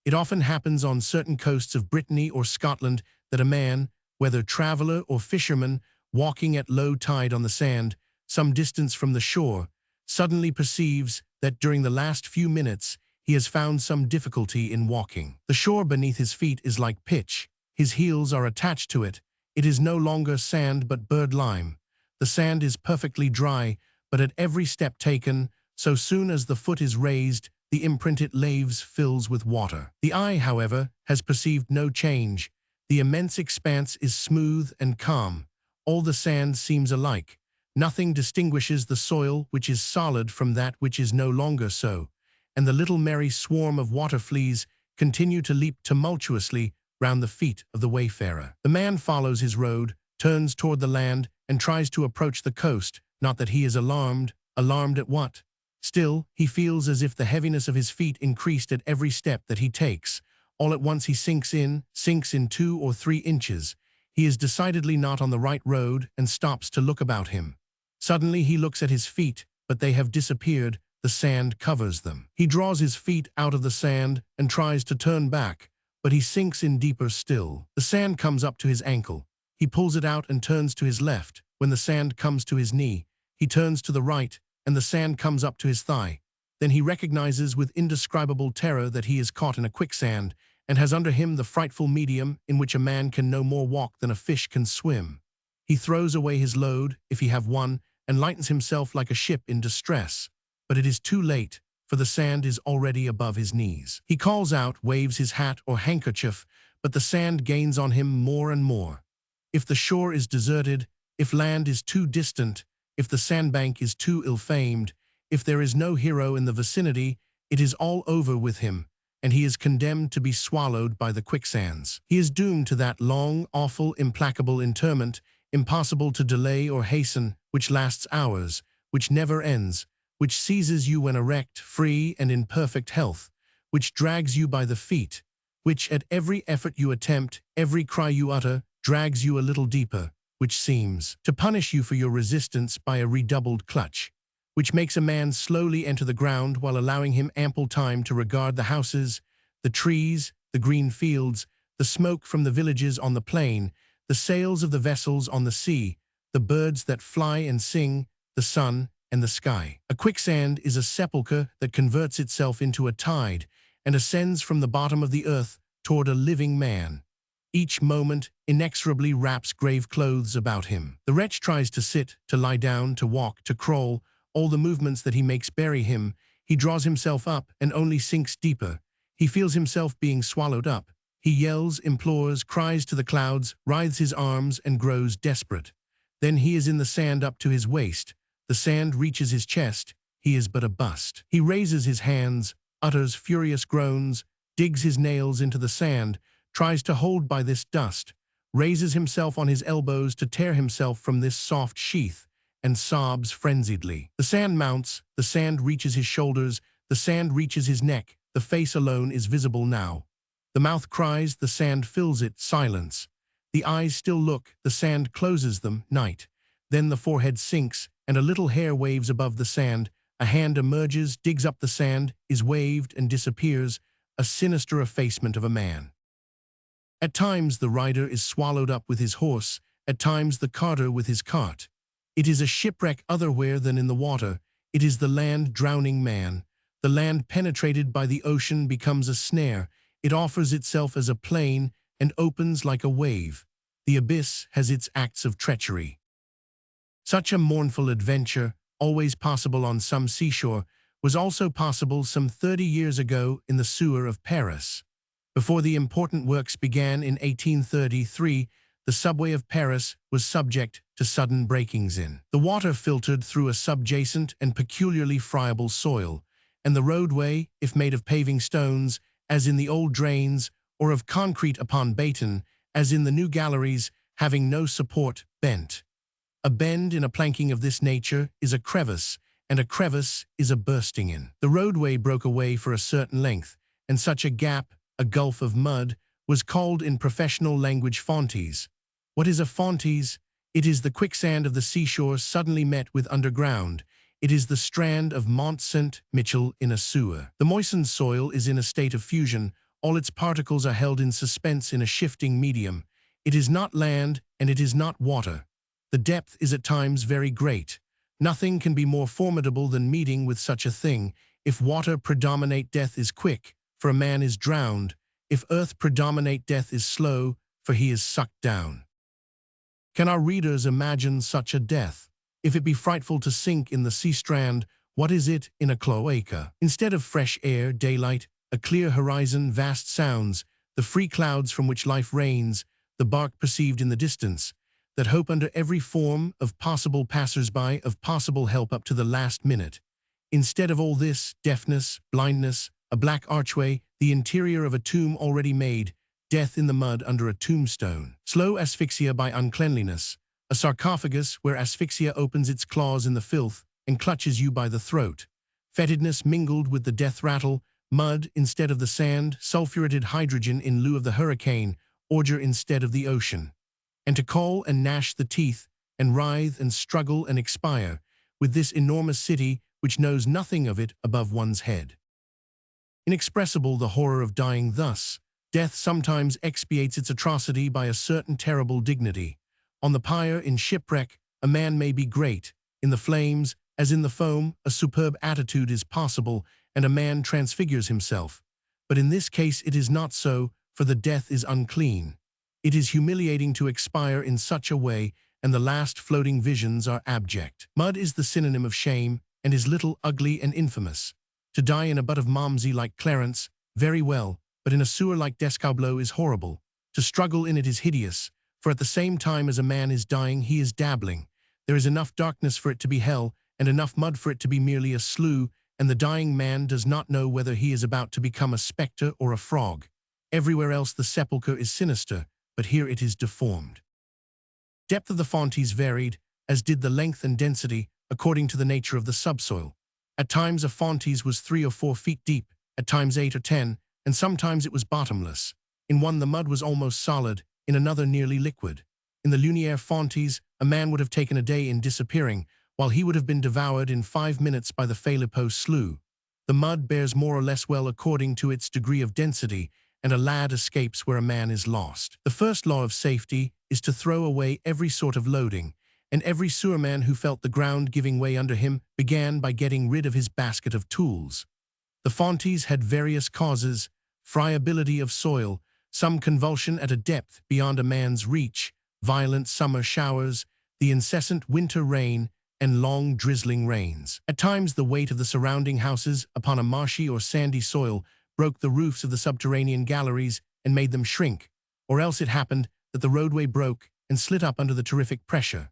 Speaker 1: It often happens on certain coasts of Brittany or Scotland that a man, whether traveler or fisherman, walking at low tide on the sand, some distance from the shore, suddenly perceives that during the last few minutes he has found some difficulty in walking. The shore beneath his feet is like pitch. His heels are attached to it. It is no longer sand but bird lime. The sand is perfectly dry, but at every step taken, so soon as the foot is raised, the imprint it laves fills with water. The eye, however, has perceived no change. The immense expanse is smooth and calm. All the sand seems alike. Nothing distinguishes the soil which is solid from that which is no longer so, and the little merry swarm of water fleas continue to leap tumultuously round the feet of the wayfarer. The man follows his road, turns toward the land, and tries to approach the coast, not that he is alarmed. Alarmed at what? Still, he feels as if the heaviness of his feet increased at every step that he takes. All at once he sinks in 2 or 3 inches. He is decidedly not on the right road and stops to look about him. Suddenly he looks at his feet, but they have disappeared. The sand covers them. He draws his feet out of the sand and tries to turn back, but he sinks in deeper still. The sand comes up to his ankle. He pulls it out and turns to his left. When the sand comes to his knee, he turns to the right, and the sand comes up to his thigh. Then he recognizes with indescribable terror that he is caught in a quicksand, and has under him the frightful medium in which a man can no more walk than a fish can swim. He throws away his load, if he have one, and lightens himself like a ship in distress. But it is too late, for the sand is already above his knees. He calls out, waves his hat or handkerchief, but the sand gains on him more and more. If the shore is deserted, if land is too distant, if the sandbank is too ill-famed, if there is no hero in the vicinity, it is all over with him, and he is condemned to be swallowed by the quicksands. He is doomed to that long, awful, implacable interment, impossible to delay or hasten, which lasts hours, which never ends, which seizes you when erect, free, and in perfect health, which drags you by the feet, which at every effort you attempt, every cry you utter, drags you a little deeper, which seems to punish you for your resistance by a redoubled clutch, which makes a man slowly enter the ground while allowing him ample time to regard the houses, the trees, the green fields, the smoke from the villages on the plain, the sails of the vessels on the sea, the birds that fly and sing, the sun and the sky. A quicksand is a sepulchre that converts itself into a tide and ascends from the bottom of the earth toward a living man. Each moment inexorably wraps grave clothes about him. The wretch tries to sit, to lie down, to walk, to crawl. All the movements that he makes bury him. He draws himself up and only sinks deeper. He feels himself being swallowed up. He yells, implores, cries to the clouds, writhes his arms, and grows desperate. Then he is in the sand up to his waist. The sand reaches his chest. He is but a bust. He raises his hands, utters furious groans, digs his nails into the sand, tries to hold by this dust, raises himself on his elbows to tear himself from this soft sheath, and sobs frenziedly. The sand mounts, the sand reaches his shoulders, the sand reaches his neck, the face alone is visible now. The mouth cries, the sand fills it, silence. The eyes still look, the sand closes them, night. Then the forehead sinks, and a little hair waves above the sand. A hand emerges, digs up the sand, is waved, and disappears, a sinister effacement of a man. At times the rider is swallowed up with his horse, at times the carter with his cart. It is a shipwreck otherwhere than in the water. It is the land drowning man. The land penetrated by the ocean becomes a snare. It offers itself as a plain and opens like a wave. The abyss has its acts of treachery. Such a mournful adventure, always possible on some seashore, was also possible some 30 years ago in the sewer of Paris. Before the important works began in 1833, the subway of Paris was subject to sudden breakings in. The water filtered through a subjacent and peculiarly friable soil, and the roadway, if made of paving stones, as in the old drains, or of concrete upon baton, as in the new galleries, having no support, bent. A bend in a planking of this nature is a crevice, and a crevice is a bursting in. The roadway broke away for a certain length, and such a gap, a gulf of mud, was called in professional language fontes. What is a fontes? It is the quicksand of the seashore suddenly met with underground. It is the strand of Mont Saint-Michel in a sewer. The moistened soil is in a state of fusion. All its particles are held in suspense in a shifting medium. It is not land, and it is not water. The depth is at times very great. Nothing can be more formidable than meeting with such a thing. If water predominate, death is quick, for a man is drowned. If earth predominate, death is slow, for he is sucked down. Can our readers imagine such a death? If it be frightful to sink in the sea strand, what is it in a cloaca? Instead of fresh air, daylight, a clear horizon, vast sounds, the free clouds from which life reigns, the bark perceived in the distance, that hope under every form of possible passers-by, of possible help up to the last minute. Instead of all this, deafness, blindness, a black archway, the interior of a tomb already made, death in the mud under a tombstone. Slow asphyxia by uncleanliness, a sarcophagus where asphyxia opens its claws in the filth and clutches you by the throat. Fetidness mingled with the death rattle, mud instead of the sand, sulphuretted hydrogen in lieu of the hurricane, ordure instead of the ocean. And to call and gnash the teeth, and writhe and struggle and expire, with this enormous city which knows nothing of it above one's head. Inexpressible the horror of dying thus. Death sometimes expiates its atrocity by a certain terrible dignity. On the pyre, in shipwreck, a man may be great. In the flames, as in the foam, a superb attitude is possible, and a man transfigures himself. But in this case it is not so, for the death is unclean. It is humiliating to expire in such a way, and the last floating visions are abject. Mud is the synonym of shame, and is little, ugly, and infamous. To die in a butt of Malmsey like Clarence, very well, but in a sewer like Descobleau is horrible. To struggle in it is hideous, for at the same time as a man is dying, he is dabbling. There is enough darkness for it to be hell, and enough mud for it to be merely a slough, and the dying man does not know whether he is about to become a spectre or a frog. Everywhere else the sepulchre is sinister, but here it is deformed. Depth of the fontes varied, as did the length and density, according to the nature of the subsoil. At times a fontes was 3 or 4 feet deep, at times 8 or 10, and sometimes it was bottomless. In one the mud was almost solid, in another nearly liquid. In the Lumière fontes, a man would have taken a day in disappearing, while he would have been devoured in 5 minutes by the Philippot slough. The mud bears more or less well according to its degree of density, and a lad escapes where a man is lost. The first law of safety is to throw away every sort of loading, and every sewerman who felt the ground giving way under him began by getting rid of his basket of tools. The fontes had various causes: friability of soil, some convulsion at a depth beyond a man's reach, violent summer showers, the incessant winter rain, and long drizzling rains. At times the weight of the surrounding houses upon a marshy or sandy soil broke the roofs of the subterranean galleries and made them shrink, or else it happened that the roadway broke and slit up under the terrific pressure.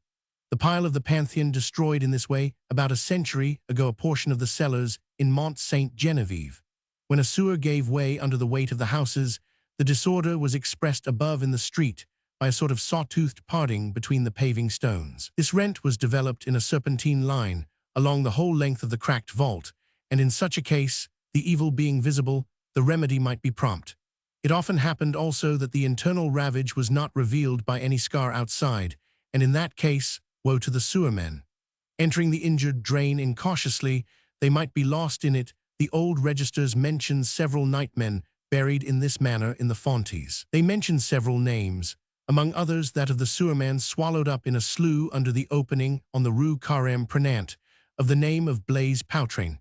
Speaker 1: The pile of the Pantheon destroyed in this way about a century ago a portion of the cellars in Mont Saint-Geneviève. When a sewer gave way under the weight of the houses, the disorder was expressed above in the street by a sort of saw-toothed parting between the paving stones. This rent was developed in a serpentine line along the whole length of the cracked vault, and in such a case, the evil being visible, the remedy might be prompt. It often happened also that the internal ravage was not revealed by any scar outside, and in that case, woe to the sewermen. Entering the injured drain incautiously, they might be lost in it. The old registers mention several nightmen buried in this manner in the fontes. They mention several names, among others that of the sewerman swallowed up in a slough under the opening on the Rue Carême Prenant, of the name of Blaise Poutrain.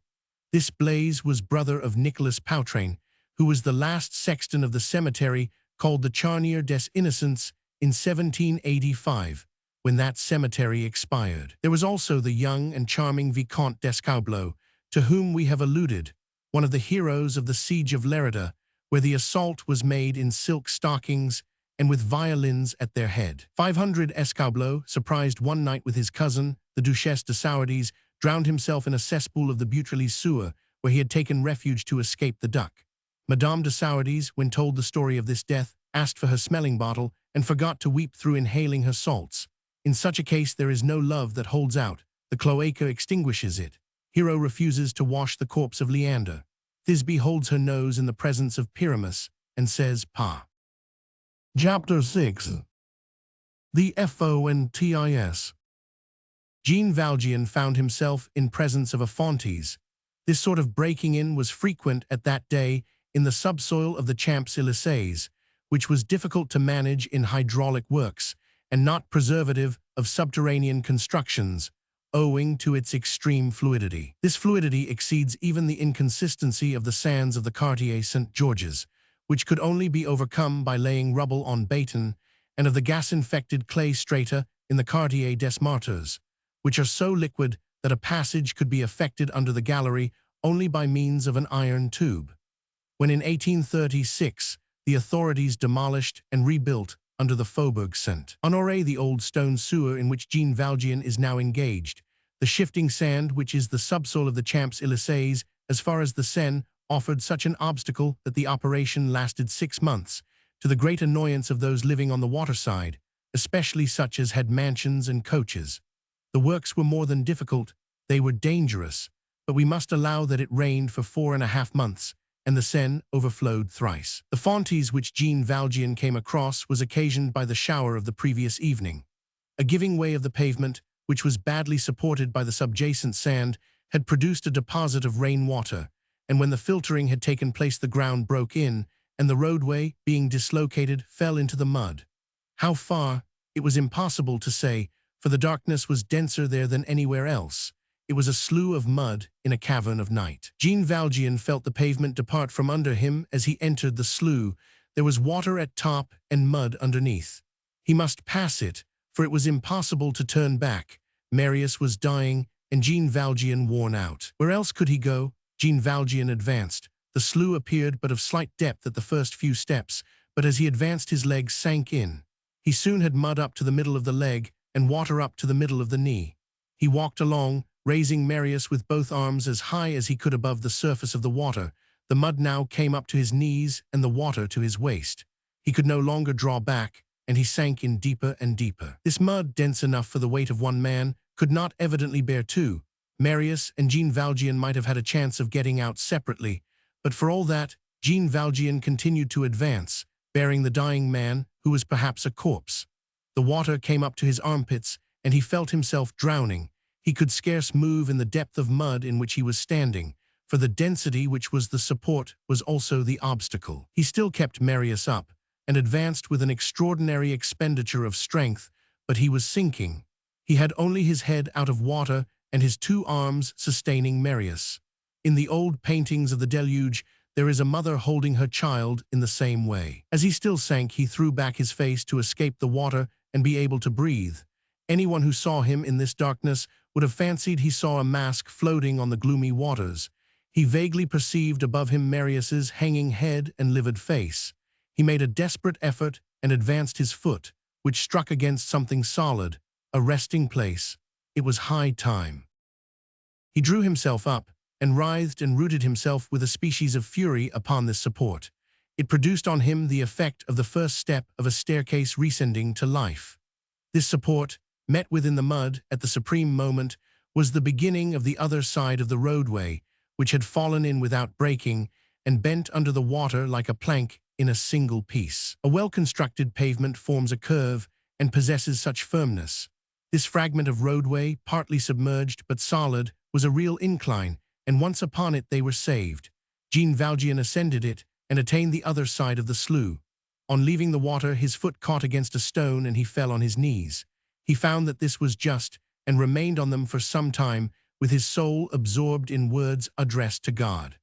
Speaker 1: This Blaise was brother of Nicolas Poutrain, who was the last sexton of the cemetery called the Charnier des Innocents in 1785. when that cemetery expired. There was also the young and charming Vicomte d'Escaubleau, to whom we have alluded, one of the heroes of the siege of Lerida, where the assault was made in silk stockings and with violins at their head. 500 Escaubleau, surprised one night with his cousin, the Duchesse de Sourdis, drowned himself in a cesspool of the Beautreillis sewer, where he had taken refuge to escape the duck. Madame de Sourdis, when told the story of this death, asked for her smelling bottle and forgot to weep through inhaling her salts. In such a case there is no love that holds out. The cloaca extinguishes it. Hero refuses to wash the corpse of Leander. Thisbe holds her nose in the presence of Pyramus and says, "Pa."
Speaker 2: Chapter 6.
Speaker 1: The Fontis. Jean Valjean found himself in presence of a Fontis. This sort of breaking in was frequent at that day in the subsoil of the Champs-Élysées, which was difficult to manage in hydraulic works and not preservative of subterranean constructions, owing to its extreme fluidity. This fluidity exceeds even the inconsistency of the sands of the Quartier Saint-Georges, which could only be overcome by laying rubble on baton, and of the gas-infected clay strata in the Quartier des Martyrs, which are so liquid that a passage could be effected under the gallery only by means of an iron tube. When in 1836 the authorities demolished and rebuilt under the Faubourg Saint-Honoré the old stone sewer in which Jean Valjean is now engaged, the shifting sand which is the subsoil of the Champs-Élysées as far as the Seine offered such an obstacle that the operation lasted 6 months, to the great annoyance of those living on the waterside, especially such as had mansions and coaches. The works were more than difficult, they were dangerous, but we must allow that it rained for 4.5 months, and the Seine overflowed thrice. The Fontis which Jean Valjean came across was occasioned by the shower of the previous evening. A giving way of the pavement, which was badly supported by the subjacent sand, had produced a deposit of rainwater, and when the filtering had taken place the ground broke in, and the roadway, being dislocated, fell into the mud. How far, it was impossible to say, for the darkness was denser there than anywhere else. It was a slough of mud in a cavern of night. Jean Valjean felt the pavement depart from under him as he entered the slough. There was water at top and mud underneath. He must pass it, for it was impossible to turn back. Marius was dying, and Jean Valjean worn out. Where else could he go? Jean Valjean advanced. The slough appeared but of slight depth at the first few steps, but as he advanced his legs sank in. He soon had mud up to the middle of the leg and water up to the middle of the knee. He walked along, raising Marius with both arms as high as he could above the surface of the water. The mud now came up to his knees and the water to his waist. He could no longer draw back, and he sank in deeper and deeper. This mud, dense enough for the weight of one man, could not evidently bear two. Marius and Jean Valjean might have had a chance of getting out separately, but for all that, Jean Valjean continued to advance, bearing the dying man, who was perhaps a corpse. The water came up to his armpits, and he felt himself drowning. He could scarce move in the depth of mud in which he was standing, for the density which was the support was also the obstacle. He still kept Marius up, and advanced with an extraordinary expenditure of strength, but he was sinking. He had only his head out of water and his 2 arms sustaining Marius. In the old paintings of the deluge, there is a mother holding her child in the same way. As he still sank, he threw back his face to escape the water and be able to breathe. Anyone who saw him in this darkness would have fancied he saw a mask floating on the gloomy waters. He vaguely perceived above him Marius's hanging head and livid face. He made a desperate effort and advanced his foot, which struck against something solid, a resting place. It was high time. He drew himself up, and writhed and rooted himself with a species of fury upon this support. It produced on him the effect of the first step of a staircase rescending to life. This support, met within the mud at the supreme moment, was the beginning of the other side of the roadway, which had fallen in without breaking, and bent under the water like a plank in a single piece. A well-constructed pavement forms a curve and possesses such firmness. This fragment of roadway, partly submerged but solid, was a real incline, and once upon it they were saved. Jean Valjean ascended it and attained the other side of the slough. On leaving the water, his foot caught against a stone and he fell on his knees. He found that this was just, and remained on them for some time, with his soul absorbed in words addressed to God.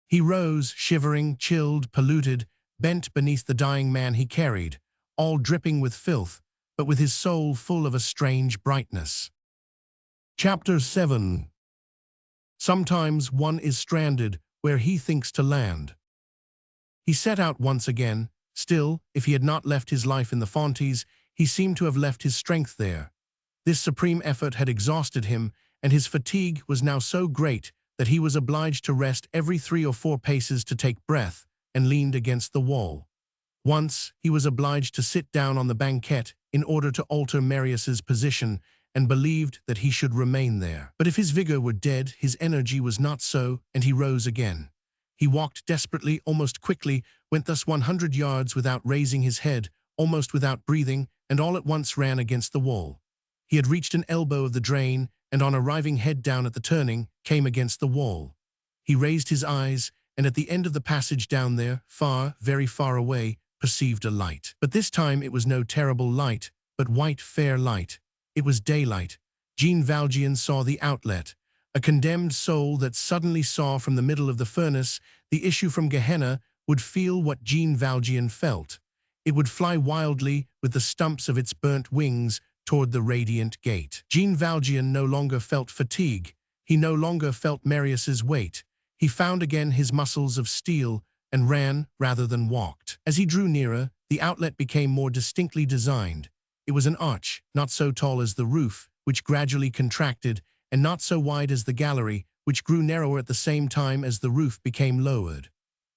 Speaker 1: He rose, shivering, chilled, polluted, bent beneath the dying man he carried, all dripping with filth, but with his soul full of a strange brightness.
Speaker 2: Chapter 7.
Speaker 1: Sometimes one is stranded where he thinks to land. He set out once again. Still, if he had not left his life in the Fontes, he seemed to have left his strength there. This supreme effort had exhausted him, and his fatigue was now so great that he was obliged to rest every 3 or 4 paces to take breath, and leaned against the wall. Once, he was obliged to sit down on the banquette in order to alter Marius's position, and believed that he should remain there. But if his vigor were dead, his energy was not so, and he rose again. He walked desperately, almost quickly, went thus 100 yards without raising his head, almost without breathing, and all at once ran against the wall. He had reached an elbow of the drain, and on arriving head down at the turning, came against the wall. He raised his eyes, and at the end of the passage down there, far, very far away, perceived a light. But this time it was no terrible light, but white, fair light. It was daylight. Jean Valjean saw the outlet. A condemned soul that suddenly saw from the middle of the furnace the issue from Gehenna would feel what Jean Valjean felt. It would fly wildly with the stumps of its burnt wings toward the radiant gate. Jean Valjean no longer felt fatigue. He no longer felt Marius's weight. He found again his muscles of steel and ran rather than walked. As he drew nearer, the outlet became more distinctly designed. It was an arch, not so tall as the roof, which gradually contracted, and not so wide as the gallery, which grew narrower at the same time as the roof became lowered.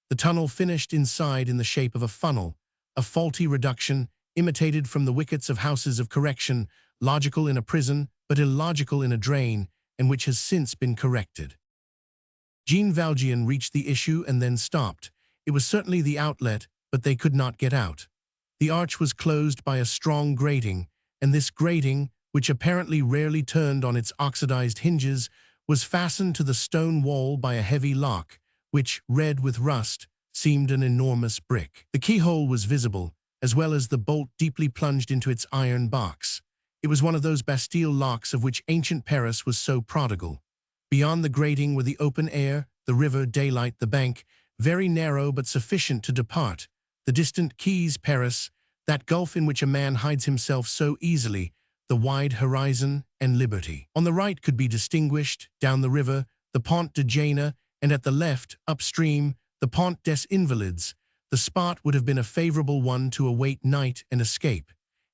Speaker 1: The tunnel finished inside in the shape of a funnel, a faulty reduction, imitated from the wickets of houses of correction, logical in a prison, but illogical in a drain, and which has since been corrected. Jean Valjean reached the issue and then stopped. It was certainly the outlet, but they could not get out. The arch was closed by a strong grating, and this grating, which apparently rarely turned on its oxidized hinges, was fastened to the stone wall by a heavy lock, which, red with rust, seemed an enormous brick. The keyhole was visible, as well as the bolt deeply plunged into its iron box. It was one of those Bastille locks of which ancient Paris was so prodigal. Beyond the grating were the open air, the river, daylight, the bank, very narrow but sufficient to depart, the distant quays, Paris, that gulf in which a man hides himself so easily, the wide horizon and liberty. On the right could be distinguished, down the river, the Pont de Jena, and at the left, upstream, the Pont des Invalides. The spot would have been a favorable one to await night and escape.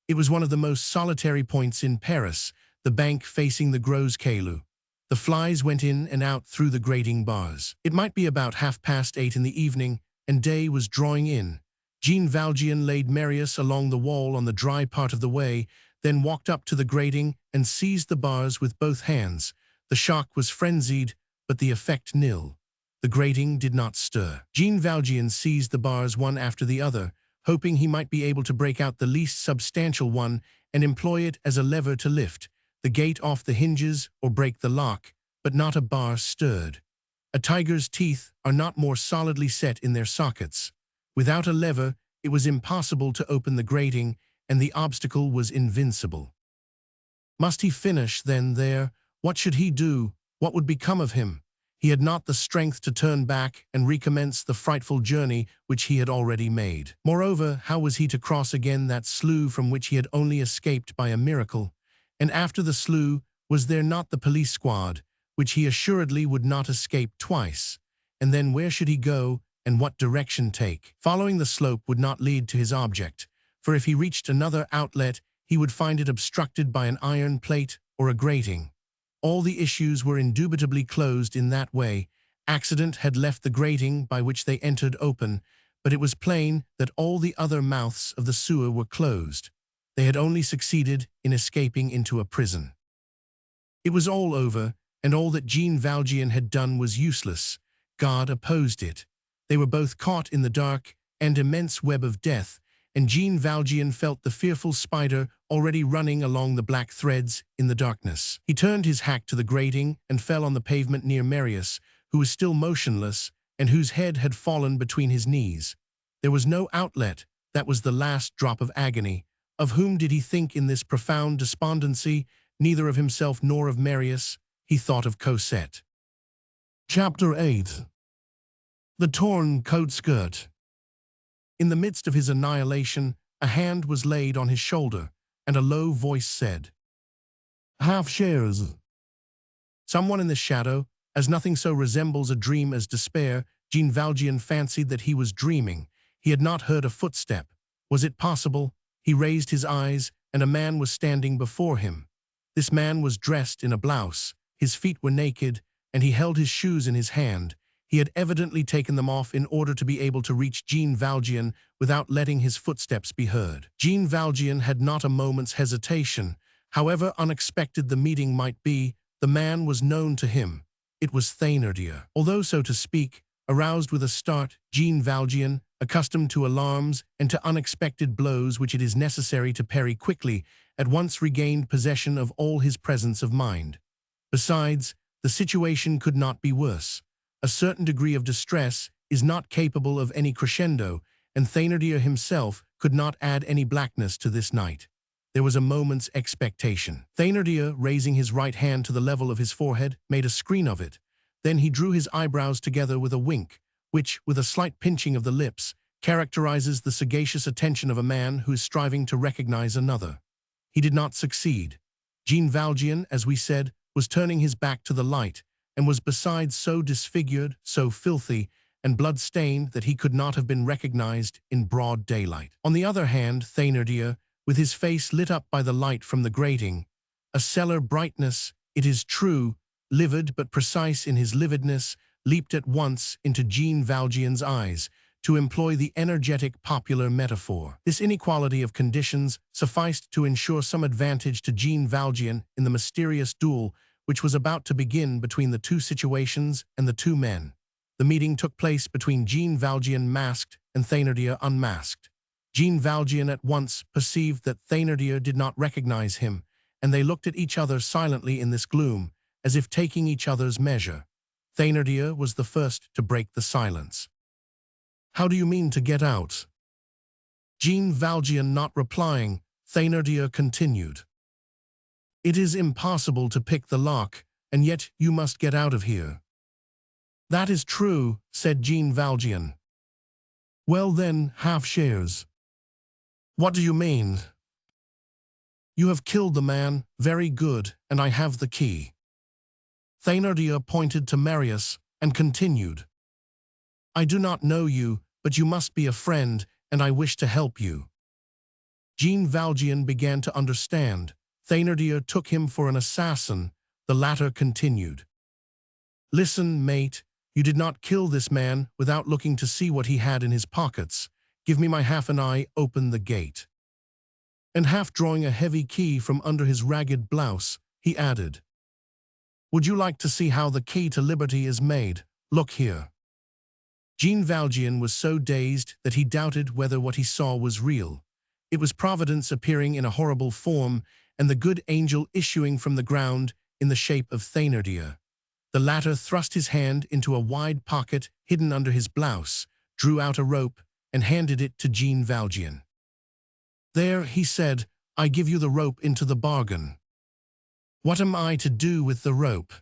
Speaker 1: It was one of the most solitary points in Paris, the bank facing the Gros Caillou. The flies went in and out through the grating bars. It might be about 8:30 in the evening, and day was drawing in. Jean Valjean laid Marius along the wall on the dry part of the way, then walked up to the grating and seized the bars with both hands. The shock was frenzied, but the effect nil. The grating did not stir. Jean Valjean seized the bars one after the other, hoping he might be able to break out the least substantial one and employ it as a lever to lift the gate off the hinges or break the lock, but not a bar stirred. A tiger's teeth are not more solidly set in their sockets. Without a lever, it was impossible to open the grating, and the obstacle was invincible. Must he finish, then, there? What should he do? What would become of him? He had not the strength to turn back and recommence the frightful journey which he had already made. Moreover, how was he to cross again that slough from which he had only escaped by a miracle? And after the slough, was there not the police squad, which he assuredly would not escape twice? And then where should he go, and what direction take? Following the slope would not lead to his object, for if he reached another outlet, he would find it obstructed by an iron plate or a grating. All the issues were indubitably closed in that way. Accident had left the grating by which they entered open, but it was plain that all the other mouths of the sewer were closed. They had only succeeded in escaping into a prison. It was all over, and all that Jean Valjean had done was useless. God opposed it. They were both caught in the dark and immense web of death, and Jean Valjean felt the fearful spider already running along the black threads in the darkness. He turned his hack to the grating and fell on the pavement near Marius, who was still motionless and whose head had fallen between his knees. There was no outlet. That was the last drop of agony. Of whom did he think in this profound despondency? Neither of himself nor of Marius. He thought of Cosette.
Speaker 2: Chapter 8.
Speaker 1: The torn coat skirt. In the midst of his annihilation, a hand was laid on his shoulder, and a low voice said,
Speaker 2: "Half shares."
Speaker 1: Someone in the shadow, as nothing so resembles a dream as despair, Jean Valjean fancied that he was dreaming. He had not heard a footstep. Was it possible? He raised his eyes, and a man was standing before him. This man was dressed in a blouse, his feet were naked, and he held his shoes in his hand. He had evidently taken them off in order to be able to reach Jean Valjean without letting his footsteps be heard. Jean Valjean had not a moment's hesitation. However unexpected the meeting might be, the man was known to him. It was Thénardier. Although, so to speak, aroused with a start, Jean Valjean, accustomed to alarms and to unexpected blows which it is necessary to parry quickly, at once regained possession of all his presence of mind. Besides, the situation could not be worse. A certain degree of distress is not capable of any crescendo, and Thénardier himself could not add any blackness to this night. There was a moment's expectation. Thénardier, raising his right hand to the level of his forehead, made a screen of it. Then he drew his eyebrows together with a wink, which, with a slight pinching of the lips, characterizes the sagacious attention of a man who is striving to recognize another. He did not succeed. Jean Valjean, as we said, was turning his back to the light, and was besides so disfigured, so filthy, and blood-stained that he could not have been recognized in broad daylight. On the other hand, Thénardier, with his face lit up by the light from the grating, a cellar brightness, it is true, livid but precise in his lividness, leaped at once into Jean Valjean's eyes, to employ the energetic popular metaphor. This inequality of conditions sufficed to ensure some advantage to Jean Valjean in the mysterious duel which was about to begin between the two situations and the two men. The meeting took place between Jean Valjean masked and Thénardier unmasked. Jean Valjean at once perceived that Thénardier did not recognize him, and they looked at each other silently in this gloom, as if taking each other's measure. Thénardier was the first to break the silence.
Speaker 2: "How do you mean to get out?"
Speaker 1: Jean Valjean not replying, Thénardier continued.
Speaker 2: "It is impossible to pick the lock, and yet you must get out of here."
Speaker 1: "That is true," said Jean Valjean.
Speaker 2: "Well then, half shares."
Speaker 1: "What do you mean?"
Speaker 2: "You have killed the man, very good, and I have the key."
Speaker 1: Thénardier pointed to Marius and continued.
Speaker 2: "I do not know you, but you must be a friend, and I wish to help you."
Speaker 1: Jean Valjean began to understand. Thénardier took him for an assassin. The latter continued. "Listen, mate, you did not kill this man without looking to see what he had in his pockets. Give me my half and I open the gate." And half drawing a heavy key from under his ragged blouse, he added, "Would you like to see how the key to liberty is made? Look here." Jean Valjean was so dazed that he doubted whether what he saw was real. It was Providence appearing in a horrible form, and the good angel issuing from the ground in the shape of Thénardier. The latter thrust his hand into a wide pocket hidden under his blouse, drew out a rope, and handed it to Jean Valjean. "There," he said, "I give you the rope into the bargain." "What am I to do with the rope?"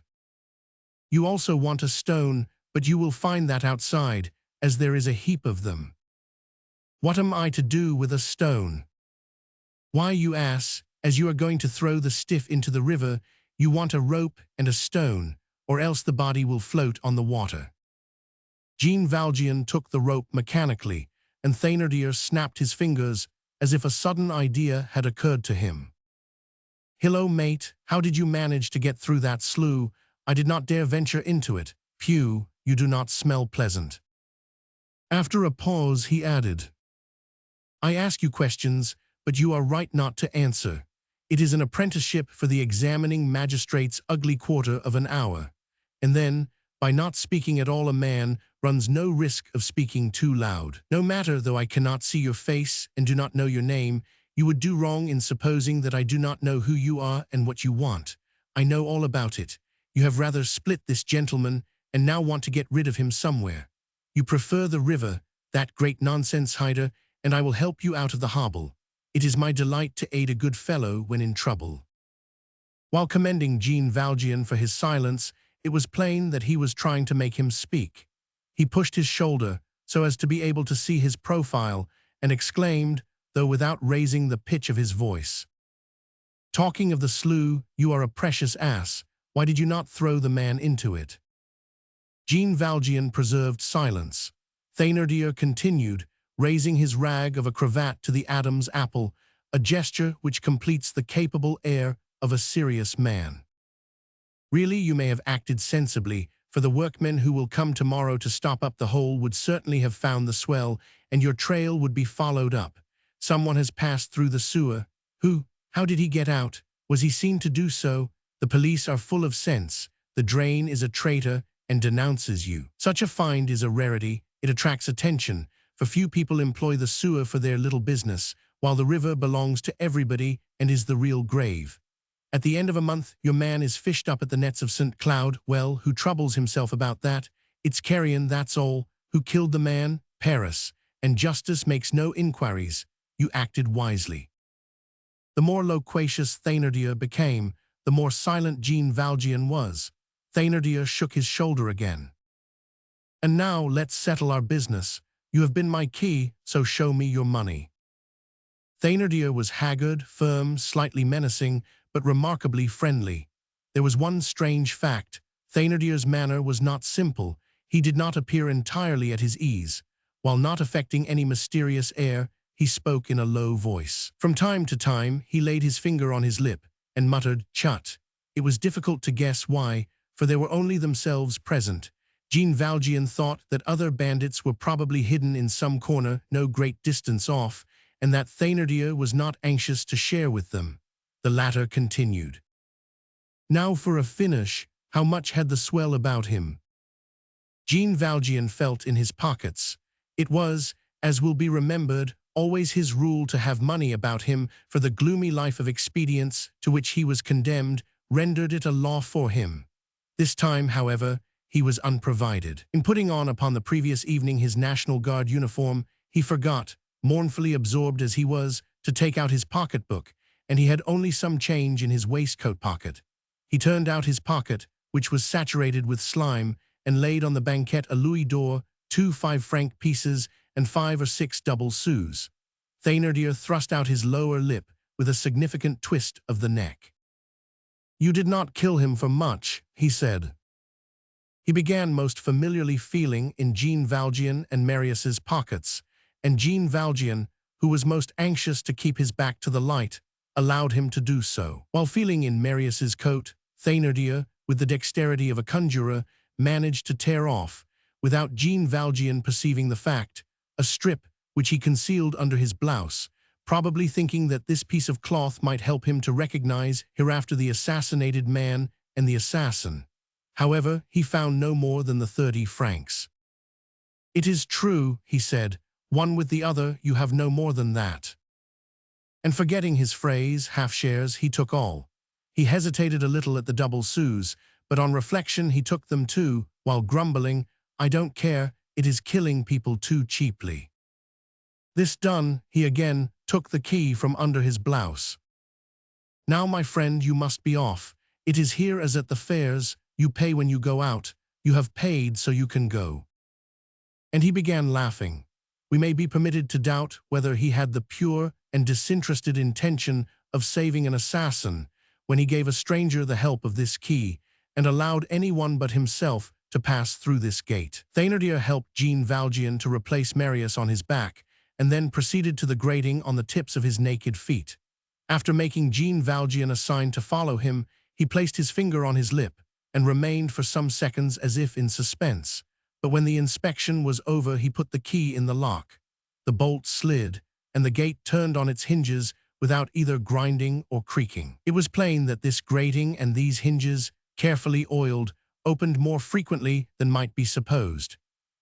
Speaker 1: "You also want a stone, but you will find that outside, as there is a heap of them." "What am I to do with a stone?" "Why, you ass, as you are going to throw the stiff into the river, you want a rope and a stone, or else the body will float on the water." Jean Valjean took the rope mechanically, and Thénardier snapped his fingers as if a sudden idea had occurred to him. "Hillo, mate, how did you manage to get through that slough? I did not dare venture into it. Phew, you do not smell pleasant." After a pause, he added, "I ask you questions, but you are right not to answer. It is an apprenticeship for the examining magistrate's ugly quarter of an hour. And then, by not speaking at all, a man runs no risk of speaking too loud. No matter, though I cannot see your face and do not know your name, you would do wrong in supposing that I do not know who you are and what you want. I know all about it. You have rather split this gentleman, and now want to get rid of him somewhere. You prefer the river, that great nonsense-hider, and I will help you out of the hobble. It is my delight to aid a good fellow when in trouble." While commending Jean Valjean for his silence, it was plain that he was trying to make him speak. He pushed his shoulder so as to be able to see his profile, and exclaimed, though without raising the pitch of his voice, Talking of the slough, you are a precious ass. Why did you not throw the man into it? Jean Valjean preserved silence. Thénardier continued, raising his rag of a cravat to the Adam's apple, a gesture which completes the capable air of a serious man. Really, you may have acted sensibly, for the workmen who will come tomorrow to stop up the hole would certainly have found the swell, and your trail would be followed up. Someone has passed through the sewer. Who? How did he get out? Was he seen to do so? The police are full of sense. The drain is a traitor and denounces you. Such a find is a rarity. It attracts attention, for few people employ the sewer for their little business, while the river belongs to everybody and is the real grave. At the end of a month, your man is fished up at the nets of St. Cloud. Well, who troubles himself about that? It's carrion, that's all. Who killed the man? Paris. And justice makes no inquiries. You acted wisely. The more loquacious Thénardier became, the more silent Jean Valjean was. Thénardier shook his shoulder again. And now let's settle our business. You have been my key, so show me your money. Thénardier was haggard, firm, slightly menacing, but remarkably friendly. There was one strange fact. Thénardier's manner was not simple. He did not appear entirely at his ease. While not affecting any mysterious air, he spoke in a low voice. From time to time, he laid his finger on his lip and muttered, "Chut." It was difficult to guess why, for they were only themselves present. Jean Valjean thought that other bandits were probably hidden in some corner no great distance off, and that Thénardier was not anxious to share with them. The latter continued. Now for a finish, how much had the swell about him? Jean Valjean felt in his pockets. It was, as will be remembered, always his rule to have money about him, for the gloomy life of expedience to which he was condemned rendered it a law for him. This time, however, he was unprovided. In putting on upon the previous evening his National Guard uniform, he forgot, mournfully absorbed as he was, to take out his pocketbook, and he had only some change in his waistcoat pocket. He turned out his pocket, which was saturated with slime, and laid on the banquette a louis d'or, 2 5-franc pieces, and 5 or 6 double sous. Thénardier thrust out his lower lip with a significant twist of the neck. "You did not kill him for much," he said. He began most familiarly feeling in Jean Valjean and Marius's pockets, and Jean Valjean, who was most anxious to keep his back to the light, allowed him to do so. While feeling in Marius's coat, Thénardier, with the dexterity of a conjurer, managed to tear off, without Jean Valjean perceiving the fact, a strip which he concealed under his blouse, probably thinking that this piece of cloth might help him to recognize hereafter the assassinated man and the assassin. However, he found no more than the 30 francs. "It is true," he said, "one with the other you have no more than that." And forgetting his phrase, half-shares, he took all. He hesitated a little at the double sous, but on reflection he took them too, while grumbling, "I don't care, it is killing people too cheaply." This done, he again took the key from under his blouse. "Now, my friend, you must be off. It is here as at the fairs, you pay when you go out. You have paid, so you can go." And he began laughing. We may be permitted to doubt whether he had the pure and disinterested intention of saving an assassin when he gave a stranger the help of this key and allowed anyone but himself to pass through this gate. Thénardier helped Jean Valjean to replace Marius on his back, and then proceeded to the grating on the tips of his naked feet. After making Jean Valjean a sign to follow him, he placed his finger on his lip and remained for some seconds as if in suspense. But when the inspection was over, he put the key in the lock. The bolt slid, and the gate turned on its hinges without either grinding or creaking. It was plain that this grating and these hinges, carefully oiled, opened more frequently than might be supposed.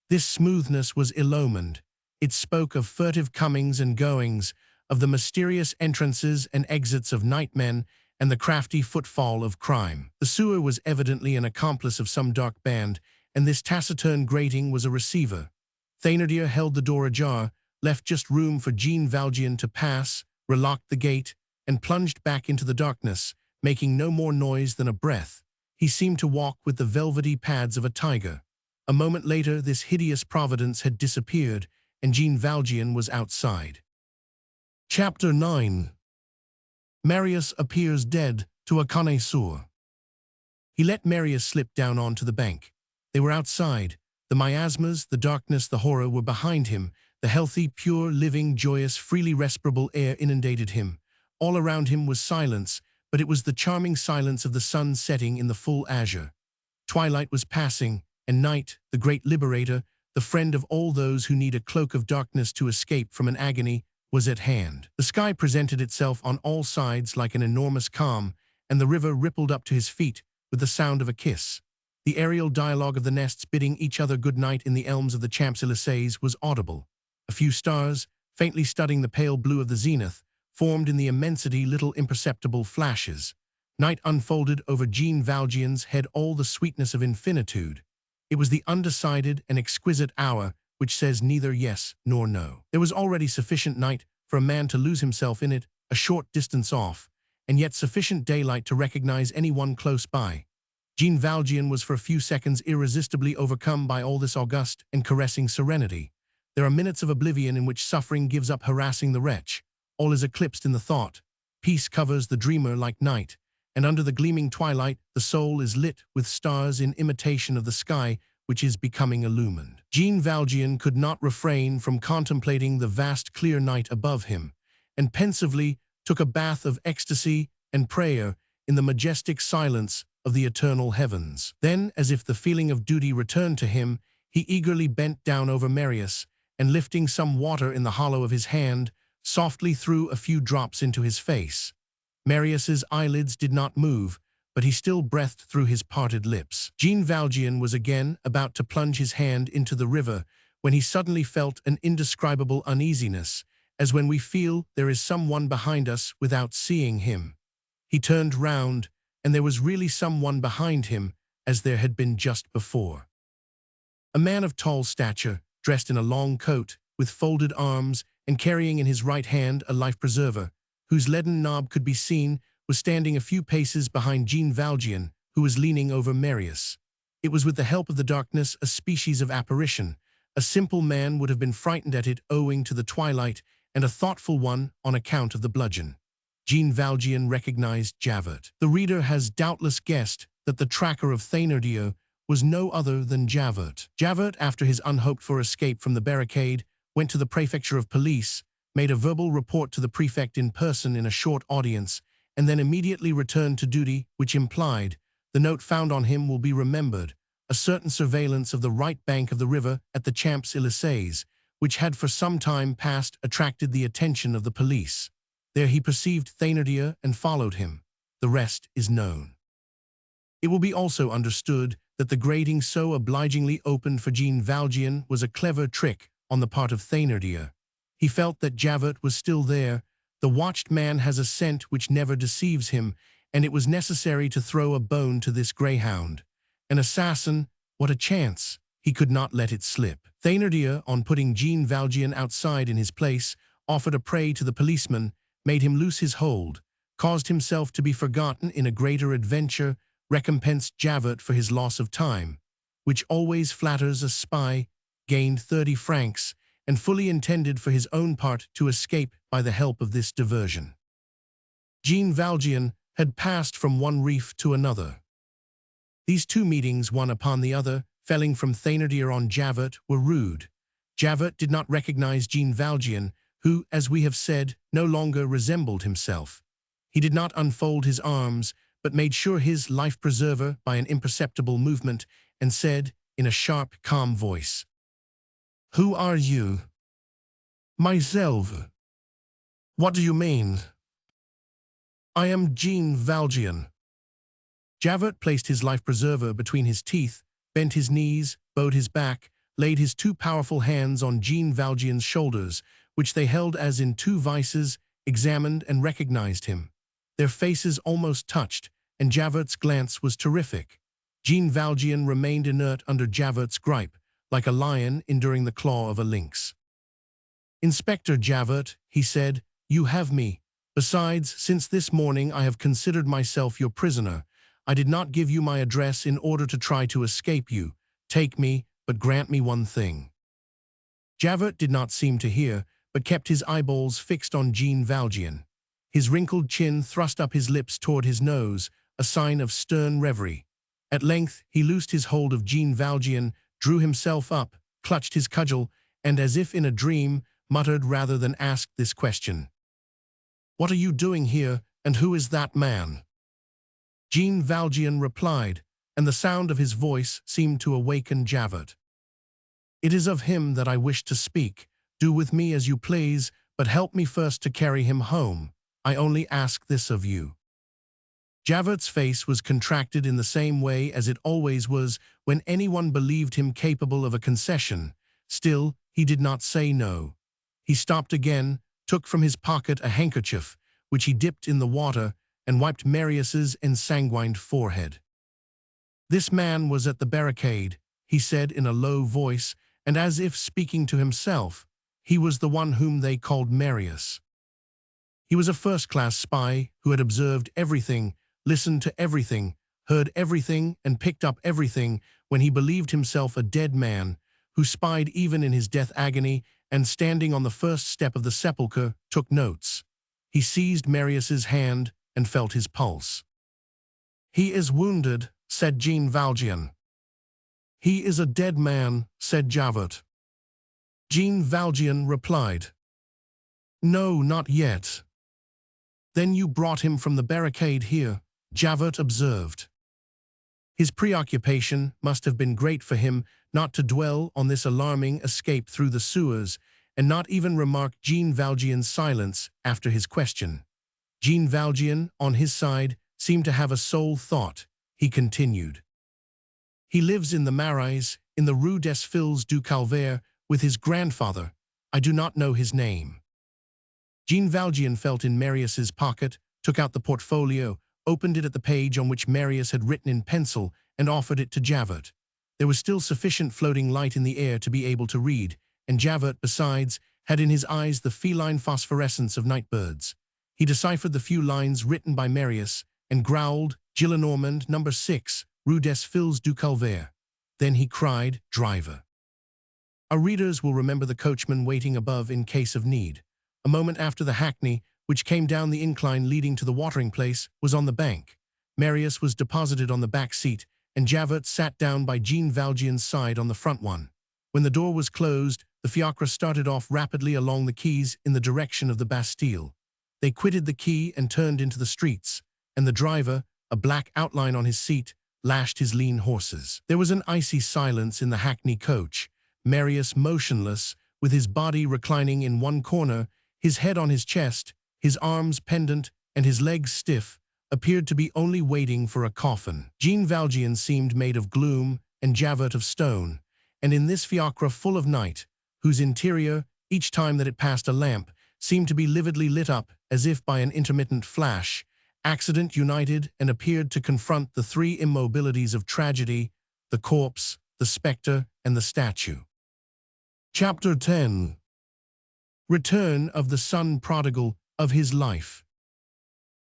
Speaker 1: This smoothness was ill-omened. It spoke of furtive comings and goings, of the mysterious entrances and exits of nightmen, and the crafty footfall of crime. The sewer was evidently an accomplice of some dark band, and this taciturn grating was a receiver. Thénardier held the door ajar, left just room for Jean Valjean to pass, relocked the gate, and plunged back into the darkness, making no more noise than a breath. He seemed to walk with the velvety pads of a tiger. A moment later, this hideous providence had disappeared, and Jean Valjean was outside. Chapter 9. Marius appears dead to a connoisseur. He let Marius slip down onto the bank. They were outside. The miasmas, the darkness, the horror were behind him. The healthy, pure, living, joyous, freely respirable air inundated him. All around him was silence, but it was the charming silence of the sun setting in the full azure. Twilight was passing, and night, the great liberator, the friend of all those who need a cloak of darkness to escape from an agony, was at hand. The sky presented itself on all sides like an enormous calm, and the river rippled up to his feet with the sound of a kiss. The aerial dialogue of the nests bidding each other good night in the elms of the Champs-Élysées was audible. A few stars, faintly studding the pale blue of the zenith, formed in the immensity little imperceptible flashes. Night unfolded over Jean Valjean's head all the sweetness of infinitude. It was the undecided and exquisite hour which says neither yes nor no. There was already sufficient night for a man to lose himself in it, a short distance off, and yet sufficient daylight to recognize anyone close by. Jean Valjean was for a few seconds irresistibly overcome by all this august and caressing serenity. There are minutes of oblivion in which suffering gives up harassing the wretch. All is eclipsed in the thought. Peace covers the dreamer like night, and under the gleaming twilight the soul is lit with stars in imitation of the sky which is becoming illumined. Jean Valjean could not refrain from contemplating the vast clear night above him, and pensively took a bath of ecstasy and prayer in the majestic silence of the eternal heavens. Then, as if the feeling of duty returned to him, he eagerly bent down over Marius, and lifting some water in the hollow of his hand, softly threw a few drops into his face. Marius's eyelids did not move, but he still breathed through his parted lips. Jean Valjean was again about to plunge his hand into the river when he suddenly felt an indescribable uneasiness, as when we feel there is someone behind us without seeing him. He turned round, and there was really someone behind him, as there had been just before. A man of tall stature, dressed in a long coat, with folded arms, and carrying in his right hand a life-preserver, whose leaden knob could be seen, was standing a few paces behind Jean Valjean, who was leaning over Marius. It was with the help of the darkness a species of apparition. A simple man would have been frightened at it owing to the twilight, and a thoughtful one on account of the bludgeon. Jean Valjean recognized Javert. The reader has doubtless guessed that the tracker of Thénardier was no other than Javert. Javert, after his unhoped-for escape from the barricade, went to the prefecture of police, made a verbal report to the prefect in person in a short audience, and then immediately returned to duty, which implied, the note found on him will be remembered, a certain surveillance of the right bank of the river at the Champs-Élysées, which had for some time past attracted the attention of the police. There he perceived Thénardier and followed him. The rest is known. It will be also understood that the grating so obligingly opened for Jean Valjean was a clever trick on the part of Thénardier. He felt that Javert was still there. The watched man has a scent which never deceives him, and it was necessary to throw a bone to this greyhound. An assassin, what a chance! He could not let it slip. Thénardier, on putting Jean Valjean outside in his place, offered a prey to the policeman, made him loose his hold, caused himself to be forgotten in a greater adventure, recompensed Javert for his loss of time, which always flatters a spy, gained 30 francs, and fully intended for his own part to escape by the help of this diversion. Jean Valjean had passed from one reef to another. These two meetings, one upon the other, felling from Thénardier on Javert, were rude. Javert did not recognize Jean Valjean, who, as we have said, no longer resembled himself. He did not unfold his arms, but made sure his life-preserver by an imperceptible movement, and said, in a sharp, calm voice, "Who are you?" "Myself." "What do you mean?" "I am Jean Valjean." Javert placed his life-preserver between his teeth, bent his knees, bowed his back, laid his two powerful hands on Jean Valjean's shoulders, which they held as in two vices, examined and recognized him. Their faces almost touched, and Javert's glance was terrific. Jean Valjean remained inert under Javert's gripe, like a lion enduring the claw of a lynx. "Inspector Javert," he said, "you have me. Besides, since this morning I have considered myself your prisoner. I did not give you my address in order to try to escape you. Take me, but grant me one thing." Javert did not seem to hear, but kept his eyeballs fixed on Jean Valjean.
Speaker 2: his wrinkled chin thrust up his lips toward his nose, a sign of stern reverie. At length he loosed his hold of Jean Valjean, drew himself up, clutched his cudgel, and as if in a dream, muttered rather than asked this question. "What are you doing here, and who is that man?" Jean Valjean replied, and the sound of his voice seemed to awaken Javert. "It is of him that I wish to speak. Do with me as you please, but help me first to carry him home. I only ask this of you." Javert's face was contracted in the same way as it always was when anyone believed him capable of a concession. Still, he did not say no. He stopped again, took from his pocket a handkerchief, which he dipped in the water, and wiped Marius's ensanguined forehead. "This man was at the barricade," he said in a low voice, and as if speaking to himself. "He was the one whom they called Marius. He was a first-class spy who had observed everything, listened to everything, heard everything, and picked up everything when he believed himself a dead man, who spied even in his death agony, and standing on the first step of the sepulchre, took notes. He seized Marius's hand and felt his pulse. "He is wounded," said Jean Valjean. "He is a dead man," said Javert. Jean Valjean replied, "No, not yet." "Then you brought him from the barricade here," Javert observed. His preoccupation must have been great for him not to dwell on this alarming escape through the sewers, and not even remark Jean Valjean's silence after his question. Jean Valjean, on his side, seemed to have a sole thought. He continued. "He lives in the Marais, in the Rue des Filles du Calvaire, with his grandfather. I do not know his name." Jean Valjean felt in Marius's pocket, took out the portfolio, opened it at the page on which Marius had written in pencil, and offered it to Javert. There was still sufficient floating light in the air to be able to read, and Javert, besides, had in his eyes the feline phosphorescence of night birds. He deciphered the few lines written by Marius, and growled, "Gillenormand, number 6, Rue des Filles du Calvaire." Then he cried, "Driver." Our readers will remember the coachman waiting above in case of need. A moment after the hackney, which came down the incline leading to the watering place, was on the bank. Marius was deposited on the back seat, and Javert sat down by Jean Valjean's side on the front one. When the door was closed, the fiacre started off rapidly along the quays in the direction of the Bastille. They quitted the quay and turned into the streets, and the driver, a black outline on his seat, lashed his lean horses. There was an icy silence in the hackney coach. Marius, motionless, with his body reclining in one corner, his head on his chest, his arms pendant, and his legs stiff, appeared to be only waiting for a coffin. Jean Valjean seemed made of gloom, and Javert of stone, and in this fiacre full of night, whose interior, each time that it passed a lamp, seemed to be lividly lit up as if by an intermittent flash, accident united and appeared to confront the three immobilities of tragedy, the corpse, the spectre, and the statue. Chapter 10. Return of the son prodigal of his life.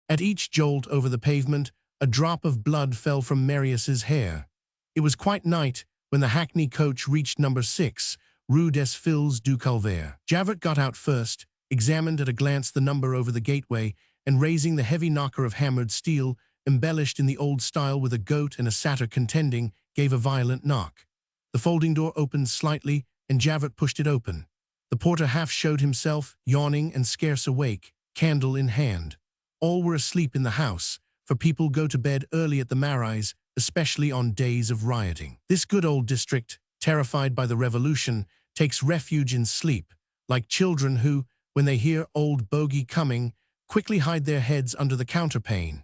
Speaker 2: At each jolt over the pavement, a drop of blood fell from Marius's hair. It was quite night when the hackney coach reached number 6, Rue des Filles du Calvaire. Javert got out first, examined at a glance the number over the gateway, and raising the heavy knocker of hammered steel, embellished in the old style with a goat and a satyr contending, gave a violent knock. The folding door opened slightly, and Javert pushed it open. The porter half showed himself, yawning and scarce awake, candle in hand. All were asleep in the house, for people go to bed early at the Marais, especially on days of rioting. This good old district, terrified by the revolution, takes refuge in sleep, like children who, when they hear old bogey coming, quickly hide their heads under the counterpane.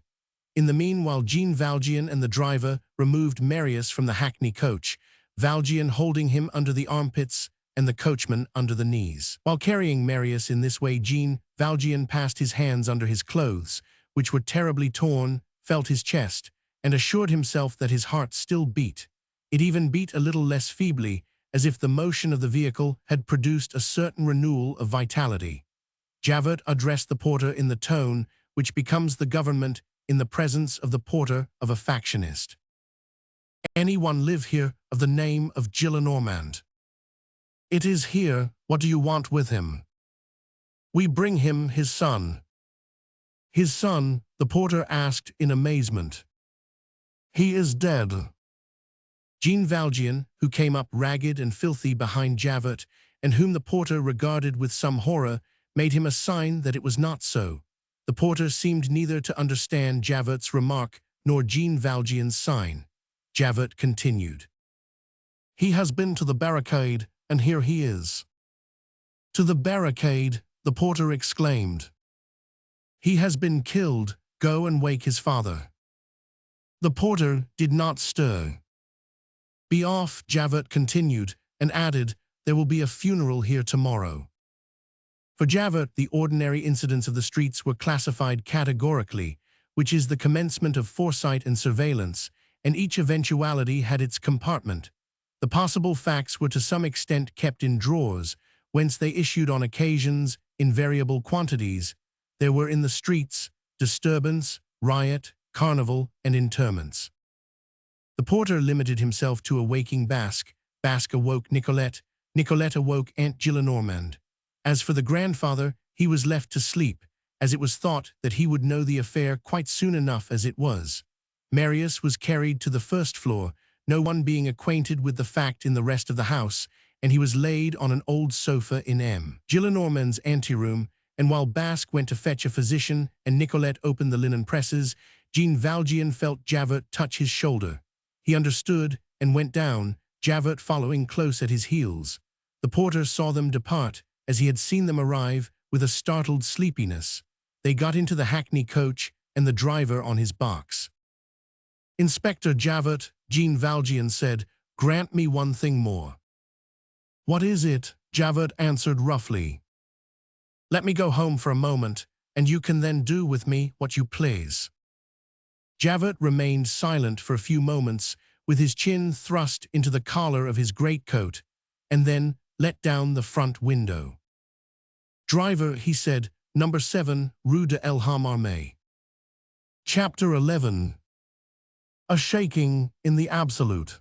Speaker 2: In the meanwhile, Jean Valjean and the driver removed Marius from the hackney coach, Valjean holding him under the armpits and the coachman under the knees. While carrying Marius in this way, Jean Valjean passed his hands under his clothes, which were terribly torn, felt his chest, and assured himself that his heart still beat. It even beat a little less feebly, as if the motion of the vehicle had produced a certain renewal of vitality. Javert addressed the porter in the tone which becomes the government in the presence of the porter of a factionist. "Anyone live here of the name of Gillenormand?" "It is here. What do you want with him?" "We bring him his son."
Speaker 1: His son, the porter asked in amazement. He is dead.
Speaker 2: Jean Valjean, who came up ragged and filthy behind Javert, and whom the porter regarded with some horror, made him a sign that it was not so. The porter seemed neither to understand Javert's remark nor Jean Valjean's sign. Javert continued.
Speaker 1: He has been to the barricade, and here he is. To the barricade, the porter exclaimed. He has been killed. Go and wake his father. The porter did not stir. Be off, Javert continued, and added, there will be a funeral here tomorrow. For Javert, the ordinary incidents of the streets were classified categorically, which is the commencement of foresight and surveillance, and each eventuality had its compartment. The possible facts were to some extent kept in drawers, whence they issued on occasions, in variable quantities. There were in the streets disturbance, riot, carnival, and interments. The porter limited himself to a waking Basque. Basque awoke Nicolette. Nicolette awoke Aunt Gillenormand. As for the grandfather, he was left to sleep, as it was thought that he would know the affair quite soon enough as it was. Marius was carried to the first floor, no one being acquainted with the fact in the rest of the house, and he was laid on an old sofa in M. Gillenormand's anteroom, and while Basque went to fetch a physician and Nicolette opened the linen presses, Jean Valjean felt Javert touch his shoulder. He understood and went down, Javert following close at his heels. The porter saw them depart, as he had seen them arrive, with a startled sleepiness. They got into the hackney coach, and the driver on his box. Inspector Javert, Jean Valjean said, grant me one thing more. What is it? Javert answered roughly. Let me go home for a moment, and you can then do with me what you please. Javert remained silent for a few moments, with his chin thrust into the collar of his greatcoat, and then let down the front window. Driver, he said, number 7, Rue de l'Homme Armé. Chapter 11. A shaking in the absolute.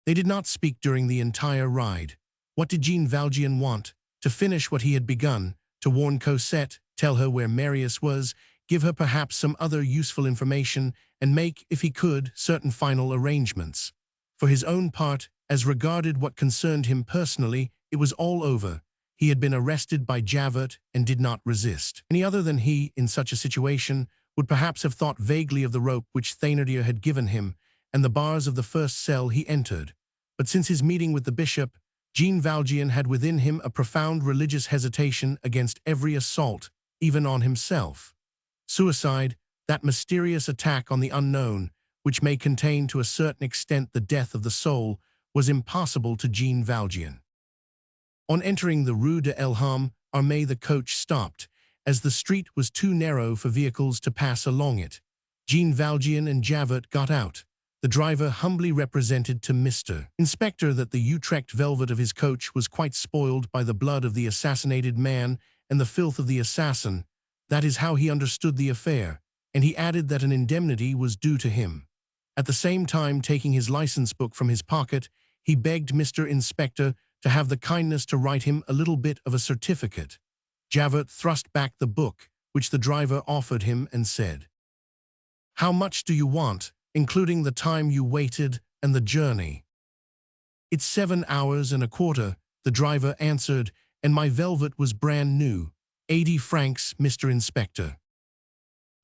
Speaker 1: They did not speak during the entire ride. What did Jean Valjean want? To finish what he had begun, to warn Cosette, tell her where Marius was, give her perhaps some other useful information, and make, if he could, certain final arrangements. For his own part, as regarded what concerned him personally, it was all over. He had been arrested by Javert and did not resist. Any other than he, in such a situation, would perhaps have thought vaguely of the rope which Thénardier had given him, and the bars of the first cell he entered. But since his meeting with the bishop, Jean Valjean had within him a profound religious hesitation against every assault, even on himself. Suicide, that mysterious attack on the unknown, which may contain to a certain extent the death of the soul, was impossible to Jean Valjean. On entering the Rue de l'Homme Armé, the coach stopped, as the street was too narrow for vehicles to pass along it. Jean Valjean and Javert got out. The driver humbly represented to Mr. Inspector that the Utrecht velvet of his coach was quite spoiled by the blood of the assassinated man and the filth of the assassin. That is how he understood the affair, and he added that an indemnity was due to him. At the same time, taking his license book from his pocket, he begged Mr. Inspector to have the kindness to write him a little bit of a certificate. Javert thrust back the book, which the driver offered him, and said, "How much do you want, including the time you waited and the journey?" "It's 7 hours and a quarter," the driver answered, "and my velvet was brand new. 80 francs, Mr. Inspector."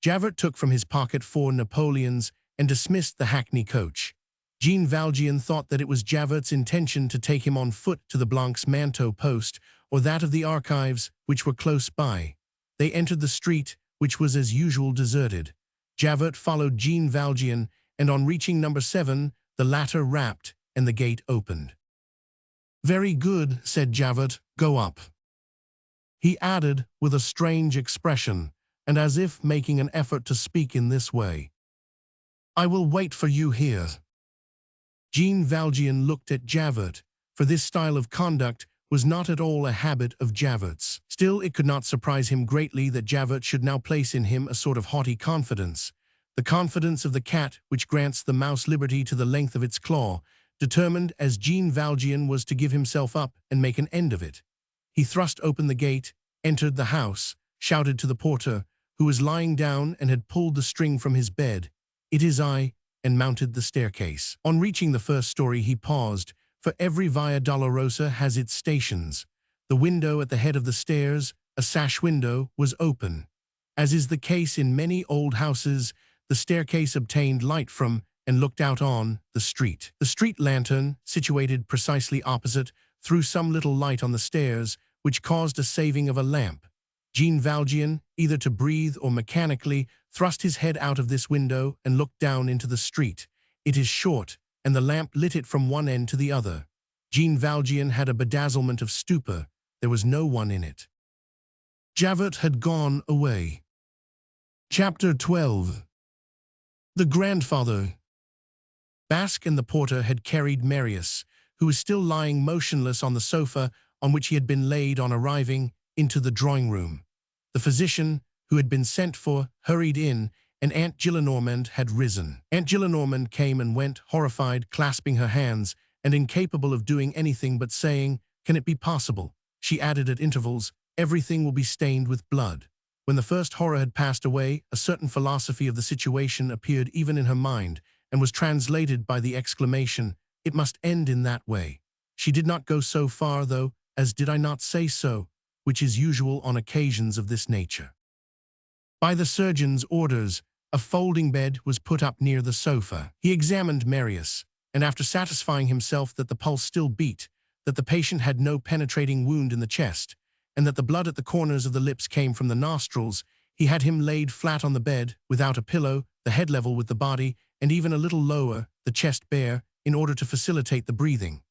Speaker 1: Javert took from his pocket 4 Napoleons and dismissed the hackney coach. Jean Valjean thought that it was Javert's intention to take him on foot to the Blanc's Manteau post, or that of the archives, which were close by. They entered the street, which was as usual deserted. Javert followed Jean Valjean, and on reaching number 7, the latter rapped, and the gate opened. "Very good," said Javert, "go up." He added, with a strange expression, and as if making an effort to speak in this way, "I will wait for you here." Jean Valjean looked at Javert, for this style of conduct was not at all a habit of Javert's. Still, it could not surprise him greatly that Javert should now place in him a sort of haughty confidence, the confidence of the cat which grants the mouse liberty to the length of its claw, determined as Jean Valjean was to give himself up and make an end of it. He thrust open the gate, entered the house, shouted to the porter,
Speaker 2: who was lying down and had pulled the string from his bed. "It is I," and mounted the staircase. On reaching the first story, he paused, for every Via Dolorosa has its stations. The window at the head of the stairs, a sash window, was open. As is the case in many old houses, the staircase obtained light from and looked out on the street. The street lantern, situated precisely opposite, threw some little light on the stairs, which caused a saving of a lamp. Jean Valjean, either to breathe or mechanically, thrust his head out of this window and looked down into the street. It is short, and the lamp lit it from one end to the other. Jean Valjean had a bedazzlement of stupor. There was no one in it. Javert had gone away. Chapter 12. The grandfather. Basque and the porter had carried Marius, who was still lying motionless on the sofa on which he had been laid on arriving, into the drawing-room. The physician, who had been sent for, hurried in, and Aunt Gillenormand had risen. Aunt Gillenormand came and went, horrified, clasping her hands, and incapable of doing anything but saying, "Can it be possible?" She added at intervals, "Everything will be stained with blood." When the first horror had passed away, a certain philosophy of the situation appeared even in her mind, and was translated by the exclamation, "It must end in that way." She did not go so far, though, as "Did I not say so?" which is usual on occasions of this nature. By the surgeon's orders, a folding bed was put up near the sofa. He examined Marius, and after satisfying himself that the pulse still beat, that the patient had no penetrating wound in the chest, and that the blood at the corners of the lips came from the nostrils, he had him laid flat on the bed, without a pillow, the head level with the body, and even a little lower, the chest bare, in order to facilitate the breathing.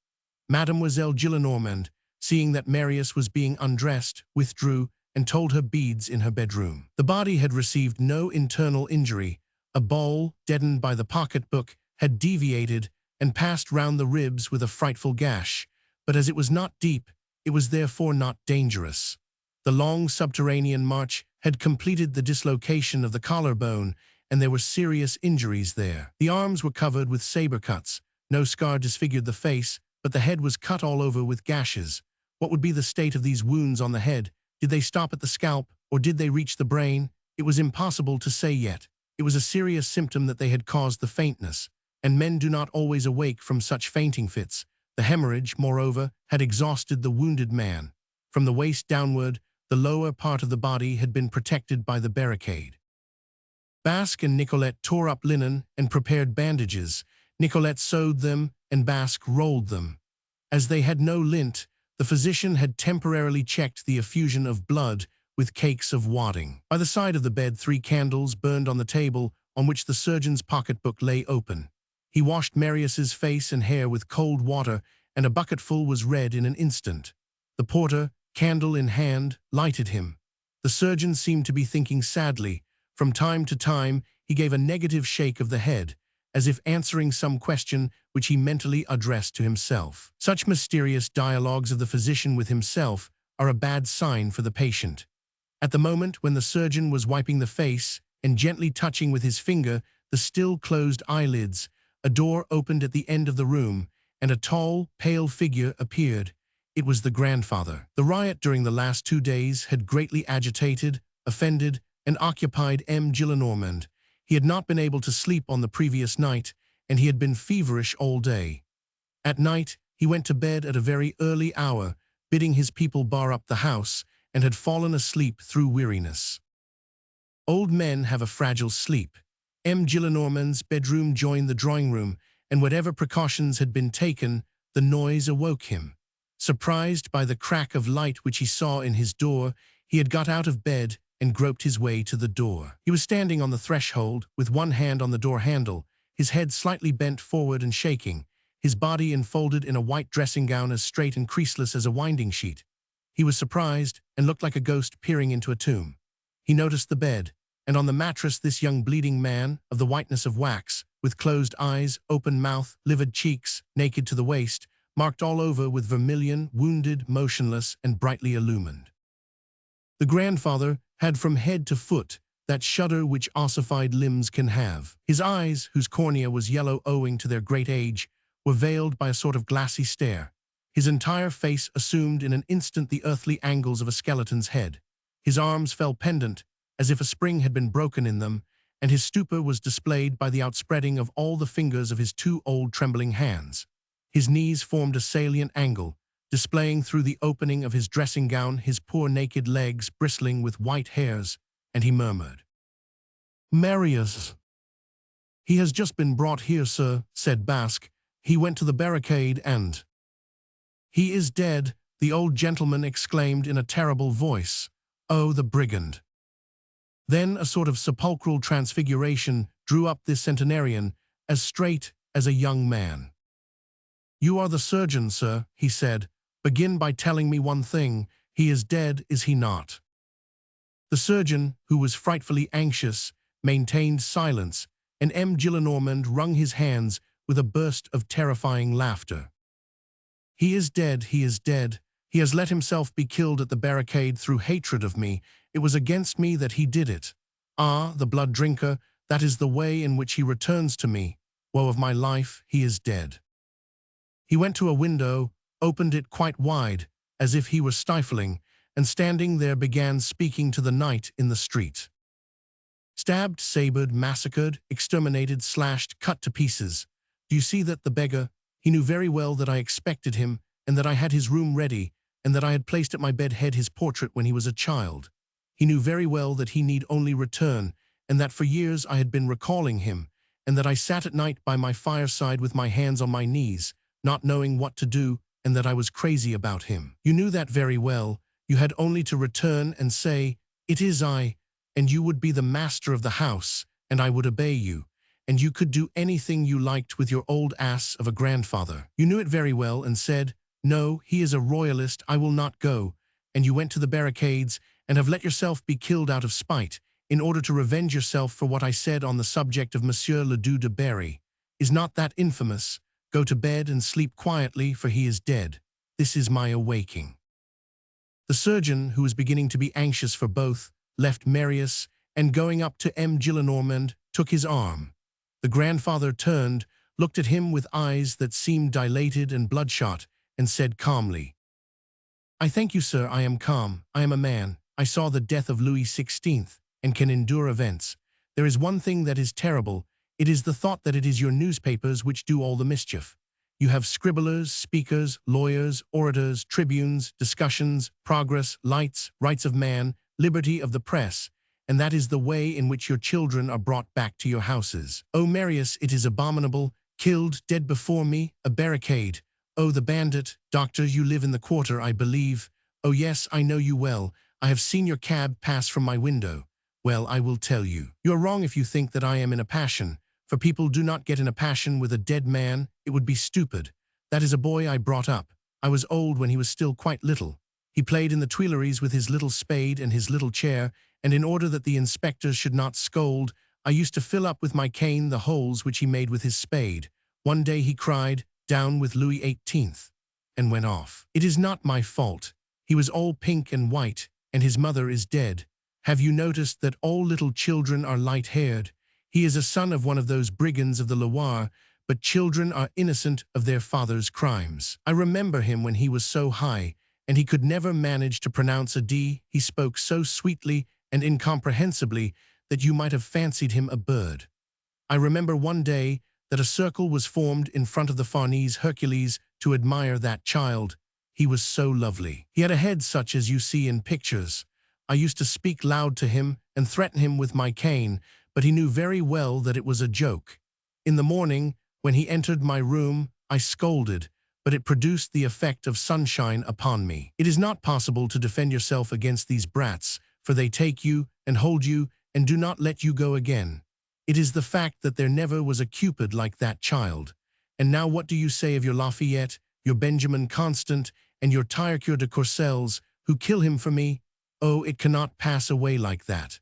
Speaker 2: Mademoiselle Gillenormand, seeing that Marius was being undressed, withdrew and told her beads in her bedroom. The body had received no internal injury. A ball, deadened by the pocketbook, had deviated and passed round the ribs with a frightful gash, but as it was not deep, it was therefore not dangerous. The long subterranean march had completed the dislocation of the collarbone, and there were serious injuries there. The arms were covered with saber cuts. No scar disfigured the face, but the head was cut all over with gashes. What would be the state of these wounds on the head? Did they stop at the scalp, or did they reach the brain? It was impossible to say yet. It was a serious symptom that they had caused the faintness, and men do not always awake from such fainting fits. The hemorrhage, moreover, had exhausted the wounded man. From the waist downward, the lower part of the body had been protected by the barricade. Basque and Nicolette tore up linen and prepared bandages. Nicolette sewed them, and Basque rolled them. As they had no lint, the physician had temporarily checked the effusion of blood with cakes of wadding. By the side of the bed, 3 candles burned on the table on which the surgeon's pocketbook lay open. He washed Marius's face and hair with cold water, and a bucketful was read in an instant. The porter, candle in hand, lighted him. The surgeon seemed to be thinking sadly. From time to time, he gave a negative shake of the head, as if answering some question which he mentally addressed to himself. Such mysterious dialogues of the physician with himself are a bad sign for the patient. At the moment when the surgeon was wiping the face and gently touching with his finger the still closed eyelids, a door opened at the end of the room, and a tall, pale figure appeared. It was the grandfather. The riot during the last 2 days had greatly agitated, offended, and occupied M. Gillenormand. He had not been able to sleep on the previous night, and he had been feverish all day. At night, he went to bed at a very early hour, bidding his people bar up the house, and had fallen asleep through weariness. Old men have a fragile sleep. M. Gillenormand's bedroom joined the drawing-room, and whatever precautions had been taken, the noise awoke him. Surprised by the crack of light which he saw in his door, he had got out of bed and groped his way to the door. He was standing on the threshold, with one hand on the door handle, his head slightly bent forward and shaking, his body enfolded in a white dressing gown as straight and creaseless as a winding sheet. He was surprised and looked like a ghost peering into a tomb. He noticed the bed, and on the mattress this young bleeding man, of the whiteness of wax, with closed eyes, open mouth, livid cheeks, naked to the waist, marked all over with vermilion, wounded, motionless, and brightly illumined. The grandfather had from head to foot that shudder which ossified limbs can have. His eyes, whose cornea was yellow owing to their great age, were veiled by a sort of glassy stare. His entire face assumed in an instant the earthly angles of a skeleton's head. His arms fell pendant, as if a spring had been broken in them, and his stupor was displayed by the outspreading of all the fingers of his two old trembling hands. His knees formed a salient angle, displaying through the opening of his dressing gown his poor naked legs bristling with white hairs, and he murmured, "Marius." "He has just been brought here, sir," said Basque. "He went to the barricade and—" "He is dead," the old gentleman exclaimed in a terrible voice. "Oh, the brigand!" Then a sort of sepulchral transfiguration drew up this centenarian, as straight as a young man. "You are the surgeon, sir," he said. "Begin by telling me one thing. He is dead, is he not?" The surgeon, who was frightfully anxious, maintained silence, and M. Gillenormand wrung his hands with a burst of terrifying laughter. "He is dead, he is dead. He has let himself be killed at the barricade through hatred of me. It was against me that he did it. Ah, the blood drinker, that is the way in which he returns to me. Woe of my life, he is dead." He went to a window, opened it quite wide, as if he were stifling, and standing there began speaking to the night in the street. "Stabbed, sabred, massacred, exterminated, slashed, cut to pieces. Do you see that the beggar? He knew very well that I expected him, and that I had his room ready, and that I had placed at my bed head his portrait when he was a child. He knew very well that he need only return, and that for years I had been recalling him, and that I sat at night by my fireside with my hands on my knees, not knowing what to do, and that I was crazy about him. You knew that very well. You had only to return and say, 'It is I,' and you would be the master of the house, and I would obey you, and you could do anything you liked with your old ass of a grandfather. You knew it very well and said, 'No, he is a royalist, I will not go,' and you went to the barricades and have let yourself be killed out of spite, in order to revenge yourself for what I said on the subject of Monsieur le Duc de Berry. Is not that infamous? Go to bed and sleep quietly, for he is dead. This is my awaking." The surgeon, who was beginning to be anxious for both, left Marius, and going up to M. Gillenormand, took his arm. The grandfather turned, looked at him with eyes that seemed dilated and bloodshot, and said calmly, "I thank you, sir, I am calm. I am a man. I saw the death of Louis XVI, and can endure events. There is one thing that is terrible. It is the thought that it is your newspapers which do all the mischief. You have scribblers, speakers, lawyers, orators, tribunes, discussions, progress, lights, rights of man, liberty of the press, and that is the way in which your children are brought back to your houses. Oh, Marius, it is abominable. Killed, dead before me, a barricade. Oh, the bandit. Doctor, you live in the quarter, I believe. Oh, yes, I know you well. I have seen your cab pass from my window. Well, I will tell you. You are wrong if you think that I am in a passion, for people do not get in a passion with a dead man. It would be stupid. That is a boy I brought up. I was old when he was still quite little. He played in the Tuileries with his little spade and hhis little chair, and in order that the inspectors should not scold, I used to fill up with my cane the holes which he made with his spade. One day he cried, 'Down with Louis XVIII,' and went off. It is not my fault. He was all pink and white, and his mother is dead. Have you noticed that all little children are light-haired? He is a son of one of those brigands of the Loire, but children are innocent of their father's crimes. I remember him when he was so high, and he could never manage to pronounce a D. He spoke so sweetly and incomprehensibly that you might have fancied him a bird. I remember one day that a circle was formed in front of the Farnese Hercules to admire that child. He was so lovely. He had a head such as you see in pictures. I used to speak loud to him and threaten him with my cane, but he knew very well that it was a joke. In the morning, when he entered my room, I scolded, but it produced the effect of sunshine upon me. It is not possible to defend yourself against these brats, for they take you and hold you and do not let you go again. It is the fact that there never was a Cupid like that child. And now what do you say of your Lafayette, your Benjamin Constant, and your Tirecure de Courcelles, who kill him for me? Oh, it cannot pass away like that."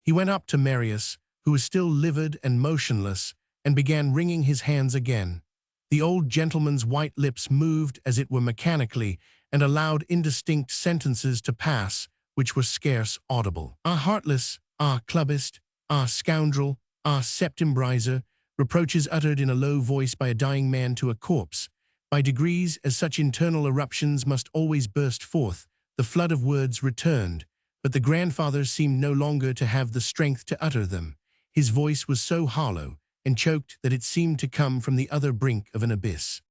Speaker 2: He went up to Marius, who was still livid and motionless, and began wringing his hands again. The old gentleman's white lips moved as it were mechanically, and allowed indistinct sentences to pass, which were scarce audible. "Ah, heartless! Ah, clubbist! Ah, scoundrel! Ah, septembriser!" Reproaches uttered in a low voice by a dying man to a corpse. By degrees, as such internal eruptions must always burst forth, the flood of words returned, but the grandfather seemed no longer to have the strength to utter them. His voice was so hollow and choked that it seemed to come from the other brink of an abyss.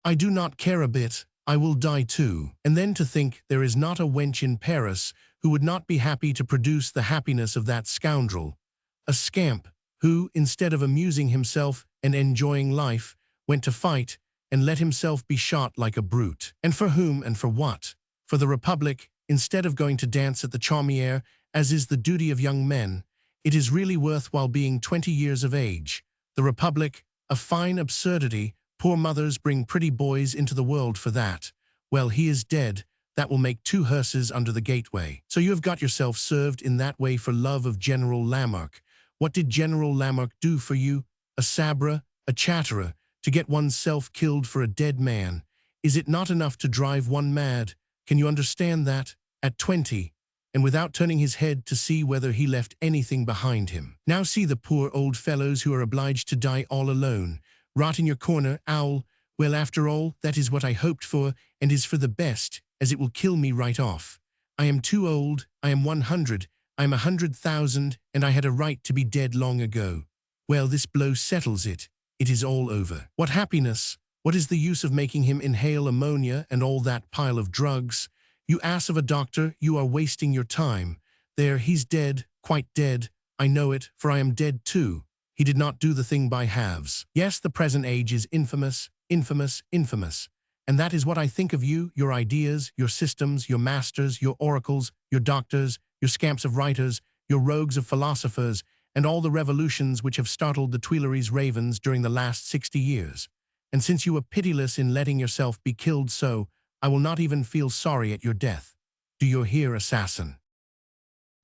Speaker 2: I do not care a bit, I will die too. And then to think there is not a wench in Paris who would not be happy to produce the happiness of that scoundrel, a scamp who, instead of amusing himself and enjoying life, went to fight and let himself be shot like a brute. And for whom and for what? For the Republic, instead of going to dance at the Chaumière, as is the duty of young men. It is really worthwhile being 20 years of age. The Republic, a fine absurdity. Poor mothers bring pretty boys into the world for that. Well, he is dead. That will make 2 hearses under the gateway. So you have got yourself served in that way for love of General Lamarck. What did General Lamarck do for you? A sabre, a chatterer, to get oneself killed for a dead man. Is it not enough to drive one mad? Can you understand that? At 20, and without turning his head to see whether he left anything behind him. Now see the poor old fellows who are obliged to die all alone. Rot in your corner, owl. Well, after all, that is what I hoped for, and is for the best, as it will kill me right off. I am too old, I am 100, I am 100,000, and I had a right to be dead long ago. Well, this blow settles it. It is all over. What happiness! What is the use of making him inhale ammonia and all that pile of drugs? You ass of a doctor, you are wasting your time. There, he's dead, quite dead. I know it, for I am dead too. He did not do the thing by halves. Yes, the present age is infamous, infamous, infamous. And that is what I think of you, your ideas, your systems, your masters, your oracles, your doctors, your scamps of writers, your rogues of philosophers, and all the revolutions which have startled the Tuileries ravens during the last 60 years. And since you were pitiless in letting yourself be killed so, I will not even feel sorry at your death. Do you hear, assassin?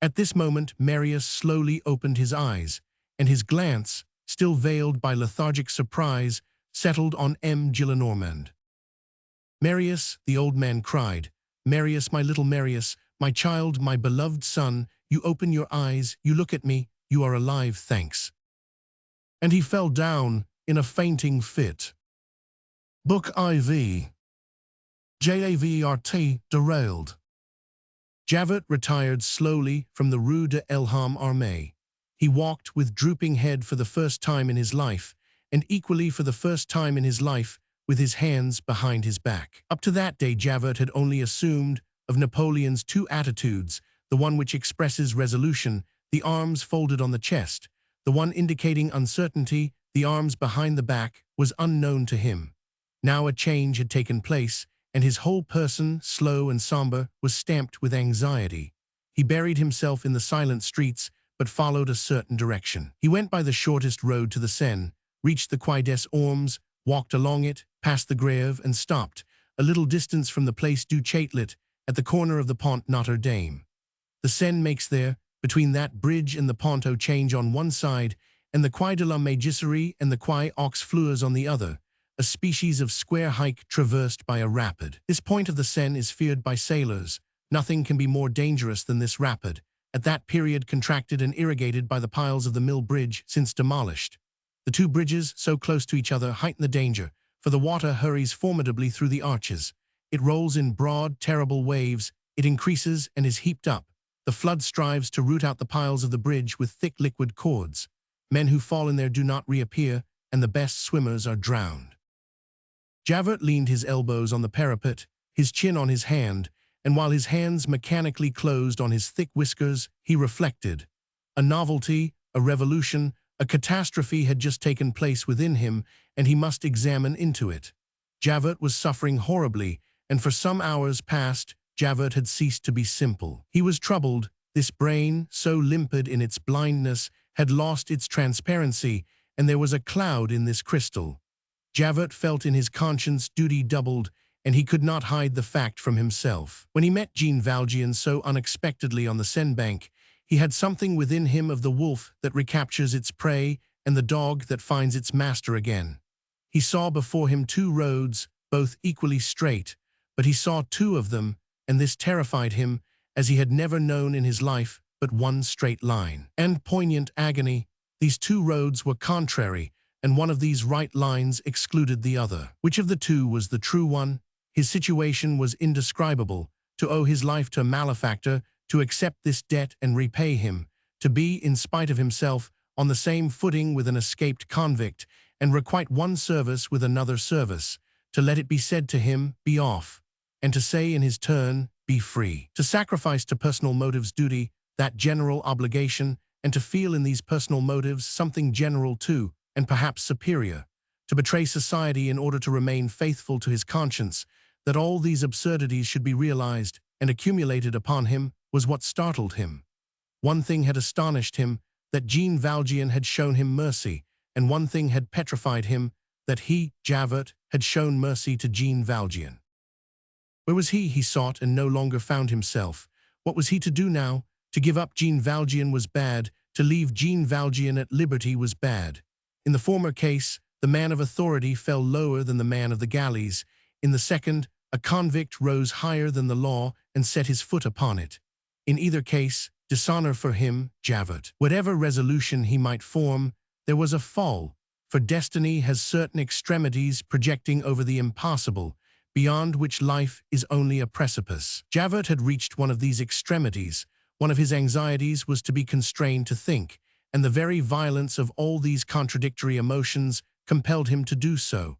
Speaker 2: At this moment, Marius slowly opened his eyes, and his glance, still veiled by lethargic surprise, settled on M. Gillenormand. Marius, the old man cried, Marius, my little Marius, my child, my beloved son, you open your eyes, you look at me, you are alive, thanks. And he fell down in a fainting fit. Book IV. Javert derailed. Javert retired slowly from the Rue de l'Homme Armé. He walked with drooping head for the first time in his life, and equally for the first time in his life with his hands behind his back. Up to that day, Javert had only assumed of Napoleon's 2 attitudes, the one which expresses resolution, the arms folded on the chest, the one indicating uncertainty, the arms behind the back, was unknown to him. Now a change had taken place, and his whole person, slow and somber, was stamped with anxiety. He buried himself in the silent streets, but followed a certain direction. He went by the shortest road to the Seine, reached the Quai des Ormes, walked along it, passed the Grève, and stopped, a little distance from the Place du Châtelet, at the corner of the Pont Notre Dame. The Seine makes there, between that bridge and the Pont au Change on one side, and the Quai de la Mégisserie and the Quai aux Fleurs on the other, a species of square hike traversed by a rapid. This point of the Seine is feared by sailors. Nothing can be more dangerous than this rapid, at that period contracted and irrigated by the piles of the mill bridge since demolished. The 2 bridges, so close to each other, heighten the danger, for the water hurries formidably through the arches. It rolls in broad, terrible waves, it increases and is heaped up. The flood strives to root out the piles of the bridge with thick liquid cords. Men who fall in there do not reappear, and the best swimmers are drowned. Javert leaned his elbows on the parapet, his chin on his hand, and while his hands mechanically closed on his thick whiskers, he reflected. A novelty, a revolution, a catastrophe had just taken place within him, and he must examine into it. Javert was suffering horribly, and for some hours past, Javert had ceased to be simple. He was troubled. This brain, so limpid in its blindness, had lost its transparency, and there was a cloud in this crystal. Javert felt in his conscience duty doubled, and he could not hide the fact from himself. When he met Jean Valjean so unexpectedly on the Seine bank, he had something within him of the wolf that recaptures its prey and the dog that finds its master again. He saw before him 2 roads, both equally straight, but he saw 2 of them, and this terrified him, as he had never known in his life but one straight line. And poignant agony, these 2 roads were contrary, and one of these right lines excluded the other. Which of the 2 was the true one? His situation was indescribable. To owe his life to a malefactor, to accept this debt and repay him, to be, in spite of himself, on the same footing with an escaped convict, and requite one service with another service, to let it be said to him, be off, and to say in his turn, be free. To sacrifice to personal motives duty, that general obligation, and to feel in these personal motives something general too, and perhaps superior. To betray society in order to remain faithful to his conscience, that all these absurdities should be realized and accumulated upon him, was what startled him. One thing had astonished him, that Jean Valjean had shown him mercy, and one thing had petrified him, that he, Javert, had shown mercy to Jean Valjean. Where was he? He sought and no longer found himself. What was he to do now? To give up Jean Valjean was bad, to leave Jean Valjean at liberty was bad. In the former case, the man of authority fell lower than the man of the galleys. In the second, a convict rose higher than the law and set his foot upon it. In either case, dishonor for him, Javert. Whatever resolution he might form, there was a fall, for destiny has certain extremities projecting over the impossible, beyond which life is only a precipice. Javert had reached one of these extremities. One of his anxieties was to be constrained to think, and the very violence of all these contradictory emotions compelled him to do so.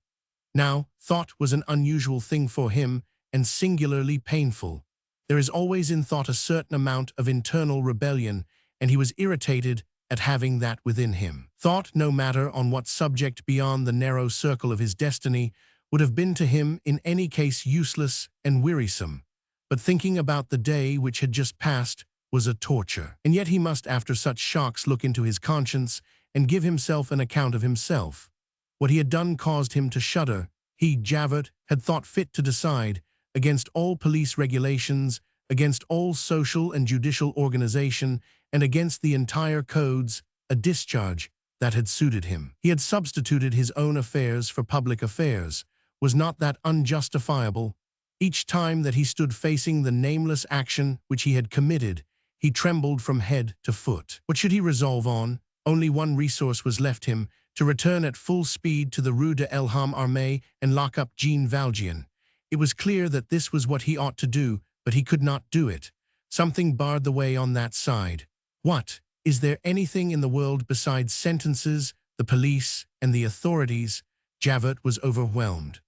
Speaker 2: Now, thought was an unusual thing for him, and singularly painful. There is always in thought a certain amount of internal rebellion, and he was irritated at having that within him. Thought, no matter on what subject beyond the narrow circle of his destiny, would have been to him in any case useless and wearisome. But thinking about the day which had just passed was a torture. And yet he must, after such shocks, look into his conscience and give himself an account of himself. What he had done caused him to shudder. He, Javert, had thought fit to decide, against all police regulations, against all social and judicial organization, and against the entire codes, a discharge that had suited him. He had substituted his own affairs for public affairs. Was not that unjustifiable? Each time that he stood facing the nameless action which he had committed, he trembled from head to foot. What should he resolve on? Only one resource was left him, to return at full speed to the Rue de l'Homme Armé and lock up Jean Valjean. It was clear that this was what he ought to do, but he could not do it. Something barred the way on that side. What? Is there anything in the world besides sentences, the police, and the authorities? Javert was overwhelmed.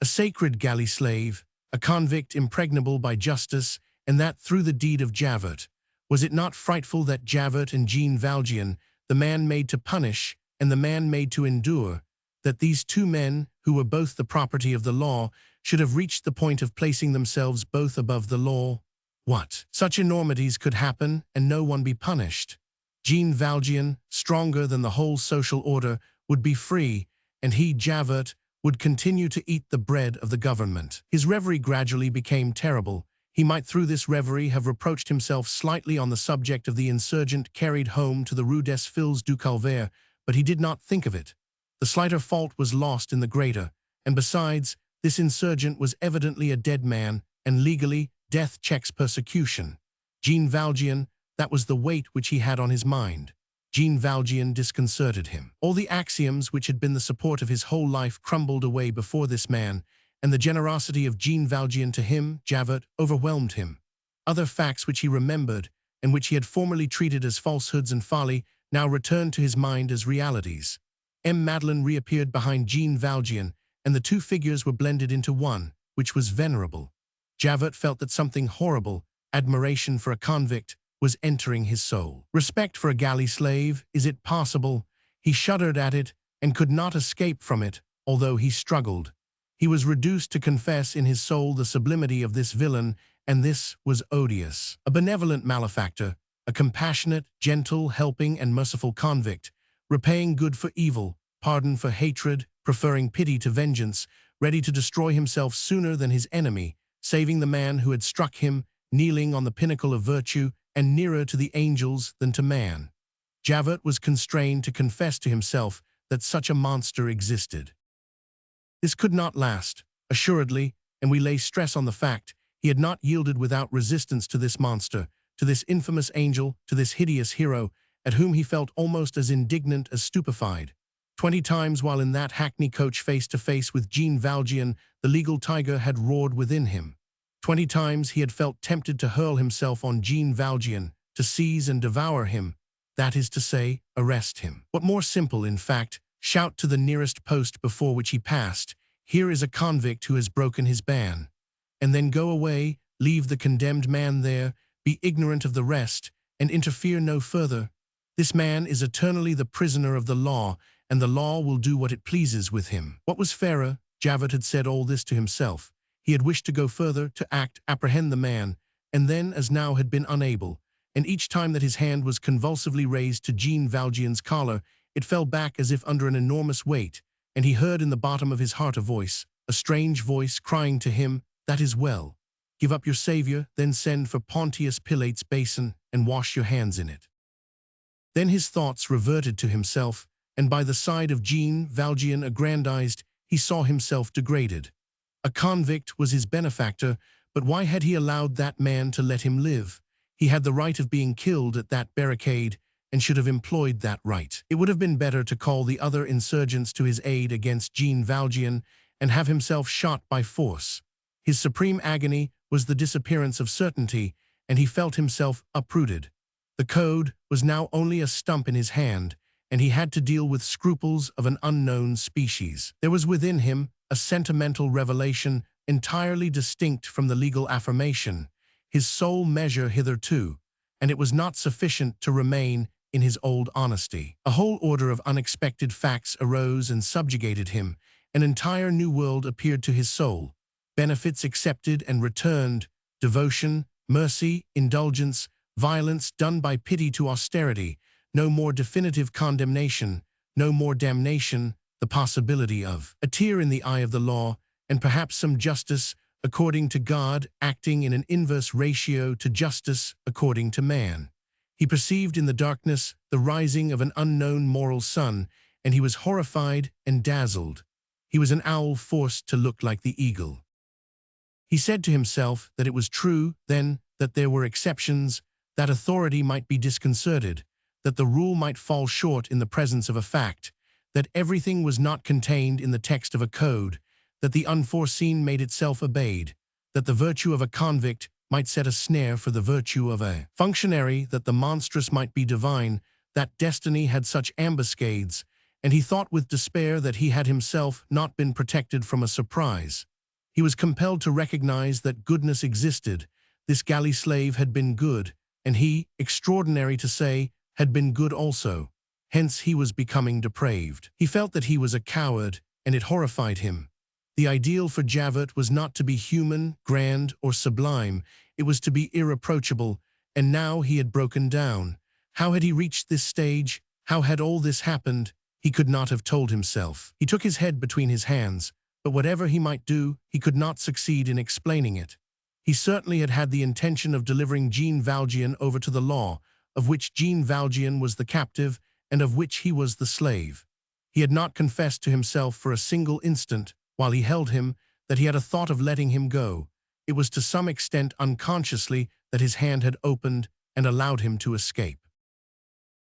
Speaker 2: A sacred galley slave, a convict impregnable by justice, and that through the deed of Javert. Was it not frightful that Javert and Jean Valjean, the man made to punish and the man made to endure, that these two men, who were both the property of the law, should have reached the point of placing themselves both above the law? What? Such enormities could happen and no one be punished. Jean Valjean, stronger than the whole social order, would be free, and he, Javert, would continue to eat the bread of the government. His reverie gradually became terrible. He might through this reverie have reproached himself slightly on the subject of the insurgent carried home to the Rue des Filles du Calvaire, but he did not think of it. The slighter fault was lost in the greater, and besides, this insurgent was evidently a dead man, and legally, death checks persecution. Jean Valjean, that was the weight which he had on his mind. Jean Valjean disconcerted him. All the axioms which had been the support of his whole life crumbled away before this man, and the generosity of Jean Valjean to him, Javert, overwhelmed him. Other facts which he remembered, and which he had formerly treated as falsehoods and folly, now returned to his mind as realities. Madeleine reappeared behind Jean Valjean, and the two figures were blended into one, which was venerable. Javert felt that something horrible, admiration for a convict, was entering his soul. Respect for a galley slave, is it possible? He shuddered at it, and could not escape from it, although he struggled. He was reduced to confess in his soul the sublimity of this villain, and this was odious. A benevolent malefactor, a compassionate, gentle, helping, and merciful convict, repaying good for evil, pardon for hatred, preferring pity to vengeance, ready to destroy himself sooner than his enemy, saving the man who had struck him, kneeling on the pinnacle of virtue, and nearer to the angels than to man. Javert was constrained to confess to himself that such a monster existed. This could not last, assuredly, and we lay stress on the fact he had not yielded without resistance to this monster, to this infamous angel, to this hideous hero, at whom he felt almost as indignant as stupefied. 20 times while in that hackney coach face to face with Jean Valjean, the legal tiger had roared within him. 20 times he had felt tempted to hurl himself on Jean Valjean, to seize and devour him, that is to say, arrest him. What more simple, in fact, shout to the nearest post before which he passed, "Here is a convict who has broken his ban," and then go away, leave the condemned man there, be ignorant of the rest, and interfere no further. This man is eternally the prisoner of the law, and the law will do what it pleases with him. What was fairer? Javert had said all this to himself. He had wished to go further, to act, apprehend the man, and then, as now, had been unable. And each time that his hand was convulsively raised to Jean Valjean's collar, it fell back as if under an enormous weight, and he heard in the bottom of his heart a strange voice, crying to him, "That is well. Give up your Savior, then send for Pontius Pilate's basin, and wash your hands in it." Then his thoughts reverted to himself, and by the side of Jean Valjean aggrandized, he saw himself degraded. A convict was his benefactor, but why had he allowed that man to let him live? He had the right of being killed at that barricade, and should have employed that right. It would have been better to call the other insurgents to his aid against Jean Valjean and have himself shot by force. His supreme agony was the disappearance of certainty, and he felt himself uprooted. The code was now only a stump in his hand, and he had to deal with scruples of an unknown species. There was within him a sentimental revelation entirely distinct from the legal affirmation, his sole measure hitherto, and it was not sufficient to remain in his old honesty. A whole order of unexpected facts arose and subjugated him. An entire new world appeared to his soul. Benefits accepted and returned, devotion, mercy, indulgence, violence done by pity to austerity, no more definitive condemnation, no more damnation, the possibility of a tear in the eye of the law, and perhaps some justice according to God, acting in an inverse ratio to justice according to man. He perceived in the darkness the rising of an unknown moral sun, and he was horrified and dazzled. He was an owl forced to look like the eagle. He said to himself that it was true, then, that there were exceptions, that authority might be disconcerted, that the rule might fall short in the presence of a fact, that everything was not contained in the text of a code, that the unforeseen made itself obeyed, that the virtue of a convict might set a snare for the virtue of a functionary, that the monstrous might be divine, that destiny had such ambuscades, and he thought with despair that he had himself not been protected from a surprise. He was compelled to recognize that goodness existed. This galley slave had been good, and he, extraordinary to say, had been good also. Hence he was becoming depraved. He felt that he was a coward, and it horrified him. The ideal for Javert was not to be human, grand, or sublime. It was to be irreproachable, and now he had broken down. How had he reached this stage? How had all this happened? He could not have told himself. He took his head between his hands, but whatever he might do, he could not succeed in explaining it. He certainly had had the intention of delivering Jean Valjean over to the law, of which Jean Valjean was the captive, and of which he was the slave. He had not confessed to himself for a single instant, while he held him, that he had a thought of letting him go. It was to some extent unconsciously that his hand had opened and allowed him to escape.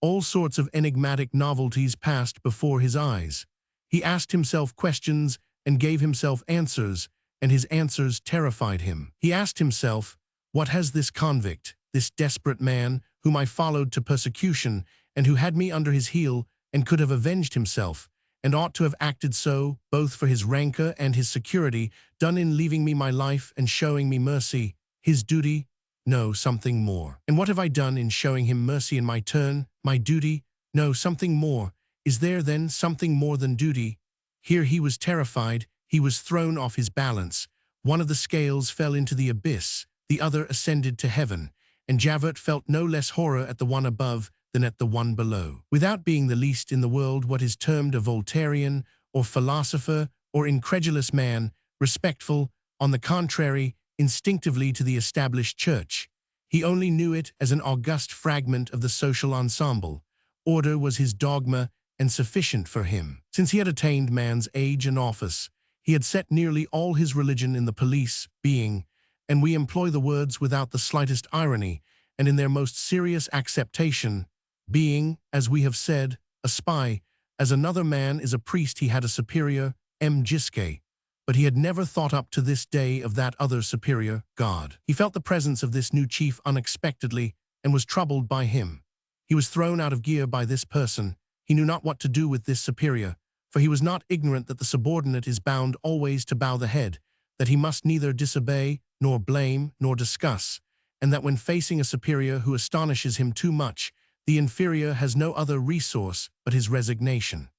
Speaker 2: All sorts of enigmatic novelties passed before his eyes. He asked himself questions and gave himself answers, and his answers terrified him. He asked himself, what has this convict, this desperate man, whom I followed to persecution, and who had me under his heel, and could have avenged himself, and ought to have acted so, both for his rancor and his security, done in leaving me my life and showing me mercy, his duty? No, something more. And what have I done in showing him mercy in my turn, my duty? No, something more. Is there, then, something more than duty? Here he was terrified, he was thrown off his balance. One of the scales fell into the abyss, the other ascended to heaven, and Javert felt no less horror at the one above than at the one below. Without being the least in the world what is termed a Voltairean, or philosopher, or incredulous man, respectful, on the contrary, instinctively to the established church, he only knew it as an august fragment of the social ensemble. Order was his dogma, and sufficient for him. Since he had attained man's age and office, he had set nearly all his religion in the police, being, and we employ the words without the slightest irony, and in their most serious acceptation, being, as we have said, a spy. As another man is a priest, he had a superior, M. Gisquet. but he had never thought up to this day of that other superior, God. He felt the presence of this new chief unexpectedly and was troubled by him. He was thrown out of gear by this person. He knew not what to do with this superior, for he was not ignorant that the subordinate is bound always to bow the head, that he must neither disobey, nor blame, nor discuss, and that when facing a superior who astonishes him too much, the inferior has no other resource but his resignation.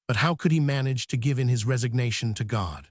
Speaker 2: But how could he manage to give in his resignation to God?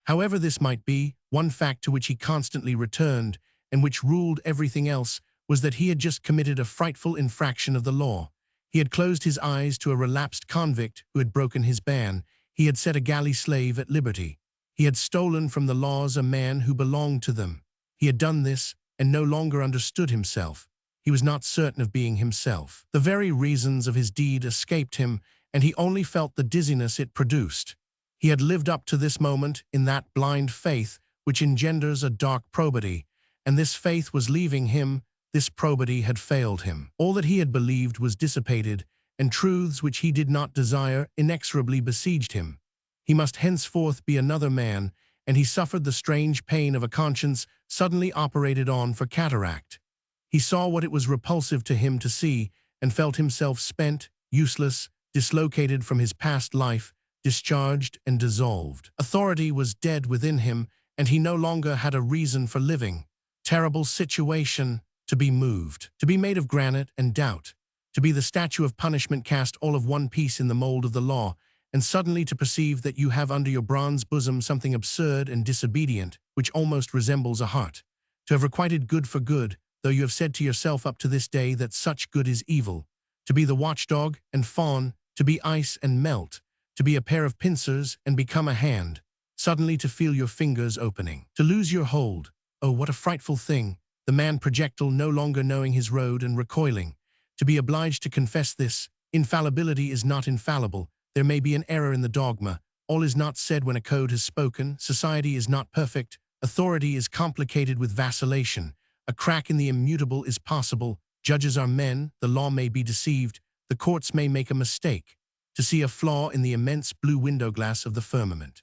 Speaker 2: However this might be, one fact to which he constantly returned, and which ruled everything else, was that he had just committed a frightful infraction of the law. He had closed his eyes to a relapsed convict who had broken his ban. He had set a galley slave at liberty. He had stolen from the laws a man who belonged to them. He had done this and no longer understood himself. He was not certain of being himself. The very reasons of his deed escaped him, and he only felt the dizziness it produced. He had lived up to this moment in that blind faith which engenders a dark probity, and this faith was leaving him. This probity had failed him. All that he had believed was dissipated, and truths which he did not desire inexorably besieged him. He must henceforth be another man, and he suffered the strange pain of a conscience suddenly operated on for cataract. He saw what it was repulsive to him to see, and felt himself spent, useless, dislocated from his past life, discharged and dissolved. Authority was dead within him, and he no longer had a reason for living. Terrible situation. To be moved, to be made of granite and doubt, to be the statue of punishment cast all of one piece in the mold of the law, and suddenly to perceive that you have under your bronze bosom something absurd and disobedient, which almost resembles a heart. To have requited good for good, though you have said to yourself up to this day that such good is evil. To be the watchdog and fawn, to be ice and melt, to be a pair of pincers and become a hand, suddenly to feel your fingers opening. To lose your hold, oh, what a frightful thing! The man projectile no longer knowing his road and recoiling. To be obliged to confess this, infallibility is not infallible, there may be an error in the dogma, all is not said when a code has spoken, society is not perfect, authority is complicated with vacillation, a crack in the immutable is possible, judges are men, the law may be deceived, the courts may make a mistake, to see a flaw in the immense blue window glass of the firmament.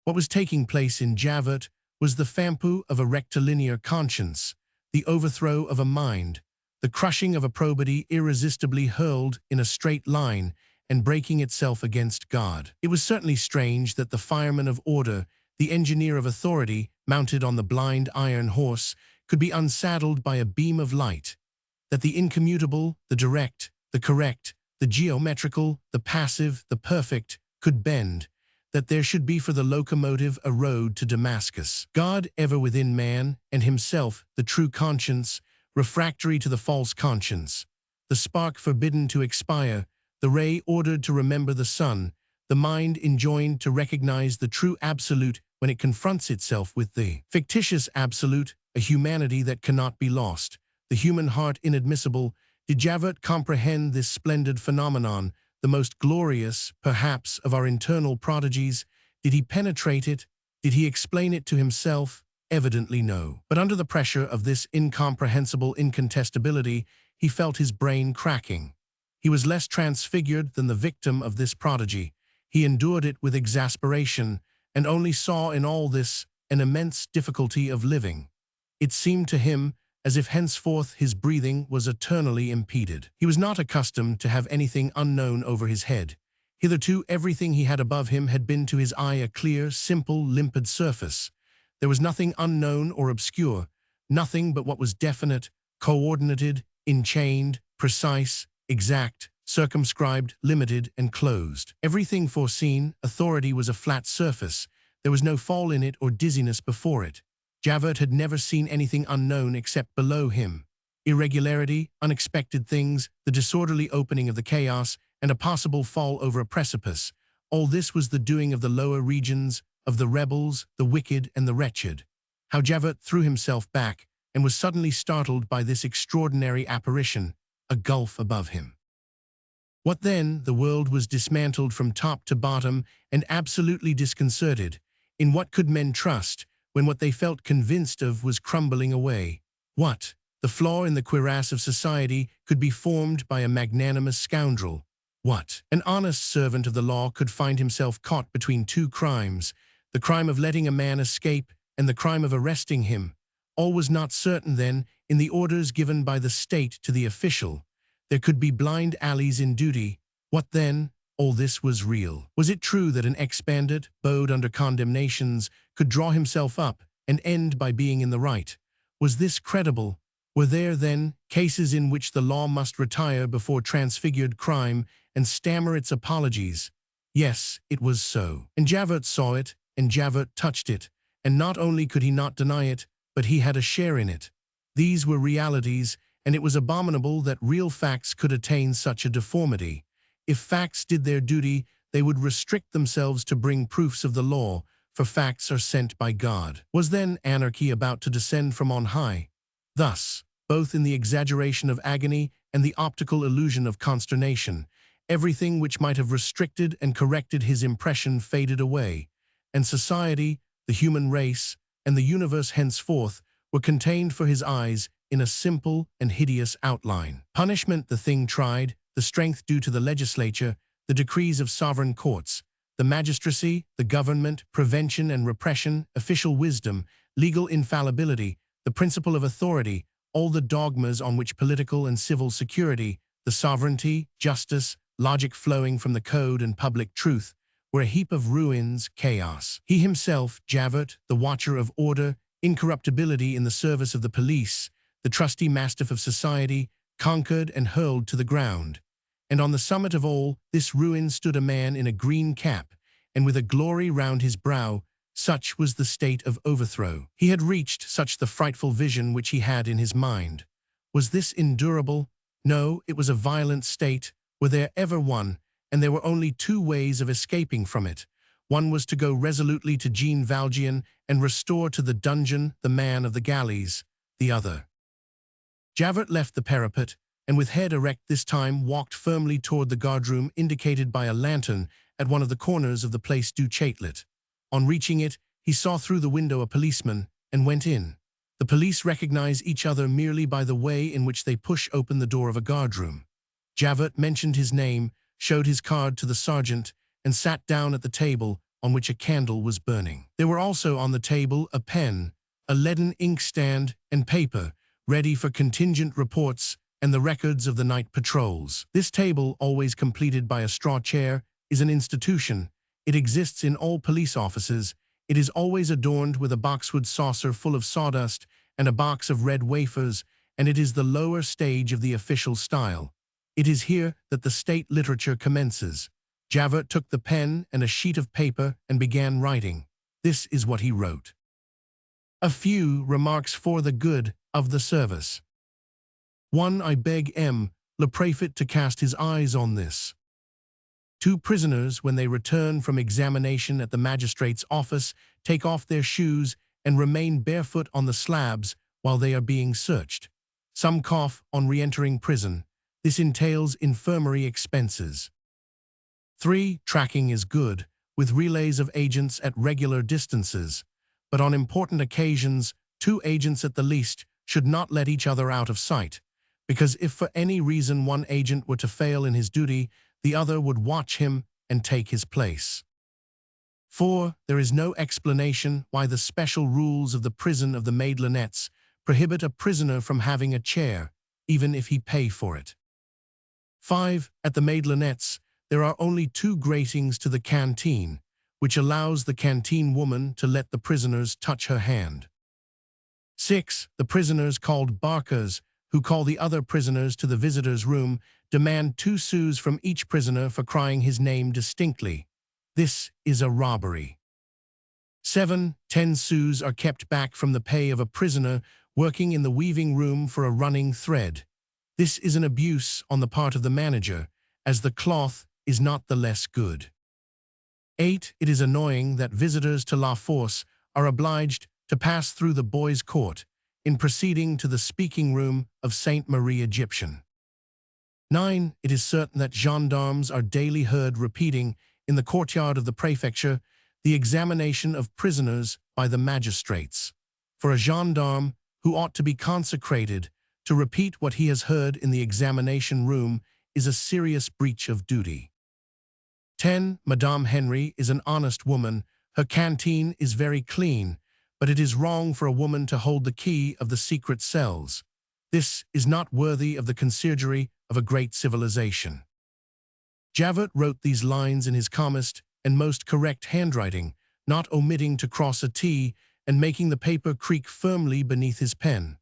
Speaker 2: What was taking place in Javert was the fampu of a rectilinear conscience, the overthrow of a mind, the crushing of a probity irresistibly hurled in a straight line and breaking itself against God. It was certainly strange that the fireman of order, the engineer of authority, mounted on the blind iron horse, could be unsaddled by a beam of light, that the incommutable, the direct, the correct, the geometrical, the passive, the perfect, could bend, that there should be for the locomotive a road to Damascus. God ever within man, and himself, the true conscience, refractory to the false conscience, the spark forbidden to expire, the ray ordered to remember the sun, the mind enjoined to recognize the true absolute when it confronts itself with the fictitious absolute, a humanity that cannot be lost, the human heart inadmissible. Did Javert comprehend this splendid phenomenon, the most glorious, perhaps, of our internal prodigies? Did he penetrate it? Did he explain it to himself? Evidently no. But under the pressure of this incomprehensible incontestability, he felt his brain cracking. He was less transfigured than the victim of this prodigy. He endured it with exasperation, and only saw in all this an immense difficulty of living. It seemed to him as if henceforth his breathing was eternally impeded. He was not accustomed to have anything unknown over his head. Hitherto everything he had above him had been to his eye a clear, simple, limpid surface. There was nothing unknown or obscure, nothing but what was definite, coordinated, enchained, precise, exact, circumscribed, limited, and closed. Everything foreseen, authority was a flat surface. There was no fall in it or dizziness before it. Javert had never seen anything unknown except below him. Irregularity, unexpected things, the disorderly opening of the chaos, and a possible fall over a precipice. All this was the doing of the lower regions, of the rebels, the wicked, and the wretched. How Javert threw himself back, and was suddenly startled by this extraordinary apparition, a gulf above him. What then? The world was dismantled from top to bottom and absolutely disconcerted. In what could men trust, when what they felt convinced of was crumbling away? What? The flaw in the cuirass of society could be formed by a magnanimous scoundrel. What? An honest servant of the law could find himself caught between two crimes, the crime of letting a man escape and the crime of arresting him. All was not certain then in the orders given by the state to the official. There could be blind alleys in duty. What then? All this was real. Was it true that an ex-bandit, bowed under condemnations, could draw himself up and end by being in the right? Was this credible? Were there, then, cases in which the law must retire before transfigured crime and stammer its apologies? Yes, it was so. And Javert saw it, and Javert touched it, and not only could he not deny it, but he had a share in it. These were realities, and it was abominable that real facts could attain such a deformity. If facts did their duty, they would restrict themselves to bring proofs of the law, for facts are sent by God. Was then anarchy about to descend from on high? Thus, both in the exaggeration of agony and the optical illusion of consternation, everything which might have restricted and corrected his impression faded away, and society, the human race, and the universe henceforth were contained for his eyes in a simple and hideous outline. Punishment the thing tried, the strength due to the legislature, the decrees of sovereign courts, the magistracy, the government, prevention and repression, official wisdom, legal infallibility, the principle of authority, all the dogmas on which political and civil security, the sovereignty, justice, logic flowing from the code and public truth, were a heap of ruins, chaos. He himself, Javert, the watcher of order, incorruptibility in the service of the police, the trusty mastiff of society, conquered and hurled to the ground. And on the summit of all this ruin stood a man in a green cap, and with a glory round his brow. Such was the state of overthrow. He had reached such the frightful vision which he had in his mind. Was this endurable? No, it was a violent state, were there ever one, and there were only two ways of escaping from it. One was to go resolutely to Jean Valjean and restore to the dungeon the man of the galleys. The other. Javert left the parapet, and with head erect this time walked firmly toward the guardroom indicated by a lantern at one of the corners of the Place du Châtelet. On reaching it, he saw through the window a policeman, and went in. The police recognize each other merely by the way in which they push open the door of a guardroom. Javert mentioned his name, showed his card to the sergeant, and sat down at the table on which a candle was burning. There were also on the table a pen, a leaden inkstand, and paper, ready for contingent reports and the records of the night patrols. This table, always completed by a straw chair, is an institution. It exists in all police offices. It is always adorned with a boxwood saucer full of sawdust and a box of red wafers, and it is the lower stage of the official style. It is here that the state literature commences. Javert took the pen and a sheet of paper and began writing. This is what he wrote. A few remarks for the good of the service. 1. I beg le Préfet to cast his eyes on this. 2 prisoners, when they return from examination at the magistrate's office, take off their shoes and remain barefoot on the slabs while they are being searched. Some cough on re-entering prison. This entails infirmary expenses. 3. Tracking is good, with relays of agents at regular distances, but on important occasions, 2 agents at the least should not let each other out of sight, because if for any reason one agent were to fail in his duty, the other would watch him and take his place. 4. There is no explanation why the special rules of the prison of the Maidlonettes prohibit a prisoner from having a chair, even if he pay for it. 5. At the Maidlonettes, there are only 2 gratings to the canteen, which allows the canteen woman to let the prisoners touch her hand. 6. The prisoners called barkers, who call the other prisoners to the visitors' room, demand 2 sous from each prisoner for crying his name distinctly. This is a robbery. 7. 10 sous are kept back from the pay of a prisoner working in the weaving room for a running thread. This is an abuse on the part of the manager, as the cloth is not the less good. 8. It is annoying that visitors to La Force are obliged to pass through the boys' court in proceeding to the speaking room of Saint Marie Egyptian. 9. It is certain that gendarmes are daily heard repeating, in the courtyard of the prefecture, the examination of prisoners by the magistrates. For a gendarme, who ought to be consecrated, to repeat what he has heard in the examination room is a serious breach of duty. 10. Madame Henry is an honest woman. Her canteen is very clean, but it is wrong for a woman to hold the key of the secret cells. This is not worthy of the conciergerie of a great civilization. Javert wrote these lines in his calmest and most correct handwriting, not omitting to cross a T and making the paper creak firmly beneath his pen.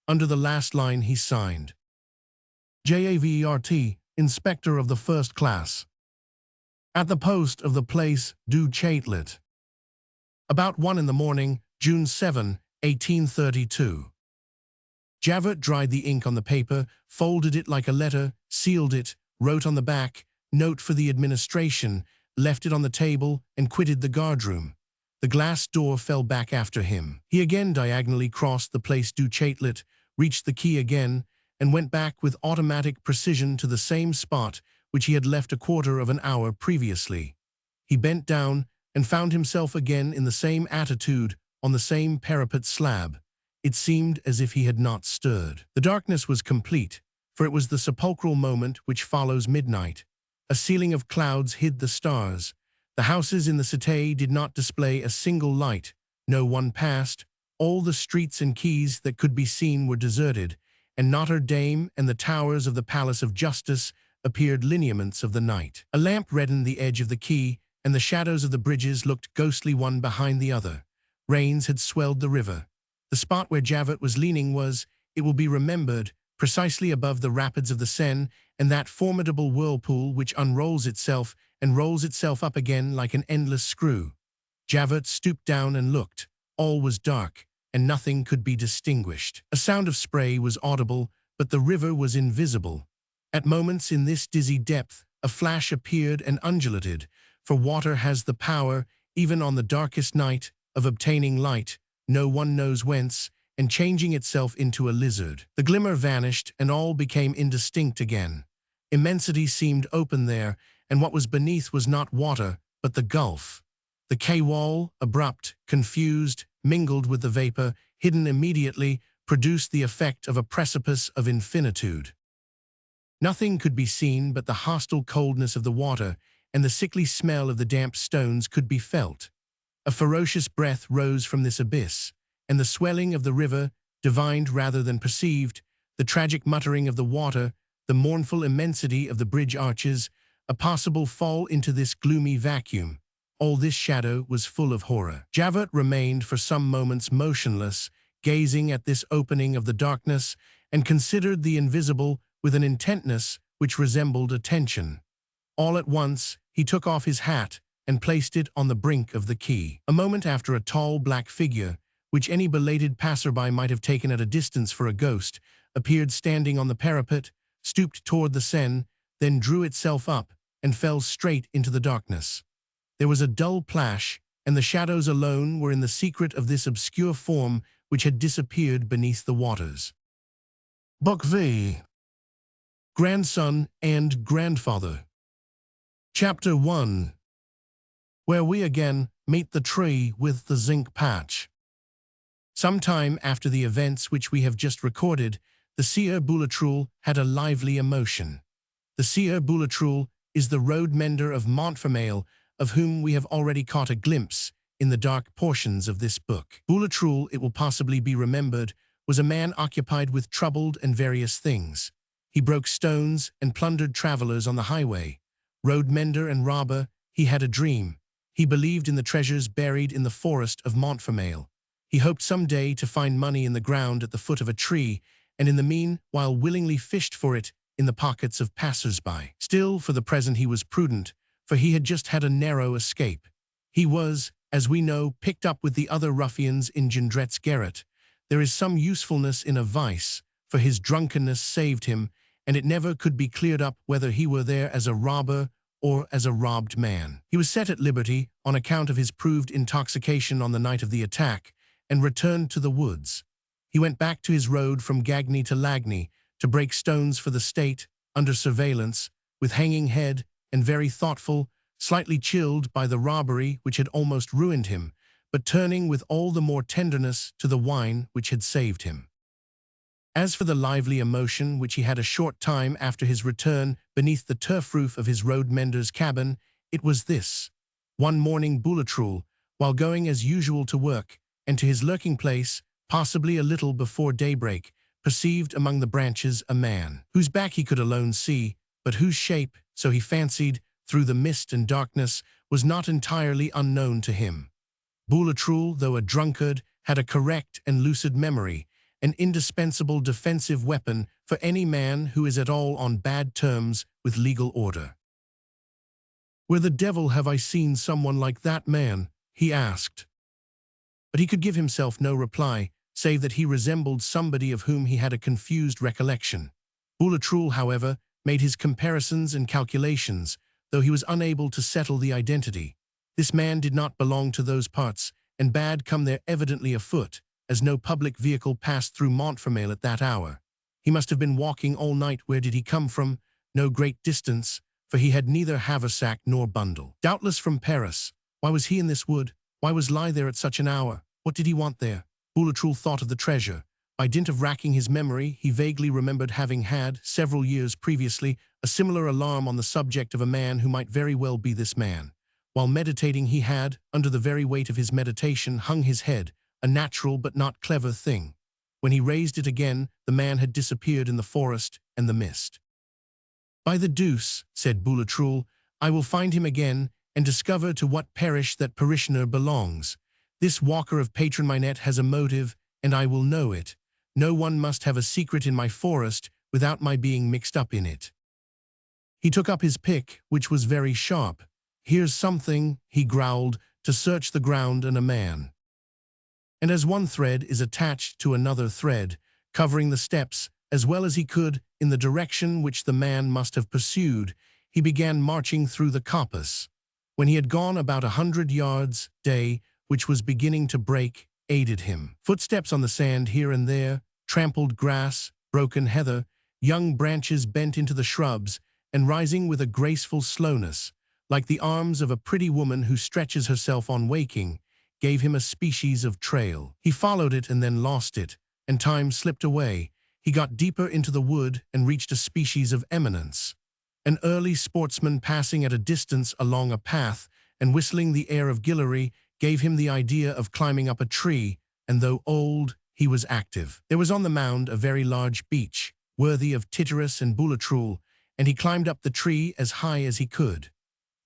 Speaker 2: Under the last line he signed, Javert, Inspector of the First Class, at the post of the Place du Châtelet. About 1 in the morning, June 7, 1832. Javert dried the ink on the paper, folded it like a letter, sealed it, wrote on the back, "Note for the administration," left it on the table, and quitted the guardroom. The glass door fell back after him. He again diagonally crossed the Place du Châtelet, reached the quay again, and went back with automatic precision to the same spot which he had left a quarter of an hour previously. He bent down and found himself again in the same attitude on the same parapet slab. It seemed as if he had not stirred. The darkness was complete, for it was the sepulchral moment which follows midnight. A ceiling of clouds hid the stars. The houses in the cité did not display a single light. No one passed. All the streets and quays that could be seen were deserted, and Notre Dame and the towers of the Palace of Justice appeared lineaments of the night. A lamp reddened the edge of the quay, and the shadows of the bridges looked ghostly one behind the other. Rains had swelled the river. The spot where Javert was leaning was, it will be remembered, precisely above the rapids of the Seine and that formidable whirlpool which unrolls itself and rolls itself up again like an endless screw. Javert stooped down and looked. All was dark, and nothing could be distinguished. A sound of spray was audible, but the river was invisible. At moments in this dizzy depth, a flash appeared and undulated, for water has the power, even on the darkest night, of obtaining light, no one knows whence, and changing itself into a lizard. The glimmer vanished, and all became indistinct again. Immensity seemed open there, and what was beneath was not water, but the gulf. The quay wall, abrupt, confused, mingled with the vapor, hidden immediately, produced the effect of a precipice of infinitude. Nothing could be seen but the hostile coldness of the water, and the sickly smell of the damp stones could be felt. A ferocious breath rose from this abyss, and the swelling of the river, divined rather than perceived, the tragic muttering of the water, the mournful immensity of the bridge arches, a possible fall into this gloomy vacuum. All this shadow was full of horror. Javert remained for some moments motionless, gazing at this opening of the darkness, and considered the invisible with an intentness which resembled attention. All at once, he took off his hat and placed it on the brink of the quay. A moment after, a tall black figure, which any belated passerby might have taken at a distance for a ghost, appeared standing on the parapet, stooped toward the Seine, then drew itself up and fell straight into the darkness. There was a dull plash, and the shadows alone were in the secret of this obscure form which had disappeared beneath the waters.
Speaker 1: Book V. Grandson and Grandfather. Chapter 1. Where we again meet the tree with the zinc patch. Some time after the events which we have just recorded, the Sieur Boulatruelle had a lively emotion. The Sieur Boulatruelle is the road mender of Montfermeil, of whom we have already caught a glimpse in the dark portions of this book. Boulatruelle, it will possibly be remembered, was a man occupied with troubled and various things. He broke stones and plundered travelers on the highway. Road mender and robber, he had a dream. He believed in the treasures buried in the forest of Montfermeil. He hoped some day to find money in the ground at the foot of a tree, and in the meanwhile willingly fished for it in the pockets of passers-by. Still, for the present he was prudent, for he had just had a narrow escape. He was, as we know, picked up with the other ruffians in Jondrette's garret. There is some usefulness in a vice, for his drunkenness saved him, and it never could be cleared up whether he were there as a robber or as a robbed man. He was set at liberty on account of his proved intoxication on the night of the attack, and returned to the woods. He went back to his road from Gagny to Lagny to break stones for the state, under surveillance, with hanging head and very thoughtful, slightly chilled by the robbery which had almost ruined him, but turning with all the more tenderness to the wine which had saved him.
Speaker 2: As for the lively emotion which he had a short time after his return beneath the turf roof of his road mender's cabin, it was this. One morning Boulatruelle, while going as usual to work, and to his lurking place, possibly a little before daybreak, perceived among the branches a man, whose back he could alone see, but whose shape, so he fancied, through the mist and darkness, was not entirely unknown to him. Boulatruelle, though a drunkard, had a correct and lucid memory, an indispensable defensive weapon for any man who is at all on bad terms with legal order. "Where the devil have I seen someone like that man?" he asked. But he could give himself no reply, save that he resembled somebody of whom he had a confused recollection. Boulatruelle, however, made his comparisons and calculations, though he was unable to settle the identity. This man did not belong to those parts, and bad come there evidently afoot, as no public vehicle passed through Montfermeil at that hour. He must have been walking all night. Where did he come from? No great distance, for he had neither haversack nor bundle. Doubtless from Paris. Why was he in this wood? Why was lie there at such an hour? What did he want there? Boulatruelle thought of the treasure. By dint of racking his memory, he vaguely remembered having had, several years previously, a similar alarm on the subject of a man who might very well be this man. While meditating he had, under the very weight of his meditation, hung his head, a natural but not clever thing. When he raised it again, the man had disappeared in the forest and the mist. "By the deuce," said Boulatruelle, "I will find him again, and discover to what parish that parishioner belongs. This walker of Patron Minette has a motive, and I will know it. No one must have a secret in my forest without my being mixed up in it." He took up his pick, which was very sharp. "Here's something," he growled, "to search the ground and a man." And as one thread is attached to another thread, covering the steps as well as he could in the direction which the man must have pursued, he began marching through the coppice. When he had gone about 100 yards, day, which was beginning to break, aided him. Footsteps on the sand here and there, trampled grass, broken heather, young branches bent into the shrubs, and rising with a graceful slowness, like the arms of a pretty woman who stretches herself on waking, gave him a species of trail. He followed it and then lost it, and time slipped away. He got deeper into the wood and reached a species of eminence. An early sportsman passing at a distance along a path and whistling the air of Guillory gave him the idea of climbing up a tree, and though old, he was active. There was on the mound a very large beech, worthy of Tityrus and Boulatruelle, and he climbed up the tree as high as he could.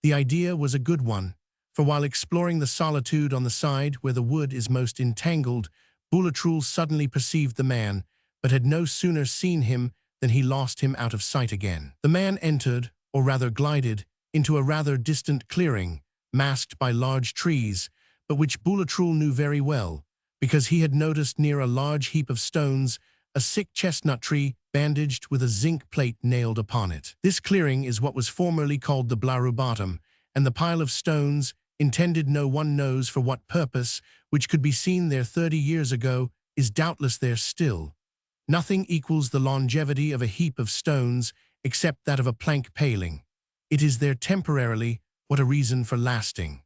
Speaker 2: The idea was a good one, for while exploring the solitude on the side where the wood is most entangled, Boulatruelle suddenly perceived the man, but had no sooner seen him than he lost him out of sight again. The man entered, or rather glided, into a rather distant clearing, masked by large trees, but which Boulatruelle knew very well, because he had noticed near a large heap of stones a sick chestnut tree bandaged with a zinc plate nailed upon it. This clearing is what was formerly called the Blaru Bottom, and the pile of stones, intended no one knows for what purpose, which could be seen there 30 years ago, is doubtless there still. Nothing equals the longevity of a heap of stones except that of a plank paling. It is there temporarily, what a reason for lasting.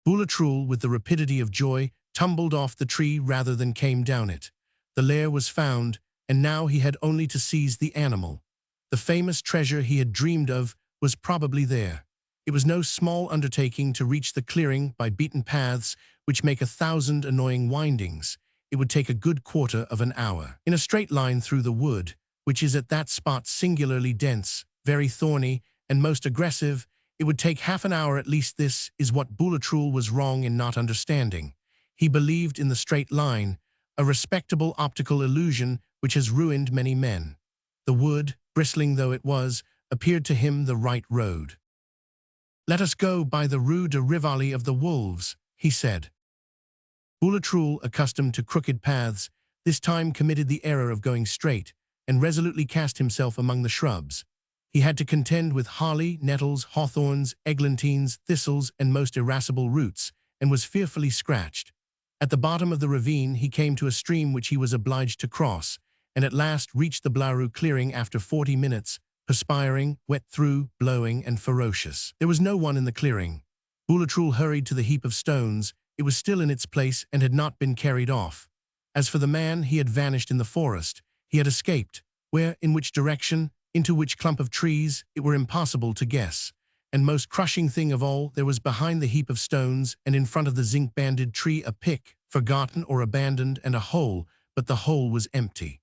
Speaker 2: Boulatruelle, with the rapidity of joy, tumbled off the tree rather than came down it. The lair was found, and now he had only to seize the animal. The famous treasure he had dreamed of was probably there. It was no small undertaking to reach the clearing by beaten paths which make 1,000 annoying windings. It would take a good quarter of an hour. In a straight line through the wood, which is at that spot singularly dense, very thorny, and most aggressive, it would take half an hour at least. This is what Boulatruelle was wrong in not understanding. He believed in the straight line, a respectable optical illusion which has ruined many men. The wood, bristling though it was, appeared to him the right road. "Let us go by the Rue de Rivoli of the Wolves," he said. Boulatruelle, accustomed to crooked paths, this time committed the error of going straight, and resolutely cast himself among the shrubs. He had to contend with holly, nettles, hawthorns, eglantines, thistles, and most irascible roots, and was fearfully scratched. At the bottom of the ravine he came to a stream which he was obliged to cross, and at last reached the Blaru clearing after 40 minutes, perspiring, wet through, blowing, and ferocious. There was no one in the clearing. Boulatruelle hurried to the heap of stones. It was still in its place and had not been carried off. As for the man, he had vanished in the forest. he had escaped, where, in which direction, into which clump of trees, it were impossible to guess. And most crushing thing of all, there was behind the heap of stones and in front of the zinc-banded tree a pick, forgotten or abandoned, and a hole, but the hole was empty.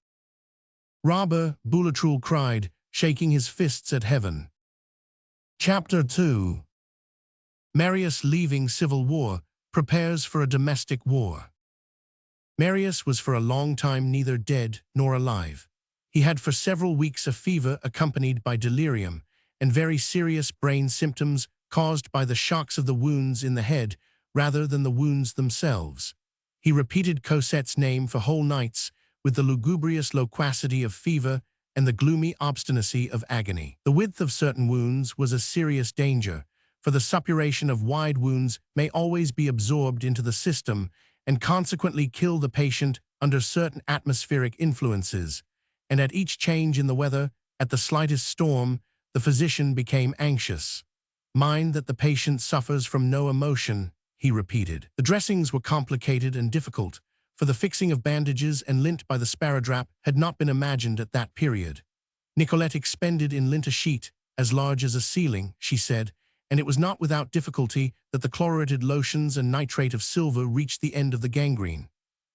Speaker 2: "Robber!" Boulatruelle cried, shaking his fists at heaven. Chapter 2. Marius, leaving civil war, prepares for a domestic war. Marius was for a long time neither dead nor alive. He had for several weeks a fever accompanied by delirium, and very serious brain symptoms caused by the shocks of the wounds in the head rather than the wounds themselves. He repeated Cosette's name for whole nights with the lugubrious loquacity of fever and the gloomy obstinacy of agony. The width of certain wounds was a serious danger, for the suppuration of wide wounds may always be absorbed into the system and consequently kill the patient under certain atmospheric influences, and at each change in the weather, at the slightest storm, the physician became anxious. "Mind that the patient suffers from no emotion," he repeated. The dressings were complicated and difficult, for the fixing of bandages and lint by the sparadrap had not been imagined at that period. Nicolette expended in lint a sheet as large as a ceiling, she said, and it was not without difficulty that the chlorated lotions and nitrate of silver reached the end of the gangrene.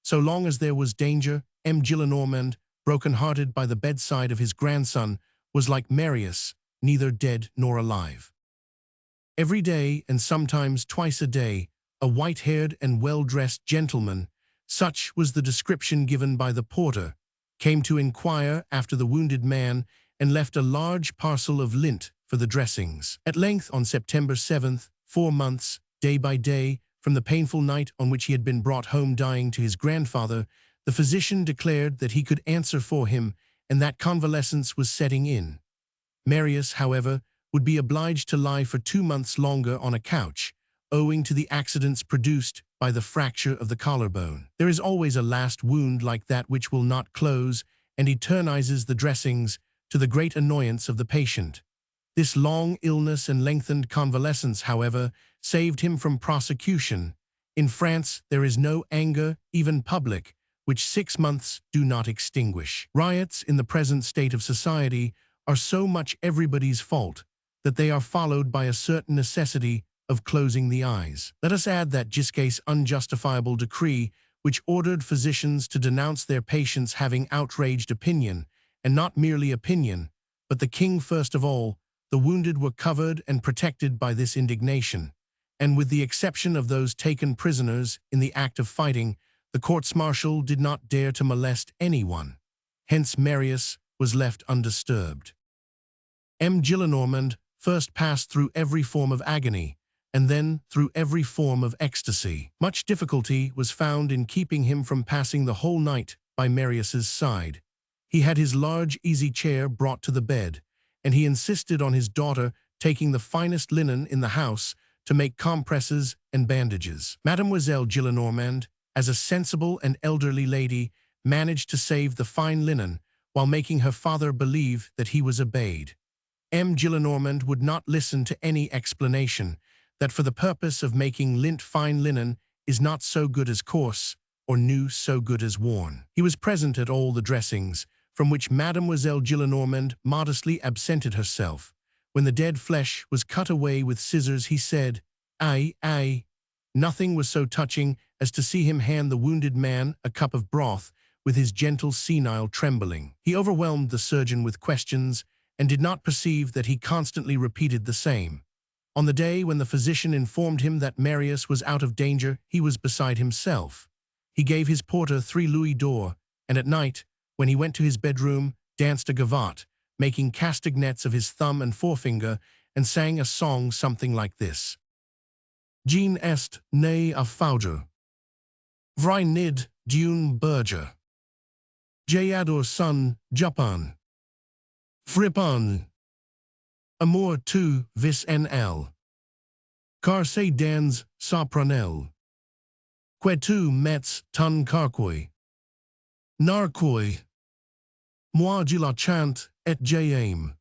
Speaker 2: So long as there was danger, M. Gillenormand, broken-hearted by the bedside of his grandson, was like Marius, neither dead nor alive. Every day, and sometimes twice a day, a white-haired and well-dressed gentleman, such was the description given by the porter, came to inquire after the wounded man and left a large parcel of lint for the dressings. At length, on September 7th, 4 months, day by day, from the painful night on which he had been brought home dying to his grandfather, the physician declared that he could answer for him and that convalescence was setting in. Marius, however, would be obliged to lie for 2 months longer on a couch, owing to the accidents produced by the fracture of the collarbone. There is always a last wound like that which will not close and eternizes the dressings, to the great annoyance of the patient. This long illness and lengthened convalescence, however, saved him from prosecution. In France, there is no anger, even public, which 6 months do not extinguish. Riots in the present state of society are so much everybody's fault that they are followed by a certain necessity of closing the eyes. Let us add that Gisquet's unjustifiable decree, which ordered physicians to denounce their patients having outraged opinion, and not merely opinion, but the king first of all, the wounded were covered and protected by this indignation, and with the exception of those taken prisoners in the act of fighting, the courts-martial did not dare to molest anyone. Hence Marius was left undisturbed. M. Gillenormand first passed through every form of agony, and then through every form of ecstasy. Much difficulty was found in keeping him from passing the whole night by Marius's side. He had his large easy chair brought to the bed, and he insisted on his daughter taking the finest linen in the house to make compresses and bandages. Mademoiselle Gillenormand, as a sensible and elderly lady, managed to save the fine linen while making her father believe that he was obeyed. M. Gillenormand would not listen to any explanation that for the purpose of making lint fine linen is not so good as coarse, or new so good as worn. He was present at all the dressings, from which Mademoiselle Gillenormand modestly absented herself. When the dead flesh was cut away with scissors, he said, "Aye, aye." Nothing was so touching as to see him hand the wounded man a cup of broth with his gentle senile trembling. He overwhelmed the surgeon with questions and did not perceive that he constantly repeated the same. On the day when the physician informed him that Marius was out of danger, he was beside himself. He gave his porter 3 louis d'or, and at night, when he went to his bedroom, danced a gavotte, making castagnettes of his thumb and forefinger, and sang a song something like this. Jean est né a fauger. Vry nid d'une berger. J'adore son Japan. Frippon. Amour tu vis NL. Car c'est dans sa pranelle. Que tu mets ton carquois. Narquois. Moi je la chante et j'aime.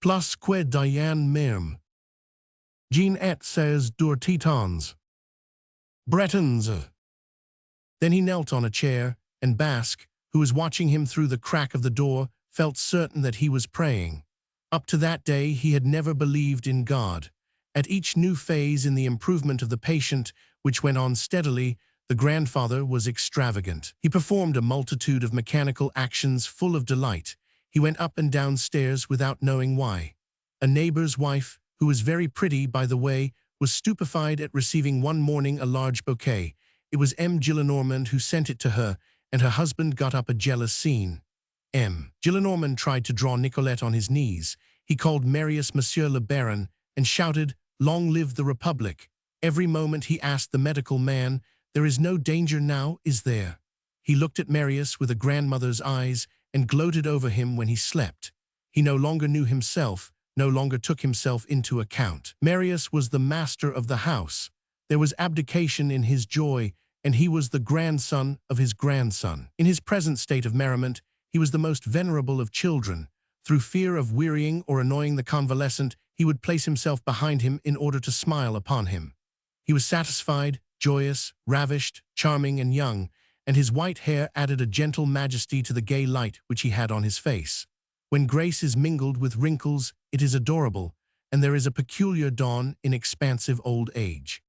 Speaker 2: Plus que Diane Merme. Jean et ses deux titans. Bretons. Then he knelt on a chair, and Basque, who was watching him through the crack of the door, felt certain that he was praying. Up to that day, he had never believed in God. At each new phase in the improvement of the patient, which went on steadily, the grandfather was extravagant. He performed a multitude of mechanical actions full of delight. He went up and down stairs without knowing why. A neighbor's wife, who was very pretty, by the way, was stupefied at receiving one morning a large bouquet. It was M. Gillenormand who sent it to her, and her husband got up a jealous scene. M. Gillenormand tried to draw Nicolette on his knees. He called Marius Monsieur le Baron and shouted, "Long live the Republic." Every moment he asked the medical man, "There is no danger now, is there?" He looked at Marius with a grandmother's eyes and gloated over him when he slept. He no longer knew himself, no longer took himself into account. Marius was the master of the house. There was abdication in his joy, and he was the grandson of his grandson. In his present state of merriment, he was the most venerable of children. Through fear of wearying or annoying the convalescent, he would place himself behind him in order to smile upon him. He was satisfied, joyous, ravished, charming, and young, and his white hair added a gentle majesty to the gay light which he had on his face. When grace is mingled with wrinkles, it is adorable, and there is a peculiar dawn in expansive old age.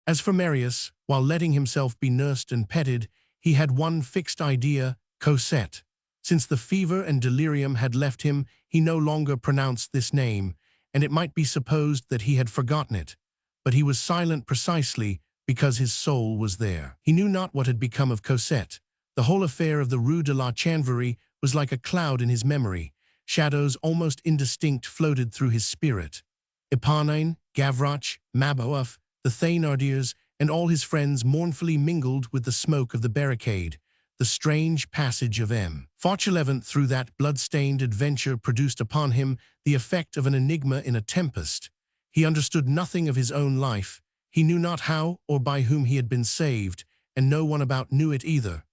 Speaker 2: As for Marius, while letting himself be nursed and petted, he had one fixed idea: Cosette. Since the fever and delirium had left him, he no longer pronounced this name, and it might be supposed that he had forgotten it. But he was silent precisely because his soul was there. He knew not what had become of Cosette. The whole affair of the Rue de la Chanvrerie was like a cloud in his memory. Shadows almost indistinct floated through his spirit. Eponine, Gavroche, Mabeuf, the Thénardiers, and all his friends mournfully mingled with the smoke of the barricade. The strange passage of M. Fauchelevent through that blood-stained adventure produced upon him the effect of an enigma in a tempest. He understood nothing of his own life. He knew not how or by whom he had been saved, and no one about knew it either.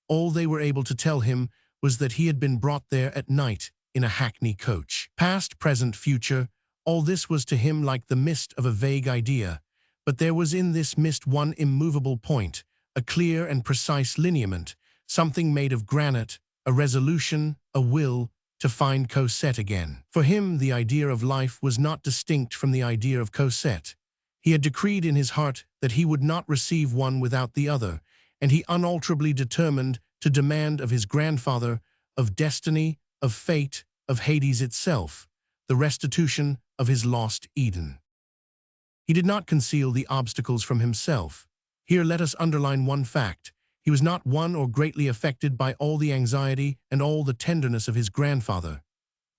Speaker 2: All they were able to tell him was that he had been brought there at night in a hackney coach. Past, present, future, all this was to him like the mist of a vague idea. But there was in this mist one immovable point, a clear and precise lineament, something made of granite, a resolution, a will, to find Cosette again. For him, the idea of life was not distinct from the idea of Cosette. He had decreed in his heart that he would not receive one without the other, and he unalterably determined to demand of his grandfather, of destiny, of fate, of Hades itself, the restitution of his lost Eden. He did not conceal the obstacles from himself. Here let us underline one fact. He was not one or greatly affected by all the anxiety and all the tenderness of his grandfather.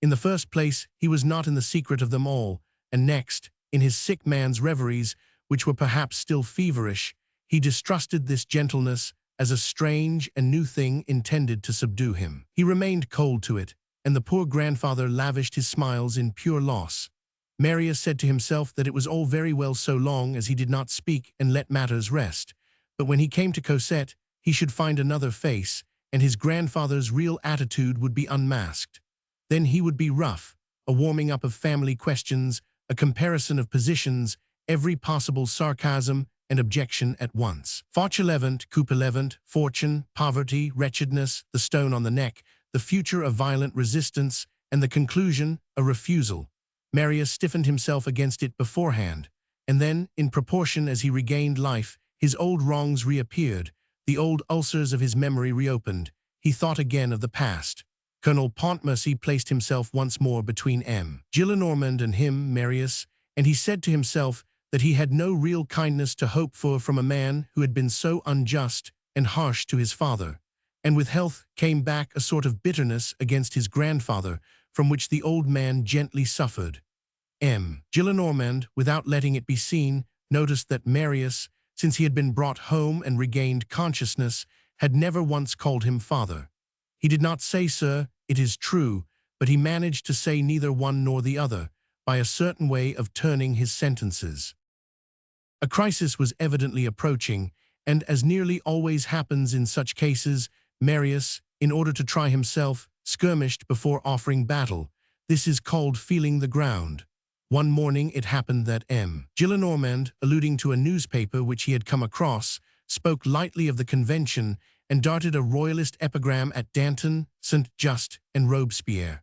Speaker 2: In the first place, he was not in the secret of them all, and next, in his sick man's reveries, which were perhaps still feverish, he distrusted this gentleness as a strange and new thing intended to subdue him. He remained cold to it, and the poor grandfather lavished his smiles in pure loss. Marius said to himself that it was all very well so long as he did not speak and let matters rest, but when he came to Cosette, he should find another face, and his grandfather's real attitude would be unmasked. Then he would be rough, a warming up of family questions, a comparison of positions, every possible sarcasm and objection at once. Fauchelevent, Coupelevent, fortune, poverty, wretchedness, the stone on the neck, the future a violent resistance, and the conclusion a refusal. Marius stiffened himself against it beforehand, and then, in proportion as he regained life, his old wrongs reappeared, the old ulcers of his memory reopened. He thought again of the past. Colonel Pontmercy placed himself once more between M. Gillenormand and him, Marius, and he said to himself that he had no real kindness to hope for from a man who had been so unjust and harsh to his father. And with health came back a sort of bitterness against his grandfather, from which the old man gently suffered. M. Gillenormand, without letting it be seen, noticed that Marius, since he had been brought home and regained consciousness, had never once called him father. He did not say, "Sir," it is true, but he managed to say neither one nor the other, by a certain way of turning his sentences. A crisis was evidently approaching, and as nearly always happens in such cases, Marius, in order to try himself, skirmished before offering battle. This is called feeling the ground. One morning it happened that M. Gillenormand, alluding to a newspaper which he had come across, spoke lightly of the convention, and darted a royalist epigram at Danton, Saint Just, and Robespierre.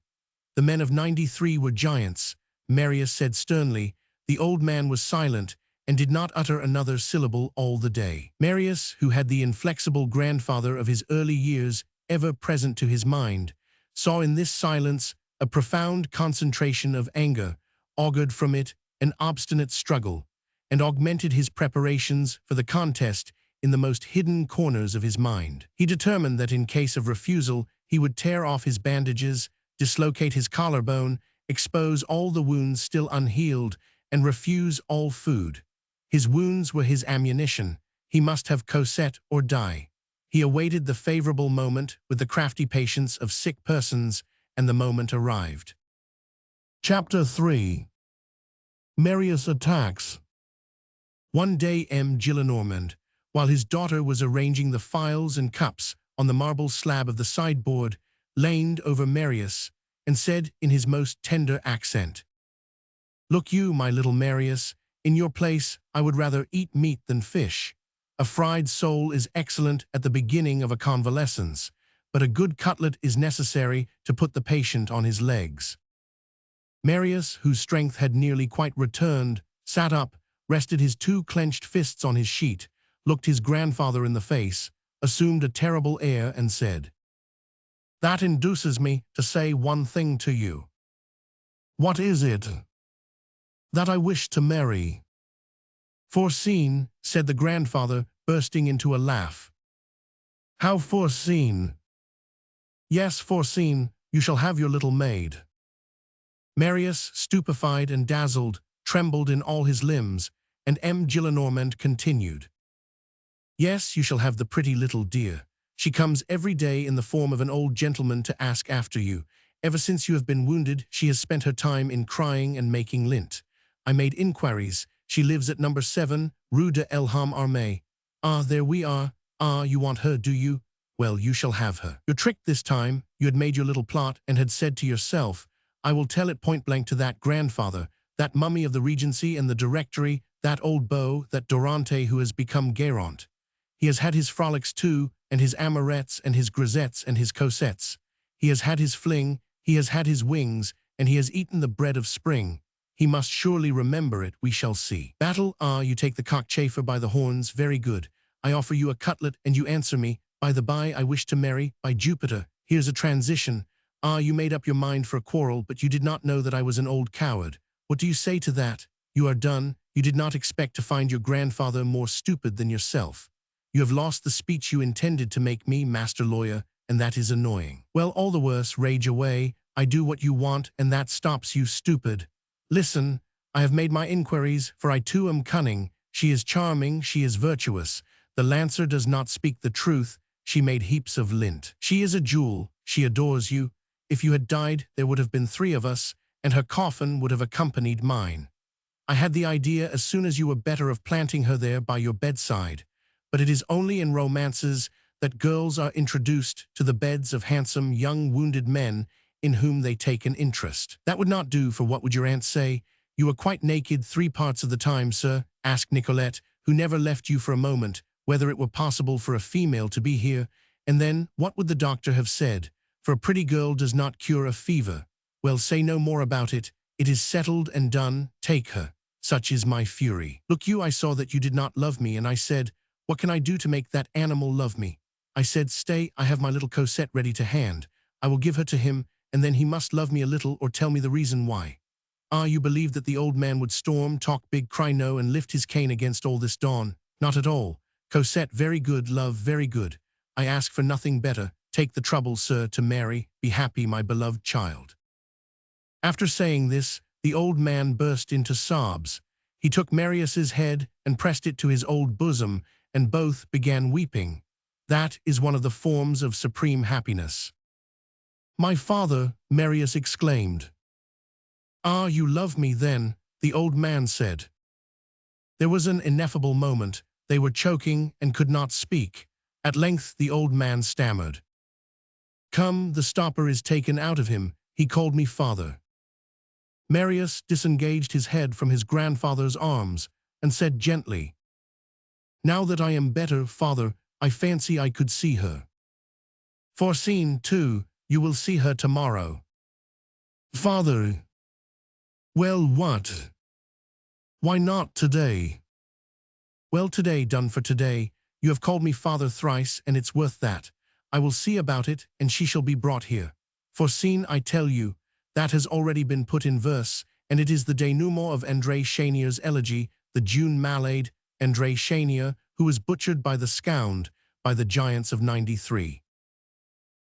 Speaker 2: The men of '93 were giants, Marius said sternly. The old man was silent and did not utter another syllable all the day. Marius, who had the inflexible grandfather of his early years ever present to his mind, saw in this silence a profound concentration of anger, augured from it an obstinate struggle, and augmented his preparations for the contest in the most hidden corners of his mind. He determined that in case of refusal, he would tear off his bandages, dislocate his collarbone, expose all the wounds still unhealed, and refuse all food. His wounds were his ammunition. He must have Cosette or die. He awaited the favorable moment with the crafty patience of sick persons, and the moment arrived.
Speaker 1: Chapter 3. Marius attacks.
Speaker 2: One day M. Gillenormand, while his daughter was arranging the phials and cups on the marble slab of the sideboard, leaned over Marius and said in his most tender accent, "Look you, my little Marius, in your place I would rather eat meat than fish. A fried sole is excellent at the beginning of a convalescence, but a good cutlet is necessary to put the patient on his legs." Marius, whose strength had nearly quite returned, sat up, rested his two clenched fists on his sheet, looked his grandfather in the face, assumed a terrible air, and said, "That induces me to say one thing to you."
Speaker 1: "What is it?"
Speaker 2: "That I wish to marry." "Foreseen," said the grandfather, bursting into a laugh.
Speaker 1: "How foreseen?"
Speaker 2: "Yes, foreseen. You shall have your little maid." Marius, stupefied and dazzled, trembled in all his limbs, and M. Gillenormand continued, "Yes, you shall have the pretty little dear. She comes every day in the form of an old gentleman to ask after you. Ever since you have been wounded, she has spent her time in crying and making lint. I made inquiries. She lives at number 7, Rue de l'Homme Armé. Ah, there we are. Ah, you want her, do you? Well, you shall have her. You're tricked this time. You had made your little plot and had said to yourself, 'I will tell it point blank to that grandfather, that mummy of the Regency and the Directory, that old beau, that Dorante who has become Guérant. He has had his frolics too, and his amorettes and his grisettes and his Cosettes. He has had his fling, he has had his wings, and he has eaten the bread of spring. He must surely remember it, we shall see. Battle, ah, you take the cockchafer by the horns, very good. I offer you a cutlet, and you answer me, by the by, I wish to marry, by Jupiter, here's a transition. Ah, you made up your mind for a quarrel, but you did not know that I was an old coward. What do you say to that? You are done. You did not expect to find your grandfather more stupid than yourself. You have lost the speech you intended to make me, master lawyer, and that is annoying. Well, all the worse, rage away. I do what you want, and that stops you, stupid. Listen, I have made my inquiries, for I too am cunning. She is charming, she is virtuous. The lancer does not speak the truth. She made heaps of lint. She is a jewel. She adores you. If you had died, there would have been 3 of us, and her coffin would have accompanied mine. I had the idea as soon as you were better of planting her there by your bedside. But it is only in romances that girls are introduced to the beds of handsome young wounded men in whom they take an interest. That would not do, for what would your aunt say? You were quite naked 3 parts of the time, sir, asked Nicolette, who never left you for a moment, whether it were possible for a female to be here. And then, what would the doctor have said? For a pretty girl does not cure a fever. Well, say no more about it. It is settled and done. Take her. Such is my fury. Look you, I saw that you did not love me, and I said, what can I do to make that animal love me? I said, stay, I have my little Cosette ready to hand. I will give her to him, and then he must love me a little or tell me the reason why. Ah, you believed that the old man would storm, talk big, cry no, and lift his cane against all this dawn. Not at all. Cosette, very good, love, very good. I ask for nothing better. Take the trouble, sir, to marry. Be happy, my beloved child. After saying this, the old man burst into sobs. He took Marius's head and pressed it to his old bosom, and both began weeping. That is one of the forms of supreme happiness. My father, Marius exclaimed. Ah, you love me then, the old man said. There was an ineffable moment. They were choking and could not speak. At length the old man stammered. Come, the stopper is taken out of him. He called me father. Marius disengaged his head from his grandfather's arms and said gently, Now that I am better, father,
Speaker 1: I fancy I could see her. Foreseen, too, you will see her tomorrow. Father. Well, what? Why not today? Well, today done for today. You have called me father thrice, and it's worth that. I will see about it, and she shall be brought here. Foreseen, I tell you, that has already been put in verse, and it is the denouement of André Chénier's elegy, the June Malade, André Chénier, who was butchered by the Scound, by the giants of '93.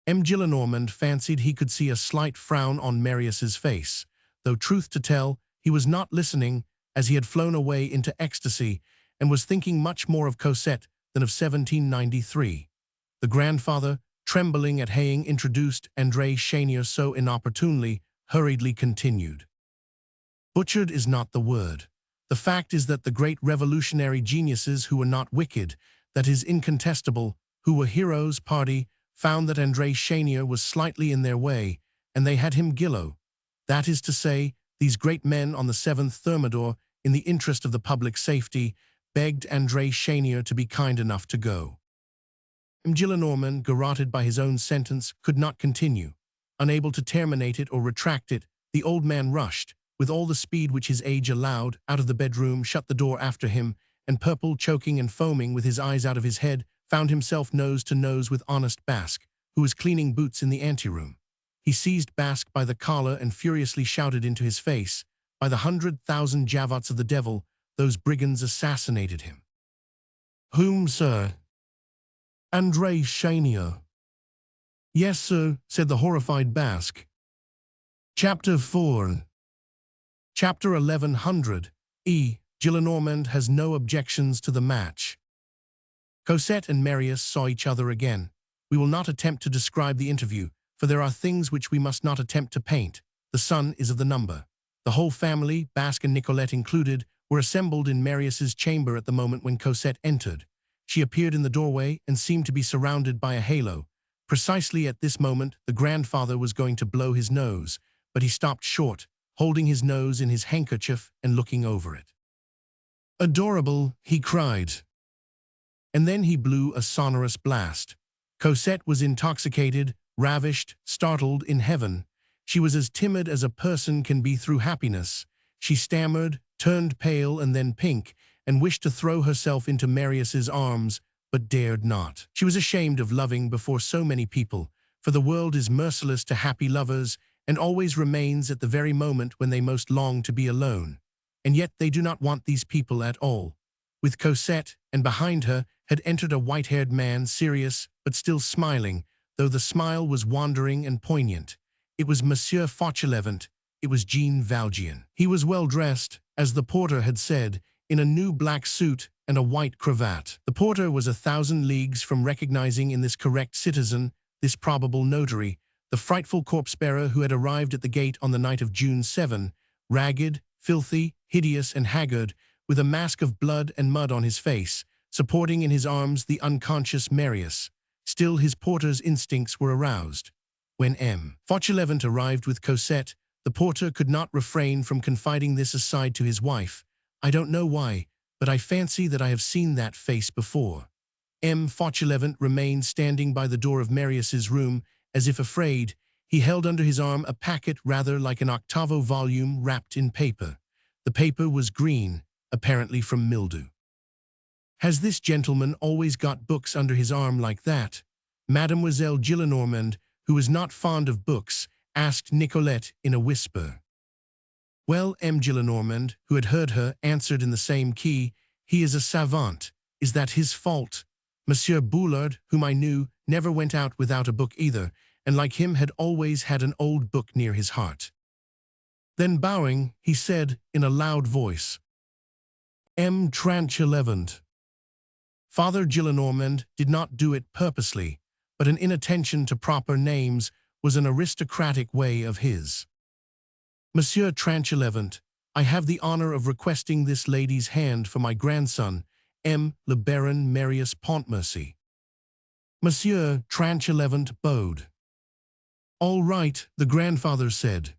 Speaker 1: M. Gillenormand fancied he could see a slight frown on Marius's face, though truth to tell, he was not listening, as he had flown away into ecstasy, and was thinking much more of Cosette than of 1793. The grandfather, trembling at having introduced André Chénier so inopportunely, hurriedly continued. Butchered is not the word. The fact is that the great revolutionary geniuses who were not wicked, that is incontestable, who were heroes party, found that André Chénier was slightly in their way, and they had him gillo. That is to say, these great men on the 7th Thermidor, in the interest of the public safety, begged André Chénier to be kind enough to go. M. Gillenormand, garroted by his own sentence, could not continue. Unable to terminate it or retract it, the old man rushed, with all the speed which his age allowed, out of the bedroom, shut the door after him, and purple, choking and foaming, with his eyes out of his head, found himself nose to nose with honest Basque, who was cleaning boots in the anteroom. He seized Basque by the collar and furiously shouted into his face, "By the 100,000 javots of the devil, those brigands assassinated him." "Whom, sir?" "André Chénier." "Yes, sir," said the horrified Basque. Chapter 4. Chapter 1100. Gillenormand has no objections to the match. Cosette and Marius saw each other again. We will not attempt to describe the interview, for there are things which we must not attempt to paint. The sun is of the number. The whole family, Basque and Nicolette included, were assembled in Marius's chamber at the moment when Cosette entered. She appeared in the doorway and seemed to be surrounded by a halo. Precisely at this moment, the grandfather was going to blow his nose, but he stopped short, holding his nose in his handkerchief and looking over it. "Adorable," he cried. And then he blew a sonorous blast. Cosette was intoxicated, ravished, startled, in heaven. She was as timid as a person can be through happiness. She stammered, turned pale and then pink, and wished to throw herself into Marius's arms, but dared not. She was ashamed of loving before so many people, for the world is merciless to happy lovers, and always remains at the very moment when they most long to be alone. And yet they do not want these people at all. With Cosette, and behind her, had entered a white-haired man, serious, but still smiling, though the smile was wandering and poignant. It was Monsieur Fauchelevent. It was Jean Valjean. He was well dressed, as the porter had said, in a new black suit and a white cravat. The porter was 1,000 leagues from recognizing in this correct citizen, this probable notary, the frightful corpse-bearer who had arrived at the gate on the night of June 7, ragged, filthy, hideous, and haggard, with a mask of blood and mud on his face, supporting in his arms the unconscious Marius. Still his porter's instincts were aroused. When M. Fauchelevent arrived with Cosette, the porter could not refrain from confiding this aside to his wife. "I don't know why, but I fancy that I have seen that face before." M. Fauchelevent remained standing by the door of Marius's room, as if afraid. He held under his arm a packet rather like an octavo volume wrapped in paper. The paper was green, apparently from mildew. "Has this gentleman always got books under his arm like that?" Mademoiselle Gillenormand, who was not fond of books, asked Nicolette in a whisper. Well, M. Gillenormand, who had heard her, answered in the same key, "He is a savant. Is that his fault? Monsieur Boulard, whom I knew, never went out without a book either, and like him had always had an old book near his heart." Then bowing, he said in a loud voice, "M. Fauchelevent." Father Gillenormand did not do it purposely, but an inattention to proper names was an aristocratic way of his. "Monsieur Fauchelevent, I have the honor of requesting this lady's hand for my grandson, M. le Baron Marius Pontmercy." Monsieur Fauchelevent bowed. "All right," the grandfather said.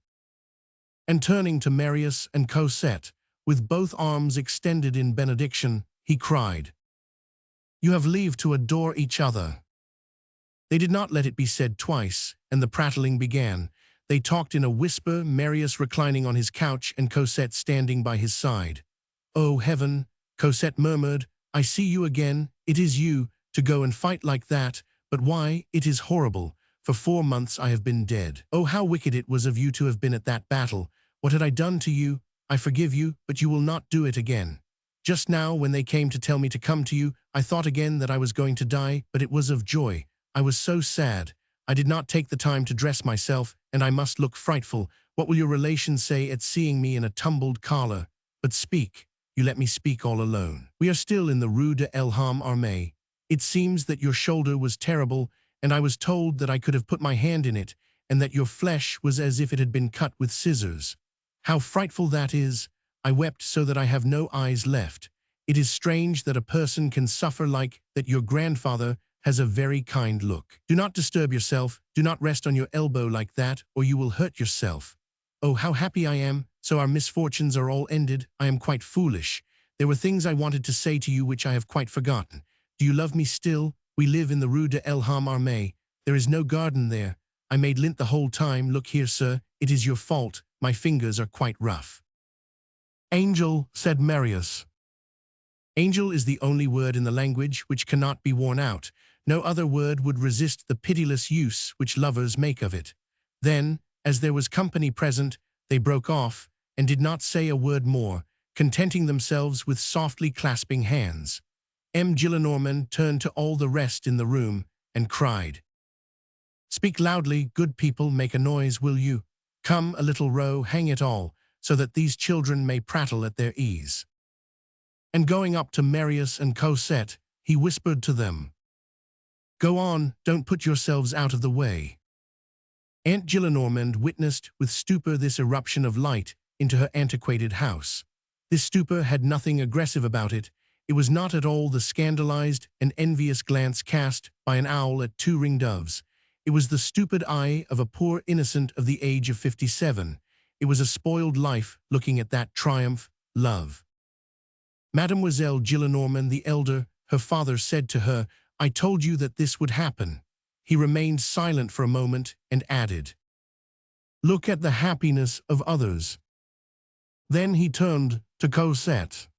Speaker 1: And turning to Marius and Cosette, with both arms extended in benediction, he cried,
Speaker 2: You have leave to adore each other." They did not let it be said twice, and the prattling began. They talked in a whisper, Marius reclining on his couch and Cosette standing by his side. "Oh, heaven," Cosette murmured, "I see you again. It is you, to go and fight like that. But why? It is horrible. For 4 months I have been dead. Oh, how wicked it was of you to have been at that battle. What had I done to you? I forgive you, but you will not do it again. Just now, when they came to tell me to come to you, I thought again that I was going to die, but it was of joy. I was so sad. I did not take the time to dress myself, and I must look frightful. What will your relations say at seeing me in a tumbled collar? But speak. You let me speak all alone. We are still in the Rue de l'Homme Armé. It seems that your shoulder was terrible, and I was told that I could have put my hand in it, and that your flesh was as if it had been cut with scissors. How frightful that is! I wept so that I have no eyes left. It is strange that a person can suffer like that. Your grandfather has a very kind look. Do not disturb yourself. Do not rest on your elbow like that, or you will hurt yourself. Oh, how happy I am. So our misfortunes are all ended. I am quite foolish. There were things I wanted to say to you which I have quite forgotten. Do you love me still? We live in the Rue de l'Homme Armé. There is no garden there. I made lint the whole time. Look here, sir. It is your fault. My fingers are quite rough." "Angel," said Marius. Angel is the only word in the language which cannot be worn out. No other word would resist the pitiless use which lovers make of it. Then, as there was company present, they broke off, and did not say a word more, contenting themselves with softly clasping hands. M. Gillenormand turned to all the rest in the room, and cried, "Speak loudly, good people, make a noise, will you? Come, a little row, hang it all, so that these children may prattle at their ease." And going up to Marius and Cosette, he whispered to them, "Go on, don't put yourselves out of the way." Aunt Gillenormand witnessed with stupor this eruption of light into her antiquated house. This stupor had nothing aggressive about it. It was not at all the scandalized and envious glance cast by an owl at 2 ring-doves. It was the stupid eye of a poor innocent of the age of 57. It was a spoiled life looking at that triumph, love. Mademoiselle Gillenormand the elder, her father, said to her, "I told you that this would happen." He remained silent for a moment and added, "Look at the happiness of others." Then he turned to Cosette.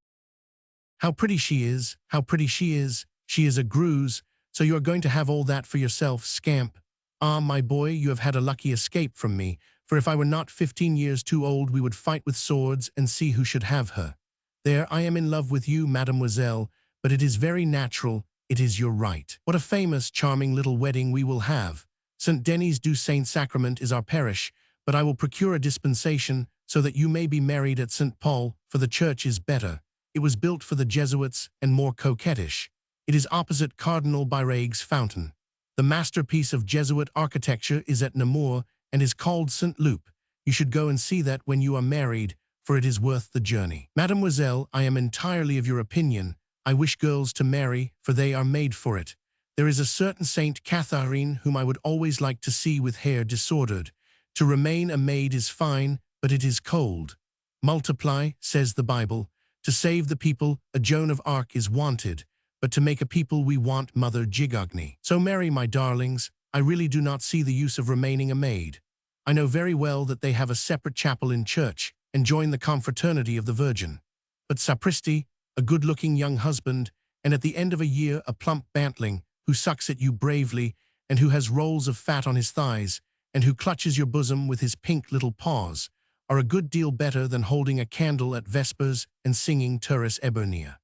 Speaker 2: "How pretty she is, how pretty she is. She is a Greuze, so you are going to have all that for yourself, scamp. Ah, my boy, you have had a lucky escape from me, for if I were not 15 years too old we would fight with swords and see who should have her. There, I am in love with you, mademoiselle, but it is very natural, it is your right. What a famous, charming little wedding we will have. St. Denis du Saint-Sacrement is our parish, but I will procure a dispensation so that you may be married at St. Paul, for the church is better. It was built for the Jesuits and more coquettish. It is opposite Cardinal Birague's fountain. The masterpiece of Jesuit architecture is at Namur and is called St. Loup. You should go and see that when you are married, for it is worth the journey. Mademoiselle, I am entirely of your opinion. I wish girls to marry, for they are made for it. There is a certain Saint Catherine whom I would always like to see with hair disordered. To remain a maid is fine, but it is cold. Multiply, says the Bible. To save the people, a Joan of Arc is wanted, but to make a people we want Mother Gigogni. So marry, my darlings. I really do not see the use of remaining a maid. I know very well that they have a separate chapel in church, and join the confraternity of the Virgin. But sapristi, a good-looking young husband, and at the end of a year a plump bantling, who sucks at you bravely, and who has rolls of fat on his thighs, and who clutches your bosom with his pink little paws, are a good deal better than holding a candle at vespers and singing Turris Ebernia.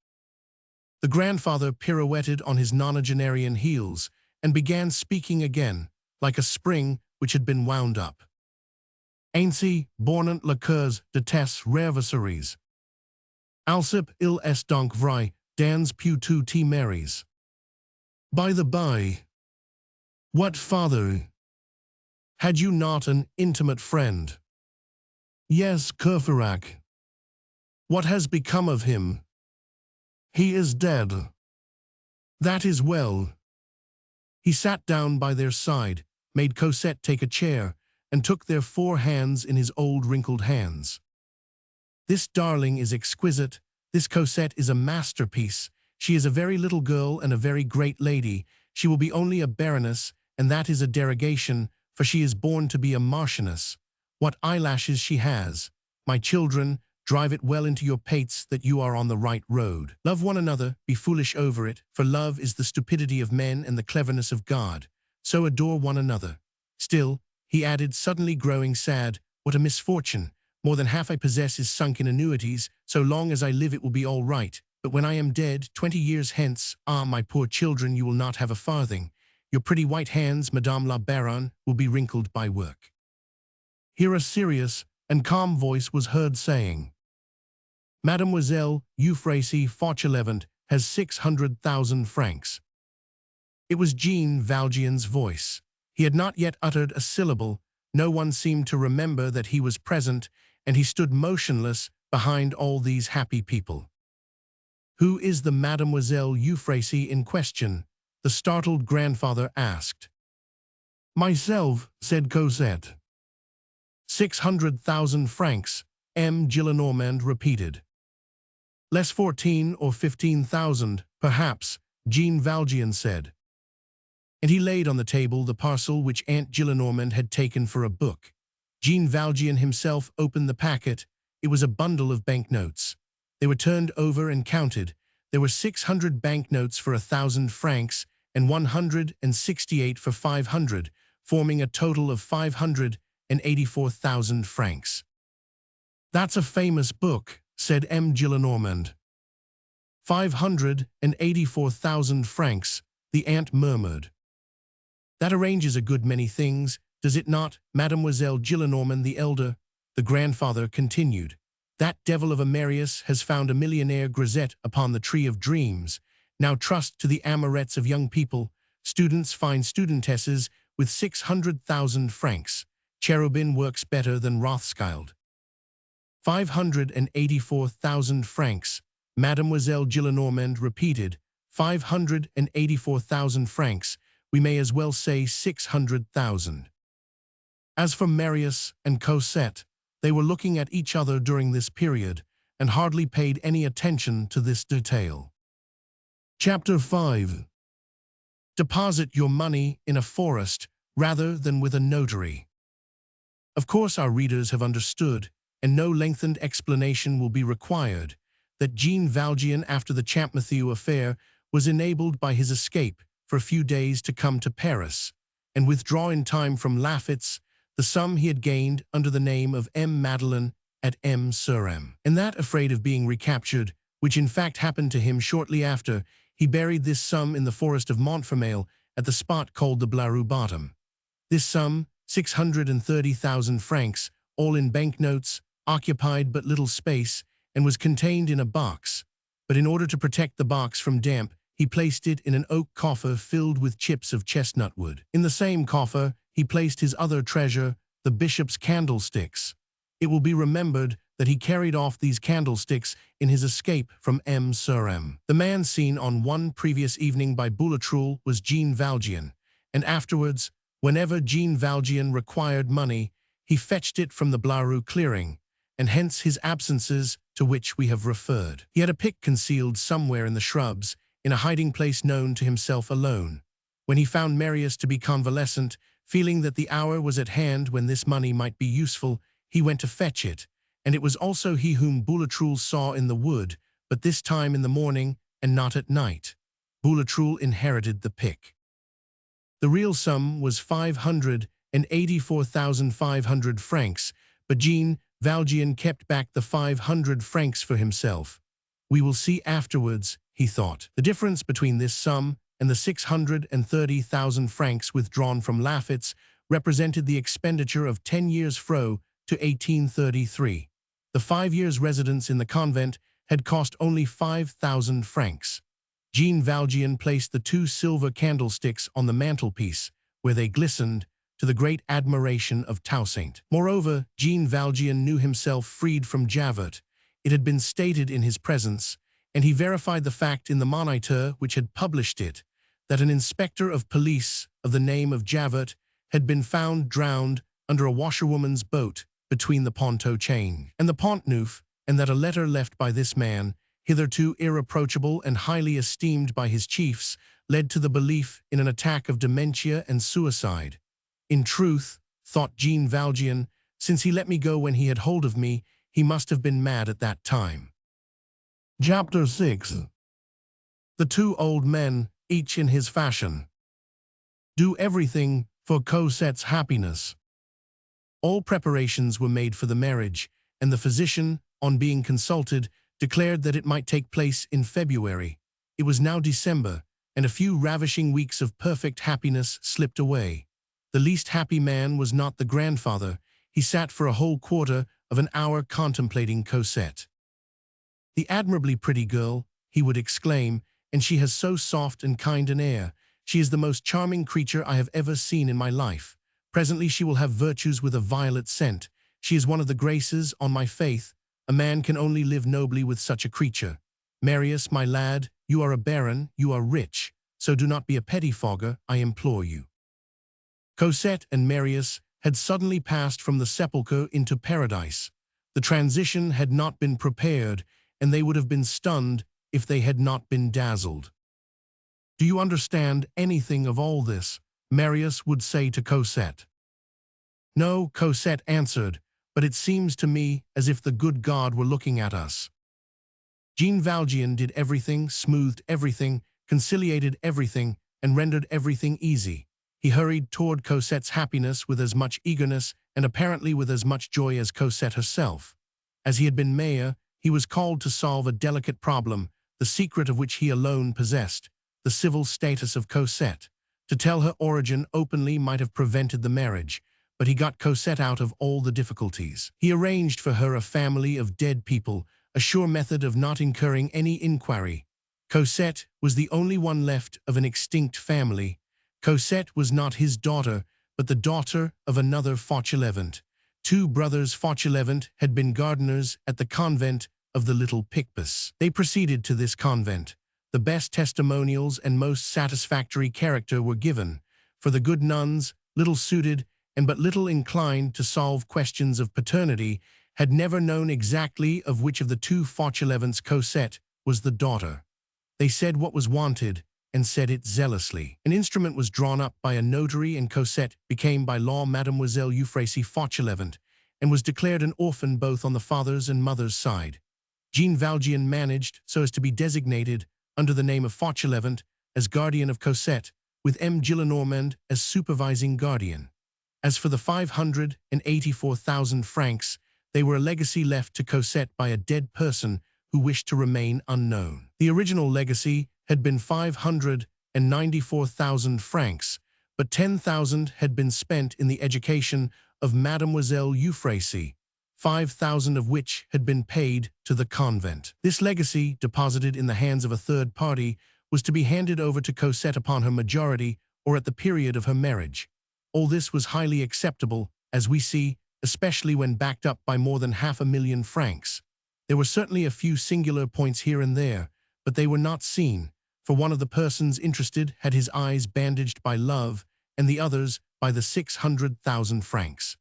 Speaker 2: The grandfather pirouetted on his nonagenarian heels and began speaking again, like a spring which had been wound up. Ainsi, bornant le cœurs de tes revolutionaries. Alcip il est donc vrai, dans plus tu te maries. By the by, what father? Had you not an intimate friend? Yes, Courfeyrac. What has become of him? He is dead. That is well. He sat down by their side, made Cosette take a chair, and took their 4 hands in his old wrinkled hands. This darling is exquisite, this Cosette is a masterpiece, She is a very little girl and a very great lady. She will be only a baroness, and that is a derogation, for she is born to be a marchioness. What eyelashes she has! My children, drive it well into your pates that you are on the right road. Love one another, be foolish over it, for love is the stupidity of men and the cleverness of God. So adore one another. Still, he added, suddenly growing sad, what a misfortune! More than half I possess is sunk in annuities. So long as I live it will be all right. But when I am dead, 20 years hence, ah, my poor children, you will not have a farthing. Your pretty white hands, Madame la Baronne, will be wrinkled by work. Here a serious and calm voice was heard saying, Mademoiselle Euphrasie Fauchelevent has 600,000 francs. It was Jean Valjean's voice. He had not yet uttered a syllable. No one seemed to remember that he was present, and he stood motionless behind all these happy people. Who is the Mademoiselle Euphrasie in question? The startled grandfather asked. Myself, said Cosette. 600,000 francs, M. Gillenormand repeated. Less 14 or 15,000, perhaps, Jean Valjean said. And he laid on the table the parcel which Aunt Gillenormand had taken for a book. Jean Valjean himself opened the packet. It was a bundle of banknotes. They were turned over and counted. There were 600 banknotes for 1,000 francs and 168 for 500, forming a total of 584,000 francs. That's a famous book, said M. Gillenormand. 584,000 francs, the aunt murmured. That arranges a good many things, does it not, Mademoiselle Gillenormand the elder? The grandfather continued. That devil of a Marius has found a millionaire grisette upon the tree of dreams. Now trust to the amorettes of young people. Students find studentesses with 600,000 francs. Cherubin works better than Rothschild. 584,000 francs, Mademoiselle Gillenormand repeated. 584,000 francs, we may as well say 600,000. As for Marius and Cosette, they were looking at each other during this period and hardly paid any attention to this detail. Chapter 5. Deposit your money in a forest rather than with a notary. Of course our readers have understood, and no lengthened explanation will be required, that Jean Valjean, after the Champmathieu affair, was enabled by his escape for a few days to come to Paris, and withdraw in time from Lafitte's the sum he had gained under the name of M. Madeleine at M-sur-M. And that, afraid of being recaptured, which in fact happened to him shortly after, he buried this sum in the forest of Montfermeil at the spot called the Blaru Bottom. This sum, 630,000 francs, all in banknotes, occupied but little space, and was contained in a box. But in order to protect the box from damp, he placed it in an oak coffer filled with chips of chestnut wood. In the same coffer, he placed his other treasure, the bishop's candlesticks. It will be remembered that he carried off these candlesticks in his escape from M-sur-M. The man seen on one previous evening by Boulatruelle was Jean Valjean, and afterwards, whenever Jean Valjean required money, he fetched it from the Blaru clearing, and hence his absences to which we have referred. He had a pick concealed somewhere in the shrubs, in a hiding place known to himself alone. When he found Marius to be convalescent, feeling that the hour was at hand when this money might be useful, he went to fetch it, and it was also he whom Boulatruelle saw in the wood, but this time in the morning and not at night. Boulatruelle inherited the pick. The real sum was 584,500 francs, but Jean Valjean kept back the 500 francs for himself. We will see afterwards, he thought. The difference between this sum and the 630,000 francs withdrawn from Lafitte's represented the expenditure of 10 years fro to 1833. The 5 years' residence in the convent had cost only 5,000 francs. Jean Valjean placed the 2 silver candlesticks on the mantelpiece, where they glistened, to the great admiration of Toussaint. Moreover, Jean Valjean knew himself freed from Javert. It had been stated in his presence, and he verified the fact in the Moniteur which had published it, that an inspector of police of the name of Javert had been found drowned under a washerwoman's boat between the Ponto chain and the Pont Neuf, and that a letter left by this man, hitherto irreproachable and highly esteemed by his chiefs, led to the belief in an attack of dementia and suicide. In truth, thought Jean Valjean, since he let me go when he had hold of me, he must have been mad at that time.
Speaker 1: Chapter 6.
Speaker 2: The two old men, each in his fashion, do everything for Cosette's happiness. All preparations were made for the marriage, and the physician, on being consulted, declared that it might take place in February. It was now December, and a few ravishing weeks of perfect happiness slipped away. The least happy man was not the grandfather. He sat for a whole quarter of an hour contemplating Cosette. "The admirably pretty girl," he would exclaim, "and she has so soft and kind an air. She is the most charming creature I have ever seen in my life. Presently she will have virtues with a violet scent. She is one of the graces, on my faith. A man can only live nobly with such a creature. Marius, my lad, you are a baron, you are rich, so do not be a pettifogger, I implore you." Cosette and Marius had suddenly passed from the sepulchre into paradise. The transition had not been prepared, and they would have been stunned if they had not been dazzled. "Do you understand anything of all this?" Marius would say to Cosette. "No," Cosette answered, "but it seems to me as if the good God were looking at us." Jean Valjean did everything, smoothed everything, conciliated everything, and rendered everything easy. He hurried toward Cosette's happiness with as much eagerness and apparently with as much joy as Cosette herself. As he had been mayor, he was called to solve a delicate problem, the secret of which he alone possessed, the civil status of Cosette. To tell her origin openly might have prevented the marriage, but he got Cosette out of all the difficulties. He arranged for her a family of dead people, a sure method of not incurring any inquiry. Cosette was the only one left of an extinct family. Cosette was not his daughter, but the daughter of another Fauchelevent. Two brothers Fauchelevent had been gardeners at the convent of the Little Picpus. They proceeded to this convent. The best testimonials and most satisfactory character were given, for the good nuns, little suited and but little inclined to solve questions of paternity, had never known exactly of which of the two Fauchelevents Cosette was the daughter. They said what was wanted, and said it zealously. An instrument was drawn up by a notary, and Cosette became by law Mademoiselle Euphrasie Fauchelevent, and was declared an orphan both on the father's and mother's side. Jean Valjean managed so as to be designated, under the name of Fauchelevent, as guardian of Cosette, with M. Gillenormand as supervising guardian. As for the 584,000 francs, they were a legacy left to Cosette by a dead person who wished to remain unknown. The original legacy had been 594,000 francs, but 10,000 had been spent in the education of Mademoiselle Euphrasie, 5,000 of which had been paid to the convent. This legacy, deposited in the hands of a third party, was to be handed over to Cosette upon her majority or at the period of her marriage. All this was highly acceptable, as we see, especially when backed up by more than 500,000 francs. There were certainly a few singular points here and there, but they were not seen, for one of the persons interested had his eyes bandaged by love, and the others by the 600,000 francs.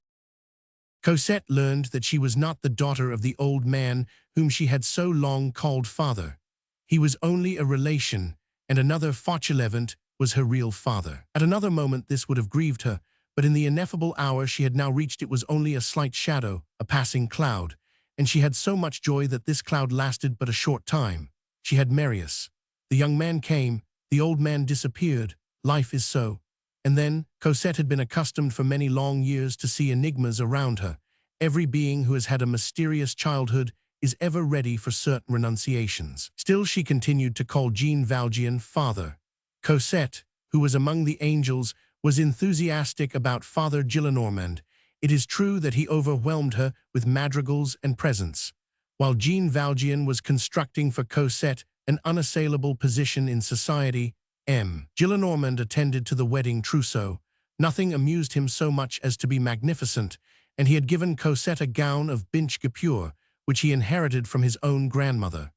Speaker 2: Cosette learned that she was not the daughter of the old man whom she had so long called father. He was only a relation, and another Fauchelevent was her real father. At another moment this would have grieved her, but in the ineffable hour she had now reached it was only a slight shadow, a passing cloud, and she had so much joy that this cloud lasted but a short time. She had Marius. The young man came, the old man disappeared. Life is so. And then, Cosette had been accustomed for many long years to see enigmas around her. Every being who has had a mysterious childhood is ever ready for certain renunciations. Still she continued to call Jean Valjean father. Cosette, who was among the angels, was enthusiastic about Father Gillenormand. It is true that he overwhelmed her with madrigals and presents. While Jean Valjean was constructing for Cosette an unassailable position in society, M. Gillenormand attended to the wedding trousseau. Nothing amused him so much as to be magnificent, and he had given Cosette a gown of binche guipure, which he inherited from his own grandmother.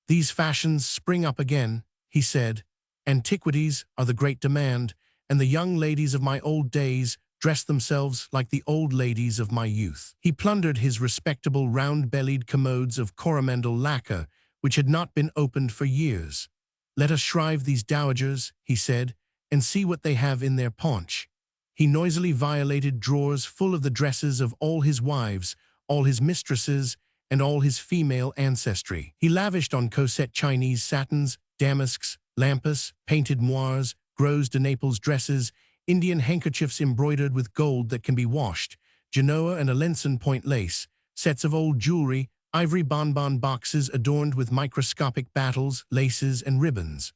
Speaker 2: "These fashions spring up again," he said. "Antiquities are the great demand, and the young ladies of my old days dress themselves like the old ladies of my youth." He plundered his respectable round-bellied commodes of coromandel lacquer, which had not been opened for years. "Let us shrive these dowagers," he said, "and see what they have in their paunch." He noisily violated drawers full of the dresses of all his wives, all his mistresses, and all his female ancestry. He lavished on Cosette Chinese satins, damasks, lampas, painted moires, gros de Naples dresses, Indian handkerchiefs embroidered with gold that can be washed, Genoa and Alençon point lace, sets of old jewelry, ivory bonbon boxes adorned with microscopic battles, laces, and ribbons.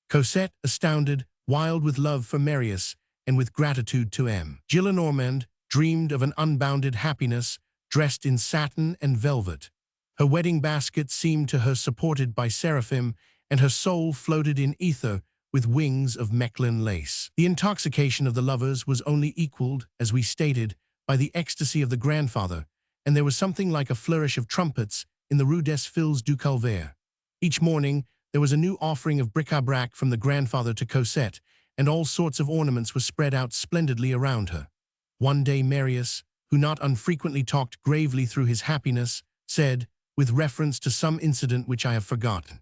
Speaker 2: Cosette, astounded, wild with love for Marius, and with gratitude to M. Gillenormand, dreamed of an unbounded happiness, dressed in satin and velvet. Her wedding basket seemed to her supported by seraphim, and her soul floated in ether with wings of Mechlin lace. The intoxication of the lovers was only equaled, as we stated, by the ecstasy of the grandfather, and there was something like a flourish of trumpets in the Rue des Filles du Calvaire. Each morning, there was a new offering of bric-à-brac from the grandfather to Cosette, and all sorts of ornaments were spread out splendidly around her. One day Marius, who not unfrequently talked gravely through his happiness, said, with reference to some incident which I have forgotten,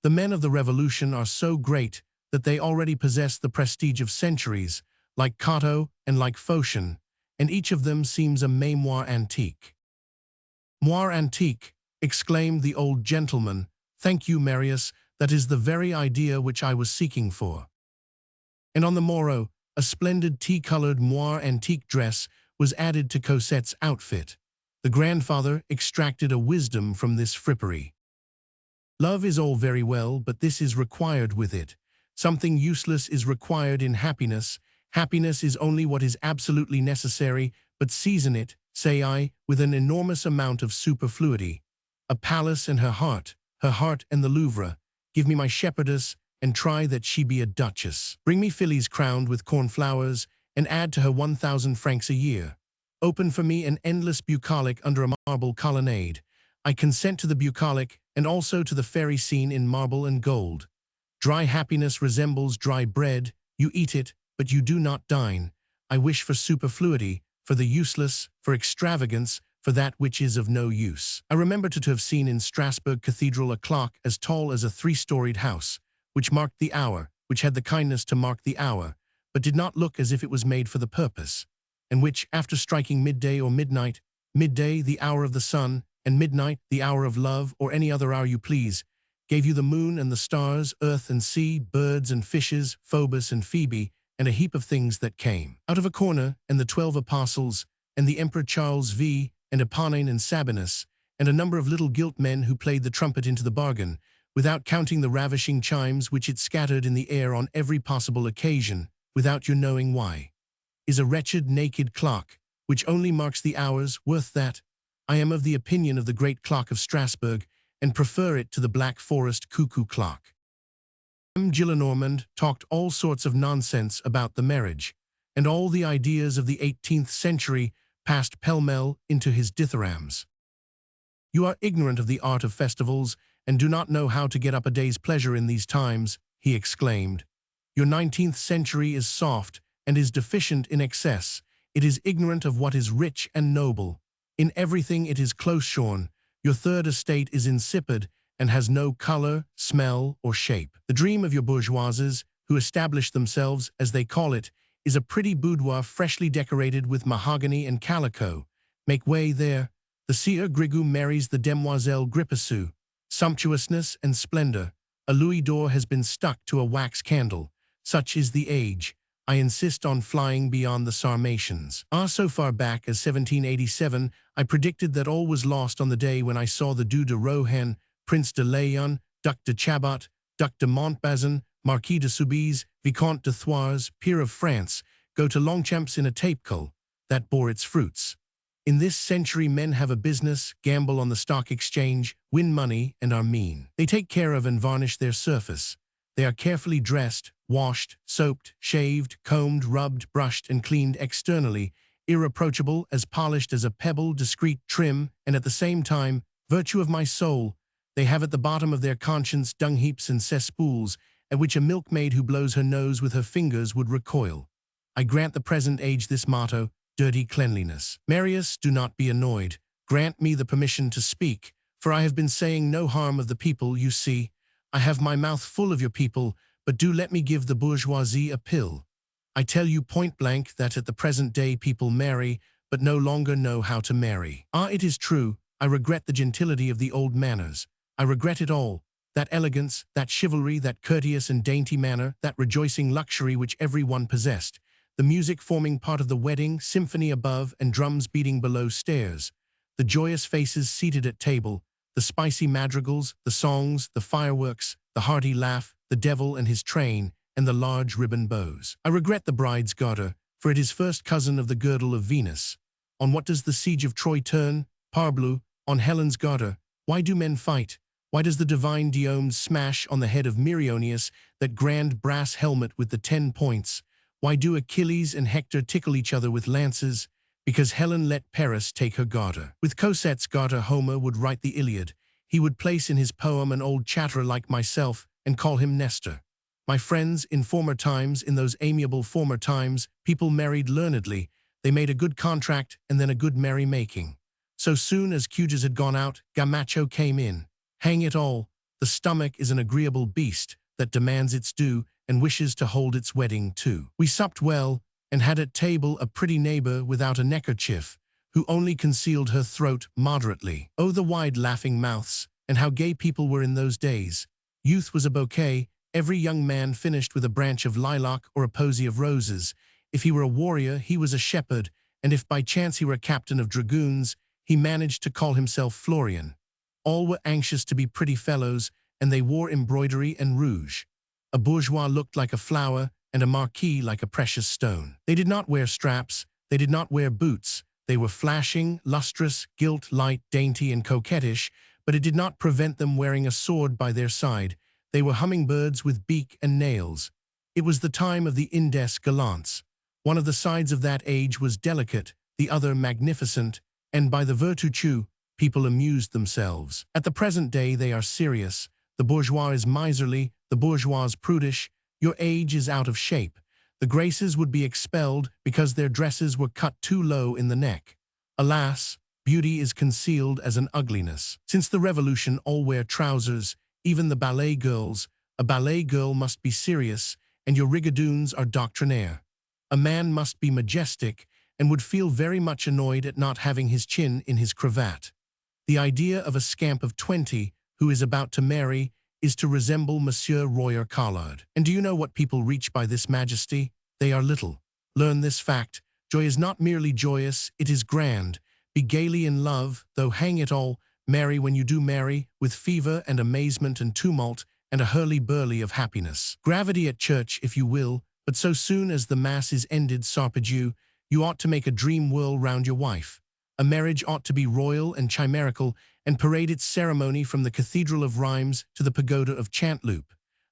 Speaker 2: "The men of the Revolution are so great that they already possess the prestige of centuries, like Cato and like Phocion, and each of them seems a mémoire antique." "Moire antique," exclaimed the old gentleman. "Thank you, Marius, that is the very idea which I was seeking for." And on the morrow, a splendid tea-colored moire antique dress was added to Cosette's outfit. The grandfather extracted a wisdom from this frippery. "Love is all very well, but this is required with it. Something useless is required in happiness. Happiness is only what is absolutely necessary, but season it, say I, with an enormous amount of superfluity. A palace and her heart and the Louvre. Give me my shepherdess, and try that she be a duchess. Bring me fillies crowned with cornflowers, and add to her 1,000 francs a year. Open for me an endless bucolic under a marble colonnade. I consent to the bucolic, and also to the fairy scene in marble and gold. Dry happiness resembles dry bread. You eat it, but you do not dine. I wish for superfluity, for the useless, for extravagance, for that which is of no use." I remember to have seen in Strasbourg Cathedral a clock as tall as a 3-storied house, which marked the hour, which had the kindness to mark the hour, but did not look as if it was made for the purpose, and which, after striking midday or midnight, midday the hour of the sun, and midnight the hour of love, or any other hour you please, gave you the moon and the stars, earth and sea, birds and fishes, Phobos and Phoebe, and a heap of things that came out of a corner, and the 12 apostles, and the Emperor Charles V, and Eponine and Sabinus, and a number of little gilt men who played the trumpet into the bargain, without counting the ravishing chimes which it scattered in the air on every possible occasion, without your knowing why. Is a wretched naked clock, which only marks the hours, worth that? I am of the opinion of the great clock of Strasbourg, and prefer it to the Black Forest cuckoo clock. M. Gillenormand talked all sorts of nonsense about the marriage, and all the ideas of the 18th century passed pell-mell into his dithyrambs. "You are ignorant of the art of festivals, and do not know how to get up a day's pleasure in these times," he exclaimed. "Your 19th century is soft, and is deficient in excess. It is ignorant of what is rich and noble. In everything it is close-shorn. Your third estate is insipid, and has no color, smell, or shape. The dream of your bourgeoises, who establish themselves, as they call it, is a pretty boudoir freshly decorated with mahogany and calico. Make way there. The Sieur Grigou marries the Demoiselle Grippesou. Sumptuousness and splendor. A louis d'or has been stuck to a wax candle. Such is the age. I insist on flying beyond the Sarmatians. So far back as 1787, I predicted that all was lost on the day when I saw the Duc de Rohan, Prince de Léon, Duc de Chabot, Duc de Montbazon, Marquis de Soubise, Vicomte de Thouars, peer of France, go to Longchamps in a tape-cull. That bore its fruits. In this century men have a business, gamble on the stock exchange, win money, and are mean. They take care of and varnish their surface. They are carefully dressed, washed, soaped, shaved, combed, rubbed, brushed, and cleaned externally, irreproachable, as polished as a pebble, discreet, trim, and at the same time, virtue of my soul, they have at the bottom of their conscience dung-heaps and cesspools, at which a milkmaid who blows her nose with her fingers would recoil. I grant the present age this motto, dirty cleanliness. Marius, do not be annoyed. Grant me the permission to speak, For I have been saying no harm of the people, you see. I have my mouth full of your people, but do let me give the bourgeoisie a pill. I tell you point blank that at the present day people marry, but no longer know how to marry. Ah, it is true, I regret the gentility of the old manners. I regret it all. That elegance, that chivalry, that courteous and dainty manner, that rejoicing luxury which every one possessed. The music forming part of the wedding, symphony above and drums beating below stairs. The joyous faces seated at table, the spicy madrigals, the songs, the fireworks, the hearty laugh, the devil and his train, and the large ribbon bows. I regret the bride's garter, for it is first cousin of the girdle of Venus. On what does the siege of Troy turn? Parbleu, on Helen's garter. Why do men fight? Why does the divine Diomedes smash on the head of Merioneus that grand brass helmet with the 10 points? Why do Achilles and Hector tickle each other with lances? Because Helen let Paris take her garter. With Cosette's garter Homer would write the Iliad. He would place in his poem an old chatterer like myself and call him Nestor. My friends, in former times, in those amiable former times, people married learnedly. They made a good contract and then a good merry-making. So soon as Cujas had gone out, Gamacho came in. Hang it all, the stomach is an agreeable beast that demands its due and wishes to hold its wedding too. We supped well, and had at table a pretty neighbor without a neckerchief, who only concealed her throat moderately. Oh, the wide laughing mouths, and how gay people were in those days. Youth was a bouquet, every young man finished with a branch of lilac or a posy of roses. If he were a warrior, he was a shepherd, and if by chance he were a captain of dragoons, he managed to call himself Florian. All were anxious to be pretty fellows, and they wore embroidery and rouge. A bourgeois looked like a flower, and a marquis like a precious stone. They did not wear straps, they did not wear boots. They were flashing, lustrous, gilt, light, dainty, and coquettish, but it did not prevent them wearing a sword by their side. They were hummingbirds with beak and nails. It was the time of the indes gallants. One of the sides of that age was delicate, the other magnificent, and by the virtue people amused themselves. At the present day they are serious. The bourgeois is miserly, the bourgeois is prudish. Your age is out of shape. The graces would be expelled because their dresses were cut too low in the neck. Alas, beauty is concealed as an ugliness. Since the Revolution all wear trousers, even the ballet girls. A ballet girl must be serious, and your rigadoons are doctrinaire. A man must be majestic, and would feel very much annoyed at not having his chin in his cravat. The idea of a scamp of 20, who is about to marry, is to resemble Monsieur Royer Collard. And do you know what people reach by this majesty? They are little. Learn this fact. Joy is not merely joyous, it is grand. Be gaily in love, though hang it all, marry when you do marry, with fever and amazement and tumult, and a hurly-burly of happiness. Gravity at church, if you will, but so soon as the mass is ended, sarpedieu, you ought to make a dream whirl round your wife. A marriage ought to be royal and chimerical, and parade its ceremony from the Cathedral of Rhymes to the Pagoda of Chantloop.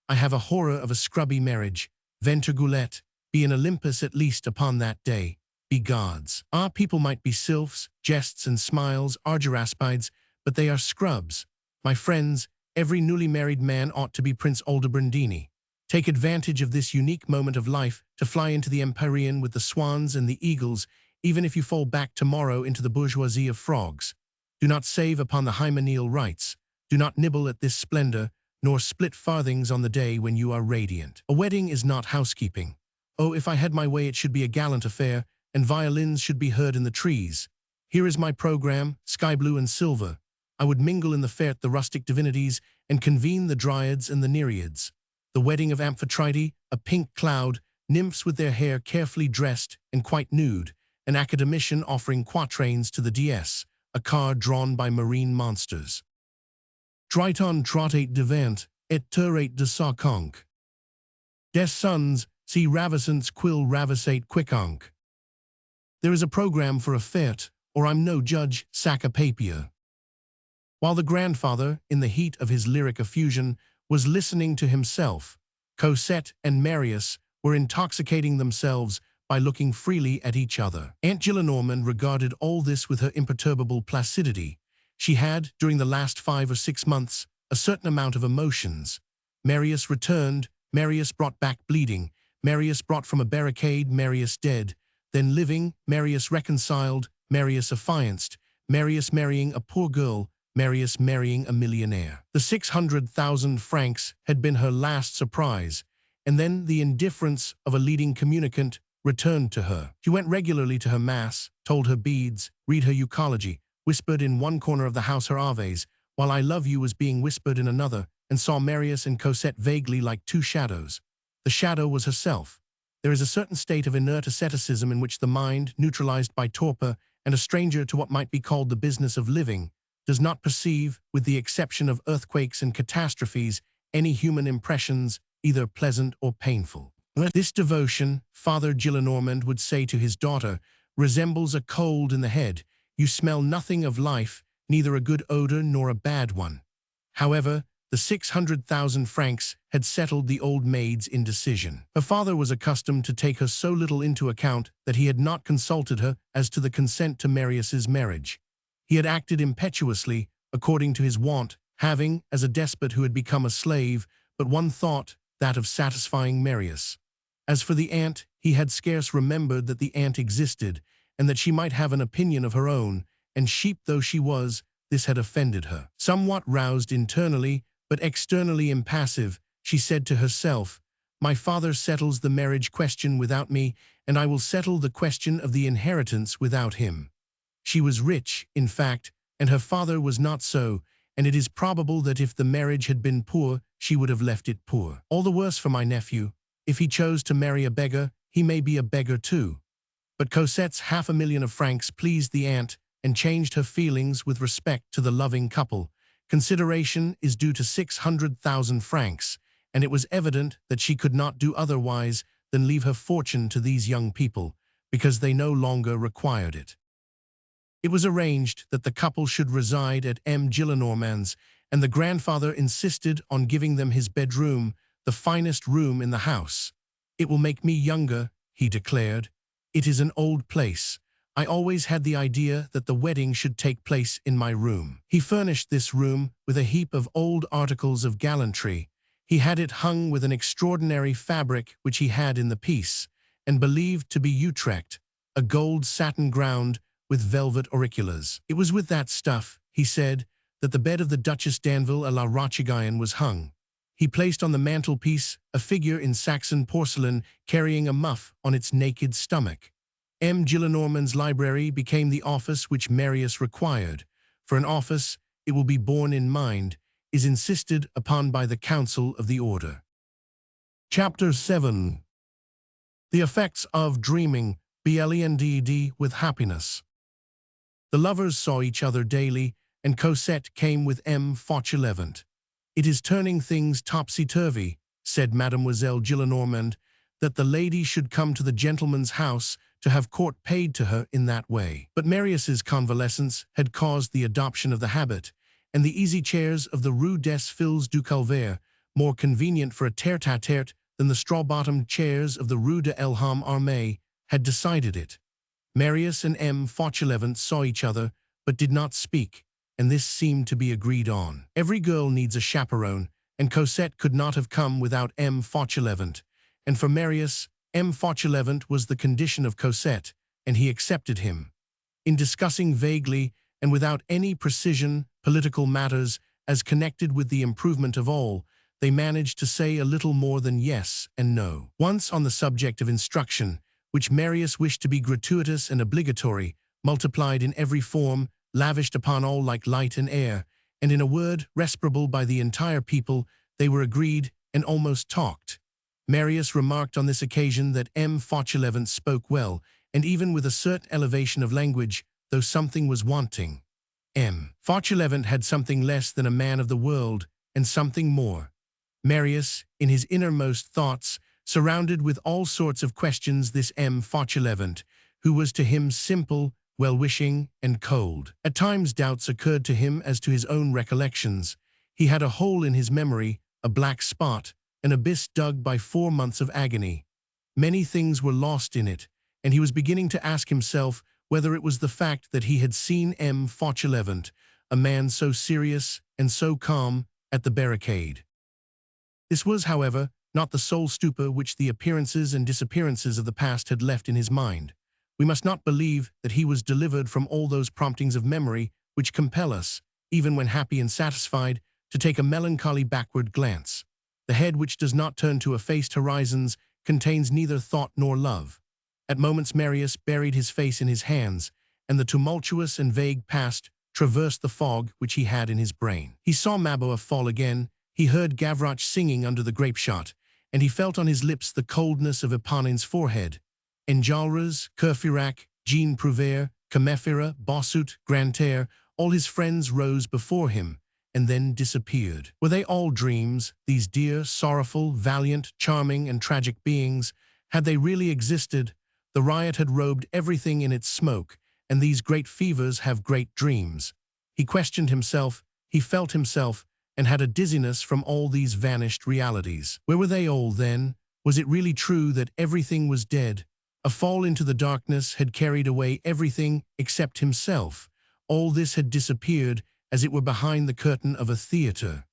Speaker 2: I have a horror of a scrubby marriage. Ventrigoulette, be an Olympus at least upon that day. Be gods. Ah, people might be sylphs, jests and smiles, argyraspides, but they are scrubs. My friends, every newly married man ought to be Prince Aldobrandini. Take advantage of this unique moment of life to fly into the Empyrean with the swans and the eagles, even if you fall back tomorrow into the bourgeoisie of frogs. Do not save upon the hymeneal rites. Do not nibble at this splendor, nor split farthings on the day when you are radiant. A wedding is not housekeeping. Oh, if I had my way, it should be a gallant affair, and violins should be heard in the trees. Here is my program, sky blue and silver. I would mingle in the fete the rustic divinities and convene the dryads and the nereids. The wedding of Amphitrite, a pink cloud, nymphs with their hair carefully dressed and quite nude, an academician offering quatrains to the DS, a car drawn by marine monsters. Triton trottate devant, et turrate de sa conque. Des sons, si ravissants quil ravissate quiconque. There is a program for a fete, or I'm no judge, sac a papier. While the grandfather, in the heat of his lyric effusion, was listening to himself, Cosette and Marius were intoxicating themselves by looking freely at each other. Aunt Gillenormand regarded all this with her imperturbable placidity. She had, during the last 5 or 6 months, a certain amount of emotions. Marius returned, Marius brought back bleeding, Marius brought from a barricade, Marius dead, then living, Marius reconciled, Marius affianced, Marius marrying a poor girl, Marius marrying a millionaire. The 600,000 francs had been her last surprise, and then the indifference of a leading communicant returned to her. She went regularly to her mass, told her beads, read her euchology, whispered in one corner of the house her aves, while I love you was being whispered in another, and saw Marius and Cosette vaguely like two shadows. The shadow was herself. There is a certain state of inert asceticism in which the mind, neutralized by torpor, and a stranger to what might be called the business of living, does not perceive, with the exception of earthquakes and catastrophes, any human impressions, either pleasant or painful. This devotion, Father Gillenormand would say to his daughter, resembles a cold in the head. You smell nothing of life, neither a good odor nor a bad one. However, the 600,000 francs had settled the old maid's indecision. Her father was accustomed to take her so little into account that he had not consulted her as to the consent to Marius's marriage. He had acted impetuously, according to his wont, having, as a despot who had become a slave, but one thought, that of satisfying Marius. As for the aunt, he had scarce remembered that the aunt existed, and that she might have an opinion of her own, and sheep though she was, this had offended her. Somewhat roused internally, but externally impassive, she said to herself, my father settles the marriage question without me, and I will settle the question of the inheritance without him. She was rich, in fact, and her father was not so, and it is probable that if the marriage had been poor, she would have left it poor. All the worse for my nephew. If he chose to marry a beggar, he may be a beggar too. But Cosette's 500,000 francs pleased the aunt and changed her feelings with respect to the loving couple. Consideration is due to 600,000 francs, and it was evident that she could not do otherwise than leave her fortune to these young people, because they no longer required it. It was arranged that the couple should reside at M. Gillenormand's, and the grandfather insisted on giving them his bedroom, the finest room in the house. It will make me younger, he declared. It is an old place. I always had the idea that the wedding should take place in my room. He furnished this room with a heap of old articles of gallantry. He had it hung with an extraordinary fabric which he had in the piece, and believed to be Utrecht, a gold satin ground with velvet auriculars. It was with that stuff, he said, that the bed of the Duchess d'Anville à la Rocheguyon was hung. He placed on the mantelpiece a figure in Saxon porcelain carrying a muff on its naked stomach. M. Gillenormand's library became the office which Marius required. For an office, it will be borne in mind, is insisted upon by the Council of the Order. Chapter 7. The Effects of Dreaming, blended with Happiness. The lovers saw each other daily, and Cosette came with M. Fauchelevent. It is turning things topsy-turvy, said Mademoiselle Gillenormand, that the lady should come to the gentleman's house to have court paid to her in that way. But Marius's convalescence had caused the adoption of the habit, and the easy chairs of the Rue des Filles du Calvaire, more convenient for a tête-à-tête than the straw-bottomed chairs of the Rue de l'Homme Armé, had decided it. Marius and M. Fauchelevent saw each other, but did not speak, and this seemed to be agreed on. Every girl needs a chaperone, and Cosette could not have come without M. Fauchelevent, and for Marius, M. Fauchelevent was the condition of Cosette, and he accepted him. In discussing vaguely and without any precision political matters as connected with the improvement of all, they managed to say a little more than yes and no. Once on the subject of instruction, which Marius wished to be gratuitous and obligatory, multiplied in every form, lavished upon all like light and air, and in a word, respirable by the entire people, they were agreed and almost talked. Marius remarked on this occasion that M. Fauchelevent spoke well, and even with a certain elevation of language, though something was wanting. M. Fauchelevent had something less than a man of the world, and something more. Marius, in his innermost thoughts, surrounded with all sorts of questions this M. Fauchelevent, who was to him simple, well-wishing, and cold. At times doubts occurred to him as to his own recollections. He had a hole in his memory, a black spot, an abyss dug by 4 months of agony. Many things were lost in it, and he was beginning to ask himself whether it was the fact that he had seen M. Fauchelevent, a man so serious and so calm, at the barricade. This was, however, not the sole stupor which the appearances and disappearances of the past had left in his mind. We must not believe that he was delivered from all those promptings of memory which compel us, even when happy and satisfied, to take a melancholy backward glance. The head which does not turn to effaced horizons contains neither thought nor love. At moments Marius buried his face in his hands, and the tumultuous and vague past traversed the fog which he had in his brain. He saw Maboa fall again, he heard Gavroche singing under the grape shot, and he felt on his lips the coldness of Eponina's forehead. Enjolras, Courfeyrac, Jean Prouvaire, Combeferre, Bossuet, Grantaire, all his friends rose before him, and then disappeared. Were they all dreams, these dear, sorrowful, valiant, charming, and tragic beings? Had they really existed? The riot had robed everything in its smoke, and these great fevers have great dreams. He questioned himself, he felt himself, and had a dizziness from all these vanished realities. Where were they all then? Was it really true that everything was dead? A fall into the darkness had carried away everything except himself. All this had disappeared, as it were behind the curtain of a theater.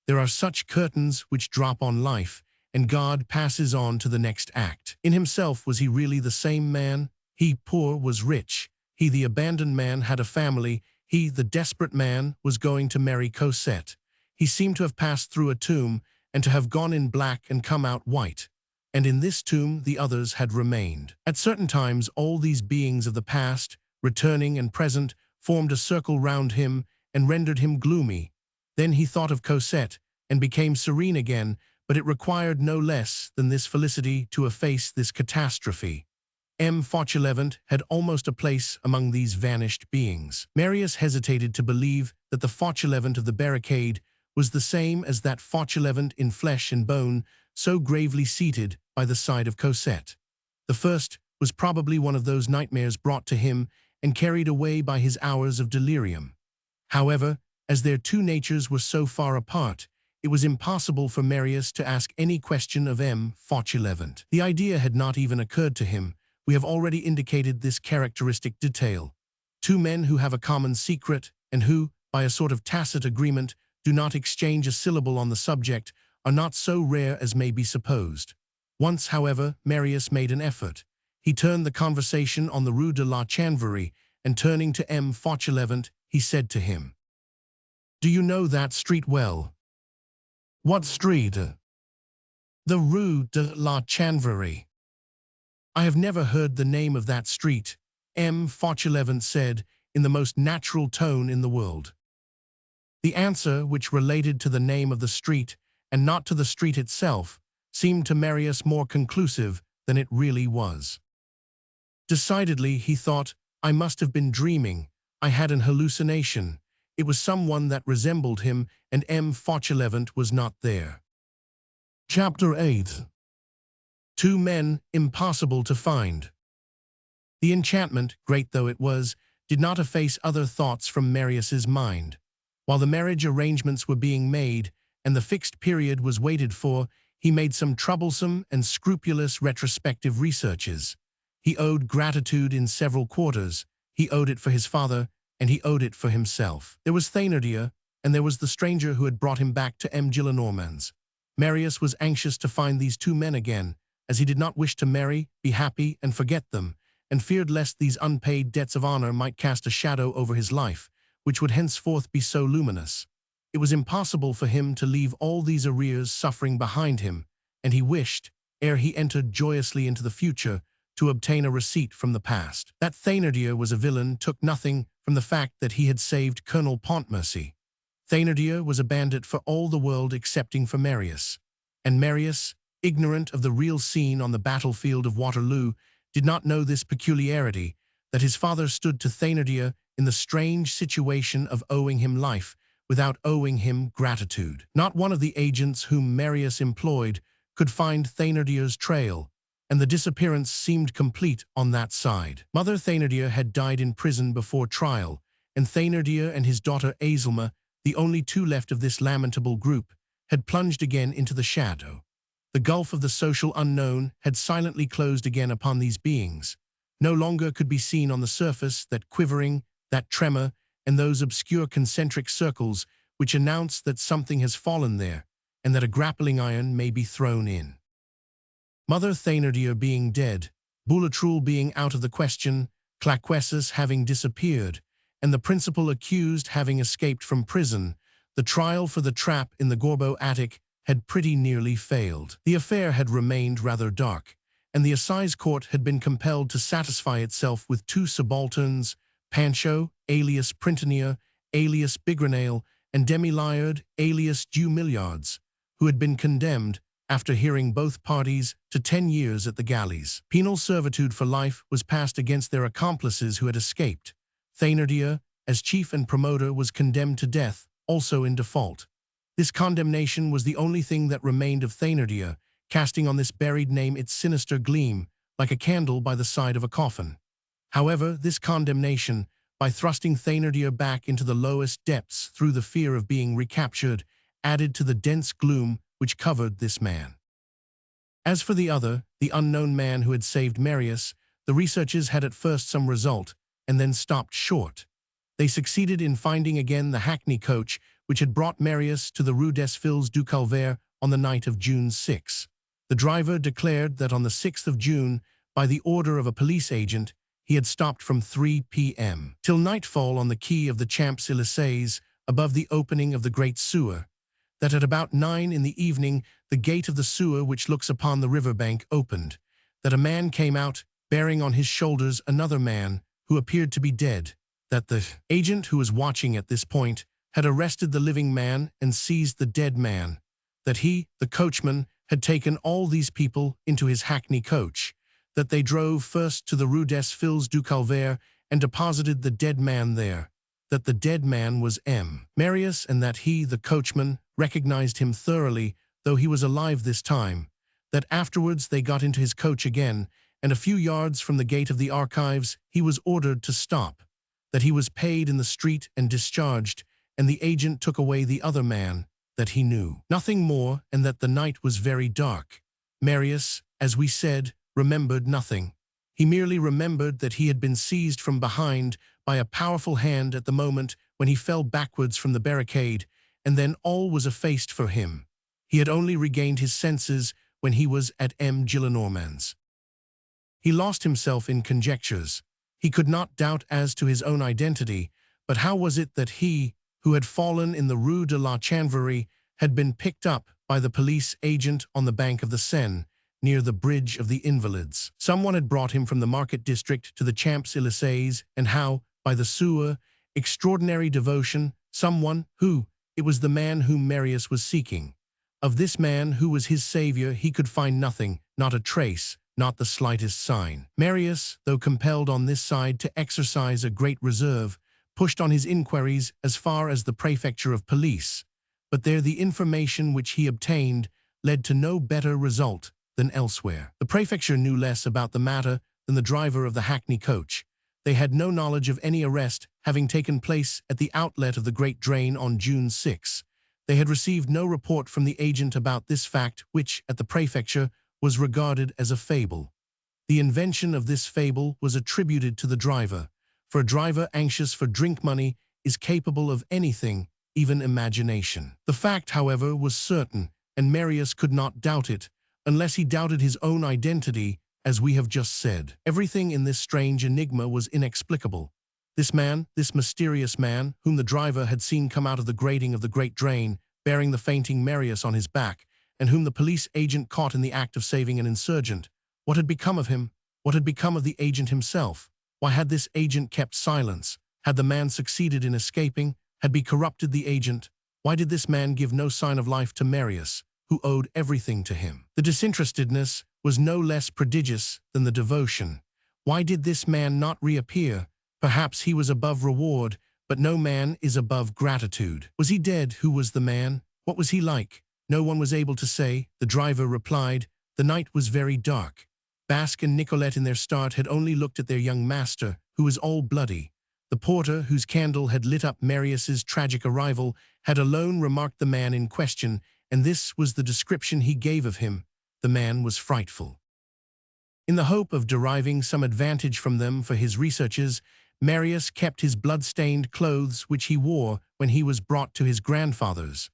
Speaker 2: There are such curtains which drop on life, and God passes on to the next act. In himself, was he really the same man? He, poor, was rich. He, the abandoned man, had a family. He, the desperate man, was going to marry Cosette. He seemed to have passed through a tomb, and to have gone in black and come out white. And in this tomb the others had remained. At certain times all these beings of the past, returning and present, formed a circle round him, and rendered him gloomy. Then he thought of Cosette, and became serene again, but it required no less than this felicity to efface this catastrophe. M. Fauchelevent had almost a place among these vanished beings. Marius hesitated to believe that the Fauchelevent of the barricade was the same as that Fauchelevent in flesh and bone, so gravely seated by the side of Cosette. The first was probably one of those nightmares brought to him and carried away by his hours of delirium. However, as their two natures were so far apart, it was impossible for Marius to ask any question of M. Fauchelevent. The idea had not even occurred to him. We have already indicated this characteristic detail. Two men who have a common secret, and who, by a sort of tacit agreement, do not exchange a syllable on the subject, are not so rare as may be supposed. Once, however, Marius made an effort. He turned the conversation on the Rue de la Chanvrerie, and turning to M. Fauchelevent, he said to him, "Do you know that street well?"
Speaker 1: "What street?"
Speaker 2: "The Rue de la Chanvrerie." "I have never heard the name of that street," M. Fauchelevent said, in the most natural tone in the world. The answer, which related to the name of the street, and not to the street itself, seemed to Marius more conclusive than it really was. Decidedly, he thought, I must have been dreaming. I had an hallucination. It was someone that resembled him, and M. Fauchelevent was not there.
Speaker 1: Chapter 8.
Speaker 2: Two men, impossible to find. The enchantment, great though it was, did not efface other thoughts from Marius's mind. While the marriage arrangements were being made, and the fixed period was waited for, he made some troublesome and scrupulous retrospective researches. He owed gratitude in several quarters. He owed it for his father, and he owed it for himself. There was Thénardier, and there was the stranger who had brought him back to M. Gillenormand's. Marius was anxious to find these two men again, as he did not wish to marry, be happy, and forget them, and feared lest these unpaid debts of honor might cast a shadow over his life, which would henceforth be so luminous. It was impossible for him to leave all these arrears suffering behind him, and he wished, ere he entered joyously into the future, to obtain a receipt from the past. That Thénardier was a villain took nothing from the fact that he had saved Colonel Pontmercy. Thénardier was a bandit for all the world excepting for Marius. And Marius, ignorant of the real scene on the battlefield of Waterloo, did not know this peculiarity, that his father stood to Thénardier in the strange situation of owing him life without owing him gratitude. Not one of the agents whom Marius employed could find Thénardier's trail, and the disappearance seemed complete on that side. Mother Thénardier had died in prison before trial, and Thénardier and his daughter Azelma, the only two left of this lamentable group, had plunged again into the shadow. The gulf of the social unknown had silently closed again upon these beings. No longer could be seen on the surface that quivering, that tremor, and those obscure concentric circles which announce that something has fallen there, and that a grappling iron may be thrown in. Mother Thénardier being dead, Boulatruelle being out of the question, Claquesous having disappeared, and the principal accused having escaped from prison, the trial for the trap in the Gorbeau attic had pretty nearly failed. The affair had remained rather dark, and the assize court had been compelled to satisfy itself with two subalterns, Pancho, alias Printanier, alias Bigrenail, and Demi-Liard, alias Dieu Milliards, who had been condemned, after hearing both parties, to 10 years at the galleys. Penal servitude for life was passed against their accomplices who had escaped. Thénardier, as chief and promoter, was condemned to death, also in default. This condemnation was the only thing that remained of Thénardier, casting on this buried name its sinister gleam, like a candle by the side of a coffin. However, this condemnation, by thrusting Thénardier back into the lowest depths through the fear of being recaptured, added to the dense gloom which covered this man. As for the other, the unknown man who had saved Marius, the researchers had at first some result, and then stopped short. They succeeded in finding again the hackney coach which had brought Marius to the Rue des Filles du Calvaire on the night of June 6. The driver declared that on the 6th of June, by the order of a police agent, he had stopped from 3 p.m. till nightfall on the quay of the Champs-Élysées above the opening of the Great Sewer, that at about 9 in the evening the gate of the sewer which looks upon the riverbank opened, that a man came out, bearing on his shoulders another man, who appeared to be dead, that the agent who was watching at this point had arrested the living man and seized the dead man, that he, the coachman, had taken all these people into his hackney coach, that they drove first to the Rue des Filles du Calvaire and deposited the dead man there, that the dead man was Marius, and that he, the coachman, recognized him thoroughly, though he was alive this time, that afterwards they got into his coach again, and a few yards from the gate of the archives he was ordered to stop, that he was paid in the street and discharged, and the agent took away the other man, that he knew nothing more, and that the night was very dark. Marius, as we said, remembered nothing. He merely remembered that he had been seized from behind by a powerful hand at the moment when he fell backwards from the barricade, and then all was effaced for him. He had only regained his senses when he was at M. Gillenormand's. He lost himself in conjectures. He could not doubt as to his own identity, but how was it that he, who had fallen in the Rue de la Chanvrerie, had been picked up by the police agent on the bank of the Seine, near the Bridge of the Invalids? Someone had brought him from the market district to the Champs-Élysées, and how, by the sewer, extraordinary devotion, someone who, it was the man whom Marius was seeking. Of this man who was his savior he could find nothing, not a trace, not the slightest sign. Marius, though compelled on this side to exercise a great reserve, pushed on his inquiries as far as the prefecture of police, but there the information which he obtained led to no better result than elsewhere. The prefecture knew less about the matter than the driver of the hackney coach. They had no knowledge of any arrest having taken place at the outlet of the Great Drain on June 6. They had received no report from the agent about this fact which, at the prefecture, was regarded as a fable. The invention of this fable was attributed to the driver, for a driver anxious for drink money is capable of anything, even imagination. The fact, however, was certain, and Marius could not doubt it, unless he doubted his own identity, as we have just said. Everything in this strange enigma was inexplicable. This man, this mysterious man, whom the driver had seen come out of the grating of the Great Drain, bearing the fainting Marius on his back, and whom the police agent caught in the act of saving an insurgent. What had become of him? What had become of the agent himself? Why had this agent kept silence? Had the man succeeded in escaping? Had he corrupted the agent? Why did this man give no sign of life to Marius, who owed everything to him? The disinterestedness was no less prodigious than the devotion. Why did this man not reappear? Perhaps he was above reward, but no man is above gratitude. Was he dead? Who was the man? What was he like? No one was able to say. The driver replied, the night was very dark. Basque and Nicolette in their start had only looked at their young master, who was all bloody. The porter, whose candle had lit up Marius's tragic arrival, had alone remarked the man in question, and this was the description he gave of him. The man was frightful. In the hope of deriving some advantage from them for his researches, Marius kept his blood-stained clothes which he wore when he was brought to his grandfather's.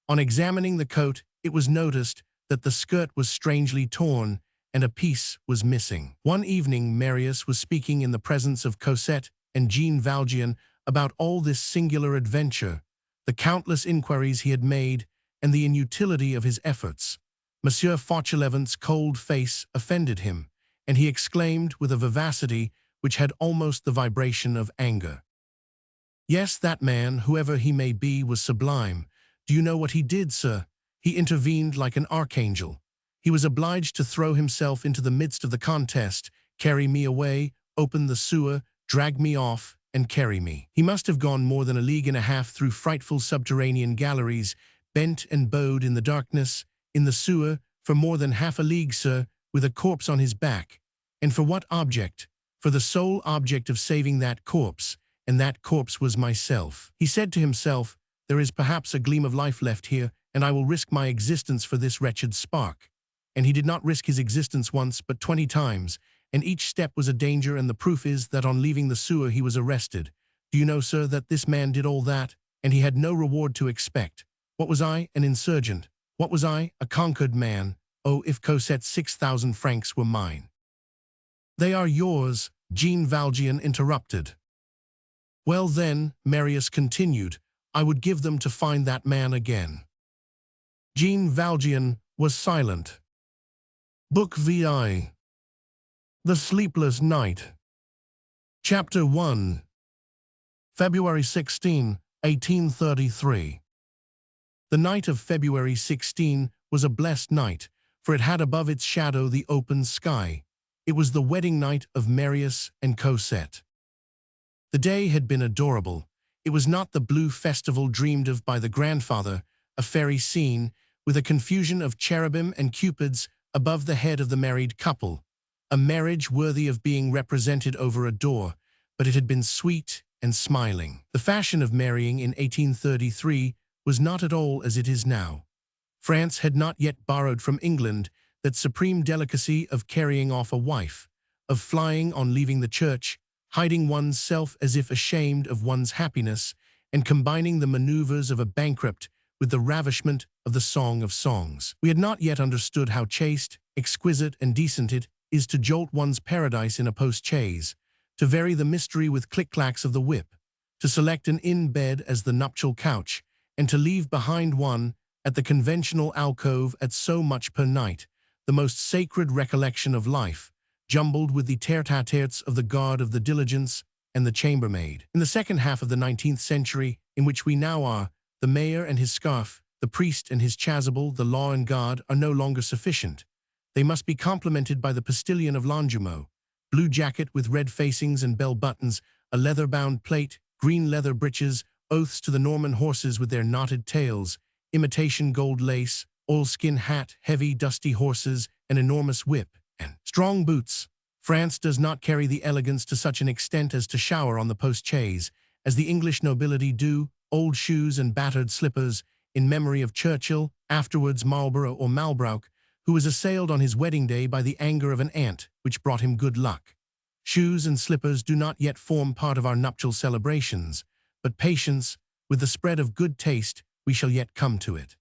Speaker 2: On examining the coat, it was noticed that the skirt was strangely torn and a piece was missing. One evening Marius was speaking in the presence of Cosette and Jean Valjean about all this singular adventure, the countless inquiries he had made, and the inutility of his efforts. Monsieur Fauchelevent's cold face offended him, and he exclaimed with a vivacity which had almost the vibration of anger. "Yes, that man, whoever he may be, was sublime. Do you know what he did, sir? He intervened like an archangel. He was obliged to throw himself into the midst of the contest, carry me away, open the sewer, drag me off, and carry me. He must have gone more than a league and a half through frightful subterranean galleries, bent and bowed in the darkness, in the sewer, for more than half a league, sir, with a corpse on his back. And for what object? For the sole object of saving that corpse, and that corpse was myself. He said to himself, 'There is perhaps a gleam of life left here, and I will risk my existence for this wretched spark.' And he did not risk his existence once, but 20 times, and each step was a danger, and the proof is that on leaving the sewer he was arrested. Do you know, sir, that this man did all that, and he had no reward to expect? What was I? An insurgent. What was I? A conquered man. Oh, if Cosette's 6,000 francs were mine." "They are yours," Jean Valjean interrupted. "Well then," Marius continued, "I would give them to find that man again." Jean Valjean was silent. Book VI. The Sleepless Night. Chapter 1. February 16, 1833. The night of February 16 was a blessed night, for it had above its shadow the open sky. It was the wedding night of Marius and Cosette. The day had been adorable. It was not the blue festival dreamed of by the grandfather, a fairy scene, with a confusion of cherubim and cupids above the head of the married couple, a marriage worthy of being represented over a door, but it had been sweet and smiling. The fashion of marrying in 1833 was not at all as it is now. France had not yet borrowed from England that supreme delicacy of carrying off a wife, of flying on leaving the church, hiding one's self as if ashamed of one's happiness, and combining the maneuvers of a bankrupt with the ravishment of the Song of Songs. We had not yet understood how chaste, exquisite, and decent it is to jolt one's paradise in a post-chaise, to vary the mystery with click-clacks of the whip, to select an inn bed as the nuptial couch, and to leave behind one, at the conventional alcove at so much per night, the most sacred recollection of life, jumbled with the tête-à-têtes of the guard of the diligence and the chambermaid. In the second half of the 19th century, in which we now are, the mayor and his scarf, the priest and his chasuble, the law and guard are no longer sufficient. They must be complemented by the postilion of Longjumeau, blue jacket with red facings and bell buttons, a leather-bound plate, green leather breeches, oaths to the Norman horses with their knotted tails, imitation gold lace, oilskin hat, heavy, dusty horses, an enormous whip, and strong boots. France does not carry the elegance to such an extent as to shower on the post-chaise, as the English nobility do, old shoes and battered slippers, in memory of Churchill, afterwards Marlborough or Malbrouck, who was assailed on his wedding day by the anger of an ant, which brought him good luck. Shoes and slippers do not yet form part of our nuptial celebrations, but patience, with the spread of good taste, we shall yet come to it.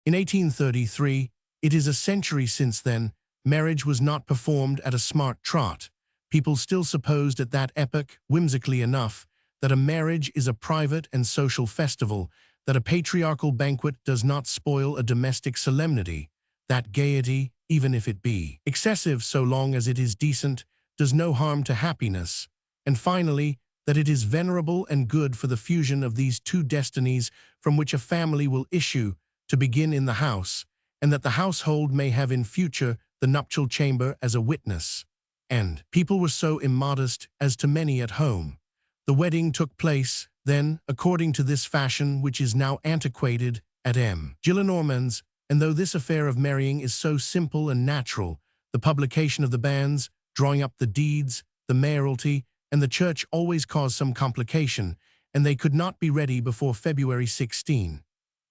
Speaker 2: In 1833, it is a century since then, marriage was not performed at a smart trot. People still supposed at that epoch, whimsically enough, that a marriage is a private and social festival, that a patriarchal banquet does not spoil a domestic solemnity, that gaiety, even if it be excessive so long as it is decent, does no harm to happiness, and finally, that it is venerable and good for the fusion of these two destinies from which a family will issue, to begin in the house, and that the household may have in future the nuptial chamber as a witness. And people were so immodest as to many at home. The wedding took place, then, according to this fashion which is now antiquated, at M. Gillenormand's, and though this affair of marrying is so simple and natural, the publication of the banns, drawing up the deeds, the mayoralty, and the church always caused some complication, and they could not be ready before February 16.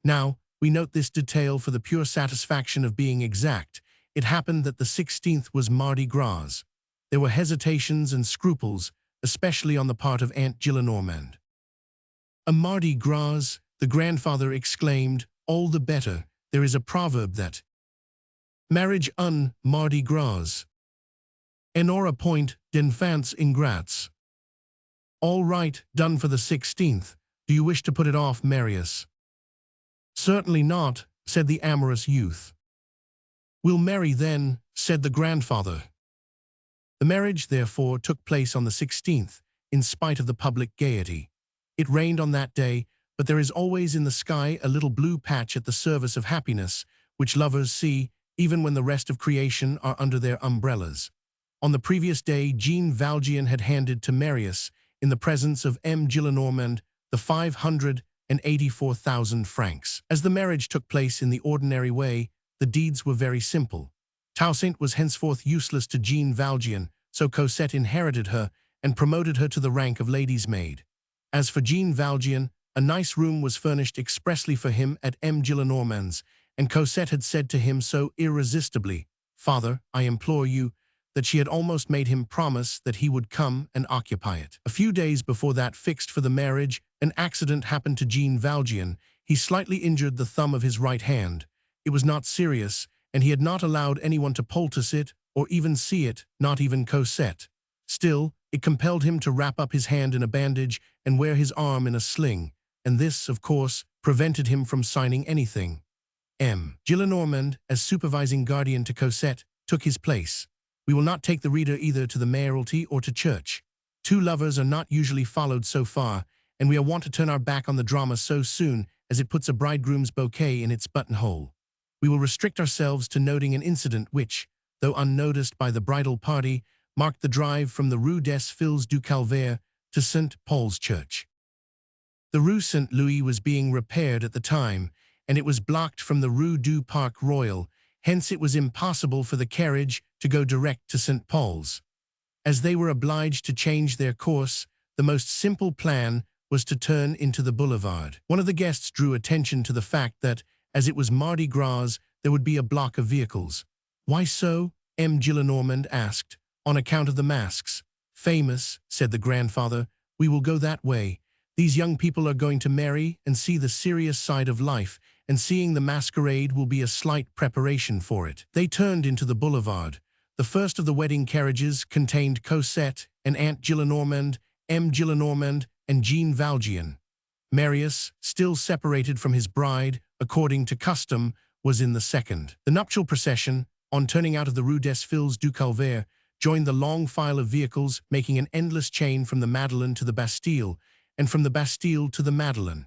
Speaker 2: Now, we note this detail for the pure satisfaction of being exact. It happened that the 16th was Mardi Gras. There were hesitations and scruples, especially on the part of Aunt Gillenormand. "A Mardi Gras," the grandfather exclaimed, "all the better. There is a proverb that marriage un Mardi Gras. Enora point d'enfants ingrats." All right, done for the 16th. Do you wish to put it off, Marius? Certainly not, said the amorous youth. We'll marry then, said the grandfather. The marriage, therefore, took place on the 16th, in spite of the public gaiety. It rained on that day, but there is always in the sky a little blue patch at the service of happiness, which lovers see, even when the rest of creation are under their umbrellas. On the previous day, Jean Valjean had handed to Marius, in the presence of M. Gillenormand, the 584,000 francs. As the marriage took place in the ordinary way, the deeds were very simple. Toussaint was henceforth useless to Jean Valjean, so Cosette inherited her and promoted her to the rank of lady's maid. As for Jean Valjean, a nice room was furnished expressly for him at M. Gillenormand's, and Cosette had said to him so irresistibly, "Father, I implore you," that she had almost made him promise that he would come and occupy it. A few days before that fixed for the marriage, an accident happened to Jean Valjean. He slightly injured the thumb of his right hand. It was not serious, and he had not allowed anyone to poultice it or even see it, not even Cosette. Still, it compelled him to wrap up his hand in a bandage and wear his arm in a sling, and this, of course, prevented him from signing anything. M. Gillenormand, as supervising guardian to Cosette, took his place. We will not take the reader either to the mayoralty or to church. Two lovers are not usually followed so far, and we are wont to turn our back on the drama so soon as it puts a bridegroom's bouquet in its buttonhole. We will restrict ourselves to noting an incident which, though unnoticed by the bridal party, marked the drive from the Rue des Filles du Calvaire to St. Paul's Church. The Rue St. Louis was being repaired at the time, and it was blocked from the Rue du Parc Royal, hence it was impossible for the carriage to go direct to St. Paul's. As they were obliged to change their course, the most simple plan was to turn into the boulevard. One of the guests drew attention to the fact that, as it was Mardi Gras, there would be a block of vehicles. "Why so?" M. Gillenormand asked. "On account of the masks." "Famous," said the grandfather. "We will go that way. These young people are going to marry and see the serious side of life, and seeing the masquerade will be a slight preparation for it." They turned into the boulevard. The first of the wedding carriages contained Cosette and Aunt Gillenormand, M. Gillenormand, and Jean Valjean. Marius, still separated from his bride, according to custom, was in the second. The nuptial procession, on turning out of the Rue des Filles du Calvaire, joined the long file of vehicles, making an endless chain from the Madeleine to the Bastille, and from the Bastille to the Madeleine.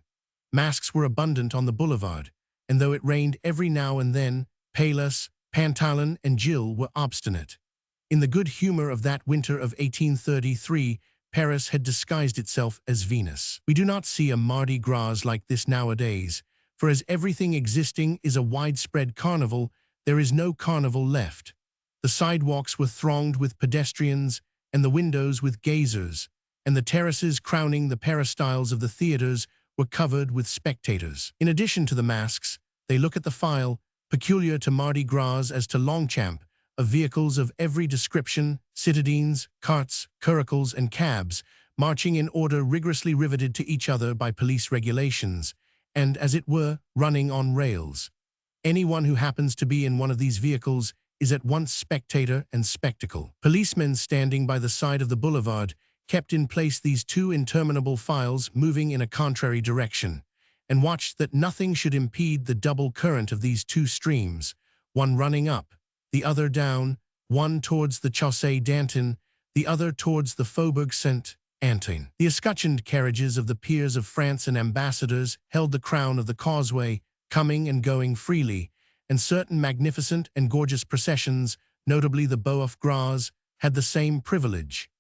Speaker 2: Masks were abundant on the boulevard, and though it rained every now and then, Payless, Pantalon, and Jill were obstinate. In the good humor of that winter of 1833, Paris had disguised itself as Venus. We do not see a Mardi Gras like this nowadays, for as everything existing is a widespread carnival, there is no carnival left. The sidewalks were thronged with pedestrians, and the windows with gazers, and the terraces crowning the peristyles of the theaters were covered with spectators. In addition to the masks, they look at the file, peculiar to Mardi Gras as to Longchamp, of vehicles of every description, citadines, carts, curricles, and cabs, marching in order rigorously riveted to each other by police regulations, and, as it were, running on rails. Anyone who happens to be in one of these vehicles is at once spectator and spectacle. Policemen standing by the side of the boulevard kept in place these two interminable files moving in a contrary direction, and watched that nothing should impede the double current of these two streams, one running up, the other down, one towards the Chaussée d'Antin, the other towards the Faubourg Saint-Antoine. The escutcheoned carriages of the peers of France and ambassadors held the crown of the causeway, coming and going freely, and certain magnificent and gorgeous processions, notably the Boeuf Gras, had the same privilege.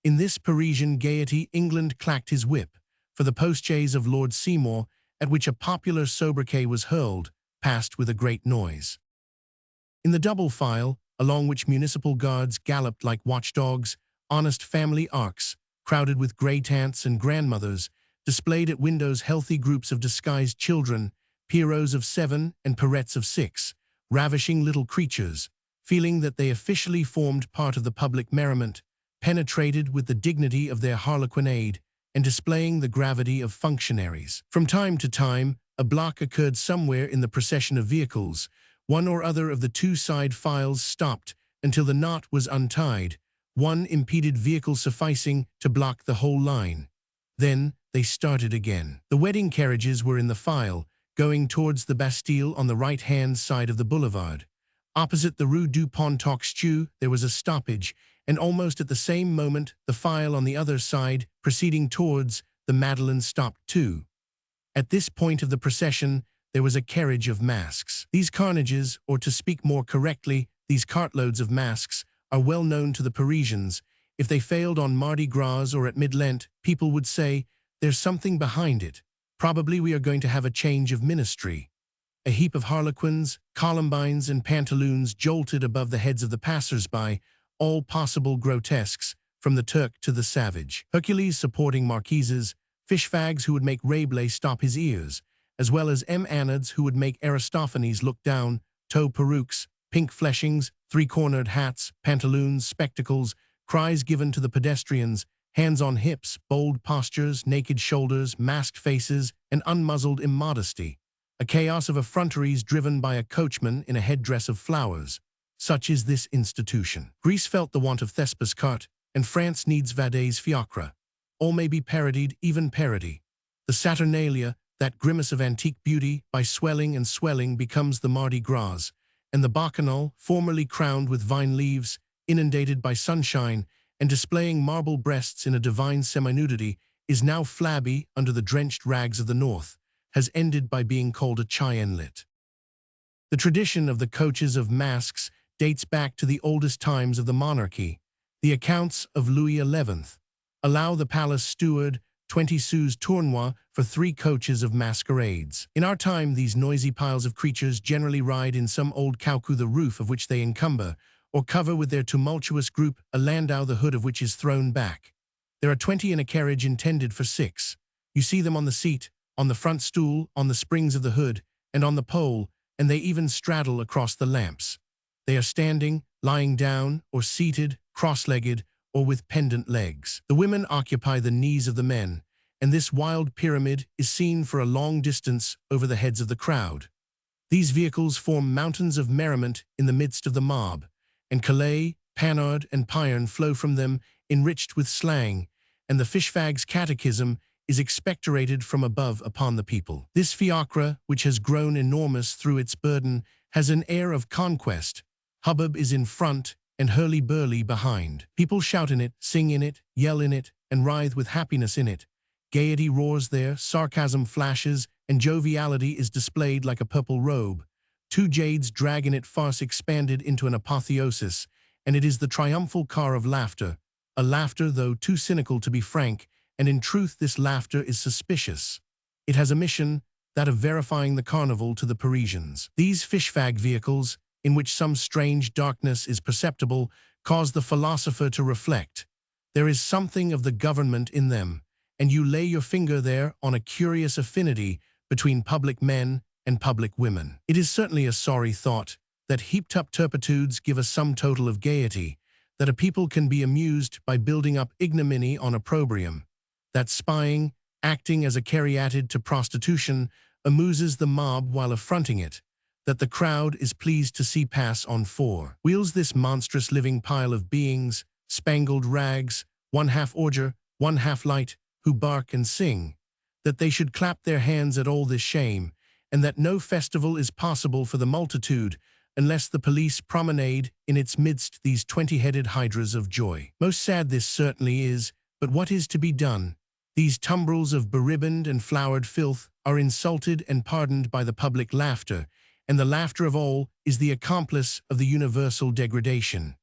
Speaker 2: In this Parisian gaiety England clacked his whip, for the postchaise of Lord Seymour, at which a popular sobriquet was hurled, passed with a great noise. In the double file, along which municipal guards galloped like watchdogs, honest family arcs, crowded with grey-tantes and grandmothers, displayed at windows healthy groups of disguised children, Pierrots of 7 and Perettes of 6, ravishing little creatures, feeling that they officially formed part of the public merriment, penetrated with the dignity of their harlequinade, and displaying the gravity of functionaries. From time to time, a block occurred somewhere in the procession of vehicles. One or other of the two side files stopped until the knot was untied, one impeded vehicle sufficing to block the whole line. Then they started again. The wedding carriages were in the file, going towards the Bastille on the right-hand side of the boulevard. Opposite the Rue du Pontoux there was a stoppage, and almost at the same moment the file on the other side, proceeding towards the Madeleine, stopped too. At this point of the procession there was a carriage of masks. These carnages, or to speak more correctly, these cartloads of masks, are well known to the Parisians. If they failed on Mardi Gras or at Mid-Lent, people would say, "There's something behind it. Probably we are going to have a change of ministry." A heap of harlequins, columbines, and pantaloons jolted above the heads of the passers-by, all possible grotesques, from the Turk to the savage. Hercules supporting marquises, fish-fags who would make Rabelais stop his ears, as well as M-anads who would make Aristophanes look down, tow perukes, pink fleshings, three-cornered hats, pantaloons, spectacles, cries given to the pedestrians, hands on hips, bold postures, naked shoulders, masked faces, and unmuzzled immodesty. A chaos of effronteries driven by a coachman in a headdress of flowers. Such is this institution. Greece felt the want of Thespis' cart, and France needs Vadet's fiacre. All may be parodied, even parody. The Saturnalia, that grimace of antique beauty, by swelling and swelling becomes the Mardi Gras, and the Bacchanal, formerly crowned with vine leaves, inundated by sunshine, and displaying marble breasts in a divine semi-nudity, is now flabby under the drenched rags of the north, has ended by being called a Chienlit. The tradition of the coaches of masks dates back to the oldest times of the monarchy. The accounts of Louis XI allow the palace steward 20 sous tournois for 3 coaches of masquerades. In our time, these noisy piles of creatures generally ride in some old caucou, the roof of which they encumber, or cover with their tumultuous group a landau, the hood of which is thrown back. There are 20 in a carriage intended for 6. You see them on the seat, on the front stool, on the springs of the hood, and on the pole, and they even straddle across the lamps. They are standing, lying down, or seated, cross-legged, or with pendant legs. The women occupy the knees of the men, and this wild pyramid is seen for a long distance over the heads of the crowd. These vehicles form mountains of merriment in the midst of the mob, and Calais, Panard, and Pyern flow from them, enriched with slang, and the fishfag's catechism is expectorated from above upon the people. This fiacre, which has grown enormous through its burden, has an air of conquest. Hubbub is in front, and hurly-burly behind. People shout in it, sing in it, yell in it, and writhe with happiness in it. Gaiety roars there, sarcasm flashes, and joviality is displayed like a purple robe. 2 jades drag in it, farce expanded into an apotheosis, and it is the triumphal car of laughter, a laughter though too cynical to be frank, and in truth this laughter is suspicious. It has a mission, that of verifying the carnival to the Parisians. These fishfag vehicles, in which some strange darkness is perceptible, cause the philosopher to reflect. There is something of the government in them, and you lay your finger there on a curious affinity between public men and public women. It is certainly a sorry thought that heaped-up turpitudes give a sum total of gaiety, that a people can be amused by building up ignominy on opprobrium, that spying, acting as a caryatid to prostitution, amuses the mob while affronting it, that the crowd is pleased to see pass on 4 wheels this monstrous living pile of beings, spangled rags, one half ordure, one half light, who bark and sing, that they should clap their hands at all this shame, and that no festival is possible for the multitude unless the police promenade in its midst these 20-headed hydras of joy. Most sad this certainly is, but what is to be done? These tumbrils of beribboned and flowered filth are insulted and pardoned by the public laughter, and the laughter of all is the accomplice of the universal degradation.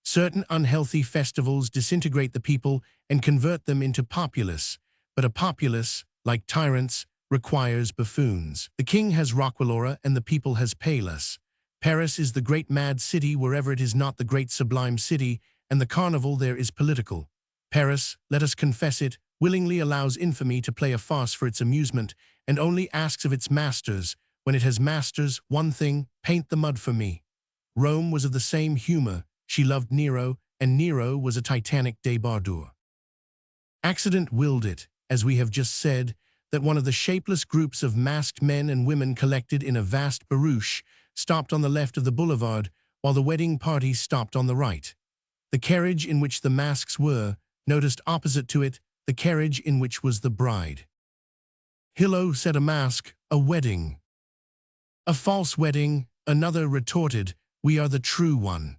Speaker 2: Certain unhealthy festivals disintegrate the people and convert them into populace, but a populace, like tyrants, requires buffoons. The king has Roquelaure and the people has Pallas. Paris is the great mad city wherever it is not the great sublime city, and the carnival there is political. Paris, let us confess it, willingly allows infamy to play a farce for its amusement, and only asks of its masters, when it has masters, one thing: paint the mud for me. Rome was of the same humor. She loved Nero, and Nero was a titanic débardeur. Accident willed it, as we have just said, that one of the shapeless groups of masked men and women collected in a vast barouche stopped on the left of the boulevard, while the wedding party stopped on the right. the carriage in which the masks were, noticed opposite to it the carriage in which was the bride. "Hillo," said a mask, "a wedding." "A false wedding," another retorted, "we are the true one."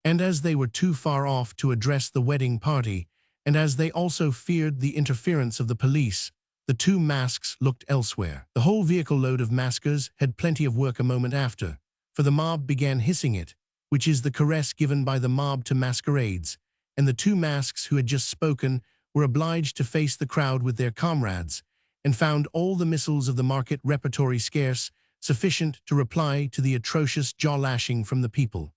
Speaker 2: And as they were too far off to address the wedding party, and as they also feared the interference of the police, the two masks looked elsewhere. The whole vehicle load of maskers had plenty of work a moment after, for the mob began hissing it, which is the caress given by the mob to masquerades, and the two masks who had just spoken were obliged to face the crowd with their comrades, and found all the missiles of the market repertory scarce sufficient to reply to the atrocious jaw-lashing from the people.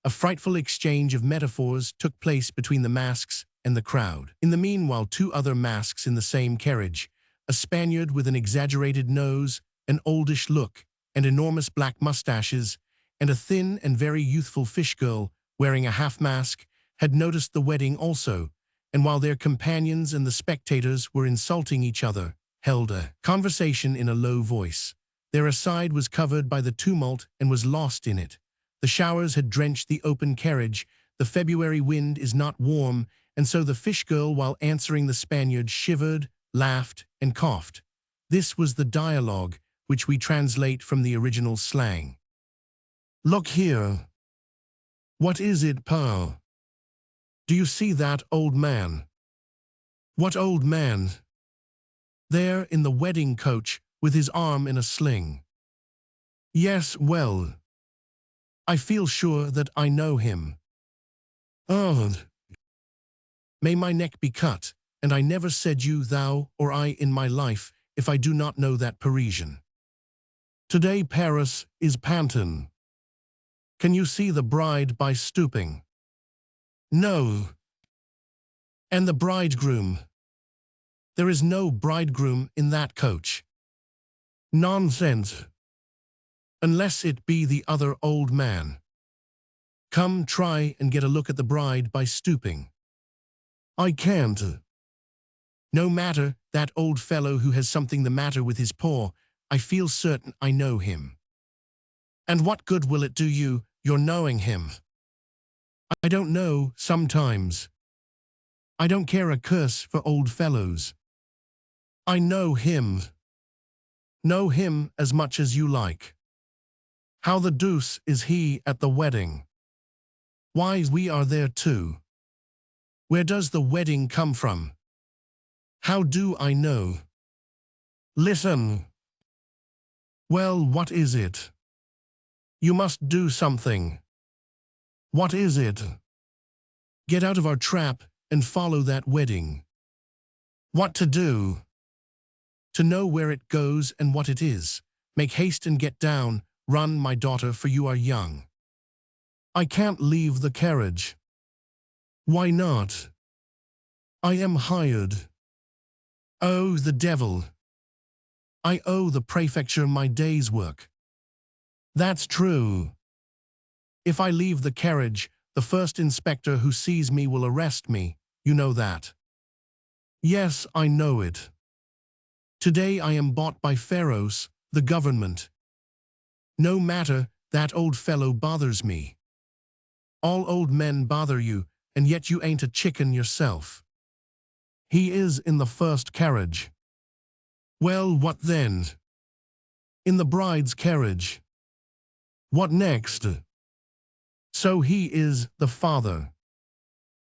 Speaker 2: A frightful exchange of metaphors took place between the masks and the crowd. In the meanwhile, two other masks in the same carriage, a Spaniard with an exaggerated nose, an oldish look, and enormous black mustaches, and a thin and very youthful fish girl wearing a half-mask, had noticed the wedding also, and while their companions and the spectators were insulting each other, held a conversation in a low voice. Their aside was covered by the tumult and was lost in it. The showers had drenched the open carriage, the February wind is not warm, and so the fish girl, while answering the Spaniard, shivered, laughed, and coughed. This was the dialogue, which we translate from the original slang. "Look here. What is it, pa? Do you see that old man?" "What old man?" "There in the wedding coach, with his arm in a sling." "Yes, well, I feel sure that I know him." "Oh, may my neck be cut, and I never said you thou or I in my life, if I do not know that Parisian. Today Paris is Pantin. Can you see the bride by stooping?" "No." "And the bridegroom?" "There is no bridegroom in that coach." "Nonsense. Unless it be the other old man. Come, try and get a look at the bride by stooping." "I can't." "No matter, that old fellow who has something the matter with his paw, I feel certain I know him." "And what good will it do you, your knowing him?" "I don't know, sometimes. I don't care a curse for old fellows." "I know him." "Know him as much as you like." "How the deuce is he at the wedding?" "Why, we are there too." "Where does the wedding come from?" "How do I know?" "Listen." "Well, what is it?" "You must do something." "What is it?" "Get out of our trap and follow that wedding." "What to do?" "To know where it goes and what it is. Make haste and get down. Run, my daughter, for you are young." "I can't leave the carriage." "Why not?" "I am hired." "Oh, the devil. I owe the prefecture my day's work." "That's true." "If I leave the carriage, the first inspector who sees me will arrest me. You know that." "Yes, I know it." "Today I am bought by Pharos, the government." "No matter, that old fellow bothers me." "All old men bother you, and yet you ain't a chicken yourself." "He is in the first carriage." "Well, what then?" "In the bride's carriage." "What next?" "So he is the father."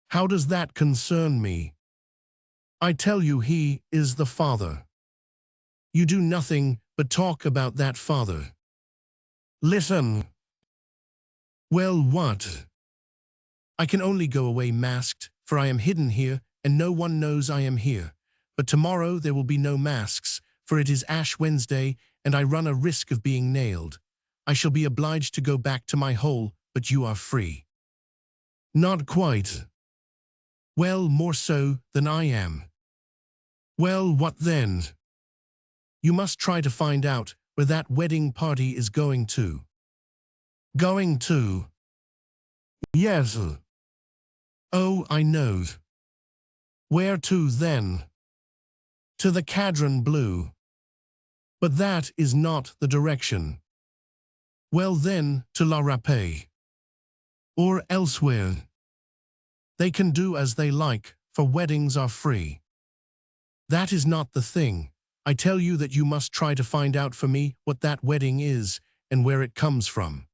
Speaker 2: "How does that concern me?" "I tell you he is the father." "You do nothing but talk about that father." "Listen." "Well, what?" "I can only go away masked, for I am hidden here, and no one knows I am here. But tomorrow there will be no masks, for it is Ash Wednesday, and I run a risk of being nailed. I shall be obliged to go back to my hole, but you are free." "Not quite." "Well, more so than I am." "Well, what then?" "You must try to find out where that wedding party is going to." "Going to?" "Yes." "Oh, I know." "Where to then?" "To the Cadron Blue." "But that is not the direction." "Well then, to La Rapée." "Or elsewhere."
Speaker 1: They can do as they like, for weddings are free. That is not the thing. I tell you that you must try to find out for me what that wedding is and where it comes from.